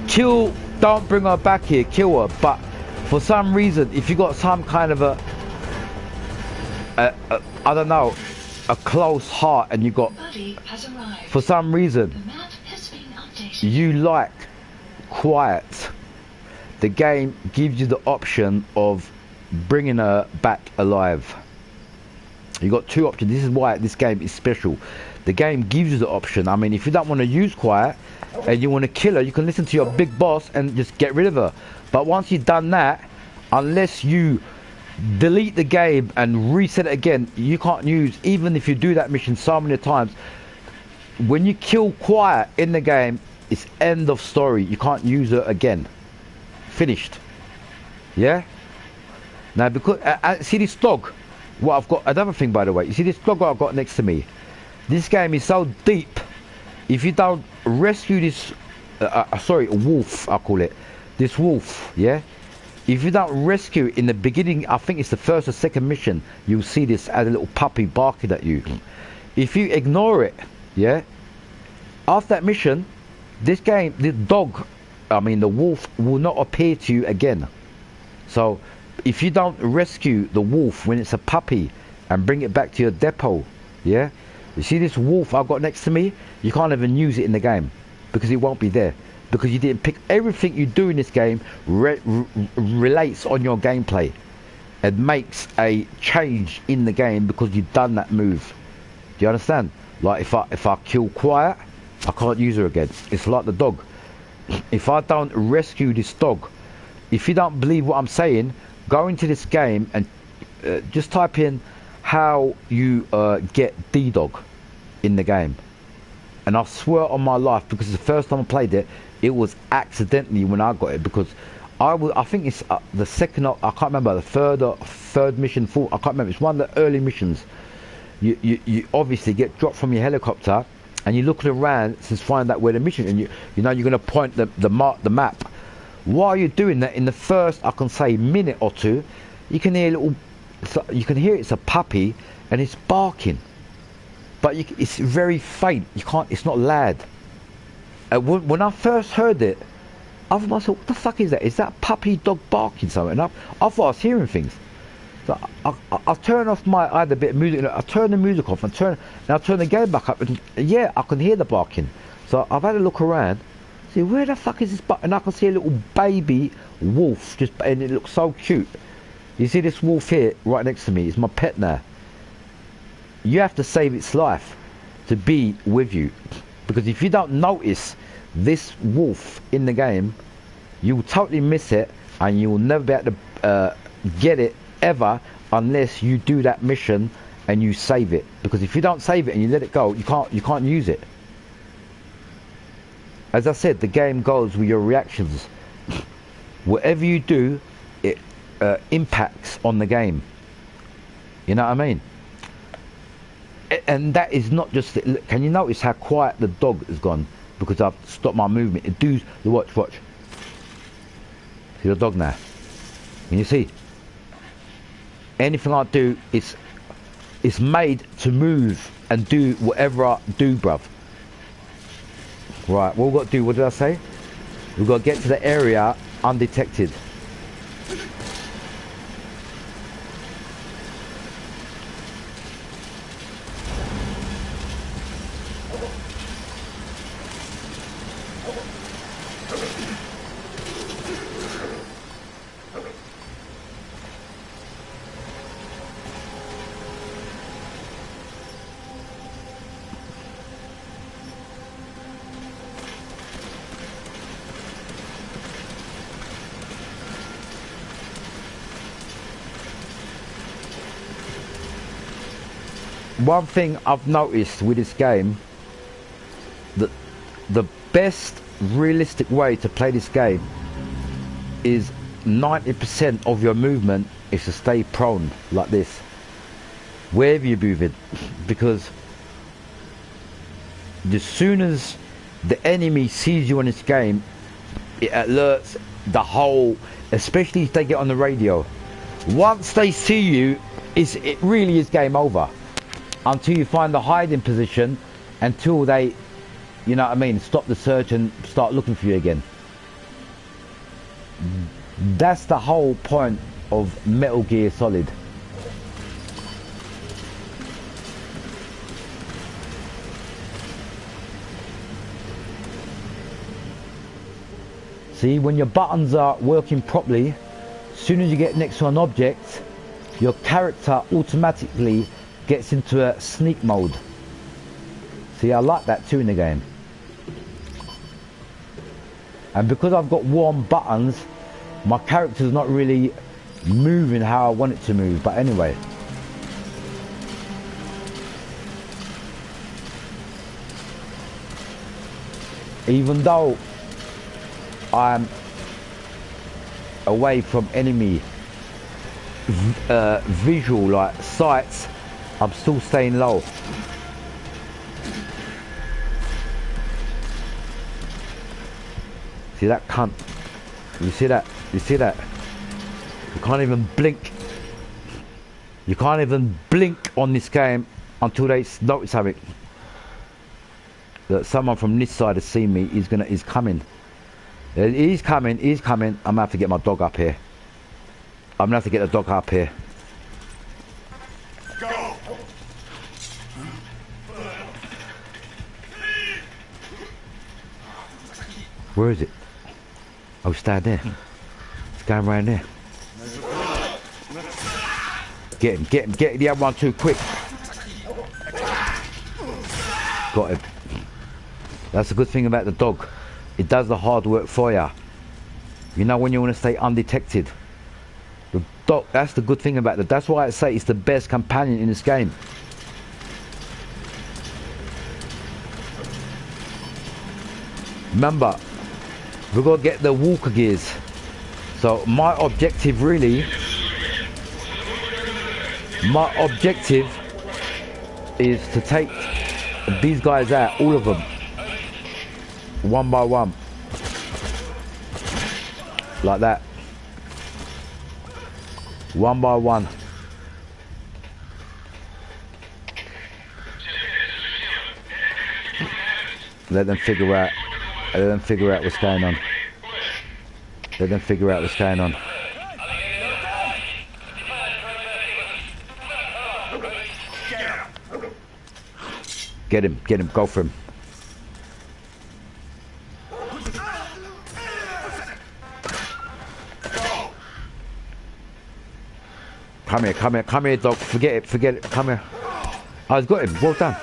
kill. Don't bring her back here. Kill her. But for some reason, if you got some kind of a I don't know, a close heart, and you got, Buddy has arrived. for some reason, The map has been updated. you like Quiet, the game gives you the option of bringing her back alive. You got two options. This is why this game is special. The game gives you the option. I mean, if you don't want to use Quiet and you want to kill her, you can listen to your big boss and just get rid of her. But once you've done that, unless you delete the game and reset it again, you can't use, even if you do that mission so many times, when you kill Quiet in the game, it's end of story. You can't use her again. Finished. Yeah? Now, because see this dog, what I've got, another thing by the way, you see this dog I've got next to me, this game is so deep. If you don't rescue this sorry, wolf, I'll call it, this wolf, yeah, if you don't rescue it in the beginning, I think it's the first or second mission, you'll see this as a little puppy barking at you. If you ignore it, yeah, after that mission, this game, the dog, I mean the wolf, will not appear to you again. So if you don't rescue the wolf when it's a puppy and bring it back to your depot, yeah, you see this wolf I've got next to me, you can't even use it in the game because it won't be there, because you didn't pick. Everything you do in this game relates on your gameplay and makes a change in the game because you've done that move. Do you understand? Like if I kill Quiet, I can't use her again. It's like the dog. If I don't rescue this dog, if you don't believe what I'm saying, go into this game and just type in how you get D-Dog in the game. And I swear on my life, because the first time I played it, it was accidentally when I got it, because I think it's the second, I can't remember, the third mission, fourth, I can't remember, it's one of the early missions. You obviously get dropped from your helicopter and you're looking around to find out where the mission, and you know you're going to point the map. While you're doing that, in the first, I can say, minute or two, you can hear it's a puppy and it's barking, but it's very faint. It's not loud. When I first heard it, I thought myself, what the fuck is that? Is that puppy dog barking something? And I thought I was hearing things. So I turn off I had a bit of music, I turn the music off and I turn the game back up, and yeah, I can hear the barking. So I've had a look around, see where the fuck is this, and I can see a little baby wolf, and it looks so cute. You see this wolf here right next to me, it's my pet now. You have to save its life to be with you, because if you don't notice this wolf in the game, you will totally miss it, and you will never be able to get it ever unless you do that mission and you save it. Because if you don't save it and you let it go, you can't use it. As I said, the game goes with your reactions. Whatever you do, it impacts on the game. You know what I mean? And that is not just it. Can you notice how quiet the dog has gone? Because I've stopped my movement. It does the watch. See the dog now? Can you see? Anything I do, it's made to move and do whatever I do, bruv. Right, what we've got to do, what did I say? We've got to get to the area undetected. one thing I've noticed with this game, that the best realistic way to play this game is 90% of your movement is to stay prone like this wherever you're moving, because as soon as the enemy sees you in this game, it alerts the whole, especially if they get on the radio. Once they see you, it really is game over until you find the hiding position, until they, you know what I mean, stop the search and start looking for you again. That's the whole point of Metal Gear Solid. See, when your buttons are working properly, as soon as you get next to an object, your character automatically gets into a sneak mode. See, I like that too in the game. And because I've got warm buttons, my character's not really moving how I want it to move. But anyway. Even though I'm away from enemy visual, like sights, I'm still staying low. See that cunt? You see that? You see that? You can't even blink. You can't even blink on this game until they notice something. That someone from this side has seen me. He's coming. He's coming. He's coming. I'm gonna have to get my dog up here. I'm gonna have to get the dog up here. Go. Where is it? Oh, it's down there. It's going right there. Get him, get him, get the other one too, quick. Got him. That's the good thing about the dog. It does the hard work for you. You know when you want to stay undetected. The dog, that's the good thing about it. That's why I say it's the best companion in this game. Remember, we've got to get the walker gears. So my objective really, is to take these guys out, all of them, one by one, like that, one by one. Let them figure out. Let them figure out what's going on. Let them figure out what's going on. Get him, go for him. Come here, dog. Forget it, come here. I've got him, well done.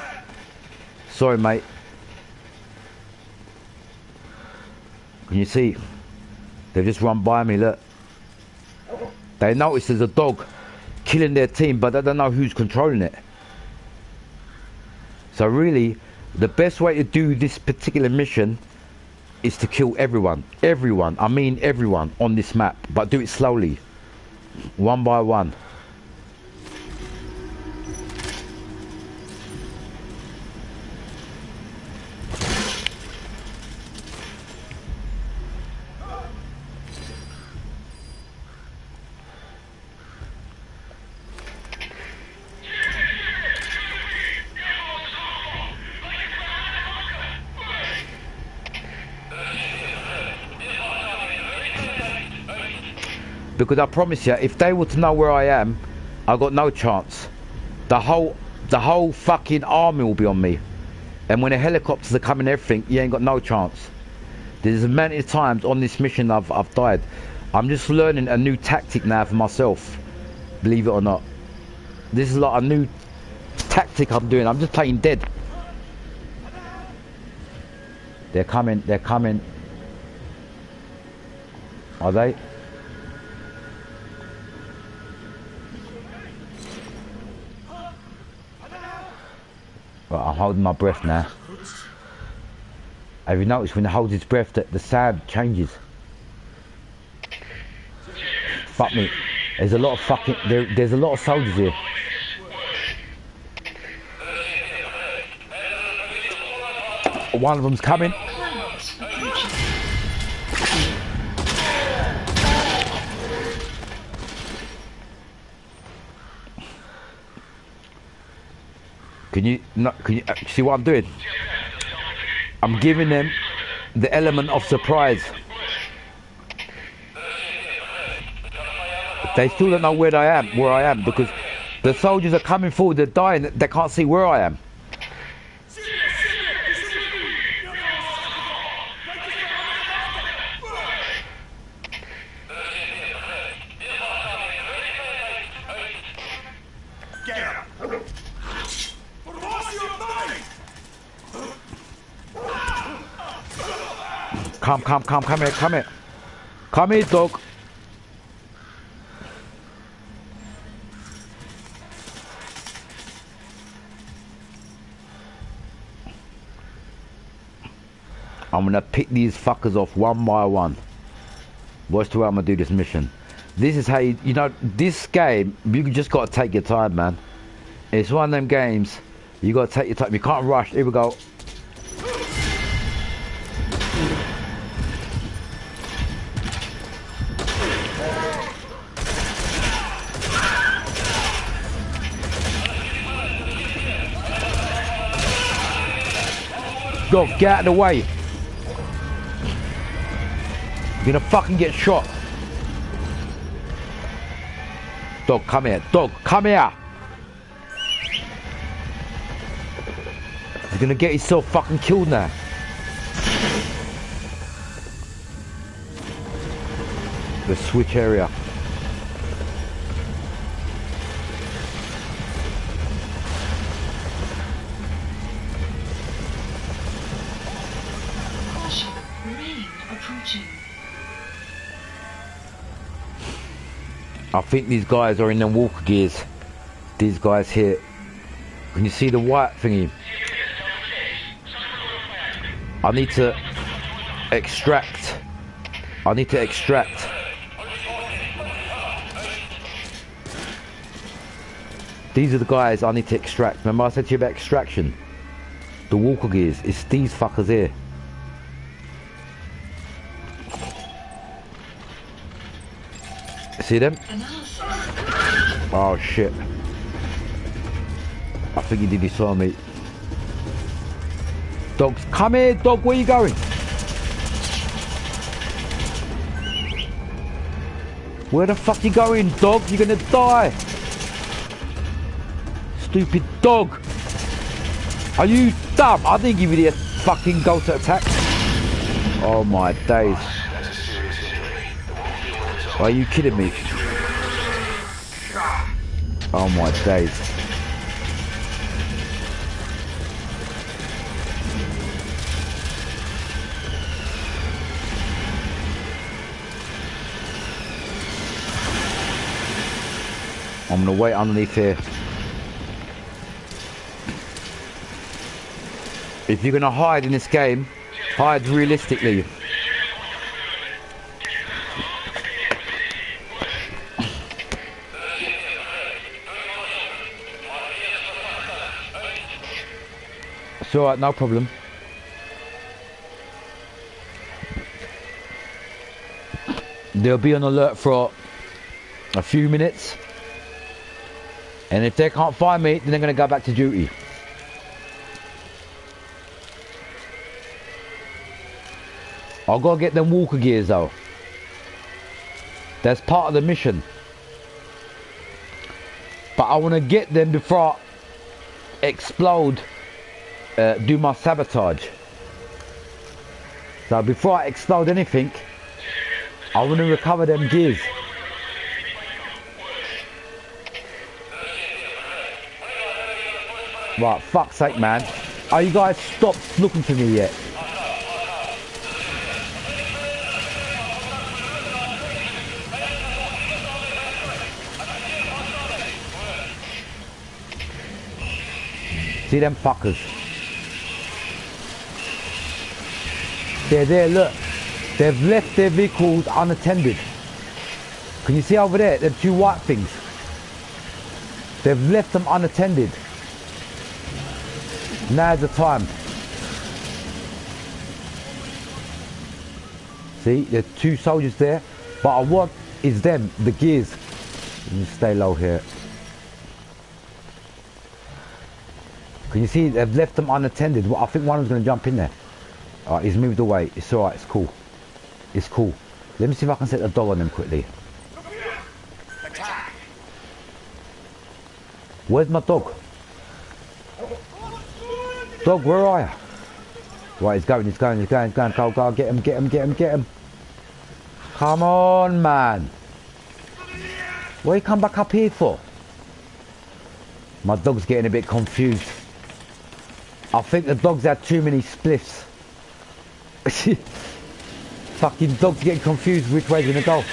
Sorry, mate. Can you see? They've just run by me, look. They notice there's a dog killing their team, but they don't know who's controlling it. So really, the best way to do this particular mission is to kill everyone. Everyone, I mean everyone on this map, but do it slowly. One by one. Because I promise you, if they were to know where I am, I got no chance. The whole fucking army will be on me. And when the helicopters are coming, everything, you ain't got no chance. There's many times on this mission I've died. I'm just learning a new tactic now for myself. Believe it or not. This is like a new tactic I'm doing. I'm just playing dead. They're coming, they're coming. Are they? Right, I'm holding my breath now. Have you noticed when he holds his breath that the sound changes? Fuck me. There's a lot of fucking... There's a lot of soldiers here. One of them's coming. Clouds approaching. Can you see what I'm doing? I'm giving them the element of surprise. They still don't know where I am, because the soldiers are coming forward, they're dying, they can't see where I am. Come here. Come here, dog. I'm gonna pick these fuckers off one by one. Watch the way I'm gonna do this mission. This is how you know, this game, you just gotta take your time, man. It's one of them games, you gotta take your time. You can't rush. Here we go. Dog, get out of the way. You're gonna fucking get shot. Dog, come here. Dog, come here. You're gonna get yourself fucking killed now. The switch area. Caution. Rain approaching. I think these guys are in the walker gears. These guys here. Can you see the white thingy? I need to extract. These are the guys I need to extract. Remember I said to you about extraction? The walker gears. It's these fuckers here. See them? Analysis. Oh shit. I think he did this for me. Dogs, come here, dog, where you going? Where the fuck you going, dog? You're gonna die. Stupid dog. Are you dumb? I didn't give you the fucking go to attack. Oh my days. Are you kidding me? Oh my days. I'm gonna wait underneath here. If you're gonna hide in this game, hide realistically. It's alright, no problem. They'll be on alert for a few minutes. And if they can't find me, then they're going to go back to duty. I've got to get them walker gears though. That's part of the mission. But I want to get them before I explode, do my sabotage. So before I explode anything, I want to recover them gears. Right, fuck's sake, man. Are you guys stopped looking for me yet? See them fuckers? They're there, look. They've left their vehicles unattended. Can you see over there? Them two white things. They've left them unattended. Now's the time. See, there's two soldiers there. But I want is them, the gears. Let me stay low here. Can you see they've left them unattended? Well, I think one of them's going to jump in there. Alright, he's moved away. It's alright, it's cool. It's cool. Let me see if I can set the dog on them quickly. Where's my dog? Dog, where are you? Right, he's going. Go, get him. Come on, man. What you come back up here for? My dog's getting a bit confused. I think the dog's had too many spliffs. Fucking dog's getting confused which way he's gonna go.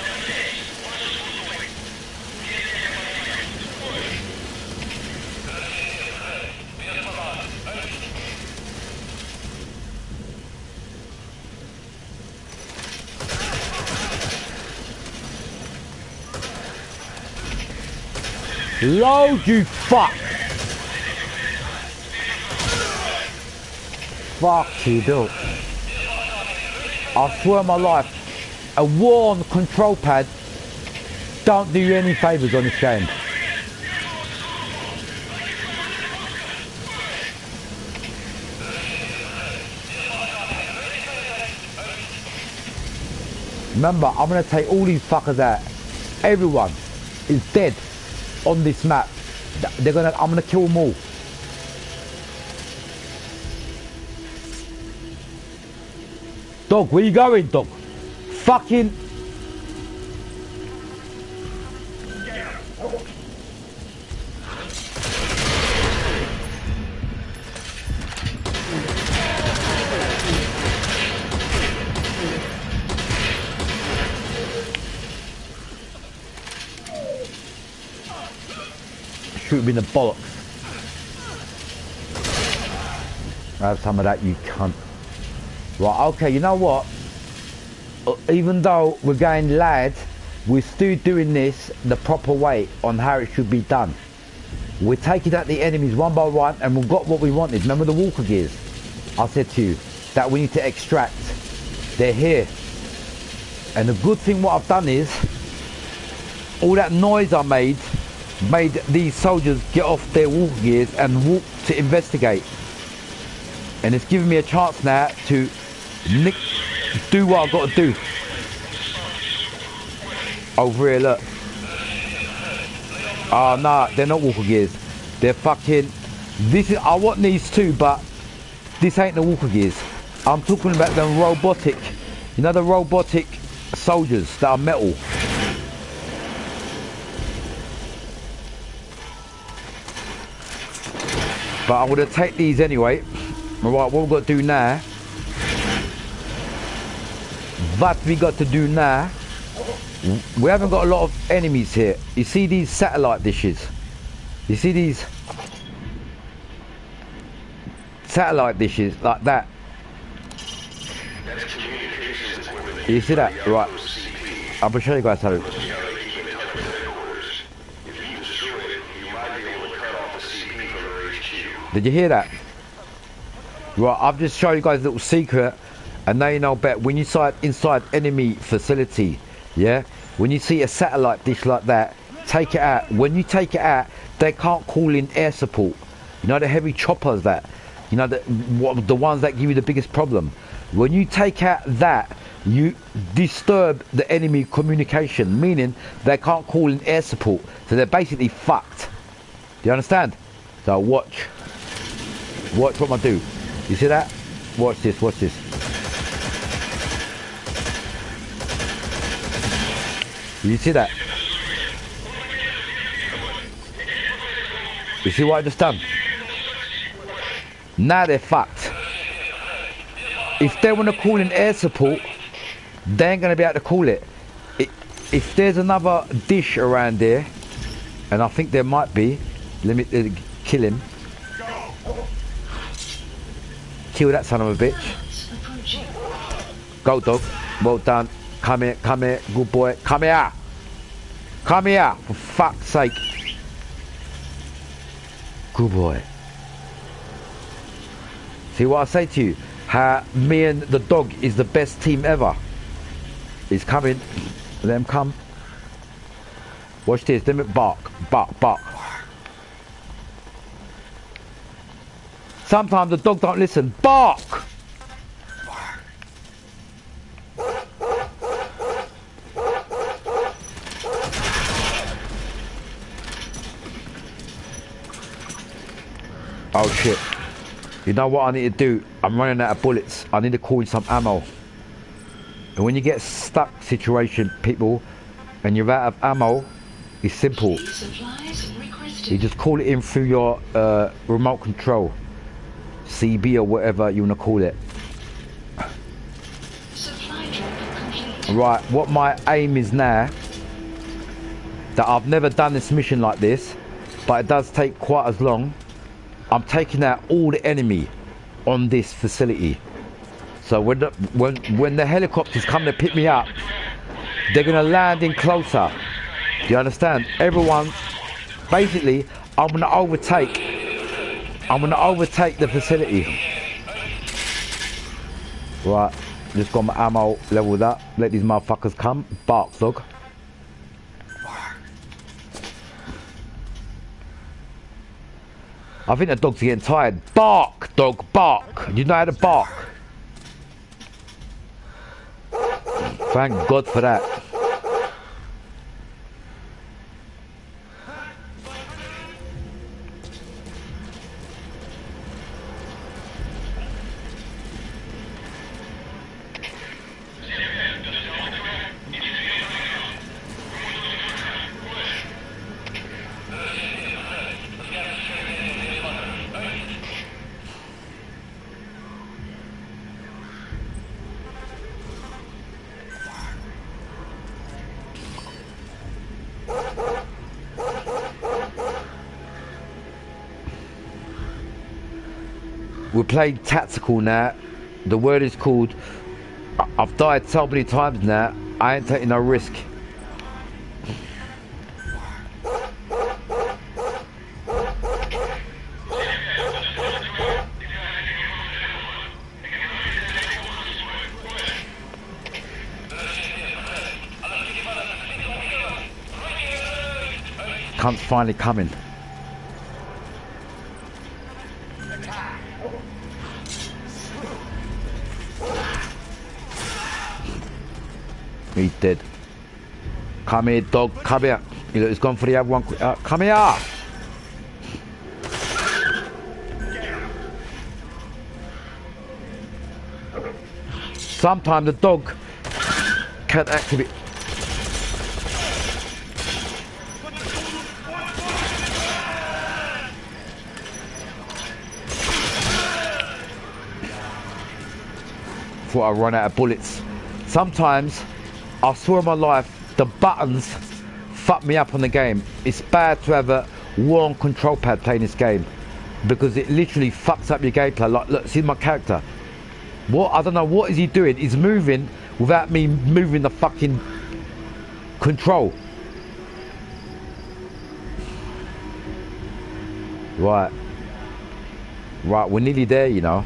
Load, you fuck! Fuck you, dude. I swear on my life, a war on the control pad don't do you any favours on this game. Remember, I'm gonna take all these fuckers out. Everyone is dead on this map. I'm gonna kill them all. Dog, where you going, dog? Fucking... Shoot him in the bollocks. Have some of that, you cunt. Right, okay, you know what? Even though we're going lad, we're still doing this the proper way on how it should be done. We're taking out the enemies one by one and we've got what we wanted. Remember the walker gears? I said to you that we need to extract. They're here. And the good thing what I've done is, all that noise I made these soldiers get off their walker gears and walk to investigate. And it's giving me a chance now to do what I've got to do. Over here, look. Oh, nah, they're not walker gears. They're fucking... This is... I want these too, but this ain't the walker gears. I'm talking about the robotic... You know the robotic soldiers that are metal. But I'm going to take these anyway. Alright, what we've got to do now... What we got to do now... We haven't got a lot of enemies here. You see these satellite dishes? You see these... satellite dishes, like that? You see that? Right. I'm going to show you guys how to... Did you hear that? Right, I've just shown you guys a little secret, and now you know better. When you inside enemy facility, yeah, when you see a satellite dish like that, take it out. When you take it out, they can't call in air support. You know the heavy choppers that, you know the ones that give you the biggest problem. When you take out that, you disturb the enemy communication, meaning they can't call in air support. So they're basically fucked. Do you understand? So watch what I do. You see that? Watch this, watch this. You see that? You see what I just done? Now they're fucked. If they want to call in air support, they ain't going to be able to call it. If there's another dish around there, and I think there might be, let me kill him. Kill that son of a bitch. Guards approaching. Go, dog. Well done. Come here, come here. Good boy. Come here. Come here. For fuck's sake. Good boy. See what I say to you? How me and the dog is the best team ever. He's coming. Let him come. Watch this. Let me bark. Bark, bark. Sometimes the dog don't listen. Bark! Oh shit. You know what I need to do? I'm running out of bullets. I need to call in some ammo. And when you get stuck situation, people, and you're out of ammo, it's simple. Supplies requested. You just call it in through your remote control. CB or whatever you want to call it. Supply drop complete. Right, what my aim is now, that I've never done this mission like this, but it does take quite as long. I'm taking out all the enemy on this facility. So when the helicopters come to pick me up, they're gonna land in closer. Do you understand? Everyone, basically, I'm gonna overtake the facility. Right, just got my ammo leveled up. Let these motherfuckers come. Bark, dog. I think the dog's getting tired. Bark, dog, bark. You know how to bark. Thank God for that. We're playing tactical now. The word is called. I've died so many times now. I ain't taking no risk. Cunt's finally coming. He's dead. Come here, dog. Come here. You know, he's gone for the other one. Come here. Sometimes the dog can't activate. Thought I run out of bullets. Sometimes, I swear on my life, the buttons fuck me up on the game. It's bad to have a wrong control pad playing this game because it literally fucks up your gameplay. Like, look, see my character. What? I don't know what is he doing. He's moving without me moving the fucking control. Right, we're nearly there, you know.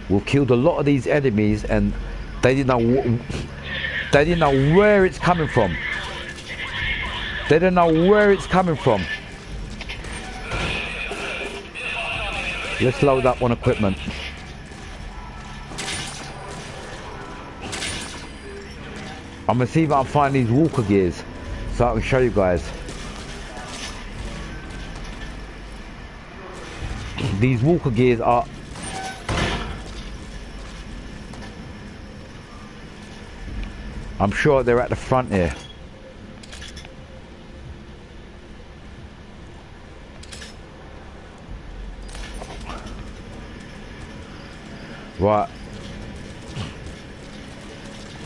We've killed a lot of these enemies and they didn't know where it's coming from. They don't know where it's coming from. Let's load up on equipment. I'm gonna see if I can find these walker gears so I can show you guys. These walker gears are... I'm sure they're at the front here. Right.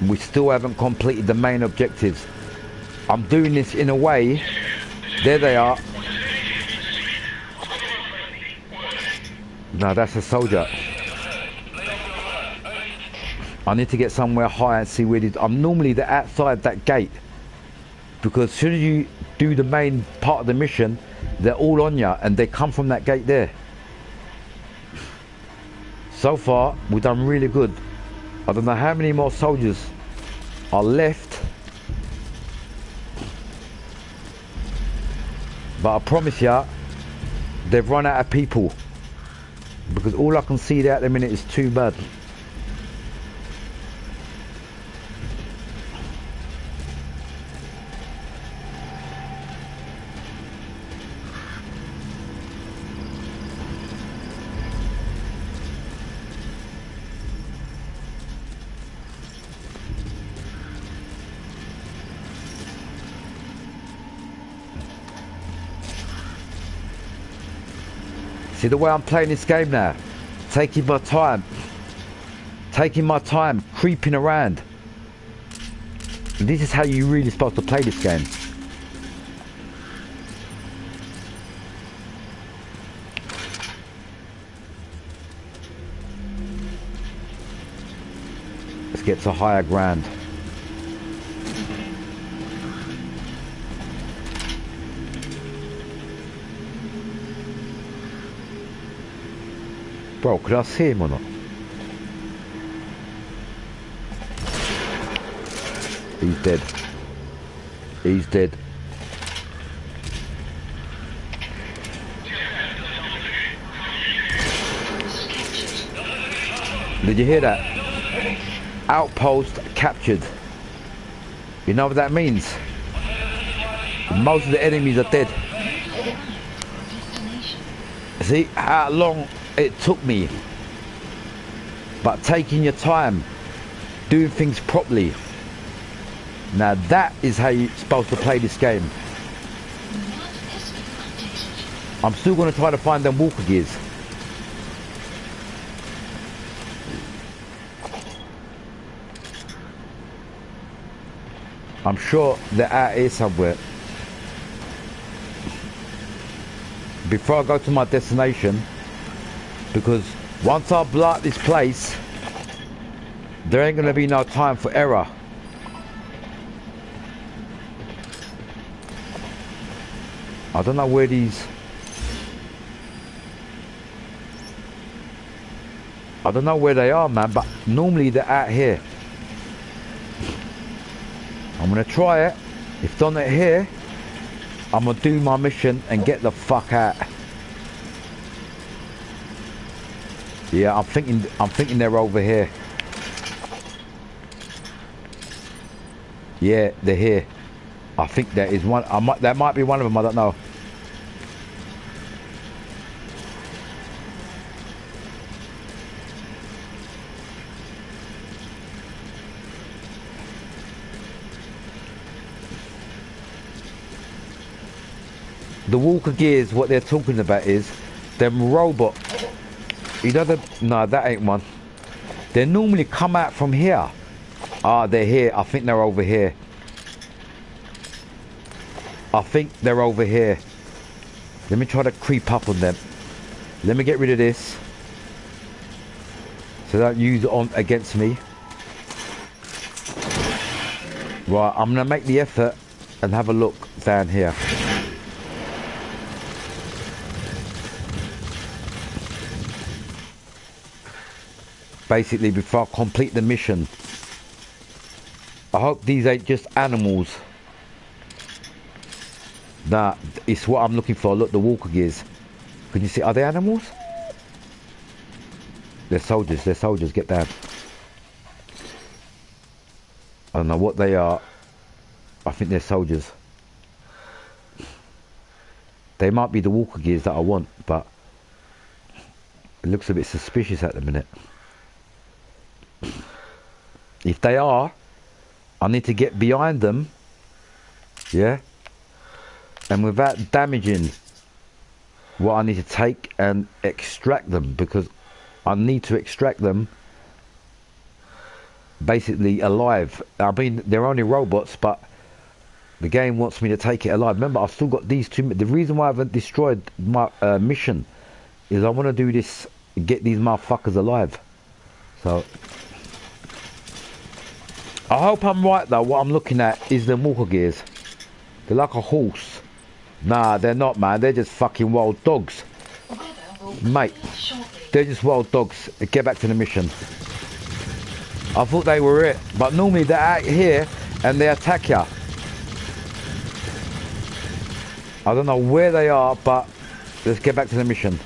We still haven't completed the main objectives. I'm doing this in a way. There they are. No, that's a soldier. I need to get somewhere high and see where it is. I'm normally the outside that gate, because as soon as you do the main part of the mission, they're all on you and they come from that gate there. So far we've done really good. I don't know how many more soldiers are left, but I promise you they've run out of people, because all I can see there at the minute is too bad. See the way I'm playing this game now? Taking my time, creeping around. This is how you're really supposed to play this game. Let's get to higher ground. Bro, could I see him or not? He's dead. He's dead. Did you hear that? Outpost captured. You know what that means? Most of the enemies are dead. See how long it took me, but taking your time, doing things properly. Now that is how you're supposed to play this game. I'm still going to try to find them walker gears. I'm sure they're out here somewhere. Before I go to my destination, because once I blow up this place, there ain't gonna be no time for error. I don't know where these... I don't know where they are, man, but normally they're out here. I'm gonna try it. If they're not here, I'm gonna do my mission and get the fuck out. Yeah, I'm thinking they're over here. Yeah, they're here. I think there is one. That might be one of them. I don't know. The walker gears, what they're talking about is them robot. You know the... No, that ain't one. They normally come out from here. Ah, they're here. I think they're over here. I think they're over here. Let me try to creep up on them. Let me get rid of this, so they don't use it on against me. Right, I'm gonna make the effort and have a look down here. Basically, before I complete the mission. I hope these ain't just animals. Nah, it's what I'm looking for. Look, the walker gears. Can you see? Are they animals? They're soldiers. They're soldiers. Get down. I don't know what they are. I think they're soldiers. They might be the walker gears that I want, but it looks a bit suspicious at the minute. If they are, I need to get behind them, yeah, and without damaging what I need to take, and extract them, because I need to extract them basically alive. I mean, they're only robots, but the game wants me to take it alive. Remember, I've still got these two. The reason why I haven't destroyed my mission is I want to do this, get these motherfuckers alive. So I hope I'm right though. What I'm looking at is the walker gears. They're like a horse. Nah, they're not, man. They're just fucking wild dogs. Weather will Mate, clear shortly. they're just wild dogs. Get back to the mission. I thought they were it, but normally they're out here and they attack ya. I don't know where they are, but let's get back to the mission.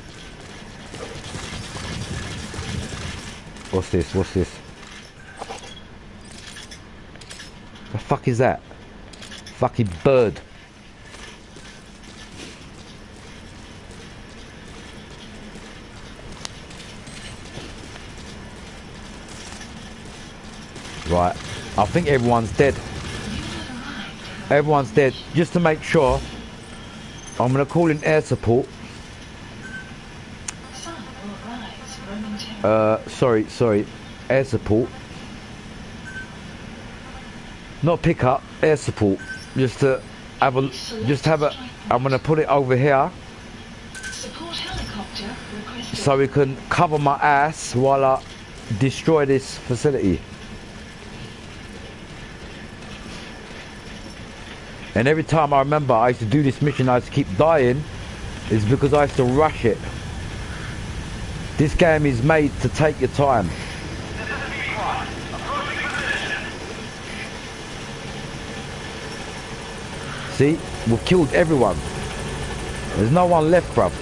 What's this? What's this? The fuck is that? Fucking bird. Right, I think everyone's dead. Everyone's dead. Just to make sure, I'm gonna call in air support. Sun will rise momentarily. Sorry, air support. Not pick up, air support. Just to have a, I'm gonna put it over here Support helicopter requested. so we can cover my ass while I destroy this facility. And every time I remember I used to do this mission, I used to keep dying, is because I used to rush it. This game is made to take your time. See, we've killed everyone. There's no one left, bruv.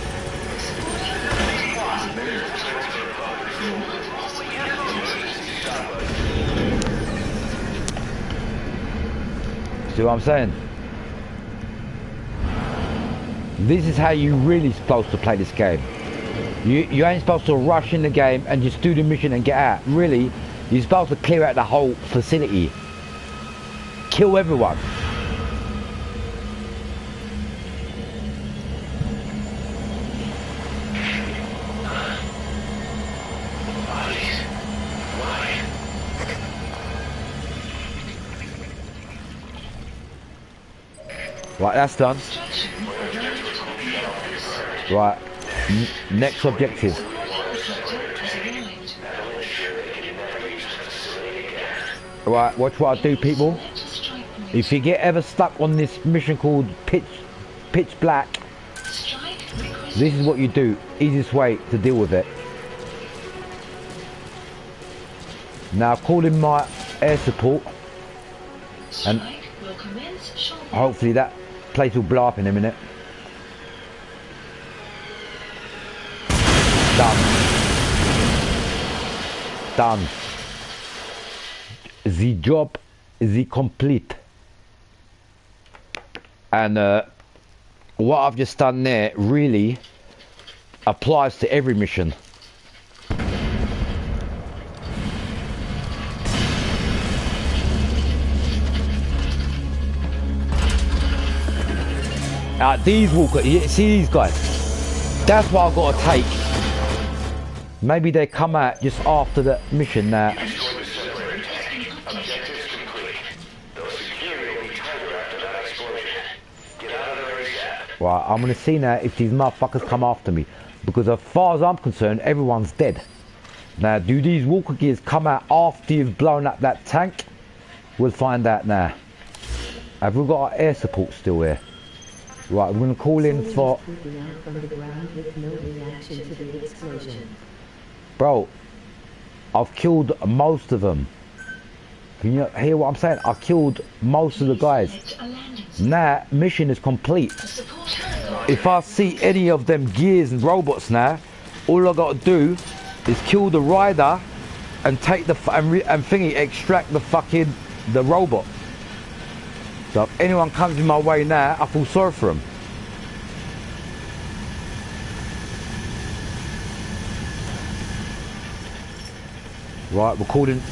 See what I'm saying? This is how you really supposed to play this game. You ain't supposed to rush in the game and just do the mission and get out. Really, you're supposed to clear out the whole facility. Kill everyone. Right, that's done. Right, next objective. Right, watch what I do, people. If you get ever stuck on this mission called Pitch Black, this is what you do. Easiest way to deal with it. Now call in my air support, and hopefully that place will blow up in a minute. Done. The job is complete. And what I've just done there really applies to every mission. These walkers, you see these guys? That's what I've got to take. Maybe they come out just after the mission now. Right, I'm gonna see now if these motherfuckers come after me. Because as far as I'm concerned, everyone's dead. Now, do these walker gears come out after you've blown up that tank? We'll find out now. Have we got our air support still here? Right, I'm gonna call in for... Bro, I've killed most of them. Can you hear what I'm saying? I killed most of the guys. Now, mission is complete. If I see any of them gears and robots now, all I gotta do is kill the rider and take the extract the robot. So if anyone comes in my way now, I feel sorry for them. Right, we're calling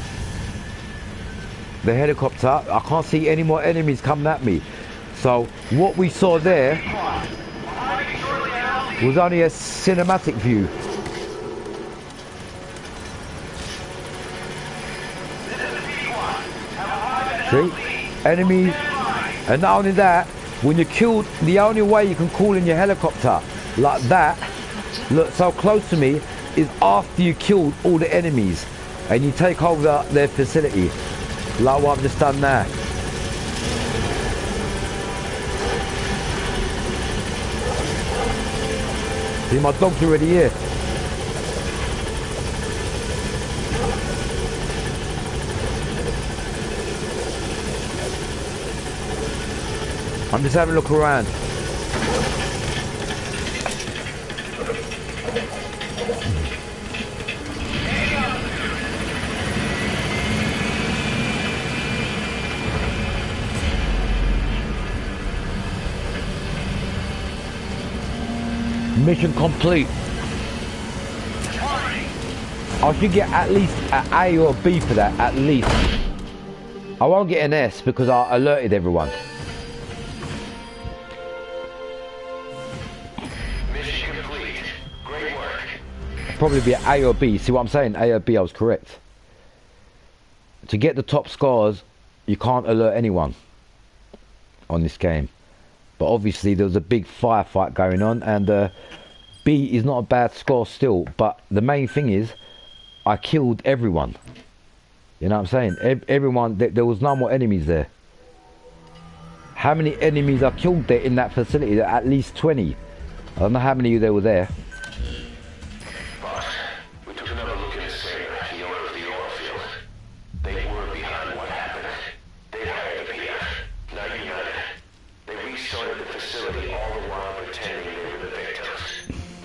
the helicopter. I can't see any more enemies coming at me. So what we saw there was only a cinematic view. See? Enemies. And not only that, when you're killed, the only way you can call in your helicopter like that, look so close to me, is after you killed all the enemies and you take over their facility. Like what I've just done there. See, my dog's already here. I'm just having a look around. Mission complete. I should get at least an A or a B for that, at least. I won't get an S because I alerted everyone. Mission complete. Great work. Probably be an A or B. See what I'm saying? A or B, I was correct. To get the top scores, you can't alert anyone on this game. But obviously there was a big firefight going on, and B is not a bad score still. But the main thing is, I killed everyone. You know what I'm saying? Everyone, there was no more enemies there. How many enemies I killed there in that facility? At least 20. I don't know how many there were there. Boss, we took another look at Saber, the owner of the oil field. They were behind what happened. They hired the PF, not United. They restarted the facility all the while pretending they were the victims.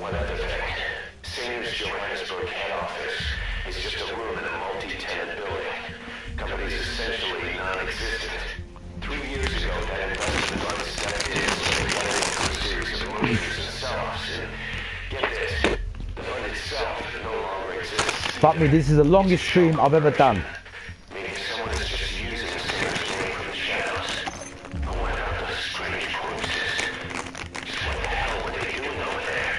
One other thing, Singer's Johannesburg head office is just a room in a multi-tenant building. Company's essentially non-existent. 3 years ago, that investment fund stepped in and got into a series of mergers and sell-offs. And get this, the fund itself no longer exists. Fuck me, this is the longest stream I've ever done. Meaning someone is just using Singer's name from the shadows. I went out those strange corpses. Just what the hell were they doing over there?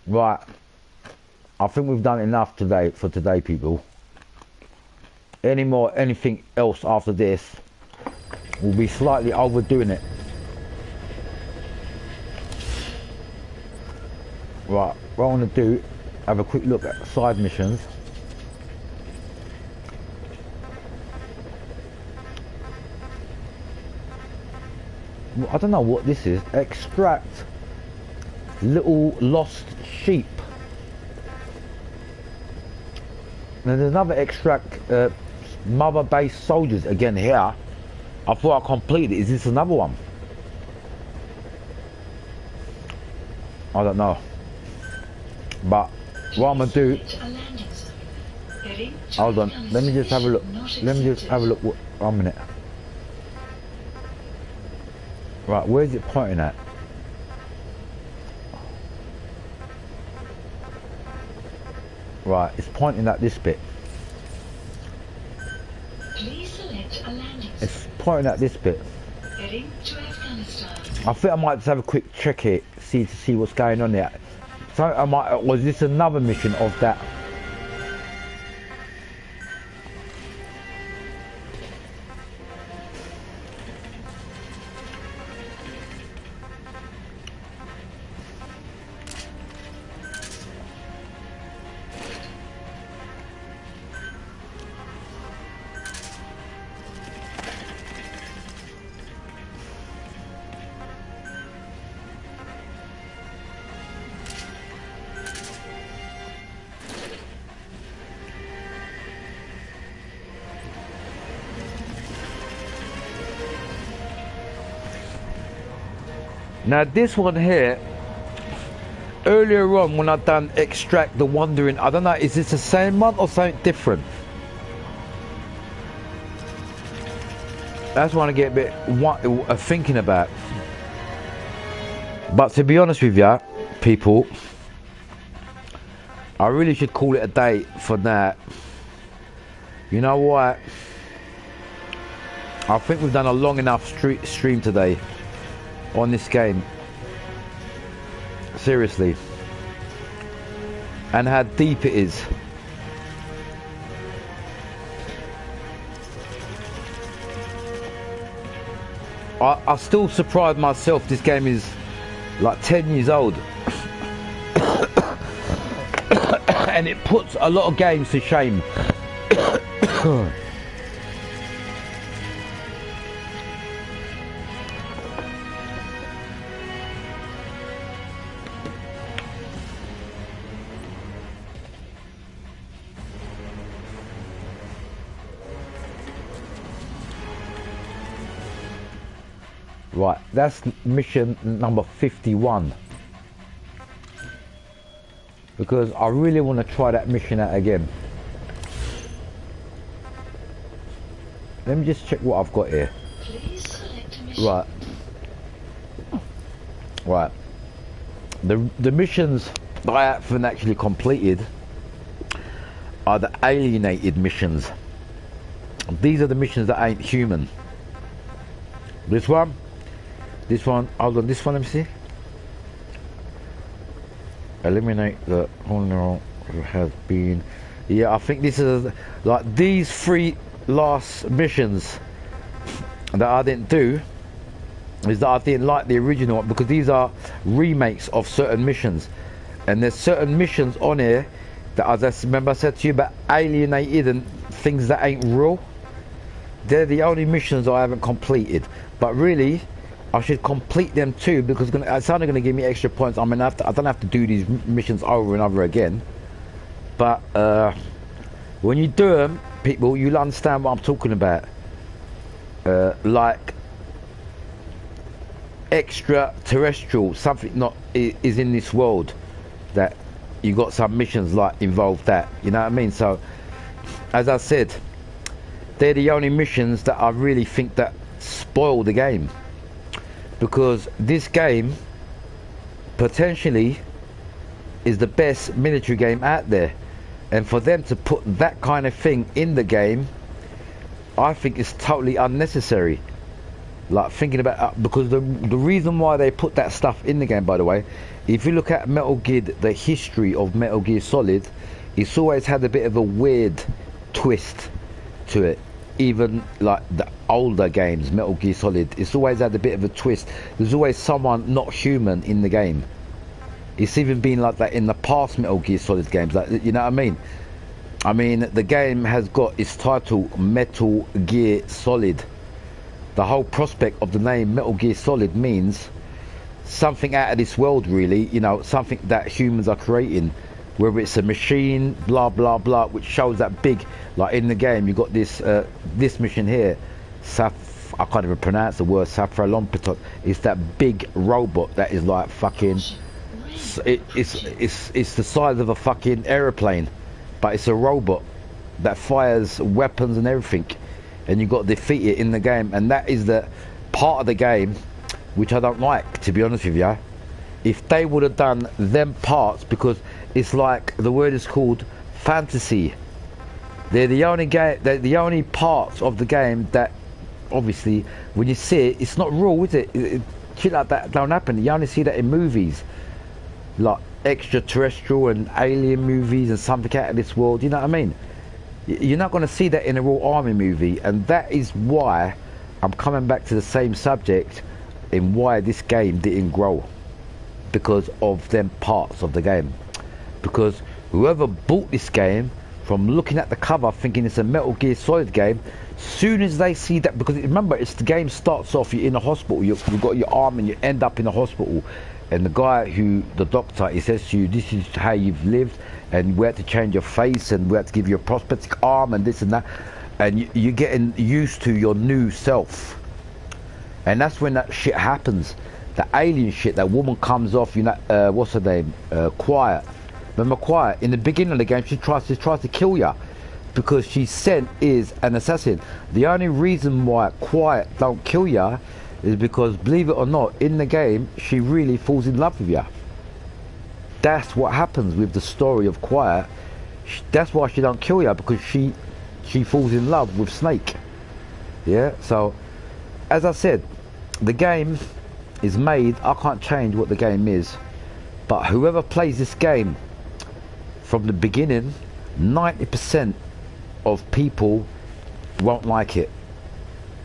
Right. I think we've done enough today for today, people. Anything else after this will be slightly overdoing it. Right, what I want to do, have a quick look at side missions. I don't know what this is. Extract little lost sheep. Now there's another extract mother base soldiers again here. I thought I completed it. Is this another one? I don't know. But what I'm gonna do, hold on, let me just have a look. Let me just have a look. 1 minute. Right, where is it pointing at? Right, it's pointing at this bit. Please select a landing It's pointing at this bit. heading to Afghanistan. I think I might just have a quick check here, to see what's going on there. So I might, was this another mission of that? Now this one here, earlier on when I done extract the wandering, I don't know, is this the same one or something different? That's what I get a bit thinking about. But to be honest with you, people, I really should call it a day for that. You know what? I think we've done a long enough stream today on this game. Seriously. And how deep it is. I still surprise myself this game is like 10 years old. And it puts a lot of games to shame. Right, that's mission number 51. Because I really want to try that mission out again. Let me just check what I've got here. Please select a mission. Right. Right. The missions that I haven't actually completed are the alienated missions. These are the missions that ain't human. This one, hold on, this one, let me see. Eliminate the owner who has been. Yeah, I think this is like these 3 last missions that I didn't do is that I didn't like the original one, because these are remakes of certain missions, and there's certain missions on here that, as I remember I said to you about alienated and things that ain't real. They're the only missions I haven't completed, but really I should complete them too, because it's only going to give me extra points. I mean, I don't have to do these missions over and over again, but when you do them, people, you'll understand what I'm talking about. Like extraterrestrial, something not is in this world, that you got some missions like involve that, you know what I mean? So as I said, they're the only missions that I really think that spoil the game, because this game potentially is the best military game out there, and for them to put that kind of thing in the game, I think it's totally unnecessary. Like thinking about because the reason why they put that stuff in the game, by the way, if you look at Metal Gear, the history of Metal Gear Solid, it's always had a bit of a weird twist to it. Even like the older games, Metal Gear Solid, it's always had a bit of a twist. There's always someone not human in the game. It's even been like that in the past Metal Gear Solid games, like, you know what I mean? I mean, the game has got its title Metal Gear Solid. The whole prospect of the name Metal Gear Solid means something out of this world, really, you know, something that humans are creating, whether it's a machine, blah blah blah, which shows that big, like in the game you got this this mission here, I can't even pronounce the word, Saprolompitot. It's that big robot that is like fucking, it's the size of a fucking aeroplane, but it's a robot that fires weapons and everything, and you got to defeat it in the game, and that is the part of the game which I don't like, to be honest with you. If they would have done them parts, because it's like the word is called fantasy. They're the only game, they're the only parts of the game that obviously when you see it, it's not real, is it? Shit like that don't happen. You only see that in movies, like extraterrestrial and alien movies and something out of this world, you know what I mean? You're not going to see that in a real army movie, and that is why I'm coming back to the same subject in why this game didn't grow, because of them parts of the game. Because whoever bought this game, from looking at the cover thinking it's a Metal Gear Solid game, soon as they see that, because remember, it's the game starts off, you're in a hospital, you've got your arm and you end up in a hospital, and the guy the doctor, he says to you, this is how you've lived, and we had to change your face, and we had to give you a prosthetic arm and this and that, and you're getting used to your new self. And that's when that shit happens, the alien shit. That woman comes off, you know, what's her name, Quiet. Remember Quiet? In the beginning of the game, she tries to kill you, because she's sent is an assassin. The only reason why Quiet don't kill you is because, believe it or not, in the game she really falls in love with you. That's what happens with the story of Quiet. That's why she don't kill you, because she falls in love with Snake. Yeah. So as I said, the game is made, I can't change what the game is, but whoever plays this game from the beginning, 90% of people won't like it,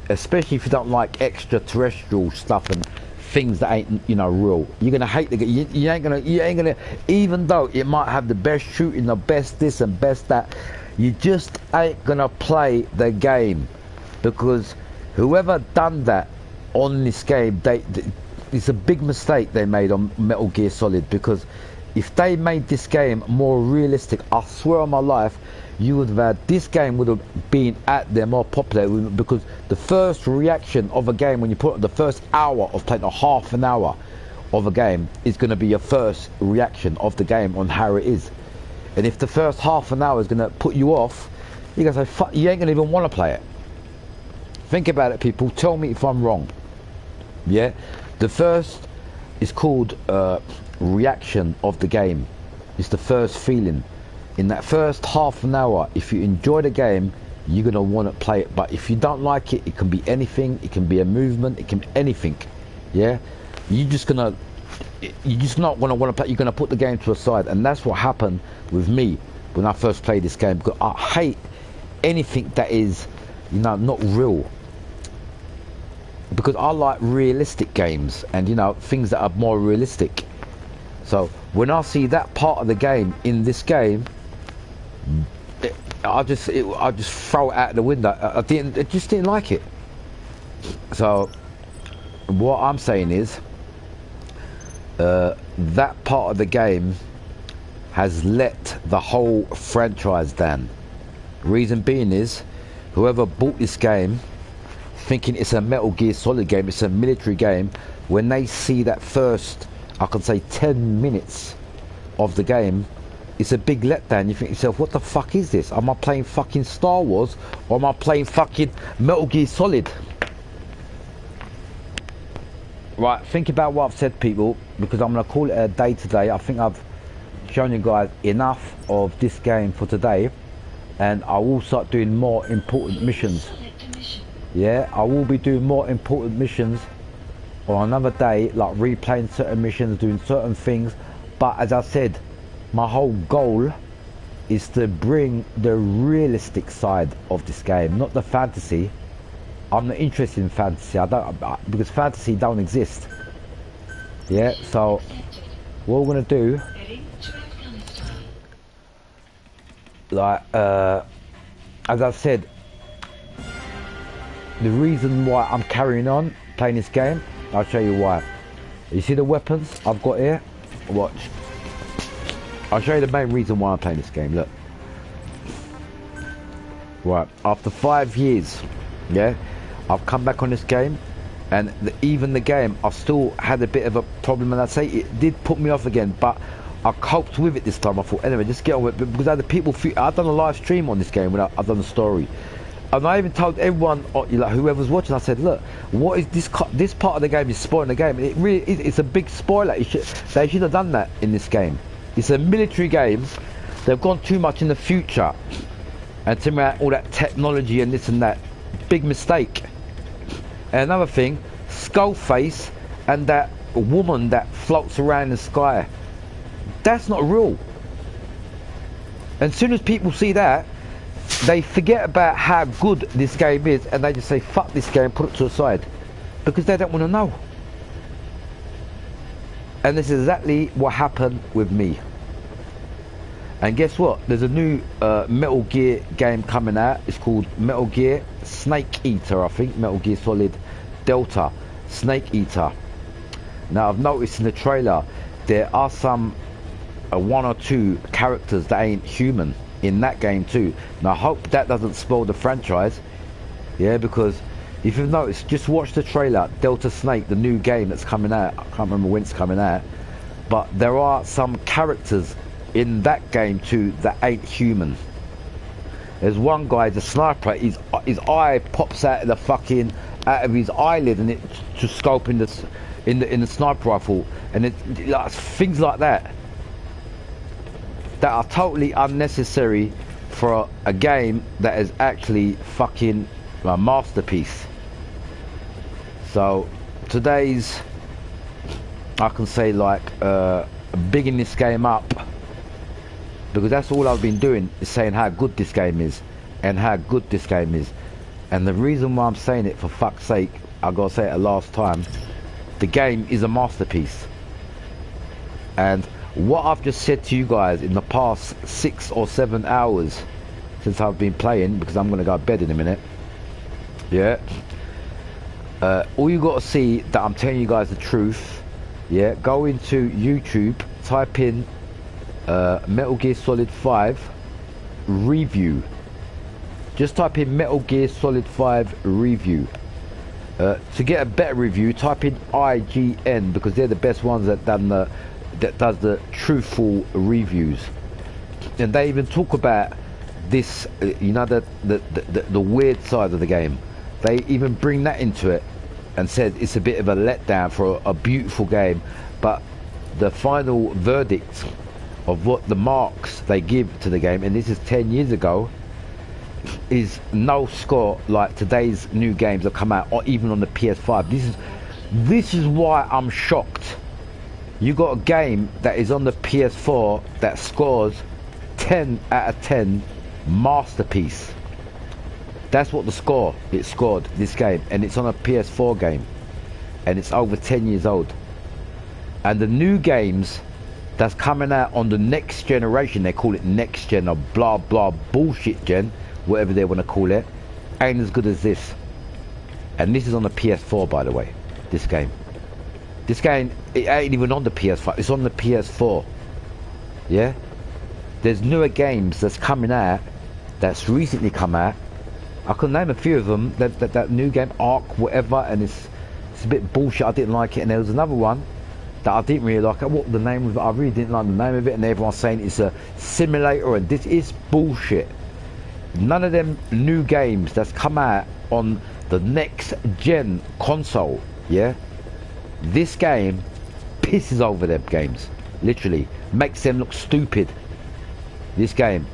especially if you don't like extraterrestrial stuff and things that ain't, you know, real. You're gonna hate the game. You ain't gonna, even though it might have the best shooting, the best this and best that, you just ain't gonna play the game, because whoever done that on this game, it's a big mistake they made on Metal Gear Solid, because if they made this game more realistic, I swear on my life, you would have had, this game would have been at their more popular, because the first reaction of a game, when you put the first hour of playing, or half an hour of a game, is going to be your first reaction of the game on how it is. And if the first half an hour is going to put you off, you're going to say, fuck, you ain't going to even want to play it. Think about it, people. Tell me if I'm wrong. Yeah? The first is called reaction of the game. It's the first feeling. In that first half an hour, if you enjoy the game, you're going to want to play it. But if you don't like it, it can be anything. It can be a movement. It can be anything. Yeah? You're just not going to want to play. You're going to put the game to a side. And that's what happened with me when I first played this game, because I hate anything that is, you know, not real, because I like realistic games, and, you know, things that are more realistic. So when I see that part of the game in this game, I just throw it out the window. I just didn't like it. So what I'm saying is, that part of the game has let the whole franchise down. Reason being is, whoever bought this game thinking it's a Metal Gear Solid game, it's a military game, when they see that first, I can say 10 minutes of the game, it's a big letdown. You think to yourself, what the fuck is this? Am I playing fucking Star Wars, or am I playing fucking Metal Gear Solid? Right, think about what I've said, people, because I'm going to call it a day today. I think I've shown you guys enough of this game for today, and I will start doing more important missions. Select a mission. Yeah, I will be doing more important missions on another day, like replaying certain missions, doing certain things. But as I said, my whole goal is to bring the realistic side of this game, not the fantasy. I'm not interested in fantasy. Because fantasy don't exist. Yeah, so Accepted. what we're gonna do, Heading to Afghanistan. like as I said, the reason why I'm carrying on playing this game, I'll show you why. You see the weapons I've got here? Watch. I'll show you the main reason why I'm playing this game. Look. Right, after 5 years, yeah, I've come back on this game, and even the game, I've still had a bit of a problem, and I say it did put me off again, but I coped with it this time. I thought, anyway, just get on with it, because I had the people, I've done a live stream on this game when I've done a story, and I even told everyone, like whoever's watching, I said, look, what is this part of the game is spoiling the game. And it really is, it's a big spoiler. They should have done that in this game. It's a military game. They've gone too much in the future, and to me, all that technology and this and that, big mistake. And another thing, Skullface and that woman that floats around the sky, that's not real. And as soon as people see that, they forget about how good this game is, and they just say, fuck this game, put it to the side, because they don't want to know. And this is exactly what happened with me. And guess what? There's a new Metal Gear game coming out. It's called Metal Gear Snake Eater, I think. Metal Gear Solid Delta Snake Eater. Now, I've noticed in the trailer there are some 1 or 2 characters that ain't human in that game too. Now, I hope that doesn't spoil the franchise. Yeah, because if you've noticed, just watch the trailer, Delta Snake, the new game that's coming out. I can't remember when it's coming out, but there are some characters in that game too that ain't human. There's one guy, the sniper, his eye pops out of his eyelid, and it just scoping in the sniper rifle, and it like, things like that are totally unnecessary for a game that is actually fucking a masterpiece. So today's, I can say, like bigging this game up, because that's all I've been doing, is saying how good this game is and how good this game is. And the reason why I'm saying it, for fuck's sake, I gotta say it a last time, the game is a masterpiece. And what I've just said to you guys in the past 6 or 7 hours since I've been playing, because I'm going to go to bed in a minute, yeah, all you got to see that I'm telling you guys the truth, yeah, go into YouTube, type in Metal Gear Solid 5 review. Just type in Metal Gear Solid 5 review. To get a better review, type in IGN, because they're the best ones that does the truthful reviews. And they even talk about this, you know, the weird side of the game. They even bring that into it and said it's a bit of a letdown for a beautiful game, but the final verdict of what the marks they give to the game, and this is 10 years ago, is no score like today's new games that come out, or even on the PS5. This is why I'm shocked. You got a game that is on the PS4 that scores 10 out of 10, masterpiece. That's what the score it scored, this game, and it's on a PS4 game, and it's over 10 years old. And the new games that's coming out on the next generation, they call it next gen or blah blah bullshit gen, whatever they want to call it, ain't as good as this. And this is on the PS4, by the way. This game, it ain't even on the PS5, it's on the PS4. Yeah, there's newer games that's coming out, that's recently come out. I can name a few of them. That new game, Ark whatever, and it's a bit bullshit, I didn't like it. And there was another one that I didn't really like. What the name of it, I really didn't like the name of it, and everyone's saying it's a simulator, and this is bullshit. None of them new games that's come out on the next gen console, yeah, this game pisses over them games, literally makes them look stupid. This game,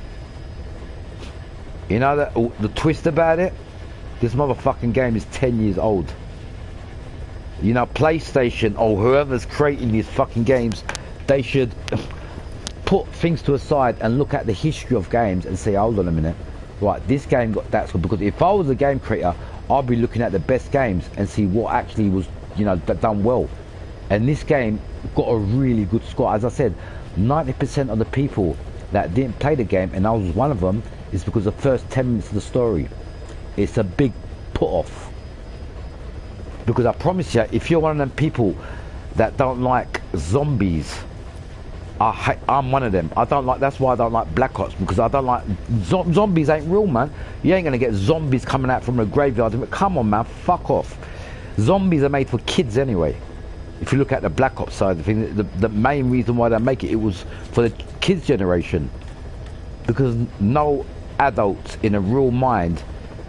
you know, the twist about it, this motherfucking game is 10 years old. You know, PlayStation or whoever's creating these fucking games, they should put things to a side and look at the history of games and say, hold on a minute, right, this game got that score. Because if I was a game creator, I'd be looking at the best games and see what actually was, you know, done well. And this game got a really good score. As I said, 90% of the people that didn't play the game, and I was one of them, is because the first 10 minutes of the story, it's a big put off. Because I promise you, if you're one of them people that don't like zombies, I'm one of them. I don't like. That's why I don't like Black Ops, because I don't like zombies. Ain't real, man. You ain't gonna get zombies coming out from a graveyard. Come on, man. Fuck off. Zombies are made for kids anyway. If you look at the Black Ops side of the thing, the main reason why they make it was for the kids generation, because no adult in a real mind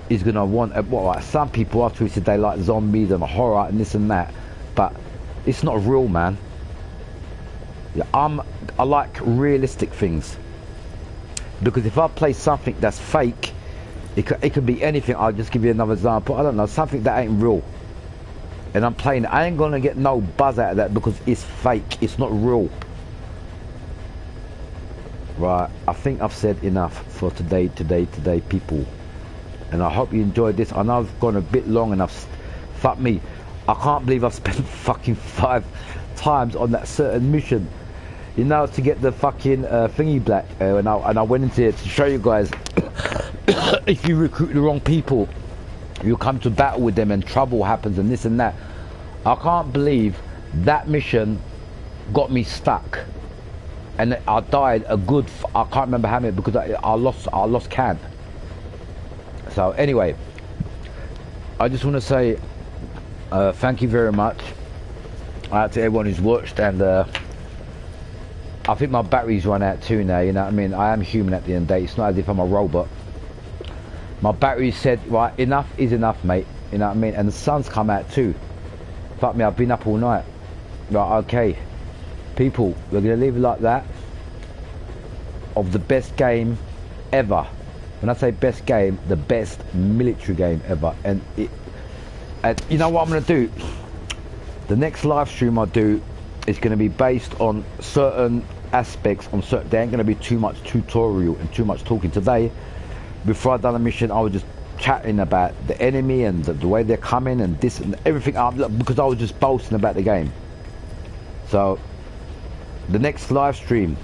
is gonna want like some people are twisted, they like zombies and horror and this and that, but it's not real, man. I like realistic things, because if I play something that's fake, it could be anything. I'll just give you another example. I don't know, something that ain't real, and I'm playing it, I ain't gonna get no buzz out of that because it's fake, it's not real. Right, I think I've said enough for today, people. And I hope you enjoyed this. I know I've gone a bit long and fuck me, I can't believe I've spent fucking 5 times on that certain mission. You know, to get the fucking thingy black. And I went into it to show you guys, if you recruit the wrong people, you come to battle with them and trouble happens and this and that. I can't believe that mission got me stuck. And I died a good, I can't remember how many, because I lost count. So anyway, I just want to say thank you very much to everyone who's watched, and I think my battery's run out too now, you know what I mean? I am human at the end of the day, it's not as if I'm a robot. My battery said, right, enough is enough, mate, you know what I mean? And the sun's come out too. Fuck me, I've been up all night. Right, okay. People, we're going to leave it like that. Of the best game ever. When I say best game, the best military game ever. And you know what I'm going to do? The next live stream I do is going to be based on certain aspects. There ain't going to be too much tutorial and too much talking. Today, before I'd done a mission, I was just chatting about the enemy and the way they're coming and this and everything, because I was just boasting about the game. So the next live stream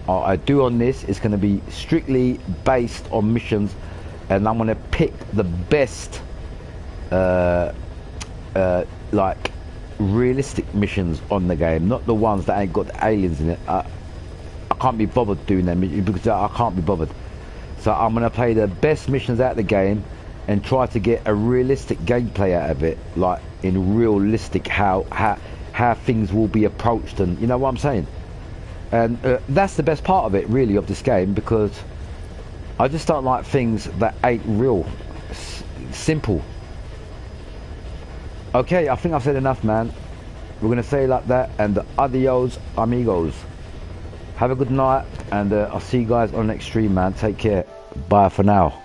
I do on this is going to be strictly based on missions, and I'm going to pick the best like realistic missions on the game, not the ones that ain't got the aliens in it. I can't be bothered doing them because I can't be bothered. So I'm going to play the best missions out of the game and try to get a realistic gameplay out of it, like in realistic how things will be approached, and you know what I'm saying. And that's the best part of it, really, of this game, because I just don't like things that ain't real, simple. Okay, I think I've said enough, man. We're gonna say it like that, and adios, amigos. Have a good night, and I'll see you guys on the next stream, man. Take care. Bye for now.